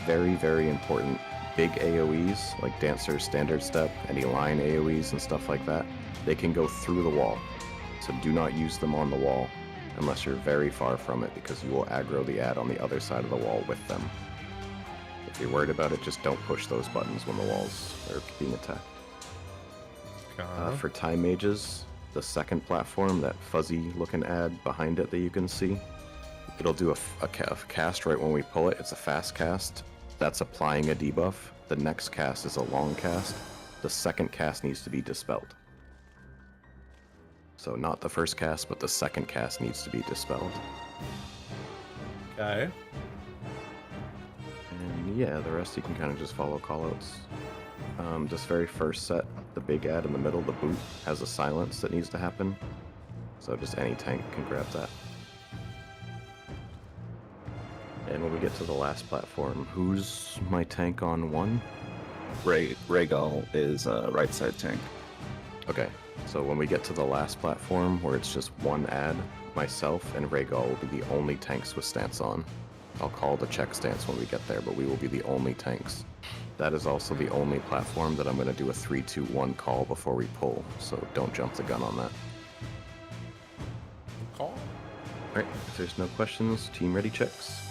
Very, very important. Big AoEs, like Dancer's Standard Step, any line AoEs and stuff like that, they can go through the wall. So do not use them on the wall unless you're very far from it, because you will aggro the ad on the other side of the wall with them. If you're worried about it, just don't push those buttons when the walls are being attacked. For Time Mages, the second platform, that fuzzy looking ad behind it that you can see, it'll do a cast right when we pull it. It's a fast cast. That's applying a debuff. The next cast is a long cast. The second cast needs to be dispelled. So not the first cast, but the second cast needs to be dispelled. Okay. And yeah, the rest you can kind of just follow callouts. This very first set, the big ad in the middle, the boot, has a silence that needs to happen. So just any tank can grab that. And when we get to the last platform, who's my tank on 1? Rhaegal is right side tank. Okay, so when we get to the last platform where it's just one ad, myself and Rhaegal will be the only tanks with stance on. I'll call the check stance when we get there, but we will be the only tanks. That is also the only platform that I'm going to do a 3-2-1 call before we pull, so don't jump the gun on that. Call? Alright, if there's no questions, team ready checks.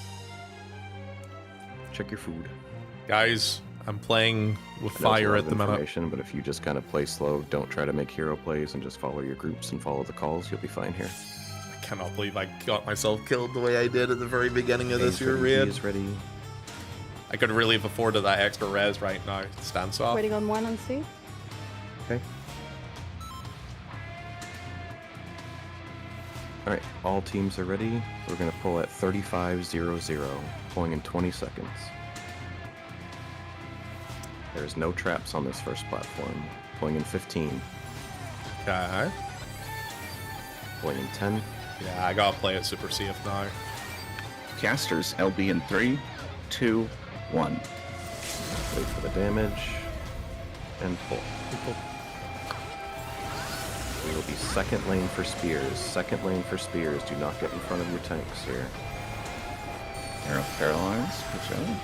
Check your food. Guys, I'm playing with I know it's a fire lot at of the minute. information, but if you just kind of play slow, don't try to make hero plays, and just follow your groups and follow the calls, you'll be fine here. I cannot believe I got myself killed the way I did at the very beginning of this year, raid. Is ready. I could really have afforded that extra res right now. Stance off. Waiting on 1 on C. Okay. Alright, all teams are ready. We're going to pull at 35:00, pulling in 20 seconds. There's no traps on this first platform. Pulling in 15. Okay. Pulling in 10. Yeah, I gotta play it super safe now. Casters, LB in 3, 2, 1. Wait for the damage. And pull. We will be second lane for spears. Second lane for spears. Do not get in front of your tanks here. They're paralyzed. Good job.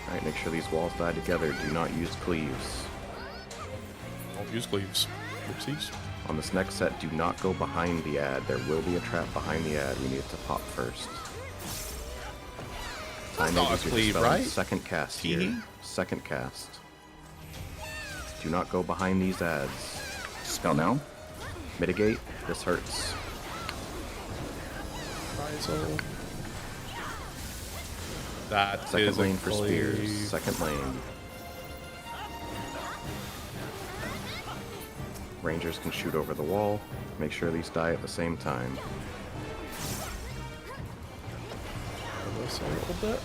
Alright, make sure these walls die together. Do not use cleaves. Don't use cleaves. Oopsies. On this next set, do not go behind the ad. There will be a trap behind the ad. We need it to pop first. That's not a cleave, right? Second cast here. Second cast. Do not go behind these ads. Spell now. Mitigate. This hurts. That Second is lane a for cleave. spears. Second lane. Rangers can shoot over the wall. Make sure these die at the same time. This a little bit.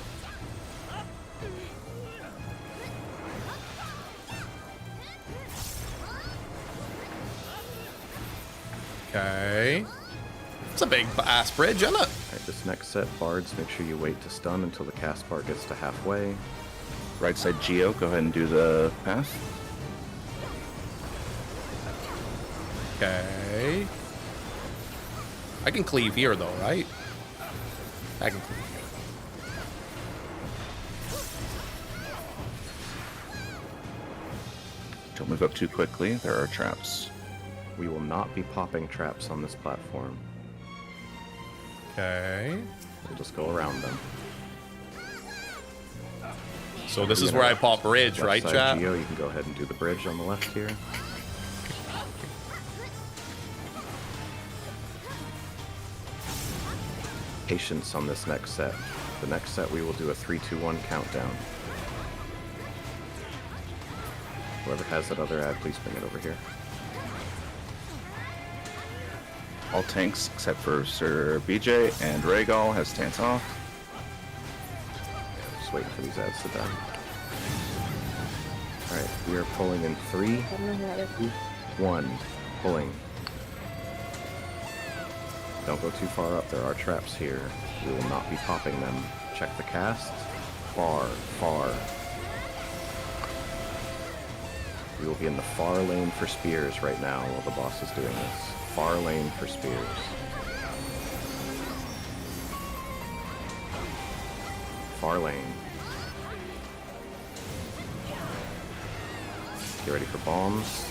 Okay. It's a big ass bridge, isn't it? Alright, this next set, bards, make sure you wait to stun until the cast bar gets to halfway. Right side Geo, go ahead and do the pass. Okay. I can cleave here though, right? I can cleave here. Don't move up too quickly. There are traps. We will not be popping traps on this platform. Okay. We'll just go around them. So this is where I pop bridge, Left right, side chat? Geo, you can go ahead and do the bridge on the left here. Patience on this next set. The next set we will do a 3-2-1 countdown. Whoever has that other ad, please bring it over here. All tanks except for Sir BJ and Rhaegal has stance off. Just waiting for these ads to die. Alright, we are pulling in 3, 2, 1. Pulling. Don't go too far up, there are traps here. We will not be popping them. Check the cast. Far, far. We will be in the far lane for spears right now while the boss is doing this. Far lane for spears. Far lane. Get ready for bombs.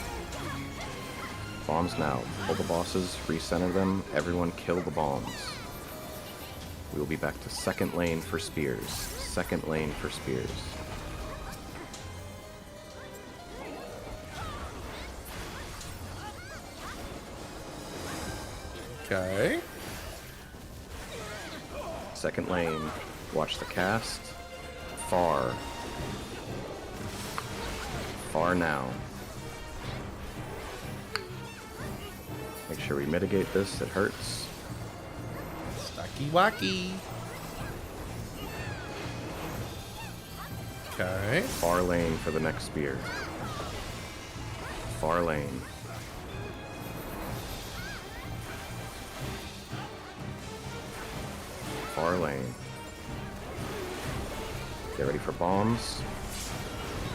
Bombs now. Pull the bosses, recenter them, everyone kill the bombs. We will be back to second lane for spears. Second lane for spears. Okay. Second lane. Watch the cast. Far. Far now. Make sure we mitigate this, it hurts. Stacky wacky. Okay. Far lane for the next spear. Far lane. Far lane. Get ready for bombs.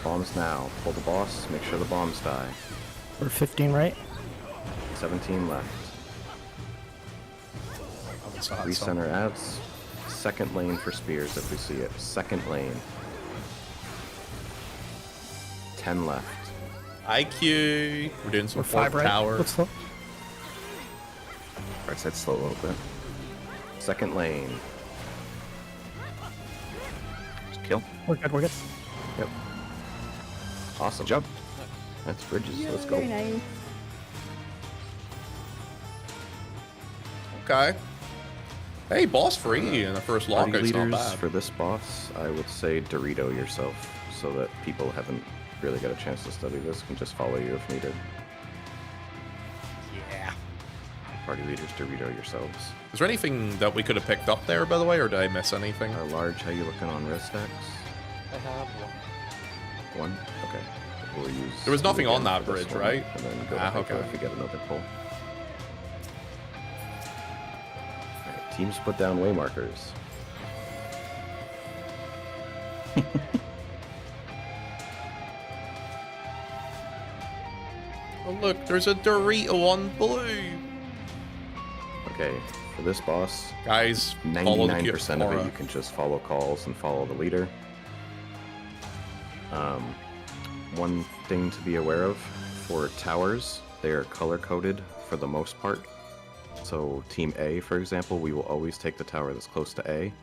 Bombs now. Pull the boss, make sure the bombs die. We're 15, right? 17 left. Recenter adds. Second lane for spears if we see it. Second lane. 10 left. IQ. We're doing some We're 5, right? tower. Let's look. Right side slow a little bit. Second lane. Just kill. We're good, we're good. Yep. Awesome. Jump. That's bridges. Let's go. Very nice. Okay. Hey, boss free in the first Party lockout's not leaders bad. for this boss, I would say Dorito yourself, so that people haven't really got a chance to study this can just follow you if needed. Yeah. Party leaders, Dorito yourselves. Is there anything that we could have picked up there, by the way, or did I miss anything? Large, how you looking on res stacks? I have one. One? Okay. We'll use There was nothing two on again that for this bridge, one, right? And then go Ah, to hyper okay. if we get another pull. Alright, teams put down way markers. Oh look, there's a Dorito on blue. Okay, for this boss, Guys, follow the 99% of it aura. you can just follow calls and follow the leader. One thing to be aware of, for towers, they are color-coded for the most part. So Team A, for example, we will always take the tower that's close to A.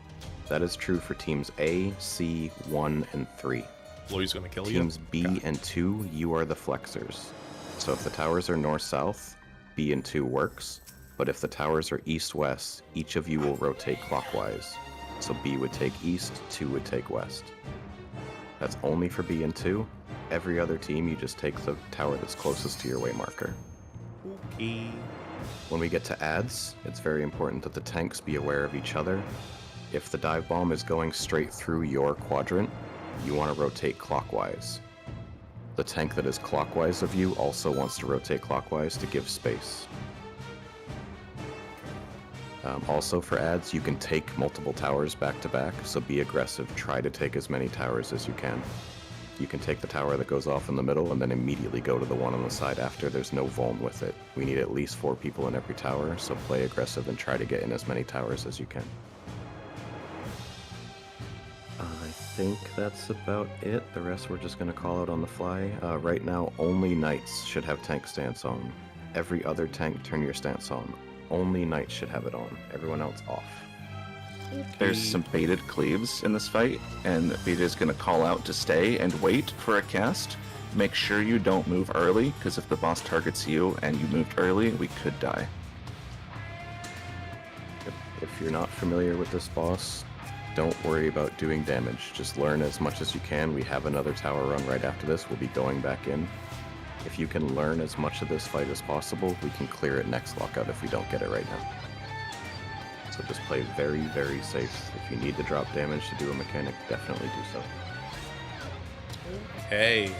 That is true for Teams A, C, 1, and 3. Blue's gonna kill you. Teams B and 2, you are the flexers. So if the towers are north-south, B and 2 works. But if the towers are east-west, each of you will rotate clockwise. So B would take east, 2 would take west. That's only for B and 2. Every other team, you just take the tower that's closest to your way marker. Okay. When we get to adds, it's very important that the tanks be aware of each other. If the dive bomb is going straight through your quadrant, you want to rotate clockwise. The tank that is clockwise of you also wants to rotate clockwise to give space. Also for adds, you can take multiple towers back to back, so be aggressive. Try to take as many towers as you can. You can take the tower that goes off in the middle and then immediately go to the one on the side after. There's no vuln with it. We need at least 4 people in every tower, so play aggressive and try to get in as many towers as you can. I think that's about it. The rest we're just going to call out on the fly. Right now, only knights should have tank stance on. Every other tank, turn your stance on. Only knights should have it on. Everyone else off. There's some baited cleaves in this fight, and Beta's going to call out to stay and wait for a cast. Make sure you don't move early, because if the boss targets you and you moved early, we could die. If you're not familiar with this boss, don't worry about doing damage. Just learn as much as you can. We have another tower run right after this. We'll be going back in. If you can learn as much of this fight as possible, we can clear it next lockout if we don't get it right now. So just play very, very safe. If you need to drop damage to do a mechanic, definitely do so. Hey.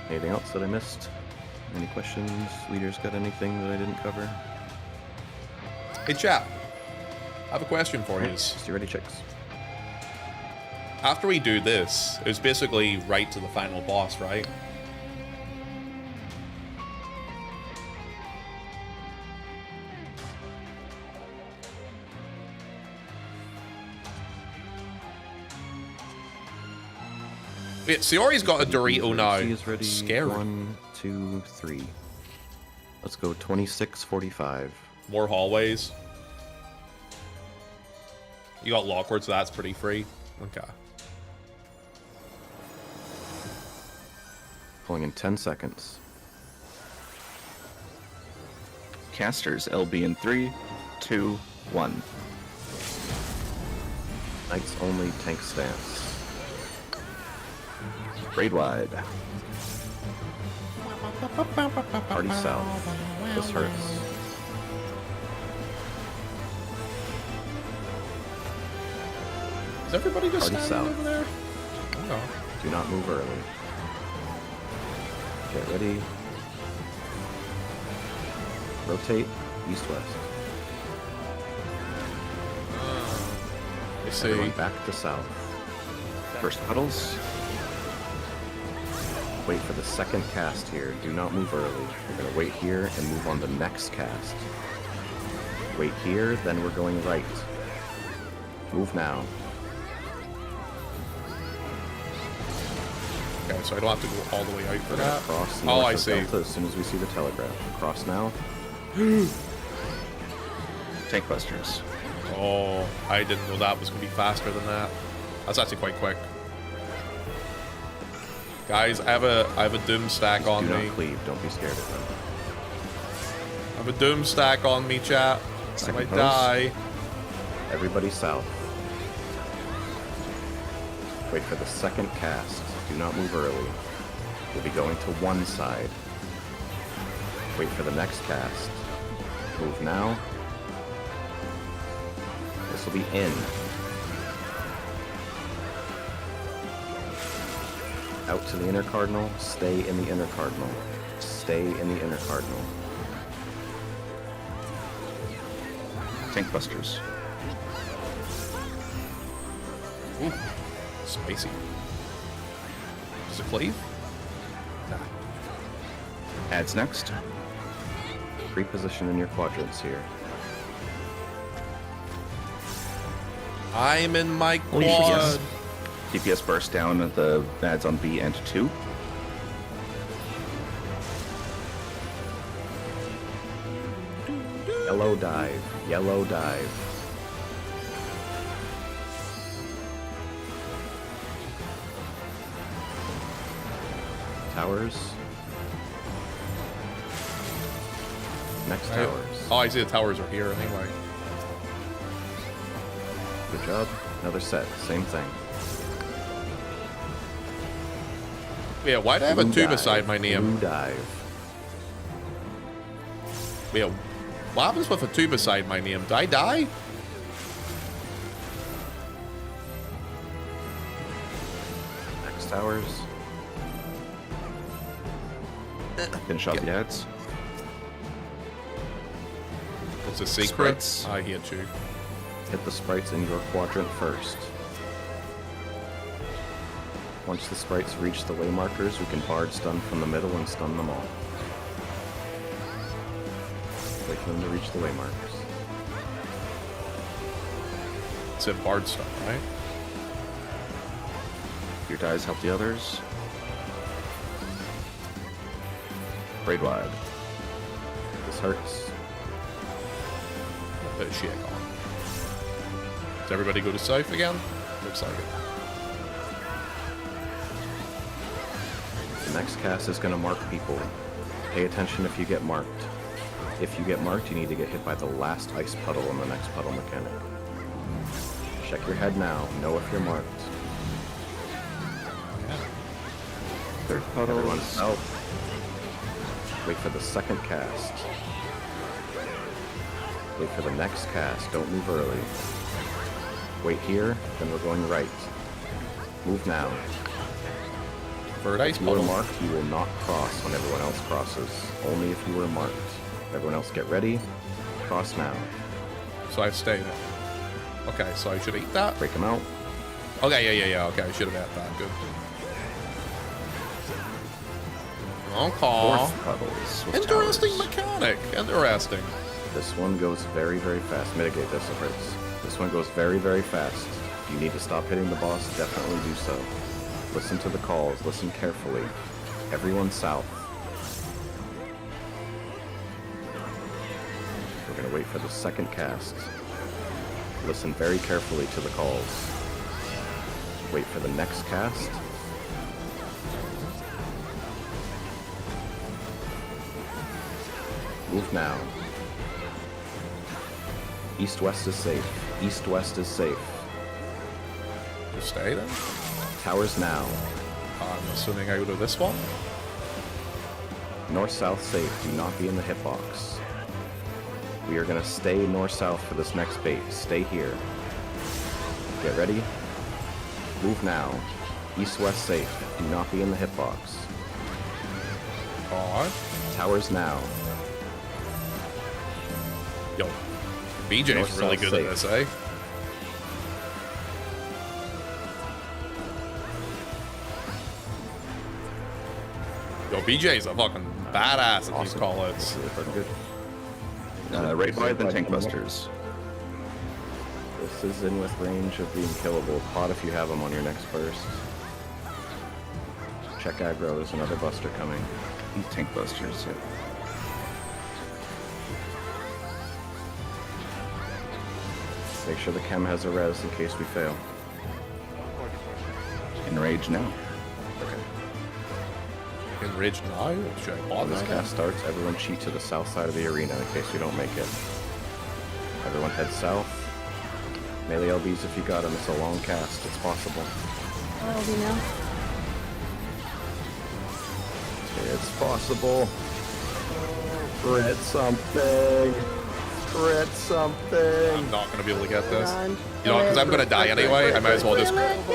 Anything else that I missed? Any questions? Leaders got anything that I didn't cover? Hey, chap. I have a question for you. Just you ready, chicks? After we do this, it's basically right to the final boss, right? Wait, Siori's got a Dorito now. He is ready. Scary. 1, 2, 3. Let's go 26:45. More hallways. You got Lockwood, so that's pretty free. Okay. Pulling in 10 seconds. Casters LB in 3, 2, 1. Knights only tank stance. Raid wide. Party south. This hurts. Is everybody just Party standing south. over there? Oh. Do not move early. Get ready. Rotate east-west. I see. Everyone back to south. First puddles. Wait for the second cast here. Do not move early. We're going to wait here and move on the next cast. Wait here, then we're going right. Move now. Okay, so I don't have to go all the way out for We're gonna that. cross Oh, north I of see. Delta as soon as we see the telegraph. Cross now. Tank busters. Oh, I didn't know that was going to be faster than that. That's actually quite quick. Guys, I have a doom stack on Do me. not cleave. Don't be scared of them. I have a doom stack on me, chat. I Second might post. die. Everybody south. Wait for the second cast. Do not move early. We'll be going to one side. Wait for the next cast. Move now. This will be in. Out to the inner cardinal. Stay in the inner cardinal. Stay in the inner cardinal. Tank busters. Ooh, spicy. Does it cleave? Nah. Adds next. Reposition in your quadrants here. I'm in my quad. DPS burst down at the ads on B and 2. Yellow dive. Yellow dive. Towers. Next towers. Oh, I see the towers are here anyway. Good job. Another set. Same thing. Yeah, why do I have a Blue 2 dive. beside my name? Blue dive. Yeah, what happens with a 2 beside my name? Did I die? Next towers. Finish off the ads. What's a secret? Sprites. I hate you. Hit the sprites in your quadrant first. Once the sprites reach the way markers, we can bard stun from the middle and stun them all. Wait for them to reach the way markers. It's a bard stuff, right? Your dies help the others. Raid wide. This hurts. Put a shit on. Does everybody go to south again? Looks like it. The next cast is going to mark people. Pay attention if you get marked. If you get marked, you need to get hit by the last ice puddle on the next puddle mechanic. Check your head now. Know if you're marked. Third puddle. Everyone's out. Wait for the second cast. Wait for the next cast. Don't move early. Wait here, then we're going right. Move now. Third ice If you are puddle. marked, you will not cross when everyone else crosses. Only if you were marked. Everyone else get ready. Cross now. So I've stayed. Okay, so I should eat that? Break them out. Okay, yeah. Okay, I should have had that. Good. Okay. Fourth puddles. with Interesting towers. mechanic. Interesting. This one goes very, very fast. Mitigate this, it hurts. This one goes very, very fast. If you need to stop hitting the boss, definitely do so. Listen to the calls. Listen carefully. Everyone south. We're going to wait for the second cast. Listen very carefully to the calls. Wait for the next cast. Move now. East-west is safe. East-west is safe. Just stay then. Towers now. I'm assuming I go to this one. North-south safe. Do not be in the hitbox. We are going to stay north-south for this next bait. Stay here. Get ready. Move now. East-west safe. Do not be in the hitbox. On. Towers now. Yo, BJ's North, really south, good at safe. this, eh? Yo, BJ's a fucking badass at these callouts. Right by the tank busters. This is in with range of being killable. Pot if you have them on your next burst. Check aggro, there's another buster coming. Tank busters, yeah. Make sure the chem has a res in case we fail. Enrage now. Enrage now? Should I bother When this that? cast starts, everyone cheat to the south side of the arena in case we don't make it. Everyone head south. Melee LBs if you got them. It's a long cast. It's possible. That'll be now. It's possible. Crit something. Crit something. I'm not gonna be able to get this. Run. You know, because I'm gonna die anyway. I might as well just. Let's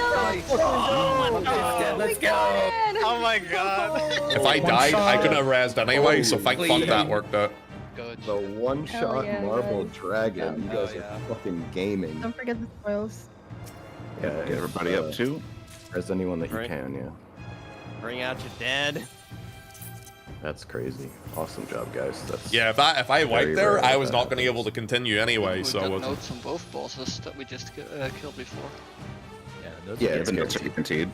go! Oh my god. If I died, I couldn't have rezzed anyway. So thank fuck that worked out. Good. The one-shot yeah, marble good. dragon. You guys yeah. are fucking gaming. Don't forget the spoils. Yeah, Get everybody up too. There's anyone that you Right. can, yeah. Bring out your dead. That's crazy. Awesome job, guys. That's Yeah, if I Very wiped there, rare I that was that not gonna be happens. able to continue anyway. We So got it wasn't. notes on both bosses that we just killed before. Yeah, The it's notes are guaranteed. guaranteed.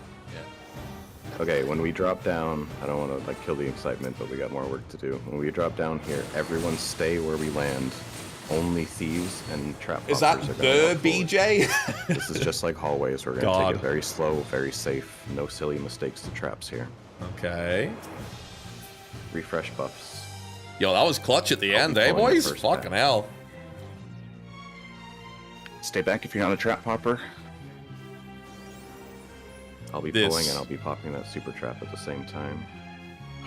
Okay, when we drop down, I don't want to like kill the excitement, but we got more work to do. When we drop down here, everyone stay where we land. Only thieves and trap Is that hoppers are the gonna walk forward. BJ? This is just like hallways. We're gonna God. take it very slow, very safe. No silly mistakes to traps here. Okay. Refresh buffs. Yo, that was clutch at the I'll end, be eh, calling the boys? first Fucking pass. hell. Stay back if you're not a trap popper. I'll be This- pulling and I'll be popping that super trap at the same time.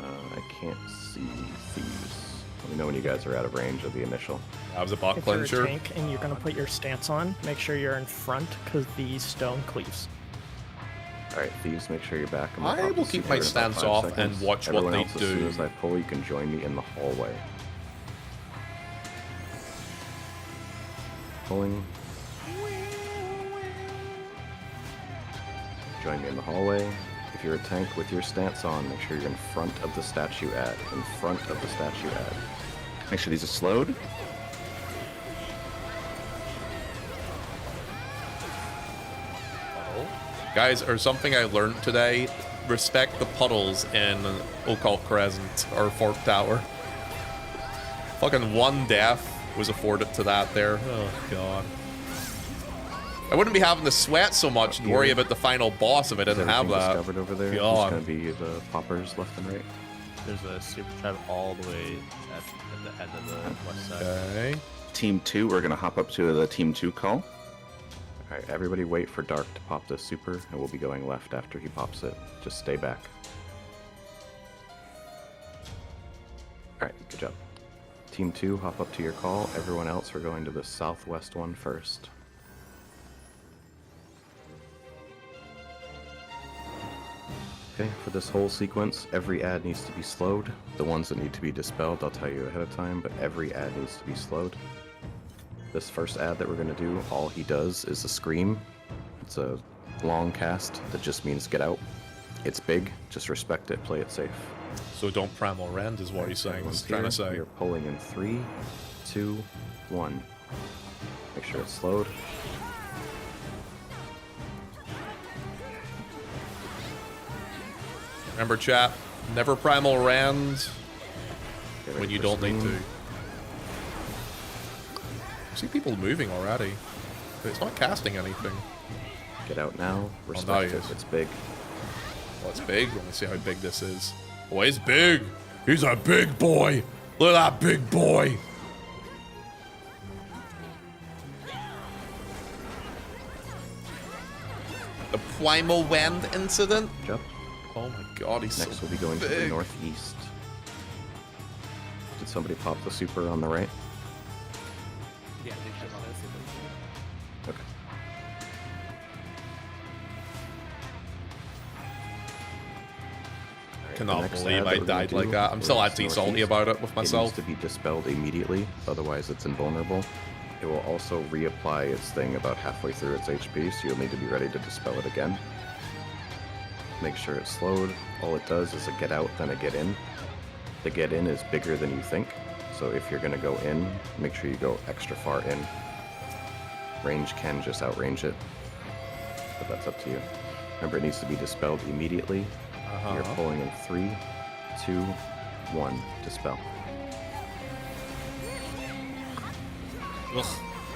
I can't see thieves. Let me know when you guys are out of range of the initial. That was a bot If you're a clincher. tank and you're gonna put your stance on, make sure you're in front because the stone cleaves. Alright, thieves, make sure you're back. I'm I gonna pop will the keep super my in about stance 5 off seconds. and watch what Everyone they else, As soon do. as I pull, you can join me in the hallway. Pulling. Join me in the hallway. If you're a tank with your stance on, make sure you're in front of the statue ad. In front of the statue ad. Make sure these are slowed. Guys, or something I learned today, respect the puddles in Occult Crescent or Fork Tower. Fucking one death was afforded to that there. Oh, God. I wouldn't be having to sweat so much and worry about the final boss if I Is didn't have everything that. discovered over there? God. It's gonna be the poppers left and right. There's a super trap all the way at the end of the west side. Okay. Team 2, we're gonna hop up to the Team 2 call. Alright, everybody wait for Dark to pop this super, and we'll be going left after he pops it. Just stay back. Alright, good job. Team 2, hop up to your call. Everyone else, we're going to the southwest one first. Okay, for this whole sequence, every ad needs to be slowed. The ones that need to be dispelled, I'll tell you ahead of time, but every ad needs to be slowed. This first ad that we're going to do, all he does is a scream. It's a long cast that just means get out. It's big, just respect it, play it safe. So don't pram or rend is what he's saying. Everyone's He's trying to here. say. You're pulling in 3, 2, 1. Make sure it's slowed. Remember, chat, never primal Rand when you don't need to. I see people moving already, but it's not casting anything. Get out now. Respect no, it. yes. It's big. Oh, it's big. Let me see how big this is. Oh, it's big. He's a big boy. Look at that big boy. The primal Wind incident. Jump. Oh my god, he's Next so we'll be going to the big. northeast. Did somebody pop the super on the right? Yeah, they just Okay. Alright, Cannot the next believe ad I that we're gonna died like do that. I'm still is anti-salty northeast. about it with It myself. needs to be dispelled immediately, otherwise it's invulnerable. It will also reapply its thing about halfway through its HP, so you'll need to be ready to dispel it again. Make sure it's slowed. All it does is a get out, then a get in. The get in is bigger than you think, so if you're going to go in, make sure you go extra far in. Range can just outrange it, but that's up to you. Remember, it needs to be dispelled immediately. You're pulling in 3, 2, 1, dispel. Ugh.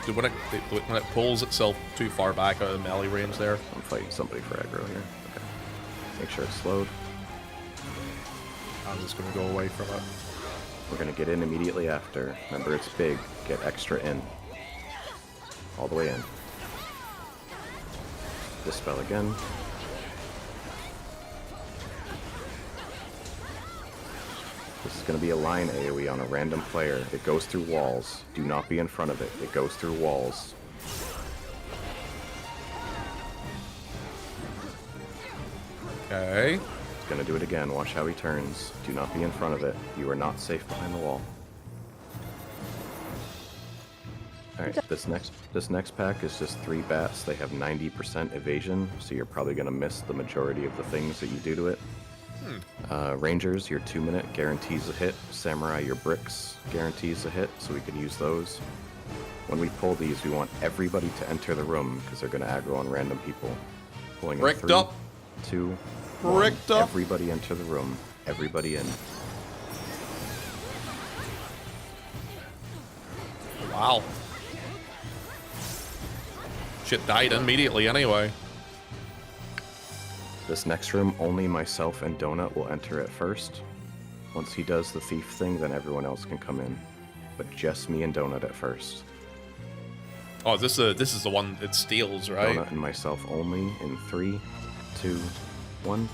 Dude, when it pulls itself too far back out of melee range there. I'm fighting somebody for aggro here. Okay. Make sure it's slowed. I'm just gonna go away from it. We're gonna get in immediately after. Remember, it's big. Get extra in. All the way in. Dispel again. This is going to be a line AoE on a random player. It goes through walls. Do not be in front of it. It goes through walls. Okay. It's going to do it again. Watch how he turns. Do not be in front of it. You are not safe behind the wall. Alright, this next pack is just 3 bats. They have 90% evasion, so you're probably going to miss the majority of the things that you do to it. Rangers, your 2-minute guarantees a hit. Samurai, your bricks guarantees a hit, so we can use those. When we pull these, we want everybody to enter the room, because they're going to aggro on random people. Pulling in Bricked 3, up. 2, 1. Bricked up. Everybody enter the room. Everybody in. Wow. Shit died immediately anyway. This next room, only myself and Donut will enter it first. Once he does the thief thing, then everyone else can come in. But just me and Donut at first. Oh, this is the one it steals, right? Donut and myself only in 3, 2, 1.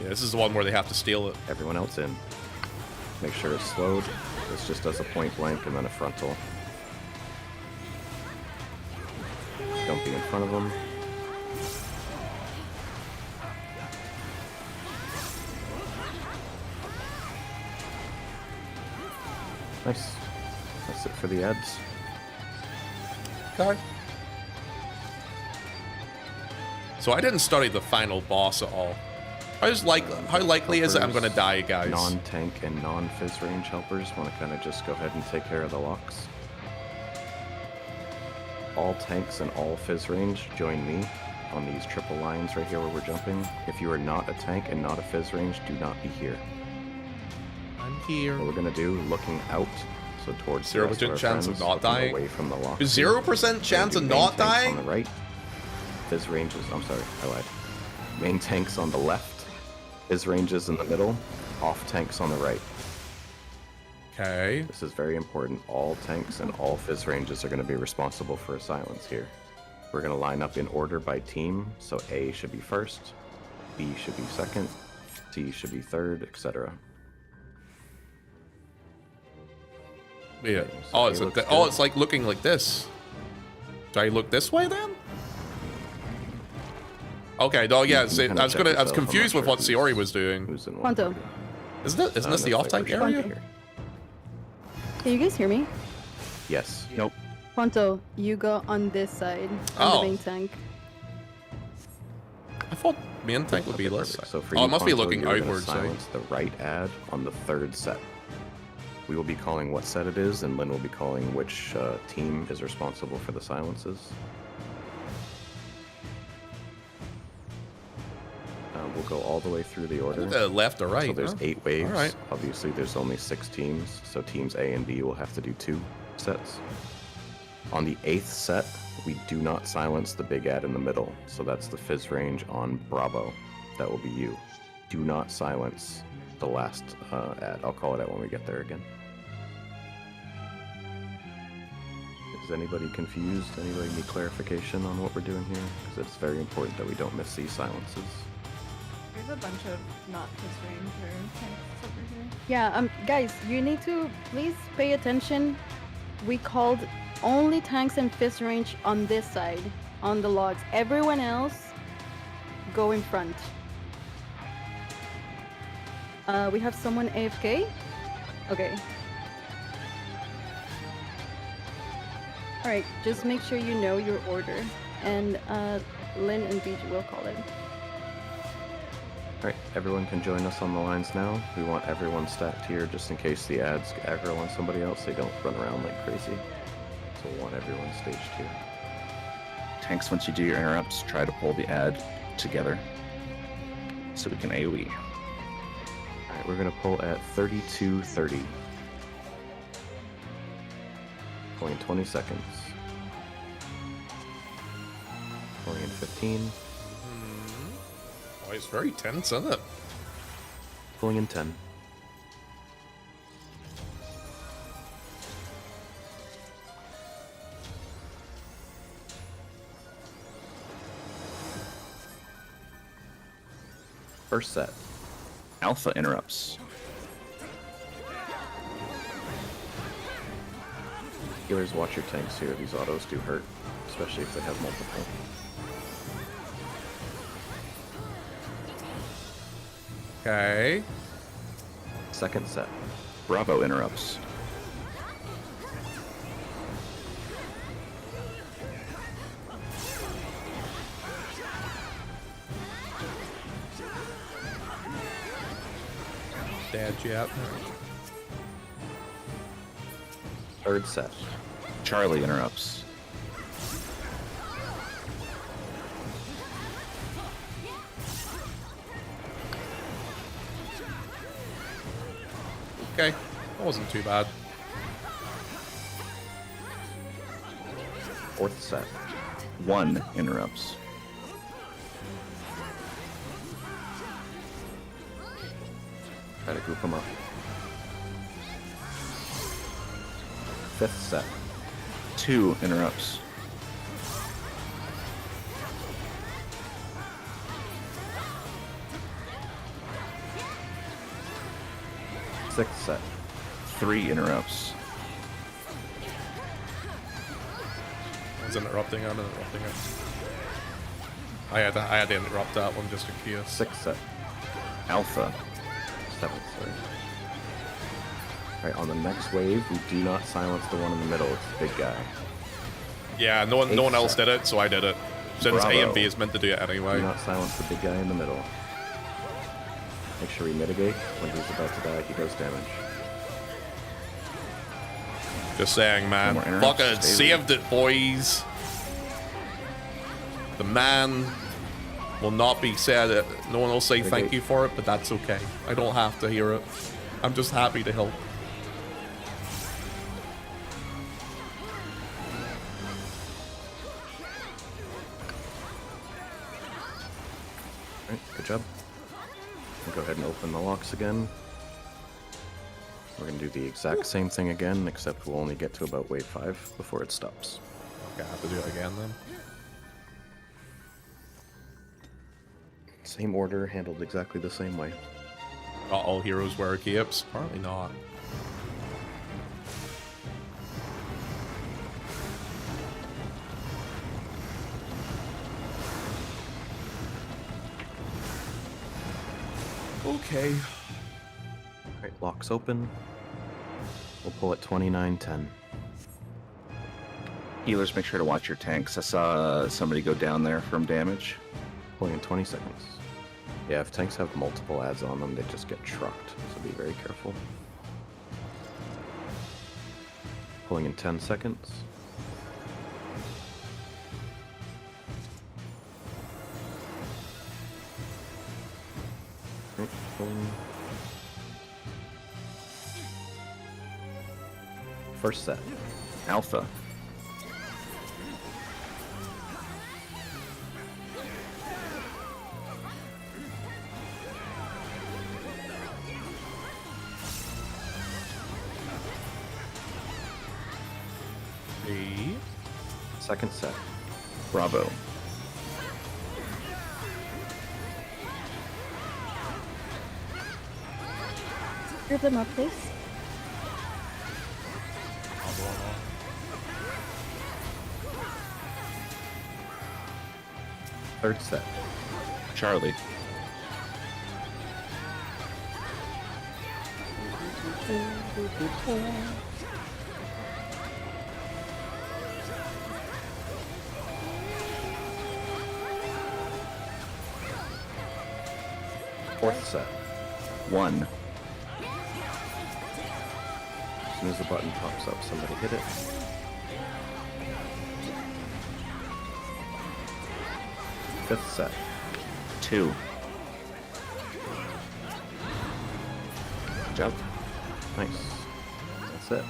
Yeah, this is the one where they have to steal it. Everyone else in. Make sure it's slowed. This just does a point blank and then a frontal. Don't be in front of them. Nice. That's it for the ads. Okay. So I didn't study the final boss at all. How likely is it I'm gonna die, guys? Non-tank and non-fizz range helpers want to kind of just go ahead and take care of the locks. All tanks and all fizz range, join me on these triple lines right here where we're jumping. If you are not a tank and not a fizz range, do not be here. I'm here. What we're gonna do, looking out, so towards 0% chance of not dying. away from the lock. 0% chance of not dying? On the right. Fizz ranges. I'm sorry, I lied. Main tanks on the left. Fizz ranges in the middle. Off tanks on the right. Okay. This is very important. All tanks and all fizz ranges are going to be responsible for a silence here. We're going to line up in order by team. So A should be first, B should be second, C should be third, etc. Yeah. Okay, so Oh, A it's looks like, good. it's like looking like this. Do I look this way then? Okay. No. Yeah. You can See, kinda I was check yourself. I'm confused not with sure what Siori was doing. Who's in Ponto. what? Isn't this the off tank Viper area? should be Can you guys hear me? Yes. Nope. Ponto, you go on this side, on Oh. the main tank. I thought main tank would be Okay, less. perfect. So for Oh, you, it must be Ponto, looking you're gonna outwards. Eh? silence the right ad on the third set. We will be calling what set it is, and Lynn will be calling which team is responsible for the silences. We'll go all the way through the order. Left or right? So there's 8 waves. All right. Obviously, there's only 6 teams, so teams A and B will have to do 2 sets. On the 8th set, we do not silence the big ad in the middle, so that's the fizz range on Bravo. That will be you. Do not silence the last ad. I'll call it out when we get there again. Is anybody confused? Anybody need clarification on what we're doing here? Because it's very important that we don't miss these silences. There's a bunch of not his range or tanks over here. Yeah, guys, you need to please pay attention. We called only tanks and fist range on this side, on the logs. Everyone else, go in front. We have someone AFK? Okay. Alright, just make sure you know your order. And Lynn and BG will call it. Alright, everyone can join us on the lines now. We want everyone stacked here just in case the ads aggro on somebody else. They don't run around like crazy. So we want everyone staged here. Tanks, once you do your interrupts, try to pull the ad together so we can AoE. Alright, we're going to pull at 32:30. Pulling in 20 seconds. Pulling in 15. Oh, it's very tense, isn't it? Pulling in 10. First set. Alpha interrupts. Healers, watch your tanks here. These autos do hurt, especially if they have multiple. Okay. Second set. Bravo interrupts. Dead yet. Third set. Charlie interrupts. Okay, that wasn't too bad. Fourth set. 1 interrupts. Try to group them up. Fifth set. 2 interrupts. Sixth set. 3 interrupts. I was interrupting, I'm interrupting it. I had to interrupt that one just in case. Sixth set. Alpha. Seventh, sorry. Alright, on the next wave, we do not silence the one in the middle. It's the big guy. Yeah, no one else did it, so I did it. Since Bravo. A and B is meant to do it anyway. Do not silence the big guy in the middle. Make sure we mitigate. When he's about to die, he does damage. Just saying, man. No more interrupts, Fucking stay saved it, boys. The man will not be said. No one will say thank you for it, but that's okay. I don't have to hear it. I'm just happy to help. Alright, good job. We'll go ahead and open the locks again. We're going to do the exact same thing again, except we'll only get to about wave 5 before it stops. Okay, I have to do it again then. Same order, handled exactly the same way. Not all heroes wear capes. Apparently not. Okay. Alright, locks open. We'll pull at 29:10. Healers, make sure to watch your tanks. I saw somebody go down there from damage. Pulling in 20 seconds. Yeah, if tanks have multiple ads on them, they just get trucked, so be very careful. Pulling in 10 seconds. Right, boom. First set. Alpha. B. Second set. Bravo. Group them up, please. Third set. Charlie. Fourth set. 1. As soon as the button pops up, somebody hit it. Fifth set. 2. Jump. Nice. That's it.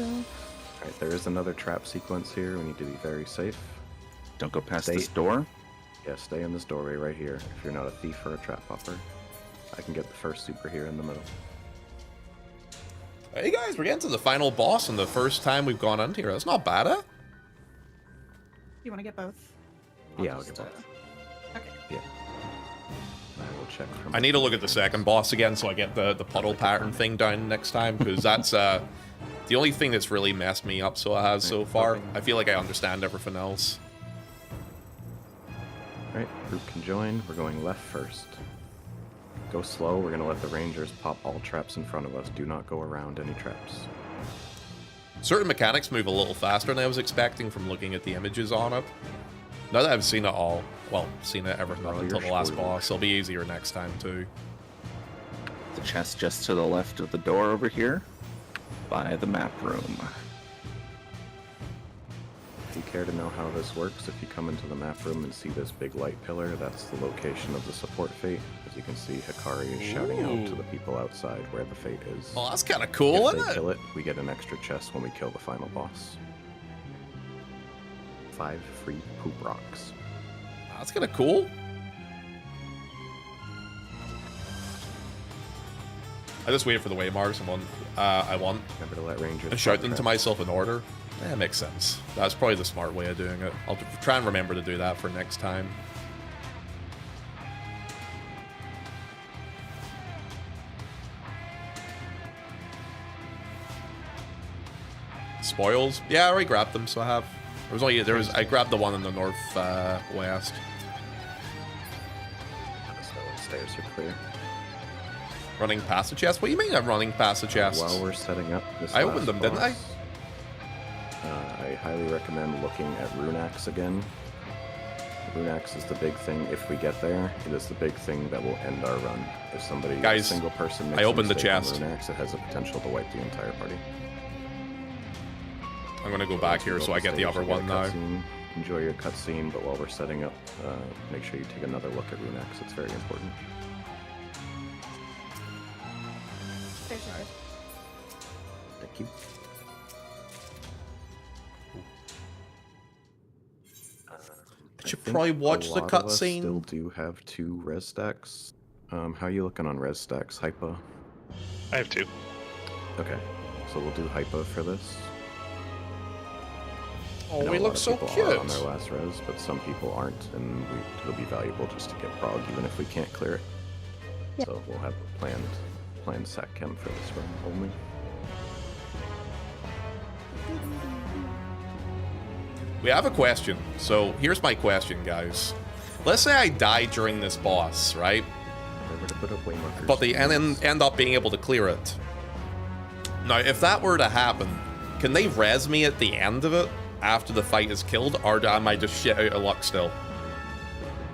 Alright, there is another trap sequence here. We need to be very safe. Don't go past Stay- this door. Yeah, stay in this doorway right here. If you're not a thief or a trap hopper, I can get the first super here in the middle. Hey guys, we're getting to the final boss and the first time we've gone into here. That's not bad, eh? You want to get both? Yeah, I'll just, get both. Okay. Yeah. I will check from... I need to look at the second boss again so I get the puddle pattern thing down next time, because that's the only thing that's really messed me up so far. I feel like I understand everything else. Alright, group can join. We're going left first. Go slow. We're going to let the rangers pop all traps in front of us. Do not go around any traps. Certain mechanics move a little faster than I was expecting from looking at the images on it. Now that I've seen it all, well, seen it everything up Oh, until you're the last screwed. boss, it'll be easier next time too. The chest just to the left of the door over here. By the map room. If you care to know how this works, if you come into the map room and see this big light pillar, that's the location of the support fate. As you can see, Hikari is shouting out to the people outside where the fate is. Well, that's kind of cool, If isn't they it? kill it, we get an extra chest when we kill the final boss. 5 free poop rocks. That's kind of cool. I just waited for the waymarks and I want Remember to let rangers and shout pop them to traps. myself in order. That makes sense. That's probably the smart way of doing it. I'll try and remember to do that for next time. Spoils? Yeah, I already grabbed them, so I have. I grabbed the one in the north west. So stairs are clear. Running past the chest? What do you mean I'm running past the chest? While we're setting up this I opened last them, didn't I? boss, I highly recommend looking at Rune Axe again. Rune Axe is the big thing. If we get there, it is the big thing that will end our run. If somebody, Guys, a single person makes I opened the a mistake on chest. Rune Axe, it has the potential to wipe the entire party. I'm gonna go back here so I get the other one now. Enjoy your cutscene, but while we're setting up, make sure you take another look at Rune Axe. It's very important. There's yours. Thank you. I should think probably a watch the lot of us cutscene. Still do have 2 res stacks. How are you looking on res stacks, Hypa? I have 2. Okay, so we'll do Hypa for this. I Oh, know we a look lot of so people cute. are on their last res, but some people aren't, and it'll be valuable just to get prog, even if we can't clear it. Yep. So we'll have a planned sack chem for this run only. We have a question. So here's my question, guys. Let's say I die during this boss, right? Remember to put up waymarkers. But they end up being able to clear it. Now, if that were to happen, can they res me at the end of it after the fight is killed, or am I just shit out of luck still?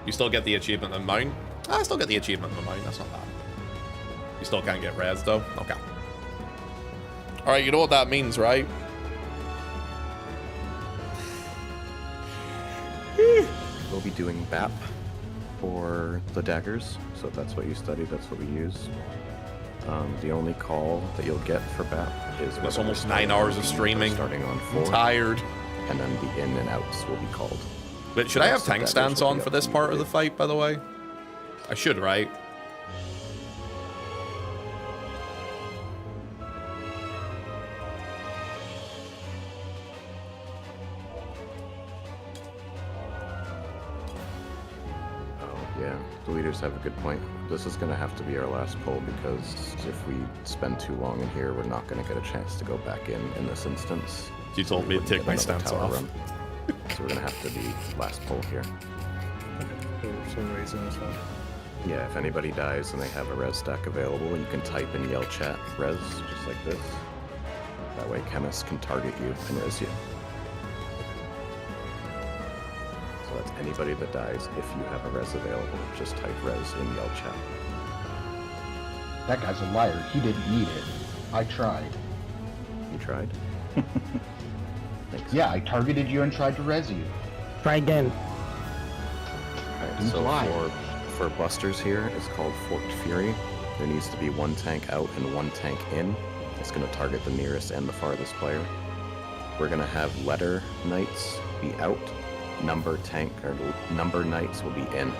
You still get the achievement in mine? I still get the achievement in mine. That's not bad. You still can't get res though. Okay. All right, you know what that means, right? We'll be doing BAP. for the daggers, so if that's what you study, that's what we use. The only call that you'll get for BAP is That's whether almost we're 9 hours of starting streaming. Starting on I'm 4, tired. and then the in and outs will be called. But should I have So tank daggers stands will on be for up this to you part to of the do. fight, by the way? I should, right? Yeah, the leaders have a good point. This is going to have to be our last poll because if we spend too long in here, we're not going to get a chance to go back in this instance. You told me to take my stance off. So we're going to have to be last poll here. For some reason as well. Yeah, if anybody dies and they have a res stack available, you can type in yell chat res, just like this. That way chemists can target you and res you. So that's anybody that dies. If you have a res available, just type res in yell chat. That guy's a liar. He didn't need it. I tried. You tried? Thanks. Yeah, I targeted you and tried to res you. Try again. Alright, He's so lying. for busters here, it's called Forked Fury. There needs to be one tank out and one tank in. It's going to target the nearest and the farthest player. We're going to have letter knights be out. Number knights will be in.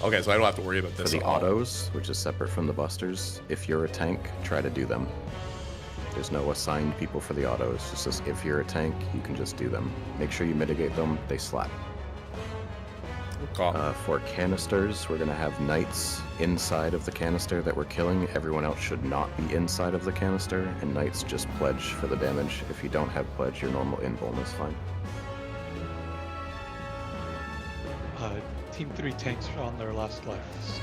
Okay, so I don't have to worry about this For the at all. autos, which is separate from the busters, if you're a tank, try to do them. There's no assigned people for the autos. It's just if you're a tank, you can just do them. Make sure you mitigate them. They slap. For canisters, we're going to have knights inside of the canister that we're killing. Everyone else should not be inside of the canister, and knights just pledge for the damage. If you don't have pledge, your normal invuln is fine. Team 3 tanks are on their last lives.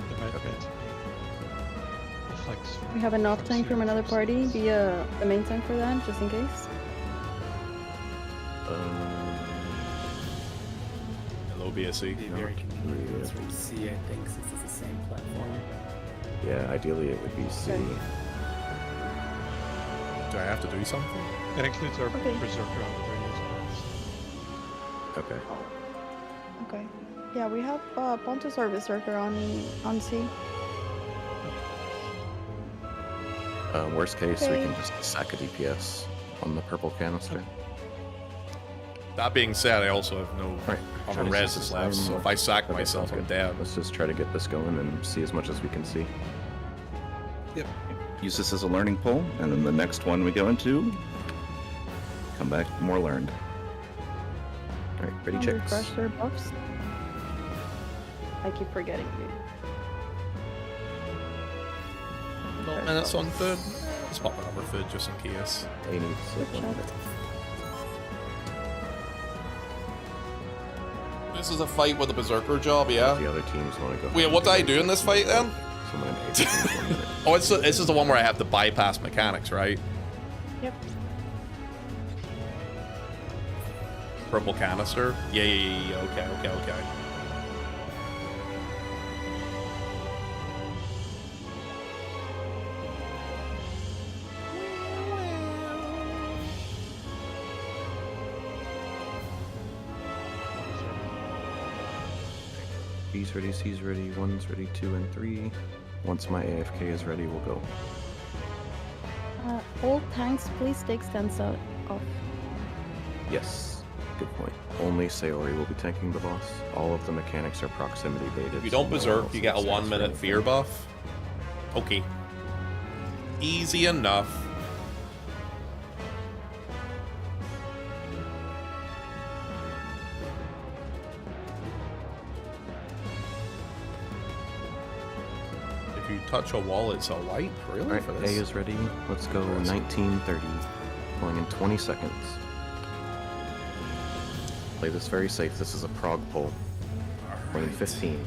They might get flex. We have enough tank from another party. Be the main tank for that, just in case. Hello, BSC. Be very convenient from C, I think, since it's the same platform. Yeah, ideally it would be C. Okay. Do I have to do something? That includes our Okay. berserker on the radius points. Okay. Okay. Yeah, we have Pontus or Berserker on C. Worst case, we Okay. can just sack a DPS on the purple canister. That being said, I also have no other reses left, so if I sack Okay, myself, sounds I'm good. dead. Let's just try to get this going and see as much as we can see. Yep. Use this as a learning poll, and then the next one we go into, come back more learned. All right, ready, chicks? Refresh their buffs. I keep forgetting you. No minutes on food. Let's pop another food just in case. They need Good job. This is a fight with a berserker job, yeah? The other teams want to go. Wait, what do I do in this fight then? Someone in 8 seconds, 1 minute. Oh, this is the one where I have to bypass mechanics, right? Yep. Purple canister? Yeah. Okay. B's ready, C's ready, 1's ready, 2 and 3. Once my AFK is ready, we'll go. All tanks, please take stance out off. Yes, good point. Only Sayori will be tanking the boss. All of the mechanics are proximity baited. If you don't so no one berserk, else you get a needs to 1 minute answer fear anything. buff. Okay. Easy enough. If you touch a wall, it's a light? Really? Alright, For A this? is ready. Let's go Impressive. 1930. Pulling in 20 seconds. Play this very safe. This is a prog pull. Pulling in 15.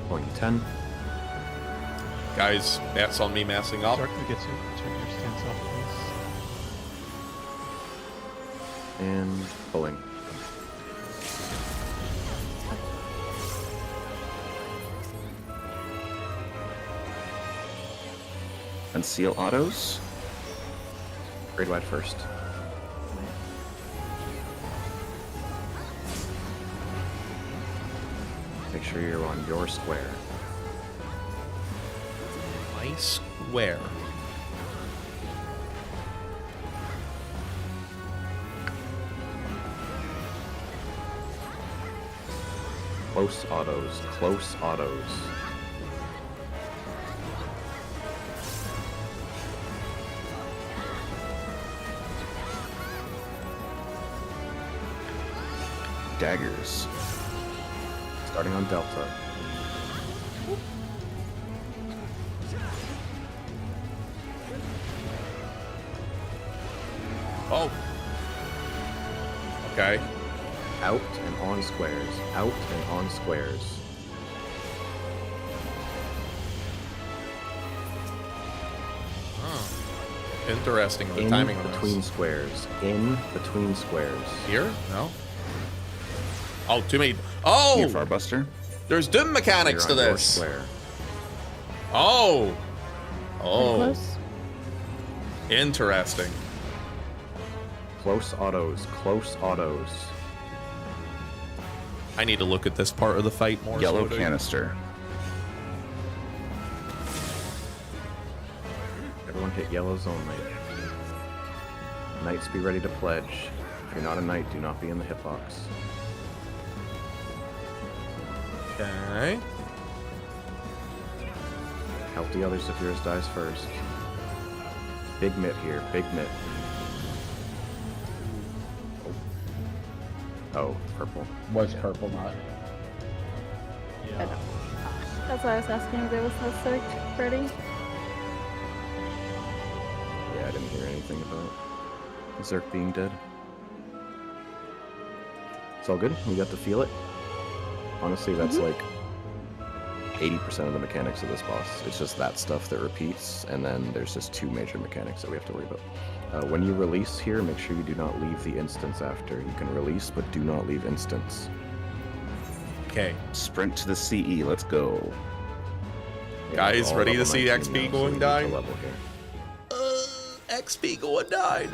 Pulling in 10. Guys, that's on me messing up. Darkly gets you. Turn your stance off, please. And pulling. Unseal autos. Grade wide first. sure you're on your square. My square. Close autos, close autos. Daggers. Starting on Delta. Oh. Okay. Out and on squares. Out and on squares. Interesting, the In timing on between this. squares. In between squares. Here? No? Oh, too many. Oh! Here, Farbuster. There's doom mechanics to You're on your this. square. Oh! Oh. Close. Interesting. Close autos, close autos. I need to look at this part of the fight more. Yellow so canister. Everyone hit yellows only. Knights be ready to pledge. If you're not a knight, do not be in the hitbox. Okay. Help the others if yours dies first. Big mitt here, big mitt. Oh, purple. Was purple not? That's why I was asking if there was no search ready. Yeah, I didn't hear anything about Zerk being dead. It's all good. We got to feel it. Honestly, that's like 80% of the mechanics of this boss. It's just that stuff that repeats, and then there's just two major mechanics that we have to worry about. When you release here, make sure you do not leave the instance after. You can release, but do not leave instance. Okay. Sprint to the CE. Let's go. Yeah, Guys, all ready to level see 19 XP now, so going we need to down? level here. XP going died.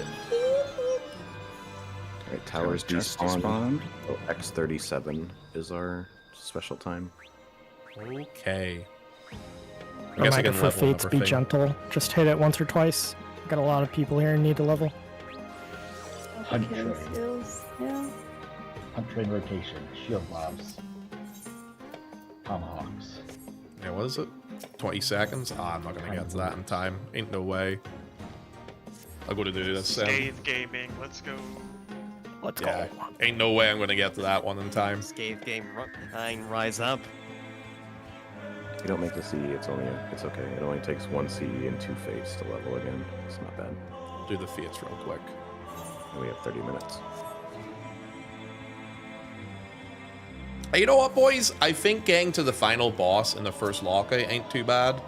Alright, towers Just despawned. Oh, X37 is our special time. Okay. Reminder for level fates, another be thing. gentle. Just hit it once or twice. Got a lot of people here who need to level. Hunt Killing train. skills. Yeah. Hunt train rotation. Shield blobs. Tomahawks. Yeah, what is it? 20 seconds? Ah, I'm not gonna get to that in time. Ain't no way. I'll go to do this. Scathe Gaming, let's go. Let's Yeah, go. ain't no way I'm gonna get to that one in time. Scathe game, rise up. If you don't make the CE, it's okay. It only takes one CE and 2 fates to level again. It's not bad. Do the fates real quick. And we have 30 minutes. Hey, you know what, boys? I think getting to the final boss in the first lockout ain't too bad.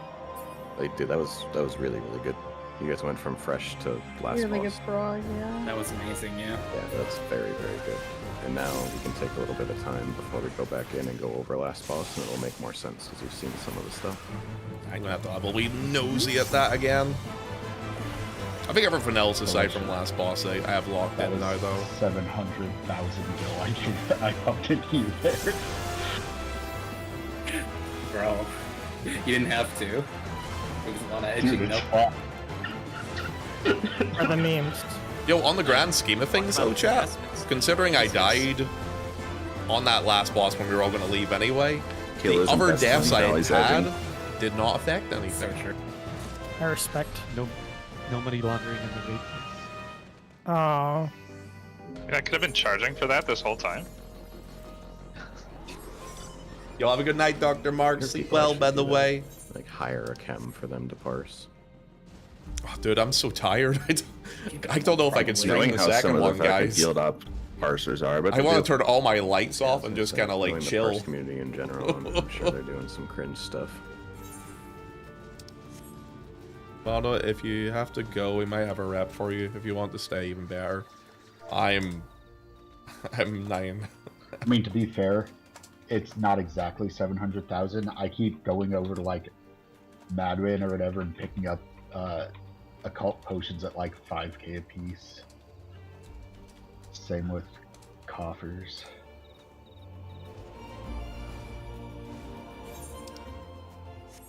Dude, that was really, really good. You guys went from fresh to last Really boss. good frog, yeah. That was amazing, yeah. Yeah, that's very, very good. And now we can take a little bit of time before we go back in and go over last boss, and it'll make more sense because you've seen some of the stuff. I'm gonna have to have a wee nosy at that again. I think everything else aside from last boss I have locked That in was now, though. 700,000 gil. I bumped into you there. Bro, you didn't have to. It was a lot of edging. Dude, Nope. For the memes. Yo, on the grand scheme of things, though, chat, considering I died on that last boss when we were all gonna leave anyway, Kill the isn't other best deaths friend, I Valley's had edging. did not affect anything. So true. I respect. No money laundering in the vape. Oh, I could have been charging for that this whole time. Y'all have a good night, Dr. Mark. Your Sleep people well, actually by the do that. way. Like, hire a chem for them to parse. Oh, dude, I'm so tired. I don't know if I can stream Knowing the how some second of one, the fucking guys. healed up parsers are, but I want to turn all my lights off and just kind of like Knowing the chill. parse community in general, I'm sure they're doing some cringe stuff. Well, if you have to go, we might have a rep for you. If you want to stay, even better. I'm 9. I mean, to be fair, it's not exactly 700,000. I keep going over to like Madwin or whatever and picking up occult potions at like 5k a piece. Same with coffers.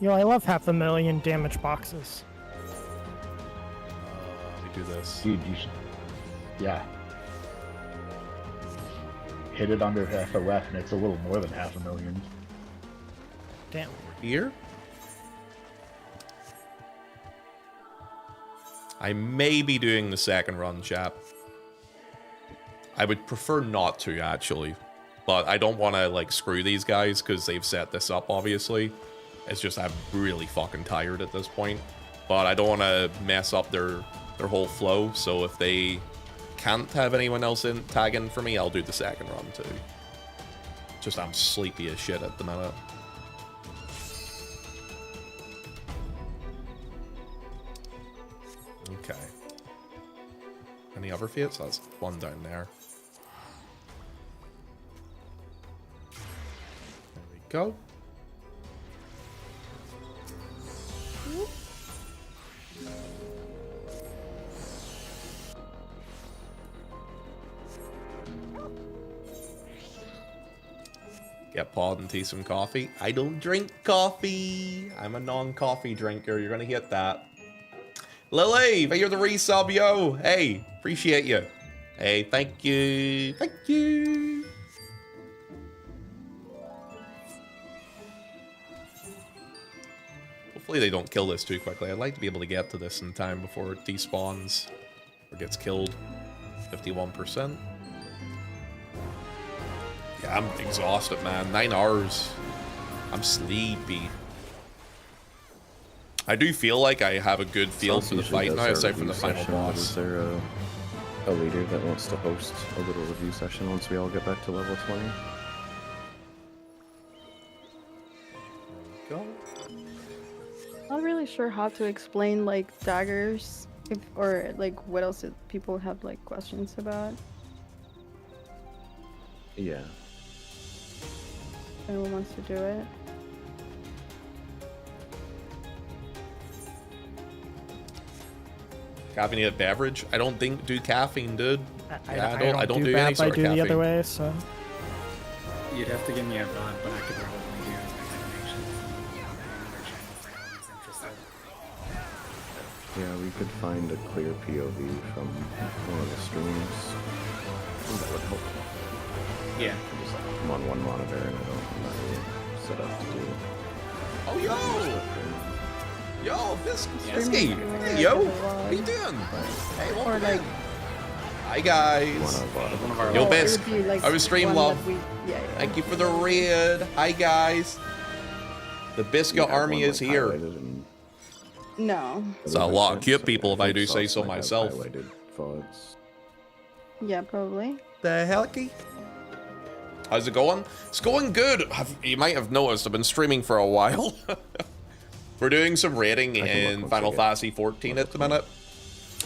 Yo, I love 500,000 damage boxes. Let me do this. Dude, you should. Yeah. Hit it under FOF and it's a little more than 500,000. Damn. Here? I may be doing the second run, chap. I would prefer not to, actually. But I don't want to, like, screw these guys because they've set this up, obviously. It's just I'm really fucking tired at this point. But I don't want to mess up their whole flow, so if they can't have anyone else in tag in for me, I'll do the second run, too. Just I'm sleepy as shit at the minute. Okay. Any other fates? That's one down there. There we go. Get Pod and tea some coffee. I don't drink coffee. I'm a non-coffee drinker. You're gonna get that. Lily, you're the resub, yo. Hey, appreciate you. Hey, thank you. Thank you. Hopefully they don't kill this too quickly. I'd like to be able to get to this in time before it despawns or gets killed. 51%. Yeah, I'm exhausted, man. 9 hours. I'm sleepy. I do feel like I have a good feel for the fight now, aside from the final boss. Is there a leader that wants to host a little review session once we all get back to level 20? Go. Not really sure how to explain like daggers, or like what else people have like questions about. Yeah. If anyone wants to do it. Caffeinated beverage? I don't do caffeine, dude. I don't do bad, any sort of I do caffeine. the other way, so. You'd have to give me a run, but I could probably do explanations and other channel for anyone's interested. Yeah, we could find a clear POV from one of the streams. I think that would help. Yeah. Just, I'm on one monitor and I'm not really set up to do. Oh, yo! Yo, Streaming. Bisky! Hey, yo! What are you doing? Hey, Or welcome like, in. Hi, guys. One of our Yo, it Bisk. would be, like, I was stream one love. that we- yeah. Thank you for the raid. Hi, guys. The Biscuit army is here. No. It's a lot of cute people, if I do say so myself. Yeah, probably. The hecky? How's it going? It's going good. You might have noticed I've been streaming for a while. We're doing some raiding in Final Fantasy XIV at the minute.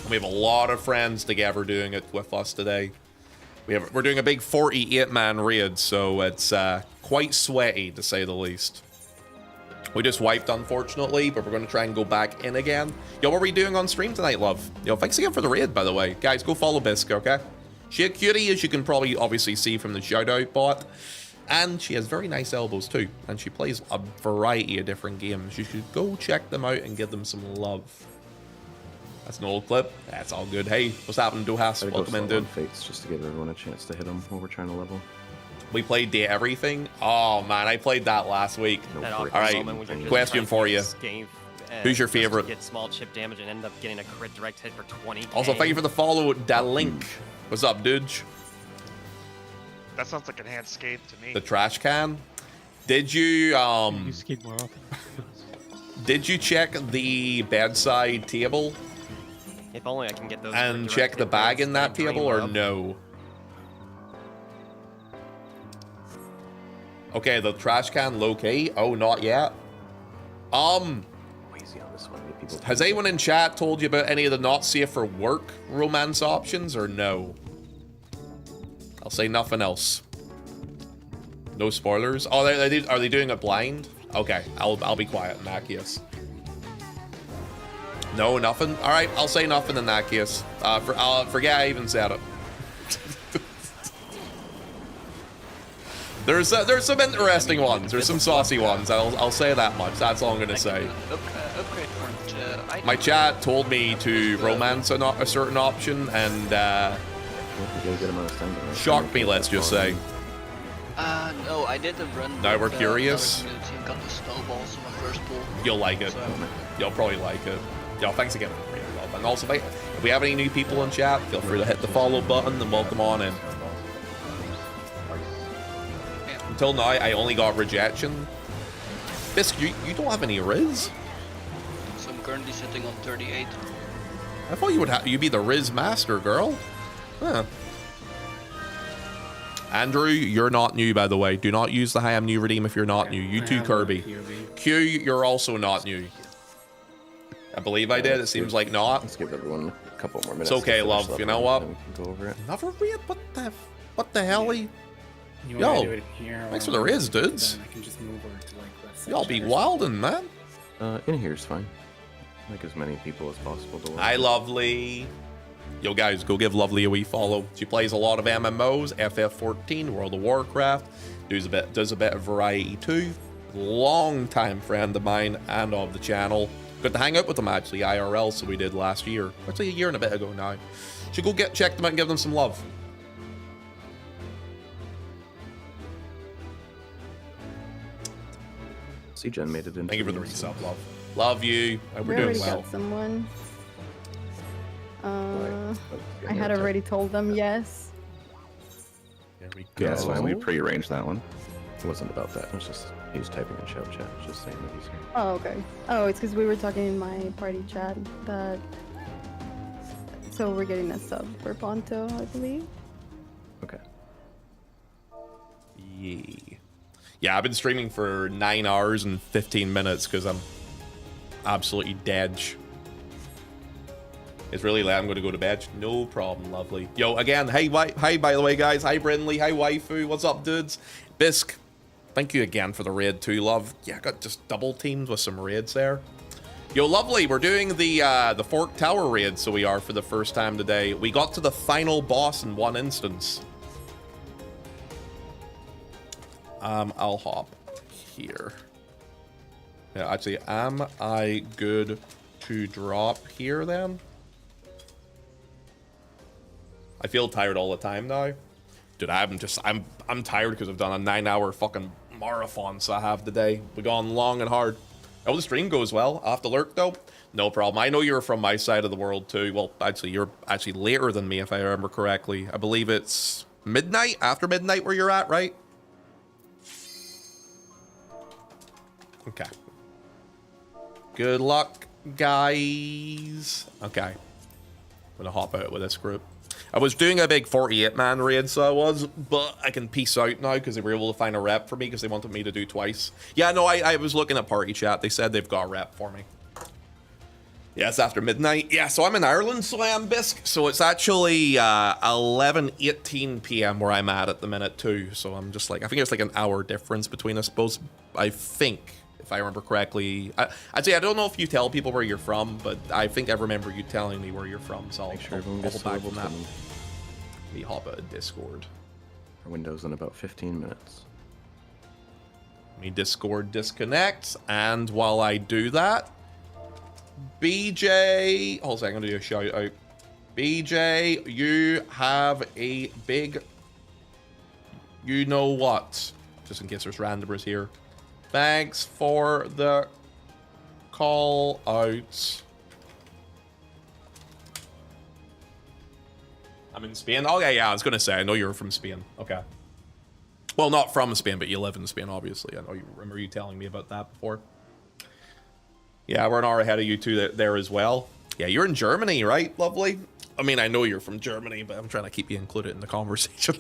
We have a lot of friends together doing it with us today. We're doing a big 48-man raid, so it's quite sweaty, to say the least. We just wiped, unfortunately, but we're going to try and go back in again. Yo, what are we doing on stream tonight, love? Yo, thanks again for the raid, by the way. Guys, go follow Bisc, okay? She a cutie, as you can probably obviously see from the shout-out bot. And she has very nice elbows, too. And she plays a variety of different games. You should go check them out and give them some love. That's an old clip. That's all good. Hey, what's happening, Duhas? Welcome in, dude. Fates just to give everyone a chance to hit them while we're trying to level. We played Day Everything. Oh, man, I played that last week. All right, question for you. Who's your favorite? Get small chip damage and end up getting a crit direct hit for 20. Also, thank you for the follow, Da Link. What's up, dude? That sounds like enhanced skate to me. The trash can. Did you You skate more often. did you check the bedside table If only I can get those. and check the bag in that table, or no? Okay, the trash can locate. Oh, not yet. Easy on this one. People Has anyone in chat told you about any of the not safe for work romance options, or no? I'll say nothing else. No spoilers. Oh, are they doing it blind? Okay, I'll be quiet in that case. No, nothing. All right, I'll say nothing in that case. I'll forget I even said it. There's some interesting ones. There's some saucy ones. I'll say that much. That's all I'm gonna say. Upgrade for My chat told me to romance a certain option and shocked me. Let's just say. No, I did a run. Now we're with, curious. another community and got the snowballs on my first pull. You'll like it. You'll probably like it. Yo, thanks again for the love. And also, if we have any new people in chat, feel free to hit the follow button and welcome on in. Until now, I only got rejection. Fisk, you don't have any Riz? So I'm currently sitting on 38. I thought you'd be the Riz master, girl. Huh. Andrew, you're not new, by the way. Do not use the "Hi, I'm new" redeem if you're not new. You too, Kirby. Q, you're also not new. I believe I did. It seems like not. Let's give everyone a couple more minutes. It's okay, love. You know what? Go over it. Another raid? What the hell? Yo, do it here, thanks for the Riz, dudes. I can just move over to like Y'all be wildin', man. In here is fine. Like as many people as possible to work. Hi, Lovely. Yo, guys, go give Lovely a wee follow. She plays a lot of MMOs, FF14, World of Warcraft. Does a bit of variety too. Long time friend of mine and of the channel. Good to hang out with them actually, IRL. So we did last year, actually a year and a bit ago now. Should go check them out and give them some love. C-Gen made it in. Thank you for the resub, love. Love you. We already got someone. I had already told them yes. There we go. Yeah, that's fine. We prearranged that one. It wasn't about that. It was just he was typing in shout chat, just saying that he's here. Oh, okay. Oh, it's because we were talking in my party chat that. So we're getting a sub for Ponto, I believe. Okay. Yeah, I've been streaming for 9 hours and 15 minutes because I'm absolutely dead. It's really late. I'm going to go to bed. No problem, lovely. Yo, again, hi, by the way, guys. Hi, Brindley. Hi, waifu. What's up, dudes? Bisk, thank you again for the raid too, love. Yeah, I got just double teamed with some raids there. Yo, lovely. We're doing the Fork Tower raid, so we are for the first time today. We got to the final boss in one instance. I'll hop here. Yeah, actually, am I good to drop here then? I feel tired all the time now. Dude, I'm tired because I've done a 9-hour fucking marathon, so I have today. We've gone long and hard. Oh, the stream goes well. I have to lurk though. No problem. I know you're from my side of the world too. Well, actually, you're actually later than me if I remember correctly. I believe it's midnight, after midnight where you're at, right? Okay. Good luck, guys. Okay. I'm gonna hop out with this group. I was doing a big 48-man raid, so I was, but I can peace out now because they were able to find a rep for me because they wanted me to do twice. Yeah, no, I was looking at party chat. They said they've got a rep for me. Yeah, it's after midnight. Yeah, so I'm in Ireland, so I am, Bisk. So it's actually 11:18 p.m. where I'm at the minute, too. So I'm just like, I think it's like an hour difference between us both. I think, if I remember correctly. I'd say I don't know if you tell people where you're from, but I think I remember you telling me where you're from, so I'll hold back from that. We hop out of Discord. Our window's in about 15 minutes. Me Discord disconnects, and while I do that, BJ, hold on a second, I'm gonna do a shout out. BJ, you have a big, you know what? Just in case there's randomers here. Thanks for the call out. I'm in Spain. Oh yeah, I was gonna say, I know you're from Spain. Okay. Well, not from Spain, but you live in Spain, obviously. I know you remember you telling me about that before. Yeah, we're an hour ahead of you two there as well. Yeah, you're in Germany, right? Lovely. I mean, I know you're from Germany, but I'm trying to keep you included in the conversation.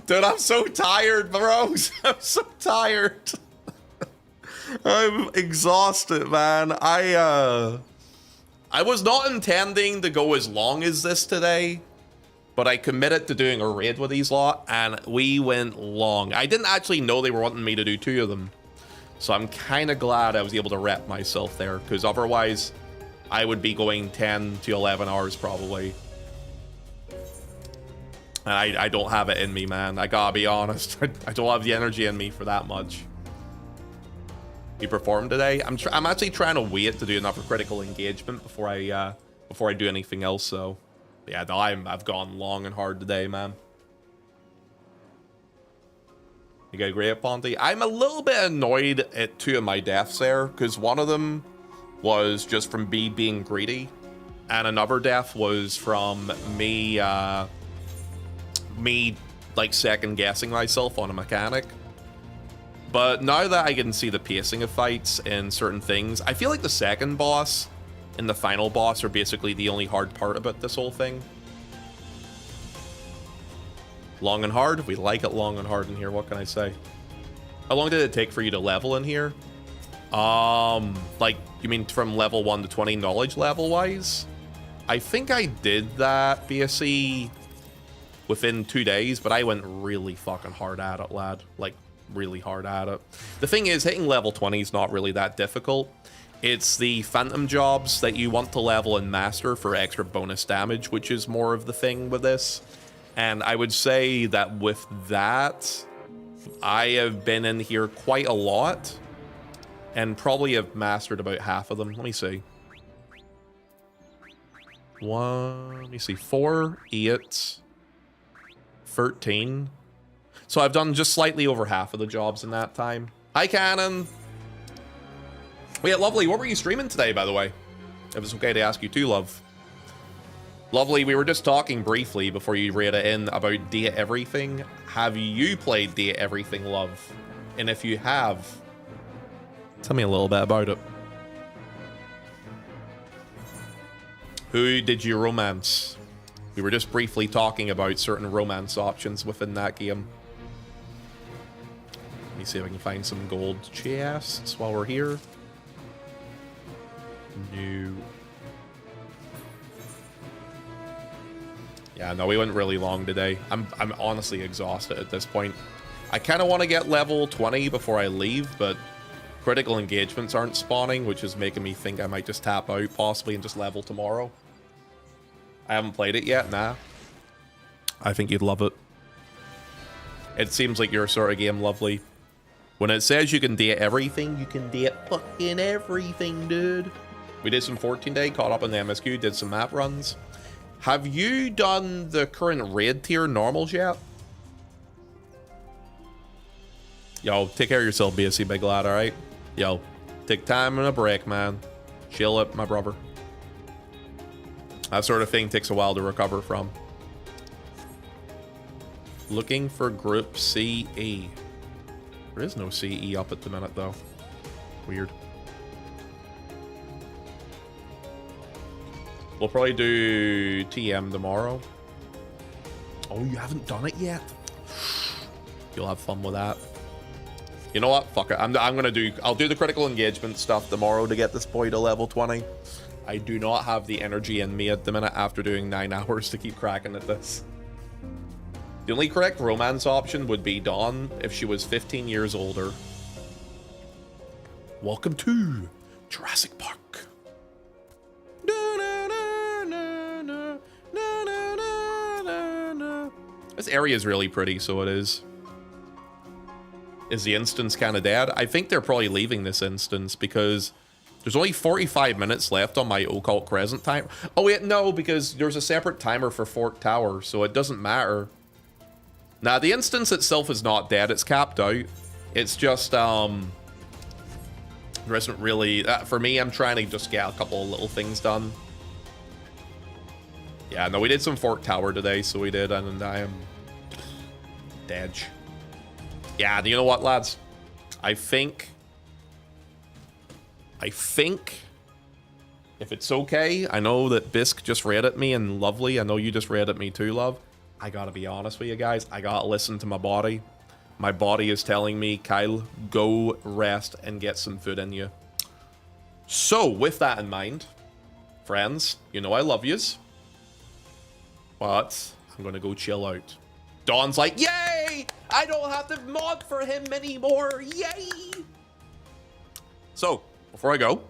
Dude, I'm so tired, bros. I'm so tired. I'm exhausted, man. I was not intending to go as long as this today, but I committed to doing a raid with these lot, and we went long. I didn't actually know they were wanting me to do 2 of them, so I'm kind of glad I was able to rep myself there, because otherwise I would be going 10 to 11 hours probably. And I don't have it in me, man. I gotta be honest. I don't have the energy in me for that much. You performed today? I'm actually trying to wait to do another critical engagement before I do anything else. So, yeah, no, I've gone long and hard today, man. You got great, Ponty. I'm a little bit annoyed at 2 of my deaths there, because one of them was just from me being greedy, and another death was from me like second guessing myself on a mechanic. But now that I can see the pacing of fights and certain things, I feel like the second boss and the final boss are basically the only hard part about this whole thing. Long and hard? We like it long and hard in here, what can I say? How long did it take for you to level in here? Like, you mean from level 1 to 20 knowledge level wise? I think I did that BSC within 2 days, but I went really fucking hard at it, lad. Like, really hard at it. The thing is, hitting level 20 is not really that difficult. It's the phantom jobs that you want to level and master for extra bonus damage, which is more of the thing with this. And I would say that with that, I have been in here quite a lot and probably have mastered about half of them. Let me see. 4, 8, 13. So I've done just slightly over half of the jobs in that time. Hi, Cannon. Wait, Lovely, what were you streaming today, by the way? If it's okay to ask you too, love. Lovely, we were just talking briefly before you read it in about Date Everything. Have you played Date Everything, love? And if you have, tell me a little bit about it. Who did you romance? We were just briefly talking about certain romance options within that game. Let me see if I can find some gold chests while we're here. No. Yeah, no, we went really long today. I'm honestly exhausted at this point. I kind of want to get level 20 before I leave, but critical engagements aren't spawning, which is making me think I might just tap out possibly and just level tomorrow. I haven't played it yet, nah. I think you'd love it. It seems like your sort of game, Lovely. When it says you can date everything, you can date fucking everything, dude. We did some 14-day, caught up on the MSQ, did some map runs. Have you done the current raid tier normals yet? Yo, take care of yourself, BSC Big Lad, alright? Yo, take time and a break, man. Chill it, my brother. That sort of thing takes a while to recover from. Looking for Group CE. There is no CE up at the minute, though. Weird. We'll probably do TM tomorrow. Oh, you haven't done it yet? You'll have fun with that. You know what? Fuck it. I'll do the critical engagement stuff tomorrow to get this boy to level 20. I do not have the energy in me at the minute after doing 9 hours to keep cracking at this. The only correct romance option would be Dawn if she was 15 years older. Welcome to Jurassic Park. This area is really pretty, so it is. Is the instance kind of dead? I think they're probably leaving this instance because there's only 45 minutes left on my Occult Crescent timer. Oh wait, no, because there's a separate timer for Fork Tower, so it doesn't matter. Nah, the instance itself is not dead. It's capped out. It's just, there isn't really... for me, I'm trying to just get a couple of little things done. Yeah, no, we did some Fork Tower today, so we did, and I am... dead. Yeah, you know what, lads? I think if it's okay, I know that Bisque just read at me, and Lovely, I know you just read at me too, love. I gotta be honest with you guys. I gotta listen to my body. My body is telling me, Kyle, go rest and get some food in you. So, with that in mind, friends, you know I love yous. But I'm gonna go chill out. Dawn's like, yay! I don't have to mod for him anymore. Yay! So, before I go,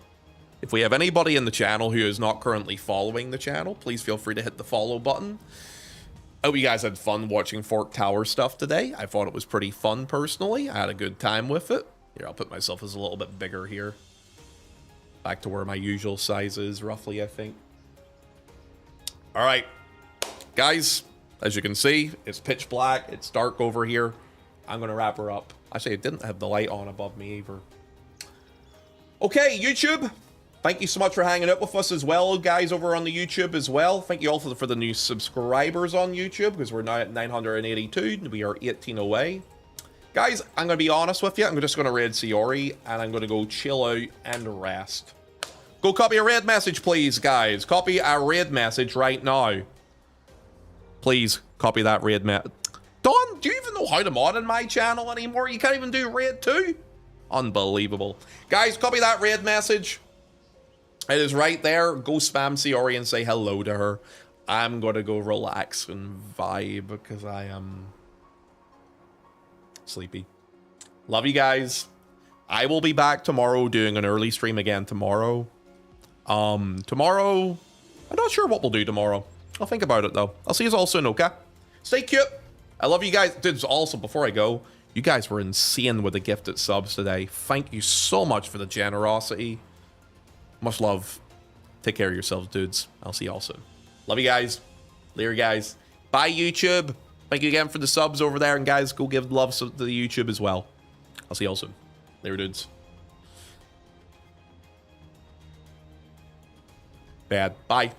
if we have anybody in the channel who is not currently following the channel, please feel free to hit the follow button. I hope you guys had fun watching Fork Tower stuff today. I thought it was pretty fun personally. I had a good time with it. Here, I'll put myself as a little bit bigger here. Back to where my usual size is, roughly, I think. All right, guys, as you can see, it's pitch black. It's dark over here. I'm going to wrap her up. Actually, it didn't have the light on above me either. Okay, YouTube. Thank you so much for hanging out with us as well, guys, over on the YouTube as well. Thank you all for the new subscribers on YouTube, because we're now at 982. We are 18 away. Guys, I'm going to be honest with you. I'm just going to raid Siori, and I'm going to go chill out and rest. Go copy a raid message, please, guys. Copy a raid message right now. Please, copy that raid message. Don, do you even know how to mod in my channel anymore? You can't even do raid 2? Unbelievable. Guys, copy that raid message. It is right there. Go spam Siori and say hello to her. I'm going to go relax and vibe because I am sleepy. Love you guys. I will be back tomorrow doing an early stream again tomorrow. Tomorrow, I'm not sure what we'll do tomorrow. I'll think about it though. I'll see you all soon, okay? Stay cute. I love you guys. Dude, also, before I go, you guys were insane with the gifted subs today. Thank you so much for the generosity. Much love. Take care of yourselves, dudes. I'll see you all soon. Love you guys. Later, guys. Bye, YouTube. Thank you again for the subs over there. And guys, go give love to the YouTube as well. I'll see you all soon. Later, dudes. Bad. Bye.